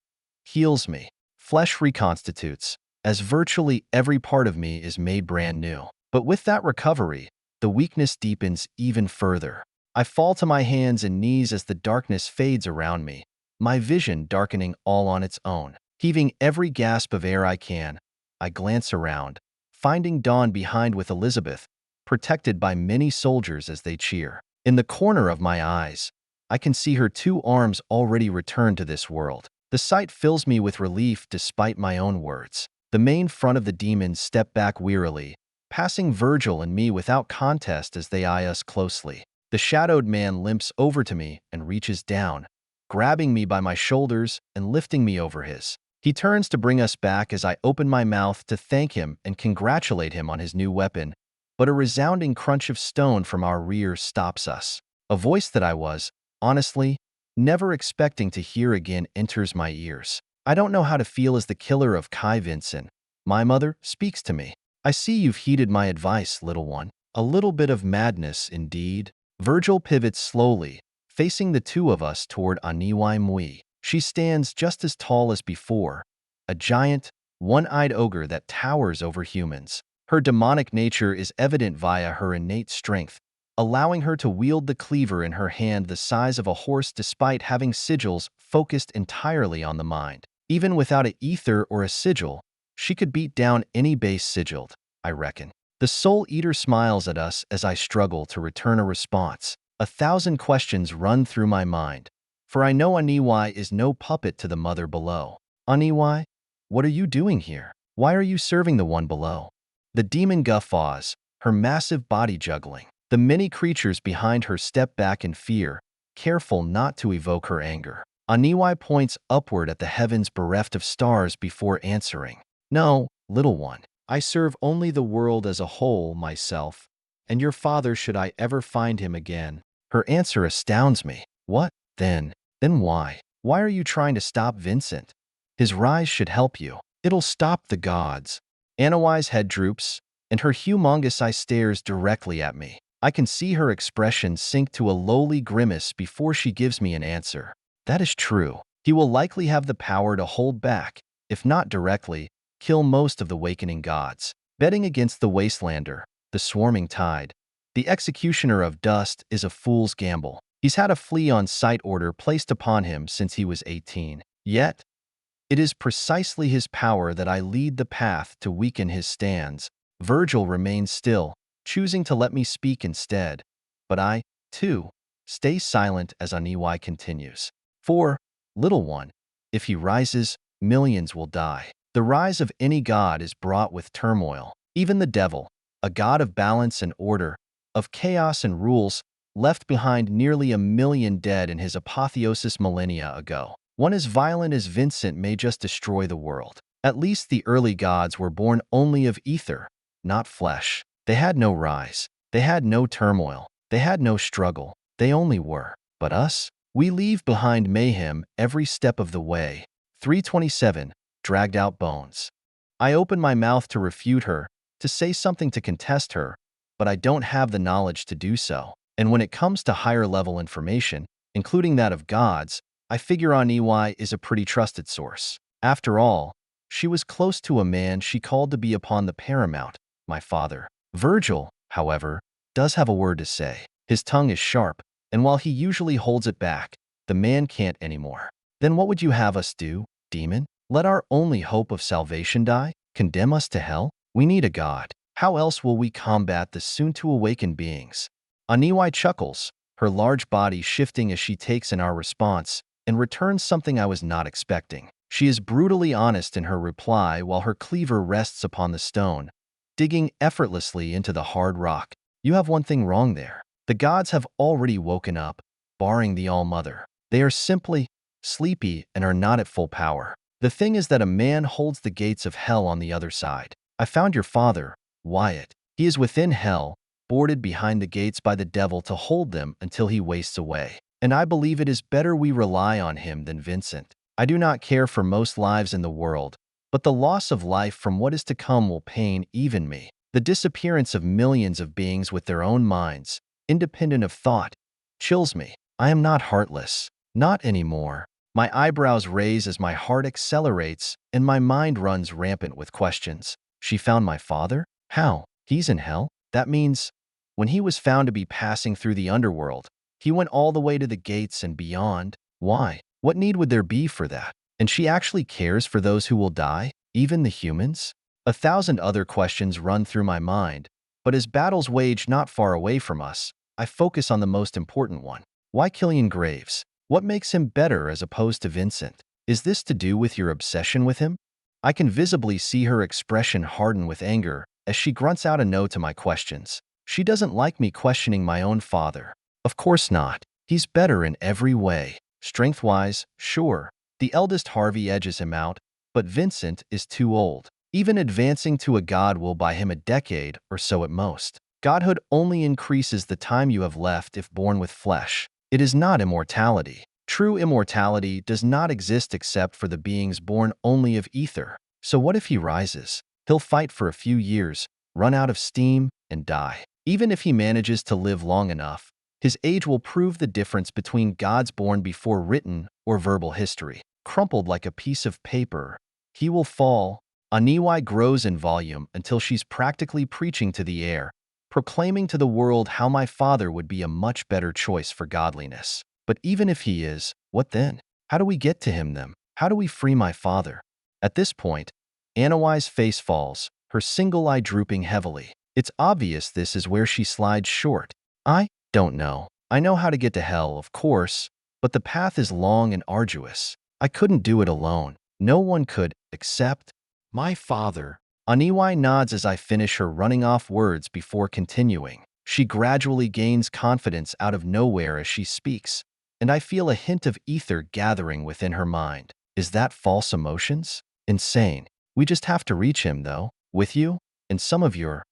heals me. Flesh reconstitutes, as virtually every part of me is made brand new. But with that recovery, the weakness deepens even further. I fall to my hands and knees as the darkness fades around me, my vision darkening all on its own. Heaving every gasp of air I can, I glance around, finding Dawn behind with Elizabeth, protected by many soldiers as they cheer. In the corner of my eyes, I can see her 2 arms already returned to this world. The sight fills me with relief despite my own words. The main front of the demons step back wearily, passing Virgil and me without contest as they eye us closely. The shadowed man limps over to me and reaches down, grabbing me by my shoulders and lifting me over his. He turns to bring us back as I open my mouth to thank him and congratulate him on his new weapon, but a resounding crunch of stone from our rear stops us. A voice that I was, honestly, never expecting to hear again enters my ears. I don't know how to feel as the killer of Kai Vincent. My mother speaks to me. "I see you've heeded my advice, little one." A little bit of madness, indeed. Virgil pivots slowly, facing the 2 of us toward Aniwai Mui. She stands just as tall as before, a giant, one-eyed ogre that towers over humans. Her demonic nature is evident via her innate strength, allowing her to wield the cleaver in her hand the size of a horse despite having sigils focused entirely on the mind. Even without an ether or a sigil, she could beat down any base sigiled, I reckon. The Soul Eater smiles at us as I struggle to return a response. 1,000 questions run through my mind, for I know Aniwai is no puppet to the mother below. Aniwai, what are you doing here? Why are you serving the one below? The demon guffaws, her massive body juggling. The many creatures behind her step back in fear, careful not to evoke her anger. Aniwai points upward at the heavens bereft of stars before answering. No, little one, I serve only the world as a whole myself, and your father should I ever find him again. Her answer astounds me. What, then? Then why? Why are you trying to stop Vincent? His rise should help you. It'll stop the gods. Aniwai's head droops, and her humongous eye stares directly at me. I can see her expression sink to a lowly grimace before she gives me an answer. That is true. He will likely have the power to hold back, if not directly, kill most of the wakening gods. Betting against the Wastelander, the swarming tide, the executioner of dust is a fool's gamble. He's had a flee-on-sight order placed upon him since he was 18. Yet, it is precisely his power that I lead the path to weaken his stands. Virgil remains still, choosing to let me speak instead. But I, too, stay silent as Aniwai continues. For, little one, if he rises, millions will die. The rise of any god is brought with turmoil. Even the devil, a god of balance and order, of chaos and rules, left behind nearly 1 million dead in his apotheosis millennia ago. One as violent as Vincent may just destroy the world. At least the early gods were born only of ether, not flesh. They had no rise. They had no turmoil. They had no struggle. They only were. But us? We leave behind mayhem every step of the way. 327. Dragged out bones. I open my mouth to refute her, to say something to contest her, but I don't have the knowledge to do so. And when it comes to higher-level information, including that of gods, I figure Aniwai is a pretty trusted source. After all, she was close to a man she called to be upon the paramount, my father. Virgil, however, does have a word to say. His tongue is sharp, and while he usually holds it back, the man can't anymore. Then what would you have us do, demon? Let our only hope of salvation die? Condemn us to hell? We need a god. How else will we combat the soon-to-awaken beings? Aniwai chuckles, her large body shifting as she takes in our response, and returns something I was not expecting. She is brutally honest in her reply while her cleaver rests upon the stone, digging effortlessly into the hard rock. You have one thing wrong there. The gods have already woken up, barring the All-Mother. They are simply sleepy and are not at full power. The thing is that a man holds the gates of hell on the other side. I found your father, Wyatt. He is within hell, boarded behind the gates by the devil to hold them until he wastes away. And I believe it is better we rely on him than Vincent. I do not care for most lives in the world, but the loss of life from what is to come will pain even me. The disappearance of millions of beings with their own minds, independent of thought, chills me. I am not heartless. Not anymore. My eyebrows raise as my heart accelerates and my mind runs rampant with questions. She found my father? How? He's in hell? That means, when he was found to be passing through the underworld, he went all the way to the gates and beyond. Why? What need would there be for that? And she actually cares for those who will die, even the humans? 1,000 other questions run through my mind, but as battles wage not far away from us, I focus on the most important one. Why Killian Graves? What makes him better as opposed to Vincent? Is this to do with your obsession with him? I can visibly see her expression harden with anger as she grunts out a no to my questions. She doesn't like me questioning my own father. Of course not. He's better in every way. Strength-wise, sure. The eldest Harvey edges him out, but Vincent is too old. Even advancing to a god will buy him a decade or so at most. Godhood only increases the time you have left if born with flesh. It is not immortality. True immortality does not exist except for the beings born only of ether. So what if he rises? He'll fight for a few years, run out of steam, and die. Even if he manages to live long enough, his age will prove the difference between gods born before written or verbal history. Crumpled like a piece of paper, he will fall. Aniwai grows in volume until she's practically preaching to the air, proclaiming to the world how my father would be a much better choice for godliness. But even if he is, what then? How do we get to him then? How do we free my father? At this point, Aniwai's face falls, her single eye drooping heavily. It's obvious this is where she slides short. I don't know. I know how to get to hell, of course, but the path is long and arduous. I couldn't do it alone. No one could, except my father. Aniwai nods as I finish her running off words before continuing. She gradually gains confidence out of nowhere as she speaks, and I feel a hint of ether gathering within her mind. Is that false emotions? Insane. We just have to reach him, though. With you? And some of your…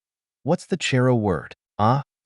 What's the Chero word?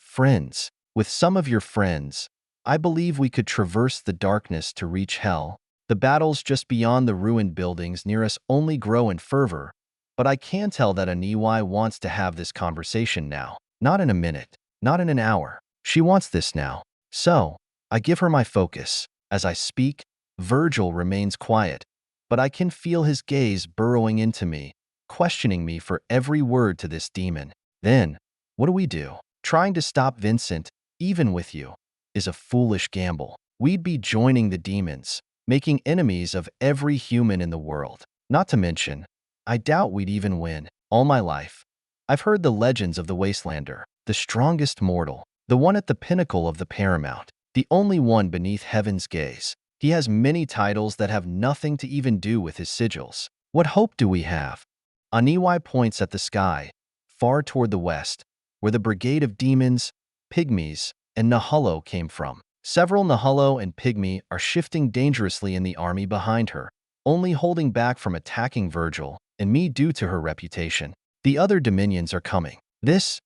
Friends. With some of your friends, I believe we could traverse the darkness to reach hell. The battles just beyond the ruined buildings near us only grow in fervor, but I can tell that Aniwai wants to have this conversation now. Not in a minute, not in an hour. She wants this now. So, I give her my focus. As I speak, Virgil remains quiet, but I can feel his gaze burrowing into me, questioning me for every word to this demon. Then, what do we do? Trying to stop Vincent, even with you, is a foolish gamble. We'd be joining the demons, making enemies of every human in the world. Not to mention, I doubt we'd even win. All my life, I've heard the legends of the Wastelander, the strongest mortal, the one at the pinnacle of the paramount, the only one beneath heaven's gaze. He has many titles that have nothing to even do with his sigils. What hope do we have? Aniwai points at the sky, far toward the west, where the brigade of demons, pygmies, and Nahullo came from. Several Nahullo and pygmy are shifting dangerously in the army behind her, only holding back from attacking Virgil and me due to her reputation. The other dominions are coming. This,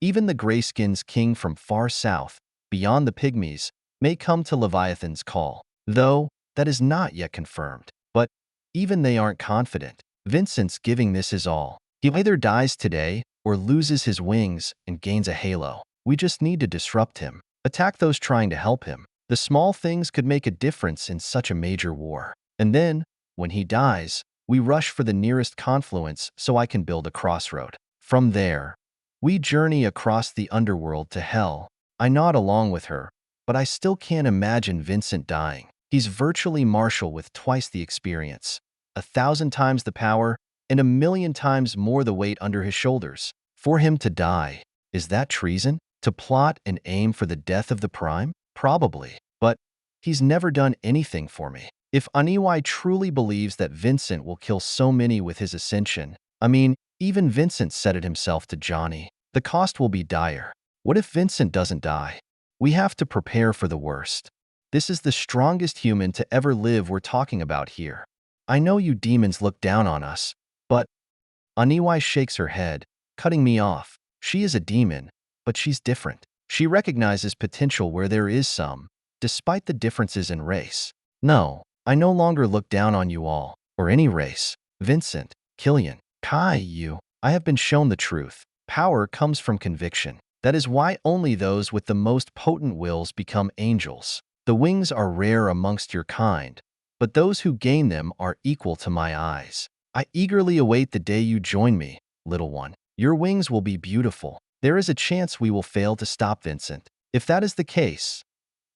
even the Greyskins king from far south, beyond the pygmies, may come to Leviathan's call, though that is not yet confirmed. But even they aren't confident. Vincent's giving this his all. He either dies today or loses his wings and gains a halo. We just need to disrupt him, attack those trying to help him. The small things could make a difference in such a major war. And then, when he dies, we rush for the nearest confluence so I can build a crossroad. From there, we journey across the underworld to hell. I nod along with her, but I still can't imagine Vincent dying. He's virtually martial with twice the experience, 1,000 times the power, and 1,000,000 times more the weight under his shoulders. For him to die, is that treason? To plot and aim for the death of the Prime? Probably. But he's never done anything for me. If Aniwai truly believes that Vincent will kill so many with his ascension, even Vincent said it himself to Johnny, the cost will be dire. What if Vincent doesn't die? We have to prepare for the worst. This is the strongest human to ever live we're talking about here. I know you demons look down on us, but… Aniwai shakes her head, cutting me off. She is a demon, but she's different. She recognizes potential where there is some, despite the differences in race. No, I no longer look down on you all, or any race. Vincent, Killian, Kai, you. I have been shown the truth. Power comes from conviction. That is why only those with the most potent wills become angels. The wings are rare amongst your kind, but those who gain them are equal to my eyes. I eagerly await the day you join me, little one. Your wings will be beautiful. There is a chance we will fail to stop Vincent. If that is the case,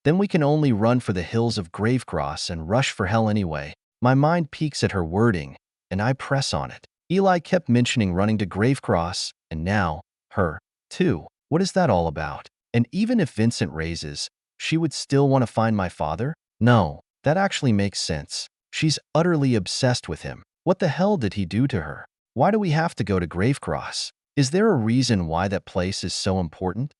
then we can only run for the hills of Gravecross and rush for hell anyway. My mind peaks at her wording, and I press on it. Eli kept mentioning running to Gravecross, and now, her, too. What is that all about? And even if Vincent raises, she would still want to find my father? No, that actually makes sense. She's utterly obsessed with him. What the hell did he do to her? Why do we have to go to Gravecross? Is there a reason why that place is so important?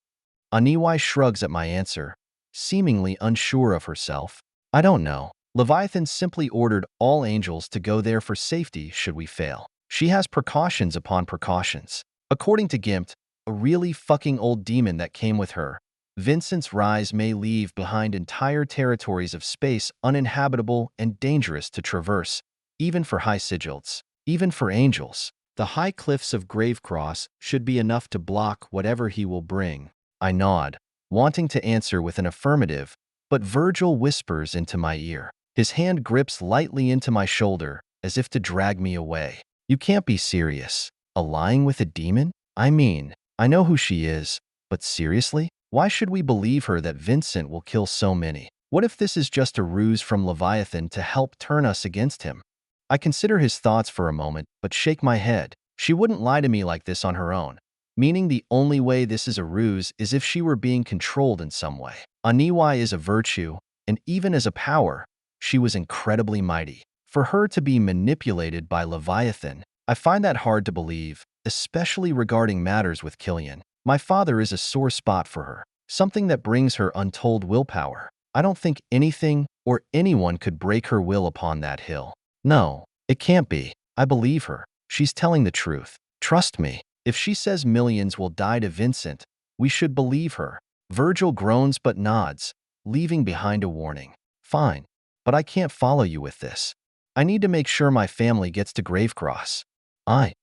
Aniwai shrugs at my answer, seemingly unsure of herself. I don't know. Leviathan simply ordered all angels to go there for safety should we fail. She has precautions upon precautions. According to Gimp, a really fucking old demon that came with her, Vincent's rise may leave behind entire territories of space uninhabitable and dangerous to traverse, even for high sigils, even for angels. The high cliffs of Gravecross should be enough to block whatever he will bring. I nod, wanting to answer with an affirmative, but Virgil whispers into my ear. His hand grips lightly into my shoulder, as if to drag me away. You can't be serious. Allying with a demon? I know who she is, but seriously? Why should we believe her that Vincent will kill so many? What if this is just a ruse from Leviathan to help turn us against him? I consider his thoughts for a moment, but shake my head. She wouldn't lie to me like this on her own. meaning the only way this is a ruse is if she were being controlled in some way. Aniwai is a virtue, and even as a power, she was incredibly mighty. For her to be manipulated by Leviathan, I find that hard to believe, especially regarding matters with Killian. My father is a sore spot for her, something that brings her untold willpower. I don't think anything or anyone could break her will upon that hill. No, it can't be. I believe her. She's telling the truth. Trust me. If she says millions will die to Vincent, we should believe her. Virgil groans but nods, leaving behind a warning. Fine, but I can't follow you with this. I need to make sure my family gets to Gravecross. I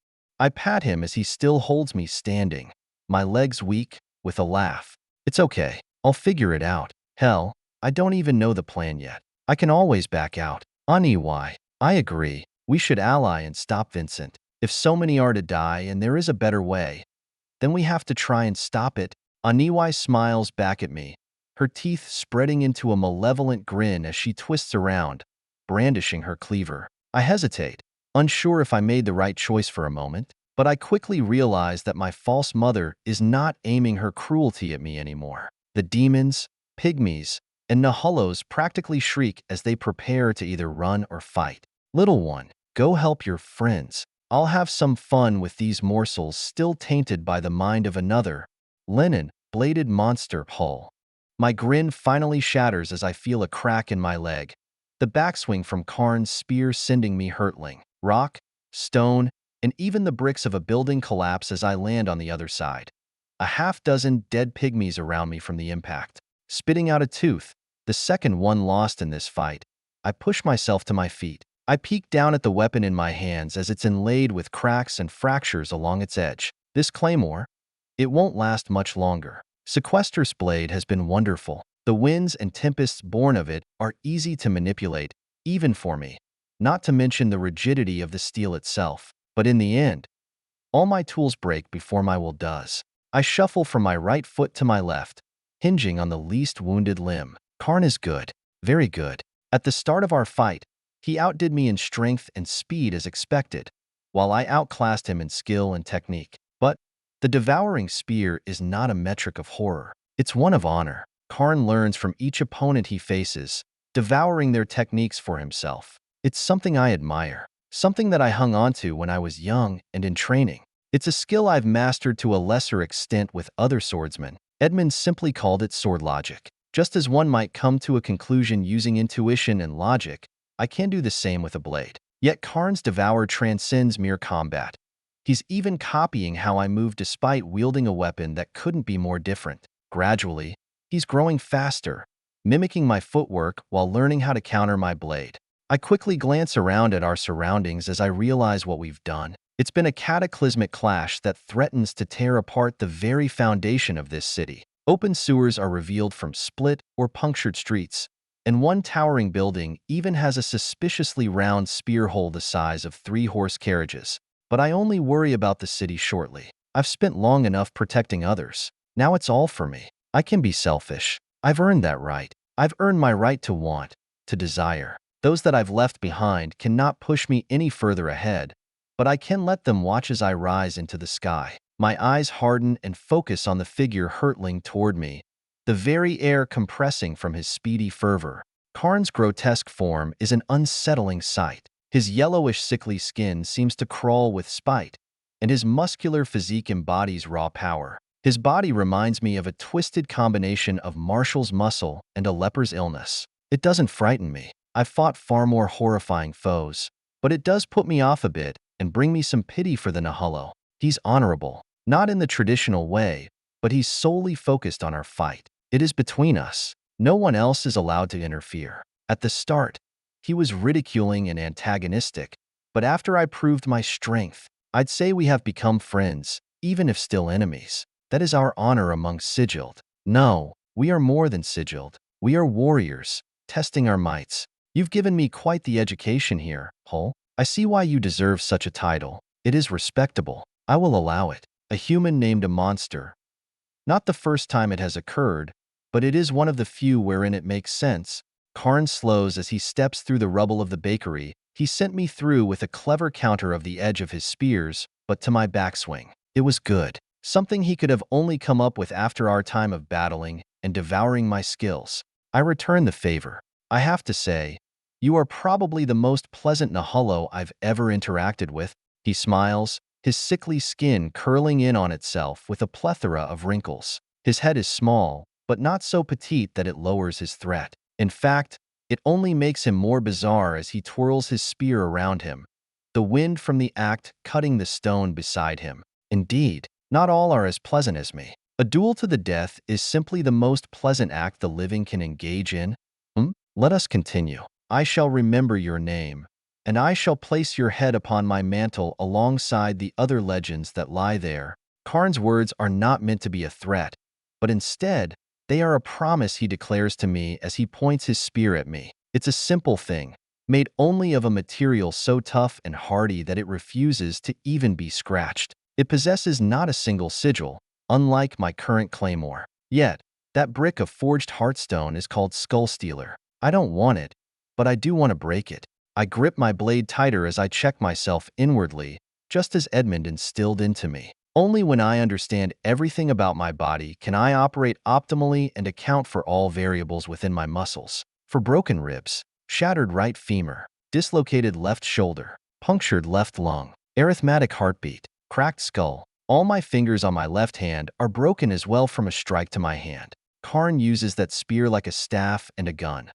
pat him as he still holds me standing, my legs weak, with a laugh. It's okay. I'll figure it out. Hell, I don't even know the plan yet. I can always back out. Aniwai, I agree. We should ally and stop Vincent. If so many are to die and there is a better way, then we have to try and stop it. Aniwai smiles back at me, her teeth spreading into a malevolent grin as she twists around, brandishing her cleaver. I hesitate, unsure if I made the right choice for a moment, but I quickly realize that my false mother is not aiming her cruelty at me anymore. The demons, pygmies, and Nahullos practically shriek as they prepare to either run or fight. Little one, go help your friends. I'll have some fun with these morsels still tainted by the mind of another, linen, bladed monster hull. My grin finally shatters as I feel a crack in my leg, the backswing from Karn's spear sending me hurtling. Rock, stone, and even the bricks of a building collapse as I land on the other side. A half-dozen dead pygmies around me from the impact. Spitting out a tooth, the second one lost in this fight, I push myself to my feet. I peek down at the weapon in my hands as it's inlaid with cracks and fractures along its edge. This claymore, it won't last much longer. Sequester's blade has been wonderful. The winds and tempests born of it are easy to manipulate, even for me, not to mention the rigidity of the steel itself. But in the end, all my tools break before my will does. I shuffle from my right foot to my left, hinging on the least wounded limb. Karn is good, very good. At the start of our fight, he outdid me in strength and speed as expected, while I outclassed him in skill and technique. But the devouring spear is not a metric of horror. It's one of honor. Karn learns from each opponent he faces, devouring their techniques for himself. It's something I admire, something that I hung on to when I was young and in training. It's a skill I've mastered to a lesser extent with other swordsmen. Edmund simply called it sword logic. Just as one might come to a conclusion using intuition and logic, I can do the same with a blade. Yet Karn's devour transcends mere combat. He's even copying how I move despite wielding a weapon that couldn't be more different. Gradually, he's growing faster, mimicking my footwork while learning how to counter my blade. I quickly glance around at our surroundings as I realize what we've done. It's been a cataclysmic clash that threatens to tear apart the very foundation of this city. Open sewers are revealed from split or punctured streets, and one towering building even has a suspiciously round spear hole the size of 3 horse carriages. But I only worry about the city shortly. I've spent long enough protecting others. Now it's all for me. I can be selfish. I've earned that right. I've earned my right to want, to desire. Those that I've left behind cannot push me any further ahead, but I can let them watch as I rise into the sky. My eyes harden and focus on the figure hurtling toward me, the very air compressing from his speedy fervor. Karn's grotesque form is an unsettling sight. His yellowish sickly skin seems to crawl with spite, and his muscular physique embodies raw power. His body reminds me of a twisted combination of Marshall's muscle and a leper's illness. It doesn't frighten me. I've fought far more horrifying foes, but it does put me off a bit and bring me some pity for the Nahullo. He's honorable, not in the traditional way, but he's solely focused on our fight. It is between us. No one else is allowed to interfere. At the start, he was ridiculing and antagonistic, but after I proved my strength, I'd say we have become friends, even if still enemies. That is our honor among Sigilled. No, we are more than Sigilled. We are warriors, testing our mights. You've given me quite the education here, Hull. I see why you deserve such a title. It is respectable. I will allow it. A human named a monster. Not the first time it has occurred, but it is one of the few wherein it makes sense. Karn slows as he steps through the rubble of the bakery. He sent me through with a clever counter of the edge of his spears, but to my backswing. It was good. something he could have only come up with after our time of battling and devouring my skills. I return the favor. I have to say, you are probably the most pleasant Nahullo I've ever interacted with. He smiles, his sickly skin curling in on itself with a plethora of wrinkles. His head is small, but not so petite that it lowers his threat. In fact, it only makes him more bizarre as he twirls his spear around him, the wind from the act cutting the stone beside him. Indeed, not all are as pleasant as me. A duel to the death is simply the most pleasant act the living can engage in. Let us continue. I shall remember your name, and I shall place your head upon my mantle alongside the other legends that lie there. Karn's words are not meant to be a threat, but instead, they are a promise he declares to me as he points his spear at me. It's a simple thing, made only of a material so tough and hardy that it refuses to even be scratched. It possesses not a single sigil, unlike my current claymore. Yet, that brick of forged heartstone is called Skull Stealer. I don't want it, but I do want to break it. I grip my blade tighter as I check myself inwardly, just as Edmund instilled into me. Only when I understand everything about my body can I operate optimally and account for all variables within my muscles. For broken ribs, shattered right femur, dislocated left shoulder, punctured left lung, arrhythmic heartbeat, cracked skull, all my fingers on my left hand are broken as well from a strike to my hand. Karn uses that spear like a staff and a gun.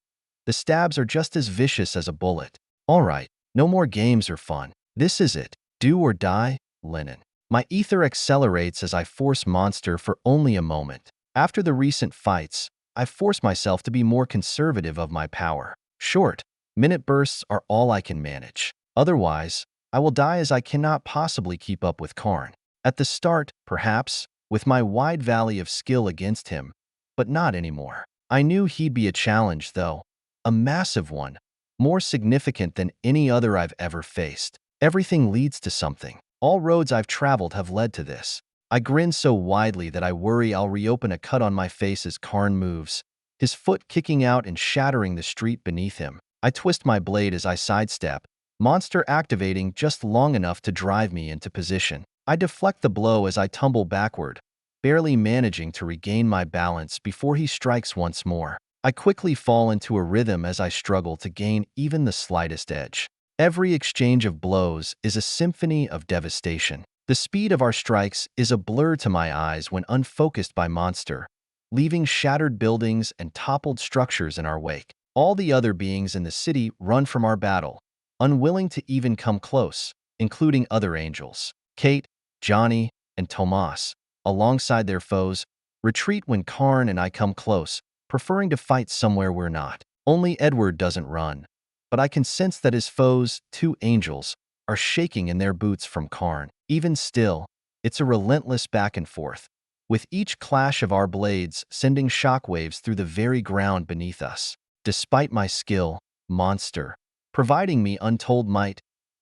The stabs are just as vicious as a bullet. All right, no more games or fun. This is it. Do or die, Linen. My ether accelerates as I force Monster for only a moment. After the recent fights, I force myself to be more conservative of my power. Short, minute bursts are all I can manage. Otherwise, I will die as I cannot possibly keep up with Karn. At the start, perhaps, with my wide valley of skill against him, but not anymore. I knew he'd be a challenge, though. A massive one, more significant than any other I've ever faced. Everything leads to something. All roads I've traveled have led to this. I grin so widely that I worry I'll reopen a cut on my face as Karn moves, his foot kicking out and shattering the street beneath him. I twist my blade as I sidestep, Monster activating just long enough to drive me into position. I deflect the blow as I tumble backward, barely managing to regain my balance before he strikes once more. I quickly fall into a rhythm as I struggle to gain even the slightest edge. Every exchange of blows is a symphony of devastation. The speed of our strikes is a blur to my eyes when unfocused by Monster, leaving shattered buildings and toppled structures in our wake. All the other beings in the city run from our battle, unwilling to even come close, including other angels. Kate, Johnny, and Tomas, alongside their foes, retreat when Karn and I come close, preferring to fight somewhere we're not. Only Edward doesn't run, but I can sense that his foes, two angels, are shaking in their boots from Karn. Even still, it's a relentless back and forth, with each clash of our blades sending shockwaves through the very ground beneath us. Despite my skill, Monster, providing me untold might,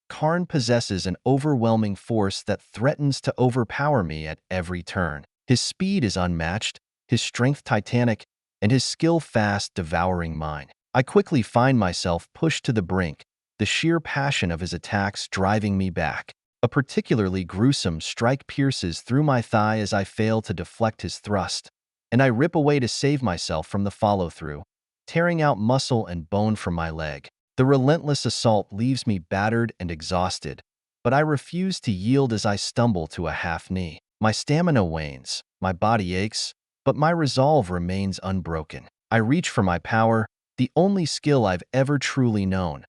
Karn possesses an overwhelming force that threatens to overpower me at every turn. His speed is unmatched, his strength titanic, and his skill fast, devouring mine. I quickly find myself pushed to the brink, the sheer passion of his attacks driving me back. A particularly gruesome strike pierces through my thigh as I fail to deflect his thrust, and I rip away to save myself from the follow-through, tearing out muscle and bone from my leg. The relentless assault leaves me battered and exhausted, but I refuse to yield as I stumble to a half-knee. My stamina wanes, my body aches, but my resolve remains unbroken. I reach for my power, the only skill I've ever truly known,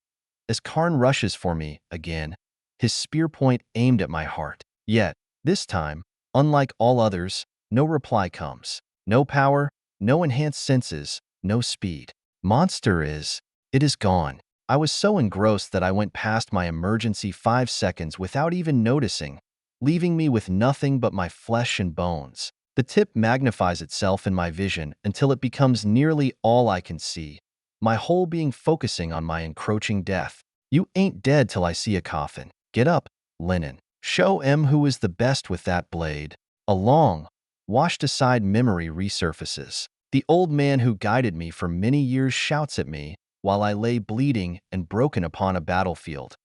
as Karn rushes for me again, his spear point aimed at my heart. Yet, this time, unlike all others, no reply comes. No power, no enhanced senses, no speed. Monster it is gone. I was so engrossed that I went past my emergency 5 seconds without even noticing, leaving me with nothing but my flesh and bones. The tip magnifies itself in my vision until it becomes nearly all I can see, my whole being focusing on my encroaching death. You ain't dead till I see a coffin. Get up, Linen. Show em who is the best with that blade. A long, washed-aside memory resurfaces. The old man who guided me for many years shouts at me while I lay bleeding and broken upon a battlefield.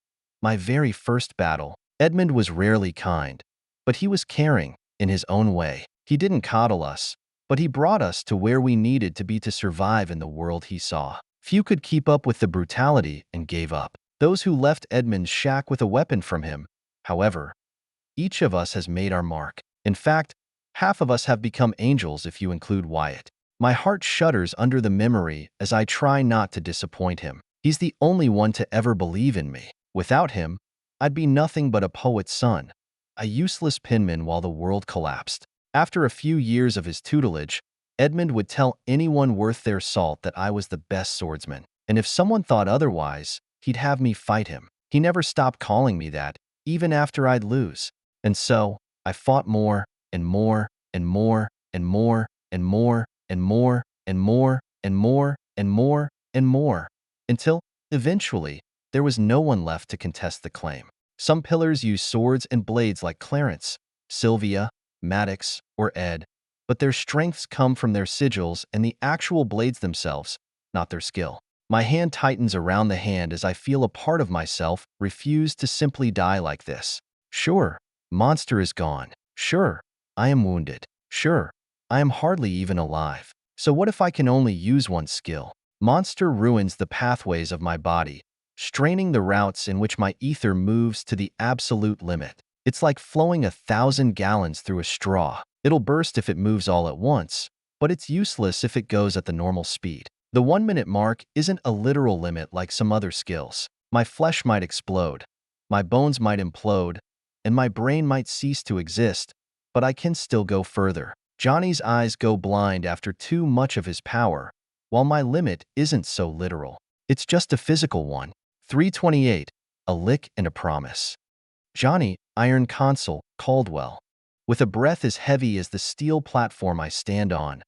My very first battle. Edmund was rarely kind, but he was caring, in his own way. He didn't coddle us, but he brought us to where we needed to be to survive in the world he saw. Few could keep up with the brutality and gave up. Those who left Edmund's shack with a weapon from him, however, each of us has made our mark. In fact, half of us have become angels if you include Wyatt. My heart shudders under the memory as I try not to disappoint him. He's the only one to ever believe in me. Without him, I'd be nothing but a poet's son, a useless penman while the world collapsed. After a few years of his tutelage, Edmund would tell anyone worth their salt that I was the best swordsman, and if someone thought otherwise, he'd have me fight him. He never stopped calling me that, even after I'd lose. And so, I fought more, and more, and more, and more, and more, and more, and more, and more, and more, and more, until, eventually, there was no one left to contest the claim. Some pillars use swords and blades like Clarence, Sylvia, Maddox, or Ed, but their strengths come from their sigils and the actual blades themselves, not their skill. My hand tightens around the hand as I feel a part of myself refuse to simply die like this. Sure, monster is gone. Sure, I am wounded. Sure, I am hardly even alive. So what if I can only use one skill? Monster ruins the pathways of my body, straining the routes in which my ether moves to the absolute limit. It's like flowing 1,000 gallons through a straw. It'll burst if it moves all at once, but it's useless if it goes at the normal speed. The 1-minute mark isn't a literal limit like some other skills. My flesh might explode, my bones might implode, and my brain might cease to exist, but I can still go further. Johnny's eyes go blind after too much of his power, while my limit isn't so literal. It's just a physical one. 328, a lick and a promise. Johnny, Iron Consul, Caldwell. With a breath as heavy as the steel platform I stand on,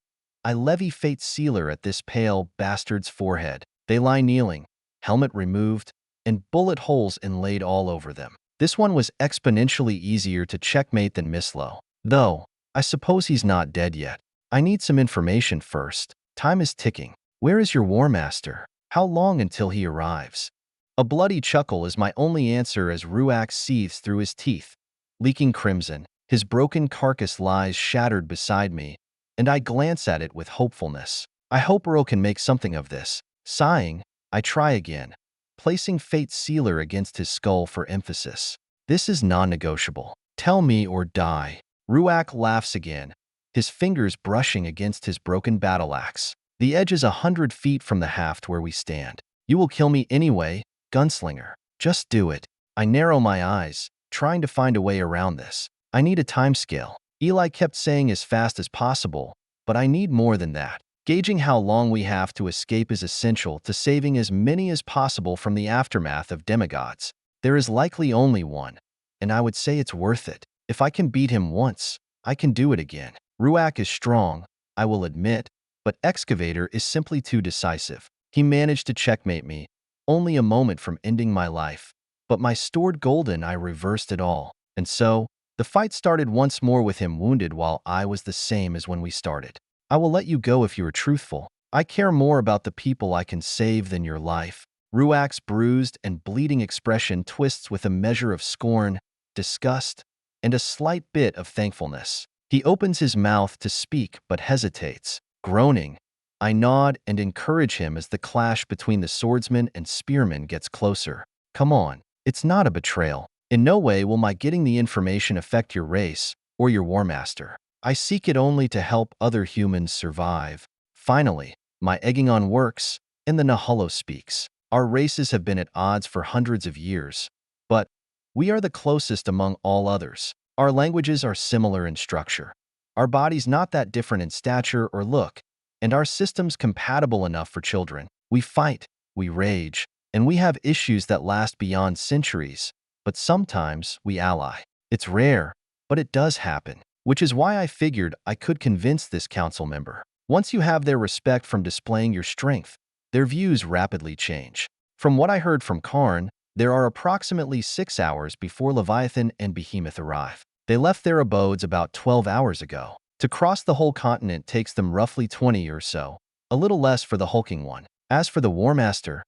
I levy Fate's sealer at this pale bastard's forehead. They lie kneeling, helmet removed, and bullet holes inlaid all over them. This one was exponentially easier to checkmate than Mislow. Though, I suppose he's not dead yet. I need some information first. Time is ticking. Where is your War Master? How long until he arrives? A bloody chuckle is my only answer as Ruach seethes through his teeth, leaking crimson. His broken carcass lies shattered beside me, and I glance at it with hopefulness. I hope Earl can make something of this. Sighing, I try again, placing Fate's sealer against his skull for emphasis. This is non-negotiable. Tell me or die. Ruach laughs again, his fingers brushing against his broken battle axe. The edge is 100 feet from the haft where we stand. You will kill me anyway, gunslinger. Just do it. I narrow my eyes, trying to find a way around this. I need a timescale. Eli kept saying as fast as possible, but I need more than that. Gauging how long we have to escape is essential to saving as many as possible from the aftermath of demigods. There is likely only one, and I would say it's worth it. If I can beat him once, I can do it again. Ruach is strong, I will admit, but Excavator is simply too decisive. He managed to checkmate me, only a moment from ending my life. But my stored golden I reversed it all, and so, the fight started once more with him wounded while I was the same as when we started. I will let you go if you are truthful. I care more about the people I can save than your life. Ruach's bruised and bleeding expression twists with a measure of scorn, disgust, and a slight bit of thankfulness. He opens his mouth to speak but hesitates. Groaning, I nod and encourage him as the clash between the swordsman and spearman gets closer. Come on, it's not a betrayal. In no way will my getting the information affect your race or your War Master. I seek it only to help other humans survive. Finally, my egging on works, and the Nahullo speaks. Our races have been at odds for hundreds of years, but we are the closest among all others. Our languages are similar in structure. Our bodies not that different in stature or look, and our systems compatible enough for children. We fight, we rage, and we have issues that last beyond centuries. But sometimes we ally. It's rare, but it does happen, which is why I figured I could convince this council member. Once you have their respect from displaying your strength, their views rapidly change. From what I heard from Karn, there are approximately 6 hours before Leviathan and Behemoth arrive. They left their abodes about 12 hours ago. To cross the whole continent takes them roughly 20 or so, a little less for the hulking one. As for the War Master,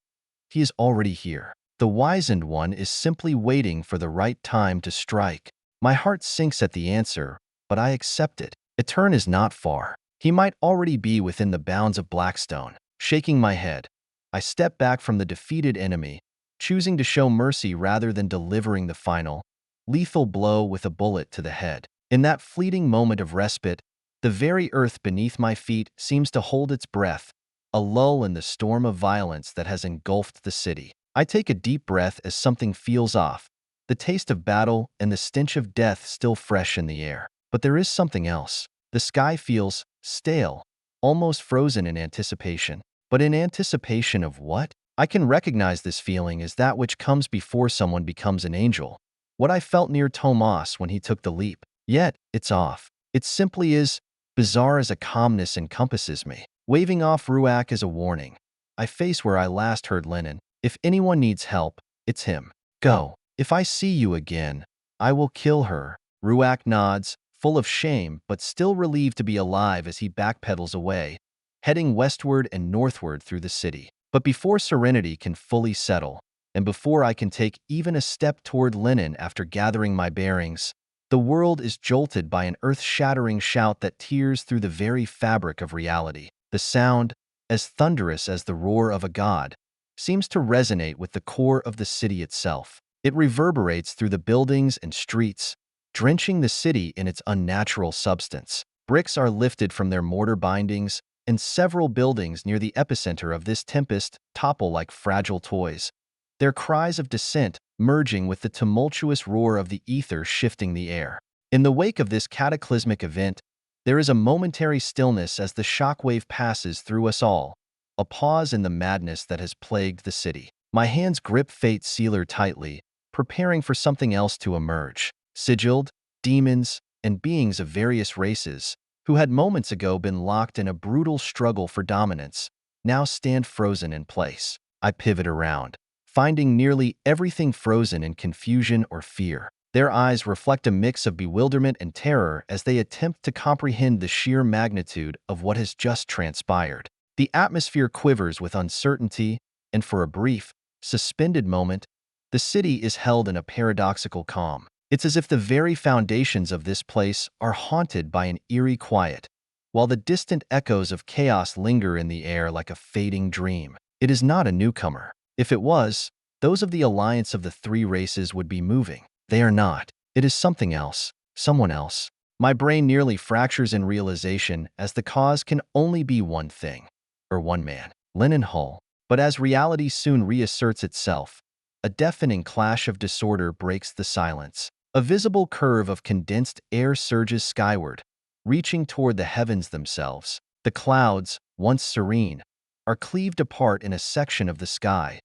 he is already here. The wizened one is simply waiting for the right time to strike. My heart sinks at the answer, but I accept it. Etern is not far. He might already be within the bounds of Blackstone. Shaking my head, I step back from the defeated enemy, choosing to show mercy rather than delivering the final, lethal blow with a bullet to the head. In that fleeting moment of respite, the very earth beneath my feet seems to hold its breath, a lull in the storm of violence that has engulfed the city. I take a deep breath as something feels off, the taste of battle and the stench of death still fresh in the air. But there is something else. The sky feels stale, almost frozen in anticipation. But in anticipation of what? I can recognize this feeling as that which comes before someone becomes an angel. What I felt near Tomas when he took the leap. Yet, it's off. It simply is, bizarre as a calmness encompasses me. Waving off Ruach as a warning, I face where I last heard Lennon. If anyone needs help, it's him. Go. If I see you again, I will kill her. Ruach nods, full of shame but still relieved to be alive as he backpedals away, heading westward and northward through the city. But before serenity can fully settle, and before I can take even a step toward Lennon after gathering my bearings, the world is jolted by an earth-shattering shout that tears through the very fabric of reality. The sound, as thunderous as the roar of a god, seems to resonate with the core of the city itself. It reverberates through the buildings and streets, drenching the city in its unnatural substance. Bricks are lifted from their mortar bindings, and several buildings near the epicenter of this tempest topple like fragile toys, their cries of dissent merging with the tumultuous roar of the ether shifting the air. In the wake of this cataclysmic event, there is a momentary stillness as the shockwave passes through us all, a pause in the madness that has plagued the city. My hands grip Fate's sealer tightly, preparing for something else to emerge. Sigilled, demons, and beings of various races, who had moments ago been locked in a brutal struggle for dominance, now stand frozen in place. I pivot around, finding nearly everything frozen in confusion or fear. Their eyes reflect a mix of bewilderment and terror as they attempt to comprehend the sheer magnitude of what has just transpired. The atmosphere quivers with uncertainty, and for a brief, suspended moment, the city is held in a paradoxical calm. It's as if the very foundations of this place are haunted by an eerie quiet, while the distant echoes of chaos linger in the air like a fading dream. It is not a newcomer. If it was, those of the alliance of the three races would be moving. They are not. It is something else, someone else. My brain nearly fractures in realization as the cause can only be one thing, or one man, Lennon Hull. But as reality soon reasserts itself, a deafening clash of disorder breaks the silence. A visible curve of condensed air surges skyward, reaching toward the heavens themselves. The clouds, once serene, are cleaved apart in a section of the sky,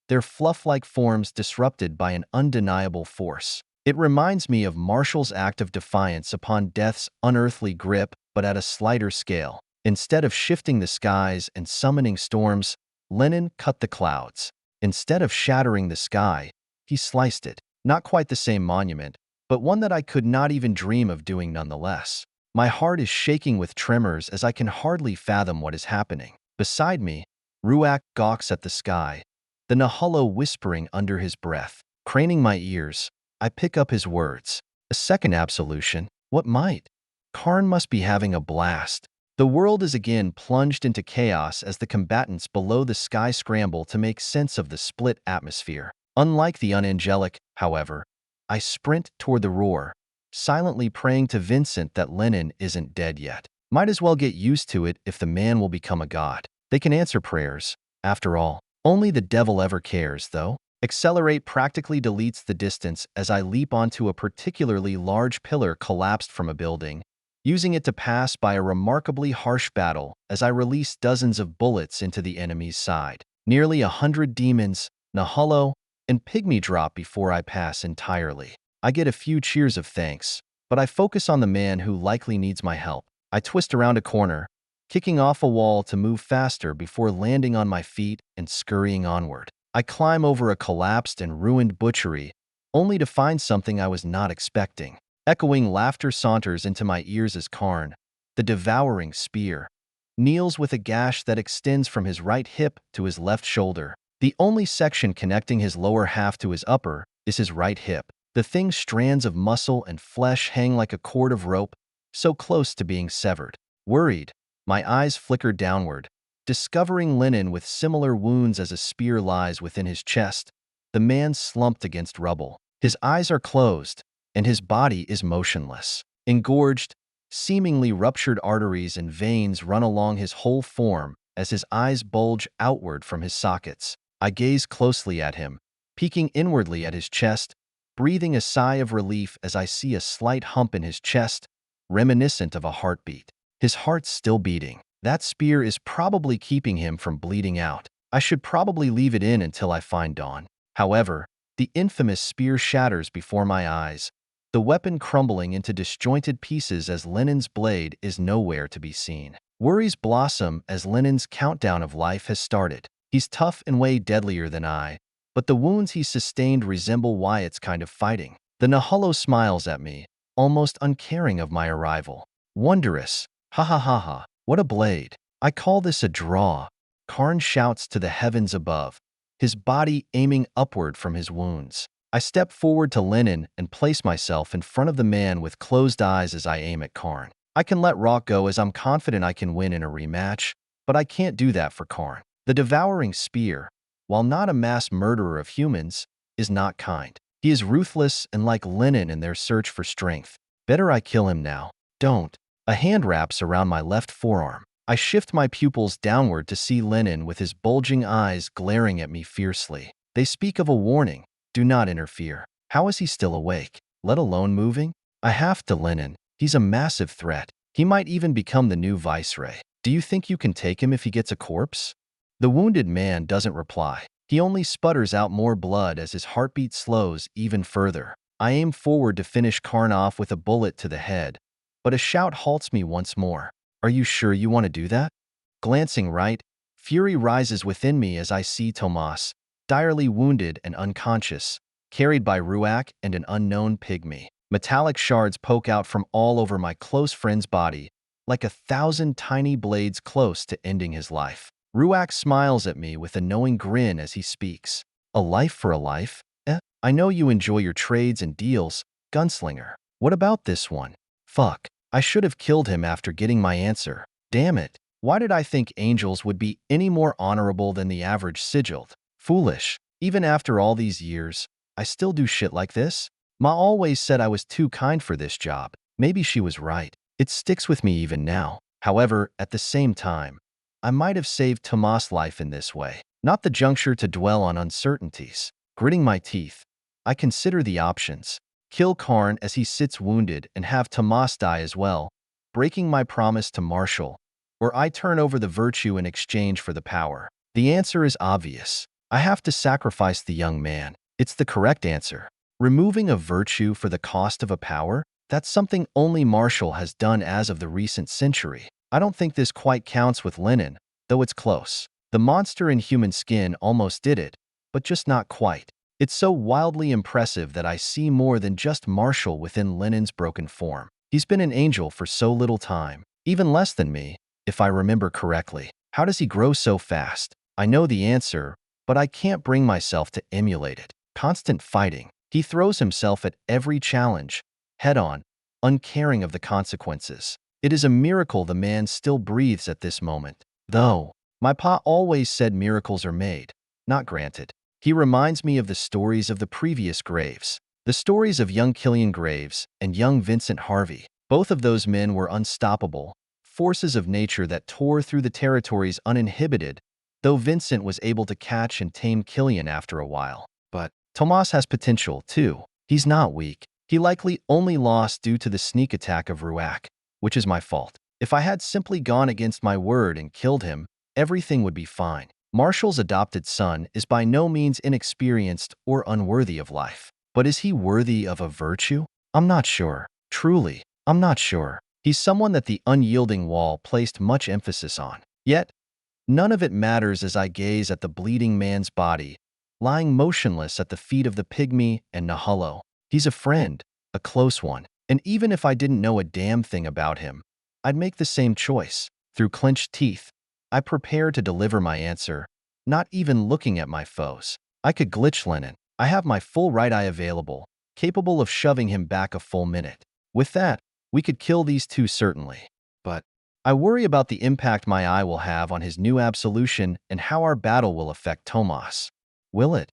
their fluff-like forms disrupted by an undeniable force. It reminds me of Marshall's act of defiance upon death's unearthly grip, but at a slighter scale. Instead of shifting the skies and summoning storms, Lennon cut the clouds. Instead of shattering the sky, he sliced it. Not quite the same monument, but one that I could not even dream of doing nonetheless. My heart is shaking with tremors as I can hardly fathom what is happening. Beside me, Ruach gawks at the sky, the Nahullo whispering under his breath. Craning my ears, I pick up his words. A second absolution? What might? Karn must be having a blast. The world is again plunged into chaos as the combatants below the sky scramble to make sense of the split atmosphere. Unlike the unangelic, however, I sprint toward the roar, silently praying to Vincent that Lennon isn't dead yet. Might as well get used to it if the man will become a god. They can answer prayers, after all. Only the devil ever cares, though. Accelerate practically deletes the distance as I leap onto a particularly large pillar collapsed from a building, using it to pass by a remarkably harsh battle as I release dozens of bullets into the enemy's side. Nearly 100 demons, Nahullo, and pygmy drop before I pass entirely. I get a few cheers of thanks, but I focus on the man who likely needs my help. I twist around a corner, kicking off a wall to move faster before landing on my feet and scurrying onward. I climb over a collapsed and ruined butchery, only to find something I was not expecting. Echoing laughter saunters into my ears as Karn, the devouring spear, kneels with a gash that extends from his right hip to his left shoulder. The only section connecting his lower half to his upper is his right hip. The thing's strands of muscle and flesh hang like a cord of rope, so close to being severed. Worried, my eyes flickered downward, discovering linen with similar wounds as a spear lies within his chest. The man slumped against rubble. His eyes are closed, and his body is motionless. Engorged, seemingly ruptured arteries and veins run along his whole form as his eyes bulge outward from his sockets. I gaze closely at him, peeking inwardly at his chest, breathing a sigh of relief as I see a slight hump in his chest, reminiscent of a heartbeat. His heart's still beating. That spear is probably keeping him from bleeding out. I should probably leave it in until I find Dawn. However, the infamous spear shatters before my eyes, the weapon crumbling into disjointed pieces as Linen's blade is nowhere to be seen. Worries blossom as Linen's countdown of life has started. He's tough and way deadlier than I, but the wounds he sustained resemble Wyatt's kind of fighting. The Nahalo smiles at me, almost uncaring of my arrival. Wondrous. Ha ha ha ha. What a blade. I call this a draw. Karn shouts to the heavens above, his body aiming upward from his wounds. I step forward to Linen and place myself in front of the man with closed eyes as I aim at Karn. I can let Rock go as I'm confident I can win in a rematch, but I can't do that for Karn. The devouring spear, while not a mass murderer of humans, is not kind. He is ruthless and like Linen in their search for strength. Better I kill him now. Don't. A hand wraps around my left forearm. I shift my pupils downward to see Linen with his bulging eyes glaring at me fiercely. They speak of a warning. Do not interfere. How is he still awake, let alone moving? I have to Linen. He's a massive threat. He might even become the new viceroy. Do you think you can take him if he gets a corpse? The wounded man doesn't reply. He only sputters out more blood as his heartbeat slows even further. I aim forward to finish Karn off with a bullet to the head, but a shout halts me once more. Are you sure you want to do that? Glancing right, fury rises within me as I see Tomas, direly wounded and unconscious, carried by Ruak and an unknown pygmy. Metallic shards poke out from all over my close friend's body, like 1,000 tiny blades close to ending his life. Ruak smiles at me with a knowing grin as he speaks. A life for a life? I know you enjoy your trades and deals, gunslinger. What about this one? Fuck. I should have killed him after getting my answer. Damn it. Why did I think angels would be any more honorable than the average sigil? Foolish. Even after all these years, I still do shit like this? Ma always said I was too kind for this job. Maybe she was right. It sticks with me even now. However, at the same time, I might have saved Tomas' life in this way. Not the juncture to dwell on uncertainties. Gritting my teeth, I consider the options. Kill Karn as he sits wounded and have Tomas die as well, breaking my promise to Marshall, or I turn over the virtue in exchange for the power. The answer is obvious. I have to sacrifice the young man. It's the correct answer. Removing a virtue for the cost of a power? That's something only Marshall has done as of the recent century. I don't think this quite counts with Linen, though it's close. The monster in human skin almost did it, but just not quite. It's so wildly impressive that I see more than just Marshall within Linen's broken form. He's been an angel for so little time, even less than me, if I remember correctly. How does he grow so fast? I know the answer, but I can't bring myself to emulate it. Constant fighting. He throws himself at every challenge, head-on, uncaring of the consequences. It is a miracle the man still breathes at this moment. Though, my pa always said miracles are made, not granted. He reminds me of the stories of the previous Graves. The stories of young Killian Graves and young Vincent Harvey. Both of those men were unstoppable, forces of nature that tore through the territories uninhibited, though Vincent was able to catch and tame Killian after a while. But Tomas has potential, too. He's not weak. He likely only lost due to the sneak attack of Ruak, which is my fault. If I had simply gone against my word and killed him, everything would be fine. Marshall's adopted son is by no means inexperienced or unworthy of life. But is he worthy of a virtue? I'm not sure. Truly, I'm not sure. He's someone that the unyielding wall placed much emphasis on. Yet, none of it matters as I gaze at the bleeding man's body, lying motionless at the feet of the pygmy and Nahalo. He's a friend, a close one. And even if I didn't know a damn thing about him, I'd make the same choice. Through clenched teeth, I prepare to deliver my answer, not even looking at my foes. I could glitch Linen. I have my full right eye available, capable of shoving him back a full minute. With that, We could kill these two certainly. But I worry about the impact my eye will have on his new absolution and how our battle will affect Tomas. Will it?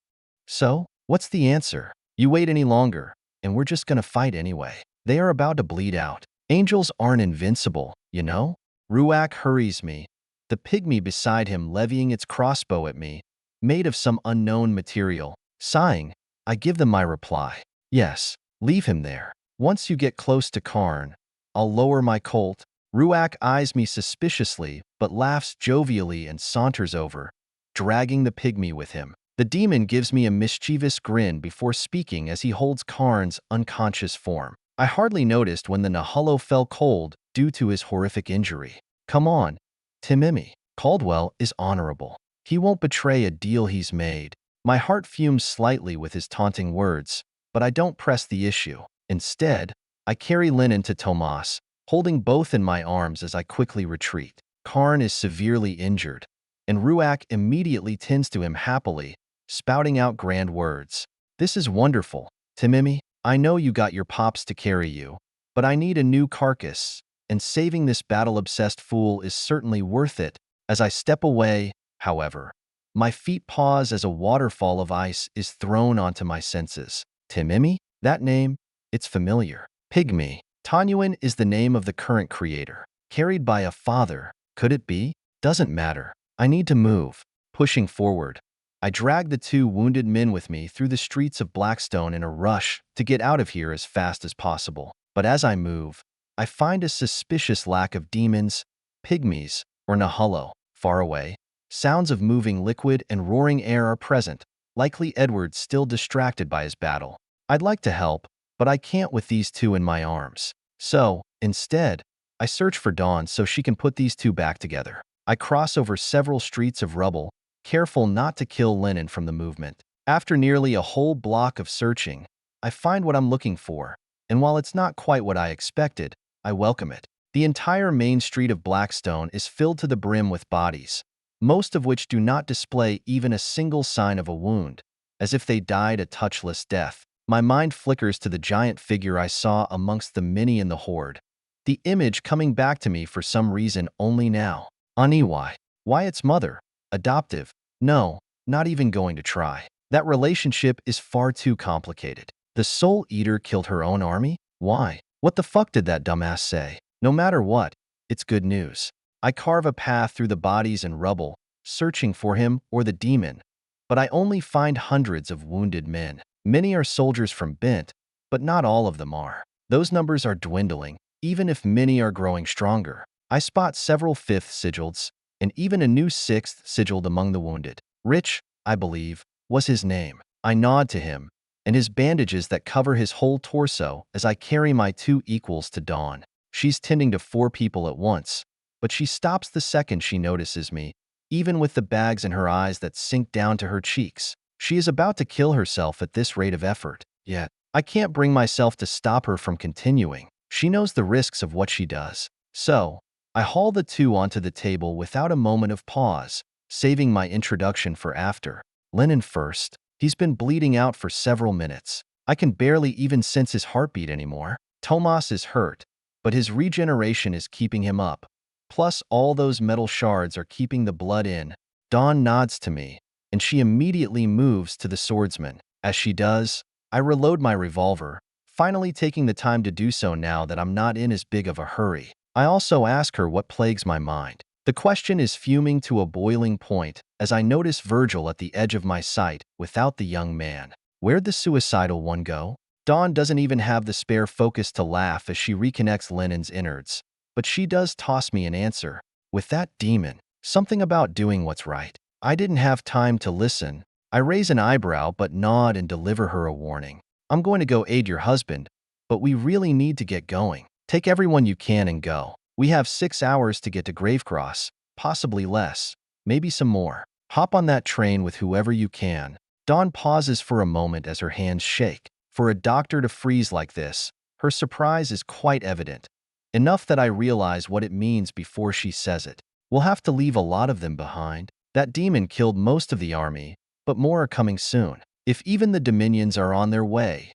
So, what's the answer? You wait any longer, and we're just gonna fight anyway. They are about to bleed out. Angels aren't invincible, you know? Ruach hurries me, the pygmy beside him levying its crossbow at me, made of some unknown material. Sighing, I give them my reply. Yes, leave him there. Once you get close to Karn, I'll lower my Colt. Ruach eyes me suspiciously, but laughs jovially and saunters over, dragging the pygmy with him. The demon gives me a mischievous grin before speaking as he holds Karn's unconscious form. I hardly noticed when the Nahullo fell cold due to his horrific injury. Come on, Timimi. Caldwell is honorable. He won't betray a deal he's made. My heart fumes slightly with his taunting words, but I don't press the issue. Instead, I carry Linen to Tomas, holding both in my arms as I quickly retreat. Karn is severely injured, and Ruach immediately tends to him happily, spouting out grand words. This is wonderful, Timimi. I know you got your pops to carry you, but I need a new carcass, and saving this battle-obsessed fool is certainly worth it. As I step away, however, my feet pause as a waterfall of ice is thrown onto my senses. Timimi? That name? It's familiar. Pygmy. Tanyuan is the name of the current creator. Carried by a father. Could it be? Doesn't matter. I need to move. Pushing forward, I drag the two wounded men with me through the streets of Blackstone in a rush to get out of here as fast as possible. But as I move, I find a suspicious lack of demons, pygmies, or Nahullo. Far away, sounds of moving liquid and roaring air are present, likely Edward still distracted by his battle. I'd like to help, but I can't with these two in my arms. So, instead, I search for Dawn so she can put these two back together. I cross over several streets of rubble, careful not to kill Linen from the movement. After nearly a whole block of searching, I find what I'm looking for, and while it's not quite what I expected, I welcome it. The entire main street of Blackstone is filled to the brim with bodies, most of which do not display even a single sign of a wound, as if they died a touchless death. My mind flickers to the giant figure I saw amongst the many in the horde, the image coming back to me for some reason only now. Aniwai. Wyatt's mother. Adoptive. No, not even going to try. That relationship is far too complicated. The Soul Eater killed her own army? Why? What the fuck did that dumbass say? No matter what, it's good news. I carve a path through the bodies and rubble, searching for him or the demon, but I only find hundreds of wounded men. Many are soldiers from Bent, but not all of them are. Those numbers are dwindling, even if many are growing stronger. I spot several 5th sigils, and even a new 6th sigiled among the wounded. Rich, I believe, was his name. I nod to him, and his bandages that cover his whole torso as I carry my two equals to Dawn. She's tending to 4 people at once, but she stops the second she notices me, even with the bags in her eyes that sink down to her cheeks. She is about to kill herself at this rate of effort, yet I can't bring myself to stop her from continuing. She knows the risks of what she does. So, I haul the two onto the table without a moment of pause, saving my introduction for after. Linen first. He's been bleeding out for several minutes. I can barely even sense his heartbeat anymore. Tomas is hurt, but his regeneration is keeping him up. Plus, all those metal shards are keeping the blood in. Dawn nods to me, and she immediately moves to the swordsman. As she does, I reload my revolver, finally taking the time to do so now that I'm not in as big of a hurry. I also ask her what plagues my mind. The question is fuming to a boiling point as I notice Virgil at the edge of my sight without the young man. Where'd the suicidal one go? Dawn doesn't even have the spare focus to laugh as she reconnects Lenin's innards, but she does toss me an answer. With that demon, something about doing what's right. I didn't have time to listen. I raise an eyebrow but nod and deliver her a warning. I'm going to go aid your husband, but we really need to get going. Take everyone you can and go. We have 6 hours to get to Gravecross, possibly less, maybe some more. Hop on that train with whoever you can. Dawn pauses for a moment as her hands shake. For a doctor to freeze like this, her surprise is quite evident. Enough that I realize what it means before she says it. We'll have to leave a lot of them behind. That demon killed most of the army, but more are coming soon. If even the Dominions are on their way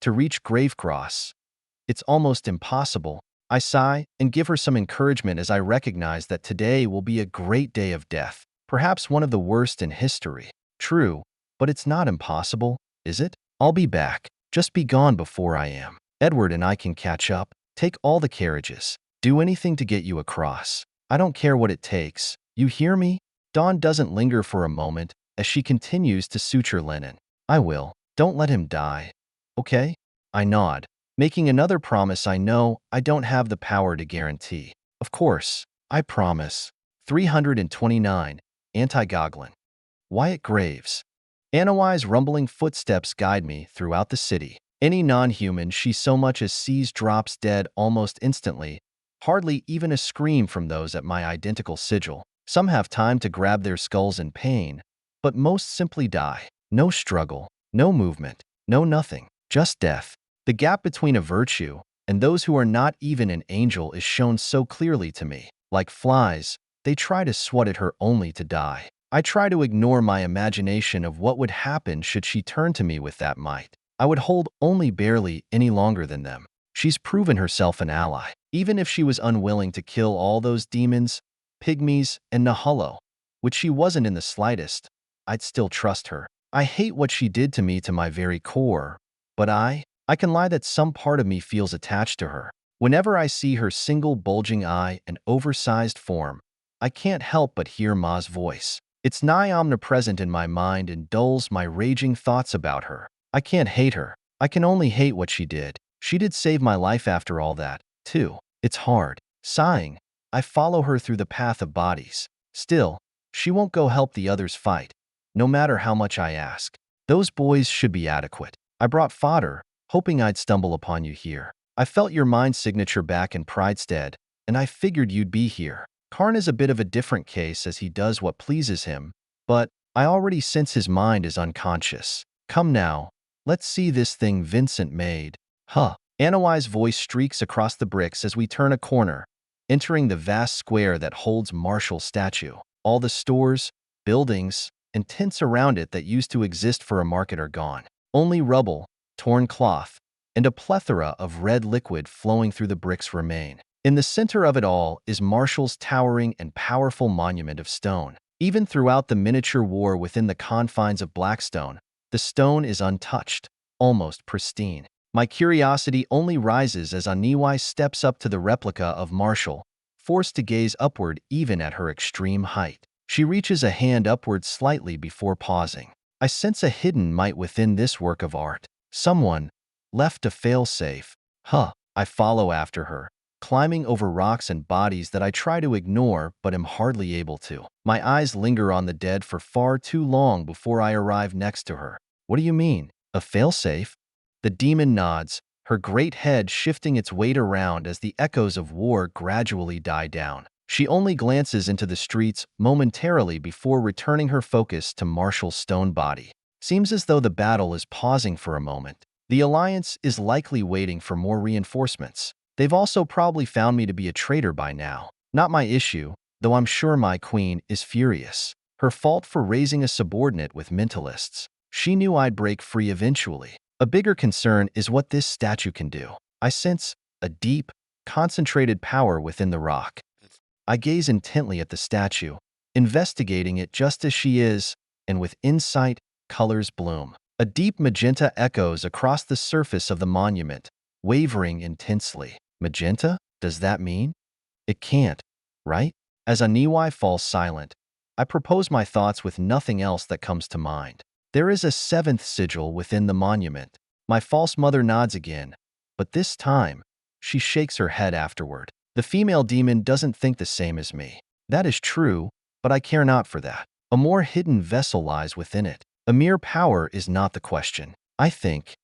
to reach Gravecross, It's almost impossible. I sigh and give her some encouragement as I recognize that today will be a great day of death, perhaps one of the worst in history. True, but it's not impossible, is it? I'll be back. Just be gone before I am. Edward and I can catch up. Take all the carriages. Do anything to get you across. I don't care what it takes. You hear me? Dawn doesn't linger for a moment as she continues to suture linen. I will. Don't let him die. Okay? I nod, making another promise I know I don't have the power to guarantee. Of course, I promise. 329. Anti-Goglin. Wyatt Graves. Anawai's rumbling footsteps guide me throughout the city. Any non-human she so much as sees drops dead almost instantly, hardly even a scream from those at my identical sigil. Some have time to grab their skulls in pain, but most simply die. No struggle, no movement, no nothing, just death. The gap between a virtue and those who are not even an angel is shown so clearly to me. Like flies, they try to swat at her only to die. I try to ignore my imagination of what would happen should she turn to me with that might. I would hold only barely any longer than them. She's proven herself an ally. Even if she was unwilling to kill all those demons, pygmies, and Nahullo, which she wasn't in the slightest, I'd still trust her. I hate what she did to me to my very core, but I can lie that some part of me feels attached to her. Whenever I see her single bulging eye and oversized form, I can't help but hear Ma's voice. It's nigh omnipresent in my mind and dulls my raging thoughts about her. I can't hate her. I can only hate what she did. She did save my life after all that, too. It's hard. Sighing, I follow her through the path of bodies. Still, she won't go help the others fight, no matter how much I ask. Those boys should be adequate. I brought fodder, hoping I'd stumble upon you here. I felt your mind signature back in Pridestead, and I figured you'd be here. Karn is a bit of a different case as he does what pleases him, but I already sense his mind is unconscious. Come now, let's see this thing Vincent made. Huh. Anawai's voice streaks across the bricks as we turn a corner, entering the vast square that holds Marshall's statue. All the stores, buildings, and tents around it that used to exist for a market are gone. Only rubble, torn cloth, and a plethora of red liquid flowing through the bricks remain. In the center of it all is Marshall's towering and powerful monument of stone. Even throughout the miniature war within the confines of Blackstone, the stone is untouched, almost pristine. My curiosity only rises as Aniwai steps up to the replica of Marshall, forced to gaze upward even at her extreme height. She reaches a hand upward slightly before pausing. I sense a hidden might within this work of art. Someone left a failsafe. Huh. I follow after her, climbing over rocks and bodies that I try to ignore but am hardly able to. My eyes linger on the dead for far too long before I arrive next to her. What do you mean? A failsafe? The demon nods, her great head shifting its weight around as the echoes of war gradually die down. She only glances into the streets momentarily before returning her focus to Marshall's stone body. Seems as though the battle is pausing for a moment. The Alliance is likely waiting for more reinforcements. They've also probably found me to be a traitor by now. Not my issue, though I'm sure my queen is furious. Her fault for raising a subordinate with mentalists. She knew I'd break free eventually. A bigger concern is what this statue can do. I sense a deep, concentrated power within the rock. I gaze intently at the statue, investigating it just as she is, and with insight, colors bloom. A deep magenta echoes across the surface of the monument, wavering intensely. Magenta? Does that mean? It can't, right? As Aniwai falls silent, I propose my thoughts with nothing else that comes to mind. There is a seventh sigil within the monument. My false mother nods again, but this time, she shakes her head afterward. The female demon doesn't think the same as me. That is true, but I care not for that. A more hidden vessel lies within it. A mere power is not the question. I think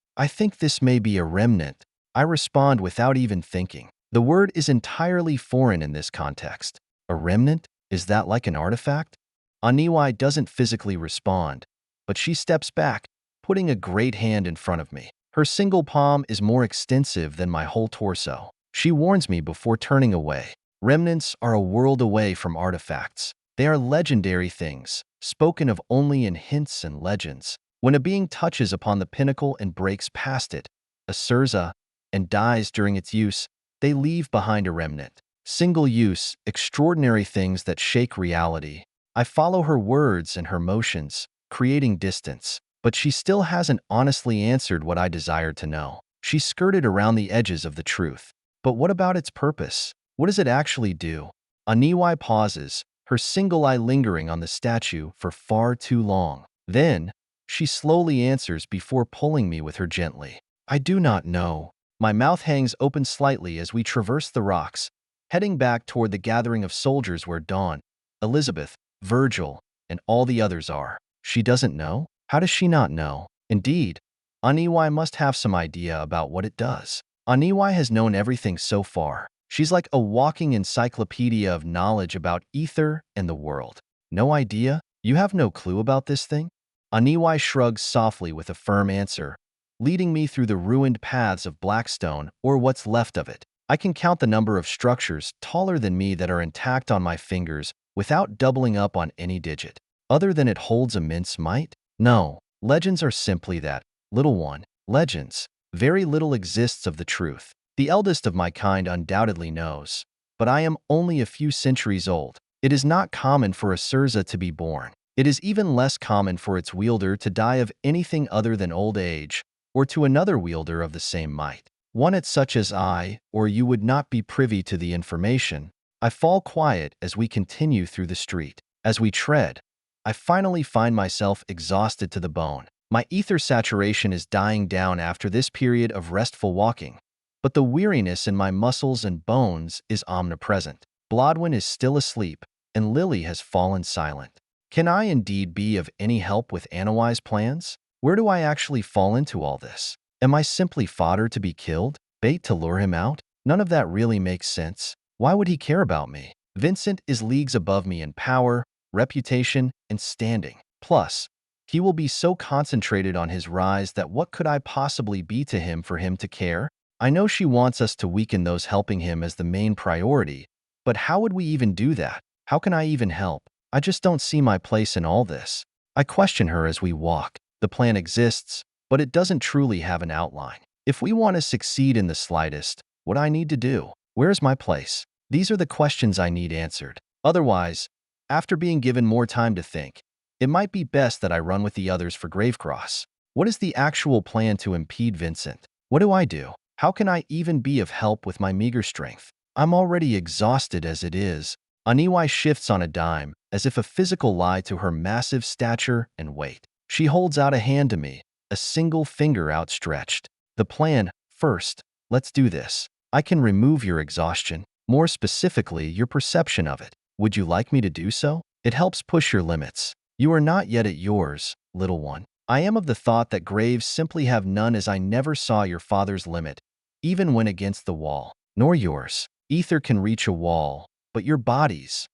this may be a remnant. I respond without even thinking. The word is entirely foreign in this context. A remnant? Is that like an artifact? Aniwai doesn't physically respond, but she steps back, putting a great hand in front of me. Her single palm is more extensive than my whole torso. She warns me before turning away. Remnants are a world away from artifacts. They are legendary things, spoken of only in hints and legends. When a being touches upon the pinnacle and breaks past it, a Surza, and dies during its use, they leave behind a remnant. Single-use, extraordinary things that shake reality. I follow her words and her motions, creating distance. But she still hasn't honestly answered what I desired to know. She skirted around the edges of the truth. But what about its purpose? What does it actually do? Aniwai pauses, her single eye lingering on the statue for far too long. Then, she slowly answers before pulling me with her gently. I do not know. My mouth hangs open slightly as we traverse the rocks, heading back toward the gathering of soldiers where Dawn, Elizabeth, Virgil, and all the others are. She doesn't know? How does she not know? Indeed, Aniwai must have some idea about what it does. Aniwai has known everything so far. She's like a walking encyclopedia of knowledge about ether and the world. No idea? You have no clue about this thing? Aniwai shrugs softly with a firm answer, leading me through the ruined paths of Blackstone, or what's left of it. I can count the number of structures taller than me that are intact on my fingers without doubling up on any digit. Other than it holds immense might? No. Legends are simply that. Little one. Legends. Very little exists of the truth. The eldest of my kind undoubtedly knows. But I am only a few centuries old. It is not common for a Surza to be born. It is even less common for its wielder to die of anything other than old age, or to another wielder of the same might. One at such as I, or you would not be privy to the information. I fall quiet as we continue through the street. As we tread, I finally find myself exhausted to the bone. My ether saturation is dying down after this period of restful walking, but the weariness in my muscles and bones is omnipresent. Blodwyn is still asleep, and Lily has fallen silent. Can I indeed be of any help with Aniwai's plans? Where do I actually fall into all this? Am I simply fodder to be killed? Bait to lure him out? None of that really makes sense. Why would he care about me? Vincent is leagues above me in power, reputation, and standing. Plus, he will be so concentrated on his rise that what could I possibly be to him for him to care? I know she wants us to weaken those helping him as the main priority, but how would we even do that? How can I even help? I just don't see my place in all this. I question her as we walk. The plan exists, but it doesn't truly have an outline. If we want to succeed in the slightest, what I need to do? Where's my place? These are the questions I need answered. Otherwise, after being given more time to think, it might be best that I run with the others for Gravecross. What is the actual plan to impede Vincent? What do I do? How can I even be of help with my meager strength? I'm already exhausted as it is. Aniwai shifts on a dime, as if a physical lie to her massive stature and weight. She holds out a hand to me, a single finger outstretched. The plan, first, let's do this. I can remove your exhaustion, more specifically, your perception of it. Would you like me to do so? It helps push your limits. You are not yet at yours, little one. I am of the thought that graves simply have none, as I never saw your father's limit, even when against the wall. Nor yours. Ether can reach a wall, but your bodies,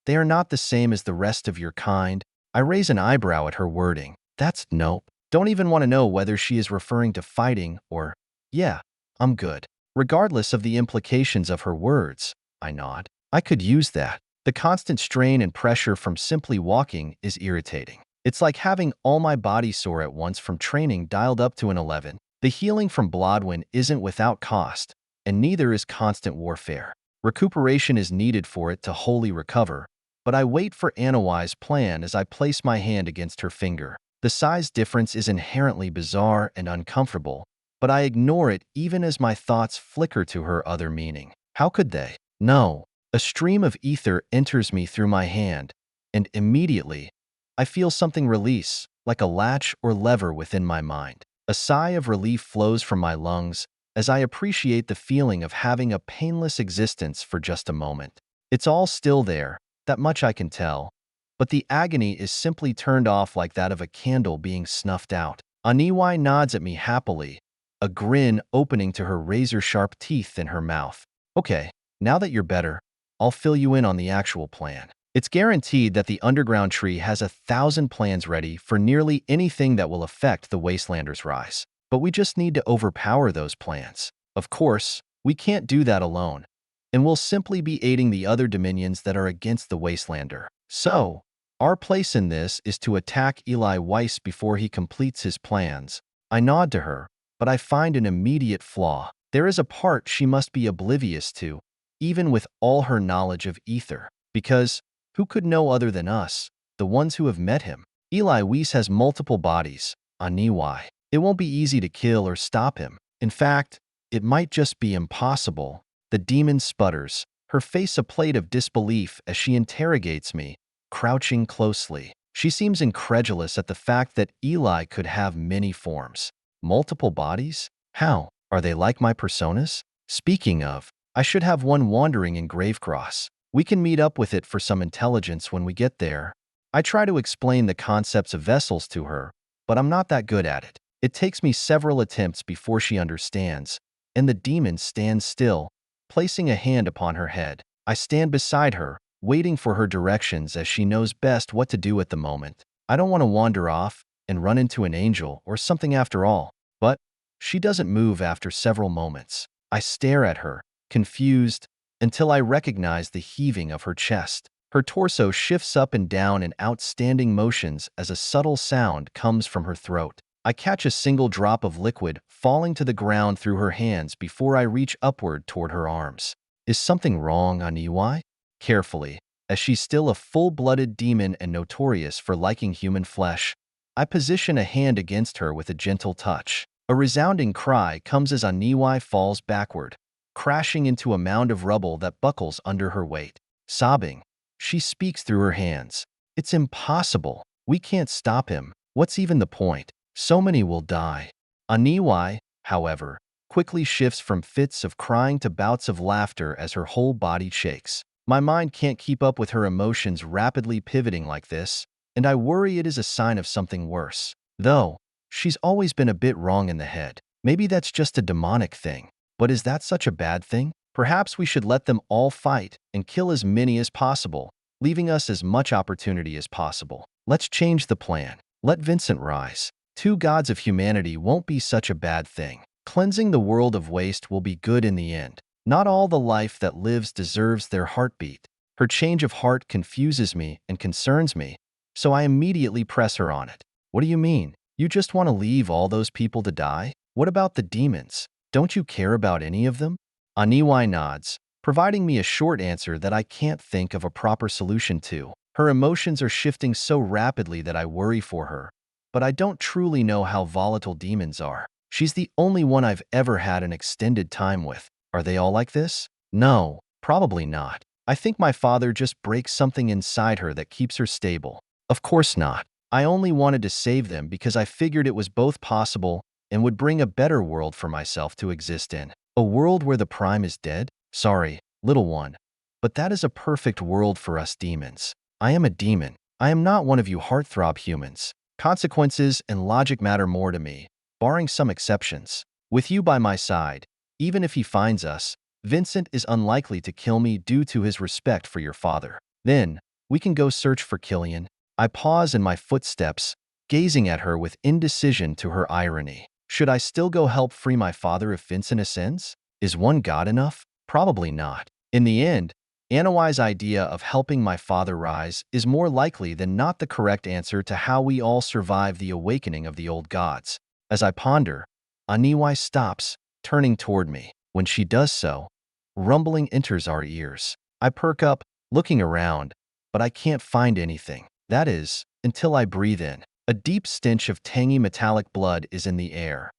they are not the same as the rest of your kind. I raise an eyebrow at her wording. That's nope. Don't even want to know whether she is referring to fighting or, yeah, I'm good. Regardless of the implications of her words, I nod. I could use that. The constant strain and pressure from simply walking is irritating. It's like having all my body sore at once from training dialed up to an 11. The healing from Blodwyn isn't without cost, and neither is constant warfare. Recuperation is needed for it to wholly recover, but I wait for Aniwai's plan as I place my hand against her finger. The size difference is inherently bizarre and uncomfortable, but I ignore it even as my thoughts flicker to her other meaning. How could they? No. A stream of ether enters me through my hand, and immediately, I feel something release, like a latch or lever within my mind. A sigh of relief flows from my lungs as I appreciate the feeling of having a painless existence for just a moment. It's all still there, that much I can tell, but the agony is simply turned off like that of a candle being snuffed out. Aniwai nods at me happily, a grin opening to her razor-sharp teeth in her mouth. Okay, now that you're better, I'll fill you in on the actual plan. It's guaranteed that the underground tree has 1,000 plans ready for nearly anything that will affect the Wastelanders' rise. But we just need to overpower those plans. Of course, we can't do that alone, and we'll simply be aiding the other dominions that are against the Wastelander. So, our place in this is to attack Eli Weiss before he completes his plans. I nod to her, but I find an immediate flaw. There is a part she must be oblivious to, even with all her knowledge of ether, because who could know other than us, the ones who have met him? Eli Weiss has multiple bodies, Aniwai. It won't be easy to kill or stop him. In fact, it might just be impossible. The demon sputters, her face a plate of disbelief as she interrogates me, crouching closely. She seems incredulous at the fact that Eli could have many forms. Multiple bodies? How? Are they like my personas? Speaking of, I should have one wandering in Gravecross. We can meet up with it for some intelligence when we get there. I try to explain the concepts of vessels to her, but I'm not that good at it. It takes me several attempts before she understands, and the demon stands still, placing a hand upon her head. I stand beside her, waiting for her directions as she knows best what to do at the moment. I don't want to wander off and run into an angel or something after all, but she doesn't move after several moments. I stare at her, confused, until I recognize the heaving of her chest. Her torso shifts up and down in outstanding motions as a subtle sound comes from her throat. I catch a single drop of liquid falling to the ground through her hands before I reach upward toward her arms. Is something wrong, Aniwai? Carefully, as she's still a full-blooded demon and notorious for liking human flesh, I position a hand against her with a gentle touch. A resounding cry comes as Aniwai falls backward, crashing into a mound of rubble that buckles under her weight. Sobbing, she speaks through her hands. It's impossible. We can't stop him. What's even the point? So many will die. Aniwai, however, quickly shifts from fits of crying to bouts of laughter as her whole body shakes. My mind can't keep up with her emotions rapidly pivoting like this, and I worry it is a sign of something worse. Though, she's always been a bit wrong in the head. Maybe that's just a demonic thing. But is that such a bad thing? Perhaps we should let them all fight and kill as many as possible, leaving us as much opportunity as possible. Let's change the plan. Let Vincent rise. 2 gods of humanity won't be such a bad thing. Cleansing the world of waste will be good in the end. Not all the life that lives deserves their heartbeat. Her change of heart confuses me and concerns me, so I immediately press her on it. What do you mean? You just want to leave all those people to die? What about the demons? Don't you care about any of them? Aniwai nods, providing me a short answer that I can't think of a proper solution to. Her emotions are shifting so rapidly that I worry for her, but I don't truly know how volatile demons are. She's the only one I've ever had an extended time with. Are they all like this? No, probably not. I think my father just breaks something inside her that keeps her stable. Of course not. I only wanted to save them because I figured it was both possible and would bring a better world for myself to exist in. A world where the prime is dead? Sorry, little one, but that is a perfect world for us demons. I am a demon. I am not one of you heartthrob humans. Consequences and logic matter more to me, barring some exceptions. With you by my side, even if he finds us, Vincent is unlikely to kill me due to his respect for your father. Then, we can go search for Killian. I pause in my footsteps, gazing at her with indecision to her irony. Should I still go help free my father if Vincent ascends? Is one god enough? Probably not. In the end, Aniwai's idea of helping my father rise is more likely than not the correct answer to how we all survive the awakening of the old gods. As I ponder, Aniwai stops, turning toward me. When she does so, rumbling enters our ears. I perk up, looking around, but I can't find anything. That is, until I breathe in. A deep stench of tangy metallic blood is in the air,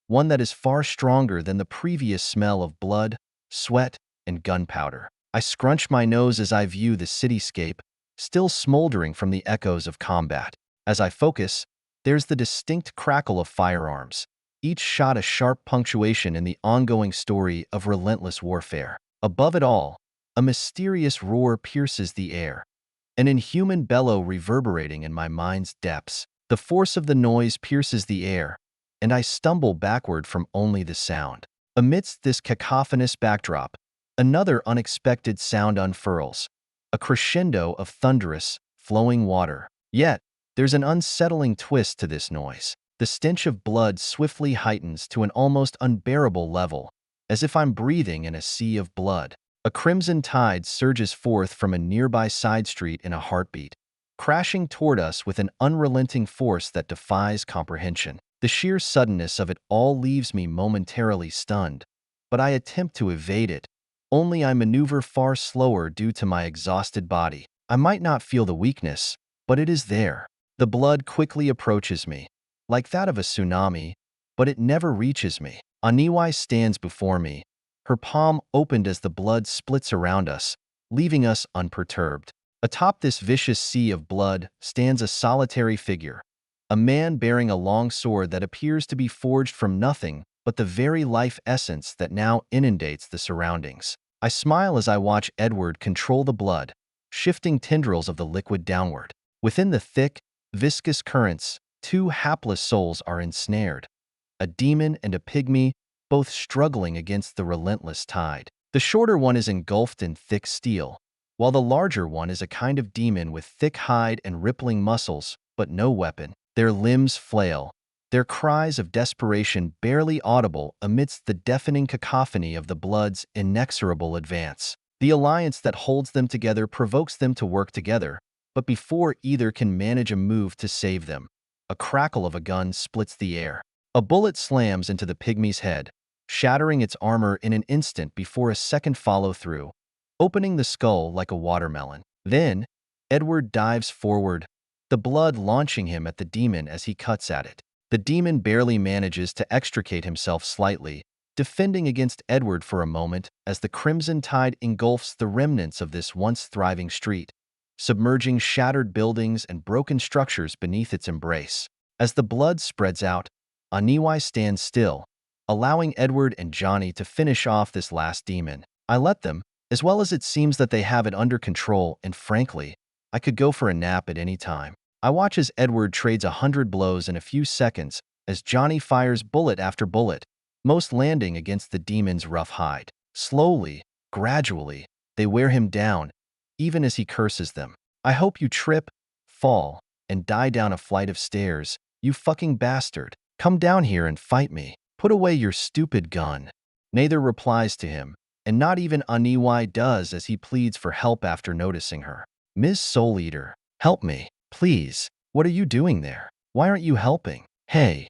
one that is far stronger than the previous smell of blood, sweat, and gunpowder. I scrunch my nose as I view the cityscape, still smoldering from the echoes of combat. As I focus, there's the distinct crackle of firearms, each shot a sharp punctuation in the ongoing story of relentless warfare. Above it all, a mysterious roar pierces the air, an inhuman bellow reverberating in my mind's depths. The force of the noise pierces the air, and I stumble backward from only the sound. Amidst this cacophonous backdrop, another unexpected sound unfurls, a crescendo of thunderous, flowing water. Yet, there's an unsettling twist to this noise. The stench of blood swiftly heightens to an almost unbearable level, as if I'm breathing in a sea of blood. A crimson tide surges forth from a nearby side street in a heartbeat, crashing toward us with an unrelenting force that defies comprehension. The sheer suddenness of it all leaves me momentarily stunned, but I attempt to evade it. Only I maneuver far slower due to my exhausted body. I might not feel the weakness, but it is there. The blood quickly approaches me, like that of a tsunami, but it never reaches me. Aniwai stands before me, her palm opened as the blood splits around us, leaving us unperturbed. Atop this vicious sea of blood stands a solitary figure, a man bearing a long sword that appears to be forged from nothing but the very life essence that now inundates the surroundings. I smile as I watch Edward control the blood, shifting tendrils of the liquid downward. Within the thick, viscous currents, two hapless souls are ensnared, a demon and a pygmy, both struggling against the relentless tide. The shorter one is engulfed in thick steel, while the larger one is a kind of demon with thick hide and rippling muscles, but no weapon. Their limbs flail, their cries of desperation barely audible amidst the deafening cacophony of the blood's inexorable advance. The alliance that holds them together provokes them to work together, but before either can manage a move to save them, a crackle of a gun splits the air. A bullet slams into the pygmy's head, shattering its armor in an instant before a second follow-through, opening the skull like a watermelon. Then, Edward dives forward, the blood launching him at the demon as he cuts at it. The demon barely manages to extricate himself slightly, defending against Edward for a moment as the crimson tide engulfs the remnants of this once thriving street, submerging shattered buildings and broken structures beneath its embrace. As the blood spreads out, Aniwai stands still, allowing Edward and Johnny to finish off this last demon. I let them, as well as it seems that they have it under control, and frankly, I could go for a nap at any time. I watch as Edward trades 100 blows in a few seconds as Johnny fires bullet after bullet, most landing against the demon's rough hide. Slowly, gradually, they wear him down, even as he curses them. I hope you trip, fall, and die down a flight of stairs, you fucking bastard. Come down here and fight me. Put away your stupid gun. Neither replies to him, and not even Aniwai does as he pleads for help after noticing her. Ms. Soul Eater, help me, please. What are you doing there? Why aren't you helping? Hey,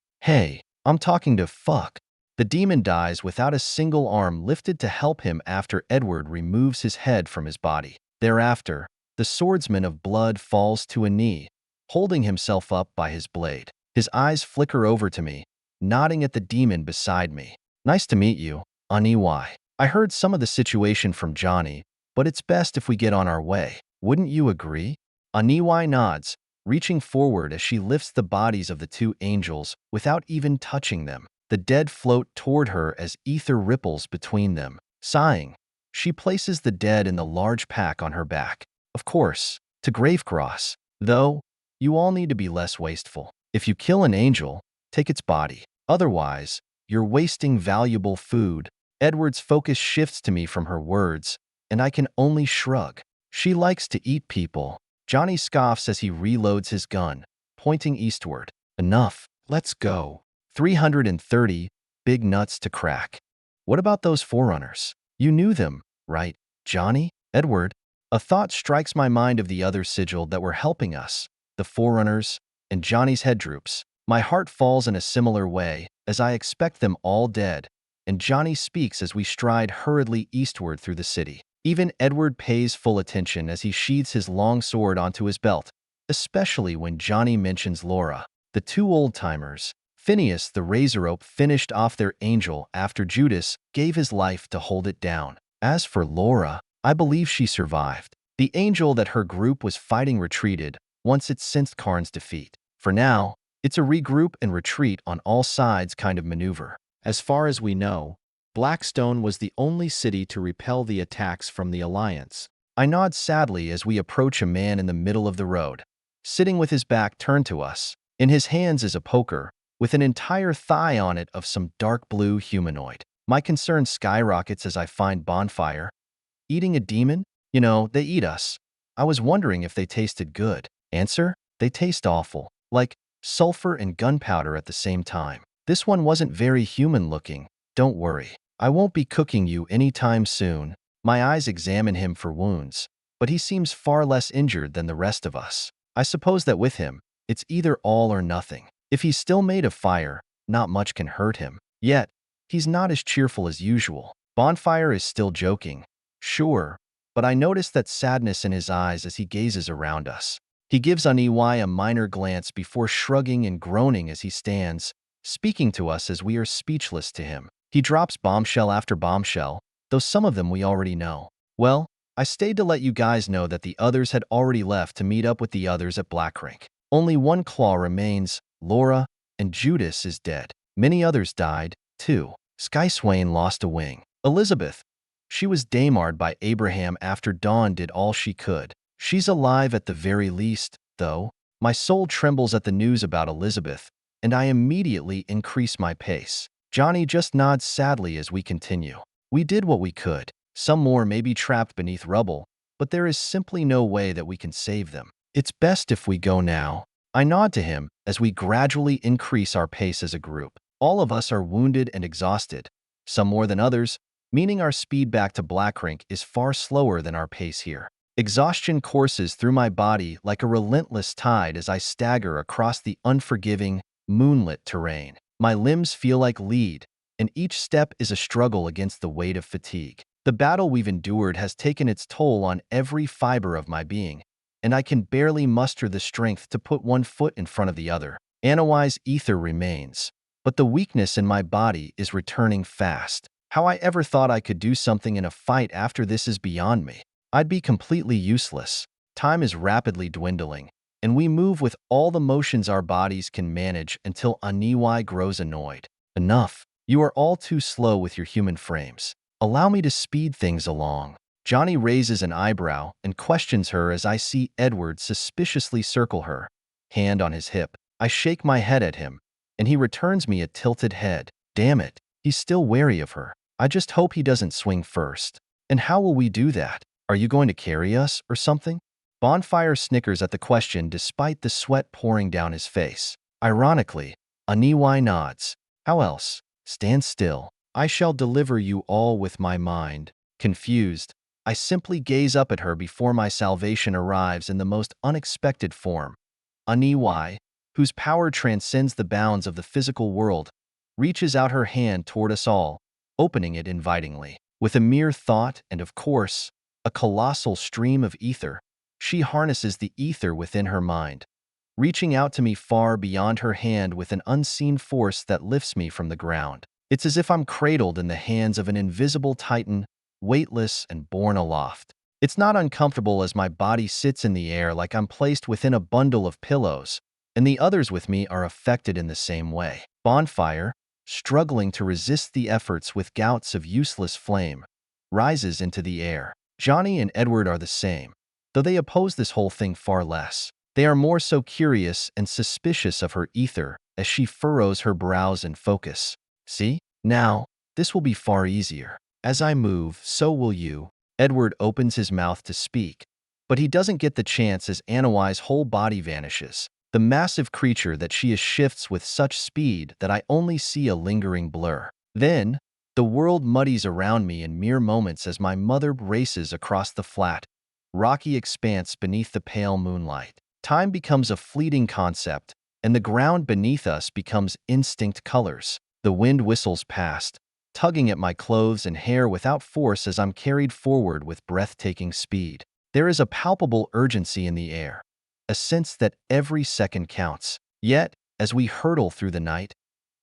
I'm talking to fuck. The demon dies without a single arm lifted to help him after Edward removes his head from his body. Thereafter, the swordsman of blood falls to a knee, holding himself up by his blade. His eyes flicker over to me, nodding at the demon beside me. Nice to meet you, Aniwai. I heard some of the situation from Johnny, but it's best if we get on our way. Wouldn't you agree? Aniwai nods, reaching forward as she lifts the bodies of the two angels without even touching them. The dead float toward her as ether ripples between them. Sighing, she places the dead in the large pack on her back. Of course, to Gravecross. Though, you all need to be less wasteful. If you kill an angel, take its body. Otherwise, you're wasting valuable food. Edward's focus shifts to me from her words, and I can only shrug. She likes to eat people. Johnny scoffs as he reloads his gun, pointing eastward. Enough. Let's go. 330 big nuts to crack. What about those forerunners? You knew them, right, Johnny? Edward? A thought strikes my mind of the other sigil that were helping us, the forerunners, and Johnny's head droops. My heart falls in a similar way, as I expect them all dead, and Johnny speaks as we stride hurriedly eastward through the city. Even Edward pays full attention as he sheathes his long sword onto his belt, especially when Johnny mentions Laura. The two old-timers, Phineas the Razor-Rope, finished off their angel after Judas gave his life to hold it down. As for Laura, I believe she survived. The angel that her group was fighting retreated once it sensed Karn's defeat. For now, it's a regroup and retreat on all sides kind of maneuver. As far as we know, Blackstone was the only city to repel the attacks from the Alliance. I nod sadly as we approach a man in the middle of the road, sitting with his back turned to us. In his hands is a poker, with an entire thigh on it of some dark blue humanoid. My concern skyrockets as I find Bonfire. Eating a demon? You know, they eat us. I was wondering if they tasted good. Answer? They taste awful. Like sulfur and gunpowder at the same time. This one wasn't very human-looking. Don't worry. I won't be cooking you anytime soon. My eyes examine him for wounds, but he seems far less injured than the rest of us. I suppose that with him, it's either all or nothing. If he's still made of fire, not much can hurt him. Yet, He's not as cheerful as usual. Bonfire is still joking. Sure, but I notice that sadness in his eyes as he gazes around us. He gives Aniwai a minor glance before shrugging and groaning as he stands, speaking to us as we are speechless to him. He drops bombshell after bombshell, though some of them we already know. Well, I stayed to let you guys know that the others had already left to meet up with the others at Blackrink. Only one claw remains, Laura, and Judas is dead. Many others died, too. Sky Swain lost a wing. Elizabeth. She was damarred by Abraham after Dawn did all she could. She's alive at the very least, though. My soul trembles at the news about Elizabeth, and I immediately increase my pace. Johnny just nods sadly as we continue. We did what we could. Some more may be trapped beneath rubble, but there is simply no way that we can save them. It's best if we go now. I nod to him as we gradually increase our pace as a group. All of us are wounded and exhausted, some more than others, meaning our speed back to Blackrink is far slower than our pace here. Exhaustion courses through my body like a relentless tide as I stagger across the unforgiving, moonlit terrain. My limbs feel like lead, and each step is a struggle against the weight of fatigue. The battle we've endured has taken its toll on every fiber of my being, and I can barely muster the strength to put one foot in front of the other. Anawai's ether remains, but the weakness in my body is returning fast. How I ever thought I could do something in a fight after this is beyond me. I'd be completely useless. Time is rapidly dwindling, and we move with all the motions our bodies can manage until Aniwai grows annoyed. Enough. You are all too slow with your human frames. Allow me to speed things along. Johnny raises an eyebrow and questions her as I see Edward suspiciously circle her, hand on his hip. I shake my head at him, and he returns me a tilted head. Damn it, he's still wary of her. I just hope he doesn't swing first. And how will we do that? Are you going to carry us or something? Bonfire snickers at the question despite the sweat pouring down his face. Ironically, Aniwai nods. How else? Stand still. I shall deliver you all with my mind. Confused, I simply gaze up at her before my salvation arrives in the most unexpected form. Aniwai, whose power transcends the bounds of the physical world, reaches out her hand toward us all, opening it invitingly. With a mere thought and, of course, a colossal stream of ether, she harnesses the ether within her mind, reaching out to me far beyond her hand with an unseen force that lifts me from the ground. It's as if I'm cradled in the hands of an invisible titan, weightless and borne aloft. It's not uncomfortable as my body sits in the air like I'm placed within a bundle of pillows, and the others with me are affected in the same way. Bonfire, struggling to resist the efforts with gouts of useless flame, rises into the air. Johnny and Edward are the same, though they oppose this whole thing far less. They are more so curious and suspicious of her ether as she furrows her brows in focus. See? Now, this will be far easier. As I move, so will you. Edward opens his mouth to speak, but he doesn't get the chance as Anawai's whole body vanishes. The massive creature that she is shifts with such speed that I only see a lingering blur. Then, the world muddies around me in mere moments as my mother races across the flat, rocky expanse beneath the pale moonlight. Time becomes a fleeting concept, and the ground beneath us becomes instinct colors. The wind whistles past, tugging at my clothes and hair without force as I'm carried forward with breathtaking speed. There is a palpable urgency in the air, a sense that every second counts. Yet, as we hurtle through the night,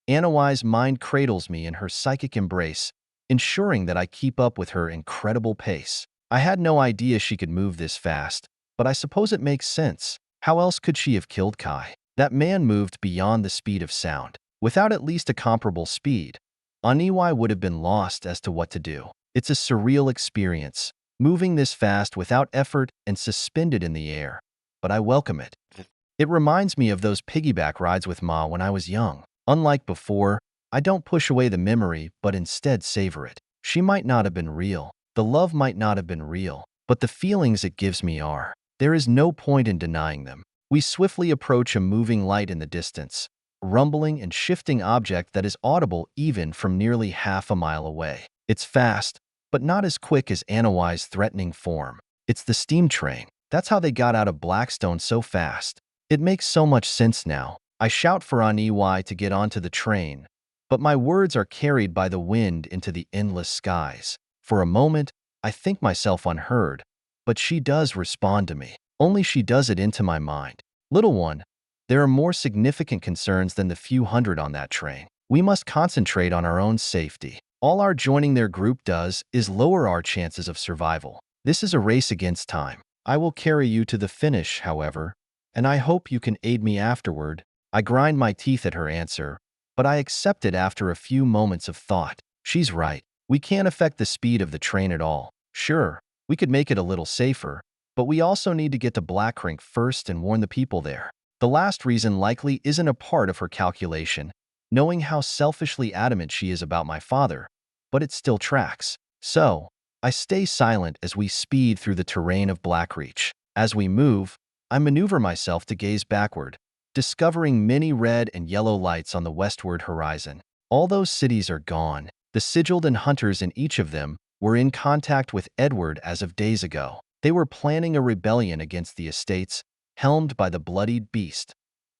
Anawai's mind cradles me in her psychic embrace, ensuring that I keep up with her incredible pace. I had no idea she could move this fast, but I suppose it makes sense. How else could she have killed Kai? That man moved beyond the speed of sound. Without at least a comparable speed, Aniwai would have been lost as to what to do. It's a surreal experience, moving this fast without effort and suspended in the air, but I welcome it. It reminds me of those piggyback rides with Ma when I was young. Unlike before, I don't push away the memory, but instead savor it. She might not have been real, the love might not have been real, but the feelings it gives me are. There is no point in denying them. We swiftly approach a moving light in the distance, rumbling and shifting object that is audible even from nearly half a mile away. It's fast, but not as quick as Anawai's threatening form. It's the steam train. That's how they got out of Blackstone so fast. It makes so much sense now. I shout for Aniwai to get onto the train, but my words are carried by the wind into the endless skies. For a moment, I think myself unheard, but she does respond to me. Only she does it into my mind. Little one, there are more significant concerns than the few hundred on that train. We must concentrate on our own safety. All our joining their group does is lower our chances of survival. This is a race against time. I will carry you to the finish, however, and I hope you can aid me afterward. I grind my teeth at her answer, but I accept it after a few moments of thought. She's right. We can't affect the speed of the train at all. Sure, we could make it a little safer, but we also need to get to Blackrink first and warn the people there. The last reason likely isn't a part of her calculation, knowing how selfishly adamant she is about my father, but it still tracks. So, I stay silent as we speed through the terrain of Blackreach. As we move, I maneuver myself to gaze backward, discovering many red and yellow lights on the westward horizon. All those cities are gone. The sigilled and hunters in each of them were in contact with Edward as of days ago. They were planning a rebellion against the estates, helmed by the bloodied beast.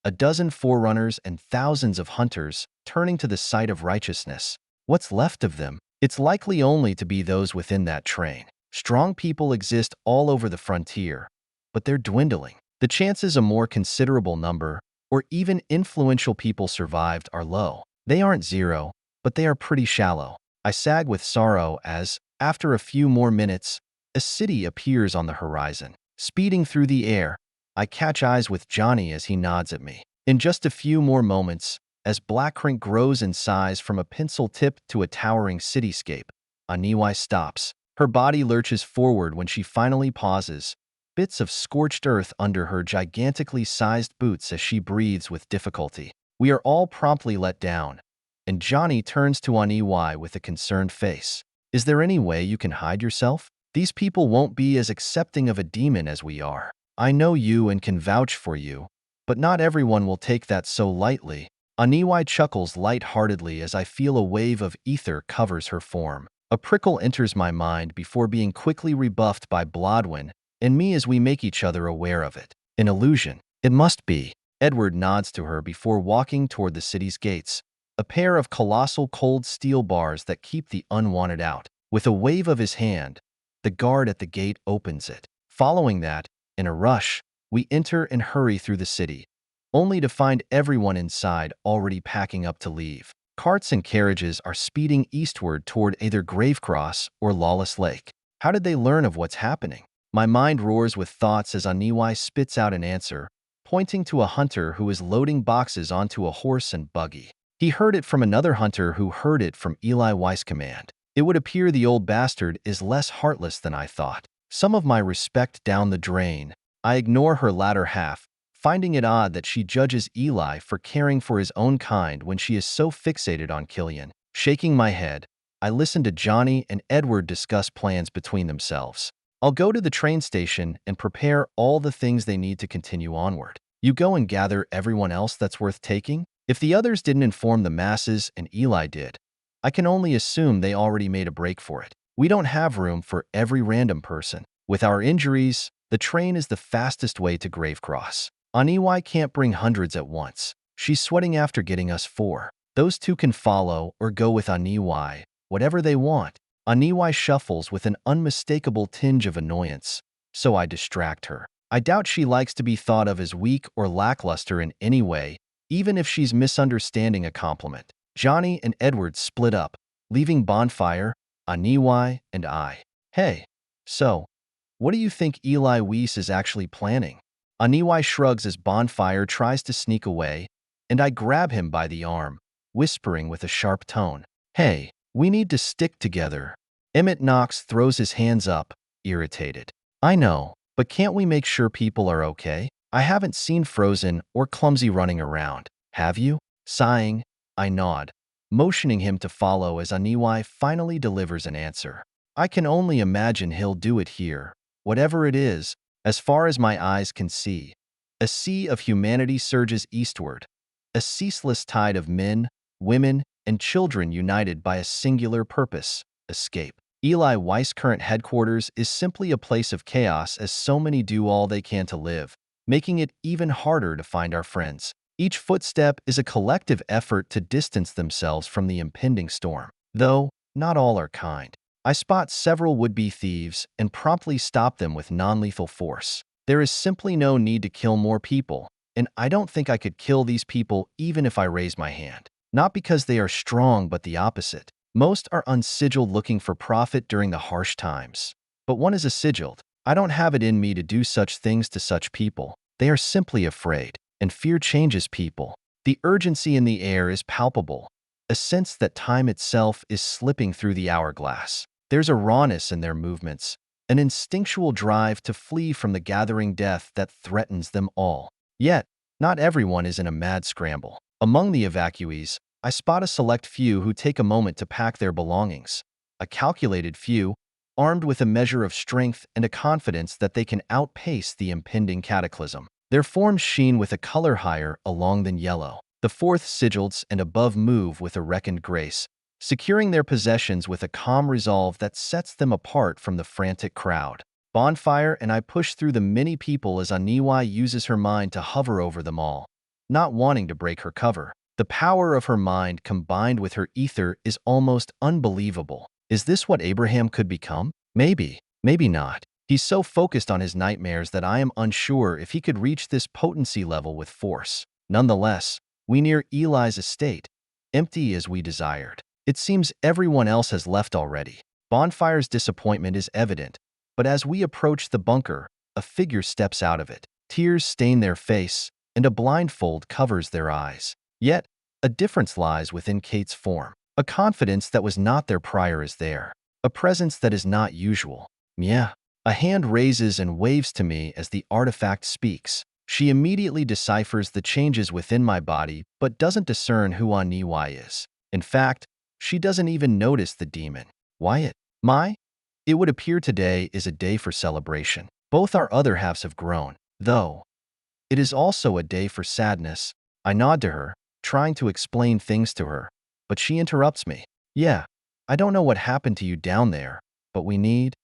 A dozen forerunners and thousands of hunters turning to the side of righteousness. What's left of them? It's likely only to be those within that train. Strong people exist all over the frontier, but they're dwindling. The chances a more considerable number, or even influential people survived are low. They aren't zero, but they are pretty shallow. I sag with sorrow as, after a few more minutes, a city appears on the horizon. Speeding through the air, I catch eyes with Johnny as he nods at me. In just a few more moments, as Blackrink grows in size from a pencil tip to a towering cityscape, Aniwai stops. Her body lurches forward when she finally pauses, bits of scorched earth under her gigantically sized boots as she breathes with difficulty. We are all promptly let down, and Johnny turns to Aniwai with a concerned face. Is there any way you can hide yourself? These people won't be as accepting of a demon as we are. I know you and can vouch for you, but not everyone will take that so lightly. Aniwai chuckles light-heartedly as I feel a wave of ether covers her form. A prickle enters my mind before being quickly rebuffed by Blodwyn and me as we make each other aware of it. An illusion. It must be. Edward nods to her before walking toward the city's gates, a pair of colossal cold steel bars that keep the unwanted out. With a wave of his hand, the guard at the gate opens it. Following that, in a rush, we enter and hurry through the city, only to find everyone inside already packing up to leave. Carts and carriages are speeding eastward toward either Gravecross or Lawless Lake. How did they learn of what's happening? My mind roars with thoughts as Aniwai spits out an answer, pointing to a hunter who is loading boxes onto a horse and buggy. He heard it from another hunter who heard it from Eli Weiss command. It would appear the old bastard is less heartless than I thought. Some of my respect down the drain. I ignore her latter half, finding it odd that she judges Eli for caring for his own kind when she is so fixated on Killian. Shaking my head, I listen to Johnny and Edward discuss plans between themselves. I'll go to the train station and prepare all the things they need to continue onward. You go and gather everyone else that's worth taking? If the others didn't inform the masses and Eli did, I can only assume they already made a break for it. We don't have room for every random person. With our injuries, the train is the fastest way to Gravecross. Aniwai can't bring hundreds at once. She's sweating after getting us 4. Those 2 can follow or go with Aniwai, whatever they want. Aniwai shuffles with an unmistakable tinge of annoyance, so I distract her. I doubt she likes to be thought of as weak or lackluster in any way, even if she's misunderstanding a compliment. Johnny and Edward split up, leaving Bonfire, Aniwai, and I. Hey, so, what do you think Eli Weiss is actually planning? Aniwai shrugs as Bonfire tries to sneak away, and I grab him by the arm, whispering with a sharp tone. Hey, we need to stick together. Emmett Knox throws his hands up, irritated. I know, but can't we make sure people are okay? I haven't seen Frozen or Clumsy running around. Have you? Sighing, I nod, motioning him to follow as Aniwai finally delivers an answer. I can only imagine he'll do it here. Whatever it is, as far as my eyes can see, a sea of humanity surges eastward, a ceaseless tide of men, women, and children united by a singular purpose: escape. Eli Weiss' current headquarters is simply a place of chaos as so many do all they can to live, making it even harder to find our friends. Each footstep is a collective effort to distance themselves from the impending storm. Though, not all are kind. I spot several would-be thieves and promptly stop them with non-lethal force. There is simply no need to kill more people, and I don't think I could kill these people even if I raised my hand. Not because they are strong, but the opposite. Most are unsigiled, looking for profit during the harsh times. But one is a sigiled. I don't have it in me to do such things to such people. They are simply afraid, and fear changes people. The urgency in the air is palpable, a sense that time itself is slipping through the hourglass. There's a rawness in their movements, an instinctual drive to flee from the gathering death that threatens them all. Yet, not everyone is in a mad scramble. Among the evacuees, I spot a select few who take a moment to pack their belongings. A calculated few, armed with a measure of strength and a confidence that they can outpace the impending cataclysm. Their forms sheen with a color higher along than yellow. The fourth sigils and above move with a reckoned grace, securing their possessions with a calm resolve that sets them apart from the frantic crowd. Bonfire and I push through the many people as Aniwai uses her mind to hover over them all, not wanting to break her cover. The power of her mind combined with her ether is almost unbelievable. Is this what Abraham could become? Maybe, maybe not. He's so focused on his nightmares that I am unsure if he could reach this potency level with force. Nonetheless, we near Eli's estate, empty as we desired. It seems everyone else has left already. Bonfire's disappointment is evident, but as we approach the bunker, a figure steps out of it. Tears stain their face, and a blindfold covers their eyes. Yet, a difference lies within Kate's form. A confidence that was not there prior is there. A presence that is not usual. Mia. A hand raises and waves to me as the artifact speaks. She immediately deciphers the changes within my body, but doesn't discern who Aniwai is. In fact, she doesn't even notice the demon. Wyatt. It would appear today is a day for celebration. Both our other halves have grown, though. It is also a day for sadness. I nod to her, trying to explain things to her, but she interrupts me. Yeah, I don't know what happened to you down there, but we need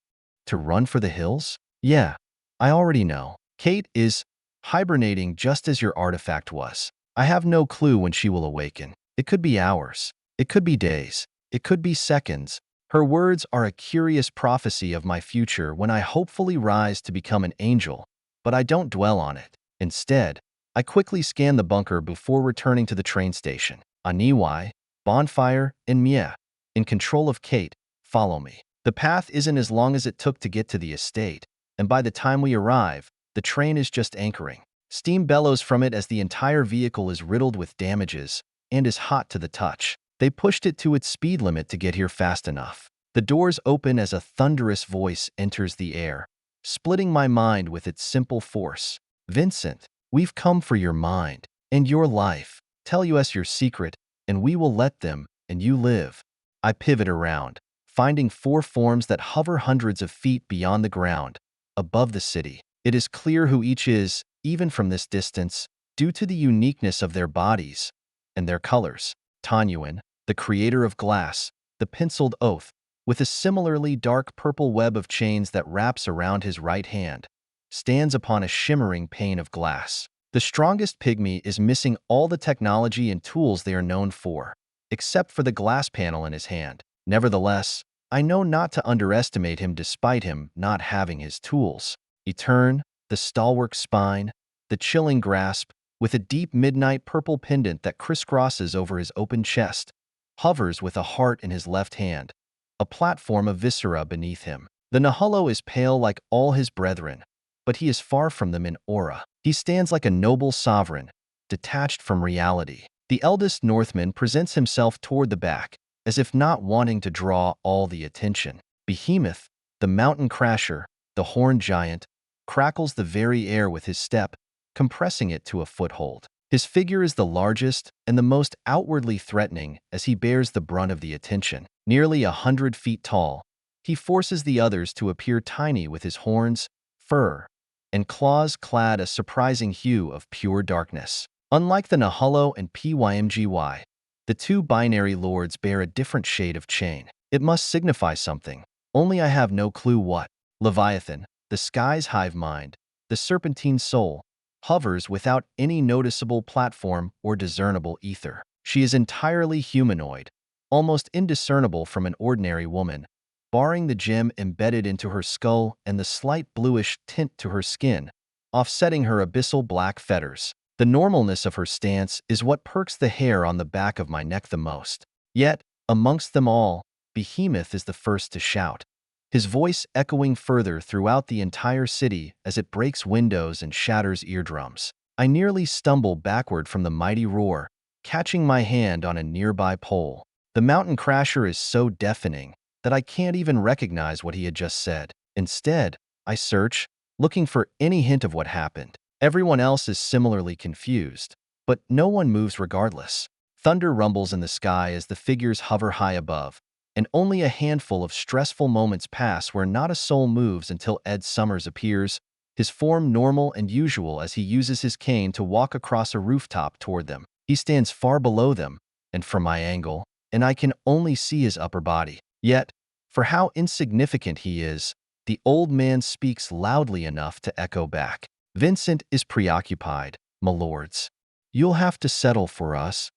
to run for the hills? Yeah, I already know. Kate is hibernating just as your artifact was. I have no clue when she will awaken. It could be hours. It could be days. It could be seconds. Her words are a curious prophecy of my future when I hopefully rise to become an angel, but I don't dwell on it. Instead, I quickly scan the bunker before returning to the train station. Aniwai, Bonfire, and Mia, in control of Kate, follow me. The path isn't as long as it took to get to the estate, and by the time we arrive, the train is just anchoring. Steam bellows from it as the entire vehicle is riddled with damages and is hot to the touch. They pushed it to its speed limit to get here fast enough. The doors open as a thunderous voice enters the air, splitting my mind with its simple force. Vincent, we've come for your mind and your life. Tell us your secret, and we will let them, and you live. I pivot around, finding four forms that hover hundreds of feet beyond the ground, above the city. It is clear who each is, even from this distance, due to the uniqueness of their bodies and their colors. Tanyuan, the creator of glass, the penciled oath, with a similarly dark purple web of chains that wraps around his right hand, stands upon a shimmering pane of glass. The strongest pygmy is missing all the technology and tools they are known for, except for the glass panel in his hand. Nevertheless, I know not to underestimate him despite him not having his tools. Etern, the stalwart spine, the chilling grasp, with a deep midnight purple pendant that crisscrosses over his open chest, hovers with a heart in his left hand, a platform of viscera beneath him. The Nahullo is pale like all his brethren, but he is far from them in aura. He stands like a noble sovereign, detached from reality. The eldest Northman presents himself toward the back, as if not wanting to draw all the attention. Behemoth, the mountain crasher, the horned giant, crackles the very air with his step, compressing it to a foothold. His figure is the largest and the most outwardly threatening as he bears the brunt of the attention. Nearly 100 feet tall, he forces the others to appear tiny with his horns, fur, and claws clad a surprising hue of pure darkness. Unlike the Nahullo and Pymgy, the two binary lords bear a different shade of chain. It must signify something, only I have no clue what. Leviathan, the sky's hive mind, the serpentine soul, hovers without any noticeable platform or discernible ether. She is entirely humanoid, almost indiscernible from an ordinary woman, barring the gem embedded into her skull and the slight bluish tint to her skin, offsetting her abyssal black fetters. The normalness of her stance is what perks the hair on the back of my neck the most. Yet, amongst them all, Behemoth is the first to shout, his voice echoing further throughout the entire city as it breaks windows and shatters eardrums. I nearly stumble backward from the mighty roar, catching my hand on a nearby pole. The mountain crasher is so deafening that I can't even recognize what he had just said. Instead, I search, looking for any hint of what happened. Everyone else is similarly confused, but no one moves regardless. Thunder rumbles in the sky as the figures hover high above, and only a handful of stressful moments pass where not a soul moves until Ed Summers appears, his form normal and usual as he uses his cane to walk across a rooftop toward them. He stands far below them, and from my angle, and I can only see his upper body. Yet, for how insignificant he is, the old man speaks loudly enough to echo back. Vincent is preoccupied, my lords. You'll have to settle for us.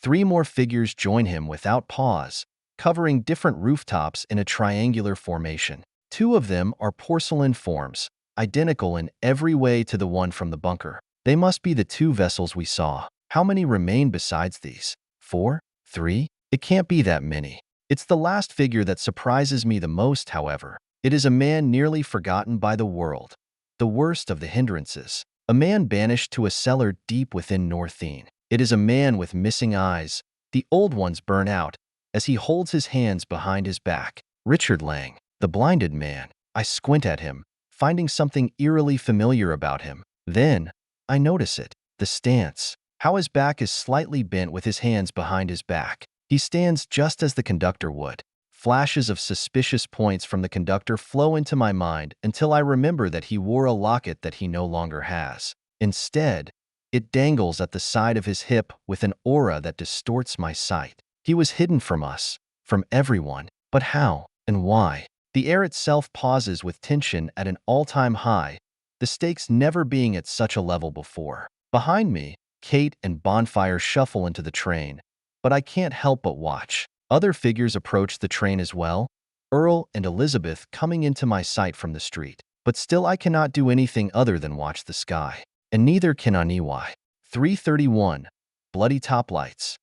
3 more figures join him without pause, covering different rooftops in a triangular formation. 2 of them are porcelain forms, identical in every way to the one from the bunker. They must be the 2 vessels we saw. How many remain besides these? 4? 3? It can't be that many. It's the last figure that surprises me the most, however. It is a man nearly forgotten by the world, the worst of the hindrances. A man banished to a cellar deep within Northene. It is a man with missing eyes, the old ones burn out, as he holds his hands behind his back. Richard Lang, the blinded man. I squint at him, finding something eerily familiar about him. Then, I notice it, the stance. How his back is slightly bent with his hands behind his back. He stands just as the conductor would. Flashes of suspicious points from the conductor flow into my mind until I remember that he wore a locket that he no longer has. Instead, it dangles at the side of his hip with an aura that distorts my sight. He was hidden from us, from everyone. But how and why? The air itself pauses with tension at an all-time high, the stakes never being at such a level before. Behind me, Kate and Bonfire shuffle into the train, but I can't help but watch. Other figures approach the train as well, Earl and Elizabeth coming into my sight from the street. But still I cannot do anything other than watch the sky. And neither can Aniwai. 331. Bloody Toplights.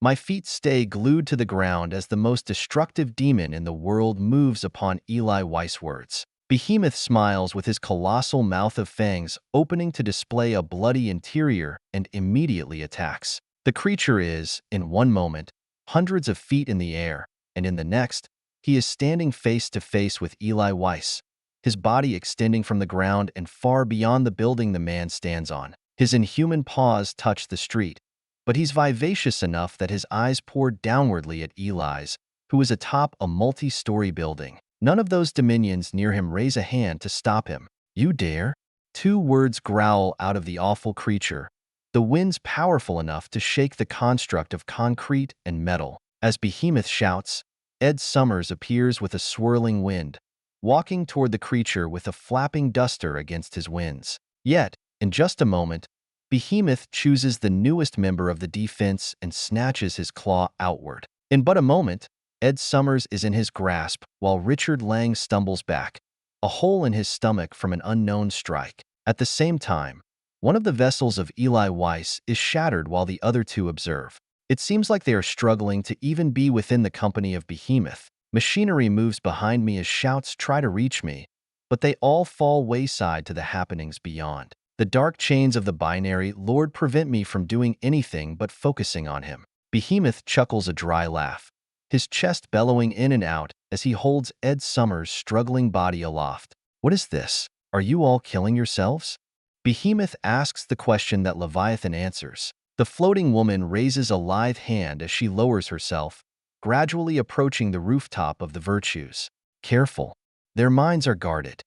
My feet stay glued to the ground as the most destructive demon in the world moves upon Eli Weiss words. Behemoth smiles with his colossal mouth of fangs opening to display a bloody interior and immediately attacks. The creature is, in one moment, hundreds of feet in the air, and in the next, he is standing face to face with Eli Weiss, his body extending from the ground and far beyond the building the man stands on. His inhuman paws touch the street, but he's vivacious enough that his eyes pour downwardly at Eli's, who is atop a multi-story building. None of those dominions near him raise a hand to stop him. You dare? 2 words growl out of the awful creature, the winds powerful enough to shake the construct of concrete and metal. As Behemoth shouts, Ed Summers appears with a swirling wind, walking toward the creature with a flapping duster against his winds. Yet, in just a moment, Behemoth chooses the newest member of the defense and snatches his claw outward. In but a moment, Ed Summers is in his grasp while Richard Lang stumbles back, a hole in his stomach from an unknown strike. At the same time, one of the vessels of Eli Weiss is shattered while the other 2 observe. It seems like they are struggling to even be within the company of Behemoth. Machinery moves behind me as shouts try to reach me, but they all fall wayside to the happenings beyond. The dark chains of the binary lord prevent me from doing anything but focusing on him. Behemoth chuckles a dry laugh, his chest bellowing in and out as he holds Ed Summers' struggling body aloft. What is this? Are you all killing yourselves? Behemoth asks the question that Leviathan answers. The floating woman raises a lithe hand as she lowers herself, gradually approaching the rooftop of the Virtues. Careful. Their minds are guarded.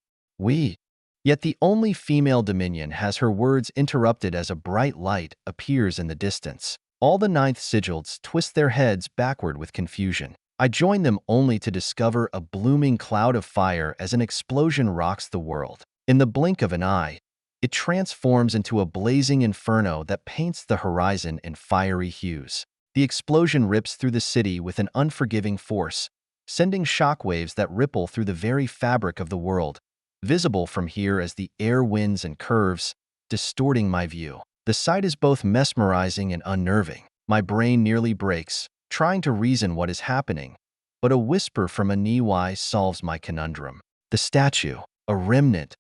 Yet the only female dominion has her words interrupted as a bright light appears in the distance. All the 9th Sigils twist their heads backward with confusion. I join them only to discover a blooming cloud of fire as an explosion rocks the world. In the blink of an eye, it transforms into a blazing inferno that paints the horizon in fiery hues. The explosion rips through the city with an unforgiving force, sending shockwaves that ripple through the very fabric of the world, visible from here as the air winds and curves, distorting my view. The sight is both mesmerizing and unnerving. My brain nearly breaks, trying to reason what is happening, but a whisper from Aniwai solves my conundrum. The statue, a remnant.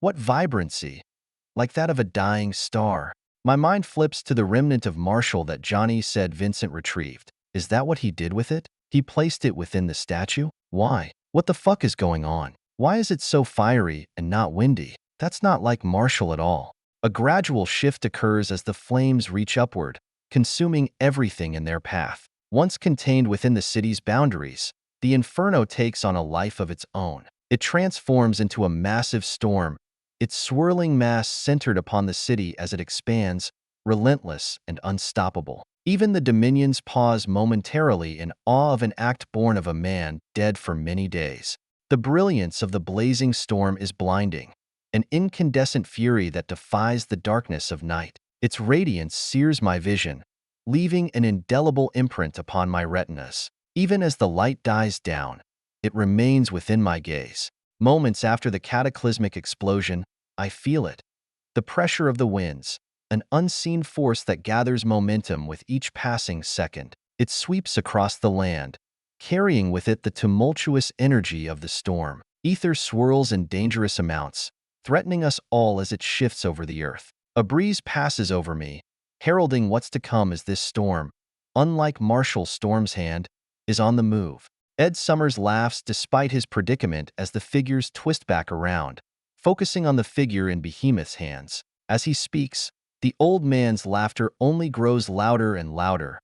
What vibrancy! Like that of a dying star. My mind flips to the remnant of Marshall that Johnny said Vincent retrieved. Is that what he did with it? He placed it within the statue? Why? What the fuck is going on? Why is it so fiery and not windy? That's not like Marshall at all. A gradual shift occurs as the flames reach upward, consuming everything in their path. Once contained within the city's boundaries, the inferno takes on a life of its own. It transforms into a massive storm, its swirling mass centered upon the city as it expands, relentless and unstoppable. Even the dominions pause momentarily in awe of an act born of a man dead for many days. The brilliance of the blazing storm is blinding, an incandescent fury that defies the darkness of night. Its radiance sears my vision, leaving an indelible imprint upon my retinas. Even as the light dies down, it remains within my gaze. Moments after the cataclysmic explosion, I feel it. The pressure of the winds, an unseen force that gathers momentum with each passing second. It sweeps across the land, carrying with it the tumultuous energy of the storm. Ether swirls in dangerous amounts, threatening us all as it shifts over the earth. A breeze passes over me, heralding what's to come as this storm, unlike Marshall Storm's hand, is on the move. Ed Summers laughs despite his predicament as the figures twist back around, focusing on the figure in Behemoth's hands. As he speaks, the old man's laughter only grows louder and louder,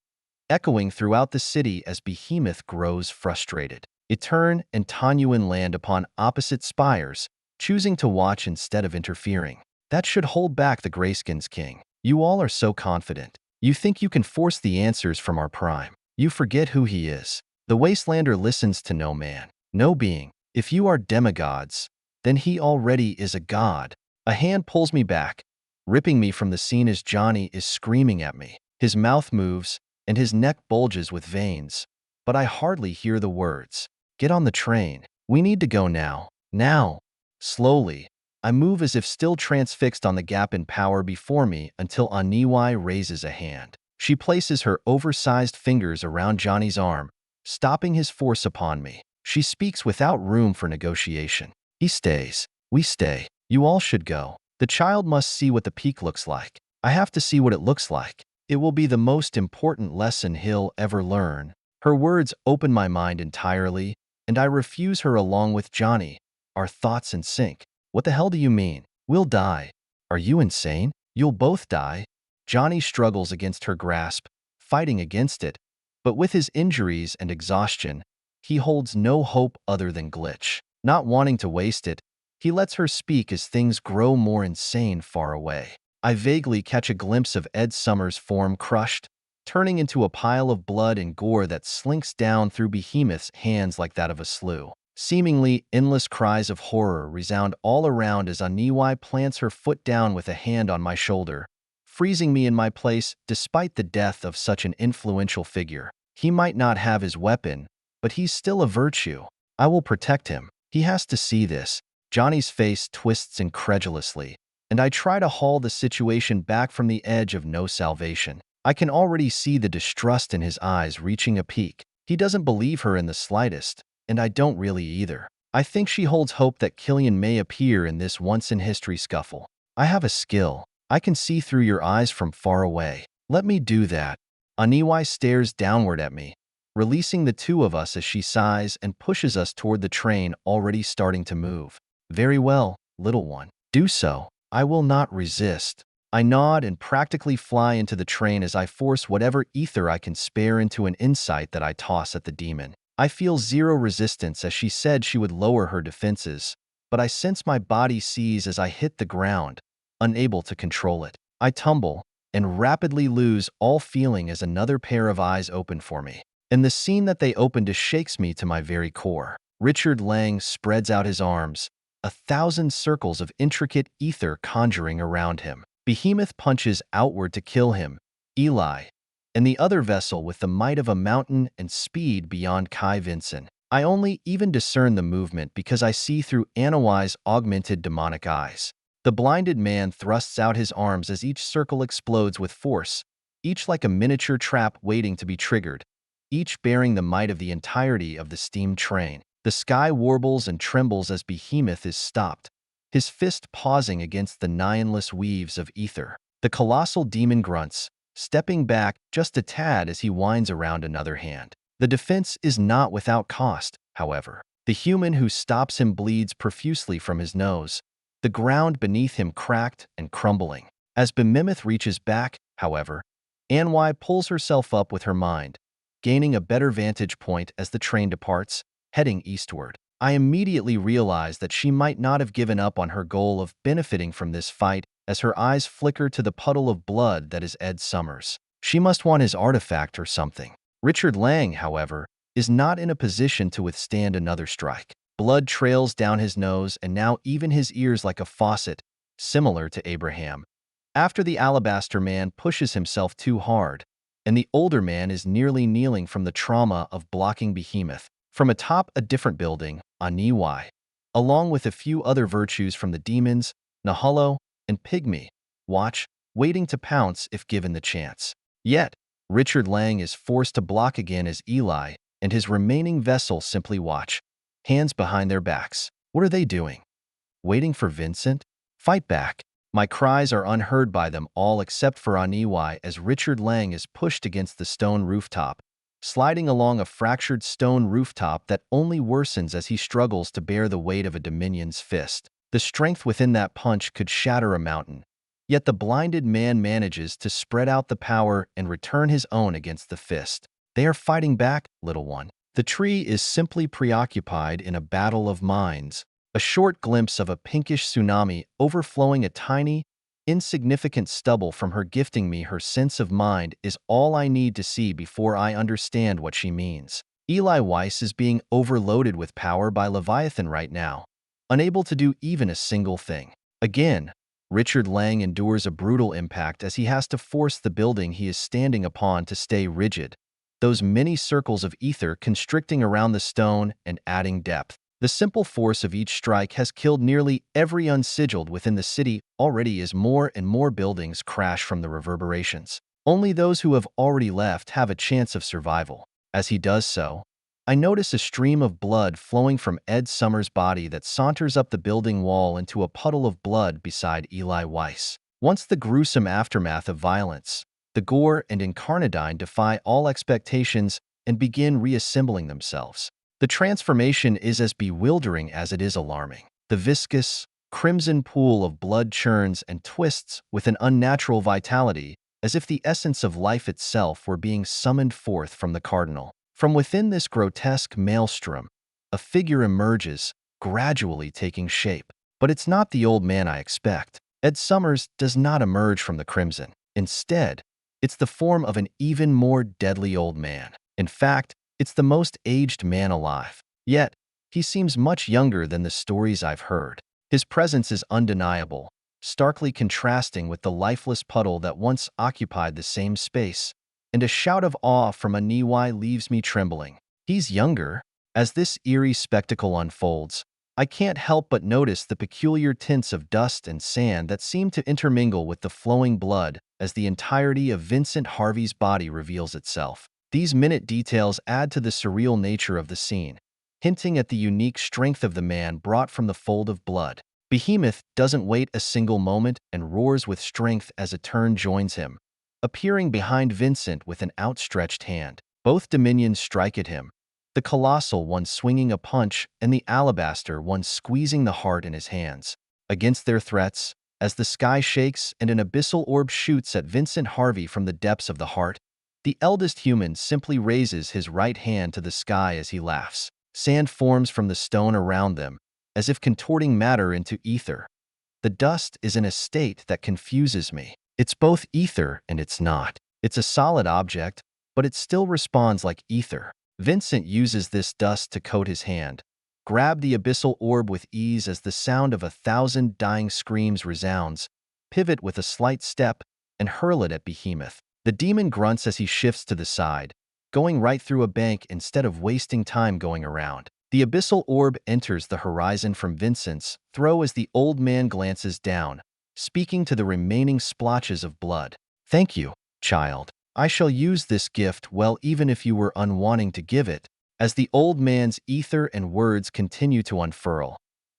echoing throughout the city as Behemoth grows frustrated. Etern and Tanyuan land upon opposite spires, choosing to watch instead of interfering. That should hold back the Greyskins King. You all are so confident. You think you can force the answers from our prime. You forget who he is. The Wastelander listens to no man, no being. If you are demigods, then he already is a god. A hand pulls me back, ripping me from the scene as Johnny is screaming at me. His mouth moves, and his neck bulges with veins, but I hardly hear the words. Get on the train. We need to go now. Now. Slowly, I move as if still transfixed on the gap in power before me until Aniwai raises a hand. She places her oversized fingers around Johnny's arm, stopping his force upon me. She speaks without room for negotiation. He stays. We stay. You all should go. The child must see what the peak looks like. I have to see what it looks like. It will be the most important lesson he'll ever learn. Her words open my mind entirely, and I refuse her along with Johnny. Our thoughts in sync. What the hell do you mean? We'll die. Are you insane? You'll both die. Johnny struggles against her grasp, fighting against it, but with his injuries and exhaustion, he holds no hope other than glitch. Not wanting to waste it, he lets her speak as things grow more insane far away. I vaguely catch a glimpse of Ed Summers' form crushed, turning into a pile of blood and gore that slinks down through Behemoth's hands like that of a slough. Seemingly endless cries of horror resound all around as Aniwai plants her foot down with a hand on my shoulder, freezing me in my place despite the death of such an influential figure. He might not have his weapon, but he's still a virtue. I will protect him. He has to see this. Johnny's face twists incredulously, and I try to haul the situation back from the edge of no salvation. I can already see the distrust in his eyes reaching a peak. He doesn't believe her in the slightest, and I don't really either. I think she holds hope that Killian may appear in this once-in-history scuffle. I have a skill. I can see through your eyes from far away. Let me do that. Aniwai stares downward at me, releasing the two of us as she sighs and pushes us toward the train already starting to move. Very well, little one. Do so. I will not resist. I nod and practically fly into the train as I force whatever ether I can spare into an insight that I toss at the demon. I feel zero resistance as she said she would lower her defenses, but I sense my body seize as I hit the ground, unable to control it. I tumble and rapidly lose all feeling as another pair of eyes open for me. And the scene that they opened shakes me to my very core. Richard Lang spreads out his arms, 1,000 circles of intricate ether conjuring around him. Behemoth punches outward to kill him, Eli, and the other vessel with the might of a mountain and speed beyond Kai Vincent. I only even discern the movement because I see through Anawai's augmented demonic eyes. The blinded man thrusts out his arms as each circle explodes with force, each like a miniature trap waiting to be triggered, each bearing the might of the entirety of the steam train. The sky warbles and trembles as Behemoth is stopped, his fist pausing against the nionless weaves of ether. The colossal demon grunts, stepping back just a tad as he winds around another hand. The defense is not without cost, however. The human who stops him bleeds profusely from his nose, the ground beneath him cracked and crumbling. As Behemoth reaches back, however, Anwai pulls herself up with her mind, gaining a better vantage point as the train departs, heading eastward. I immediately realize that she might not have given up on her goal of benefiting from this fight as her eyes flicker to the puddle of blood that is Ed Summers. She must want his artifact or something. Richard Lang, however, is not in a position to withstand another strike. Blood trails down his nose and now even his ears like a faucet, similar to Abraham. After the alabaster man pushes himself too hard, and the older man is nearly kneeling from the trauma of blocking Behemoth. From atop a different building, Aniwai, along with a few other virtues from the demons, Nahalo, and Pygmy, watch, waiting to pounce if given the chance. Yet, Richard Lang is forced to block again as Eli and his remaining vessel simply watch, hands behind their backs. What are they doing? Waiting for Vincent? Fight back. My cries are unheard by them all except for Aniwai as Richard Lang is pushed against the stone rooftop, sliding along a fractured stone rooftop that only worsens as he struggles to bear the weight of a Dominion's fist. The strength within that punch could shatter a mountain, yet the blinded man manages to spread out the power and return his own against the fist. They are fighting back, little one. The tree is simply preoccupied in a battle of minds, a short glimpse of a pinkish tsunami overflowing a tiny, insignificant stubble from her gifting me her sense of mind is all I need to see before I understand what she means. Eli Weiss is being overloaded with power by Leviathan right now, unable to do even a single thing. Again, Richard Lang endures a brutal impact as he has to force the building he is standing upon to stay rigid, those many circles of ether constricting around the stone and adding depth. The simple force of each strike has killed nearly every unsigiled within the city already as more and more buildings crash from the reverberations. Only those who have already left have a chance of survival. As he does so, I notice a stream of blood flowing from Ed Summers' body that saunters up the building wall into a puddle of blood beside Eli Weiss. Once the gruesome aftermath of violence, the gore and incarnadine defy all expectations and begin reassembling themselves. The transformation is as bewildering as it is alarming. The viscous, crimson pool of blood churns and twists with an unnatural vitality, as if the essence of life itself were being summoned forth from the cardinal. From within this grotesque maelstrom, a figure emerges, gradually taking shape. But it's not the old man I expect. Ed Summers does not emerge from the crimson. Instead, it's the form of an even more deadly old man. In fact, it's the most aged man alive. Yet, he seems much younger than the stories I've heard. His presence is undeniable, starkly contrasting with the lifeless puddle that once occupied the same space, and a shout of awe from Aniwai leaves me trembling. He's younger. As this eerie spectacle unfolds, I can't help but notice the peculiar tints of dust and sand that seem to intermingle with the flowing blood as the entirety of Vincent Harvey's body reveals itself. These minute details add to the surreal nature of the scene, hinting at the unique strength of the man brought from the fold of blood. Behemoth doesn't wait a single moment and roars with strength as a turn joins him, appearing behind Vincent with an outstretched hand. Both dominions strike at him, the colossal one swinging a punch and the alabaster one squeezing the heart in his hands. Against their threats, as the sky shakes and an abyssal orb shoots at Vincent Harvey from the depths of the heart, the eldest human simply raises his right hand to the sky as he laughs. Sand forms from the stone around them, as if contorting matter into ether. The dust is in a state that confuses me. It's both ether and it's not. It's a solid object, but it still responds like ether. Vincent uses this dust to coat his hand, grab the abyssal orb with ease as the sound of 1,000 dying screams resounds, pivot with a slight step, and hurl it at Behemoth. The demon grunts as he shifts to the side, going right through a bank instead of wasting time going around. The abyssal orb enters the horizon from Vincent's throw as the old man glances down, speaking to the remaining splotches of blood. "Thank you, child. I shall use this gift well even if you were unwanting to give it." As the old man's ether and words continue to unfurl,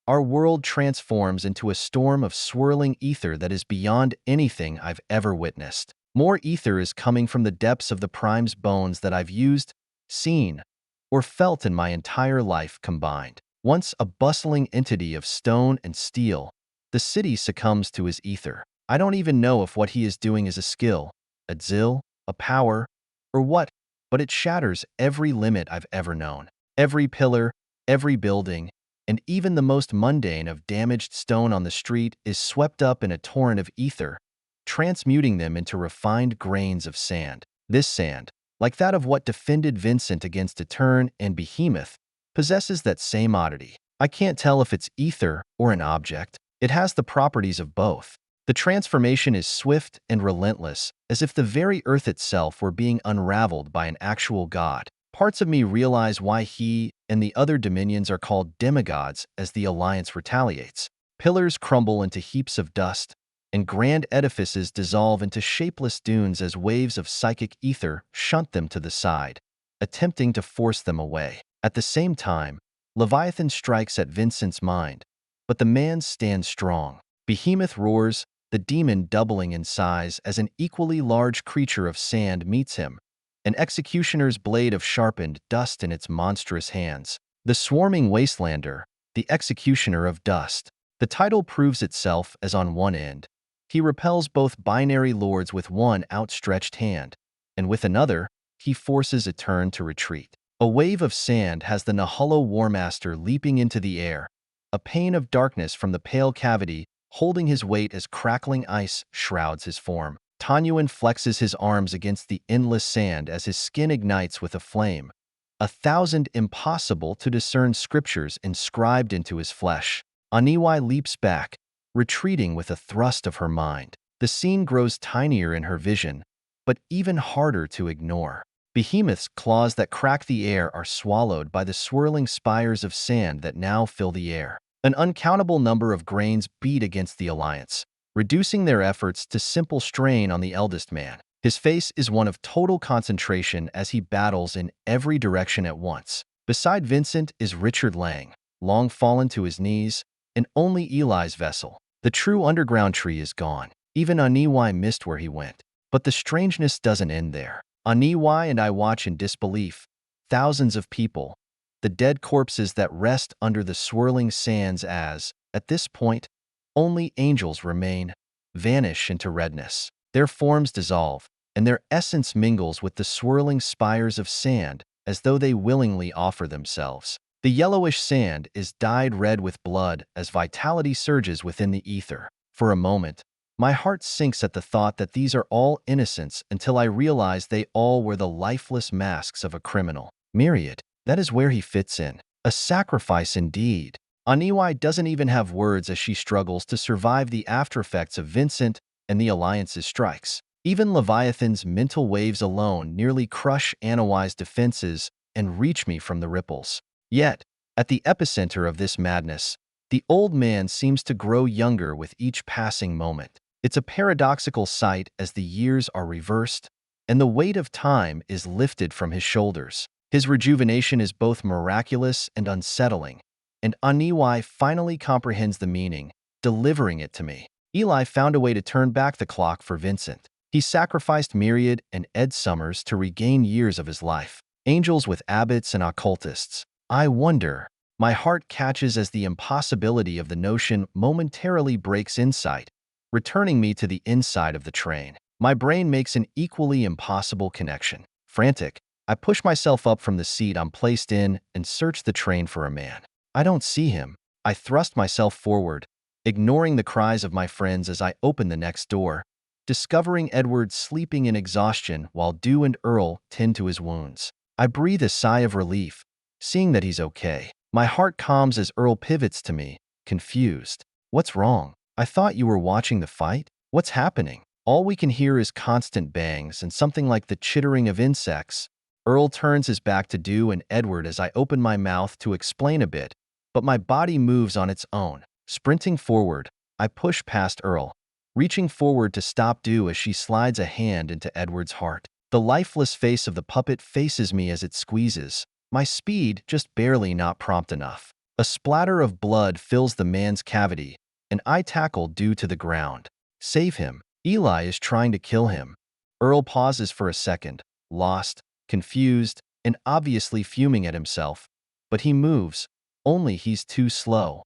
our world transforms into a storm of swirling ether that is beyond anything I've ever witnessed. More ether is coming from the depths of the Prime's bones that I've used, seen, or felt in my entire life combined. Once a bustling entity of stone and steel, the city succumbs to his ether. I don't even know if what he is doing is a skill, a zill, a power, or what, but it shatters every limit I've ever known. Every pillar, every building, and even the most mundane of damaged stone on the street is swept up in a torrent of ether, transmuting them into refined grains of sand. This sand, like that of what defended Vincent against Etern and Behemoth, possesses that same oddity. I can't tell if it's ether or an object. It has the properties of both. The transformation is swift and relentless, as if the very earth itself were being unraveled by an actual god. Parts of me realize why he and the other dominions are called demigods as the Alliance retaliates. Pillars crumble into heaps of dust, and grand edifices dissolve into shapeless dunes as waves of psychic ether shunt them to the side, attempting to force them away. At the same time, Leviathan strikes at Vincent's mind, but the man stands strong. Behemoth roars, the demon doubling in size as an equally large creature of sand meets him, an executioner's blade of sharpened dust in its monstrous hands. The swarming wastelander, the executioner of dust. The title proves itself as on one end, he repels both binary lords with one outstretched hand, and with another, he forces Etern to retreat. A wave of sand has the Nahullo Warmaster leaping into the air, a pane of darkness from the pale cavity holding his weight as crackling ice shrouds his form. Tanyuan flexes his arms against the endless sand as his skin ignites with a flame, 1,000 impossible to discern scriptures inscribed into his flesh. Aniwai leaps back, retreating with a thrust of her mind. The scene grows tinier in her vision, but even harder to ignore. Behemoth's claws that crack the air are swallowed by the swirling spires of sand that now fill the air. An uncountable number of grains beat against the Alliance, reducing their efforts to simple strain on the eldest man. His face is one of total concentration as he battles in every direction at once. Beside Vincent is Richard Lang, long fallen to his knees, and only Eli's vessel. The true underground tree is gone. Even Aniwai missed where he went. But the strangeness doesn't end there. Aniwai and I watch in disbelief. Thousands of people, the dead corpses that rest under the swirling sands as, at this point, only angels remain, vanish into redness. Their forms dissolve, and their essence mingles with the swirling spires of sand as though they willingly offer themselves. The yellowish sand is dyed red with blood as vitality surges within the ether. For a moment, my heart sinks at the thought that these are all innocents until I realize they all were the lifeless masks of a criminal. Myriad, that is where he fits in. A sacrifice indeed. Aniwai doesn't even have words as she struggles to survive the aftereffects of Vincent and the Alliance's strikes. Even Leviathan's mental waves alone nearly crush Aniwai's defenses and reach me from the ripples. Yet, at the epicenter of this madness, the old man seems to grow younger with each passing moment. It's a paradoxical sight as the years are reversed, and the weight of time is lifted from his shoulders. His rejuvenation is both miraculous and unsettling, and Aniwai finally comprehends the meaning, delivering it to me. Eli found a way to turn back the clock for Vincent. He sacrificed Myriad and Ed Summers to regain years of his life. Angels with abbots and occultists. I wonder. My heart catches as the impossibility of the notion momentarily breaks insight, returning me to the inside of the train. My brain makes an equally impossible connection. Frantic, I push myself up from the seat I'm placed in and search the train for a man. I don't see him. I thrust myself forward, ignoring the cries of my friends as I open the next door, discovering Edward sleeping in exhaustion while Dew and Earl tend to his wounds. I breathe a sigh of relief, seeing that he's okay. My heart calms as Earl pivots to me, confused. What's wrong? I thought you were watching the fight? What's happening? All we can hear is constant bangs and something like the chittering of insects. Earl turns his back to Dew and Edward as I open my mouth to explain a bit, but my body moves on its own. Sprinting forward, I push past Earl, reaching forward to stop Dew as she slides a hand into Edward's heart. The lifeless face of the puppet faces me as it squeezes, my speed just barely not prompt enough. A splatter of blood fills the man's cavity, and I tackle Dew to the ground. Save him. Eli is trying to kill him. Earl pauses for a second, lost, confused, and obviously fuming at himself. But he moves, only he's too slow.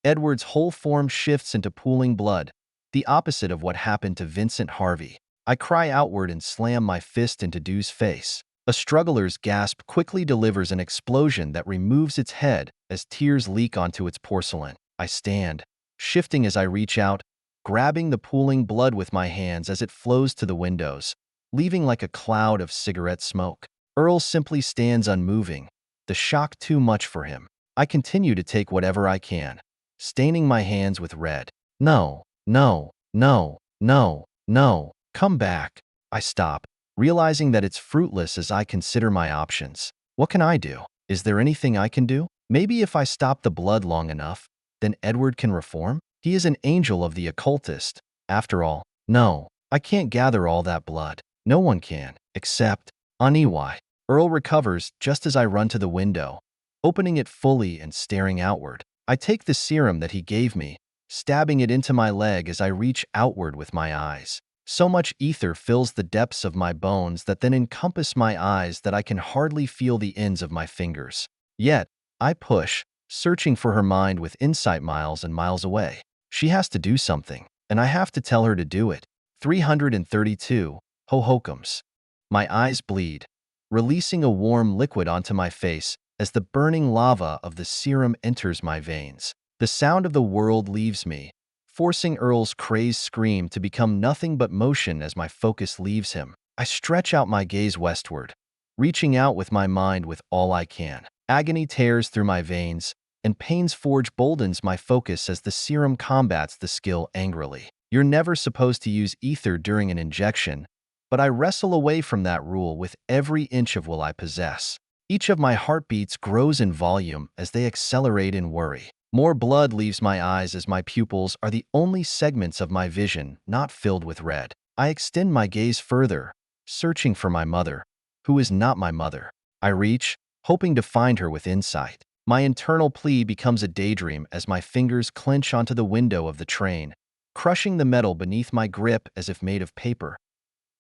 Edward's whole form shifts into pooling blood, the opposite of what happened to Vincent Harvey. I cry outward and slam my fist into Dew's face. A struggler's gasp quickly delivers an explosion that removes its head as tears leak onto its porcelain. I stand, shifting as I reach out, grabbing the pooling blood with my hands as it flows to the windows, leaving like a cloud of cigarette smoke. Earl simply stands unmoving, the shock too much for him. I continue to take whatever I can, staining my hands with red. No, no, no, no, no, come back. I stop, realizing that it's fruitless as I consider my options. What can I do? Is there anything I can do? Maybe if I stop the blood long enough, then Edward can reform? He is an angel of the occultist. After all, no, I can't gather all that blood. No one can, except Aniwai. Earl recovers just as I run to the window, opening it fully and staring outward. I take the serum that he gave me, stabbing it into my leg as I reach outward with my eyes. So much ether fills the depths of my bones that then encompass my eyes that I can hardly feel the ends of my fingers. Yet, I push, searching for her mind with insight miles and miles away. She has to do something, and I have to tell her to do it. 332, Hohokums. My eyes bleed, releasing a warm liquid onto my face as the burning lava of the serum enters my veins. The sound of the world leaves me, forcing Earl's crazed scream to become nothing but motion as my focus leaves him. I stretch out my gaze westward, reaching out with my mind with all I can. Agony tears through my veins, and Pain's Forge boldens my focus as the serum combats the skill angrily. You're never supposed to use ether during an injection, but I wrestle away from that rule with every inch of will I possess. Each of my heartbeats grows in volume as they accelerate in worry. More blood leaves my eyes as my pupils are the only segments of my vision not filled with red. I extend my gaze further, searching for my mother, who is not my mother. I reach, hoping to find her with insight. My internal plea becomes a daydream as my fingers clench onto the window of the train, crushing the metal beneath my grip as if made of paper.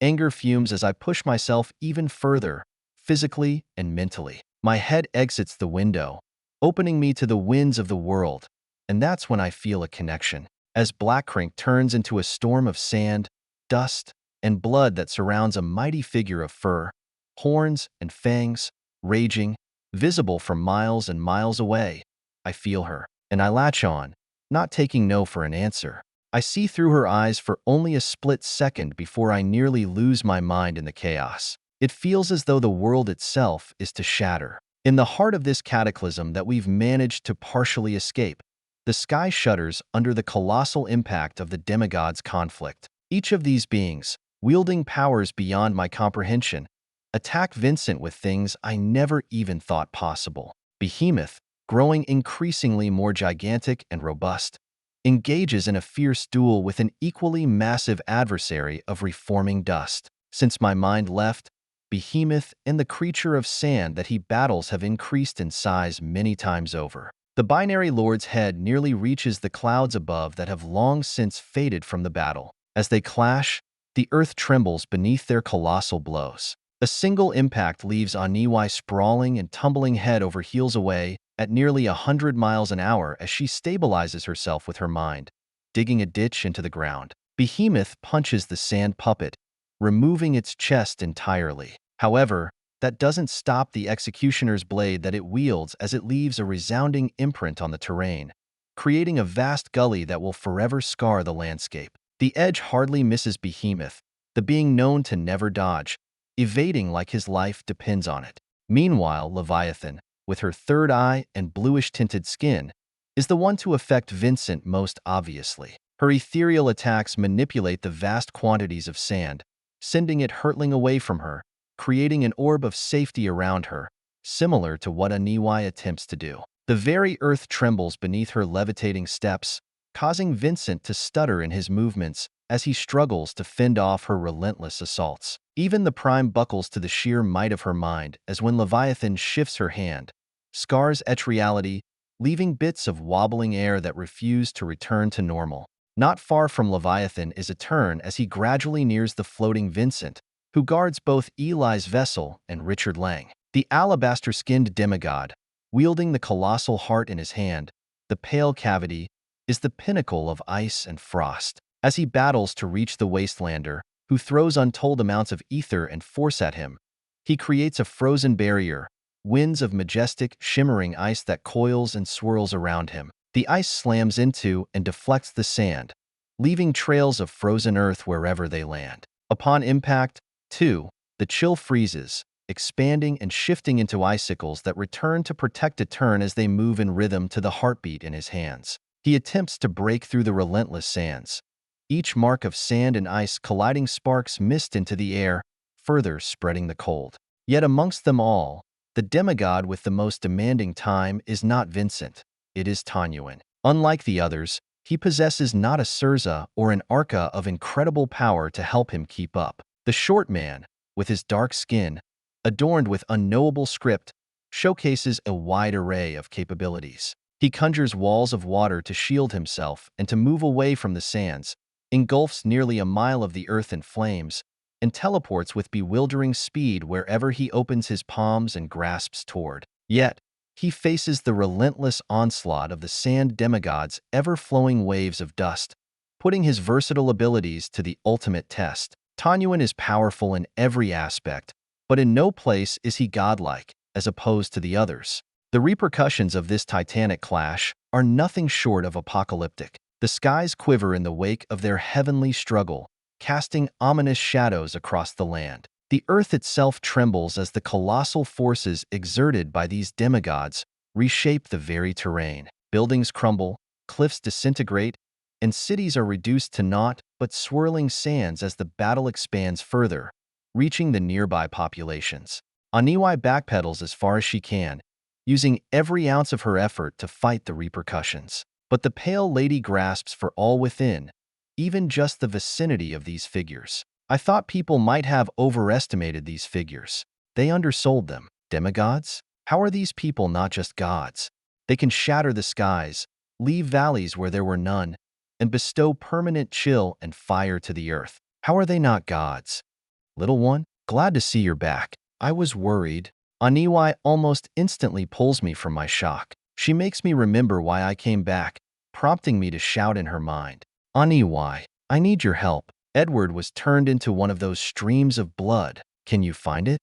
Anger fumes as I push myself even further, physically and mentally. My head exits the window, opening me to the winds of the world, and that's when I feel a connection. As Blackcrink turns into a storm of sand, dust, and blood that surrounds a mighty figure of fur, horns and fangs, raging, visible from miles and miles away. I feel her, and I latch on, not taking no for an answer. I see through her eyes for only a split second before I nearly lose my mind in the chaos. It feels as though the world itself is to shatter. In the heart of this cataclysm that we've managed to partially escape, the sky shudders under the colossal impact of the demigods' conflict. Each of these beings, wielding powers beyond my comprehension, attack Vincent with things I never even thought possible. Behemoth, growing increasingly more gigantic and robust, engages in a fierce duel with an equally massive adversary of reforming dust. Since my mind left, Behemoth and the creature of sand that he battles have increased in size many times over. The binary lord's head nearly reaches the clouds above that have long since faded from the battle. As they clash, the earth trembles beneath their colossal blows. A single impact leaves Aniwai sprawling and tumbling head over heels away at nearly 100 miles an hour as she stabilizes herself with her mind, digging a ditch into the ground. Behemoth punches the sand puppet, removing its chest entirely. However, that doesn't stop the executioner's blade that it wields as it leaves a resounding imprint on the terrain, creating a vast gully that will forever scar the landscape. The edge hardly misses Behemoth, the being known to never dodge, evading like his life depends on it. Meanwhile, Leviathan, with her third eye and bluish-tinted skin, is the one to affect Vincent most obviously. Her ethereal attacks manipulate the vast quantities of sand, sending it hurtling away from her, creating an orb of safety around her, similar to what Aniwai attempts to do. The very earth trembles beneath her levitating steps, causing Vincent to stutter in his movements as he struggles to fend off her relentless assaults. Even the prime buckles to the sheer might of her mind as when Leviathan shifts her hand, scars etch reality, leaving bits of wobbling air that refuse to return to normal. Not far from Leviathan is a turn as he gradually nears the floating Vincent, who guards both Eli's vessel and Richard Lang. The alabaster-skinned demigod, wielding the colossal heart in his hand, the pale cavity, is the pinnacle of ice and frost. As he battles to reach the wastelander, who throws untold amounts of ether and force at him, he creates a frozen barrier, winds of majestic, shimmering ice that coils and swirls around him. The ice slams into and deflects the sand, leaving trails of frozen earth wherever they land. Upon impact, too, the chill freezes, expanding and shifting into icicles that return to protect a turn as they move in rhythm to the heartbeat in his hands. He attempts to break through the relentless sands. Each mark of sand and ice colliding sparks mist into the air, further spreading the cold. Yet amongst them all, the demigod with the most demanding time is not Vincent. It is Tanyuan. Unlike the others, he possesses not a Surza or an Arca of incredible power to help him keep up. The short man, with his dark skin, adorned with unknowable script, showcases a wide array of capabilities. He conjures walls of water to shield himself and to move away from the sands, engulfs nearly a mile of the earth in flames, and teleports with bewildering speed wherever he opens his palms and grasps toward. Yet, he faces the relentless onslaught of the sand demigod's ever-flowing waves of dust, putting his versatile abilities to the ultimate test. Tanyuan is powerful in every aspect, but in no place is he godlike, as opposed to the others. The repercussions of this titanic clash are nothing short of apocalyptic. The skies quiver in the wake of their heavenly struggle, casting ominous shadows across the land. The earth itself trembles as the colossal forces exerted by these demigods reshape the very terrain. Buildings crumble, cliffs disintegrate, and cities are reduced to naught but swirling sands as the battle expands further, reaching the nearby populations. Aniwai backpedals as far as she can, using every ounce of her effort to fight the repercussions. But the Pale Lady grasps for all within, even just the vicinity of these figures. I thought people might have overestimated these figures. They undersold them. Demigods? How are these people not just gods? They can shatter the skies, leave valleys where there were none, and bestow permanent chill and fire to the earth. How are they not gods? Little one, glad to see you're back. I was worried. Aniwai almost instantly pulls me from my shock. She makes me remember why I came back, prompting me to shout in her mind. Aniwai, I need your help. Edward was turned into one of those streams of blood. Can you find it?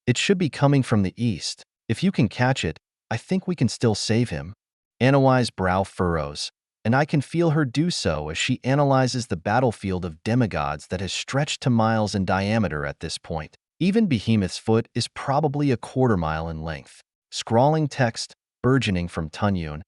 It should be coming from the east. If you can catch it, I think we can still save him. Aniwai's brow furrows, and I can feel her do so as she analyzes the battlefield of demigods that has stretched to miles in diameter at this point. Even Behemoth's foot is probably a quarter-mile in length. Scrawling text, burgeoning from Tunyun,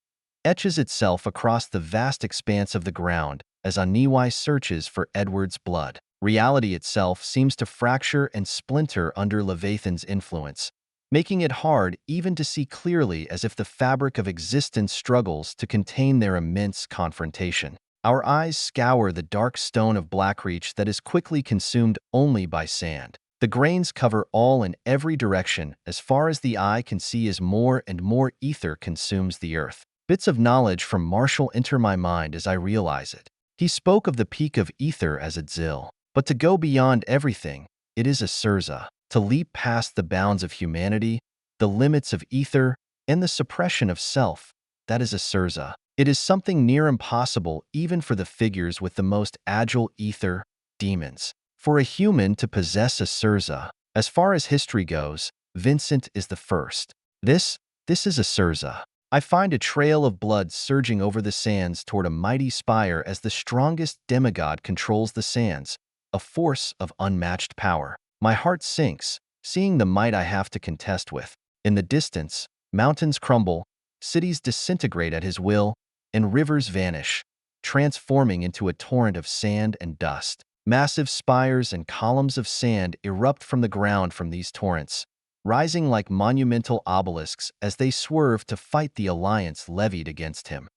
etches itself across the vast expanse of the ground as Aniwai searches for Edward's blood. Reality itself seems to fracture and splinter under Leviathan's influence, making it hard even to see clearly, as if the fabric of existence struggles to contain their immense confrontation. Our eyes scour the dark stone of Blackreach that is quickly consumed only by sand. The grains cover all in every direction as far as the eye can see as more and more ether consumes the earth. Bits of knowledge from Marshall enter my mind as I realize it. He spoke of the peak of ether as a Zil. But to go beyond everything, it is a Surza. To leap past the bounds of humanity, the limits of ether, and the suppression of self, that is a Surza. It is something near impossible even for the figures with the most agile ether, demons. For a human to possess a Surza, as far as history goes, Vincent is the first. This is a Surza. I find a trail of blood surging over the sands toward a mighty spire as the strongest demigod controls the sands, a force of unmatched power. My heart sinks, seeing the might I have to contest with. In the distance, Mountains crumble, cities disintegrate at his will, and rivers vanish, transforming into a torrent of sand and dust. Massive spires and columns of sand erupt from the ground from these torrents, rising like monumental obelisks as they swerve to fight the alliance levied against him.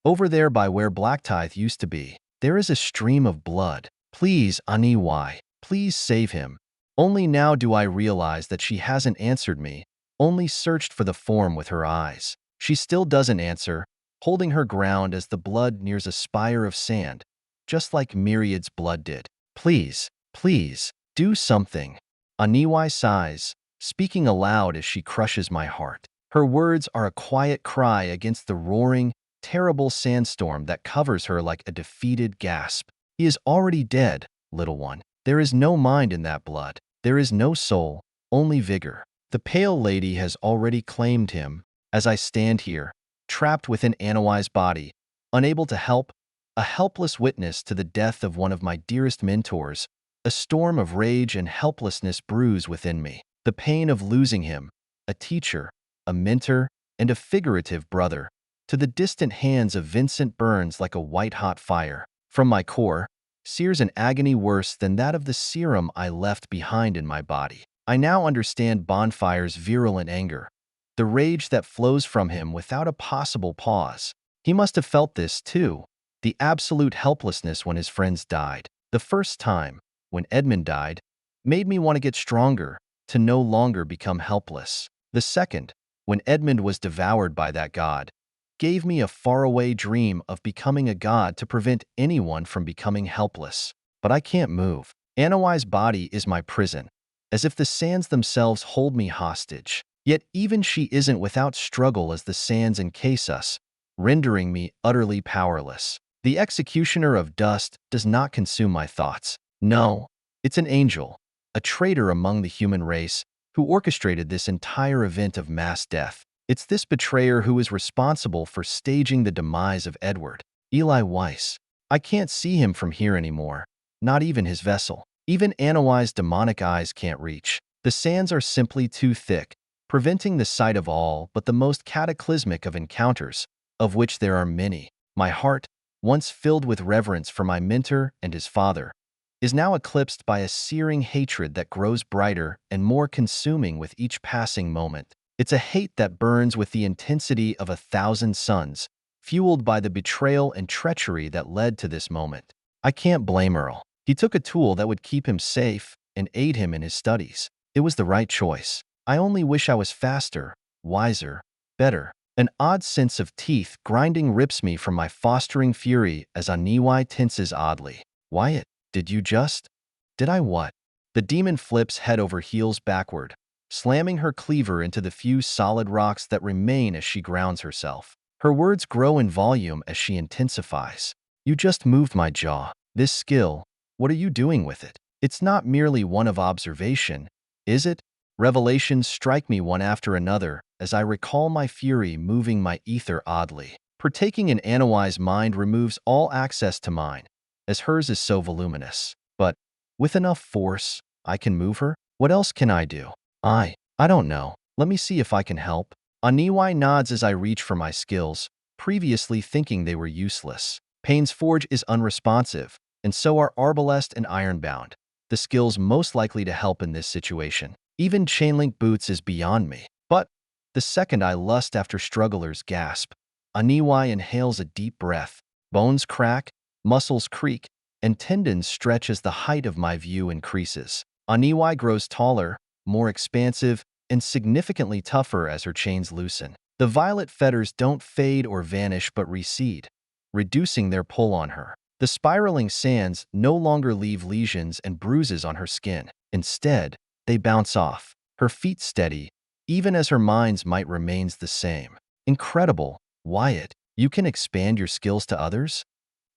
Over there by where Blacktithe used to be, there is a stream of blood. Please, Aniwai, please save him. Only now do I realize that she hasn't answered me, only searched for the form with her eyes. She still doesn't answer, holding her ground as the blood nears a spire of sand, just like Myriad's blood did. Please, please, do something. Aniwai sighs, speaking aloud as she crushes my heart. Her words are a quiet cry against the roaring, terrible sandstorm that covers her like a defeated gasp. He is already dead, little one. There is no mind in that blood. There is no soul, only vigor. The pale lady has already claimed him. As I stand here, trapped within Aniwai's body, unable to help, a helpless witness to the death of one of my dearest mentors, a storm of rage and helplessness brews within me. The pain of losing him, a teacher, a mentor, and a figurative brother, to the distant hands of Vincent burns like a white-hot fire. From my core, sears an agony worse than that of the serum I left behind in my body. I now understand Bonfire's virulent anger, the rage that flows from him without a possible pause. He must have felt this, too, the absolute helplessness when his friends died. The first time, when Edmund died, made me want to get stronger, to no longer become helpless. The second, when Edmund was devoured by that god, gave me a faraway dream of becoming a god to prevent anyone from becoming helpless. But I can't move. Aniwai's body is my prison, as if the sands themselves hold me hostage. Yet even she isn't without struggle as the sands encase us, rendering me utterly powerless. The executioner of dust does not consume my thoughts. No, it's an angel, a traitor among the human race, who orchestrated this entire event of mass death. It's this betrayer who is responsible for staging the demise of Edward. Eli Weiss. I can't see him from here anymore, not even his vessel. Even Aniwai's demonic eyes can't reach. The sands are simply too thick, preventing the sight of all but the most cataclysmic of encounters, of which there are many. My heart, once filled with reverence for my mentor and his father, is now eclipsed by a searing hatred that grows brighter and more consuming with each passing moment. It's a hate that burns with the intensity of 1,000 suns, fueled by the betrayal and treachery that led to this moment. I can't blame Earl. He took a tool that would keep him safe and aid him in his studies. It was the right choice. I only wish I was faster, wiser, better. An odd sense of teeth grinding rips me from my fostering fury as Aniwai tenses oddly. Wyatt, did I what? The demon flips head over heels backward, slamming her cleaver into the few solid rocks that remain as she grounds herself. Her words grow in volume as she intensifies. You just moved my jaw. This skill, what are you doing with it? It's not merely one of observation, is it? Revelations strike me one after another as I recall my fury moving my ether oddly. Partaking in Aniwai's mind removes all access to mine, as hers is so voluminous. But, with enough force, I can move her? What else can I do? I don't know. Let me see if I can help. Aniwai nods as I reach for my skills, previously thinking they were useless. Payne's Forge is unresponsive, and so are Arbalest and Ironbound, the skills most likely to help in this situation. Even Chainlink Boots is beyond me. But, the second I lust after strugglers gasp, Aniwai inhales a deep breath. Bones crack, muscles creak, and tendons stretch as the height of my view increases. Aniwai grows taller, more expansive, and significantly tougher as her chains loosen. The violet fetters don't fade or vanish but recede, reducing their pull on her. The spiraling sands no longer leave lesions and bruises on her skin. Instead, they bounce off. Her feet steady, even as her mind's might remains the same. Incredible, Wyatt. You can expand your skills to others?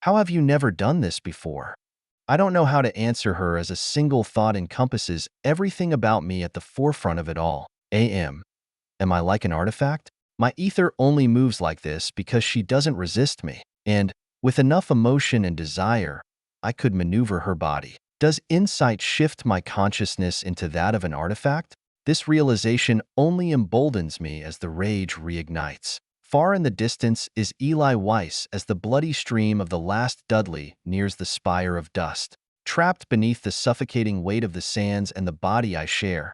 How have you never done this before? I don't know how to answer her as a single thought encompasses everything about me at the forefront of it all. Am I like an artifact? My ether only moves like this because she doesn't resist me. And, with enough emotion and desire, I could maneuver her body. Does insight shift my consciousness into that of an artifact? This realization only emboldens me as the rage reignites. Far in the distance is Eli Weiss as the bloody stream of the last Dudley nears the spire of dust. Trapped beneath the suffocating weight of the sands and the body I share,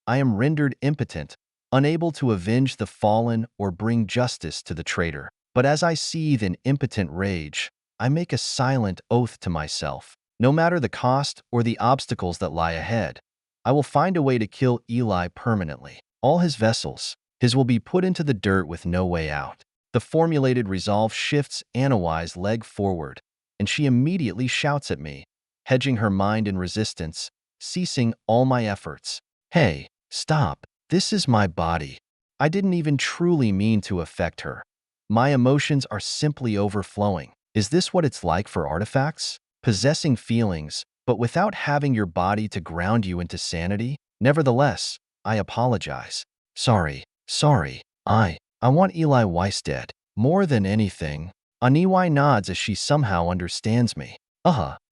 I am rendered impotent, unable to avenge the fallen or bring justice to the traitor. But as I seethe in impotent rage, I make a silent oath to myself. No matter the cost or the obstacles that lie ahead, I will find a way to kill Eli permanently. All his vessels, his will be put into the dirt with no way out. The formulated resolve shifts Anawai's leg forward, and she immediately shouts at me, hedging her mind in resistance, ceasing all my efforts. Hey, stop. This is my body. I didn't even truly mean to affect her. My emotions are simply overflowing. Is this what it's like for artifacts? Possessing feelings, but without having your body to ground you into sanity? Nevertheless, I apologize. Sorry. I want Eli Weiss dead. More than anything. Aniwai nods as she somehow understands me.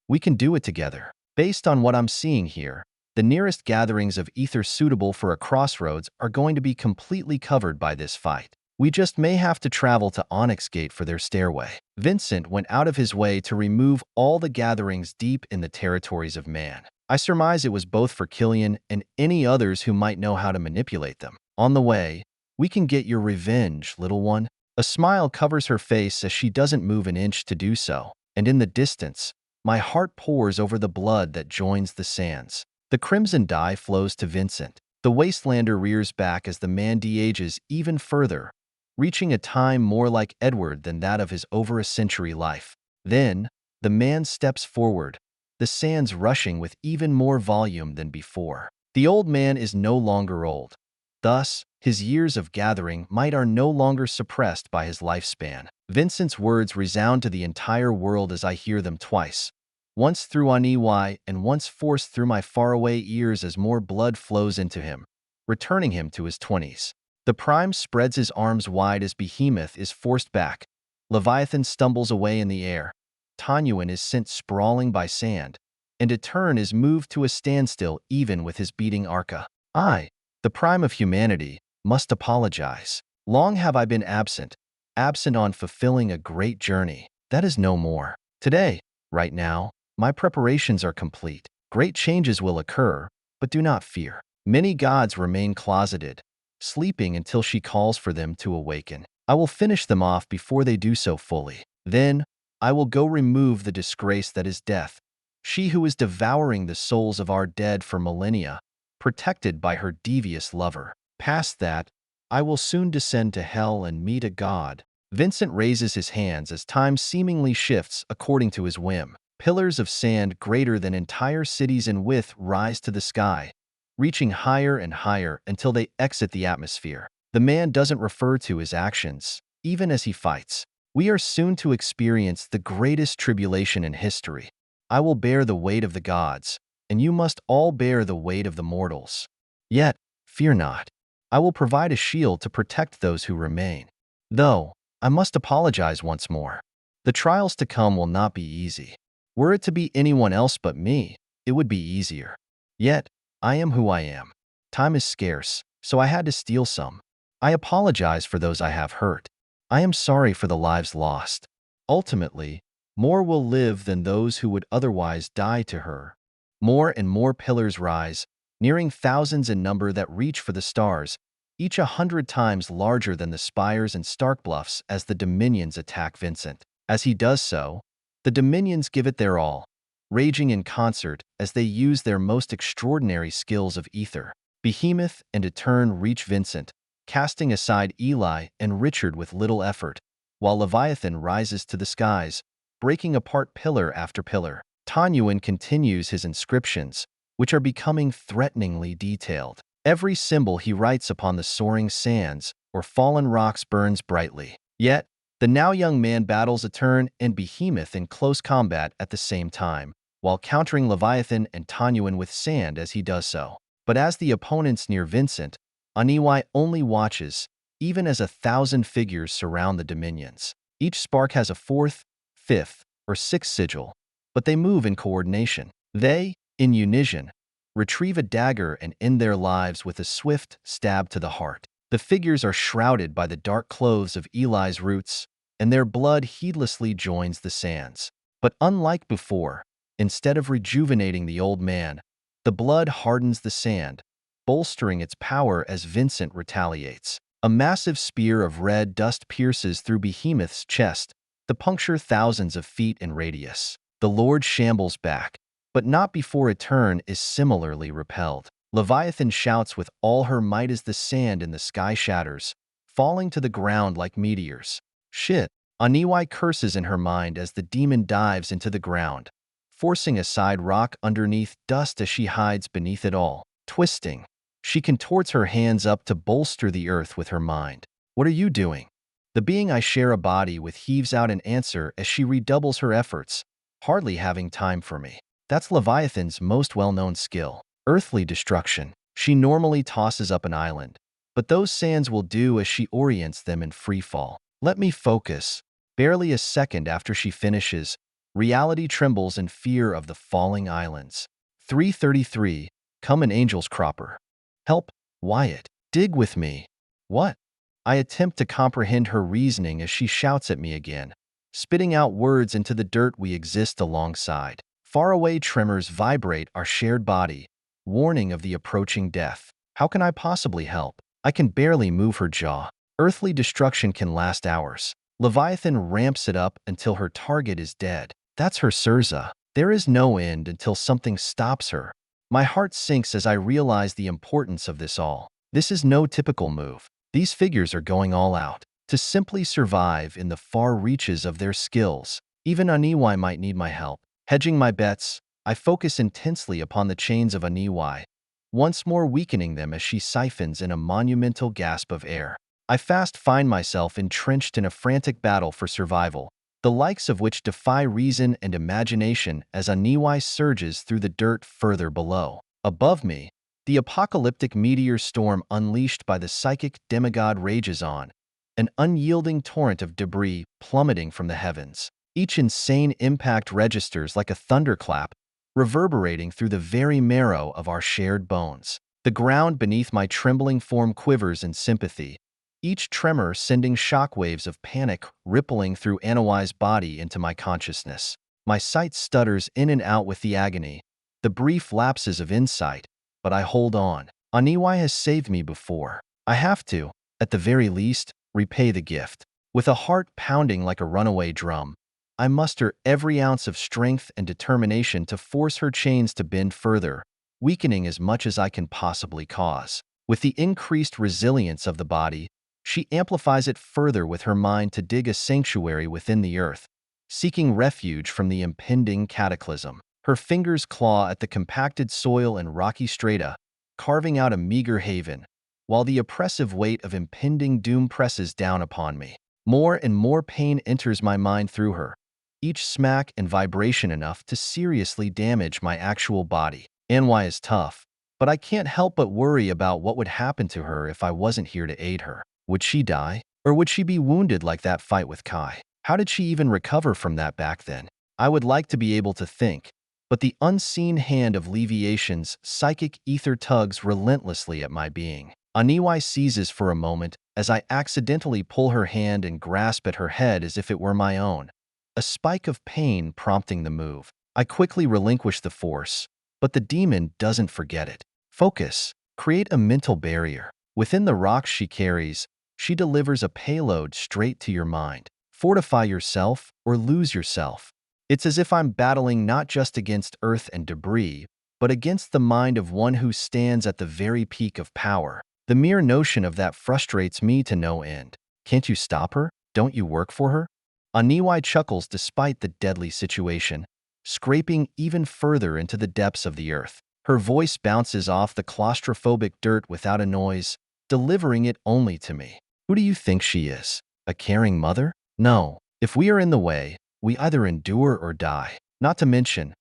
We can do it together. Based on what I'm seeing here, the nearest gatherings of ether suitable for a crossroads are going to be completely covered by this fight. We just may have to travel to Onyx Gate for their stairway. Vincent went out of his way to remove all the gatherings deep in the territories of man. I surmise it was both for Killian and any others who might know how to manipulate them. On the way, we can get your revenge, little one. A smile covers her face as she doesn't move an inch to do so, and in the distance, my heart pours over the blood that joins the sands. The crimson dye flows to Vincent. The Wastelander rears back as the man de-ages even further, reaching a time more like Edward than that of his over-a-century life. Then, the man steps forward, the sands rushing with even more volume than before. The old man is no longer old. Thus, his years of gathering might are no longer suppressed by his lifespan. Vincent's words resound to the entire world as I hear them twice, once through Aniwai and once forced through my faraway ears as more blood flows into him, returning him to his 20s. The Prime spreads his arms wide as Behemoth is forced back. Leviathan stumbles away in the air. Tanyuan is sent sprawling by sand, and Etern is moved to a standstill even with his beating Arca. I, the Prime of humanity, must apologize. Long have I been absent on fulfilling a great journey. That is no more. Today, right now, my preparations are complete. Great changes will occur, but do not fear. Many gods remain closeted, sleeping until she calls for them to awaken. I will finish them off before they do so fully. Then, I will go remove the disgrace that is death, she who is devouring the souls of our dead for millennia, protected by her devious lover. Past that, I will soon descend to hell and meet a god. Vincent raises his hands as time seemingly shifts according to his whim. Pillars of sand greater than entire cities in width rise to the sky, reaching higher and higher until they exit the atmosphere. The man doesn't refer to his actions, even as he fights. We are soon to experience the greatest tribulation in history. I will bear the weight of the gods, and you must all bear the weight of the mortals. Yet, fear not. I will provide a shield to protect those who remain. Though, I must apologize once more. The trials to come will not be easy. Were it to be anyone else but me, it would be easier. Yet, I am who I am. Time is scarce, so I had to steal some. I apologize for those I have hurt. I am sorry for the lives lost. Ultimately, more will live than those who would otherwise die to her. More and more pillars rise, nearing thousands in number that reach for the stars, each 100 times larger than the spires and stark bluffs as the Dominions attack Vincent. As he does so, the Dominions give it their all, raging in concert as they use their most extraordinary skills of ether. Behemoth and Etern reach Vincent, casting aside Eli and Richard with little effort, while Leviathan rises to the skies, breaking apart pillar after pillar. Tanyuan continues his inscriptions, which are becoming threateningly detailed. Every symbol he writes upon the soaring sands or fallen rocks burns brightly. Yet, the now young man battles Etern and Behemoth in close combat at the same time, while countering Leviathan and Tanyuan with sand as he does so. But as the opponents near Vincent, Aniwai only watches, even as 1,000 figures surround the Dominions. Each spark has a 4th, 5th, or 6th sigil, but they move in coordination. They, in unison, retrieve a dagger and end their lives with a swift stab to the heart. The figures are shrouded by the dark clothes of Eli's roots, and their blood heedlessly joins the sands. But unlike before, instead of rejuvenating the old man, the blood hardens the sand, bolstering its power as Vincent retaliates. A massive spear of red dust pierces through Behemoth's chest, to puncture thousands of feet in radius. The Lord shambles back, but not before a turn is similarly repelled. Leviathan shouts with all her might as the sand in the sky shatters, falling to the ground like meteors. Shit. Aniwai curses in her mind as the demon dives into the ground, forcing a side rock underneath dust as she hides beneath it all. Twisting, she contorts her hands up to bolster the earth with her mind. What are you doing? The being I share a body with heaves out an answer as she redoubles her efforts, hardly having time for me. That's Leviathan's most well-known skill, earthly destruction. She normally tosses up an island, but those sands will do as she orients them in free fall. Let me focus. Barely a second after she finishes, reality trembles in fear of the falling islands. 333, come an angel's cropper. Help, Wyatt. Dig with me. What? I attempt to comprehend her reasoning as she shouts at me again, spitting out words into the dirt we exist alongside. Faraway tremors vibrate our shared body, warning of the approaching death. How can I possibly help? I can barely move her jaw. Earthly destruction can last hours. Leviathan ramps it up until her target is dead. That's her Sirza. There is no end until something stops her. My heart sinks as I realize the importance of this all. This is no typical move. These figures are going all out to simply survive in the far reaches of their skills. Even Aniwai might need my help. Hedging my bets, I focus intensely upon the chains of Aniwai, once more weakening them as she siphons in a monumental gasp of air. I fast find myself entrenched in a frantic battle for survival, the likes of which defy reason and imagination as Aniwai surges through the dirt further below. Above me, the apocalyptic meteor storm unleashed by the psychic demigod rages on, an unyielding torrent of debris plummeting from the heavens. Each insane impact registers like a thunderclap, reverberating through the very marrow of our shared bones. The ground beneath my trembling form quivers in sympathy, each tremor sending shockwaves of panic rippling through Aniwai's body into my consciousness. My sight stutters in and out with the agony, the brief lapses of insight, but I hold on. Aniwai has saved me before. I have to, at the very least, repay the gift. With a heart pounding like a runaway drum, I muster every ounce of strength and determination to force her chains to bend further, weakening as much as I can possibly cause. With the increased resilience of the body, she amplifies it further with her mind to dig a sanctuary within the earth, seeking refuge from the impending cataclysm. Her fingers claw at the compacted soil and rocky strata, carving out a meager haven, while the oppressive weight of impending doom presses down upon me. More and more pain enters my mind through her, each smack and vibration enough to seriously damage my actual body. Anwai is tough, but I can't help but worry about what would happen to her if I wasn't here to aid her. Would she die? Or would she be wounded like that fight with Kai? How did she even recover from that back then? I would like to be able to think, but the unseen hand of Leviation's psychic ether tugs relentlessly at my being. Aniwai seizes for a moment as I accidentally pull her hand and grasp at her head as if it were my own, a spike of pain prompting the move. I quickly relinquish the force, but the demon doesn't forget it. Focus. Create a mental barrier. Within the rocks she carries, she delivers a payload straight to your mind. Fortify yourself or lose yourself. It's as if I'm battling not just against earth and debris, but against the mind of one who stands at the very peak of power. The mere notion of that frustrates me to no end. Can't you stop her? Don't you work for her? Aniwai chuckles despite the deadly situation, scraping even further into the depths of the earth. Her voice bounces off the claustrophobic dirt without a noise, delivering it only to me. Who do you think she is? A caring mother? No. If we are in the way, we either endure or die. Not to mention,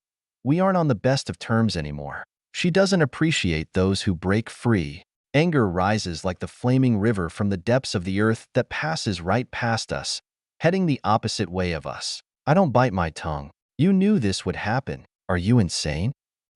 we aren't on the best of terms anymore. She doesn't appreciate those who break free. Anger rises like the flaming river from the depths of the earth that passes right past us, heading the opposite way of us. I don't bite my tongue. You knew this would happen. Are you insane?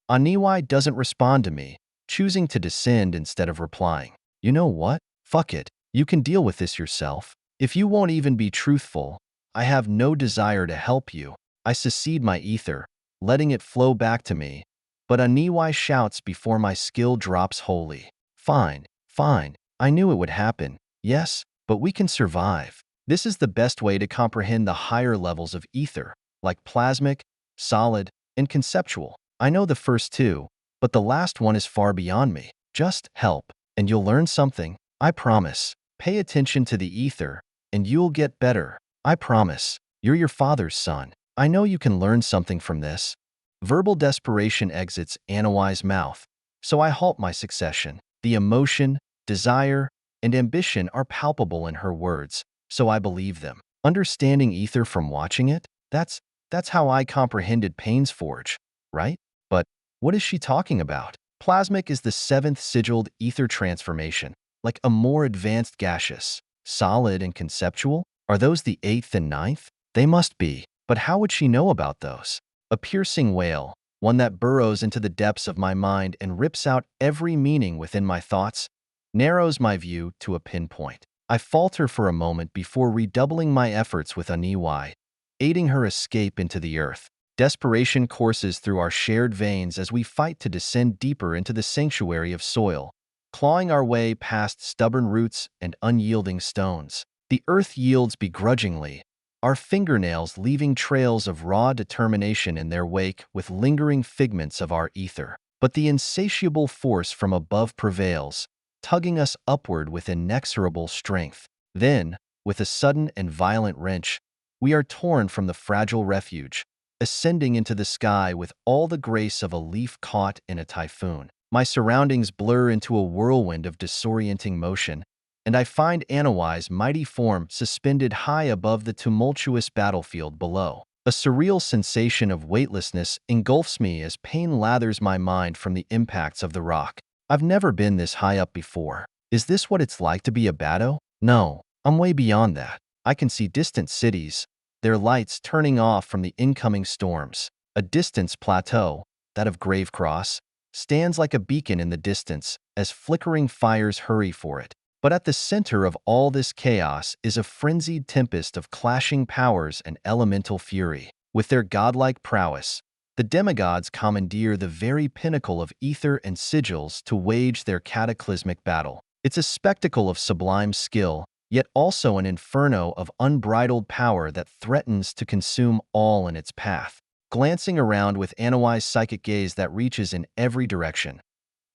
Aniwai doesn't respond to me, choosing to descend instead of replying. You know what? Fuck it. You can deal with this yourself. If you won't even be truthful, I have no desire to help you. I secede my ether, letting it flow back to me, but Aniwai shouts before my skill drops wholly. Fine, fine. I knew it would happen. Yes, but we can survive. This is the best way to comprehend the higher levels of ether, like plasmic, solid, and conceptual. I know the first two, but the last one is far beyond me. Just help, and you'll learn something. I promise. Pay attention to the ether, and you'll get better. I promise. You're your father's son. I know you can learn something from this. Verbal desperation exits Aniwai's mouth, so I halt my succession. The emotion, desire, and ambition are palpable in her words, so I believe them. Understanding ether from watching it? That's how I comprehended Payne's Forge, right? But what is she talking about? Plasmic is the 7th sigilled ether transformation, like a more advanced gaseous. Solid and conceptual? Are those the 8th and 9th? They must be. But how would she know about those? A piercing wail, one that burrows into the depths of my mind and rips out every meaning within my thoughts, narrows my view to a pinpoint. I falter for a moment before redoubling my efforts with Aniwai, aiding her escape into the earth. Desperation courses through our shared veins as we fight to descend deeper into the sanctuary of soil, clawing our way past stubborn roots and unyielding stones. The earth yields begrudgingly, our fingernails leaving trails of raw determination in their wake with lingering figments of our ether. But the insatiable force from above prevails, tugging us upward with inexorable strength. Then, with a sudden and violent wrench, we are torn from the fragile refuge, ascending into the sky with all the grace of a leaf caught in a typhoon. My surroundings blur into a whirlwind of disorienting motion, and I find Aniwai's mighty form suspended high above the tumultuous battlefield below. A surreal sensation of weightlessness engulfs me as pain lathers my mind from the impacts of the rock. I've never been this high up before. Is this what it's like to be a Bado? No, I'm way beyond that. I can see distant cities, their lights turning off from the incoming storms. A distance plateau, that of Gravecross, stands like a beacon in the distance as flickering fires hurry for it. But at the center of all this chaos is a frenzied tempest of clashing powers and elemental fury. With their godlike prowess, the demigods commandeer the very pinnacle of ether and sigils to wage their cataclysmic battle. It's a spectacle of sublime skill, yet also an inferno of unbridled power that threatens to consume all in its path. Glancing around with Aniwai's psychic gaze that reaches in every direction,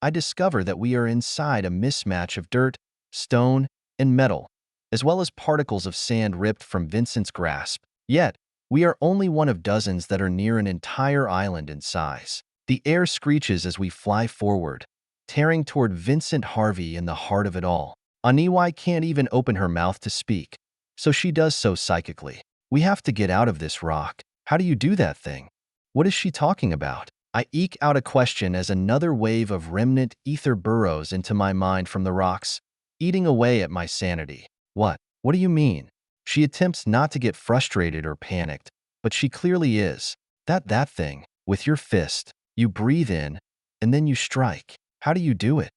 I discover that we are inside a mismatch of dirt, stone, and metal, as well as particles of sand ripped from Vincent's grasp. Yet, we are only one of dozens that are near an entire island in size. The air screeches as we fly forward, tearing toward Vincent Harvey in the heart of it all. Aniwai can't even open her mouth to speak, so she does so psychically. We have to get out of this rock. How do you do that thing? What is she talking about? I eke out a question as another wave of remnant ether burrows into my mind from the rocks, eating away at my sanity. What? What do you mean? She attempts not to get frustrated or panicked, but she clearly is. That thing, with your fist. You breathe in, and then you strike. How do you do it?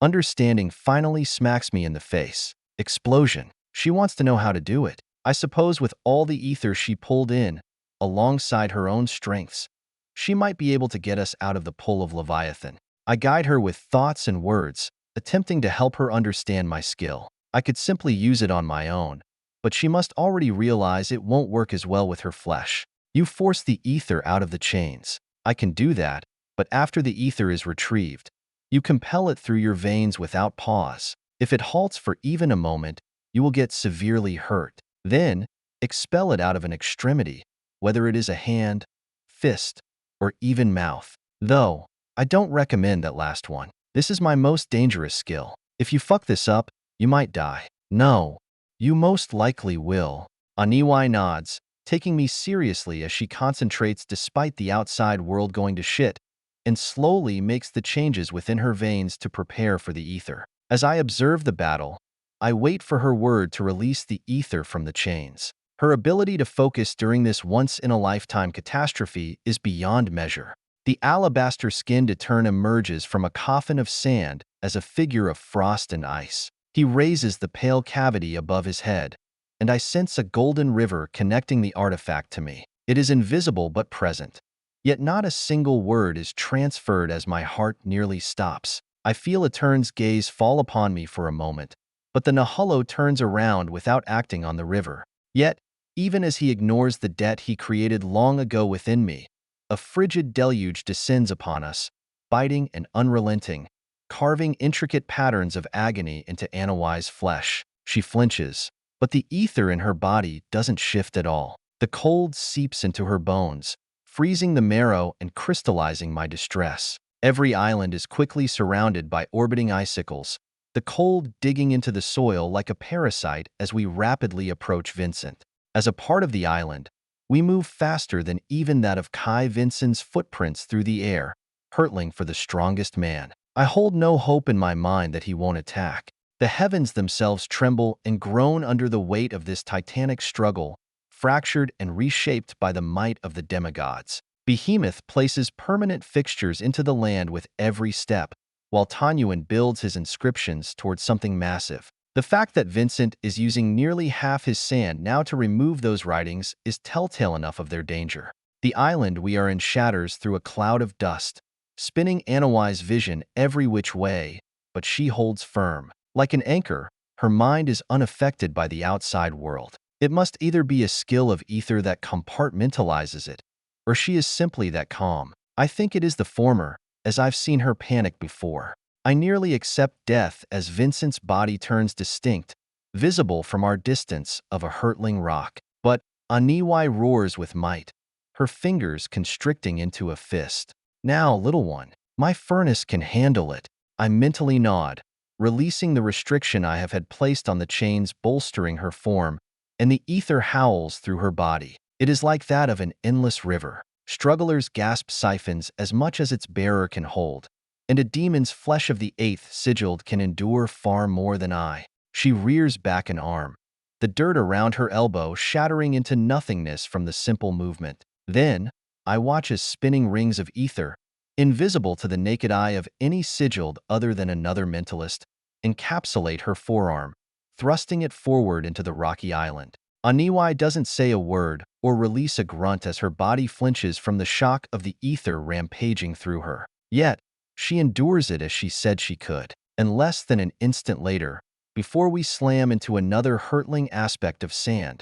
Understanding finally smacks me in the face. Explosion. She wants to know how to do it. I suppose with all the ether she pulled in, alongside her own strengths, she might be able to get us out of the pull of Leviathan. I guide her with thoughts and words, attempting to help her understand my skill. I could simply use it on my own, but she must already realize it won't work as well with her flesh. You force the ether out of the chains. I can do that, but after the ether is retrieved, you compel it through your veins without pause. If it halts for even a moment, you will get severely hurt. Then, expel it out of an extremity, whether it is a hand, fist, or even mouth. Though, I don't recommend that last one. This is my most dangerous skill. If you fuck this up, you might die. No, you most likely will. Aniwai nods, taking me seriously as she concentrates despite the outside world going to shit, and slowly makes the changes within her veins to prepare for the ether. As I observe the battle, I wait for her word to release the ether from the chains. Her ability to focus during this once-in-a-lifetime catastrophe is beyond measure. The alabaster-skinned Etern emerges from a coffin of sand as a figure of frost and ice. He raises the pale cavity above his head, and I sense a golden river connecting the artifact to me. It is invisible but present. Yet not a single word is transferred as my heart nearly stops. I feel Etern's gaze fall upon me for a moment, but the Nahullo turns around without acting on the river. Yet, even as he ignores the debt he created long ago within me, a frigid deluge descends upon us, biting and unrelenting, carving intricate patterns of agony into Anawai's flesh. She flinches, but the ether in her body doesn't shift at all. The cold seeps into her bones, freezing the marrow and crystallizing my distress. Every island is quickly surrounded by orbiting icicles, the cold digging into the soil like a parasite as we rapidly approach Vincent. As a part of the island, we move faster than even that of Kai Vincent's footprints through the air, hurtling for the strongest man. I hold no hope in my mind that he won't attack. The heavens themselves tremble and groan under the weight of this titanic struggle, fractured and reshaped by the might of the demigods. Behemoth places permanent fixtures into the land with every step, while Tanyuan builds his inscriptions towards something massive. The fact that Vincent is using nearly half his sand now to remove those writings is telltale enough of their danger. The island we are in shatters through a cloud of dust, spinning Anawai's vision every which way, but she holds firm. Like an anchor, her mind is unaffected by the outside world. It must either be a skill of ether that compartmentalizes it, or she is simply that calm. I think it is the former, as I've seen her panic before. I nearly accept death as Vincent's body turns distinct, visible from our distance of a hurtling rock. But Aniwai roars with might, her fingers constricting into a fist. Now, little one, my furnace can handle it. I mentally nod, releasing the restriction I have had placed on the chains bolstering her form, and the ether howls through her body. It is like that of an endless river. Strugglers gasp siphons as much as its bearer can hold, and a demon's flesh of the eighth sigilled can endure far more than I. She rears back an arm, the dirt around her elbow shattering into nothingness from the simple movement. Then, I watch as spinning rings of ether, invisible to the naked eye of any sigilled other than another mentalist, encapsulate her forearm, thrusting it forward into the rocky island. Aniwai doesn't say a word or release a grunt as her body flinches from the shock of the ether rampaging through her. Yet, she endures it as she said she could. And less than an instant later, before we slam into another hurtling aspect of sand,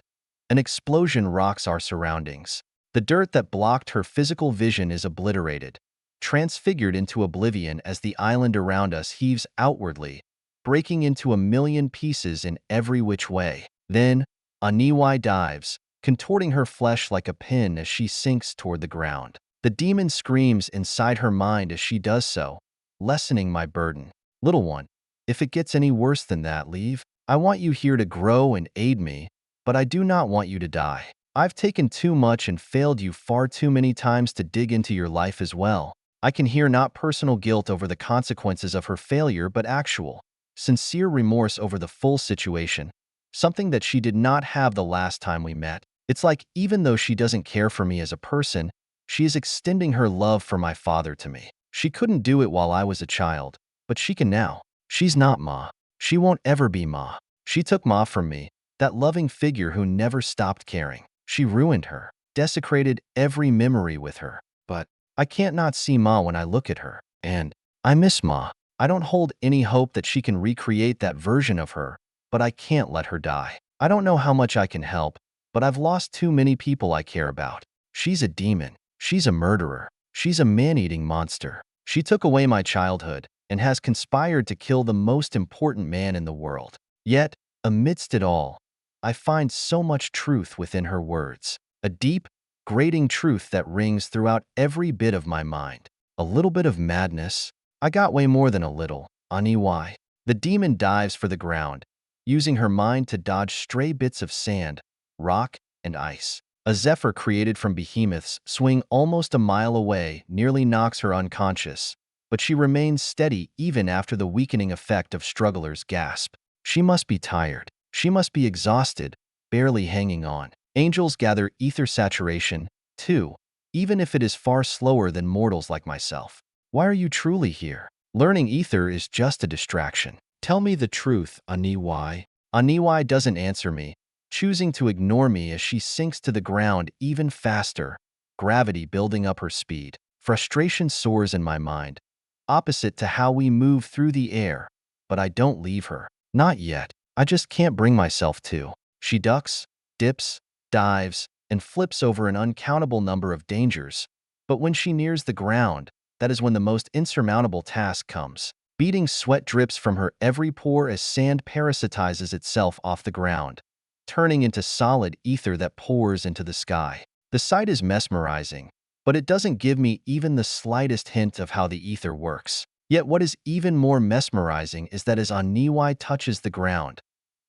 an explosion rocks our surroundings. The dirt that blocked her physical vision is obliterated, transfigured into oblivion as the island around us heaves outwardly, breaking into a million pieces in every which way. Then, Aniwai dives, contorting her flesh like a pin as she sinks toward the ground. The demon screams inside her mind as she does so, lessening my burden. Little one, if it gets any worse than that, leave. I want you here to grow and aid me, but I do not want you to die. I've taken too much and failed you far too many times to dig into your life as well. I can hear not personal guilt over the consequences of her failure, but actual, sincere remorse over the full situation, something that she did not have the last time we met. It's like even though she doesn't care for me as a person, she is extending her love for my father to me. She couldn't do it while I was a child, but she can now. She's not Ma. She won't ever be Ma. She took Ma from me, that loving figure who never stopped caring. She ruined her, desecrated every memory with her. But I can't not see Ma when I look at her. And I miss Ma. I don't hold any hope that she can recreate that version of her, but I can't let her die. I don't know how much I can help, but I've lost too many people I care about. She's a demon. She's a murderer. She's a man-eating monster. She took away my childhood and has conspired to kill the most important man in the world. Yet, amidst it all, I find so much truth within her words. A deep, grating truth that rings throughout every bit of my mind. A little bit of madness. I got way more than a little. Aniwai. The demon dives for the ground, using her mind to dodge stray bits of sand, rock, and ice. A zephyr created from behemoths swing almost a mile away nearly knocks her unconscious, but she remains steady even after the weakening effect of strugglers' gasp. She must be tired. She must be exhausted, barely hanging on. Angels gather ether saturation, too, even if it is far slower than mortals like myself. Why are you truly here? Learning ether is just a distraction. Tell me the truth, Aniwai. Aniwai doesn't answer me, choosing to ignore me as she sinks to the ground even faster, gravity building up her speed. Frustration soars in my mind, opposite to how we move through the air, but I don't leave her. Not yet. I just can't bring myself to. She ducks, dips, dives, and flips over an uncountable number of dangers, but when she nears the ground, that is when the most insurmountable task comes. Beating sweat drips from her every pore as sand parasitizes itself off the ground, turning into solid ether that pours into the sky. The sight is mesmerizing, but it doesn't give me even the slightest hint of how the ether works. Yet what is even more mesmerizing is that as Aniwai touches the ground,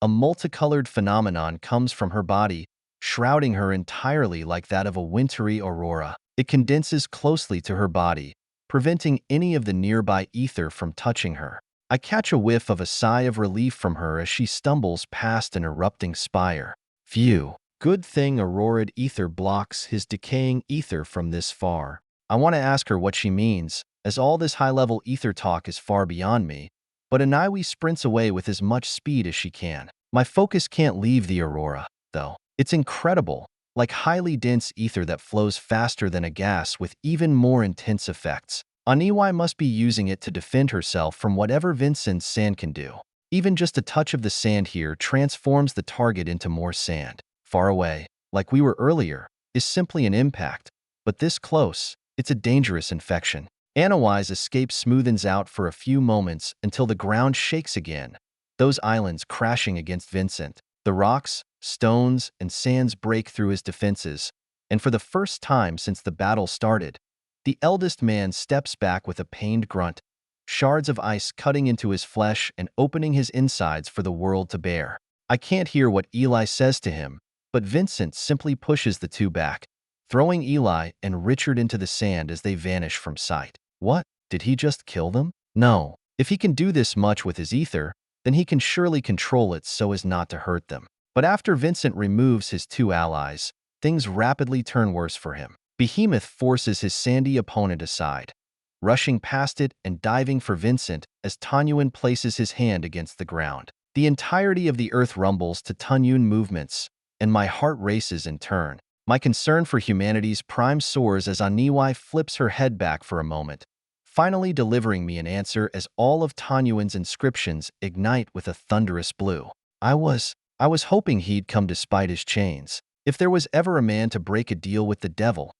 a multicolored phenomenon comes from her body, shrouding her entirely like that of a wintry aurora. It condenses closely to her body, preventing any of the nearby ether from touching her. I catch a whiff of a sigh of relief from her as she stumbles past an erupting spire. Phew. Good thing aurorid ether blocks his decaying ether from this far. I want to ask her what she means, as all this high-level ether talk is far beyond me, but Aniwi sprints away with as much speed as she can. My focus can't leave the aurora, though. It's incredible, like highly dense ether that flows faster than a gas with even more intense effects. Aniwi must be using it to defend herself from whatever Vincent's sand can do. Even just a touch of the sand here transforms the target into more sand. Far away, like we were earlier, is simply an impact, but this close, it's a dangerous infection. Aniwi's escape smoothens out for a few moments until the ground shakes again, those islands crashing against Vincent. The rocks, stones, and sands break through his defenses, and for the first time since the battle started, the eldest man steps back with a pained grunt, shards of ice cutting into his flesh and opening his insides for the world to bear. I can't hear what Eli says to him, but Vincent simply pushes the two back, throwing Eli and Richard into the sand as they vanish from sight. What? Did he just kill them? No. If he can do this much with his ether, then he can surely control it so as not to hurt them. But after Vincent removes his two allies, things rapidly turn worse for him. Behemoth forces his sandy opponent aside, rushing past it and diving for Vincent as Tanyuan places his hand against the ground. The entirety of the earth rumbles to Tanyuan movements, and my heart races in turn. My concern for humanity's prime soars as Aniwi flips her head back for a moment, finally delivering me an answer as all of Tanyuan's inscriptions ignite with a thunderous blue. I was hoping he'd come despite his chains. If there was ever a man to break a deal with the devil,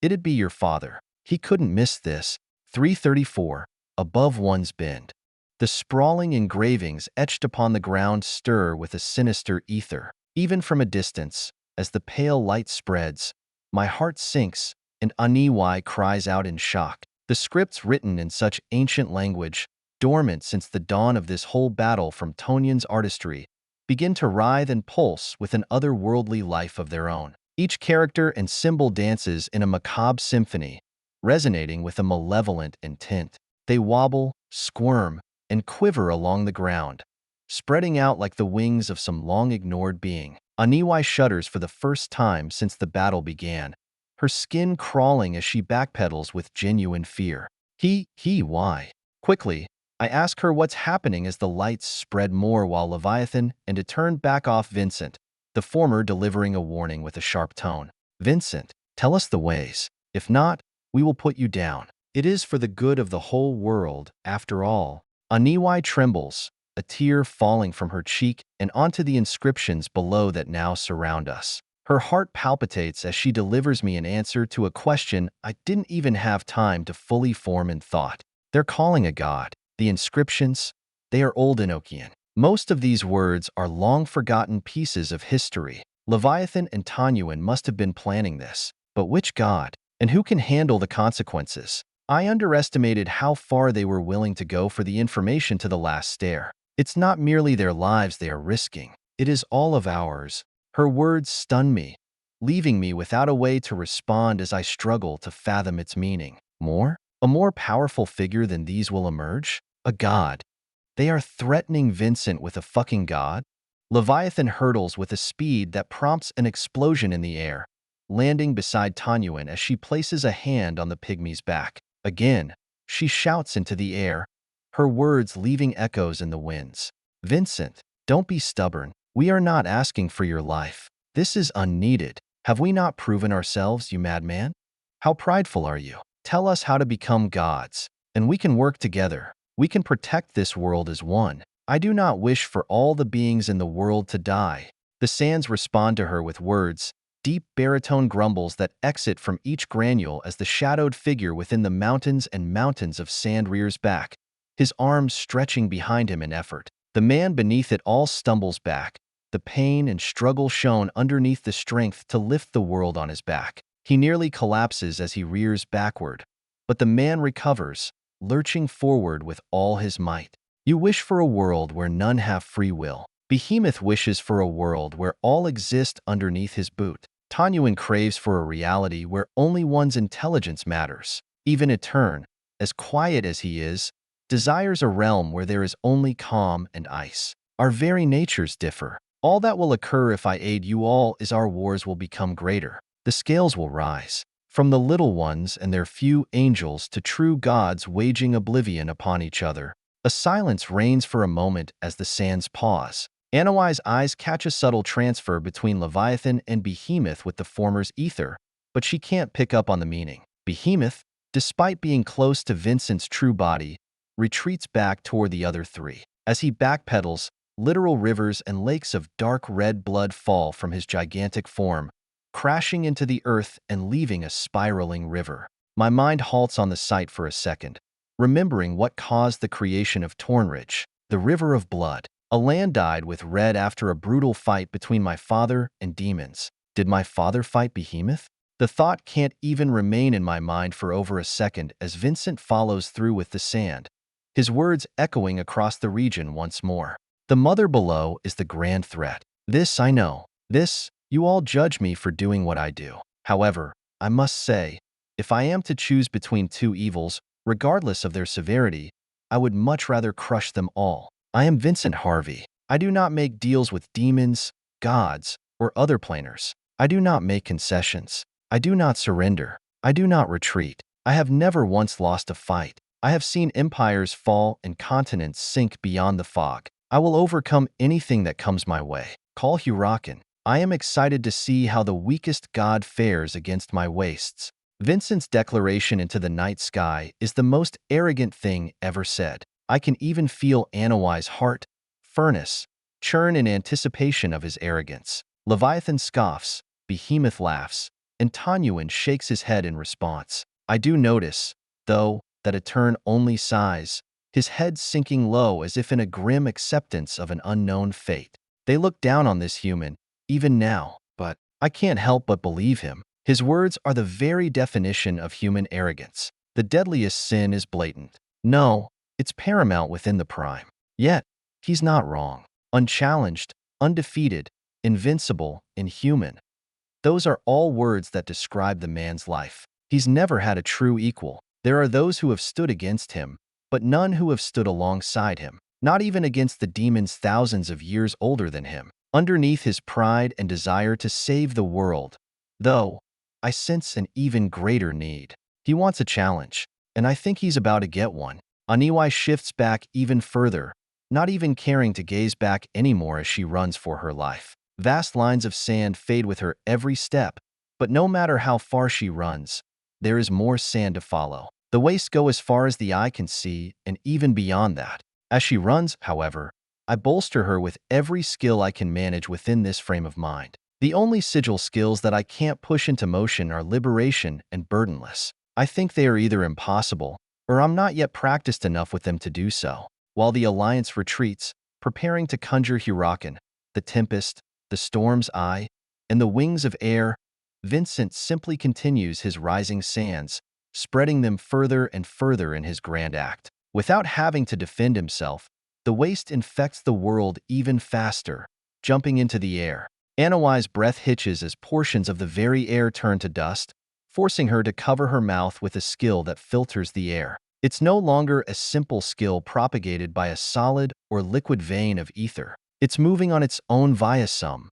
it'd be your father. He couldn't miss this. 334, above one's bend. The sprawling engravings etched upon the ground stir with a sinister ether. Even from a distance, as the pale light spreads, my heart sinks and Aniwi cries out in shock. The scripts written in such ancient language, dormant since the dawn of this whole battle from Tonyan's artistry, begin to writhe and pulse with an otherworldly life of their own. Each character and symbol dances in a macabre symphony, resonating with a malevolent intent. They wobble, squirm, and quiver along the ground, spreading out like the wings of some long-ignored being. Aniwi shudders for the first time since the battle began, her skin crawling as she backpedals with genuine fear. Why? Quickly, I ask her what's happening as the lights spread more while Leviathan and it turned back off Vincent, the former delivering a warning with a sharp tone. Vincent, tell us the ways. If not, we will put you down. It is for the good of the whole world, after all. Aniwi trembles, a tear falling from her cheek and onto the inscriptions below that now surround us. Her heart palpitates as she delivers me an answer to a question I didn't even have time to fully form in thought. They're calling a god. The inscriptions, they are old Enochian. Most of these words are long-forgotten pieces of history. Leviathan and Tanyuan must have been planning this. But which god? And who can handle the consequences? I underestimated how far they were willing to go for the information to the last stare. It's not merely their lives they are risking. It is all of ours. Her words stun me, leaving me without a way to respond as I struggle to fathom its meaning. More? A more powerful figure than these will emerge? A god. They are threatening Vincent with a fucking god? Leviathan hurtles with a speed that prompts an explosion in the air, landing beside Tanyuan as she places a hand on the pygmy's back. Again, she shouts into the air, her words leaving echoes in the winds. Vincent, don't be stubborn. We are not asking for your life. This is unneeded. Have we not proven ourselves, you madman? How prideful are you? Tell us how to become gods, and we can work together. We can protect this world as one. I do not wish for all the beings in the world to die. The sands respond to her with words, deep baritone grumbles that exit from each granule as the shadowed figure within the mountains and mountains of sand rears back, his arms stretching behind him in effort. The man beneath it all stumbles back, the pain and struggle shown underneath the strength to lift the world on his back. He nearly collapses as he rears backward, but the man recovers, lurching forward with all his might. You wish for a world where none have free will. Behemoth wishes for a world where all exist underneath his boot. Tanyuan craves for a reality where only one's intelligence matters. Even Etern, as quiet as he is, desires a realm where there is only calm and ice. Our very natures differ. All that will occur if I aid you all is our wars will become greater. The scales will rise. From the little ones and their few angels to true gods waging oblivion upon each other. A silence reigns for a moment as the sands pause. Anawai's eyes catch a subtle transfer between Leviathan and Behemoth with the former's ether, but she can't pick up on the meaning. Behemoth, despite being close to Vincent's true body, retreats back toward the other three. As he backpedals, literal rivers and lakes of dark red blood fall from his gigantic form, crashing into the earth and leaving a spiraling river. My mind halts on the sight for a second, remembering what caused the creation of Tornridge, the river of blood. A land dyed with red after a brutal fight between my father and demons. Did my father fight Behemoth? The thought can't even remain in my mind for over a second as Vincent follows through with the sand, his words echoing across the region once more. The mother below is the grand threat. This I know. This, you all judge me for doing what I do. However, I must say, if I am to choose between two evils, regardless of their severity, I would much rather crush them all. I am Vincent Harvey. I do not make deals with demons, gods, or other planers. I do not make concessions. I do not surrender. I do not retreat. I have never once lost a fight. I have seen empires fall and continents sink beyond the fog. I will overcome anything that comes my way. Call Hurakan. I am excited to see how the weakest god fares against my wastes. Vincent's declaration into the night sky is the most arrogant thing ever said. I can even feel Anawai's heart, furnace, churn in anticipation of his arrogance. Leviathan scoffs, Behemoth laughs, and Tanyuan shakes his head in response. I do notice, though, that Etern only sighs, his head sinking low as if in a grim acceptance of an unknown fate. They look down on this human, even now, but I can't help but believe him. His words are the very definition of human arrogance. The deadliest sin is blatant. No, it's paramount within the prime. Yet, he's not wrong. Unchallenged, undefeated, invincible, inhuman. Those are all words that describe the man's life. He's never had a true equal. There are those who have stood against him, but none who have stood alongside him. Not even against the demons thousands of years older than him. Underneath his pride and desire to save the world, though, I sense an even greater need. He wants a challenge, and I think he's about to get one. Anawai shifts back even further, not even caring to gaze back anymore as she runs for her life. Vast lines of sand fade with her every step, but no matter how far she runs, there is more sand to follow. The wastes go as far as the eye can see, and even beyond that. As she runs, however, I bolster her with every skill I can manage within this frame of mind. The only sigil skills that I can't push into motion are liberation and burdenless. I think they are either impossible, or I'm not yet practiced enough with them to do so. While the Alliance retreats, preparing to conjure Hurakan, the Tempest, the Storm's Eye, and the Wings of Air, Vincent simply continues his rising sands, spreading them further and further in his grand act. Without having to defend himself, the waste infects the world even faster, jumping into the air. Anawai's breath hitches as portions of the very air turn to dust, forcing her to cover her mouth with a skill that filters the air. It's no longer a simple skill propagated by a solid or liquid vein of ether. It's moving on its own via some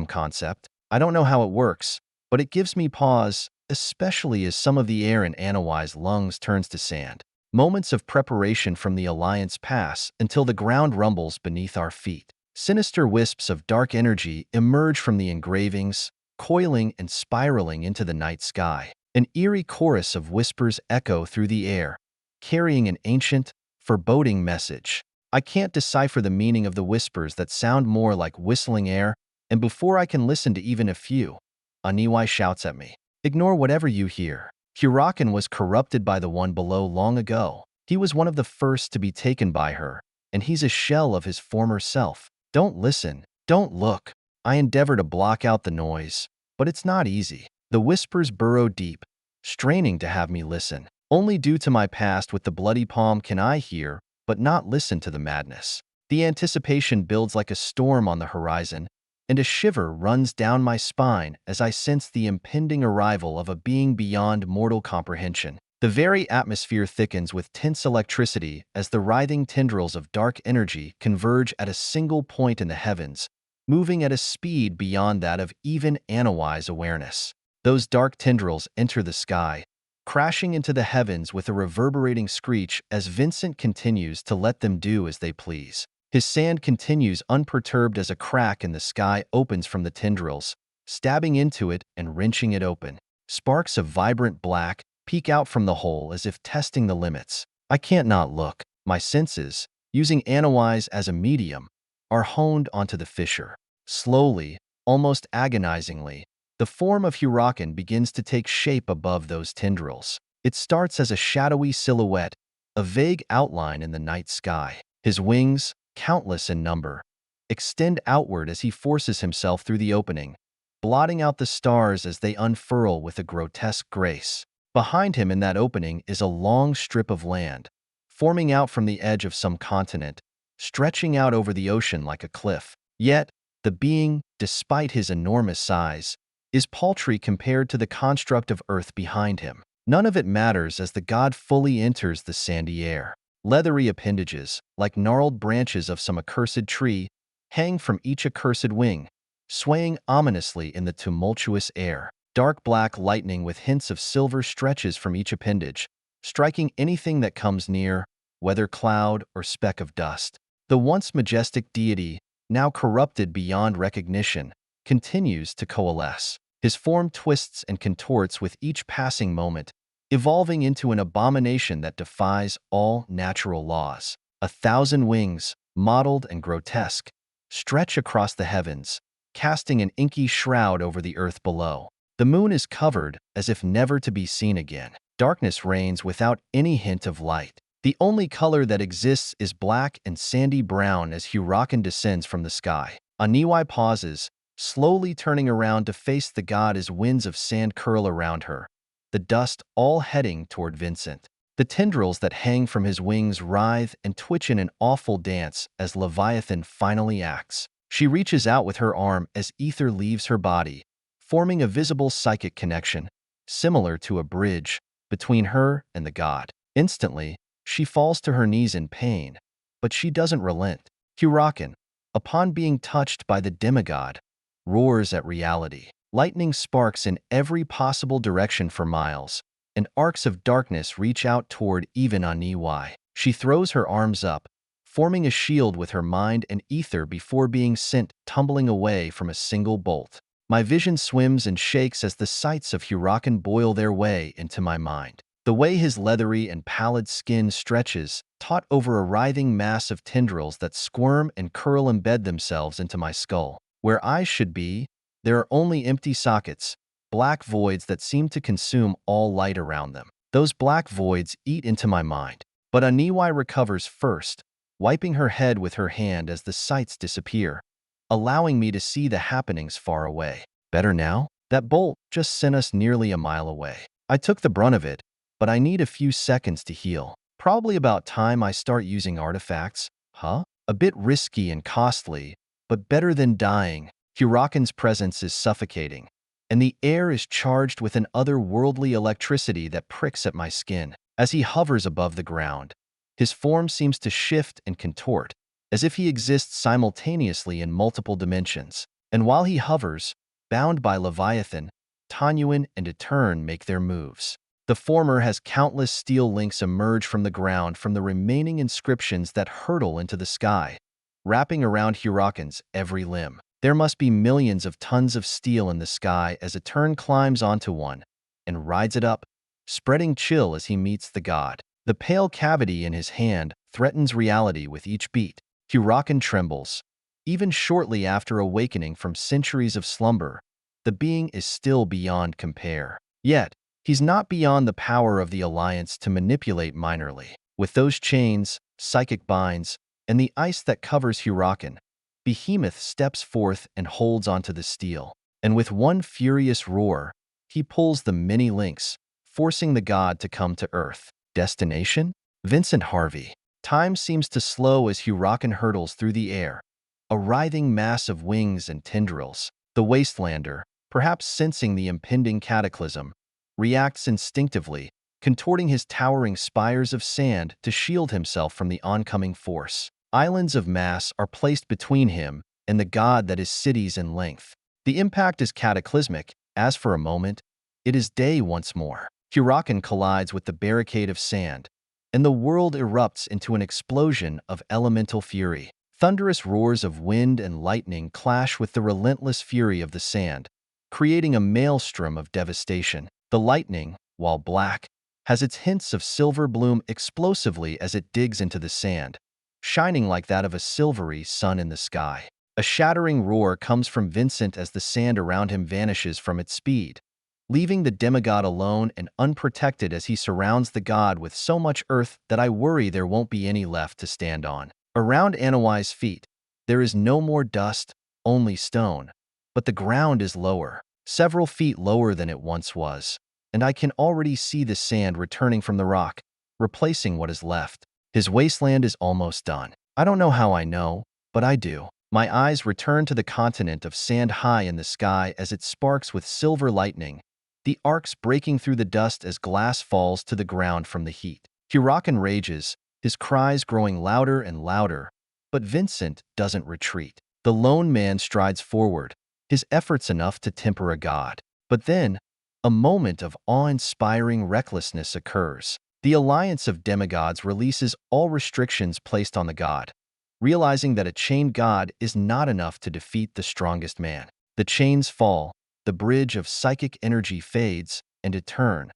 concept. I don't know how it works, but it gives me pause, especially as some of the air in Anawai's lungs turns to sand. Moments of preparation from the Alliance pass until the ground rumbles beneath our feet. Sinister wisps of dark energy emerge from the engravings, coiling and spiraling into the night sky. An eerie chorus of whispers echo through the air, carrying an ancient, foreboding message. I can't decipher the meaning of the whispers that sound more like whistling air, and before I can listen to even a few, Aniwai shouts at me. Ignore whatever you hear. Hurakan was corrupted by the one below long ago. He was one of the first to be taken by her, and he's a shell of his former self. Don't listen. Don't look. I endeavor to block out the noise, but it's not easy. The whispers burrow deep, straining to have me listen. Only due to my past with the bloody palm can I hear, but not listen to the madness. The anticipation builds like a storm on the horizon, and a shiver runs down my spine as I sense the impending arrival of a being beyond mortal comprehension. The very atmosphere thickens with tense electricity as the writhing tendrils of dark energy converge at a single point in the heavens, moving at a speed beyond that of even Anawai's awareness. Those dark tendrils enter the sky, crashing into the heavens with a reverberating screech as Vincent continues to let them do as they please. His sand continues unperturbed as a crack in the sky opens from the tendrils, stabbing into it and wrenching it open. Sparks of vibrant black peek out from the hole as if testing the limits. I can't not look. My senses, using Anawai's as a medium, are honed onto the fissure. Slowly, almost agonizingly, the form of Hurakan begins to take shape above those tendrils. It starts as a shadowy silhouette, a vague outline in the night sky. His wings, countless in number, extend outward as he forces himself through the opening, blotting out the stars as they unfurl with a grotesque grace. Behind him in that opening is a long strip of land, forming out from the edge of some continent, stretching out over the ocean like a cliff. Yet, the being, despite his enormous size, is paltry compared to the construct of earth behind him. None of it matters as the god fully enters the sandy air. Leathery appendages, like gnarled branches of some accursed tree, hang from each accursed wing, swaying ominously in the tumultuous air. Dark black lightning with hints of silver stretches from each appendage, striking anything that comes near, whether cloud or speck of dust. The once majestic deity, now corrupted beyond recognition, continues to coalesce. His form twists and contorts with each passing moment, evolving into an abomination that defies all natural laws. 1,000 wings, mottled and grotesque, stretch across the heavens, casting an inky shroud over the earth below. The moon is covered as if never to be seen again. Darkness reigns without any hint of light. The only color that exists is black and sandy brown as Hurakan descends from the sky. Aniwai pauses, slowly turning around to face the god as winds of sand curl around her, the dust all heading toward Vincent. The tendrils that hang from his wings writhe and twitch in an awful dance as Leviathan finally acts. She reaches out with her arm as ether leaves her body, forming a visible psychic connection, similar to a bridge, between her and the god. Instantly, she falls to her knees in pain, but she doesn't relent. Hurakan, upon being touched by the demigod, roars at reality. Lightning sparks in every possible direction for miles, and arcs of darkness reach out toward even Aniwai. She throws her arms up, forming a shield with her mind and ether before being sent tumbling away from a single bolt. My vision swims and shakes as the sights of Hurakan boil their way into my mind. The way his leathery and pallid skin stretches, taut over a writhing mass of tendrils that squirm and curl embed themselves into my skull. Where eyes should be, there are only empty sockets, black voids that seem to consume all light around them. Those black voids eat into my mind. But Aniwai recovers first, wiping her head with her hand as the sights disappear, allowing me to see the happenings far away. Better now? That bolt just sent us nearly a mile away. I took the brunt of it, but I need a few seconds to heal. Probably about time I start using artifacts. Huh? A bit risky and costly, but better than dying. Hurakan's presence is suffocating, and the air is charged with an otherworldly electricity that pricks at my skin. As he hovers above the ground, his form seems to shift and contort, as if he exists simultaneously in multiple dimensions. And while he hovers, bound by Leviathan, Tanyuan and Etern make their moves. The former has countless steel links emerge from the ground from the remaining inscriptions that hurtle into the sky, wrapping around Hurakan's every limb. There must be millions of tons of steel in the sky as Etern climbs onto one and rides it up, spreading chill as he meets the god. The pale cavity in his hand threatens reality with each beat. Hurakan trembles. Even shortly after awakening from centuries of slumber, the being is still beyond compare. Yet, he's not beyond the power of the Alliance to manipulate minorly. With those chains, psychic binds, and the ice that covers Hurakan, Behemoth steps forth and holds onto the steel. And with one furious roar, he pulls the many links, forcing the god to come to Earth. Destination? Vincent Harvey. Time seems to slow as Hurakan hurtles through the air, a writhing mass of wings and tendrils. The Wastelander, perhaps sensing the impending cataclysm, reacts instinctively, contorting his towering spires of sand to shield himself from the oncoming force. Islands of mass are placed between him and the god that is cities in length. The impact is cataclysmic, as for a moment, it is day once more. Hurakan collides with the barricade of sand, and the world erupts into an explosion of elemental fury. Thunderous roars of wind and lightning clash with the relentless fury of the sand, creating a maelstrom of devastation. The lightning, while black, has its hints of silver bloom explosively as it digs into the sand, shining like that of a silvery sun in the sky. A shattering roar comes from Vincent as the sand around him vanishes from its speed, leaving the demigod alone and unprotected as he surrounds the god with so much earth that I worry there won't be any left to stand on. Around Anawai's feet, there is no more dust, only stone, but the ground is lower, several feet lower than it once was, and I can already see the sand returning from the rock, replacing what is left. His wasteland is almost done. I don't know how I know, but I do. My eyes return to the continent of sand high in the sky as it sparks with silver lightning, the arcs breaking through the dust as glass falls to the ground from the heat. Hurakan rages, his cries growing louder and louder, but Vincent doesn't retreat. The lone man strides forward, his efforts enough to temper a god. But then, a moment of awe-inspiring recklessness occurs. The Alliance of Demigods releases all restrictions placed on the god, realizing that a chained god is not enough to defeat the strongest man. The chains fall, the bridge of psychic energy fades, and Etern,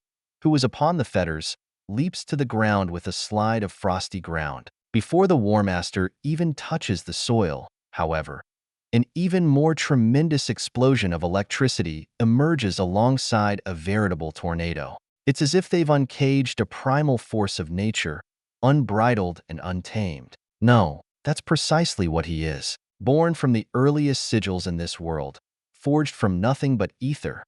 who was upon the fetters, leaps to the ground with a slide of frosty ground. Before the War Master even touches the soil, however, an even more tremendous explosion of electricity emerges alongside a veritable tornado. It's as if they've uncaged a primal force of nature, unbridled and untamed. No, that's precisely what he is. Born from the earliest sigils in this world, forged from nothing but ether.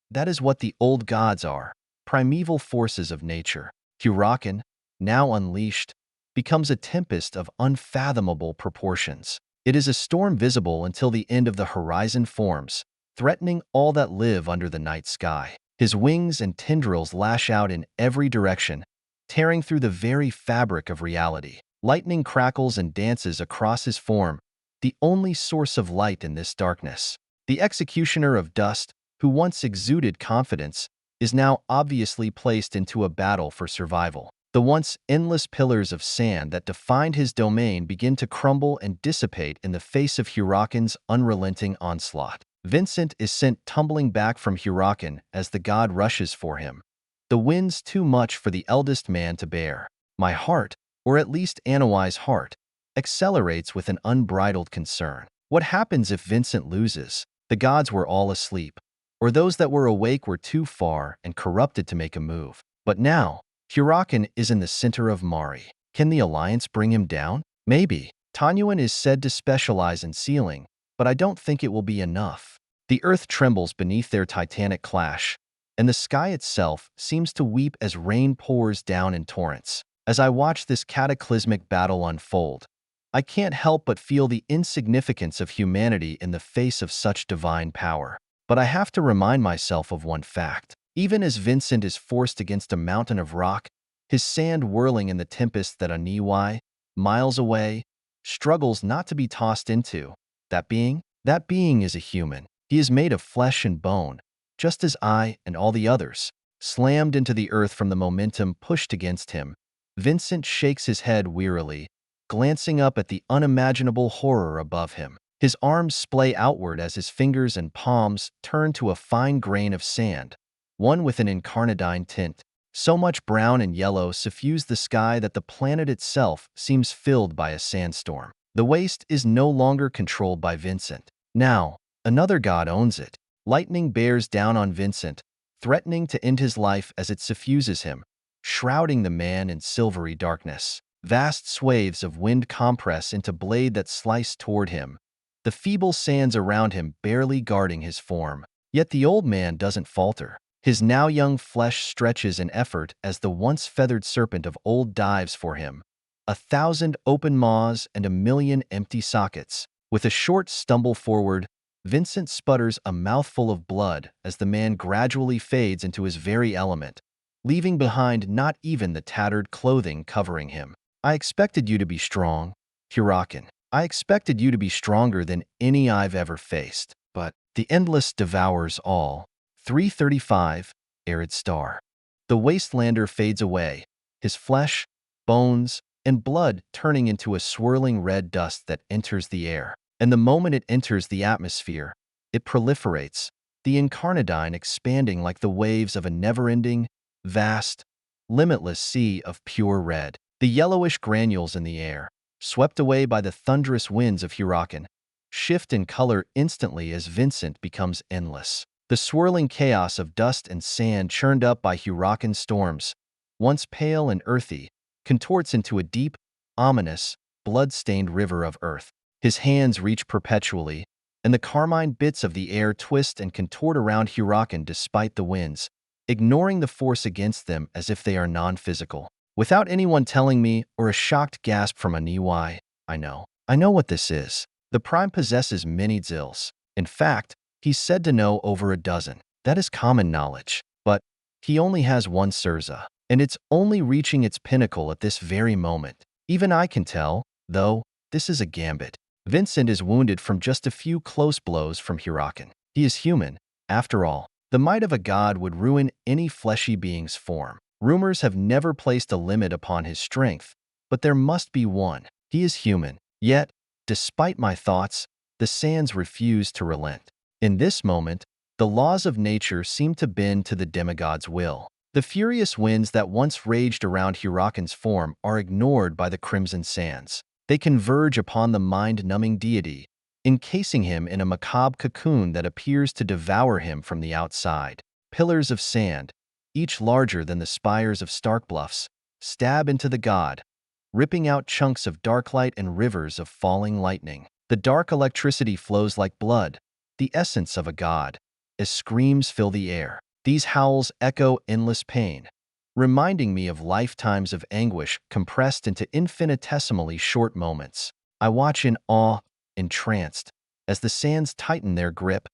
That is what the old gods are, primeval forces of nature. Hurakan, now unleashed, becomes a tempest of unfathomable proportions. It is a storm visible until the end of the horizon forms, threatening all that live under the night sky. His wings and tendrils lash out in every direction, tearing through the very fabric of reality. Lightning crackles and dances across his form, the only source of light in this darkness. The executioner of dust, who once exuded confidence, is now obviously placed into a battle for survival. The once endless pillars of sand that defined his domain begin to crumble and dissipate in the face of Hurakan's unrelenting onslaught. Vincent is sent tumbling back from Hurakan as the god rushes for him. The wind's too much for the eldest man to bear. My heart, or at least Anawai's heart, accelerates with an unbridled concern. What happens if Vincent loses? The gods were all asleep, or those that were awake were too far and corrupted to make a move. But now, Hurakan is in the center of Mari. Can the Alliance bring him down? Maybe. Tanyuan is said to specialize in sealing, but I don't think it will be enough. The earth trembles beneath their titanic clash, and the sky itself seems to weep as rain pours down in torrents. As I watch this cataclysmic battle unfold, I can't help but feel the insignificance of humanity in the face of such divine power. But I have to remind myself of one fact. Even as Vincent is forced against a mountain of rock, his sand whirling in the tempest that Anawai, miles away, struggles not to be tossed into. That being is a human. He is made of flesh and bone, just as I and all the others slammed into the earth from the momentum pushed against him. Vincent shakes his head wearily, glancing up at the unimaginable horror above him. His arms splay outward as his fingers and palms turn to a fine grain of sand, one with an incarnadine tint. So much brown and yellow suffuse the sky that the planet itself seems filled by a sandstorm. The waste is no longer controlled by Vincent. Now, another god owns it. Lightning bears down on Vincent, threatening to end his life as it suffuses him, shrouding the man in silvery darkness. Vast swathes of wind compress into blade that slice toward him, the feeble sands around him barely guarding his form. Yet the old man doesn't falter. His now young flesh stretches in effort as the once feathered serpent of old dives for him. 1,000 open maws and 1,000,000 empty sockets. With a short stumble forward, Vincent sputters a mouthful of blood as the man gradually fades into his very element, leaving behind not even the tattered clothing covering him. I expected you to be strong, Hurakan. I expected you to be stronger than any I've ever faced. But the endless devours all. 335, Arid Star. The wastelander fades away, his flesh, bones, and blood turning into a swirling red dust that enters the air. And the moment it enters the atmosphere, it proliferates, the incarnadine expanding like the waves of a never-ending, vast, limitless sea of pure red. The yellowish granules in the air, swept away by the thunderous winds of Hurakan, shift in color instantly as Vincent becomes endless. The swirling chaos of dust and sand churned up by Hurakan storms, once pale and earthy, contorts into a deep, ominous, blood-stained river of earth. His hands reach perpetually, and the carmine bits of the air twist and contort around Hurakan despite the winds, ignoring the force against them as if they are non-physical. Without anyone telling me, or a shocked gasp from a Niwai, I know. I know what this is. The Prime possesses many Zils. In fact, he's said to know over a dozen. That is common knowledge. But he only has one Sirza, and it's only reaching its pinnacle at this very moment. Even I can tell, though, this is a gambit. Vincent is wounded from just a few close blows from Hurakan. He is human, after all. The might of a god would ruin any fleshy being's form. Rumors have never placed a limit upon his strength, but there must be one. He is human. Yet, despite my thoughts, the sands refuse to relent. In this moment, the laws of nature seem to bend to the demigod's will. The furious winds that once raged around Hurakan's form are ignored by the crimson sands. They converge upon the mind-numbing deity, encasing him in a macabre cocoon that appears to devour him from the outside. Pillars of sand, each larger than the spires of stark bluffs, stab into the god, ripping out chunks of dark light and rivers of falling lightning. The dark electricity flows like blood, the essence of a god, as screams fill the air. These howls echo endless pain, reminding me of lifetimes of anguish compressed into infinitesimally short moments. I watch in awe, entranced, as the sands tighten their grip,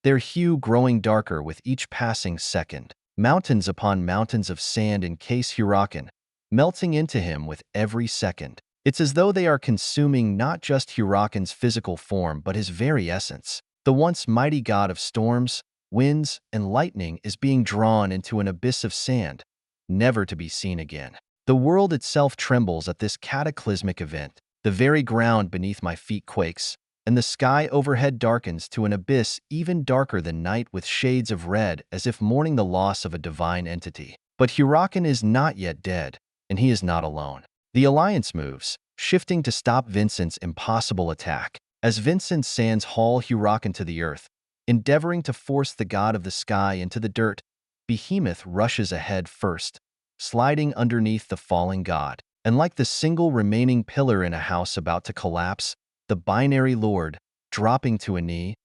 their hue growing darker with each passing second. Mountains upon mountains of sand encase Hurakan, melting into him with every second. It's as though they are consuming not just Hurakan's physical form but his very essence. The once mighty god of storms, winds, and lightning is being drawn into an abyss of sand, never to be seen again. The world itself trembles at this cataclysmic event. The very ground beneath my feet quakes, and the sky overhead darkens to an abyss even darker than night with shades of red as if mourning the loss of a divine entity. But Hurakan is not yet dead, and he is not alone. The Alliance moves, shifting to stop Vincent's impossible attack. As Vincent's sands haul Hurakan to the earth, endeavoring to force the god of the sky into the dirt, Behemoth rushes ahead first, sliding underneath the falling god. And like the single remaining pillar in a house about to collapse, the binary lord, dropping to a knee,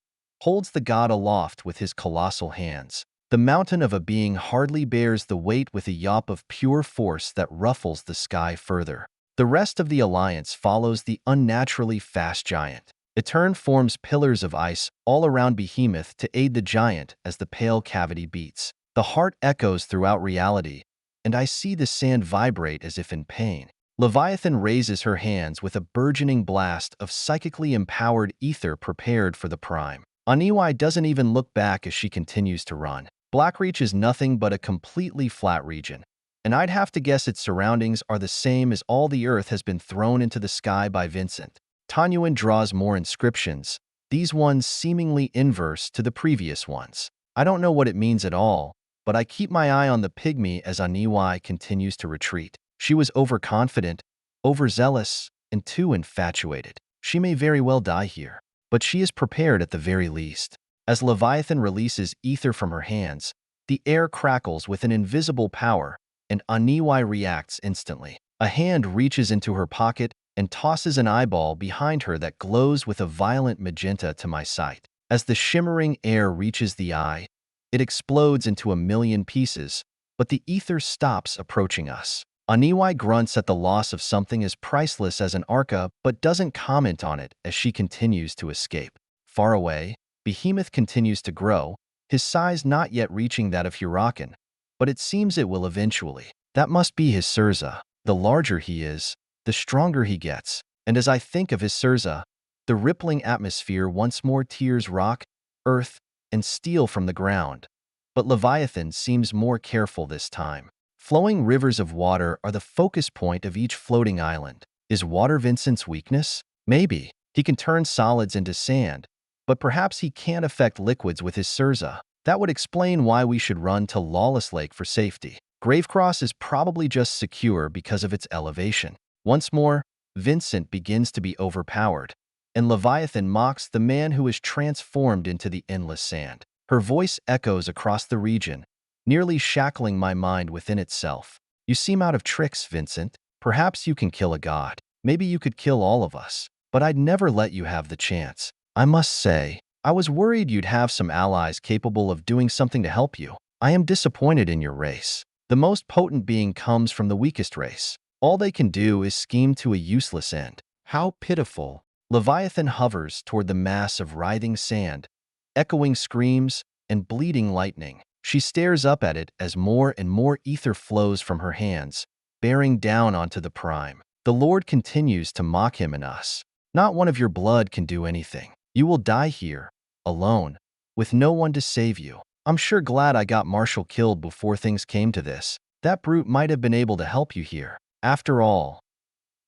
holds the god aloft with his colossal hands. The mountain of a being hardly bears the weight with a yawp of pure force that ruffles the sky further. The rest of the Alliance follows the unnaturally fast giant. Etern forms pillars of ice all around Behemoth to aid the giant as the pale cavity beats. The heart echoes throughout reality, and I see the sand vibrate as if in pain. Leviathan raises her hands with a burgeoning blast of psychically empowered ether prepared for the Prime. Aniwai doesn't even look back as she continues to run. Blackreach is nothing but a completely flat region, and I'd have to guess its surroundings are the same as all the earth has been thrown into the sky by Vincent. Tanyuan draws more inscriptions, these ones seemingly inverse to the previous ones. I don't know what it means at all, but I keep my eye on the pygmy as Aniwai continues to retreat. She was overconfident, overzealous, and too infatuated. She may very well die here, but she is prepared at the very least. As Leviathan releases ether from her hands, the air crackles with an invisible power, and Aniwai reacts instantly. A hand reaches into her pocket and tosses an eyeball behind her that glows with a violent magenta to my sight. As the shimmering air reaches the eye, it explodes into a million pieces, but the ether stops approaching us. Aniwai grunts at the loss of something as priceless as an arca, but doesn't comment on it as she continues to escape. Far away, Behemoth continues to grow, his size not yet reaching that of Hurakan, but it seems it will eventually. That must be his Sirza. The larger he is, the stronger he gets. And as I think of his Sirza, the rippling atmosphere once more tears rock, earth, and steel from the ground. But Leviathan seems more careful this time. Flowing rivers of water are the focus point of each floating island. Is water Vincent's weakness? Maybe. He can turn solids into sand, but perhaps he can't affect liquids with his Sirza. That would explain why we should run to Lawless Lake for safety. Gravecross is probably just secure because of its elevation. Once more, Vincent begins to be overpowered, and Leviathan mocks the man who is transformed into the endless sand. Her voice echoes across the region, nearly shackling my mind within itself. You seem out of tricks, Vincent. Perhaps you can kill a god. Maybe you could kill all of us, but I'd never let you have the chance. I must say, I was worried you'd have some allies capable of doing something to help you. I am disappointed in your race. The most potent being comes from the weakest race. All they can do is scheme to a useless end. How pitiful. Leviathan hovers toward the mass of writhing sand, echoing screams and bleeding lightning. She stares up at it as more and more ether flows from her hands, bearing down onto the prime. The Lord continues to mock him and us. Not one of your blood can do anything. You will die here, alone, with no one to save you. I'm sure glad I got Marshall killed before things came to this. That brute might have been able to help you here. After all,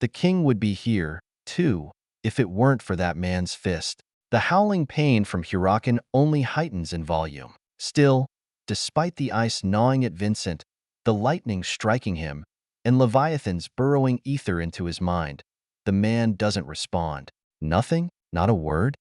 the king would be here, too, if it weren't for that man's fist. The howling pain from Hurakan only heightens in volume. Still, despite the ice gnawing at Vincent, the lightning striking him, and Leviathan's burrowing ether into his mind, the man doesn't respond. Nothing? Not a word?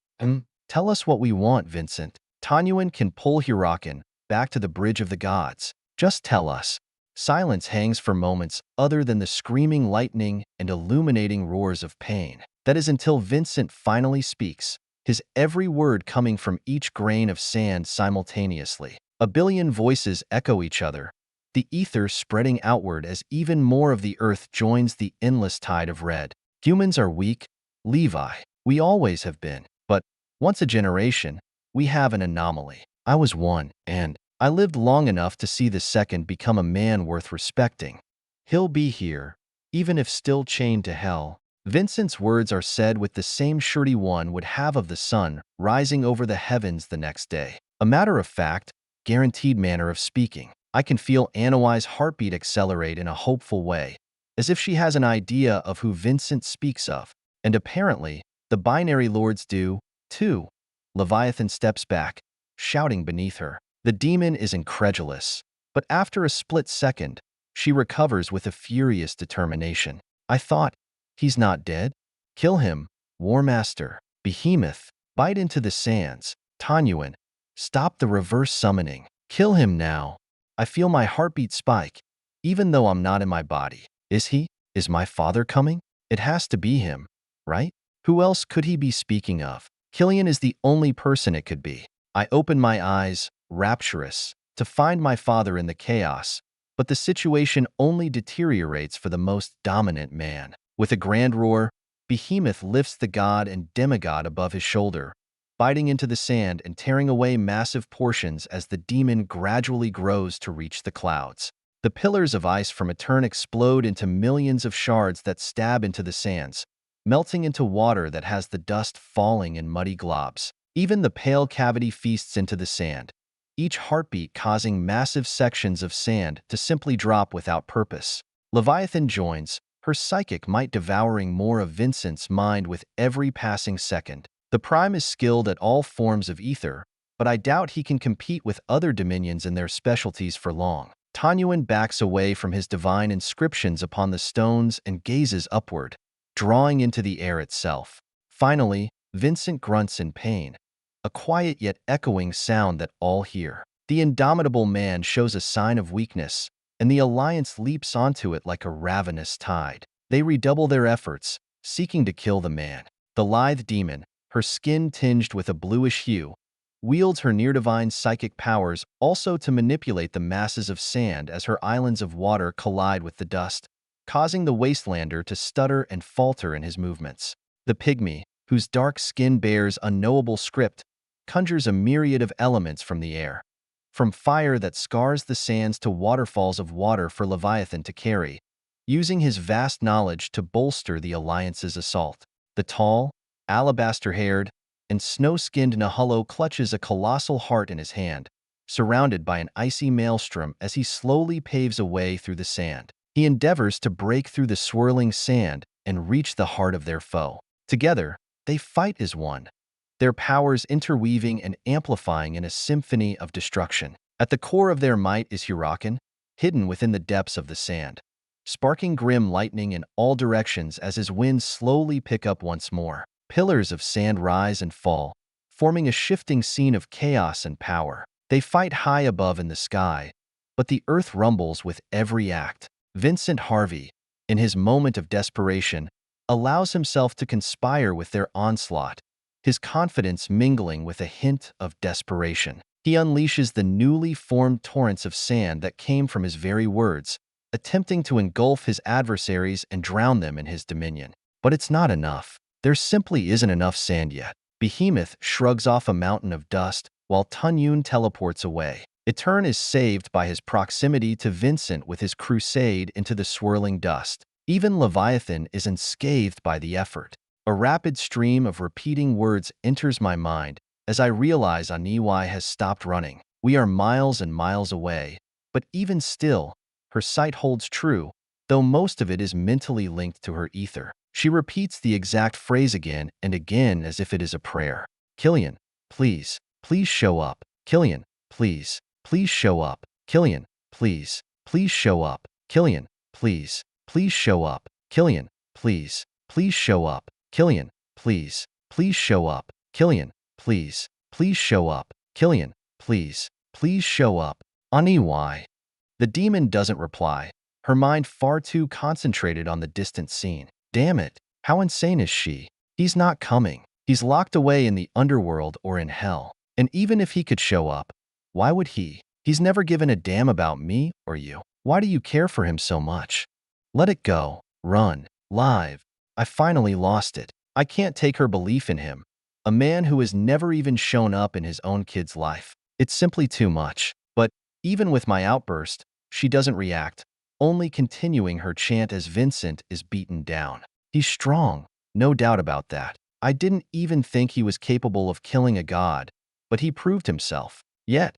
Tell us what we want, Vincent. Tanyuan can pull Hurakan back to the bridge of the gods. Just tell us. Silence hangs for moments other than the screaming lightning and illuminating roars of pain. That is until Vincent finally speaks, his every word coming from each grain of sand simultaneously. A billion voices echo each other, the ether spreading outward as even more of the earth joins the endless tide of red. Humans are weak, Levi. We always have been. But once a generation, we have an anomaly. I was one, and I lived long enough to see the second become a man worth respecting. He'll be here, even if still chained to hell. Vincent's words are said with the same surety one would have of the sun rising over the heavens the next day. A matter of fact, guaranteed manner of speaking. I can feel Aniwai's heartbeat accelerate in a hopeful way, as if she has an idea of who Vincent speaks of. And apparently, the binary lords do, too. Leviathan steps back, shouting beneath her. The demon is incredulous, but after a split second, she recovers with a furious determination. I thought, he's not dead? Kill him, War Master. Behemoth, bite into the sands. Tanyuan, stop the reverse summoning. Kill him now. I feel my heartbeat spike, even though I'm not in my body. Is he? Is my father coming? It has to be him, right? Who else could he be speaking of? Killian is the only person it could be. I open my eyes, rapturous, to find my father in the chaos, but the situation only deteriorates for the most dominant man. With a grand roar, Behemoth lifts the god and demigod above his shoulder, biting into the sand and tearing away massive portions as the demon gradually grows to reach the clouds. The pillars of ice from a turn explode into millions of shards that stab into the sands, melting into water that has the dust falling in muddy globs. Even the pale cavity feasts into the sand, each heartbeat causing massive sections of sand to simply drop without purpose. Leviathan joins, her psychic might devouring more of Vincent's mind with every passing second. The Prime is skilled at all forms of ether, but I doubt he can compete with other dominions in their specialties for long. Tanyuan backs away from his divine inscriptions upon the stones and gazes upward, drawing into the air itself. Finally, Vincent grunts in pain, a quiet yet echoing sound that all hear. The indomitable man shows a sign of weakness, and the Alliance leaps onto it like a ravenous tide. They redouble their efforts, seeking to kill the man. The lithe demon, her skin tinged with a bluish hue, wields her near-divine psychic powers also to manipulate the masses of sand as her islands of water collide with the dust, causing the wastelander to stutter and falter in his movements. The pygmy, whose dark skin bears unknowable script, conjures a myriad of elements from the air, from fire that scars the sands to waterfalls of water for Leviathan to carry, using his vast knowledge to bolster the Alliance's assault. The tall, alabaster-haired, and snow-skinned Nahullo clutches a colossal heart in his hand, surrounded by an icy maelstrom as he slowly paves a way through the sand. He endeavors to break through the swirling sand and reach the heart of their foe. Together, they fight as one, their powers interweaving and amplifying in a symphony of destruction. At the core of their might is Hurakan, hidden within the depths of the sand, sparking grim lightning in all directions as his winds slowly pick up once more. Pillars of sand rise and fall, forming a shifting scene of chaos and power. They fight high above in the sky, but the earth rumbles with every act. Vincent Harvey, in his moment of desperation, allows himself to conspire with their onslaught, his confidence mingling with a hint of desperation. He unleashes the newly formed torrents of sand that came from his very words, attempting to engulf his adversaries and drown them in his dominion. But it's not enough. There simply isn't enough sand yet. Behemoth shrugs off a mountain of dust, while Tunyun teleports away. Etern is saved by his proximity to Vincent with his crusade into the swirling dust. Even Leviathan is unscathed by the effort. A rapid stream of repeating words enters my mind as I realize Aniwai has stopped running. We are miles and miles away, but even still, her sight holds true, though most of it is mentally linked to her ether. She repeats the exact phrase again and again as if it is a prayer. Killian, please, please show up. Killian, please, please show up. Killian, please, please show up. Killian, please, please show up. Killian, please, please show up. Killian, please, please show up. Killian, please, please show up. Killian, please, please show up. Aniwai. The demon doesn't reply, her mind far too concentrated on the distant scene. Damn it, how insane is she? He's not coming. He's locked away in the underworld or in hell. And even if he could show up, why would he? He's never given a damn about me or you. Why do you care for him so much? Let it go. Run. Live. I finally lost it. I can't take her belief in him, a man who has never even shown up in his own kid's life. It's simply too much. But even with my outburst, she doesn't react, only continuing her chant as Vincent is beaten down. He's strong, no doubt about that. I didn't even think he was capable of killing a god, but he proved himself. Yet,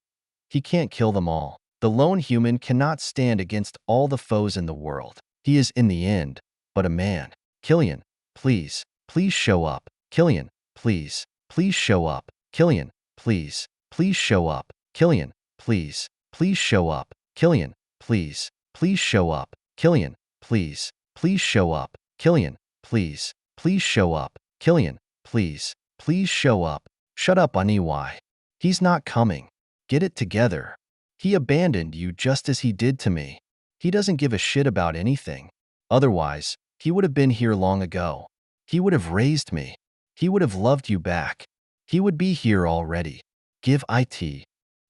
he can't kill them all. The lone human cannot stand against all the foes in the world. He is, in the end, but a man. Killian, please, please show up. Killian, please, please show up. Killian, please, please show up. Killian, please, please show up. Killian, please, please show up. Killian, please, please show up. Killian, please, please show up. Killian, please, please show up. Shut up, Aniwai. He's not coming. Get it together. He abandoned you just as he did to me. He doesn't give a shit about anything. Otherwise, he would have been here long ago. He would have raised me. He would have loved you back. He would be here already. Give it.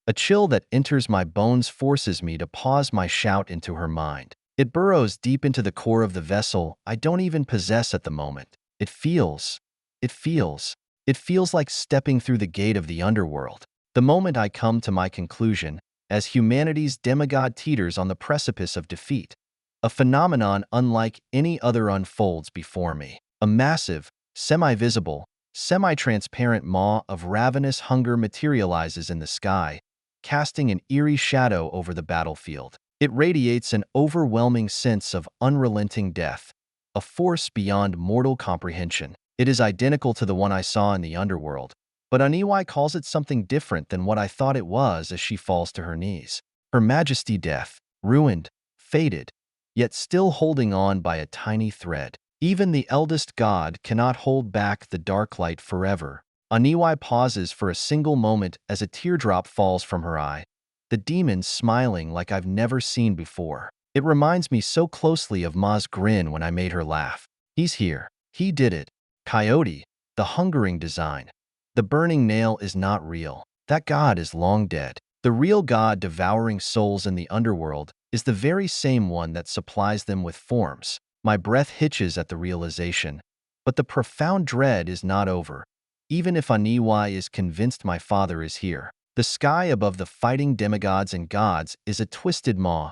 A chill that enters my bones forces me to pause my shout into her mind. It burrows deep into the core of the vessel I don't even possess at the moment. It feels like stepping through the gate of the underworld. The moment I come to my conclusion, as humanity's demigod teeters on the precipice of defeat, a phenomenon unlike any other unfolds before me. A massive, semi-visible, semi-transparent maw of ravenous hunger materializes in the sky, casting an eerie shadow over the battlefield. It radiates an overwhelming sense of unrelenting death, a force beyond mortal comprehension. It is identical to the one I saw in the underworld, but Aniwai calls it something different than what I thought it was as she falls to her knees. Her Majesty Death, ruined, faded, yet still holding on by a tiny thread. Even the eldest god cannot hold back the dark light forever. Aniwai pauses for a single moment as a teardrop falls from her eye, the demon smiling like I've never seen before. It reminds me so closely of Ma's grin when I made her laugh. He's here. He did it. Coyote, the hungering design. The burning nail is not real. That god is long dead. The real god devouring souls in the underworld is the very same one that supplies them with forms. My breath hitches at the realization, but the profound dread is not over. Even if Aniwai is convinced my father is here, the sky above the fighting demigods and gods is a twisted maw,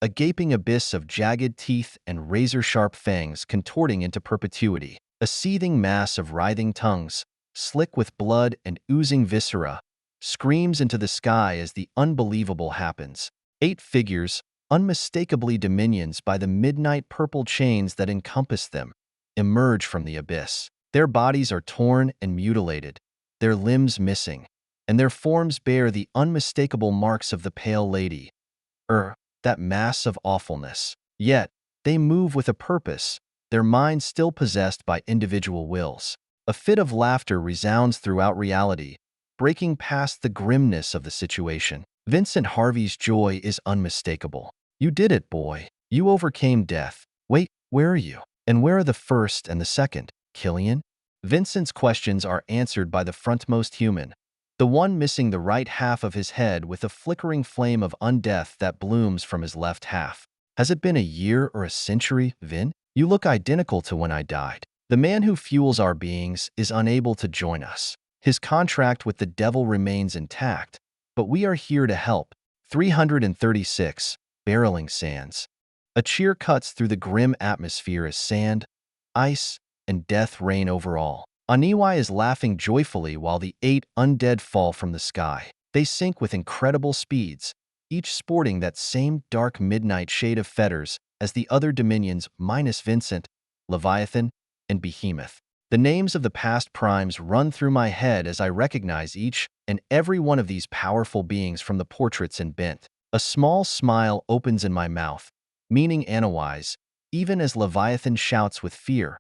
a gaping abyss of jagged teeth and razor-sharp fangs contorting into perpetuity, a seething mass of writhing tongues, slick with blood and oozing viscera, screams into the sky as the unbelievable happens. 8 figures, unmistakably dominions by the midnight purple chains that encompass them, emerge from the abyss. Their bodies are torn and mutilated, their limbs missing, and their forms bear the unmistakable marks of the Pale Lady. That mass of awfulness. Yet, they move with a purpose, their minds still possessed by individual wills. A fit of laughter resounds throughout reality, breaking past the grimness of the situation. Vincent Harvey's joy is unmistakable. You did it, boy. You overcame death. Wait, where are you? And where are the first and the second? Killian? Vincent's questions are answered by the frontmost human, the one missing the right half of his head with a flickering flame of undeath that blooms from his left half. Has it been a year or a century, Vin? You look identical to when I died. The man who fuels our beings is unable to join us. His contract with the devil remains intact, but we are here to help. 336. Barreling Sands. A cheer cuts through the grim atmosphere as sand, ice, and death reign over all. Aniwai is laughing joyfully while the 8 undead fall from the sky. They sink with incredible speeds, each sporting that same dark midnight shade of fetters as the other dominions minus Vincent, Leviathan, and Behemoth. The names of the past primes run through my head as I recognize each and every one of these powerful beings from the portraits in Bent. A small smile opens in my mouth, meaning Aniwai's, even as Leviathan shouts with fear,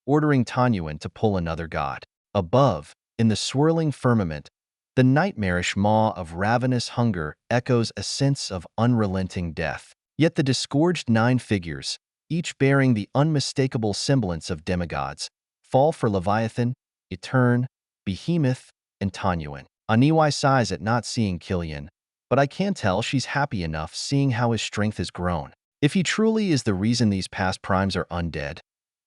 ordering Tanyuan to pull another god. Above, in the swirling firmament, the nightmarish maw of ravenous hunger echoes a sense of unrelenting death. Yet the disgorged 9 figures, each bearing the unmistakable semblance of demigods, fall for Leviathan, Etern, Behemoth, and Tanyuan. Aniwai sighs at not seeing Killian, but I can tell she's happy enough seeing how his strength has grown. If he truly is the reason these past primes are undead,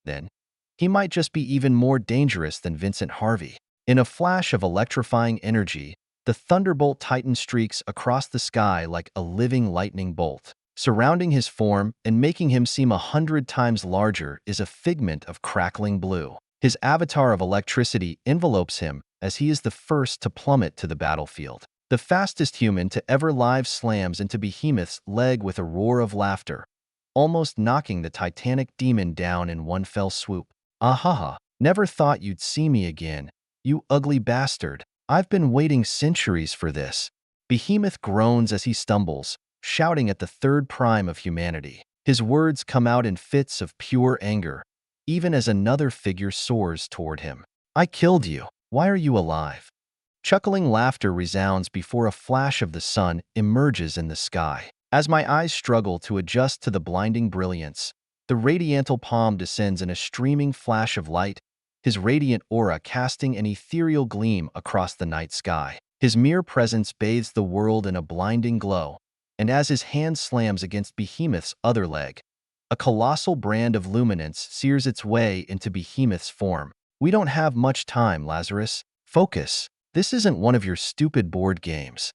then he might just be even more dangerous than Vincent Harvey. In a flash of electrifying energy, the thunderbolt titan streaks across the sky like a living lightning bolt. Surrounding his form and making him seem 100 times larger is a figment of crackling blue. His avatar of electricity envelopes him as he is the first to plummet to the battlefield. The fastest human to ever live slams into Behemoth's leg with a roar of laughter, almost knocking the titanic demon down in one fell swoop. Ahaha, never thought you'd see me again, you ugly bastard. I've been waiting centuries for this. Behemoth groans as he stumbles, shouting at the 3rd prime of humanity. His words come out in fits of pure anger, even as another figure soars toward him. I killed you. Why are you alive? Chuckling laughter resounds before a flash of the sun emerges in the sky. As my eyes struggle to adjust to the blinding brilliance, the radiantal palm descends in a streaming flash of light, his radiant aura casting an ethereal gleam across the night sky. His mere presence bathes the world in a blinding glow, and as his hand slams against Behemoth's other leg, a colossal brand of luminance sears its way into Behemoth's form. We don't have much time, Lazarus. Focus. This isn't one of your stupid board games.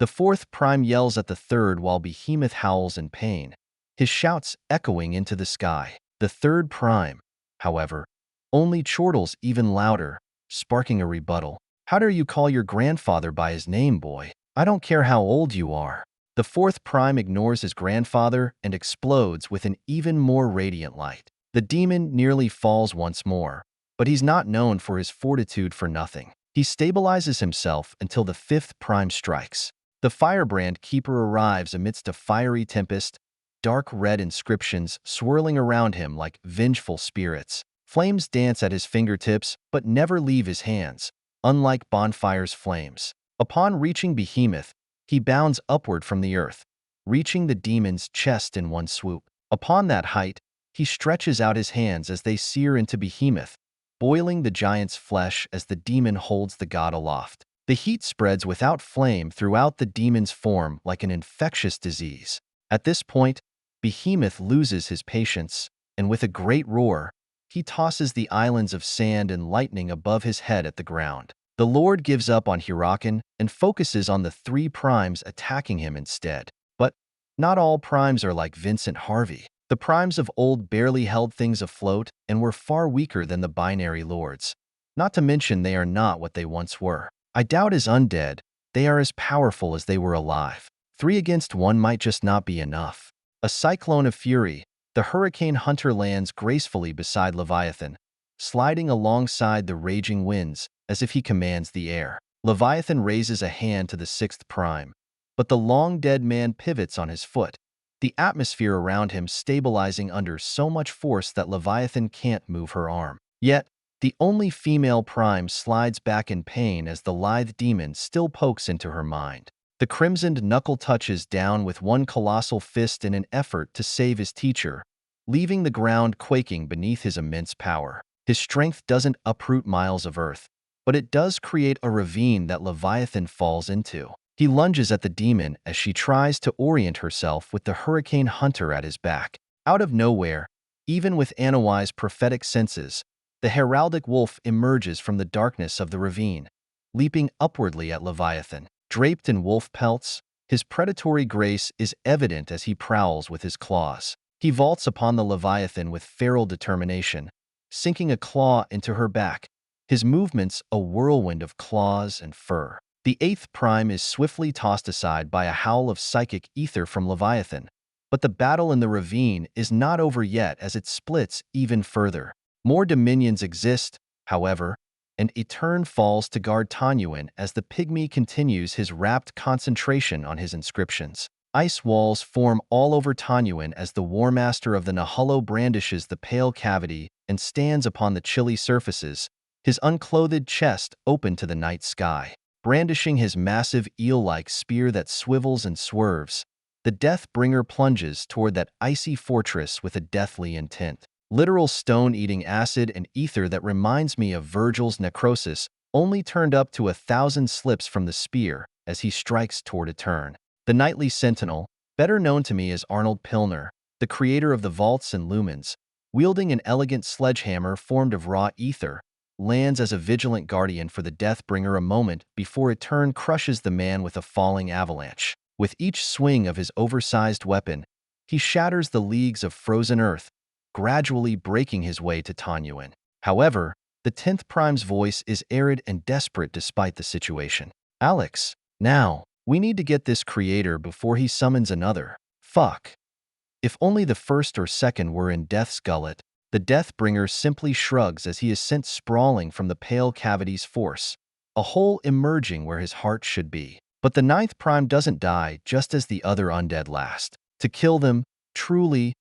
The 4th prime yells at the 3rd while Behemoth howls in pain, his shouts echoing into the sky. The 3rd prime, however, only chortles even louder, sparking a rebuttal. How dare you call your grandfather by his name, boy? I don't care how old you are. The fourth prime ignores his grandfather and explodes with an even more radiant light. The demon nearly falls once more, but he's not known for his fortitude for nothing. He stabilizes himself until the fifth prime strikes. The firebrand keeper arrives amidst a fiery tempest, dark red inscriptions swirling around him like vengeful spirits. Flames dance at his fingertips but never leave his hands, unlike bonfire's flames. Upon reaching Behemoth, he bounds upward from the earth, reaching the demon's chest in one swoop. Upon that height, he stretches out his hands as they sear into Behemoth, boiling the giant's flesh as the demon holds the god aloft. The heat spreads without flame throughout the demon's form like an infectious disease. At this point, Behemoth loses his patience, and with a great roar, he tosses the islands of sand and lightning above his head at the ground. The Lord gives up on Hirakan and focuses on the three primes attacking him instead. But not all primes are like Vincent Harvey. The primes of old barely held things afloat and were far weaker than the binary lords. Not to mention they are not what they once were. I doubt as undead, they are as powerful as they were alive. 3 against 1 might just not be enough. A cyclone of fury, the hurricane hunter lands gracefully beside Leviathan, sliding alongside the raging winds as if he commands the air. Leviathan raises a hand to the sixth prime, but the long-dead man pivots on his foot, the atmosphere around him stabilizing under so much force that Leviathan can't move her arm. Yet, the only female prime slides back in pain as the lithe demon still pokes into her mind. The crimsoned knuckle touches down with one colossal fist in an effort to save his teacher, leaving the ground quaking beneath his immense power. His strength doesn't uproot miles of earth, but it does create a ravine that Leviathan falls into. He lunges at the demon as she tries to orient herself with the hurricane hunter at his back. Out of nowhere, even with Anawai's prophetic senses, the heraldic wolf emerges from the darkness of the ravine, leaping upwardly at Leviathan. Draped in wolf pelts, his predatory grace is evident as he prowls with his claws. He vaults upon the Leviathan with feral determination, sinking a claw into her back, his movements a whirlwind of claws and fur. The eighth prime is swiftly tossed aside by a howl of psychic ether from Leviathan, but the battle in the ravine is not over yet as it splits even further. More dominions exist, however, and a turn falls to guard Tanyuan as the pygmy continues his rapt concentration on his inscriptions. Ice walls form all over Tanyuan as the War Master of the Nahullo brandishes the pale cavity and stands upon the chilly surfaces, his unclothed chest open to the night sky. Brandishing his massive eel-like spear that swivels and swerves, the Deathbringer plunges toward that icy fortress with a deathly intent. Literal stone-eating acid and ether that reminds me of Virgil's necrosis, only turned up to 1,000 slips from the spear as he strikes toward a turn. The Nightly Sentinel, better known to me as Arnold Pilner, the creator of the vaults and lumens, wielding an elegant sledgehammer formed of raw ether, lands as a vigilant guardian for the Deathbringer a moment before a turn crushes the man with a falling avalanche. With each swing of his oversized weapon, he shatters the leagues of frozen earth, gradually breaking his way to Tanyuan. However, the 10th prime's voice is arid and desperate despite the situation. Alex, now, we need to get this creator before he summons another. Fuck. If only the first or second were in Death's gullet, the Deathbringer simply shrugs as he is sent sprawling from the pale cavity's force, a hole emerging where his heart should be. But the 9th prime doesn't die just as the other undead last. To kill them, truly,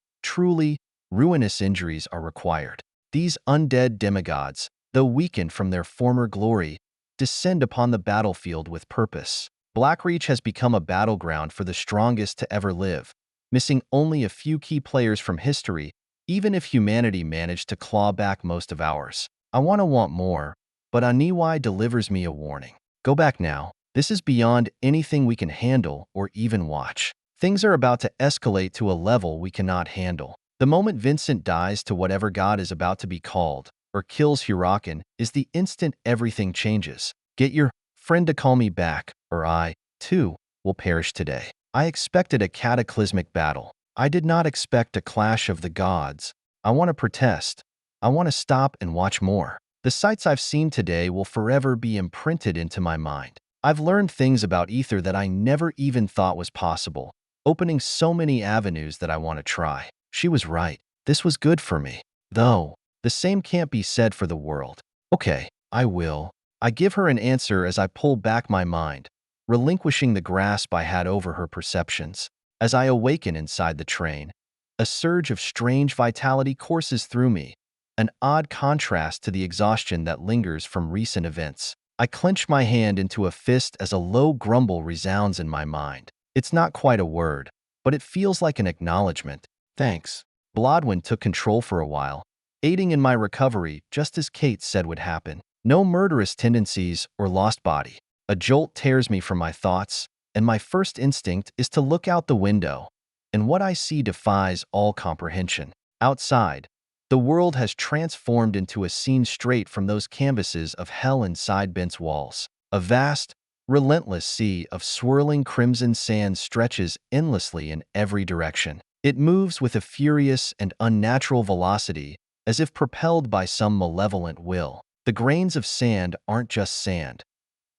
ruinous injuries are required. These undead demigods, though weakened from their former glory, descend upon the battlefield with purpose. Blackreach has become a battleground for the strongest to ever live, missing only a few key players from history, even if humanity managed to claw back most of ours. I want more, but Aniwai delivers me a warning. Go back now. This is beyond anything we can handle or even watch. Things are about to escalate to a level we cannot handle. The moment Vincent dies to whatever god is about to be called, or kills Hirakan, is the instant everything changes. Get your friend to call me back, or I, too, will perish today. I expected a cataclysmic battle. I did not expect a clash of the gods. I want to protest. I want to stop and watch more. The sights I've seen today will forever be imprinted into my mind. I've learned things about ether that I never even thought was possible, opening so many avenues that I want to try. She was right. This was good for me. Though, the same can't be said for the world. Okay, I will. I give her an answer as I pull back my mind, relinquishing the grasp I had over her perceptions. As I awaken inside the train, a surge of strange vitality courses through me, an odd contrast to the exhaustion that lingers from recent events. I clench my hand into a fist as a low grumble resounds in my mind. It's not quite a word, but it feels like an acknowledgement. Thanks. Blodwyn took control for a while, aiding in my recovery just as Kate said would happen. No murderous tendencies or lost body. A jolt tears me from my thoughts, and my first instinct is to look out the window, and what I see defies all comprehension. Outside, the world has transformed into a scene straight from those canvases of hell inside Bent's walls. A vast, relentless sea of swirling crimson sand stretches endlessly in every direction. It moves with a furious and unnatural velocity, as if propelled by some malevolent will. The grains of sand aren't just sand.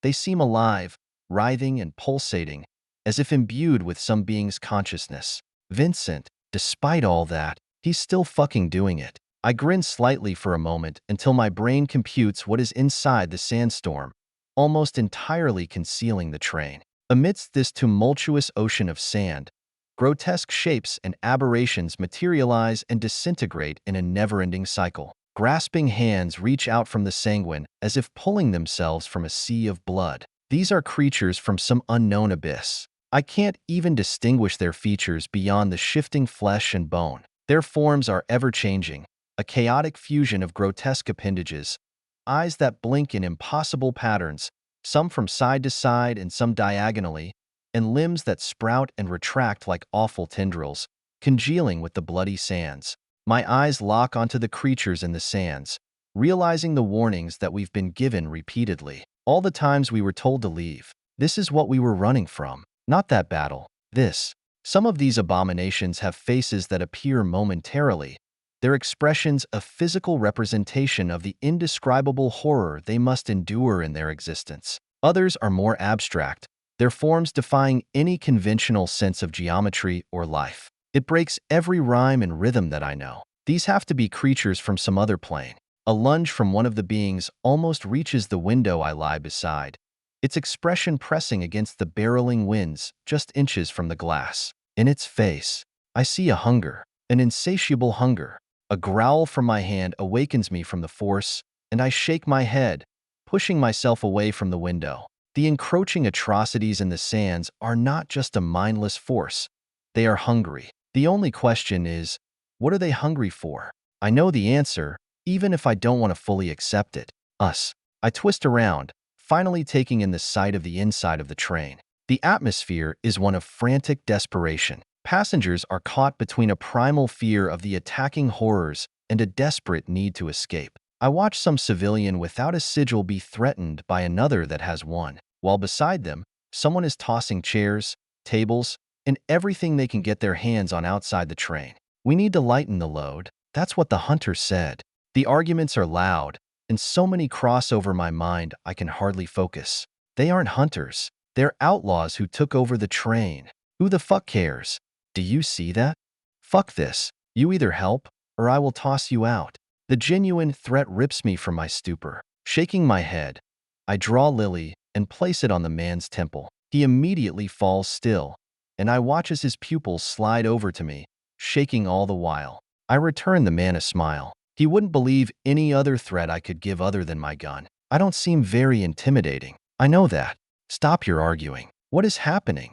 They seem alive, writhing and pulsating, as if imbued with some being's consciousness. Vincent, despite all that, he's still fucking doing it. I grin slightly for a moment until my brain computes what is inside the sandstorm, almost entirely concealing the train. Amidst this tumultuous ocean of sand, grotesque shapes and aberrations materialize and disintegrate in a never-ending cycle. Grasping hands reach out from the sanguine as if pulling themselves from a sea of blood. These are creatures from some unknown abyss. I can't even distinguish their features beyond the shifting flesh and bone. Their forms are ever-changing, a chaotic fusion of grotesque appendages, eyes that blink in impossible patterns, some from side to side and some diagonally, and limbs that sprout and retract like awful tendrils, congealing with the bloody sands. My eyes lock onto the creatures in the sands, realizing the warnings that we've been given repeatedly. All the times we were told to leave. This is what we were running from. Not that battle. This. Some of these abominations have faces that appear momentarily, their expressions a physical representation of the indescribable horror they must endure in their existence. Others are more abstract, their forms defying any conventional sense of geometry or life. It breaks every rhyme and rhythm that I know. These have to be creatures from some other plane. A lunge from one of the beings almost reaches the window I lie beside, its expression pressing against the barreling winds just inches from the glass. In its face, I see a hunger, an insatiable hunger. A growl from my hand awakens me from the force, and I shake my head, pushing myself away from the window. The encroaching atrocities in the sands are not just a mindless force. They are hungry. The only question is, what are they hungry for? I know the answer, even if I don't want to fully accept it. Us. I twist around, finally taking in the sight of the inside of the train. The atmosphere is one of frantic desperation. Passengers are caught between a primal fear of the attacking horrors and a desperate need to escape. I watch some civilian without a sigil be threatened by another that has one, while beside them, someone is tossing chairs, tables, and everything they can get their hands on outside the train. We need to lighten the load. That's what the hunter said. The arguments are loud, and so many cross over my mind I can hardly focus. They aren't hunters. They're outlaws who took over the train. Who the fuck cares? Do you see that? Fuck this. You either help, or I will toss you out. The genuine threat rips me from my stupor. Shaking my head, I draw Lily and place it on the man's temple. He immediately falls still, and I watch as his pupils slide over to me, shaking all the while. I return the man a smile. He wouldn't believe any other threat I could give other than my gun. I don't seem very intimidating. I know that. Stop your arguing. What is happening?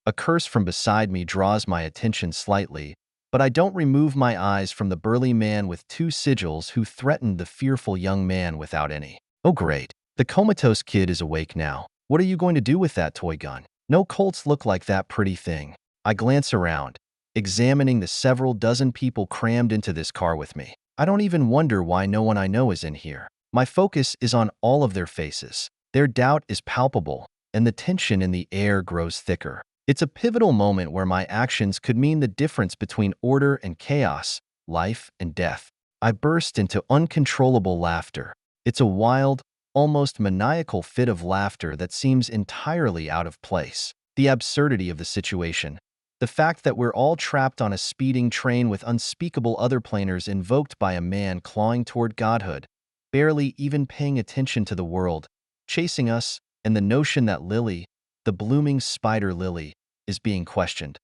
A curse from beside me draws my attention slightly, but I don't remove my eyes from the burly man with two sigils who threatened the fearful young man without any. Oh great. The comatose kid is awake now. What are you going to do with that toy gun? No colts look like that pretty thing. I glance around, examining the several dozen people crammed into this car with me. I don't even wonder why no one I know is in here. My focus is on all of their faces. Their doubt is palpable, and the tension in the air grows thicker. It's a pivotal moment where my actions could mean the difference between order and chaos, life and death. I burst into uncontrollable laughter. It's a wild, almost maniacal fit of laughter that seems entirely out of place. The absurdity of the situation. The fact that we're all trapped on a speeding train with unspeakable otherplaners invoked by a man clawing toward godhood, barely even paying attention to the world, chasing us, and the notion that Lily, the blooming spider lily, is being questioned.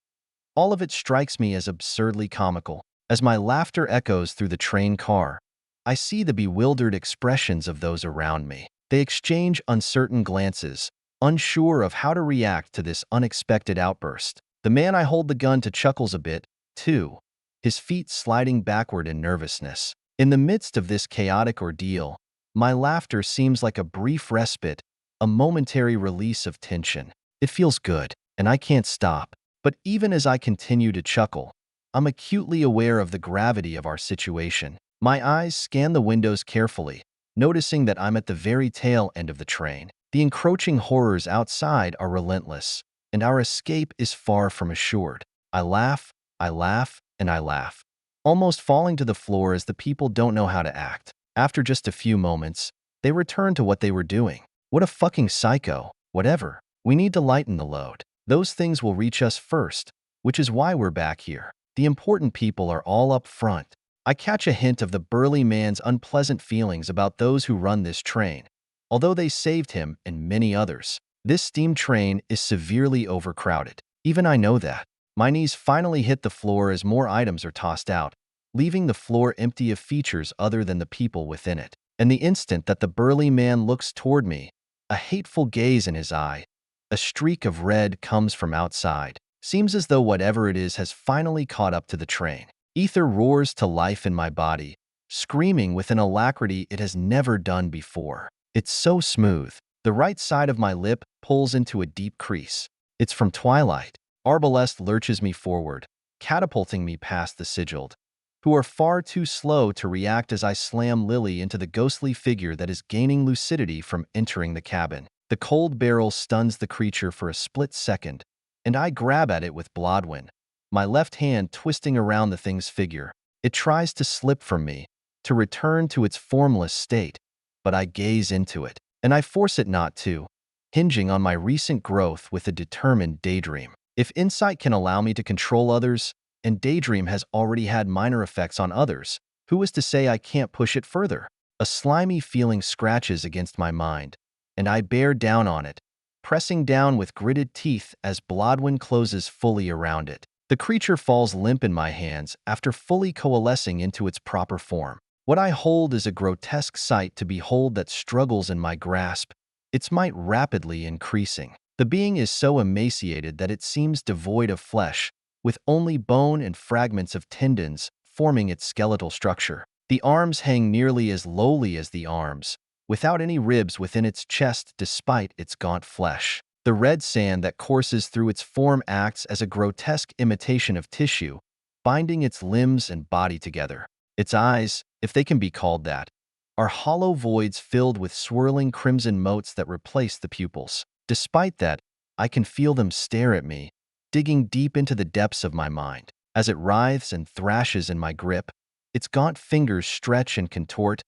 All of it strikes me as absurdly comical. As my laughter echoes through the train car, I see the bewildered expressions of those around me. They exchange uncertain glances, unsure of how to react to this unexpected outburst. The man I hold the gun to chuckles a bit, too, his feet sliding backward in nervousness. In the midst of this chaotic ordeal, my laughter seems like a brief respite, a momentary release of tension. It feels good, and I can't stop. But even as I continue to chuckle, I'm acutely aware of the gravity of our situation. My eyes scan the windows carefully, noticing that I'm at the very tail end of the train. The encroaching horrors outside are relentless, and our escape is far from assured. I laugh, and I laugh, almost falling to the floor as the people don't know how to act. After just a few moments, they return to what they were doing. What a fucking psycho. Whatever. We need to lighten the load. Those things will reach us first, which is why we're back here. The important people are all up front. I catch a hint of the burly man's unpleasant feelings about those who run this train. Although they saved him and many others, this steam train is severely overcrowded. Even I know that. My knees finally hit the floor as more items are tossed out, leaving the floor empty of features other than the people within it. And the instant that the burly man looks toward me, a hateful gaze in his eye, a streak of red comes from outside. Seems as though whatever it is has finally caught up to the train. Ether roars to life in my body, screaming with an alacrity it has never done before. It's so smooth. The right side of my lip pulls into a deep crease. It's from Twilight. Arbalest lurches me forward, catapulting me past the Sigiled, who are far too slow to react as I slam Lily into the ghostly figure that is gaining lucidity from entering the cabin. The cold barrel stuns the creature for a split second, and I grab at it with Blodwyn, my left hand twisting around the thing's figure. It tries to slip from me, to return to its formless state, but I gaze into it, and I force it not to, hinging on my recent growth with a determined daydream. If insight can allow me to control others, and daydream has already had minor effects on others, who is to say I can't push it further? A slimy feeling scratches against my mind, and I bear down on it, pressing down with gritted teeth as Blodwyn closes fully around it. The creature falls limp in my hands after fully coalescing into its proper form. What I hold is a grotesque sight to behold that struggles in my grasp, its might rapidly increasing. The being is so emaciated that it seems devoid of flesh, with only bone and fragments of tendons forming its skeletal structure. The arms hang nearly as lowly as the arms, without any ribs within its chest despite its gaunt flesh. The red sand that courses through its form acts as a grotesque imitation of tissue, binding its limbs and body together. Its eyes, if they can be called that, are hollow voids filled with swirling crimson motes that replace the pupils. Despite that, I can feel them stare at me, digging deep into the depths of my mind. As it writhes and thrashes in my grip, its gaunt fingers stretch and contort,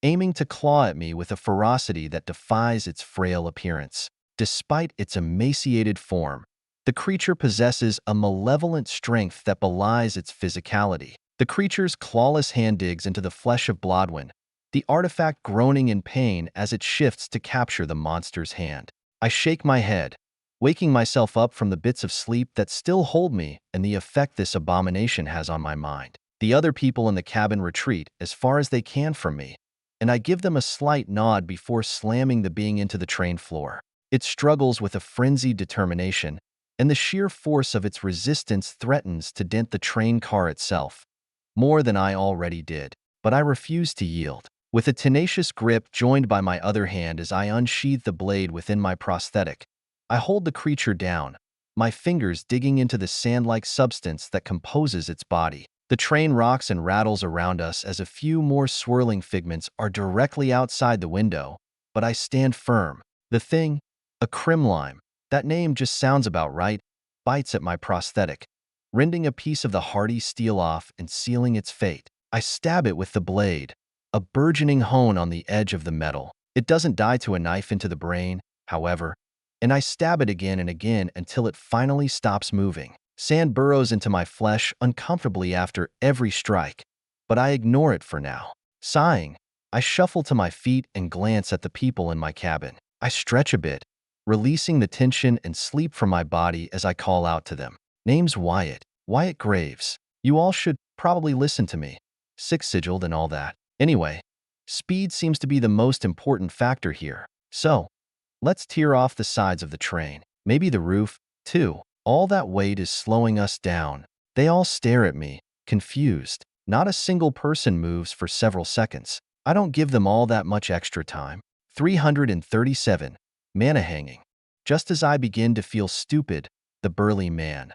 aiming to claw at me with a ferocity that defies its frail appearance. Despite its emaciated form, the creature possesses a malevolent strength that belies its physicality. The creature's clawless hand digs into the flesh of Blodwyn, the artifact groaning in pain as it shifts to capture the monster's hand. I shake my head, waking myself up from the bits of sleep that still hold me and the effect this abomination has on my mind. The other people in the cabin retreat as far as they can from me, and I give them a slight nod before slamming the being into the train floor. It struggles with a frenzied determination, and the sheer force of its resistance threatens to dent the train car itself, more than I already did. But I refuse to yield. With a tenacious grip joined by my other hand as I unsheath the blade within my prosthetic, I hold the creature down, my fingers digging into the sand-like substance that composes its body. The train rocks and rattles around us as a few more swirling figments are directly outside the window, but I stand firm. The thing, a crimlime, that name just sounds about right, bites at my prosthetic, rending a piece of the hardy steel off and sealing its fate. I stab it with the blade, a burgeoning hone on the edge of the metal. It doesn't die to a knife into the brain, however, and I stab it again and again until it finally stops moving. Sand burrows into my flesh uncomfortably after every strike, but I ignore it for now. Sighing, I shuffle to my feet and glance at the people in my cabin. I stretch a bit, releasing the tension and sleep from my body as I call out to them. Name's Wyatt Graves. You all should probably listen to me. Six-sigiled and all that. Anyway, speed seems to be the most important factor here. So, let's tear off the sides of the train. Maybe the roof, too. All that weight is slowing us down. They all stare at me, confused. Not a single person moves for several seconds. I don't give them all that much extra time. 337. Mana hanging. Just as I begin to feel stupid, the burly man,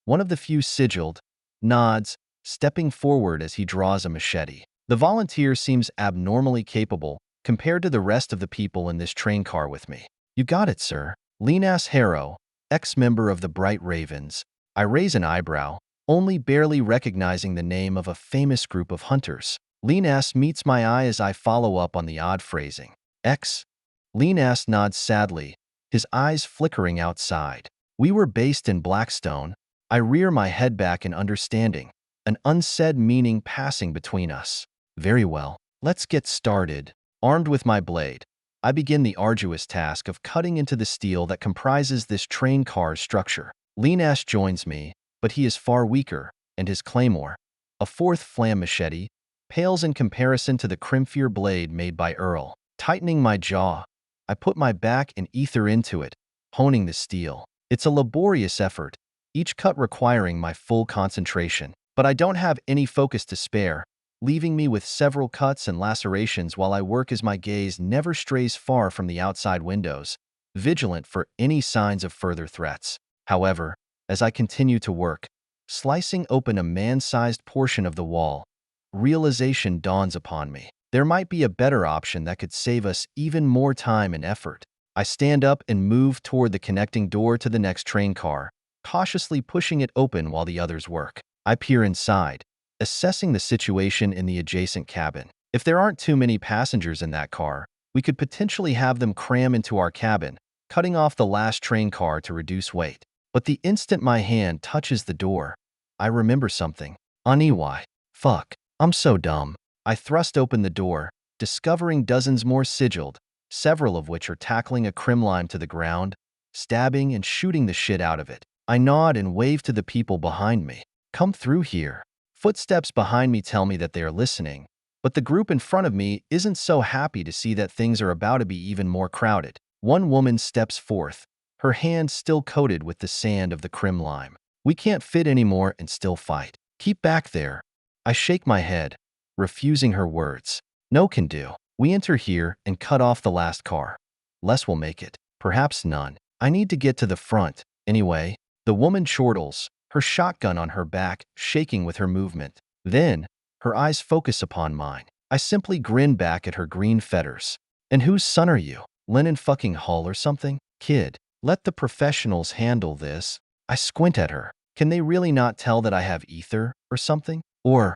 one of the few sigiled, nods, stepping forward as he draws a machete. The volunteer seems abnormally capable compared to the rest of the people in this train car with me. You got it, sir. Lean-ass Harrow, ex-member of the Bright Ravens. I raise an eyebrow, only barely recognizing the name of a famous group of hunters. Lean-ass meets my eye as I follow up on the odd phrasing. Ex? Lean-ass nods sadly, his eyes flickering outside. We were based in Blackstone. I rear my head back in understanding, an unsaid meaning passing between us. Very well, let's get started. Armed with my blade, I begin the arduous task of cutting into the steel that comprises this train car's structure. Lean-ass joins me, but he is far weaker, and his claymore, a fourth flam machete, pales in comparison to the crimpier blade made by Earl. Tightening my jaw, I put my back and ether into it, honing the steel. It's a laborious effort, each cut requiring my full concentration. But I don't have any focus to spare, leaving me with several cuts and lacerations while I work as my gaze never strays far from the outside windows, vigilant for any signs of further threats. However, as I continue to work, slicing open a man-sized portion of the wall, realization dawns upon me. There might be a better option that could save us even more time and effort. I stand up and move toward the connecting door to the next train car, cautiously pushing it open while the others work. I peer inside, assessing the situation in the adjacent cabin. If there aren't too many passengers in that car, we could potentially have them cram into our cabin, cutting off the last train car to reduce weight. But the instant my hand touches the door, I remember something. Aniwai. Fuck. I'm so dumb. I thrust open the door, discovering dozens more sigiled, several of which are tackling a crimlime to the ground, stabbing and shooting the shit out of it. I nod and wave to the people behind me. Come through here. Footsteps behind me tell me that they are listening, but the group in front of me isn't so happy to see that things are about to be even more crowded. One woman steps forth, her hand still coated with the sand of the crimlime. We can't fit anymore and still fight. Keep back there. I shake my head, refusing her words. No can do. We enter here and cut off the last car. Less will make it. Perhaps none. I need to get to the front. Anyway, the woman chortles, her shotgun on her back, shaking with her movement. Then, her eyes focus upon mine. I simply grin back at her green fetters. And whose son are you? Lennon fucking Hull or something? Kid, let the professionals handle this. I squint at her. Can they really not tell that I have ether or something? Or,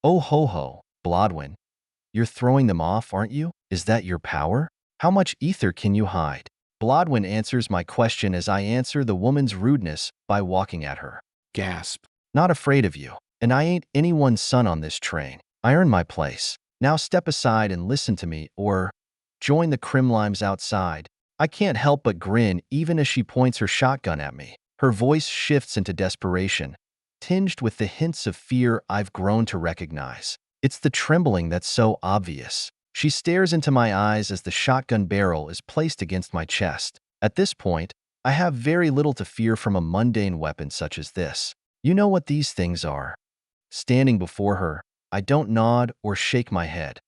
oh ho ho, Blodwin, you're throwing them off, aren't you? Is that your power? How much ether can you hide? Blodwin answers my question as I answer the woman's rudeness by walking at her. Gasp. Not afraid of you. And I ain't anyone's son on this train. I earned my place. Now step aside and listen to me, or join the crimlimes outside. I can't help but grin even as she points her shotgun at me. Her voice shifts into desperation, tinged with the hints of fear I've grown to recognize. It's the trembling that's so obvious. She stares into my eyes as the shotgun barrel is placed against my chest. At this point, I have very little to fear from a mundane weapon such as this. You know what these things are. Standing before her, I don't nod or shake my head.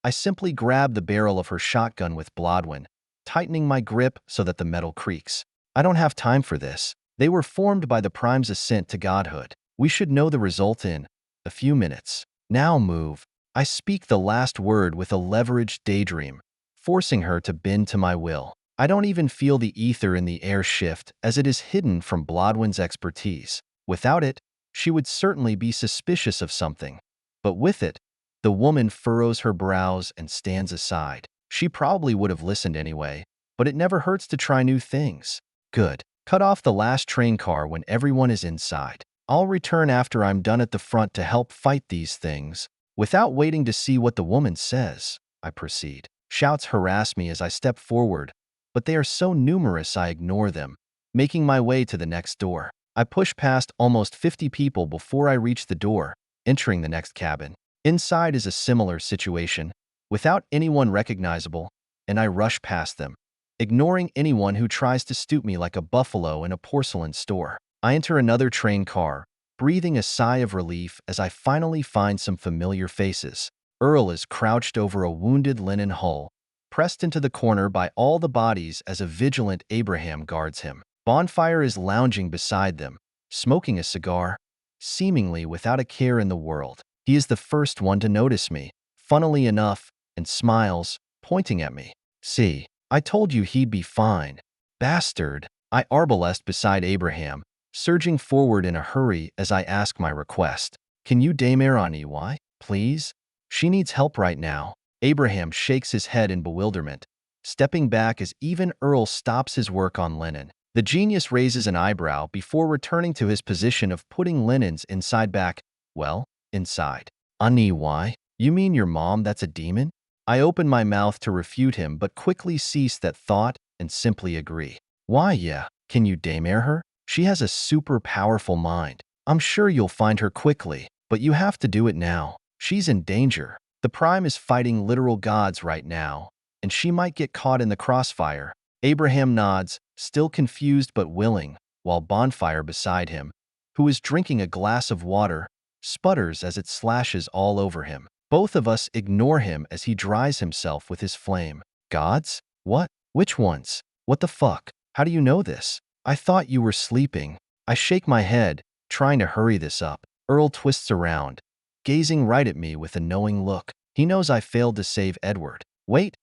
I simply grab the barrel of her shotgun with Blodwin, tightening my grip so that the metal creaks. I don't have time for this. They were formed by the Prime's ascent to godhood. We should know the result in a few minutes. Now move. I speak the last word with a leveraged daydream, forcing her to bend to my will. I don't even feel the ether in the air shift as it is hidden from Blodwin's expertise. Without it, she would certainly be suspicious of something. But with it, The woman furrows her brows and stands aside. She probably would have listened anyway, but it never hurts to try new things. Good. Cut off the last train car when everyone is inside. I'll return after I'm done at the front to help fight these things. Without waiting to see what the woman says, I proceed. Shouts harass me as I step forward, but they are so numerous I ignore them, making my way to the next door. I push past almost 50 people before I reach the door, entering the next cabin. Inside is a similar situation, without anyone recognizable, and I rush past them, ignoring anyone who tries to stoop me like a buffalo in a porcelain store. I enter another train car, breathing a sigh of relief as I finally find some familiar faces. Earl is crouched over a wounded linen hull, pressed into the corner by all the bodies as a vigilant Abraham guards him. Bonfire is lounging beside them, smoking a cigar, seemingly without a care in the world. He is the first one to notice me, funnily enough, and smiles, pointing at me. See, I told you he'd be fine. Bastard. I arbalest beside Abraham, surging forward in a hurry as I ask my request. Can you damer on EY, please? She needs help right now. Abraham shakes his head in bewilderment, stepping back as even Earl stops his work on linen. The genius raises an eyebrow before returning to his position of putting linens inside. EY? You mean your mom that's a demon? I open my mouth to refute him but quickly cease that thought and simply agree. Why, yeah. Can you damer her? She has a super powerful mind. I'm sure you'll find her quickly, but you have to do it now. She's in danger. The Prime is fighting literal gods right now, and she might get caught in the crossfire. Abraham nods, still confused but willing, while Bonfire beside him, who is drinking a glass of water, sputters as it slashes all over him. Both of us ignore him as he dries himself with his flame. Gods? What? Which ones? What the fuck? How do you know this? I thought you were sleeping. I shake my head, trying to hurry this up. Earl twists around, gazing right at me with a knowing look. He knows I failed to save Edward. Wait,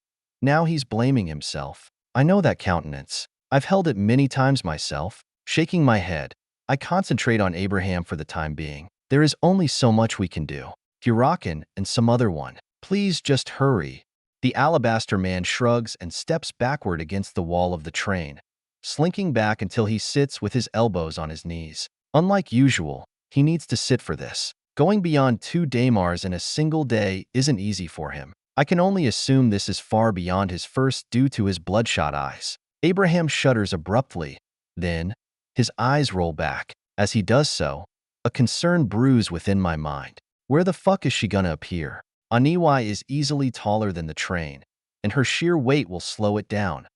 now he's blaming himself. I know that countenance. I've held it many times myself. Shaking my head, I concentrate on Abraham for the time being. There is only so much we can do. Huracan and some other one. Please just hurry. The alabaster man shrugs and steps backward against the wall of the train, slinking back until he sits with his elbows on his knees. Unlike usual, he needs to sit for this. Going beyond 2 damars in a single day isn't easy for him. I can only assume this is far beyond his first due to his bloodshot eyes. Abraham shudders abruptly. Then, his eyes roll back. As he does so, a concern brews within my mind. Where the fuck is she gonna appear? Aniwai is easily taller than the train, and her sheer weight will slow it down,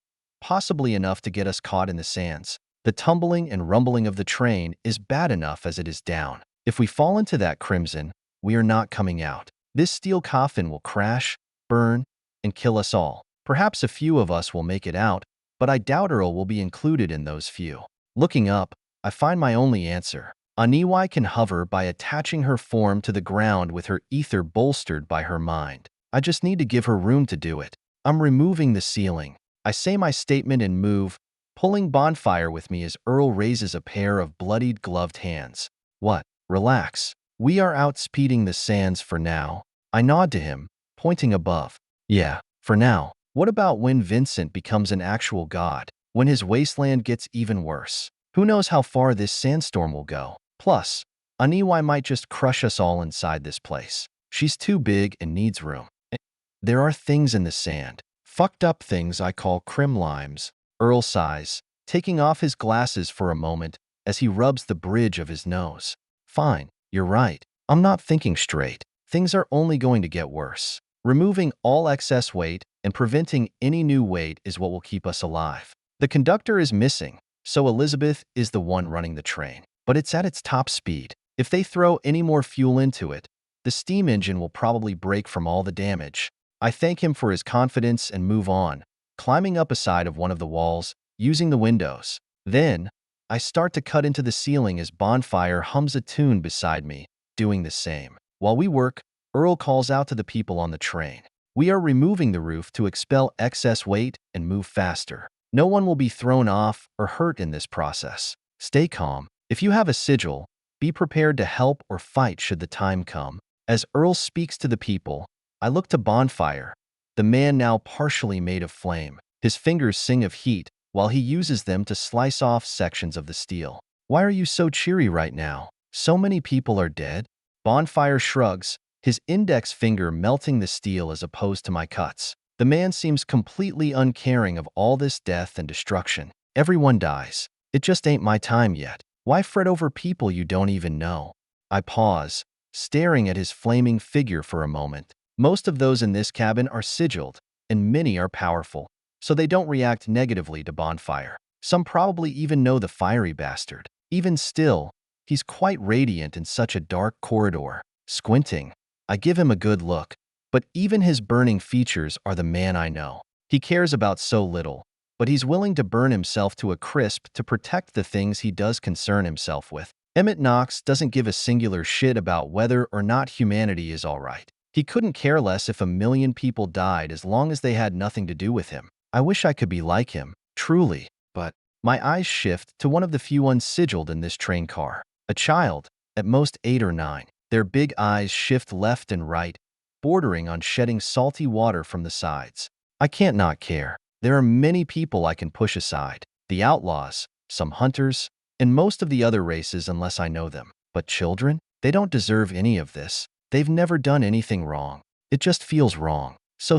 possibly enough to get us caught in the sands. The tumbling and rumbling of the train is bad enough as it is down. If we fall into that crimson, we are not coming out. This steel coffin will crash, burn, and kill us all. Perhaps a few of us will make it out, but I doubt Earl will be included in those few. Looking up, I find my only answer. Aniwai can hover by attaching her form to the ground with her ether bolstered by her mind. I just need to give her room to do it. I'm removing the ceiling. I say my statement and move, pulling Bonfire with me as Earl raises a pair of bloodied gloved hands. What? Relax. We are outspeeding the sands for now. I nod to him, pointing above. Yeah, for now. What about when Vincent becomes an actual god? When his wasteland gets even worse? Who knows how far this sandstorm will go? Plus, Aniwai might just crush us all inside this place. She's too big and needs room. There are things in the sand. Fucked up things I call crim limes. Earl sighs, taking off his glasses for a moment as he rubs the bridge of his nose. Fine, you're right. I'm not thinking straight. Things are only going to get worse. Removing all excess weight and preventing any new weight is what will keep us alive. The conductor is missing, so Elizabeth is the one running the train. But it's at its top speed. If they throw any more fuel into it, the steam engine will probably break from all the damage. I thank him for his confidence and move on, climbing up a side of one of the walls, using the windows. Then, I start to cut into the ceiling as Bonfire hums a tune beside me, doing the same. While we work, Earl calls out to the people on the train. We are removing the roof to expel excess weight and move faster. No one will be thrown off or hurt in this process. Stay calm. If you have a sigil, be prepared to help or fight should the time come. As Earl speaks to the people, I look to Bonfire, the man now partially made of flame. His fingers sing of heat while he uses them to slice off sections of the steel. Why are you so cheery right now? So many people are dead? Bonfire shrugs, his index finger melting the steel as opposed to my cuts. The man seems completely uncaring of all this death and destruction. Everyone dies. It just ain't my time yet. Why fret over people you don't even know? I pause, staring at his flaming figure for a moment. Most of those in this cabin are sigiled, and many are powerful, so they don't react negatively to Bonfire. Some probably even know the fiery bastard. Even still, he's quite radiant in such a dark corridor. Squinting, I give him a good look, but even his burning features are the man I know. He cares about so little, but he's willing to burn himself to a crisp to protect the things he does concern himself with. Emmett Knox doesn't give a singular shit about whether or not humanity is all right. He couldn't care less if 1,000,000 people died as long as they had nothing to do with him. I wish I could be like him, truly, but my eyes shift to one of the few unsigiled in this train car. A child, at most 8 or 9. Their big eyes shift left and right, bordering on shedding salty water from the sides. I can't not care. There are many people I can push aside. The outlaws, some hunters, and most of the other races unless I know them. But children? They don't deserve any of this. They've never done anything wrong. It just feels wrong. So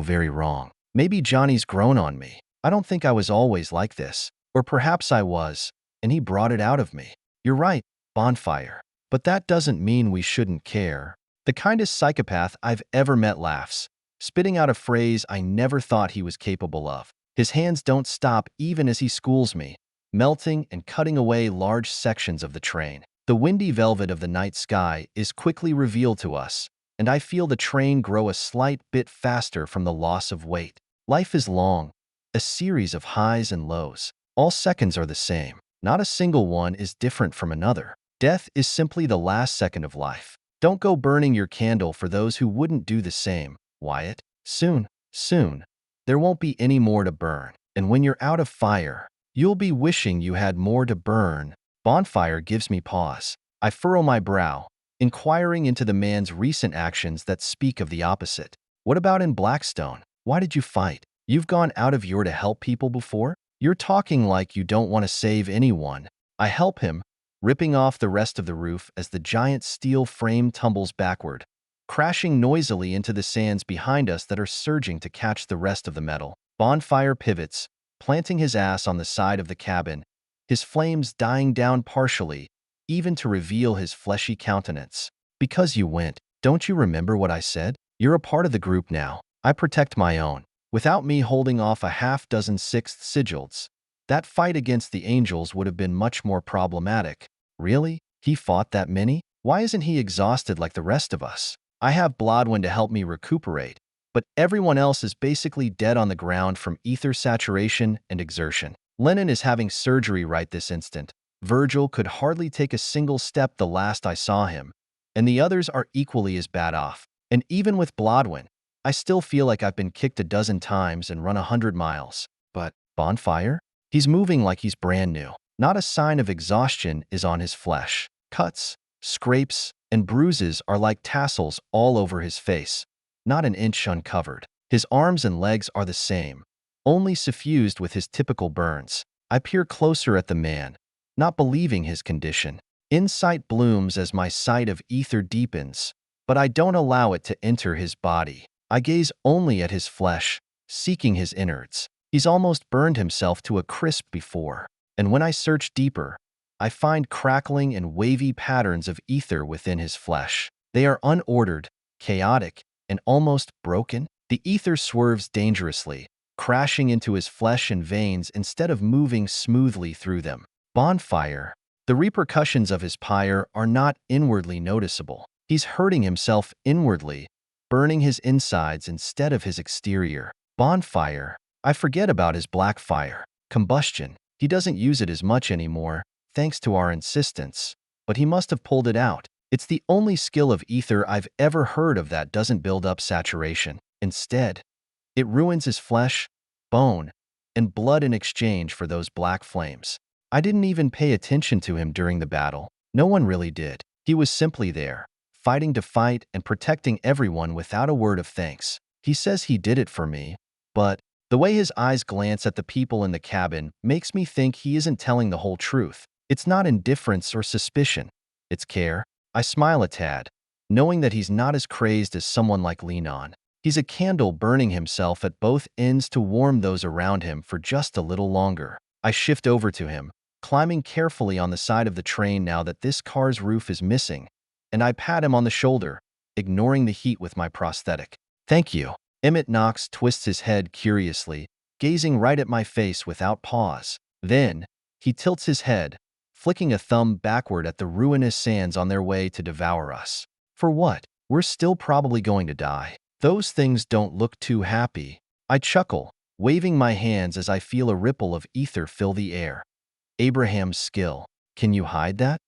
very wrong. Maybe Johnny's grown on me. I don't think I was always like this. Or perhaps I was, and he brought it out of me. You're right, Bonfire. But that doesn't mean we shouldn't care. The kindest psychopath I've ever met laughs, spitting out a phrase I never thought he was capable of. His hands don't stop even as he schools me, melting and cutting away large sections of the train. The windy velvet of the night sky is quickly revealed to us, and I feel the train grow a slight bit faster from the loss of weight. Life is long, a series of highs and lows. All seconds are the same. Not a single one is different from another. Death is simply the last second of life. Don't go burning your candle for those who wouldn't do the same, Wyatt. Soon, there won't be any more to burn. And when you're out of fire, you'll be wishing you had more to burn. Bonfire gives me pause. I furrow my brow, inquiring into the man's recent actions that speak of the opposite. What about in Blackstone? Why did you fight? You've gone out of your to help people before? You're talking like you don't want to save anyone. I help him, ripping off the rest of the roof as the giant steel frame tumbles backward, crashing noisily into the sands behind us that are surging to catch the rest of the metal. Bonfire pivots, planting his ass on the side of the cabin, his flames dying down partially, even to reveal his fleshy countenance. Because you went, don't you remember what I said? You're a part of the group now. I protect my own. Without me holding off a half-dozen sixth sigils, that fight against the angels would have been much more problematic. Really? He fought that many? Why isn't he exhausted like the rest of us? I have Blodwyn to help me recuperate, but everyone else is basically dead on the ground from ether saturation and exertion. Lennon is having surgery right this instant. Virgil could hardly take a single step the last I saw him, and the others are equally as bad off. And even with Blodwyn, I still feel like I've been kicked a dozen times and run 100 miles. But Bonfire? He's moving like he's brand new. Not a sign of exhaustion is on his flesh. Cuts, scrapes, and bruises are like tassels all over his face, not an inch uncovered. His arms and legs are the same, only suffused with his typical burns. I peer closer at the man, not believing his condition. Insight blooms as my sight of ether deepens, but I don't allow it to enter his body. I gaze only at his flesh, seeking his innards. He's almost burned himself to a crisp before, and when I search deeper, I find crackling and wavy patterns of ether within his flesh. They are unordered, chaotic, and almost broken. The ether swerves dangerously, crashing into his flesh and veins instead of moving smoothly through them. Bonfire. The repercussions of his pyre are not inwardly noticeable. He's hurting himself inwardly, burning his insides instead of his exterior. Bonfire. I forget about his black fire. Combustion. He doesn't use it as much anymore, thanks to our insistence, but he must have pulled it out. It's the only skill of ether I've ever heard of that doesn't build up saturation. Instead, it ruins his flesh, bone, and blood in exchange for those black flames. I didn't even pay attention to him during the battle. No one really did. He was simply there, fighting to fight and protecting everyone without a word of thanks. He says he did it for me, but the way his eyes glance at the people in the cabin makes me think he isn't telling the whole truth. It's not indifference or suspicion. It's care. I smile a tad, knowing that he's not as crazed as someone like Lenon. He's a candle burning himself at both ends to warm those around him for just a little longer. I shift over to him, climbing carefully on the side of the train now that this car's roof is missing, and I pat him on the shoulder, ignoring the heat with my prosthetic. Thank you. Emmett Knox twists his head curiously, gazing right at my face without pause. Then, he tilts his head, flicking a thumb backward at the ruinous sands on their way to devour us. For what? We're still probably going to die. Those things don't look too happy. I chuckle, waving my hands as I feel a ripple of ether fill the air. Abraham's skill. Can you hide that?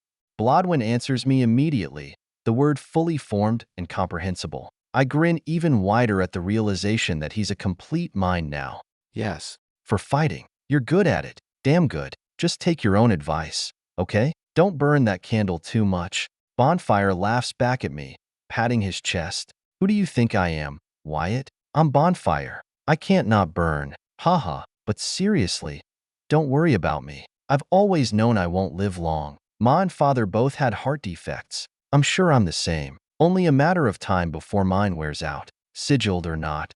Blodwin answers me immediately, the word fully formed and comprehensible. I grin even wider at the realization that he's a complete mind now. Yes. For fighting. You're good at it. Damn good. Just take your own advice, okay? Don't burn that candle too much. Bonfire laughs back at me, patting his chest. Who do you think I am, Wyatt? I'm Bonfire. I can't not burn. Haha, but seriously, don't worry about me. I've always known I won't live long. Ma and father both had heart defects. I'm sure I'm the same. Only a matter of time before mine wears out, sigiled or not.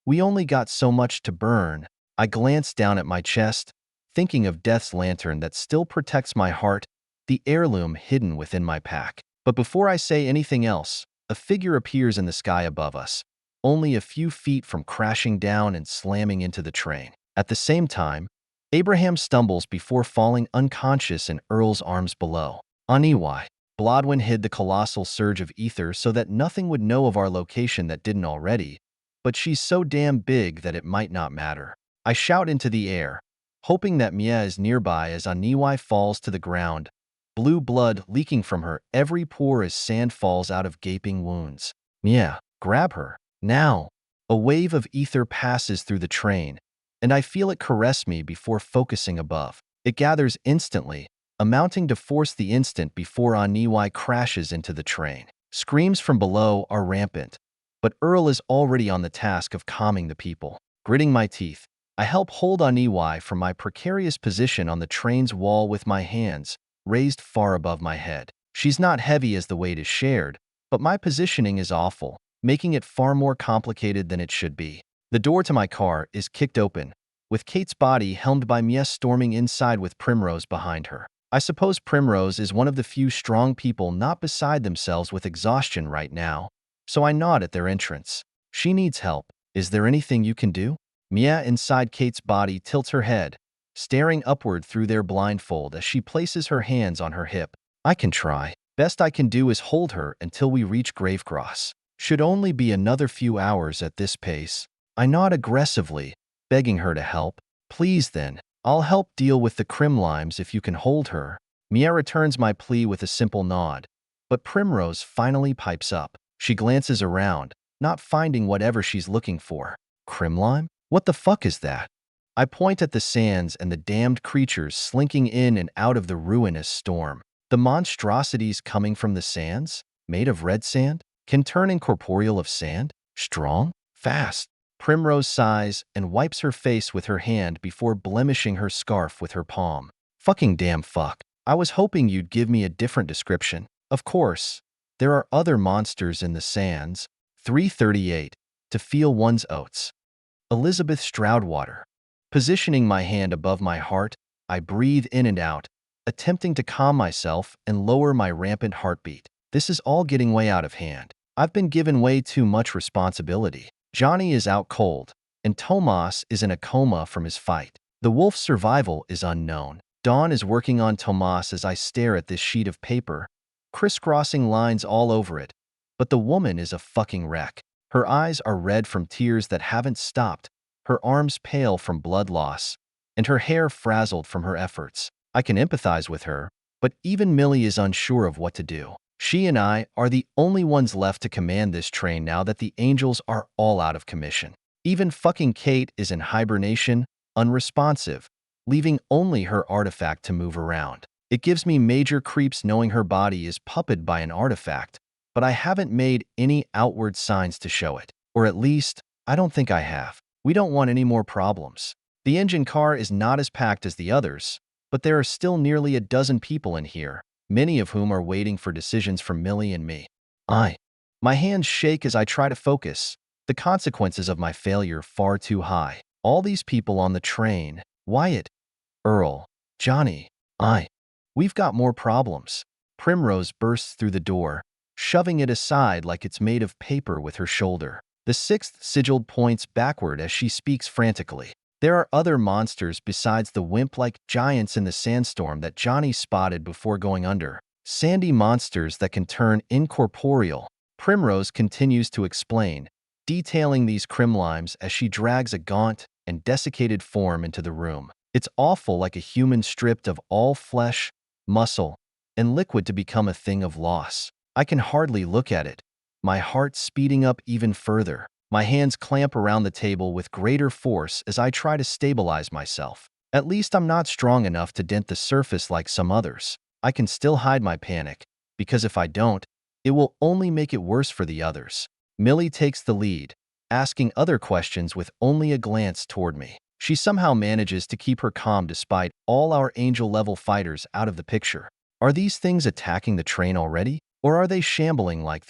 We only got so much to burn. I glance down at my chest, thinking of Death's lantern that still protects my heart, the heirloom hidden within my pack. But before I say anything else, a figure appears in the sky above us, only a few feet from crashing down and slamming into the train. At the same time, Abraham stumbles before falling unconscious in Earl's arms below. Aniwai. Blodwin hid the colossal surge of ether so that nothing would know of our location that didn't already, but she's so damn big that it might not matter. I shout into the air, hoping that Mia is nearby as Aniwai falls to the ground, blue blood leaking from her every pore as sand falls out of gaping wounds. Mia, grab her. Now. A wave of ether passes through the train, and I feel it caress me before focusing above. It gathers instantly, amounting to force the instant before Aniwai crashes into the train. Screams from below are rampant, but Earl is already on the task of calming the people. Gritting my teeth, I help hold Aniwai from my precarious position on the train's wall with my hands, raised far above my head. She's not heavy as the weight is shared, but my positioning is awful, making it far more complicated than it should be. The door to my car is kicked open, with Kate's body helmed by Mia storming inside with Primrose behind her. I suppose Primrose is one of the few strong people not beside themselves with exhaustion right now, so I nod at their entrance. She needs help. Is there anything you can do? Mia inside Kate's body tilts her head, staring upward through their blindfold as she places her hands on her hip. I can try. Best I can do is hold her until we reach Gravecross. Should only be another few hours at this pace. I nod aggressively, begging her to help. Please then. I'll help deal with the Crimlimes if you can hold her. Mia returns my plea with a simple nod, but Primrose finally pipes up. She glances around, not finding whatever she's looking for. Crimlime? What the fuck is that? I point at the sands and the damned creatures slinking in and out of the ruinous storm. The monstrosities coming from the sands, made of red sand, can turn incorporeal of sand? Strong? Fast? Primrose sighs and wipes her face with her hand before blemishing her scarf with her palm. Fucking damn fuck. I was hoping you'd give me a different description. Of course, there are other monsters in the sands. 338. To feel one's oats. Elizabeth Stroudwater. Positioning my hand above my heart, I breathe in and out, attempting to calm myself and lower my rampant heartbeat. This is all getting way out of hand. I've been given way too much responsibility. Johnny is out cold, and Tomas is in a coma from his fight. The wolf's survival is unknown. Dawn is working on Tomas as I stare at this sheet of paper, crisscrossing lines all over it, but the woman is a fucking wreck. Her eyes are red from tears that haven't stopped, her arms pale from blood loss, and her hair frazzled from her efforts. I can empathize with her, but even Millie is unsure of what to do. She and I are the only ones left to command this train now that the angels are all out of commission. Even fucking Kate is in hibernation, unresponsive, leaving only her artifact to move around. It gives me major creeps knowing her body is puppeted by an artifact, but I haven't made any outward signs to show it. Or at least, I don't think I have. We don't want any more problems. The engine car is not as packed as the others, but there are still nearly a dozen people in here, many of whom are waiting for decisions from Millie and me. My hands shake as I try to focus, the consequences of my failure far too high. All these people on the train, Wyatt, Earl, Johnny, we've got more problems. Primrose bursts through the door, shoving it aside like it's made of paper with her shoulder. The sixth sigil points backward as she speaks frantically. There are other monsters besides the wimp-like giants in the sandstorm that Johnny spotted before going under. Sandy monsters that can turn incorporeal. Primrose continues to explain, detailing these crimlimes as she drags a gaunt and desiccated form into the room. It's awful, like a human stripped of all flesh, muscle, and liquid to become a thing of loss. I can hardly look at it, my heart speeding up even further. My hands clamp around the table with greater force as I try to stabilize myself. At least I'm not strong enough to dent the surface like some others. I can still hide my panic, because if I don't, it will only make it worse for the others. Millie takes the lead, asking other questions with only a glance toward me. She somehow manages to keep her calm despite all our angel-level fighters out of the picture. Are these things attacking the train already? Or are they shambling like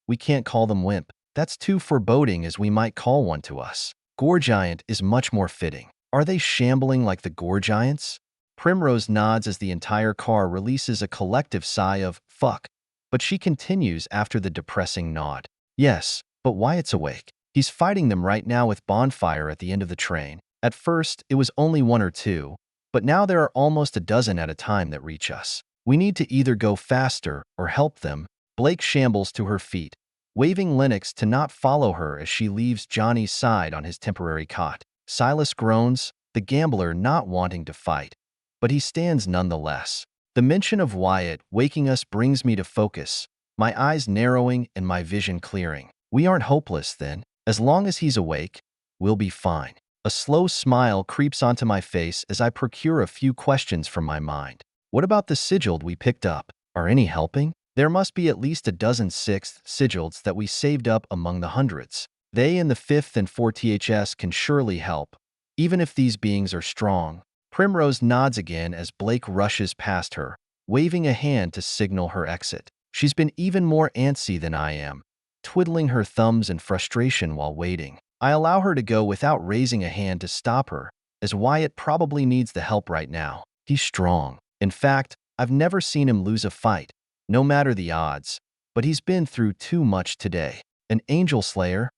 we can't call them wimp. That's too foreboding as we might call one to us. Gore giant is much more fitting. Are they shambling like the gore giants? Primrose nods as the entire car releases a collective sigh of fuck, but she continues after the depressing nod. Yes, but Wyatt's awake. He's fighting them right now with bonfire at the end of the train. At first, it was only one or two, but now there are almost a dozen at a time that reach us. We need to either go faster or help them. Blake shambles to her feet, waving Lennox to not follow her as she leaves Johnny's side on his temporary cot. Silas groans, the gambler not wanting to fight, but he stands nonetheless. The mention of Wyatt waking us brings me to focus, my eyes narrowing and my vision clearing. We aren't hopeless then. As long as he's awake, we'll be fine. A slow smile creeps onto my face as I procure a few questions from my mind. What about the sigil we picked up? Are any helping? There must be at least a dozen sixth sigils that we saved up among the hundreds. They and the fifth and 4THS can surely help, even if these beings are strong. Primrose nods again as Blake rushes past her, waving a hand to signal her exit. She's been even more antsy than I am, twiddling her thumbs in frustration while waiting. I allow her to go without raising a hand to stop her, as Wyatt probably needs the help right now. He's strong. In fact, I've never seen him lose a fight, no matter the odds, but he's been through too much today. An angel slayer?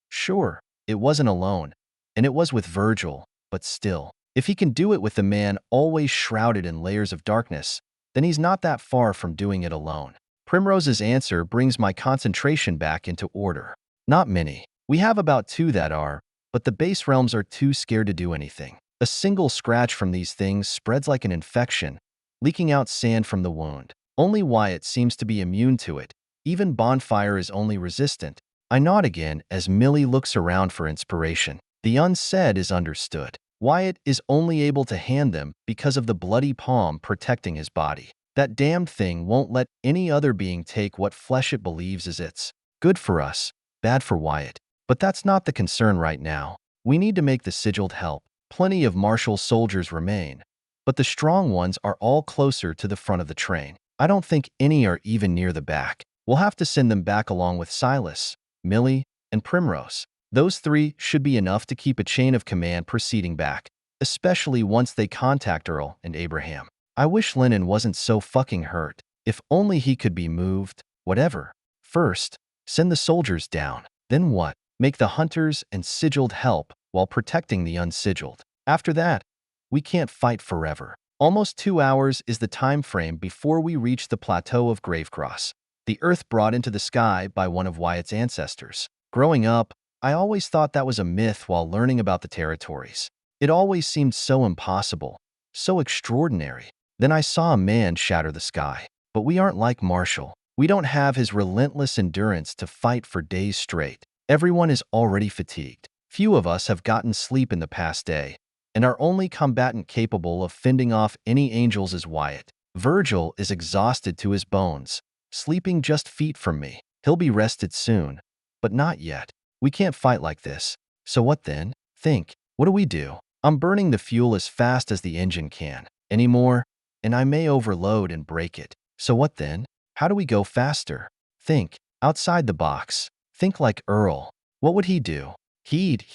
Sure, it wasn't alone, and it was with Virgil, but still. If he can do it with the man always shrouded in layers of darkness, then he's not that far from doing it alone. Primrose's answer brings my concentration back into order. Not many. We have about 2 that are, but the base realms are too scared to do anything. A single scratch from these things spreads like an infection, leaking out sand from the wound. Only Wyatt seems to be immune to it. Even bonfire is only resistant. I nod again as Millie looks around for inspiration. The unsaid is understood. Wyatt is only able to hand them because of the bloody palm protecting his body. That damned thing won't let any other being take what flesh it believes is its. Good for us, bad for Wyatt. But that's not the concern right now. We need to make the sigiled help. Plenty of martial soldiers remain, but the strong ones are all closer to the front of the train. I don't think any are even near the back. We'll have to send them back along with Silas, Millie, and Primrose. Those 3 should be enough to keep a chain of command proceeding back, especially once they contact Earl and Abraham. I wish Lennon wasn't so fucking hurt. If only he could be moved. Whatever. First, send the soldiers down. Then what? Make the hunters and sigiled help while protecting the unsigiled. After that, we can't fight forever. Almost 2 hours is the time frame before we reach the plateau of Gravecross, the earth brought into the sky by one of Wyatt's ancestors. Growing up, I always thought that was a myth while learning about the territories. It always seemed so impossible, so extraordinary. Then I saw a man shatter the sky. But we aren't like Marshall. We don't have his relentless endurance to fight for days straight. Everyone is already fatigued. Few of us have gotten sleep in the past day, and our only combatant capable of fending off any angels is Wyatt. Virgil is exhausted to his bones, sleeping just feet from me. He'll be rested soon. But not yet. We can't fight like this. So what then? Think. What do we do? I'm burning the fuel as fast as the engine can. Any more? And I may overload and break it. So what then? How do we go faster? Think. Outside the box. Think like Earl. What would he do? He'd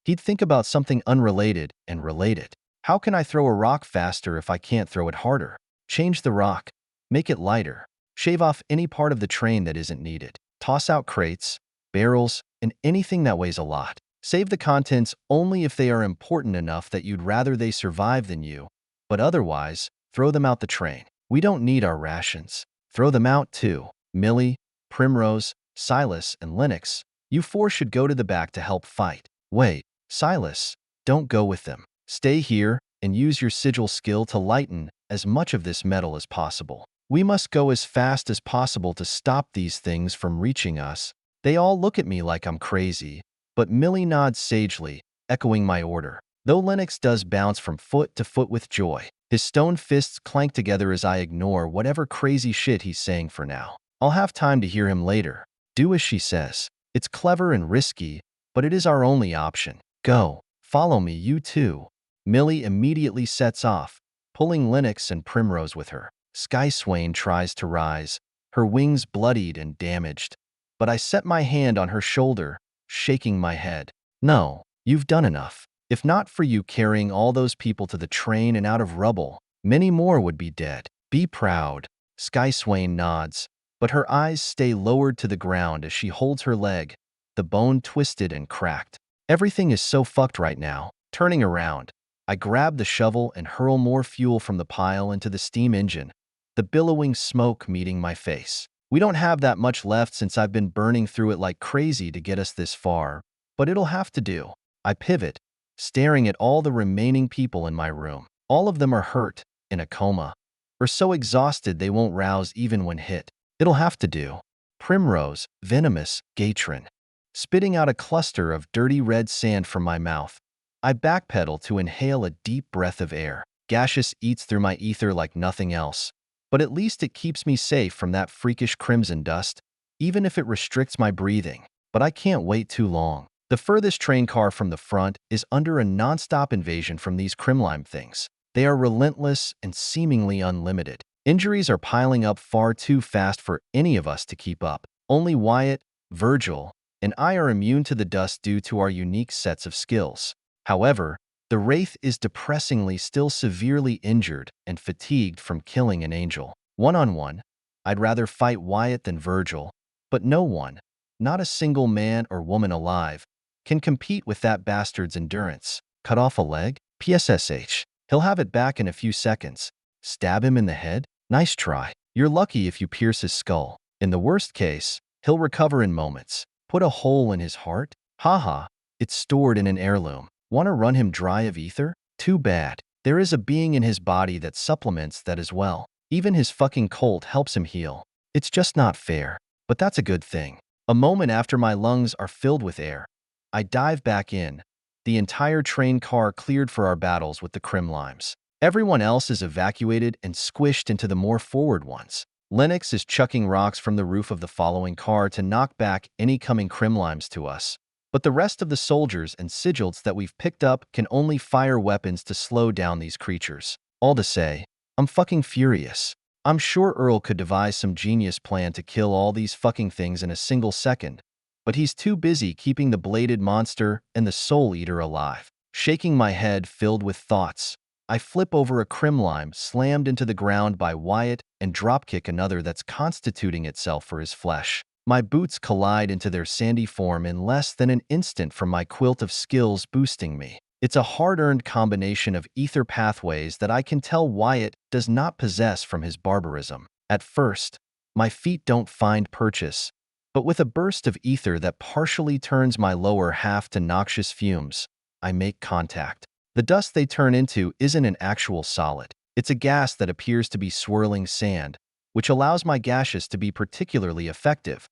think about something unrelated and related. How can I throw a rock faster if I can't throw it harder? Change the rock. Make it lighter. Shave off any part of the train that isn't needed. Toss out crates, barrels, and anything that weighs a lot. Save the contents only if they are important enough that you'd rather they survive than you, but otherwise, throw them out the train. We don't need our rations. Throw them out too. Millie, Primrose, Silas, and Lennox, you four should go to the back to help fight. Wait, Silas, don't go with them. Stay here and use your sigil skill to lighten as much of this metal as possible. We must go as fast as possible to stop these things from reaching us. They all look at me like I'm crazy, but Millie nods sagely, echoing my order. Though Lennox does bounce from foot to foot with joy, his stone fists clank together as I ignore whatever crazy shit he's saying for now. I'll have time to hear him later. Do as she says. It's clever and risky, but it is our only option. Go. Follow me, you too. Millie immediately sets off, pulling Lennox and Primrose with her. Sky Swain tries to rise, her wings bloodied and damaged, but I set my hand on her shoulder, shaking my head. No, you've done enough. If not for you carrying all those people to the train and out of rubble, many more would be dead. Be proud. Sky Swain nods, but her eyes stay lowered to the ground as she holds her leg, the bone twisted and cracked. Everything is so fucked right now. Turning around, I grab the shovel and hurl more fuel from the pile into the steam engine, the billowing smoke meeting my face. We don't have that much left since I've been burning through it like crazy to get us this far, but it'll have to do. I pivot, staring at all the remaining people in my room. All of them are hurt, in a coma, or so exhausted they won't rouse even when hit. It'll have to do. Primrose, venomous, Gatron. Spitting out a cluster of dirty red sand from my mouth, I backpedal to inhale a deep breath of air. Gaseous eats through my ether like nothing else, but at least it keeps me safe from that freakish crimson dust, even if it restricts my breathing. But I can't wait too long. The furthest train car from the front is under a non-stop invasion from these crimlime things. They are relentless and seemingly unlimited. Injuries are piling up far too fast for any of us to keep up. Only Wyatt, Virgil, and I are immune to the dust due to our unique sets of skills. However, the Wraith is depressingly still severely injured and fatigued from killing an angel. One-on-one, I'd rather fight Wyatt than Virgil, but no one, not a single man or woman alive, can compete with that bastard's endurance. Cut off a leg? PSSH. He'll have it back in a few seconds. Stab him in the head? Nice try. You're lucky if you pierce his skull. In the worst case, he'll recover in moments. Put a hole in his heart? Haha, it's stored in an heirloom. Want to run him dry of ether? Too bad. There is a being in his body that supplements that as well. Even his fucking colt helps him heal. It's just not fair, but that's a good thing. A moment after my lungs are filled with air, I dive back in. The entire train car cleared for our battles with the crimlimes. Everyone else is evacuated and squished into the more forward ones. Lennox is chucking rocks from the roof of the following car to knock back any coming crimlimes to us. But the rest of the soldiers and sigils that we've picked up can only fire weapons to slow down these creatures. All to say, I'm fucking furious. I'm sure Earl could devise some genius plan to kill all these fucking things in a single second, but he's too busy keeping the bladed monster and the soul eater alive. Shaking my head filled with thoughts, I flip over a crimlime slammed into the ground by Wyatt and dropkick another that's constituting itself for his flesh. My boots collide into their sandy form in less than an instant from my quilt of skills boosting me. It's a hard-earned combination of ether pathways that I can tell Wyatt does not possess from his barbarism. At first, my feet don't find purchase, but with a burst of ether that partially turns my lower half to noxious fumes, I make contact. The dust they turn into isn't an actual solid. It's a gas that appears to be swirling sand, which allows my gaseous to be particularly effective.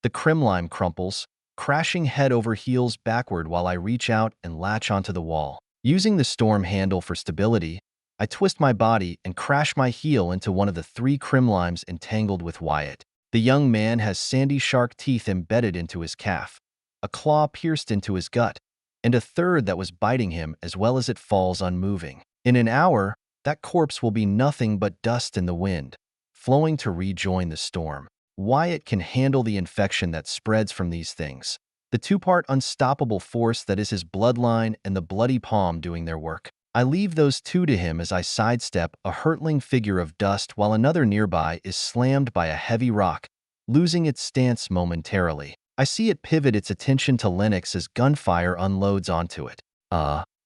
The crimlime crumples, crashing head over heels backward while I reach out and latch onto the wall. Using the storm handle for stability, I twist my body and crash my heel into one of the 3 crimlimes entangled with Wyatt. The young man has sandy shark teeth embedded into his calf, a claw pierced into his gut, and a third that was biting him as well as it falls unmoving. In an hour, that corpse will be nothing but dust in the wind, flowing to rejoin the storm. Wyatt can handle the infection that spreads from these things. The two-part unstoppable force that is his bloodline and the bloody palm doing their work. I leave those two to him as I sidestep a hurtling figure of dust while another nearby is slammed by a heavy rock, losing its stance momentarily. I see it pivot its attention to Lennox as gunfire unloads onto it.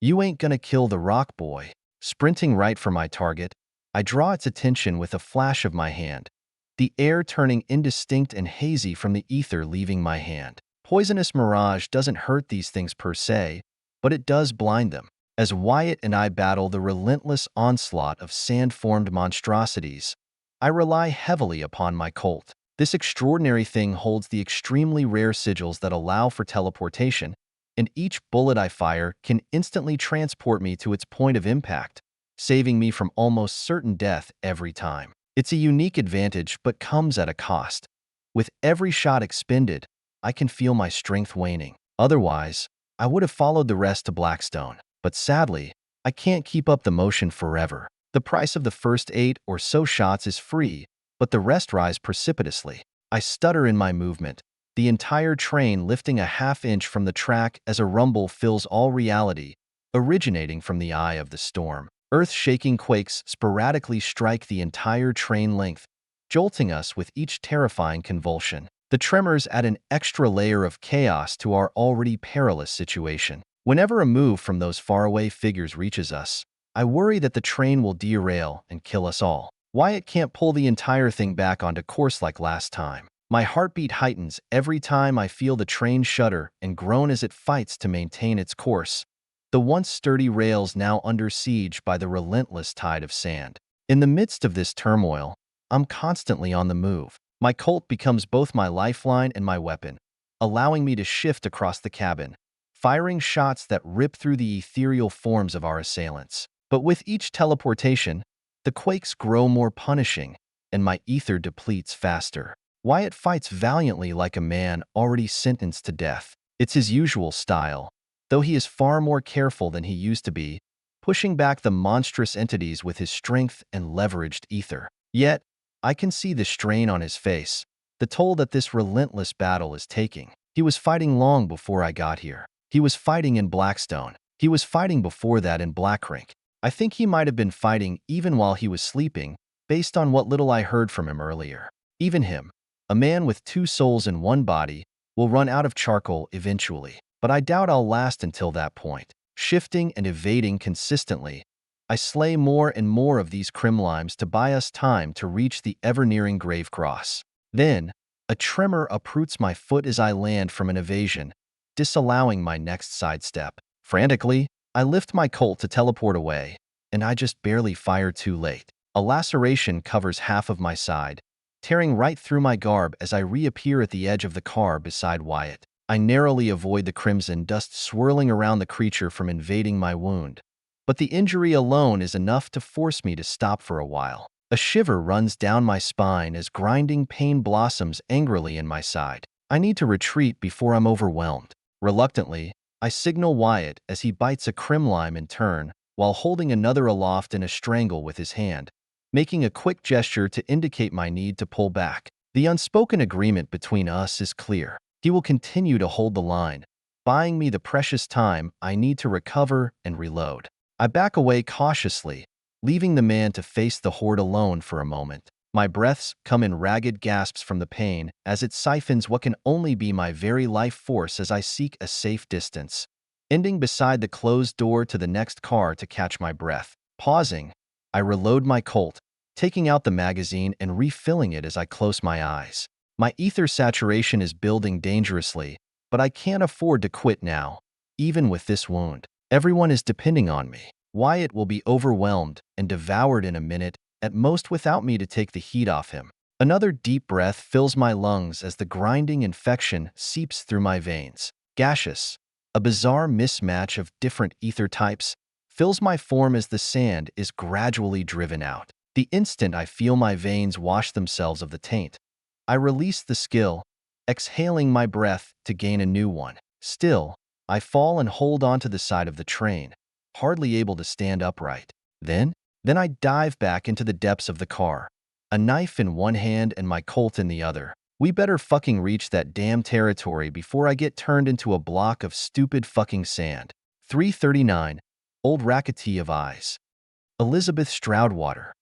You ain't gonna kill the rock boy. Sprinting right for my target, I draw its attention with a flash of my hand, the air turning indistinct and hazy from the ether leaving my hand. Poisonous mirage doesn't hurt these things per se, but it does blind them. As Wyatt and I battle the relentless onslaught of sand-formed monstrosities, I rely heavily upon my Colt. This extraordinary thing holds the extremely rare sigils that allow for teleportation, and each bullet I fire can instantly transport me to its point of impact, saving me from almost certain death every time. It's a unique advantage but comes at a cost. With every shot expended, I can feel my strength waning. Otherwise, I would have followed the rest to Blackstone. But sadly, I can't keep up the motion forever. The price of the first 8 or so shots is free, but the rest rise precipitously. I stutter in my movement, the entire train lifting a half-inch from the track as a rumble fills all reality, originating from the eye of the storm. Earth-shaking quakes sporadically strike the entire train length, jolting us with each terrifying convulsion. The tremors add an extra layer of chaos to our already perilous situation. Whenever a move from those faraway figures reaches us, I worry that the train will derail and kill us all. Wyatt can't pull the entire thing back onto course like last time. My heartbeat heightens every time I feel the train shudder and groan as it fights to maintain its course, the once sturdy rails now under siege by the relentless tide of sand. In the midst of this turmoil, I'm constantly on the move. My Colt becomes both my lifeline and my weapon, allowing me to shift across the cabin, firing shots that rip through the ethereal forms of our assailants. But with each teleportation, the quakes grow more punishing, and my ether depletes faster. Wyatt fights valiantly like a man already sentenced to death. It's his usual style, though he is far more careful than he used to be, pushing back the monstrous entities with his strength and leveraged ether. Yet, I can see the strain on his face, the toll that this relentless battle is taking. He was fighting long before I got here. He was fighting in Blackstone. He was fighting before that in Blackrink. I think he might have been fighting even while he was sleeping, based on what little I heard from him earlier. Even him, a man with 2 souls in one body, will run out of charcoal eventually. But I doubt I'll last until that point. Shifting and evading consistently, I slay more and more of these crimlimes to buy us time to reach the ever-nearing grave cross. Then, a tremor uproots my foot as I land from an evasion, disallowing my next sidestep. Frantically, I lift my Colt to teleport away, and I just barely fire too late. A laceration covers half of my side, tearing right through my garb as I reappear at the edge of the car beside Wyatt. I narrowly avoid the crimson dust swirling around the creature from invading my wound, but the injury alone is enough to force me to stop for a while. A shiver runs down my spine as grinding pain blossoms angrily in my side. I need to retreat before I'm overwhelmed. Reluctantly, I signal Wyatt as he bites a crimlime in turn, while holding another aloft in a strangle with his hand, making a quick gesture to indicate my need to pull back. The unspoken agreement between us is clear. He will continue to hold the line, buying me the precious time I need to recover and reload. I back away cautiously, leaving the man to face the horde alone for a moment. My breaths come in ragged gasps from the pain as it siphons what can only be my very life force as I seek a safe distance, ending beside the closed door to the next car to catch my breath. Pausing, I reload my Colt, taking out the magazine and refilling it as I close my eyes. My ether saturation is building dangerously, but I can't afford to quit now, even with this wound. Everyone is depending on me. Wyatt will be overwhelmed and devoured in a minute, at most without me to take the heat off him. Another deep breath fills my lungs as the grinding infection seeps through my veins. Gaseous, a bizarre mismatch of different ether types, fills my form as the sand is gradually driven out. The instant I feel my veins wash themselves of the taint, I release the skill, exhaling my breath to gain a new one. Still, I fall and hold onto the side of the train, hardly able to stand upright. Then I dive back into the depths of the car, a knife in one hand and my Colt in the other. We better fucking reach that damn territory before I get turned into a block of stupid fucking sand. 339. Old Rackety of Eyes. Elizabeth Stroudwater.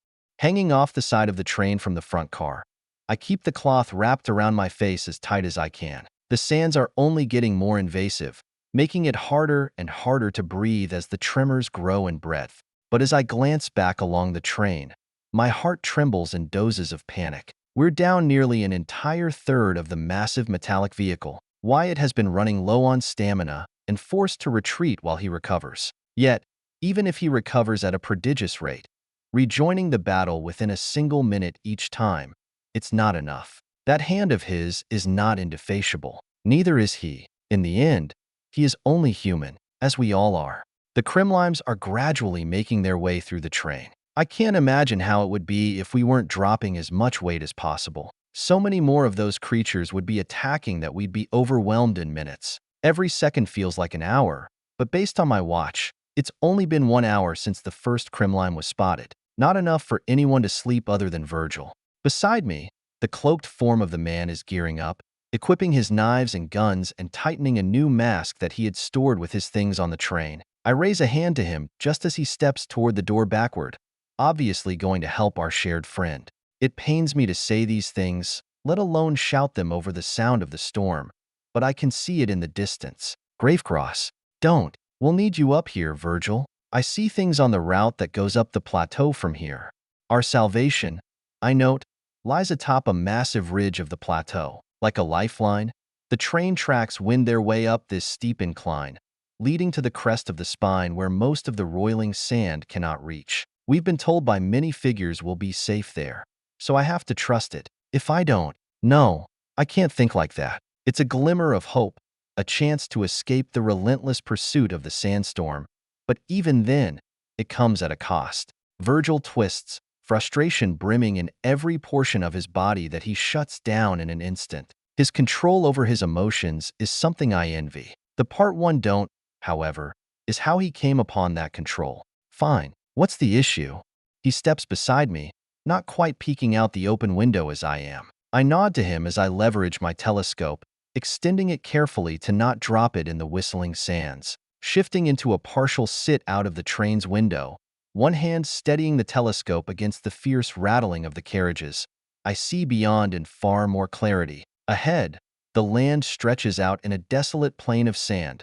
Hanging off the side of the train from the front car, I keep the cloth wrapped around my face as tight as I can. The sands are only getting more invasive, making it harder and harder to breathe as the tremors grow in breadth. But as I glance back along the train, my heart trembles in dozes of panic. We're down nearly an entire third of the massive metallic vehicle. Wyatt has been running low on stamina and forced to retreat while he recovers. Yet, even if he recovers at a prodigious rate, rejoining the battle within a single minute each time, it's not enough. That hand of his is not indefatigable. Neither is he. In the end, he is only human, as we all are. The Crimlimes are gradually making their way through the train. I can't imagine how it would be if we weren't dropping as much weight as possible. So many more of those creatures would be attacking that we'd be overwhelmed in minutes. Every second feels like an hour, but based on my watch, it's only been 1 hour since the first Crimlime was spotted. Not enough for anyone to sleep other than Virgil. Beside me, the cloaked form of the man is gearing up, equipping his knives and guns and tightening a new mask that he had stored with his things on the train. I raise a hand to him just as he steps toward the door backward, obviously going to help our shared friend. It pains me to say these things, let alone shout them over the sound of the storm, but I can see it in the distance. Gravecross. Don't. We'll need you up here, Virgil. I see things on the route that goes up the plateau from here. Our salvation, I note, lies atop a massive ridge of the plateau. Like a lifeline, the train tracks wind their way up this steep incline, leading to the crest of the spine where most of the roiling sand cannot reach. We've been told by many figures we'll be safe there, so I have to trust it. If I don't, no, I can't think like that. It's a glimmer of hope, a chance to escape the relentless pursuit of the sandstorm, but even then, it comes at a cost. Virgil twists, frustration brimming in every portion of his body that he shuts down in an instant. His control over his emotions is something I envy. The part one don't, however, is how he came upon that control. Fine, what's the issue? He steps beside me, not quite peeking out the open window as I am. I nod to him as I leverage my telescope, extending it carefully to not drop it in the whistling sands. Shifting into a partial sit out of the train's window, one hand steadying the telescope against the fierce rattling of the carriages, I see beyond in far more clarity. Ahead, the land stretches out in a desolate plain of sand,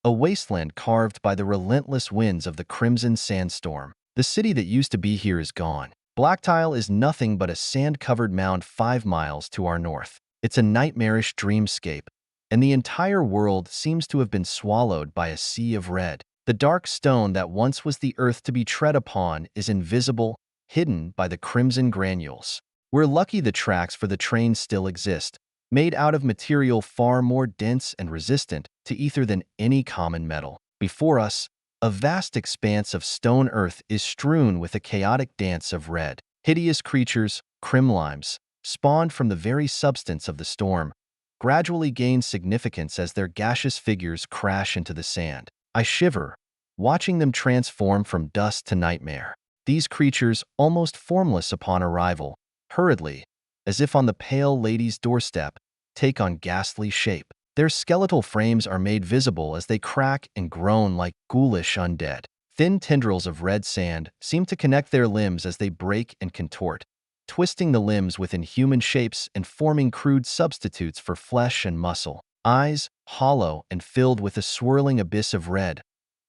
a wasteland carved by the relentless winds of the crimson sandstorm. The city that used to be here is gone. Blacktile is nothing but a sand-covered mound 5 miles to our north. It's a nightmarish dreamscape, and the entire world seems to have been swallowed by a sea of red. The dark stone that once was the earth to be tread upon is invisible, hidden by the crimson granules. We're lucky the tracks for the train still exist, made out of material far more dense and resistant to ether than any common metal. Before us, a vast expanse of stone earth is strewn with a chaotic dance of red. Hideous creatures, Crimlimes, spawned from the very substance of the storm, gradually gain significance as their gaseous figures crash into the sand. I shiver, watching them transform from dust to nightmare. These creatures, almost formless upon arrival, hurriedly, as if on the pale lady's doorstep, take on ghastly shape. Their skeletal frames are made visible as they crack and groan like ghoulish undead. Thin tendrils of red sand seem to connect their limbs as they break and contort, twisting the limbs within human shapes and forming crude substitutes for flesh and muscle. Eyes, hollow and filled with a swirling abyss of red,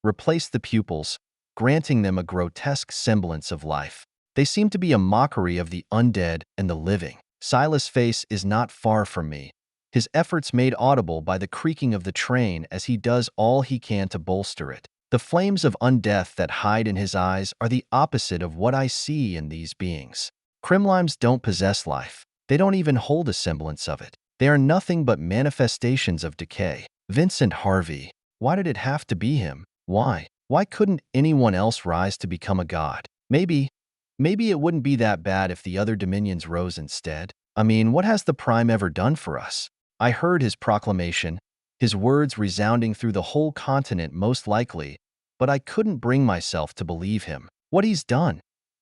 replace the pupils, granting them a grotesque semblance of life. They seem to be a mockery of the undead and the living. Silas' face is not far from me, his efforts made audible by the creaking of the train as he does all he can to bolster it. The flames of undeath that hide in his eyes are the opposite of what I see in these beings. Crimlimes don't possess life. They don't even hold a semblance of it. They are nothing but manifestations of decay. Vincent Harvey. Why did it have to be him? Why? Why couldn't anyone else rise to become a god? Maybe it wouldn't be that bad if the other dominions rose instead. I mean, what has the Prime ever done for us? I heard his proclamation, his words resounding through the whole continent most likely, but I couldn't bring myself to believe him. What he's done?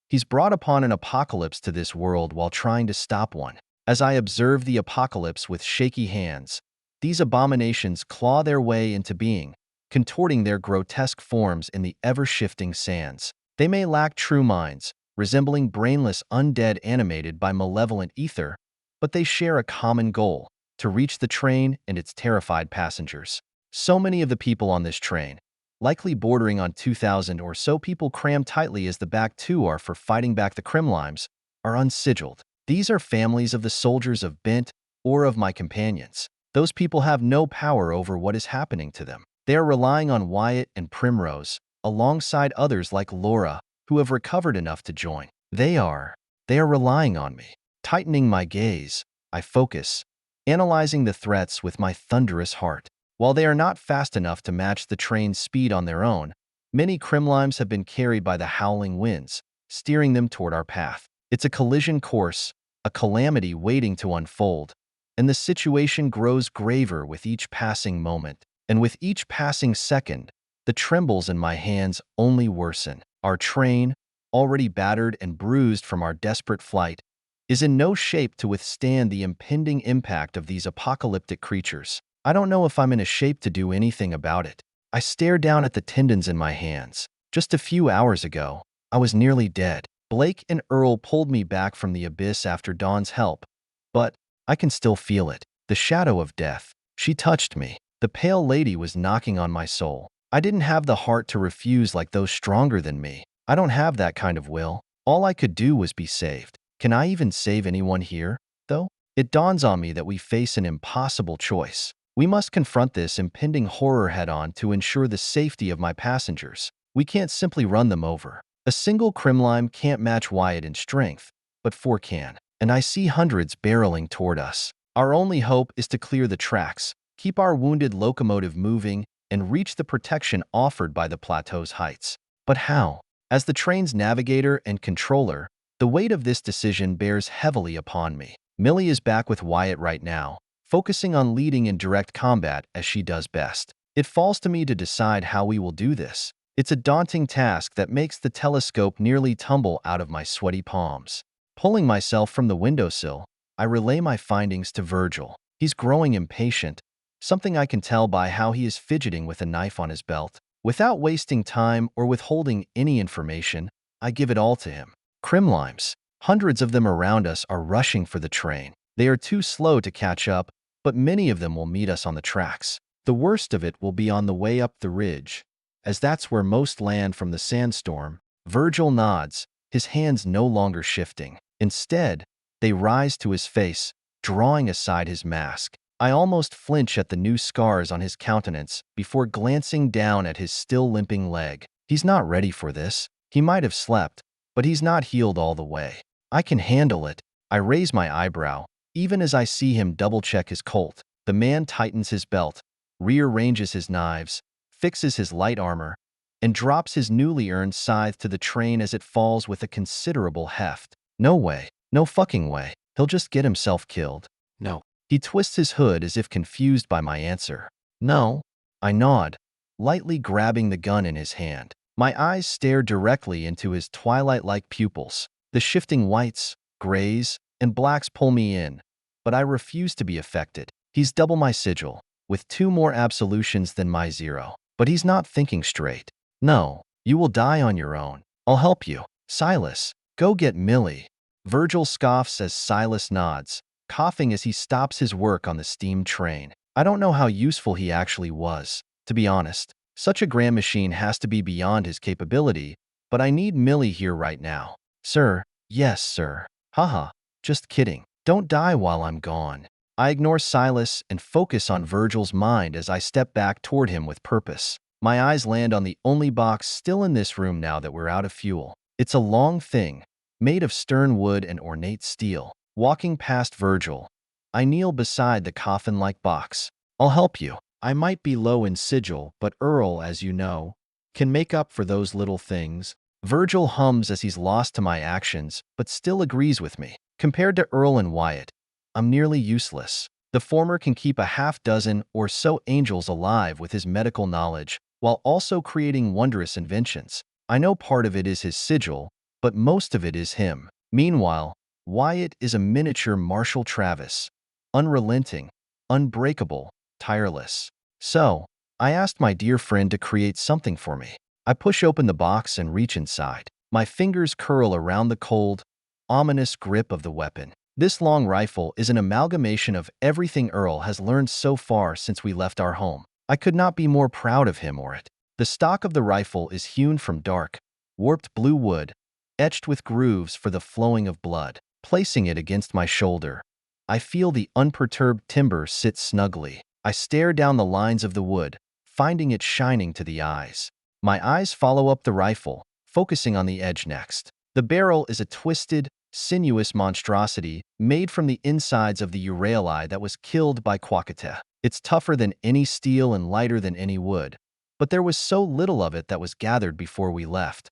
He's brought upon an apocalypse to this world while trying to stop one. As I observe the apocalypse with shaky hands, these abominations claw their way into being, contorting their grotesque forms in the ever-shifting sands. They may lack true minds, resembling brainless undead animated by malevolent ether, but they share a common goal: to reach the train and its terrified passengers. So many of the people on this train, likely bordering on 2,000 or so people crammed tightly as the back two are for fighting back the Crimlimes, are unsigiled. These are families of the soldiers of Bent or of my companions. Those people have no power over what is happening to them. They are relying on Wyatt and Primrose, alongside others like Laura, who have recovered enough to join. They are relying on me. Tightening my gaze, I focus, analyzing the threats with my thunderous heart. While they are not fast enough to match the train's speed on their own, many Crimlimes have been carried by the howling winds, steering them toward our path. It's a collision course, a calamity waiting to unfold, and the situation grows graver with each passing moment. And with each passing second, the trembles in my hands only worsen. Our train, already battered and bruised from our desperate flight, is in no shape to withstand the impending impact of these apocalyptic creatures. I don't know if I'm in a shape to do anything about it. I stare down at the tendons in my hands. Just a few hours ago, I was nearly dead. Blake and Earl pulled me back from the abyss after Dawn's help, but I can still feel it. The shadow of death. She touched me. The pale lady was knocking on my soul. I didn't have the heart to refuse like those stronger than me. I don't have that kind of will. All I could do was be saved. Can I even save anyone here, though? It dawns on me that we face an impossible choice. We must confront this impending horror head-on to ensure the safety of my passengers. We can't simply run them over. A single Crimlime can't match Wyatt in strength, but four can. And I see hundreds barreling toward us. Our only hope is to clear the tracks, keep our wounded locomotive moving, and reach the protection offered by the plateau's heights. But how? As the train's navigator and controller, the weight of this decision bears heavily upon me. Millie is back with Wyatt right now, focusing on leading in direct combat as she does best. It falls to me to decide how we will do this. It's a daunting task that makes the telescope nearly tumble out of my sweaty palms. Pulling myself from the windowsill, I relay my findings to Virgil. He's growing impatient, something I can tell by how he is fidgeting with a knife on his belt. Without wasting time or withholding any information, I give it all to him. Crimlimes. Hundreds of them around us are rushing for the train. They are too slow to catch up, but many of them will meet us on the tracks. The worst of it will be on the way up the ridge, as that's where most land from the sandstorm. Virgil nods, his hands no longer shifting. Instead, they rise to his face, drawing aside his mask. I almost flinch at the new scars on his countenance before glancing down at his still limping leg. He's not ready for this. He might have slept, but he's not healed all the way. I can handle it. I raise my eyebrow, even as I see him double-check his Colt. The man tightens his belt, rearranges his knives, fixes his light armor, and drops his newly earned scythe to the train as it falls with a considerable heft. No way. No fucking way. He'll just get himself killed. No. He twists his hood as if confused by my answer. No. I nod, lightly grabbing the gun in his hand. My eyes stare directly into his twilight-like pupils. The shifting whites, grays, and blacks pull me in, but I refuse to be affected. He's double my sigil, with 2 more absolutions than my 0. But he's not thinking straight. No, you will die on your own. I'll help you. Silas, go get Millie. Virgil scoffs as Silas nods, coughing as he stops his work on the steam train. I don't know how useful he actually was, to be honest. Such a grand machine has to be beyond his capability, but I need Millie here right now. Sir, yes, sir. Haha, just kidding. Don't die while I'm gone. I ignore Silas and focus on Virgil's mind as I step back toward him with purpose. My eyes land on the only box still in this room now that we're out of fuel. It's a long thing, made of stern wood and ornate steel. Walking past Virgil, I kneel beside the coffin-like box. I'll help you. I might be low in sigil, but Earl, as you know, can make up for those little things. Virgil hums as he's lost to my actions, but still agrees with me. Compared to Earl and Wyatt, I'm nearly useless. The former can keep a half dozen or so angels alive with his medical knowledge, while also creating wondrous inventions. I know part of it is his sigil, but most of it is him. Meanwhile, Wyatt is a miniature Marshall Travis, unrelenting, unbreakable, tireless. So, I asked my dear friend to create something for me. I push open the box and reach inside. My fingers curl around the cold, ominous grip of the weapon. This long rifle is an amalgamation of everything Earl has learned so far since we left our home. I could not be more proud of him or it. The stock of the rifle is hewn from dark, warped blue wood, etched with grooves for the flowing of blood. Placing it against my shoulder, I feel the unperturbed timber sit snugly. I stare down the lines of the wood, finding it shining to the eyes. My eyes follow up the rifle, focusing on the edge next. The barrel is a twisted, sinuous monstrosity made from the insides of the Urayuli that was killed by Quakes. It's tougher than any steel and lighter than any wood, but there was so little of it that was gathered before we left.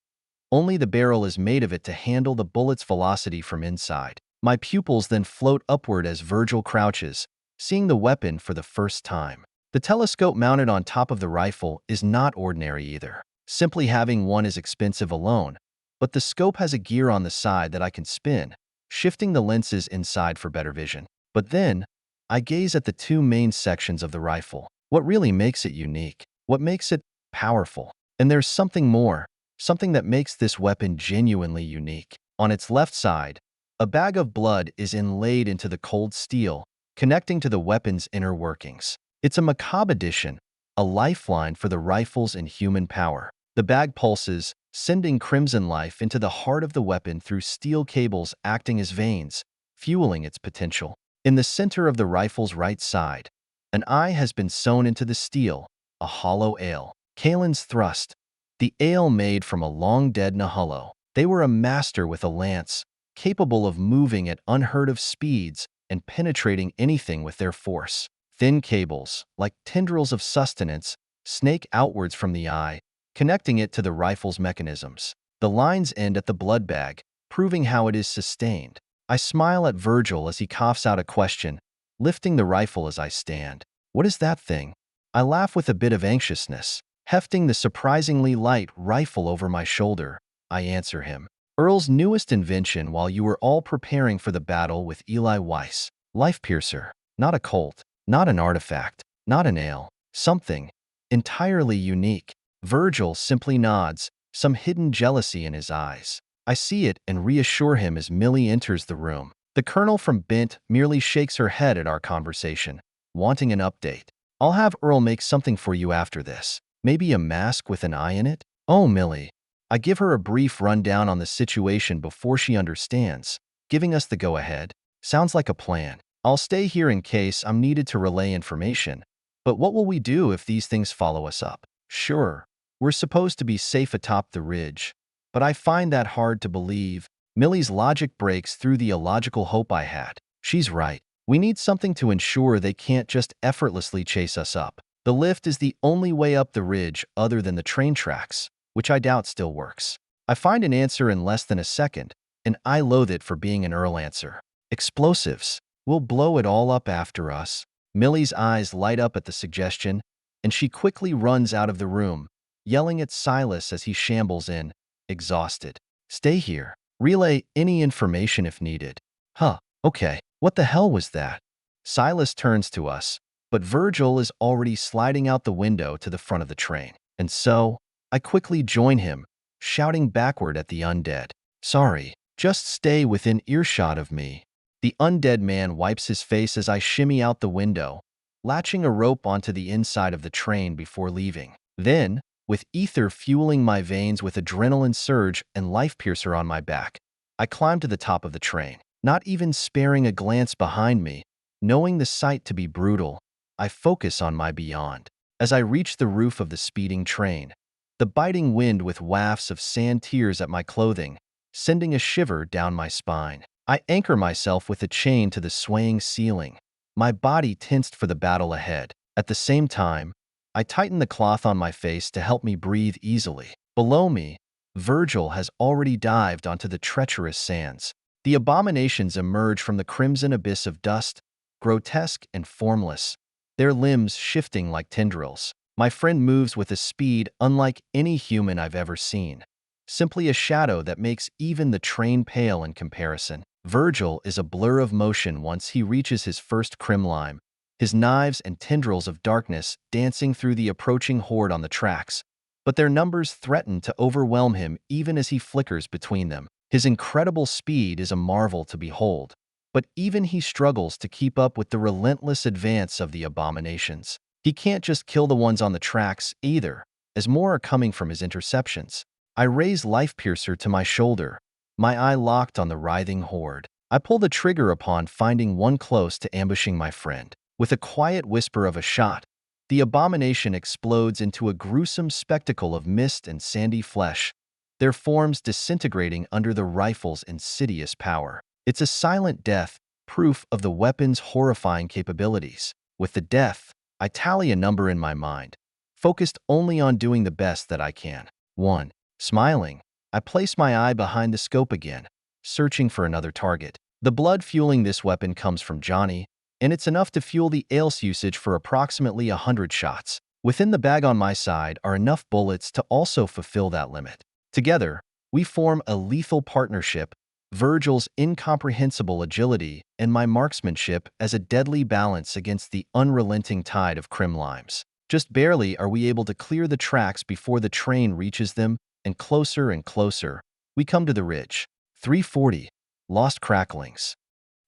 Only the barrel is made of it to handle the bullet's velocity from inside. My pupils then float upward as Virgil crouches, seeing the weapon for the first time. The telescope mounted on top of the rifle is not ordinary either. Simply having one is expensive alone, but the scope has a gear on the side that I can spin, shifting the lenses inside for better vision. But then, I gaze at the two main sections of the rifle. What really makes it unique? What makes it powerful? And there's something more. Something that makes this weapon genuinely unique. On its left side, a bag of blood is inlaid into the cold steel, connecting to the weapon's inner workings. It's a macabre addition, a lifeline for the rifle's inhuman power. The bag pulses, sending crimson life into the heart of the weapon through steel cables acting as veins, fueling its potential. In the center of the rifle's right side, an eye has been sewn into the steel, a hollow ale. Kalen's thrust. The ale made from a long-dead Nahullo. They were a master with a lance, capable of moving at unheard-of speeds and penetrating anything with their force. Thin cables, like tendrils of sustenance, snake outwards from the eye, connecting it to the rifle's mechanisms. The lines end at the blood bag, proving how it is sustained. I smile at Virgil as he coughs out a question, lifting the rifle as I stand. What is that thing? I laugh with a bit of anxiousness. Hefting the surprisingly light rifle over my shoulder, I answer him. Earl's newest invention while you were all preparing for the battle with Eli Weiss. Life piercer. Not a colt. Not an artifact. Not an ale. Something entirely unique. Virgil simply nods, some hidden jealousy in his eyes. I see it and reassure him as Millie enters the room. The colonel from Bent merely shakes her head at our conversation, wanting an update. I'll have Earl make something for you after this. Maybe a mask with an eye in it? Oh, Millie. I give her a brief rundown on the situation before she understands, giving us the go-ahead. Sounds like a plan. I'll stay here in case I'm needed to relay information. But what will we do if these things follow us up? Sure, we're supposed to be safe atop the ridge, but I find that hard to believe. Millie's logic breaks through the illogical hope I had. She's right. We need something to ensure they can't just effortlessly chase us up. The lift is the only way up the ridge other than the train tracks, which I doubt still works. I find an answer in less than a second, and I loathe it for being an Earl answer. Explosives. We'll blow it all up after us. Millie's eyes light up at the suggestion, and she quickly runs out of the room, yelling at Silas as he shambles in, exhausted. Stay here. Relay any information if needed. Huh, okay. What the hell was that? Silas turns to us, but Virgil is already sliding out the window to the front of the train. And so, I quickly join him, shouting backward at the undead. Sorry, just stay within earshot of me. The undead man wipes his face as I shimmy out the window, latching a rope onto the inside of the train before leaving. Then, with ether fueling my veins with adrenaline surge and life piercer on my back, I climb to the top of the train, not even sparing a glance behind me, knowing the sight to be brutal. I focus on my beyond. As I reach the roof of the speeding train, the biting wind with wafts of sand tears at my clothing, sending a shiver down my spine. I anchor myself with a chain to the swaying ceiling, my body tensed for the battle ahead. At the same time, I tighten the cloth on my face to help me breathe easily. Below me, Virgil has already dived onto the treacherous sands, The abominations emerge from the crimson abyss of dust, grotesque and formless, their limbs shifting like tendrils. My friend moves with a speed unlike any human I've ever seen. Simply a shadow that makes even the train pale in comparison. Virgil is a blur of motion once he reaches his first crimlime, his knives and tendrils of darkness dancing through the approaching horde on the tracks, but their numbers threaten to overwhelm him even as he flickers between them. His incredible speed is a marvel to behold, but even he struggles to keep up with the relentless advance of the abominations. He can't just kill the ones on the tracks either, as more are coming from his interceptions. I raise Life Piercer to my shoulder, my eye locked on the writhing horde. I pull the trigger upon finding one close to ambushing my friend. With a quiet whisper of a shot, the abomination explodes into a gruesome spectacle of mist and sandy flesh, their forms disintegrating under the rifle's insidious power. It's a silent death, proof of the weapon's horrifying capabilities. With the death, I tally a number in my mind, focused only on doing the best that I can. 1. Smiling, I place my eye behind the scope again, searching for another target. The blood fueling this weapon comes from Johnny, and it's enough to fuel the ALS usage for approximately 100 shots. Within the bag on my side are enough bullets to also fulfill that limit. Together, we form a lethal partnership, Virgil's incomprehensible agility and my marksmanship as a deadly balance against the unrelenting tide of crimlimes. Just barely are we able to clear the tracks before the train reaches them, and closer, we come to the ridge. 340. Lost Cracklings.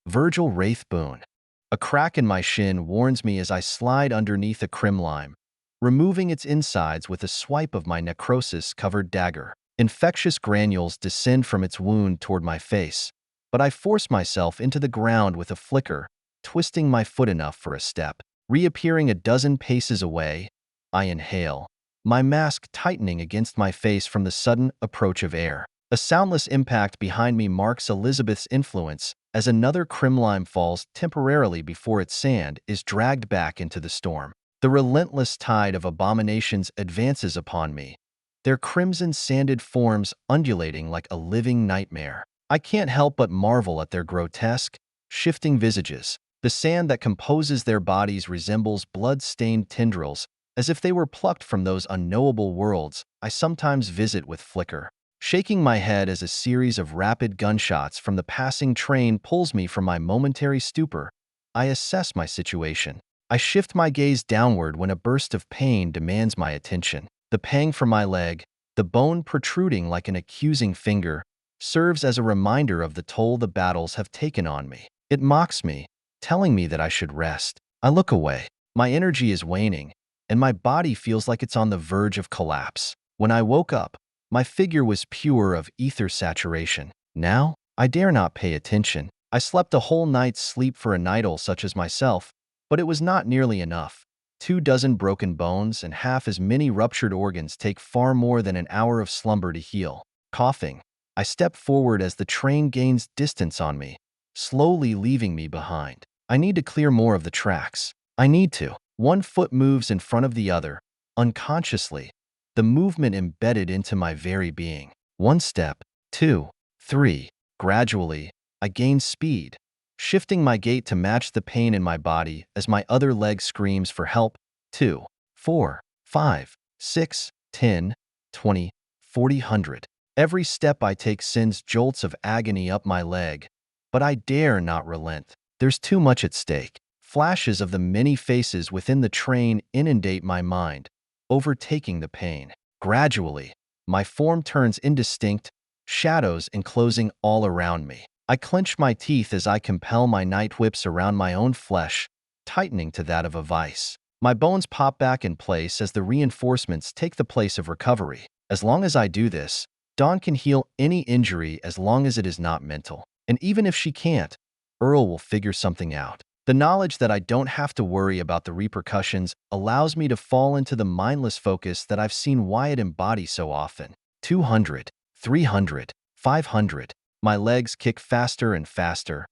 Virgil Wraith Boon. A crack in my shin warns me as I slide underneath a crimlime, removing its insides with a swipe of my necrosis-covered dagger. Infectious granules descend from its wound toward my face, but I force myself into the ground with a flicker, twisting my foot enough for a step. Reappearing a dozen paces away, I inhale, my mask tightening against my face from the sudden approach of air. A soundless impact behind me marks Elizabeth's influence as another crimlime falls temporarily before its sand is dragged back into the storm. The relentless tide of abominations advances upon me, their crimson-sanded forms undulating like a living nightmare. I can't help but marvel at their grotesque, shifting visages. The sand that composes their bodies resembles blood-stained tendrils, as if they were plucked from those unknowable worlds I sometimes visit with flicker. Shaking my head as a series of rapid gunshots from the passing train pulls me from my momentary stupor, I assess my situation. I shift my gaze downward when a burst of pain demands my attention. The pang from my leg, the bone protruding like an accusing finger, serves as a reminder of the toll the battles have taken on me. It mocks me, telling me that I should rest. I look away. My energy is waning, and my body feels like it's on the verge of collapse. When I woke up, my figure was pure of ether saturation. Now, I dare not pay attention. I slept a whole night's sleep for a nightle such as myself, but it was not nearly enough. 24 broken bones and half as many ruptured organs take far more than an hour of slumber to heal. Coughing, I step forward as the train gains distance on me, slowly leaving me behind. I need to clear more of the tracks. I need to. One foot moves in front of the other, unconsciously, the movement embedded into my very being. 1 step, 2, 3. Gradually, I gain speed, shifting my gait to match the pain in my body as my other leg screams for help. 2, 4, 5, 6, 10, 20, 40, 100. Every step I take sends jolts of agony up my leg, but I dare not relent. There's too much at stake. Flashes of the many faces within the train inundate my mind, overtaking the pain. Gradually, my form turns indistinct, shadows enclosing all around me. I clench my teeth as I compel my night whips around my own flesh, tightening to that of a vice. My bones pop back in place as the reinforcements take the place of recovery. As long as I do this, Dawn can heal any injury as long as it is not mental. And even if she can't, Earl will figure something out. The knowledge that I don't have to worry about the repercussions allows me to fall into the mindless focus that I've seen Wyatt embody so often. 200, 300, 500. My legs kick faster and faster,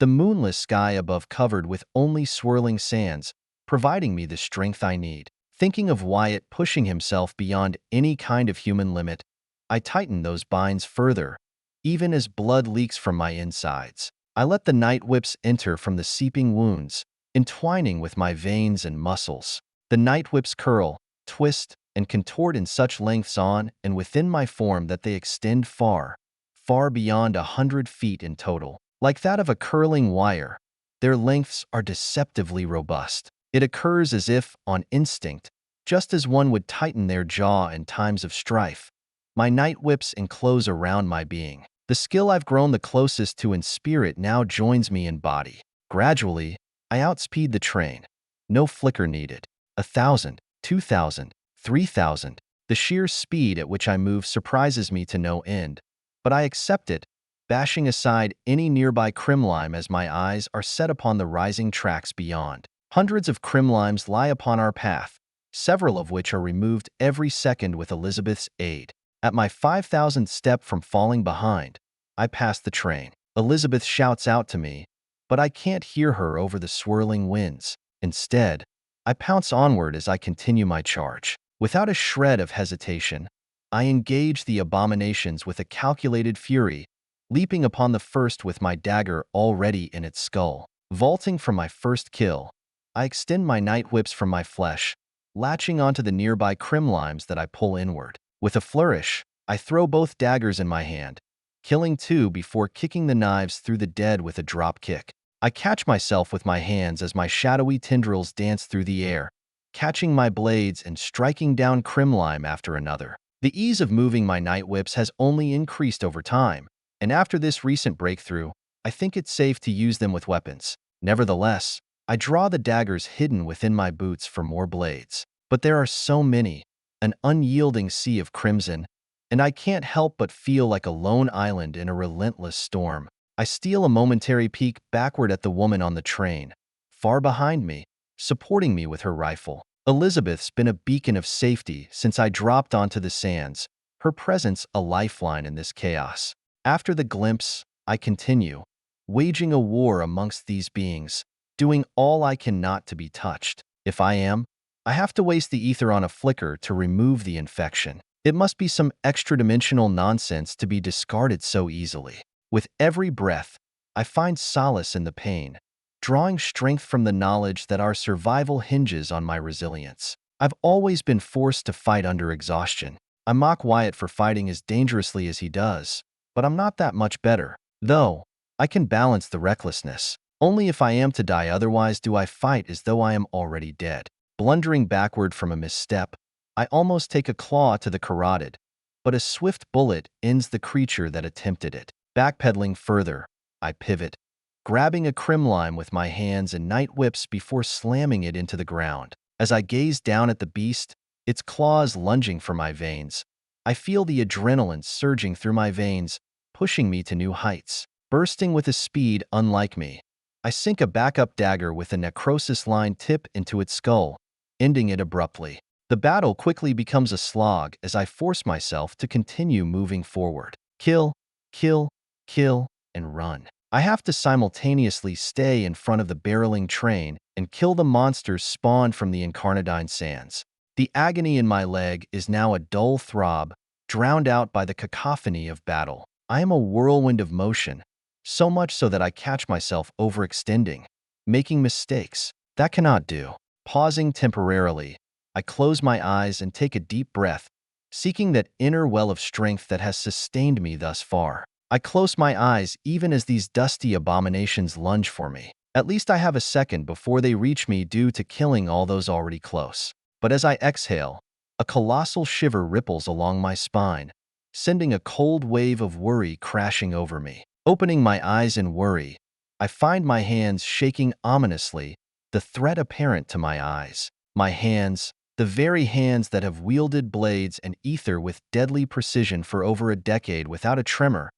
the moonless sky above covered with only swirling sands, providing me the strength I need. Thinking of Wyatt pushing himself beyond any kind of human limit, I tighten those binds further, even as blood leaks from my insides. I let the night whips enter from the seeping wounds, entwining with my veins and muscles. The night whips curl, twist, and contort in such lengths on and within my form that they extend far, far beyond 100 feet in total. Like that of a curling wire, their lengths are deceptively robust. It occurs as if, on instinct, just as one would tighten their jaw in times of strife. My night whips enclose around my being. The skill I've grown the closest to in spirit now joins me in body. Gradually, I outspeed the train. No flicker needed. 1,000, 2,000, 3,000. The sheer speed at which I move surprises me to no end, but I accept it, bashing aside any nearby crimlime as my eyes are set upon the rising tracks beyond. Hundreds of crimlimes lie upon our path, several of which are removed every second with Elizabeth's aid. At my 5,000th step from falling behind, I pass the train. Elizabeth shouts out to me, but I can't hear her over the swirling winds. Instead, I pounce onward as I continue my charge. Without a shred of hesitation, I engage the abominations with a calculated fury, leaping upon the first with my dagger already in its skull. Vaulting from my first kill, I extend my night whips from my flesh, latching onto the nearby crimlimes that I pull inward. With a flourish, I throw both daggers in my hand, killing two before kicking the knives through the dead with a drop kick. I catch myself with my hands as my shadowy tendrils dance through the air, catching my blades and striking down crimlime after another. The ease of moving my night whips has only increased over time, and after this recent breakthrough, I think it's safe to use them with weapons. Nevertheless, I draw the daggers hidden within my boots for more blades. But there are so many, an unyielding sea of crimson, and I can't help but feel like a lone island in a relentless storm. I steal a momentary peek backward at the woman on the train, far behind me, supporting me with her rifle. Elizabeth's been a beacon of safety since I dropped onto the sands, her presence a lifeline in this chaos. After the glimpse, I continue, waging a war amongst these beings, doing all I can not to be touched. If I am, I have to waste the ether on a flicker to remove the infection. It must be some extra-dimensional nonsense to be discarded so easily. With every breath, I find solace in the pain, drawing strength from the knowledge that our survival hinges on my resilience. I've always been forced to fight under exhaustion. I mock Wyatt for fighting as dangerously as he does, but I'm not that much better. Though, I can balance the recklessness. Only if I am to die, otherwise do I fight as though I am already dead. Blundering backward from a misstep, I almost take a claw to the carotid, but a swift bullet ends the creature that attempted it. Backpedaling further, I pivot, grabbing a crimlime with my hands and night whips before slamming it into the ground. As I gaze down at the beast, its claws lunging for my veins, I feel the adrenaline surging through my veins, pushing me to new heights. Bursting with a speed unlike me, I sink a backup dagger with a necrosis-lined tip into its skull, ending it abruptly. The battle quickly becomes a slog as I force myself to continue moving forward. Kill, kill, kill, and run. I have to simultaneously stay in front of the barreling train and kill the monsters spawned from the Incarnadine sands. The agony in my leg is now a dull throb, drowned out by the cacophony of battle. I am a whirlwind of motion, so much so that I catch myself overextending, making mistakes. That cannot do. Pausing temporarily, I close my eyes and take a deep breath, seeking that inner well of strength that has sustained me thus far. I close my eyes even as these dusty abominations lunge for me. At least I have a second before they reach me due to killing all those already close. But as I exhale, a colossal shiver ripples along my spine, sending a cold wave of worry crashing over me. Opening my eyes in worry, I find my hands shaking ominously, the threat apparent to my eyes. My hands, the very hands that have wielded blades and ether with deadly precision for over a decade without a tremor,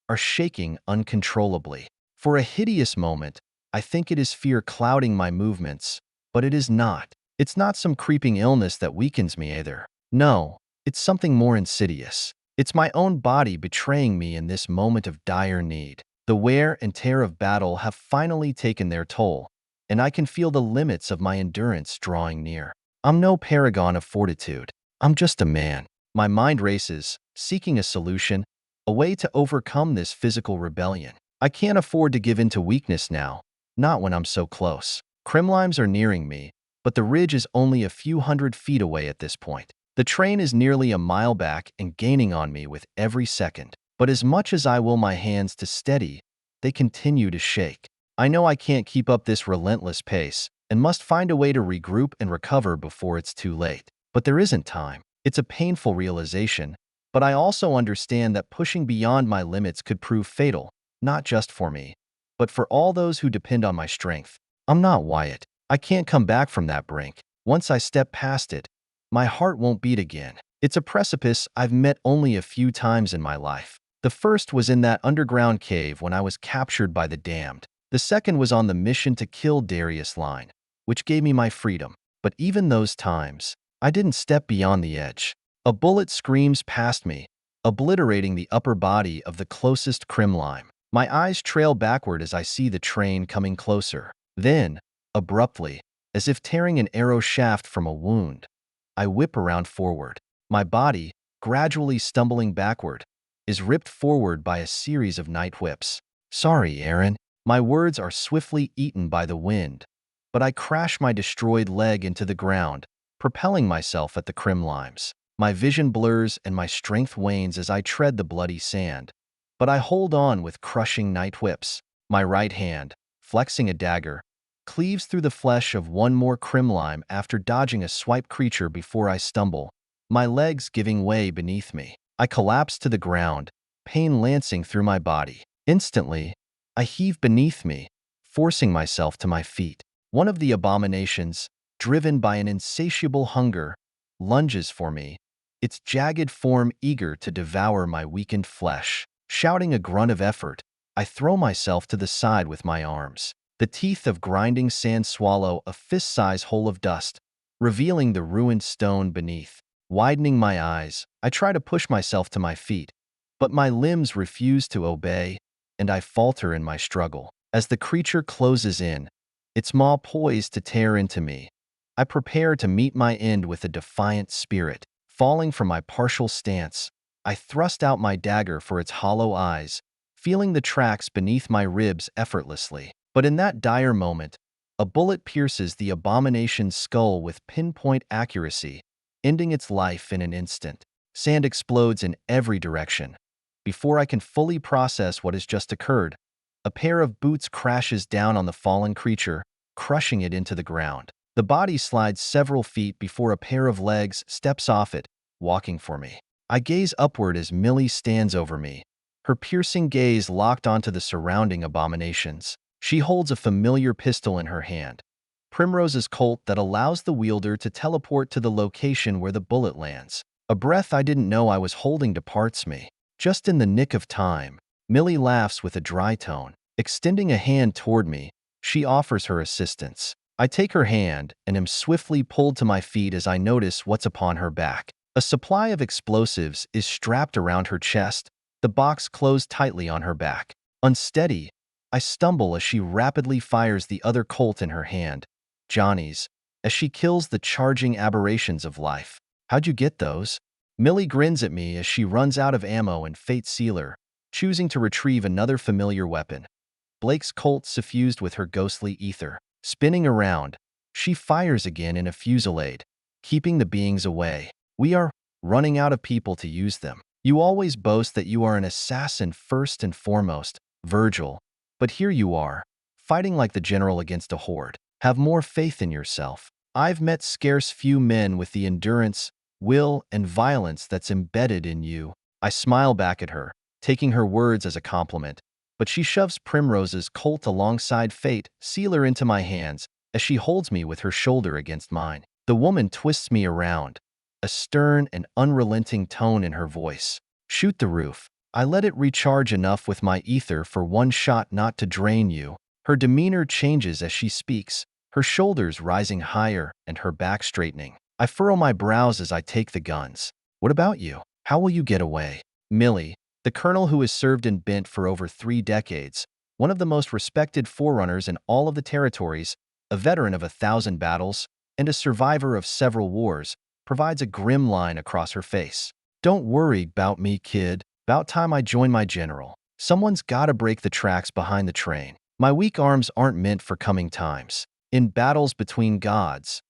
are shaking uncontrollably. For a hideous moment, I think it is fear clouding my movements, but it is not. It's not some creeping illness that weakens me either. No, it's something more insidious. It's my own body betraying me in this moment of dire need. The wear and tear of battle have finally taken their toll, and I can feel the limits of my endurance drawing near. I'm no paragon of fortitude. I'm just a man. My mind races, seeking a solution, a way to overcome this physical rebellion. I can't afford to give in to weakness now, not when I'm so close. Crimlimes are nearing me, but the ridge is only a few hundred feet away at this point. The train is nearly a mile back and gaining on me with every second. But as much as I will my hands to steady, they continue to shake. I know I can't keep up this relentless pace and must find a way to regroup and recover before it's too late. But there isn't time. It's a painful realization, but I also understand that pushing beyond my limits could prove fatal, not just for me, but for all those who depend on my strength. I'm not Wyatt. I can't come back from that brink. Once I step past it, my heart won't beat again. It's a precipice I've met only a few times in my life. The first was in that underground cave when I was captured by the damned. The second was on the mission to kill Darius Line, which gave me my freedom. But even those times, I didn't step beyond the edge. A bullet screams past me, obliterating the upper body of the closest crimlime. My eyes trail backward as I see the train coming closer. Then, abruptly, as if tearing an arrow shaft from a wound, I whip around forward. My body, gradually stumbling backward, is ripped forward by a series of night whips. Sorry, Aaron. My words are swiftly eaten by the wind, but I crash my destroyed leg into the ground, propelling myself at the crimlimes. My vision blurs and my strength wanes as I tread the bloody sand, but I hold on with crushing night whips. My right hand, flexing a dagger, cleaves through the flesh of one more crimlime after dodging a swipe creature before I stumble, my legs giving way beneath me. I collapse to the ground, pain lancing through my body. Instantly, I heave beneath me, forcing myself to my feet. One of the abominations, driven by an insatiable hunger, lunges for me, its jagged form eager to devour my weakened flesh. Shouting a grunt of effort, I throw myself to the side with my arms. The teeth of grinding sand swallow a fist-size hole of dust, revealing the ruined stone beneath. Widening my eyes, I try to push myself to my feet, but my limbs refuse to obey, and I falter in my struggle. As the creature closes in, its maw poised to tear into me, I prepare to meet my end with a defiant spirit. Falling from my partial stance, I thrust out my dagger for its hollow eyes, feeling the tracks beneath my ribs effortlessly. But in that dire moment, a bullet pierces the abomination's skull with pinpoint accuracy, ending its life in an instant. Sand explodes in every direction. Before I can fully process what has just occurred, a pair of boots crashes down on the fallen creature, crushing it into the ground. The body slides several feet before a pair of legs steps off it, walking for me. I gaze upward as Millie stands over me, her piercing gaze locked onto the surrounding abominations. She holds a familiar pistol in her hand, Primrose's Colt, that allows the wielder to teleport to the location where the bullet lands. A breath I didn't know I was holding departs me. Just in the nick of time, Millie laughs with a dry tone. Extending a hand toward me, she offers her assistance. I take her hand and am swiftly pulled to my feet as I notice what's upon her back. A supply of explosives is strapped around her chest, the box closed tightly on her back. Unsteady, I stumble as she rapidly fires the other Colt in her hand, Johnny's, as she kills the charging aberrations of life. How'd you get those? Millie grins at me as she runs out of ammo and Fate Sealer, choosing to retrieve another familiar weapon. Blake's Colt suffused with her ghostly ether. Spinning around, she fires again in a fusillade, keeping the beings away. We are running out of people to use them. You always boast that you are an assassin first and foremost, Virgil, but here you are, fighting like the general against a horde. Have more faith in yourself. I've met scarce few men with the endurance, will, and violence that's embedded in you. I smile back at her, taking her words as a compliment, but she shoves Primrose's Colt alongside Fate Sealer into my hands as she holds me with her shoulder against mine. The woman twists me around, a stern and unrelenting tone in her voice. Shoot the roof. I let it recharge enough with my ether for one shot not to drain you. Her demeanor changes as she speaks, her shoulders rising higher and her back straightening. I furrow my brows as I take the guns. What about you? How will you get away? Millie, the colonel who has served in Bent for over 3 decades, one of the most respected forerunners in all of the territories, a veteran of 1,000 battles, and a survivor of several wars, provides a grim line across her face. Don't worry about me, kid. About time I join my general. Someone's gotta break the tracks behind the train. My weak arms aren't meant for coming times. In battles between gods,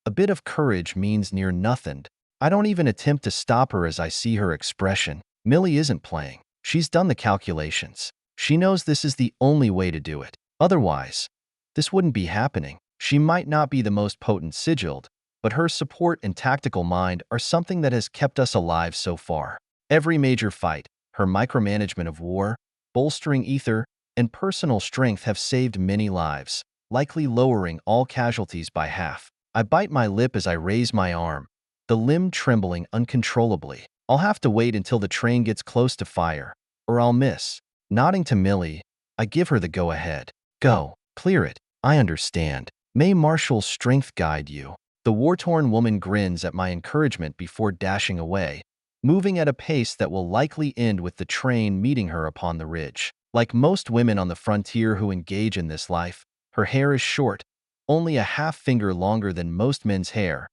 a bit of courage means near nothing. I don't even attempt to stop her as I see her expression. Millie isn't playing. She's done the calculations. She knows this is the only way to do it. Otherwise, this wouldn't be happening. She might not be the most potent sigilled, but her support and tactical mind are something that has kept us alive so far. Every major fight, her micromanagement of war, bolstering ether, and personal strength have saved many lives, likely lowering all casualties by half. I bite my lip as I raise my arm, the limb trembling uncontrollably. I'll have to wait until the train gets close to fire, or I'll miss. Nodding to Millie, I give her the go-ahead. Go, clear it. I understand. May Marshall's strength guide you. The war-torn woman grins at my encouragement before dashing away, moving at a pace that will likely end with the train meeting her upon the ridge. Like most women on the frontier who engage in this life, her hair is short, only a half finger longer than most men's hair,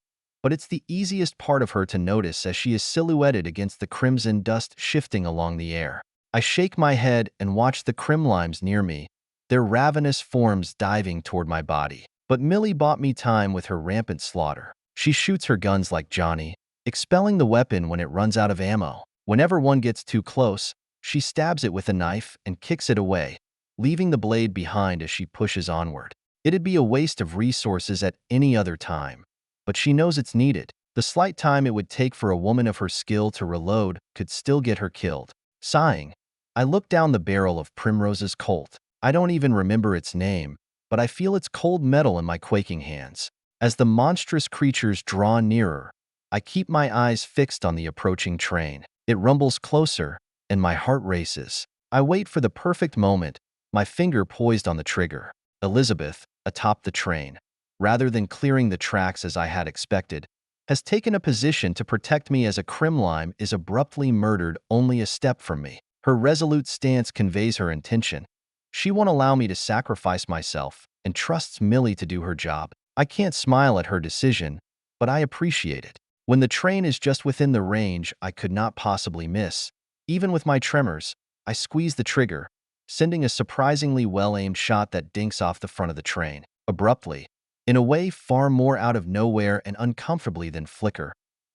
but it's the easiest part of her to notice as she is silhouetted against the crimson dust shifting along the air. I shake my head and watch the crimlimes near me, their ravenous forms diving toward my body. But Millie bought me time with her rampant slaughter. She shoots her guns like Johnny, expelling the weapon when it runs out of ammo. Whenever one gets too close, she stabs it with a knife and kicks it away, leaving the blade behind as she pushes onward. It'd be a waste of resources at any other time, but she knows it's needed. The slight time it would take for a woman of her skill to reload could still get her killed. Sighing, I look down the barrel of Primrose's Colt. I don't even remember its name, but I feel its cold metal in my quaking hands. As the monstrous creatures draw nearer, I keep my eyes fixed on the approaching train. It rumbles closer, and my heart races. I wait for the perfect moment, my finger poised on the trigger. Elizabeth, atop the train, rather than clearing the tracks as I had expected, has taken a position to protect me as a crimlime is abruptly murdered only a step from me. Her resolute stance conveys her intention. She won't allow me to sacrifice myself and trusts Millie to do her job. I can't smile at her decision, but I appreciate it. When the train is just within the range I could not possibly miss, even with my tremors, I squeeze the trigger, sending a surprisingly well-aimed shot that dinks off the front of the train. Abruptly, in a way far more out of nowhere and uncomfortably than flicker,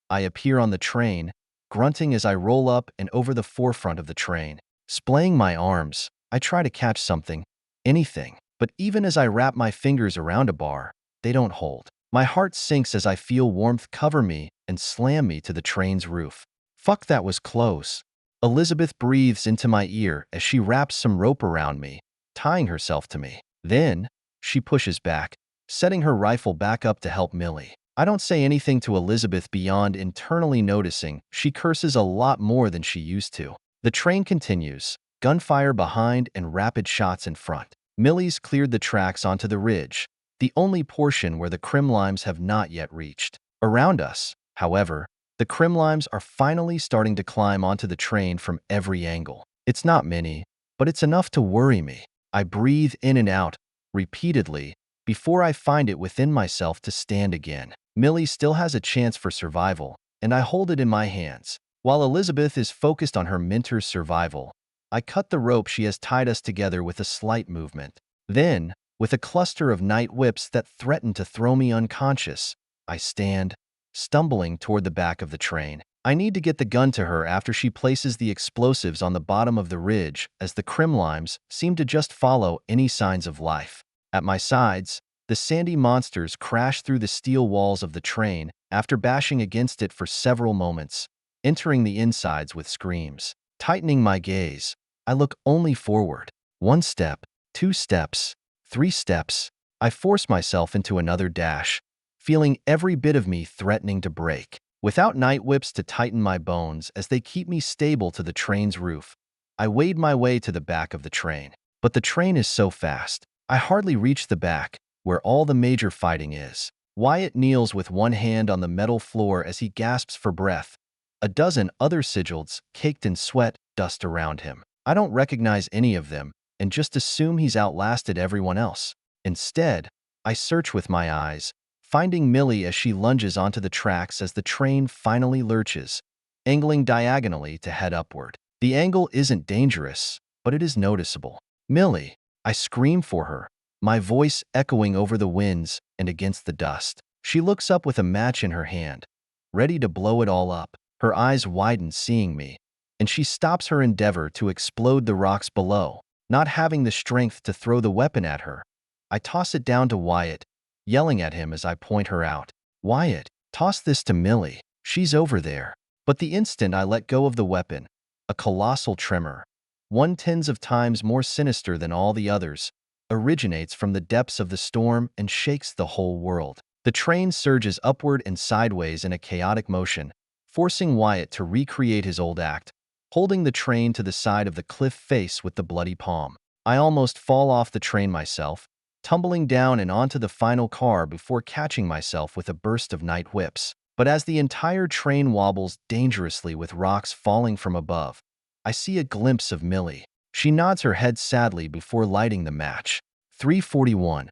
I appear on the train, grunting as I roll up and over the forefront of the train. Splaying my arms, I try to catch something, anything, but even as I wrap my fingers around a bar, they don't hold. My heart sinks as I feel warmth cover me and slam me to the train's roof. Fuck, that was close. Elizabeth breathes into my ear as she wraps some rope around me, tying herself to me. Then, she pushes back, setting her rifle back up to help Millie. I don't say anything to Elizabeth beyond internally noticing she curses a lot more than she used to. The train continues, gunfire behind and rapid shots in front. Millie's cleared the tracks onto the ridge, the only portion where the crimlimes have not yet reached. Around us, however, the crimlimes are finally starting to climb onto the train from every angle. It's not many, but it's enough to worry me. I breathe in and out, repeatedly, before I find it within myself to stand again. Millie still has a chance for survival, and I hold it in my hands. While Elizabeth is focused on her mentor's survival, I cut the rope she has tied us together with a slight movement. Then, with a cluster of night whips that threaten to throw me unconscious, I stand, stumbling toward the back of the train. I need to get the gun to her after she places the explosives on the bottom of the ridge, as the crimlimes seem to just follow any signs of life. At my sides, the sandy monsters crash through the steel walls of the train after bashing against it for several moments, entering the insides with screams. Tightening my gaze, I look only forward. 1 step, 2 steps, 3 steps. I force myself into another dash, feeling every bit of me threatening to break. Without night whips to tighten my bones as they keep me stable to the train's roof, I wade my way to the back of the train. But the train is so fast, I hardly reach the back, where all the major fighting is. Wyatt kneels with one hand on the metal floor as he gasps for breath. A dozen other sigils, caked in sweat, dust around him. I don't recognize any of them, and just assume he's outlasted everyone else. Instead, I search with my eyes, finding Millie as she lunges onto the tracks as the train finally lurches, angling diagonally to head upward. The angle isn't dangerous, but it is noticeable. Millie, I scream for her, my voice echoing over the winds and against the dust. She looks up with a match in her hand, ready to blow it all up. Her eyes widen seeing me, and she stops her endeavor to explode the rocks below, not having the strength to throw the weapon at her. I toss it down to Wyatt, yelling at him as I point her out. Wyatt, toss this to Millie. She's over there. But the instant I let go of the weapon, a colossal tremor, one tens of times more sinister than all the others, originates from the depths of the storm and shakes the whole world. The train surges upward and sideways in a chaotic motion, forcing Wyatt to recreate his old act, holding the train to the side of the cliff face with the bloody palm. I almost fall off the train myself, tumbling down and onto the final car before catching myself with a burst of night whips. But as the entire train wobbles dangerously with rocks falling from above, I see a glimpse of Millie. She nods her head sadly before lighting the match. 3:41.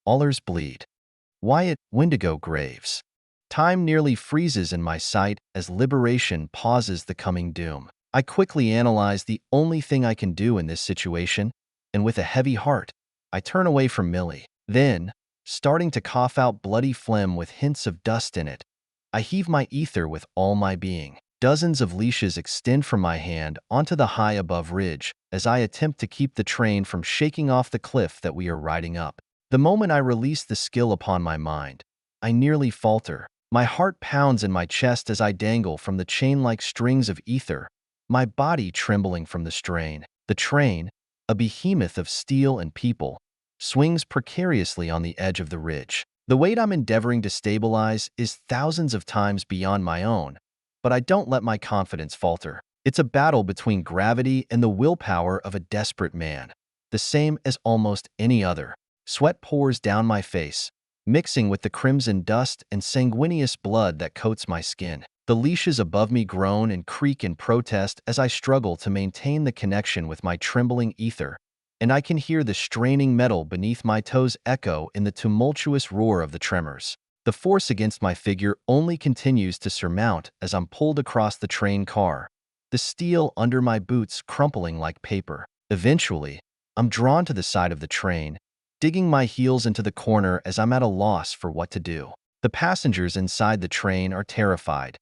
Allers bleed. Wyatt, Wendigo Graves. Time nearly freezes in my sight as liberation pauses the coming doom. I quickly analyze the only thing I can do in this situation, and with a heavy heart, I turn away from Millie. Then, starting to cough out bloody phlegm with hints of dust in it, I heave my ether with all my being. Dozens of leashes extend from my hand onto the high above ridge as I attempt to keep the train from shaking off the cliff that we are riding up. The moment I release the skill upon my mind, I nearly falter. My heart pounds in my chest as I dangle from the chain-like strings of ether, my body trembling from the strain. The train, a behemoth of steel and people, swings precariously on the edge of the ridge. The weight I'm endeavoring to stabilize is thousands of times beyond my own, but I don't let my confidence falter. It's a battle between gravity and the willpower of a desperate man, the same as almost any other. Sweat pours down my face, mixing with the crimson dust and sanguineous blood that coats my skin. The leashes above me groan and creak in protest as I struggle to maintain the connection with my trembling ether, and I can hear the straining metal beneath my toes echo in the tumultuous roar of the tremors. The force against my figure only continues to surmount as I'm pulled across the train car, the steel under my boots crumpling like paper. Eventually, I'm drawn to the side of the train, digging my heels into the corner as I'm at a loss for what to do. The passengers inside the train are terrified,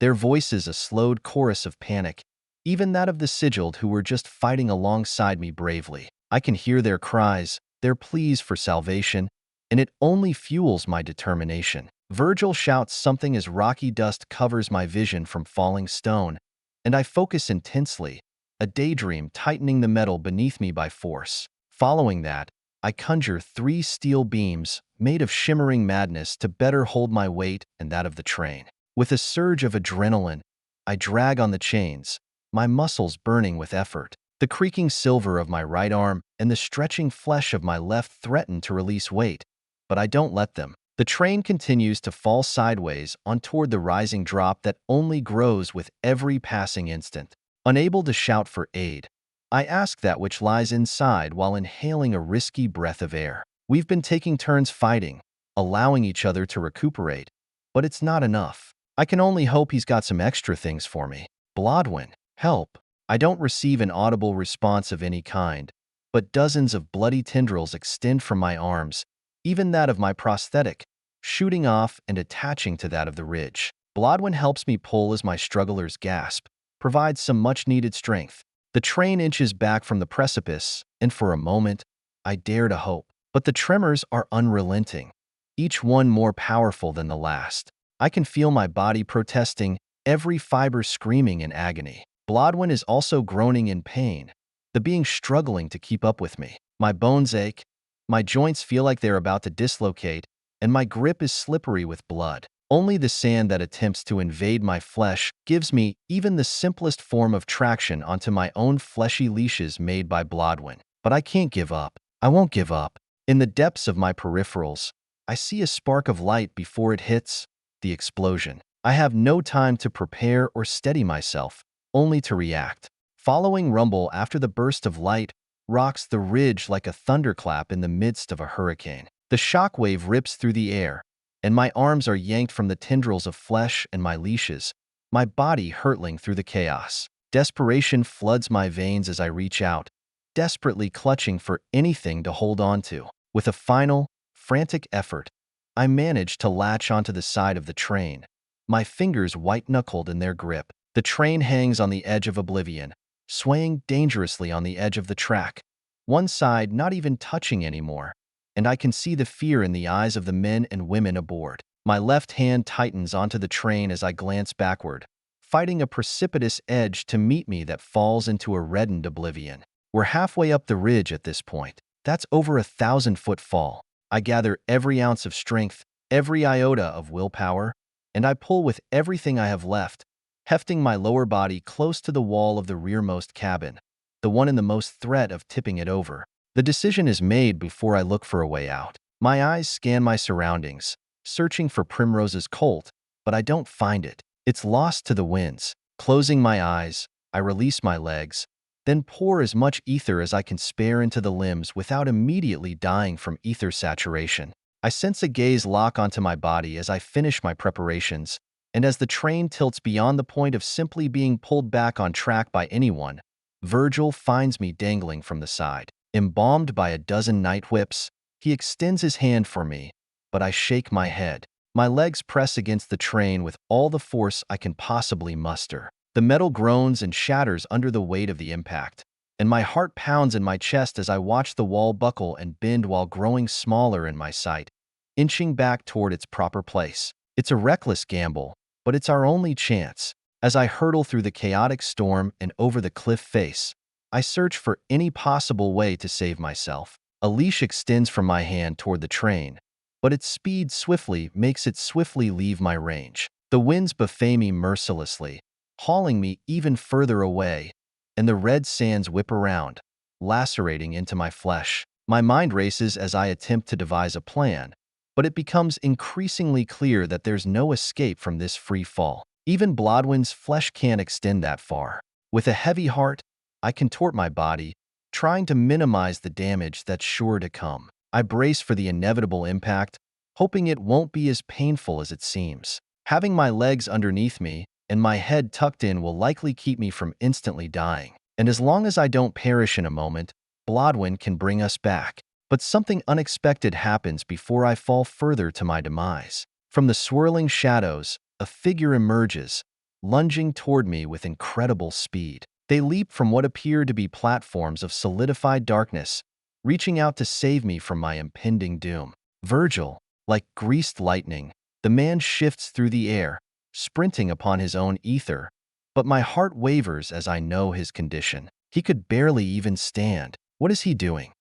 their voices a slowed chorus of panic, even that of the Sigiled who were just fighting alongside me bravely. I can hear their cries, their pleas for salvation, and it only fuels my determination. Virgil shouts something as rocky dust covers my vision from falling stone, and I focus intensely, a daydream tightening the metal beneath me by force. Following that, I conjure 3 steel beams made of shimmering madness to better hold my weight and that of the train. With a surge of adrenaline, I drag on the chains, my muscles burning with effort. The creaking silver of my right arm and the stretching flesh of my left threaten to release weight, but I don't let them. The train continues to fall sideways on toward the rising drop that only grows with every passing instant. Unable to shout for aid, I ask that which lies inside while inhaling a risky breath of air. We've been taking turns fighting, allowing each other to recuperate, but it's not enough. I can only hope he's got some extra things for me. Blodwyn, help. I don't receive an audible response of any kind, but dozens of bloody tendrils extend from my arms, even that of my prosthetic, shooting off and attaching to that of the ridge. Blodwyn helps me pull as my strugglers gasp, provides some much-needed strength. The train inches back from the precipice, and for a moment, I dare to hope. But the tremors are unrelenting, each one more powerful than the last. I can feel my body protesting, every fiber screaming in agony. Blodwyn is also groaning in pain, the being struggling to keep up with me. My bones ache, my joints feel like they're about to dislocate, and my grip is slippery with blood. Only the sand that attempts to invade my flesh gives me even the simplest form of traction onto my own fleshy leashes made by Blodwyn. But I can't give up. I won't give up. In the depths of my peripherals, I see a spark of light before it hits the explosion. I have no time to prepare or steady myself, only to react. Following rumble after the burst of light rocks the ridge like a thunderclap in the midst of a hurricane. The shockwave rips through the air, and my arms are yanked from the tendrils of flesh and my leashes, my body hurtling through the chaos. Desperation floods my veins as I reach out, desperately clutching for anything to hold on to. With a final, frantic effort, I manage to latch onto the side of the train, my fingers white-knuckled in their grip. The train hangs on the edge of oblivion, swaying dangerously on the edge of the track, one side not even touching anymore, and I can see the fear in the eyes of the men and women aboard. My left hand tightens onto the train as I glance backward, fighting a precipitous edge to meet me that falls into a reddened oblivion. We're halfway up the ridge at this point. That's over 1,000-foot fall. I gather every ounce of strength, every iota of willpower, and I pull with everything I have left, hefting my lower body close to the wall of the rearmost cabin, the one in the most threat of tipping it over. The decision is made before I look for a way out. My eyes scan my surroundings, searching for Primrose's colt, but I don't find it. It's lost to the winds. Closing my eyes, I release my legs, then pour as much ether as I can spare into the limbs without immediately dying from ether saturation. I sense a gaze lock onto my body as I finish my preparations, and as the train tilts beyond the point of simply being pulled back on track by anyone, Virgil finds me dangling from the side. Embalmed by a dozen night whips, he extends his hand for me, but I shake my head. My legs press against the train with all the force I can possibly muster. The metal groans and shatters under the weight of the impact, and my heart pounds in my chest as I watch the wall buckle and bend while growing smaller in my sight, inching back toward its proper place. It's a reckless gamble, but it's our only chance. As I hurtle through the chaotic storm and over the cliff face, I search for any possible way to save myself. A leash extends from my hand toward the train, but its speed swiftly makes it swiftly leave my range. The winds buffet me mercilessly, hauling me even further away, and the red sands whip around, lacerating into my flesh. My mind races as I attempt to devise a plan, but it becomes increasingly clear that there's no escape from this free fall. Even Blodwen's flesh can't extend that far. With a heavy heart, I contort my body, trying to minimize the damage that's sure to come. I brace for the inevitable impact, hoping it won't be as painful as it seems. Having my legs underneath me and my head tucked in will likely keep me from instantly dying. And as long as I don't perish in a moment, Blodwen can bring us back. But something unexpected happens before I fall further to my demise. From the swirling shadows, a figure emerges, lunging toward me with incredible speed. They leap from what appear to be platforms of solidified darkness, reaching out to save me from my impending doom. Virgil, like greased lightning, the man shifts through the air, sprinting upon his own ether, but my heart wavers as I know his condition. He could barely even stand. What is he doing?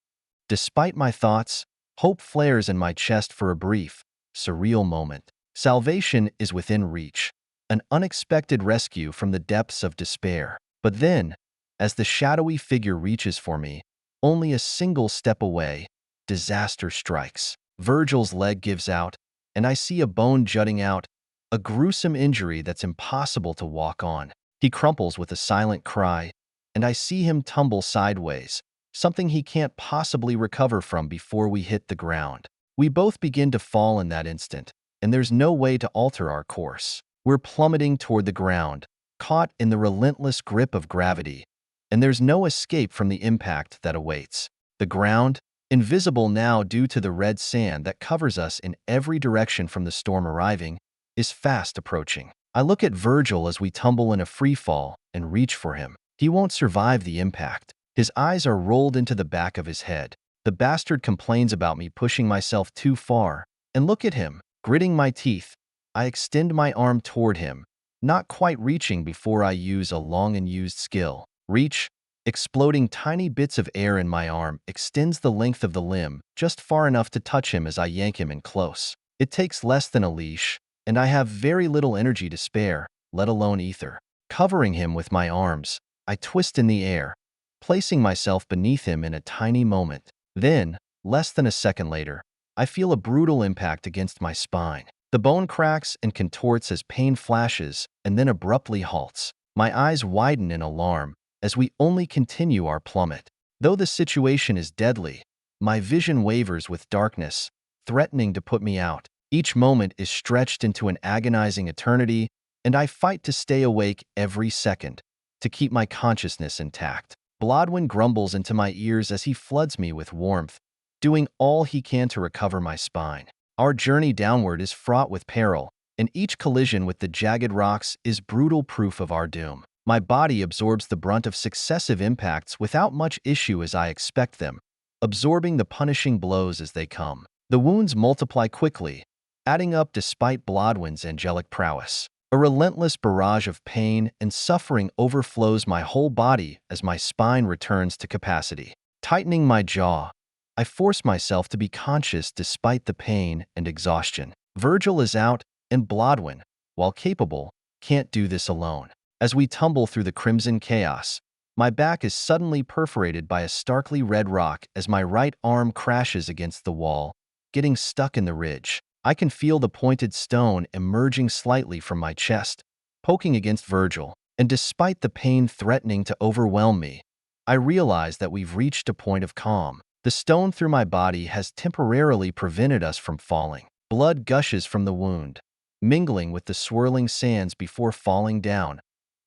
Despite my thoughts, hope flares in my chest for a brief, surreal moment. Salvation is within reach, an unexpected rescue from the depths of despair. But then, as the shadowy figure reaches for me, only a single step away, disaster strikes. Virgil's leg gives out, and I see a bone jutting out, a gruesome injury that's impossible to walk on. He crumples with a silent cry, and I see him tumble sideways, something he can't possibly recover from before we hit the ground. We both begin to fall in that instant, and there's no way to alter our course. We're plummeting toward the ground, caught in the relentless grip of gravity, and there's no escape from the impact that awaits. The ground, invisible now due to the red sand that covers us in every direction from the storm arriving, is fast approaching. I look at Virgil as we tumble in a free fall and reach for him. He won't survive the impact. His eyes are rolled into the back of his head. The bastard complains about me pushing myself too far, and look at him, gritting my teeth. I extend my arm toward him, not quite reaching before I use a long and used skill. Reach, exploding tiny bits of air in my arm, extends the length of the limb, just far enough to touch him as I yank him in close. It takes less than a leash, and I have very little energy to spare, let alone ether. Covering him with my arms, I twist in the air, placing myself beneath him in a tiny moment. Then, less than a second later, I feel a brutal impact against my spine. The bone cracks and contorts as pain flashes and then abruptly halts. My eyes widen in alarm as we only continue our plummet. Though the situation is deadly, my vision wavers with darkness, threatening to put me out. Each moment is stretched into an agonizing eternity, and I fight to stay awake every second, to keep my consciousness intact. Blodwyn grumbles into my ears as he floods me with warmth, doing all he can to recover my spine. Our journey downward is fraught with peril, and each collision with the jagged rocks is brutal proof of our doom. My body absorbs the brunt of successive impacts without much issue as I expect them, absorbing the punishing blows as they come. The wounds multiply quickly, adding up despite Blodwyn's angelic prowess. A relentless barrage of pain and suffering overflows my whole body as my spine returns to capacity. Tightening my jaw, I force myself to be conscious despite the pain and exhaustion. Virgil is out, and Blodwyn, while capable, can't do this alone. As we tumble through the crimson chaos, my back is suddenly perforated by a starkly red rock as my right arm crashes against the wall, getting stuck in the ridge. I can feel the pointed stone emerging slightly from my chest, poking against Virgil, and despite the pain threatening to overwhelm me, I realize that we've reached a point of calm. The stone through my body has temporarily prevented us from falling. Blood gushes from the wound, mingling with the swirling sands before falling down,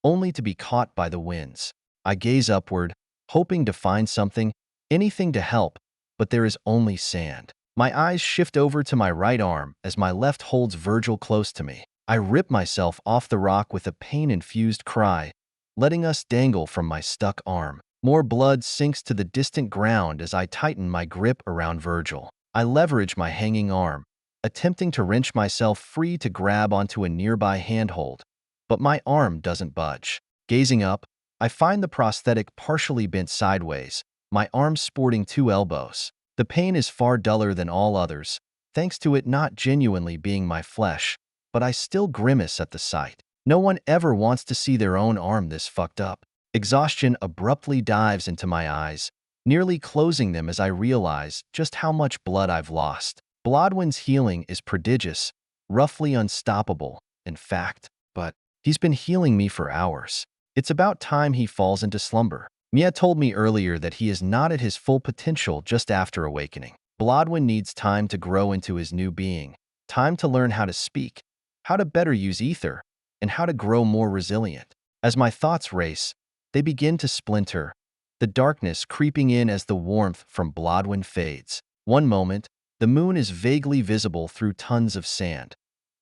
only to be caught by the winds. I gaze upward, hoping to find something, anything to help, but there is only sand. My eyes shift over to my right arm as my left holds Virgil close to me. I rip myself off the rock with a pain-infused cry, letting us dangle from my stuck arm. More blood sinks to the distant ground as I tighten my grip around Virgil. I leverage my hanging arm, attempting to wrench myself free to grab onto a nearby handhold, but my arm doesn't budge. Gazing up, I find the prosthetic partially bent sideways, my arm sporting 2 elbows. The pain is far duller than all others, thanks to it not genuinely being my flesh, but I still grimace at the sight. No one ever wants to see their own arm this fucked up. Exhaustion abruptly dives into my eyes, nearly closing them as I realize just how much blood I've lost. Blodwyn's healing is prodigious, roughly unstoppable, in fact, but he's been healing me for hours. It's about time he falls into slumber. Mia told me earlier that he is not at his full potential just after awakening. Blodwyn needs time to grow into his new being, time to learn how to speak, how to better use ether, and how to grow more resilient. As my thoughts race, they begin to splinter, the darkness creeping in as the warmth from Blodwyn fades. One moment, the moon is vaguely visible through tons of sand.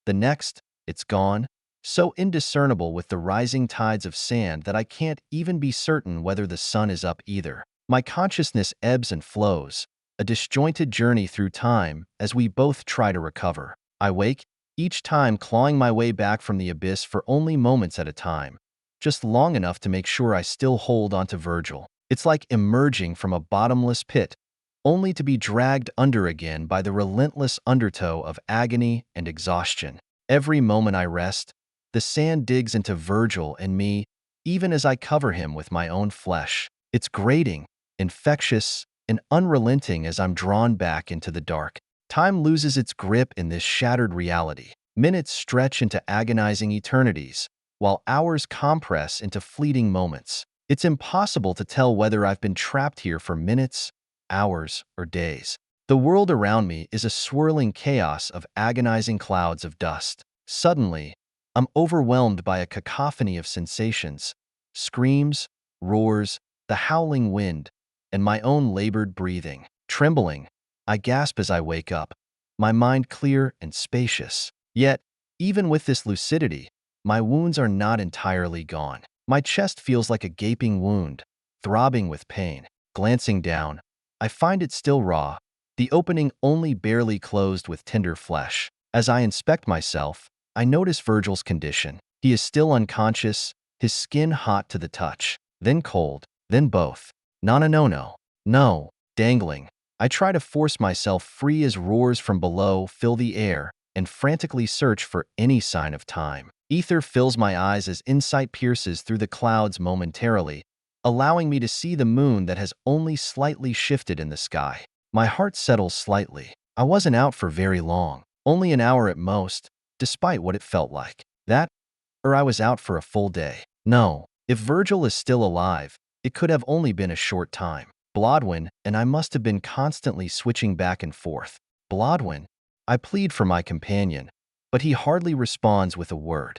The next, it's gone, so indiscernible with the rising tides of sand that I can't even be certain whether the sun is up either. My consciousness ebbs and flows, a disjointed journey through time as we both try to recover. I wake, each time clawing my way back from the abyss for only moments at a time, just long enough to make sure I still hold onto Virgil. It's like emerging from a bottomless pit, only to be dragged under again by the relentless undertow of agony and exhaustion. Every moment I rest, the sand digs into Virgil and me, even as I cover him with my own flesh. It's grating, infectious, and unrelenting as I'm drawn back into the dark. Time loses its grip in this shattered reality. Minutes stretch into agonizing eternities, while hours compress into fleeting moments. It's impossible to tell whether I've been trapped here for minutes, hours, or days. The world around me is a swirling chaos of agonizing clouds of dust. Suddenly, I'm overwhelmed by a cacophony of sensations, screams, roars, the howling wind, and my own labored breathing. Trembling, I gasp as I wake up, my mind clear and spacious. Yet, even with this lucidity, my wounds are not entirely gone. My chest feels like a gaping wound, throbbing with pain. Glancing down, I find it still raw, the opening only barely closed with tender flesh. As I inspect myself, I notice Virgil's condition. He is still unconscious, his skin hot to the touch, then cold, then both. No. Dangling. I try to force myself free as roars from below fill the air and frantically search for any sign of time. Ether fills my eyes as insight pierces through the clouds momentarily, allowing me to see the moon that has only slightly shifted in the sky. My heart settles slightly. I wasn't out for very long, only an hour at most, despite what it felt like. That, or I was out for a full day. No, if Virgil is still alive, it could have only been a short time. Blodwyn and I must have been constantly switching back and forth. Blodwyn, I plead for my companion, but he hardly responds with a word.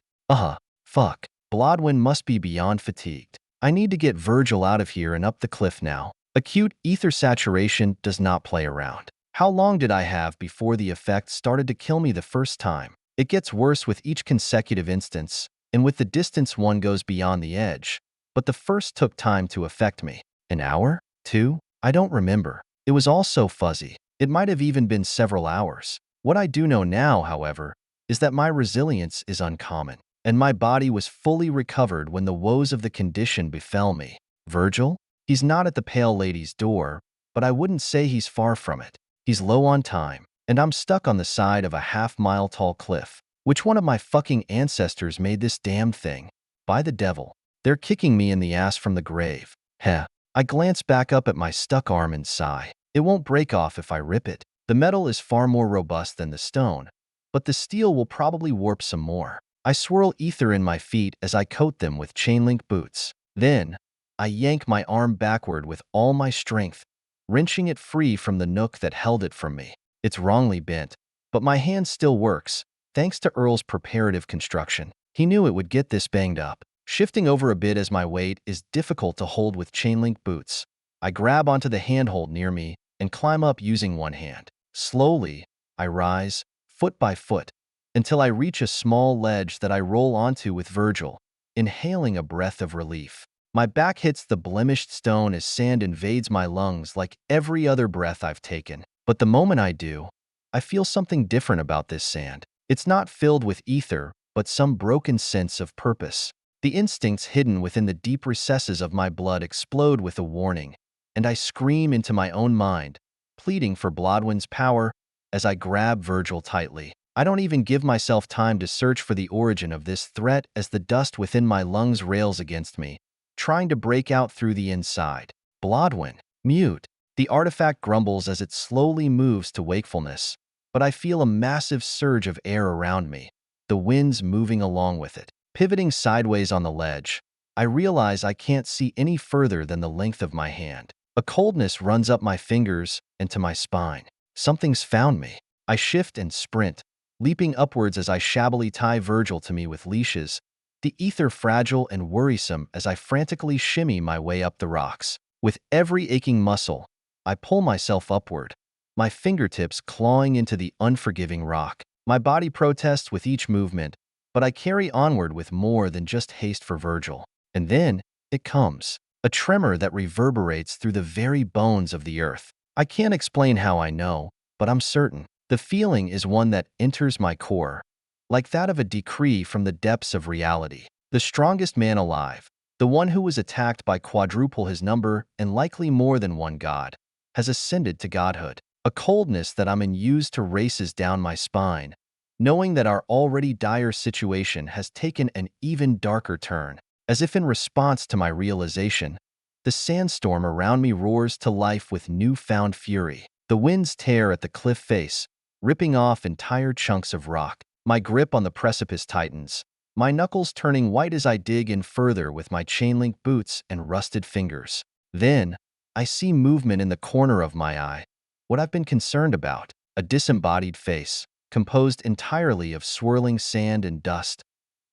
Fuck. Blodwyn must be beyond fatigued. I need to get Virgil out of here and up the cliff now. Acute ether saturation does not play around. How long did I have before the effect started to kill me the first time? It gets worse with each consecutive instance, and with the distance one goes beyond the edge. But the first took time to affect me. An hour? 2? I don't remember. It was all so fuzzy. It might have even been several hours. What I do know now, however, is that my resilience is uncommon, and my body was fully recovered when the woes of the condition befell me. Virgil? He's not at the Pale Lady's door, but I wouldn't say he's far from it. He's low on time, and I'm stuck on the side of a half-mile tall cliff. Which one of my fucking ancestors made this damned thing? By the devil. They're kicking me in the ass from the grave. Heh. I glance back up at my stuck arm and sigh. It won't break off if I rip it. The metal is far more robust than the stone, but the steel will probably warp some more. I swirl ether in my feet as I coat them with chain-link boots. Then, I yank my arm backward with all my strength, wrenching it free from the nook that held it from me. It's wrongly bent, but my hand still works, thanks to Earl's preparative construction. He knew it would get this banged up. Shifting over a bit as my weight is difficult to hold with chain-link boots, I grab onto the handhold near me and climb up using one hand. Slowly, I rise, foot by foot, until I reach a small ledge that I roll onto with Virgil, inhaling a breath of relief. My back hits the blemished stone as sand invades my lungs like every other breath I've taken. But the moment I do, I feel something different about this sand. It's not filled with ether, but some broken sense of purpose. The instincts hidden within the deep recesses of my blood explode with a warning, and I scream into my own mind, pleading for Blodwen's power as I grab Virgil tightly. I don't even give myself time to search for the origin of this threat as the dust within my lungs rails against me, trying to break out through the inside. Blodwen, mute. The artifact grumbles as it slowly moves to wakefulness, but I feel a massive surge of air around me, the winds moving along with it. Pivoting sideways on the ledge, I realize I can't see any further than the length of my hand. A coldness runs up my fingers and to my spine. Something's found me. I shift and sprint, leaping upwards as I shabbily tie Virgil to me with leashes, the ether fragile and worrisome as I frantically shimmy my way up the rocks. With every aching muscle, I pull myself upward, my fingertips clawing into the unforgiving rock. My body protests with each movement, but I carry onward with more than just haste for Virgil. And then, it comes. A tremor that reverberates through the very bones of the earth. I can't explain how I know, but I'm certain. The feeling is one that enters my core, like that of a decree from the depths of reality. The strongest man alive, the one who was attacked by quadruple his number and likely more than one god, has ascended to godhood. A coldness that I'm used to races down my spine, knowing that our already dire situation has taken an even darker turn. As if in response to my realization, the sandstorm around me roars to life with newfound fury. The winds tear at the cliff face, ripping off entire chunks of rock. My grip on the precipice tightens, my knuckles turning white as I dig in further with my chain-link boots and rusted fingers. Then, I see movement in the corner of my eye. What I've been concerned about, a disembodied face, composed entirely of swirling sand and dust,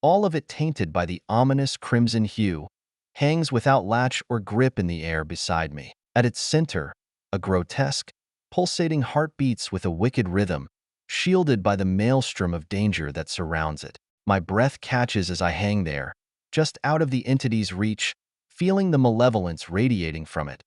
all of it tainted by the ominous crimson hue, hangs without latch or grip in the air beside me. At its center, a grotesque, pulsating heart beats with a wicked rhythm, shielded by the maelstrom of danger that surrounds it. My breath catches as I hang there, just out of the entity's reach, feeling the malevolence radiating from it.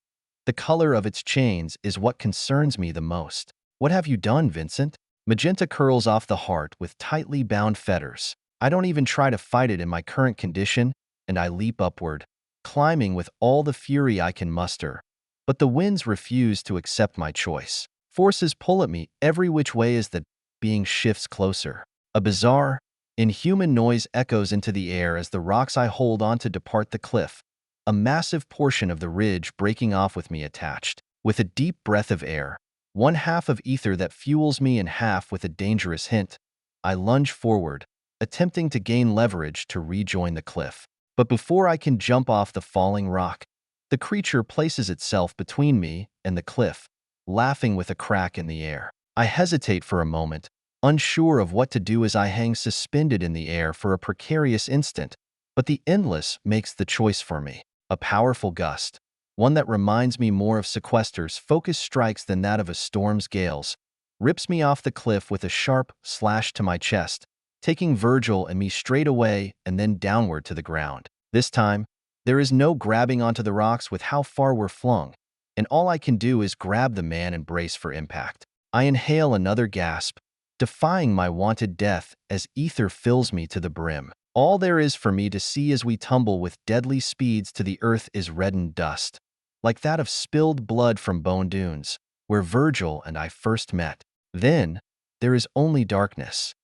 The color of its chains is what concerns me the most. What have you done, Vincent? Magenta curls off the heart with tightly bound fetters. I don't even try to fight it in my current condition, and I leap upward, climbing with all the fury I can muster. But the winds refuse to accept my choice. Forces pull at me every which way as the being shifts closer. A bizarre, inhuman noise echoes into the air as the rocks I hold onto depart the cliff, a massive portion of the ridge breaking off with me attached. With a deep breath of air, one half of ether that fuels me in half with a dangerous hint, I lunge forward, attempting to gain leverage to rejoin the cliff. But before I can jump off the falling rock, the creature places itself between me and the cliff, laughing with a crack in the air. I hesitate for a moment, unsure of what to do as I hang suspended in the air for a precarious instant, but the endless makes the choice for me. A powerful gust, one that reminds me more of Sequester's focus strikes than that of a storm's gales, rips me off the cliff with a sharp slash to my chest, taking Virgil and me straight away and then downward to the ground. This time, there is no grabbing onto the rocks with how far we're flung, and all I can do is grab the man and brace for impact. I inhale another gasp, defying my wanted death as ether fills me to the brim. All there is for me to see as we tumble with deadly speeds to the earth is reddened dust, like that of spilled blood from Bone Dunes, where Virgil and I first met. Then, there is only darkness,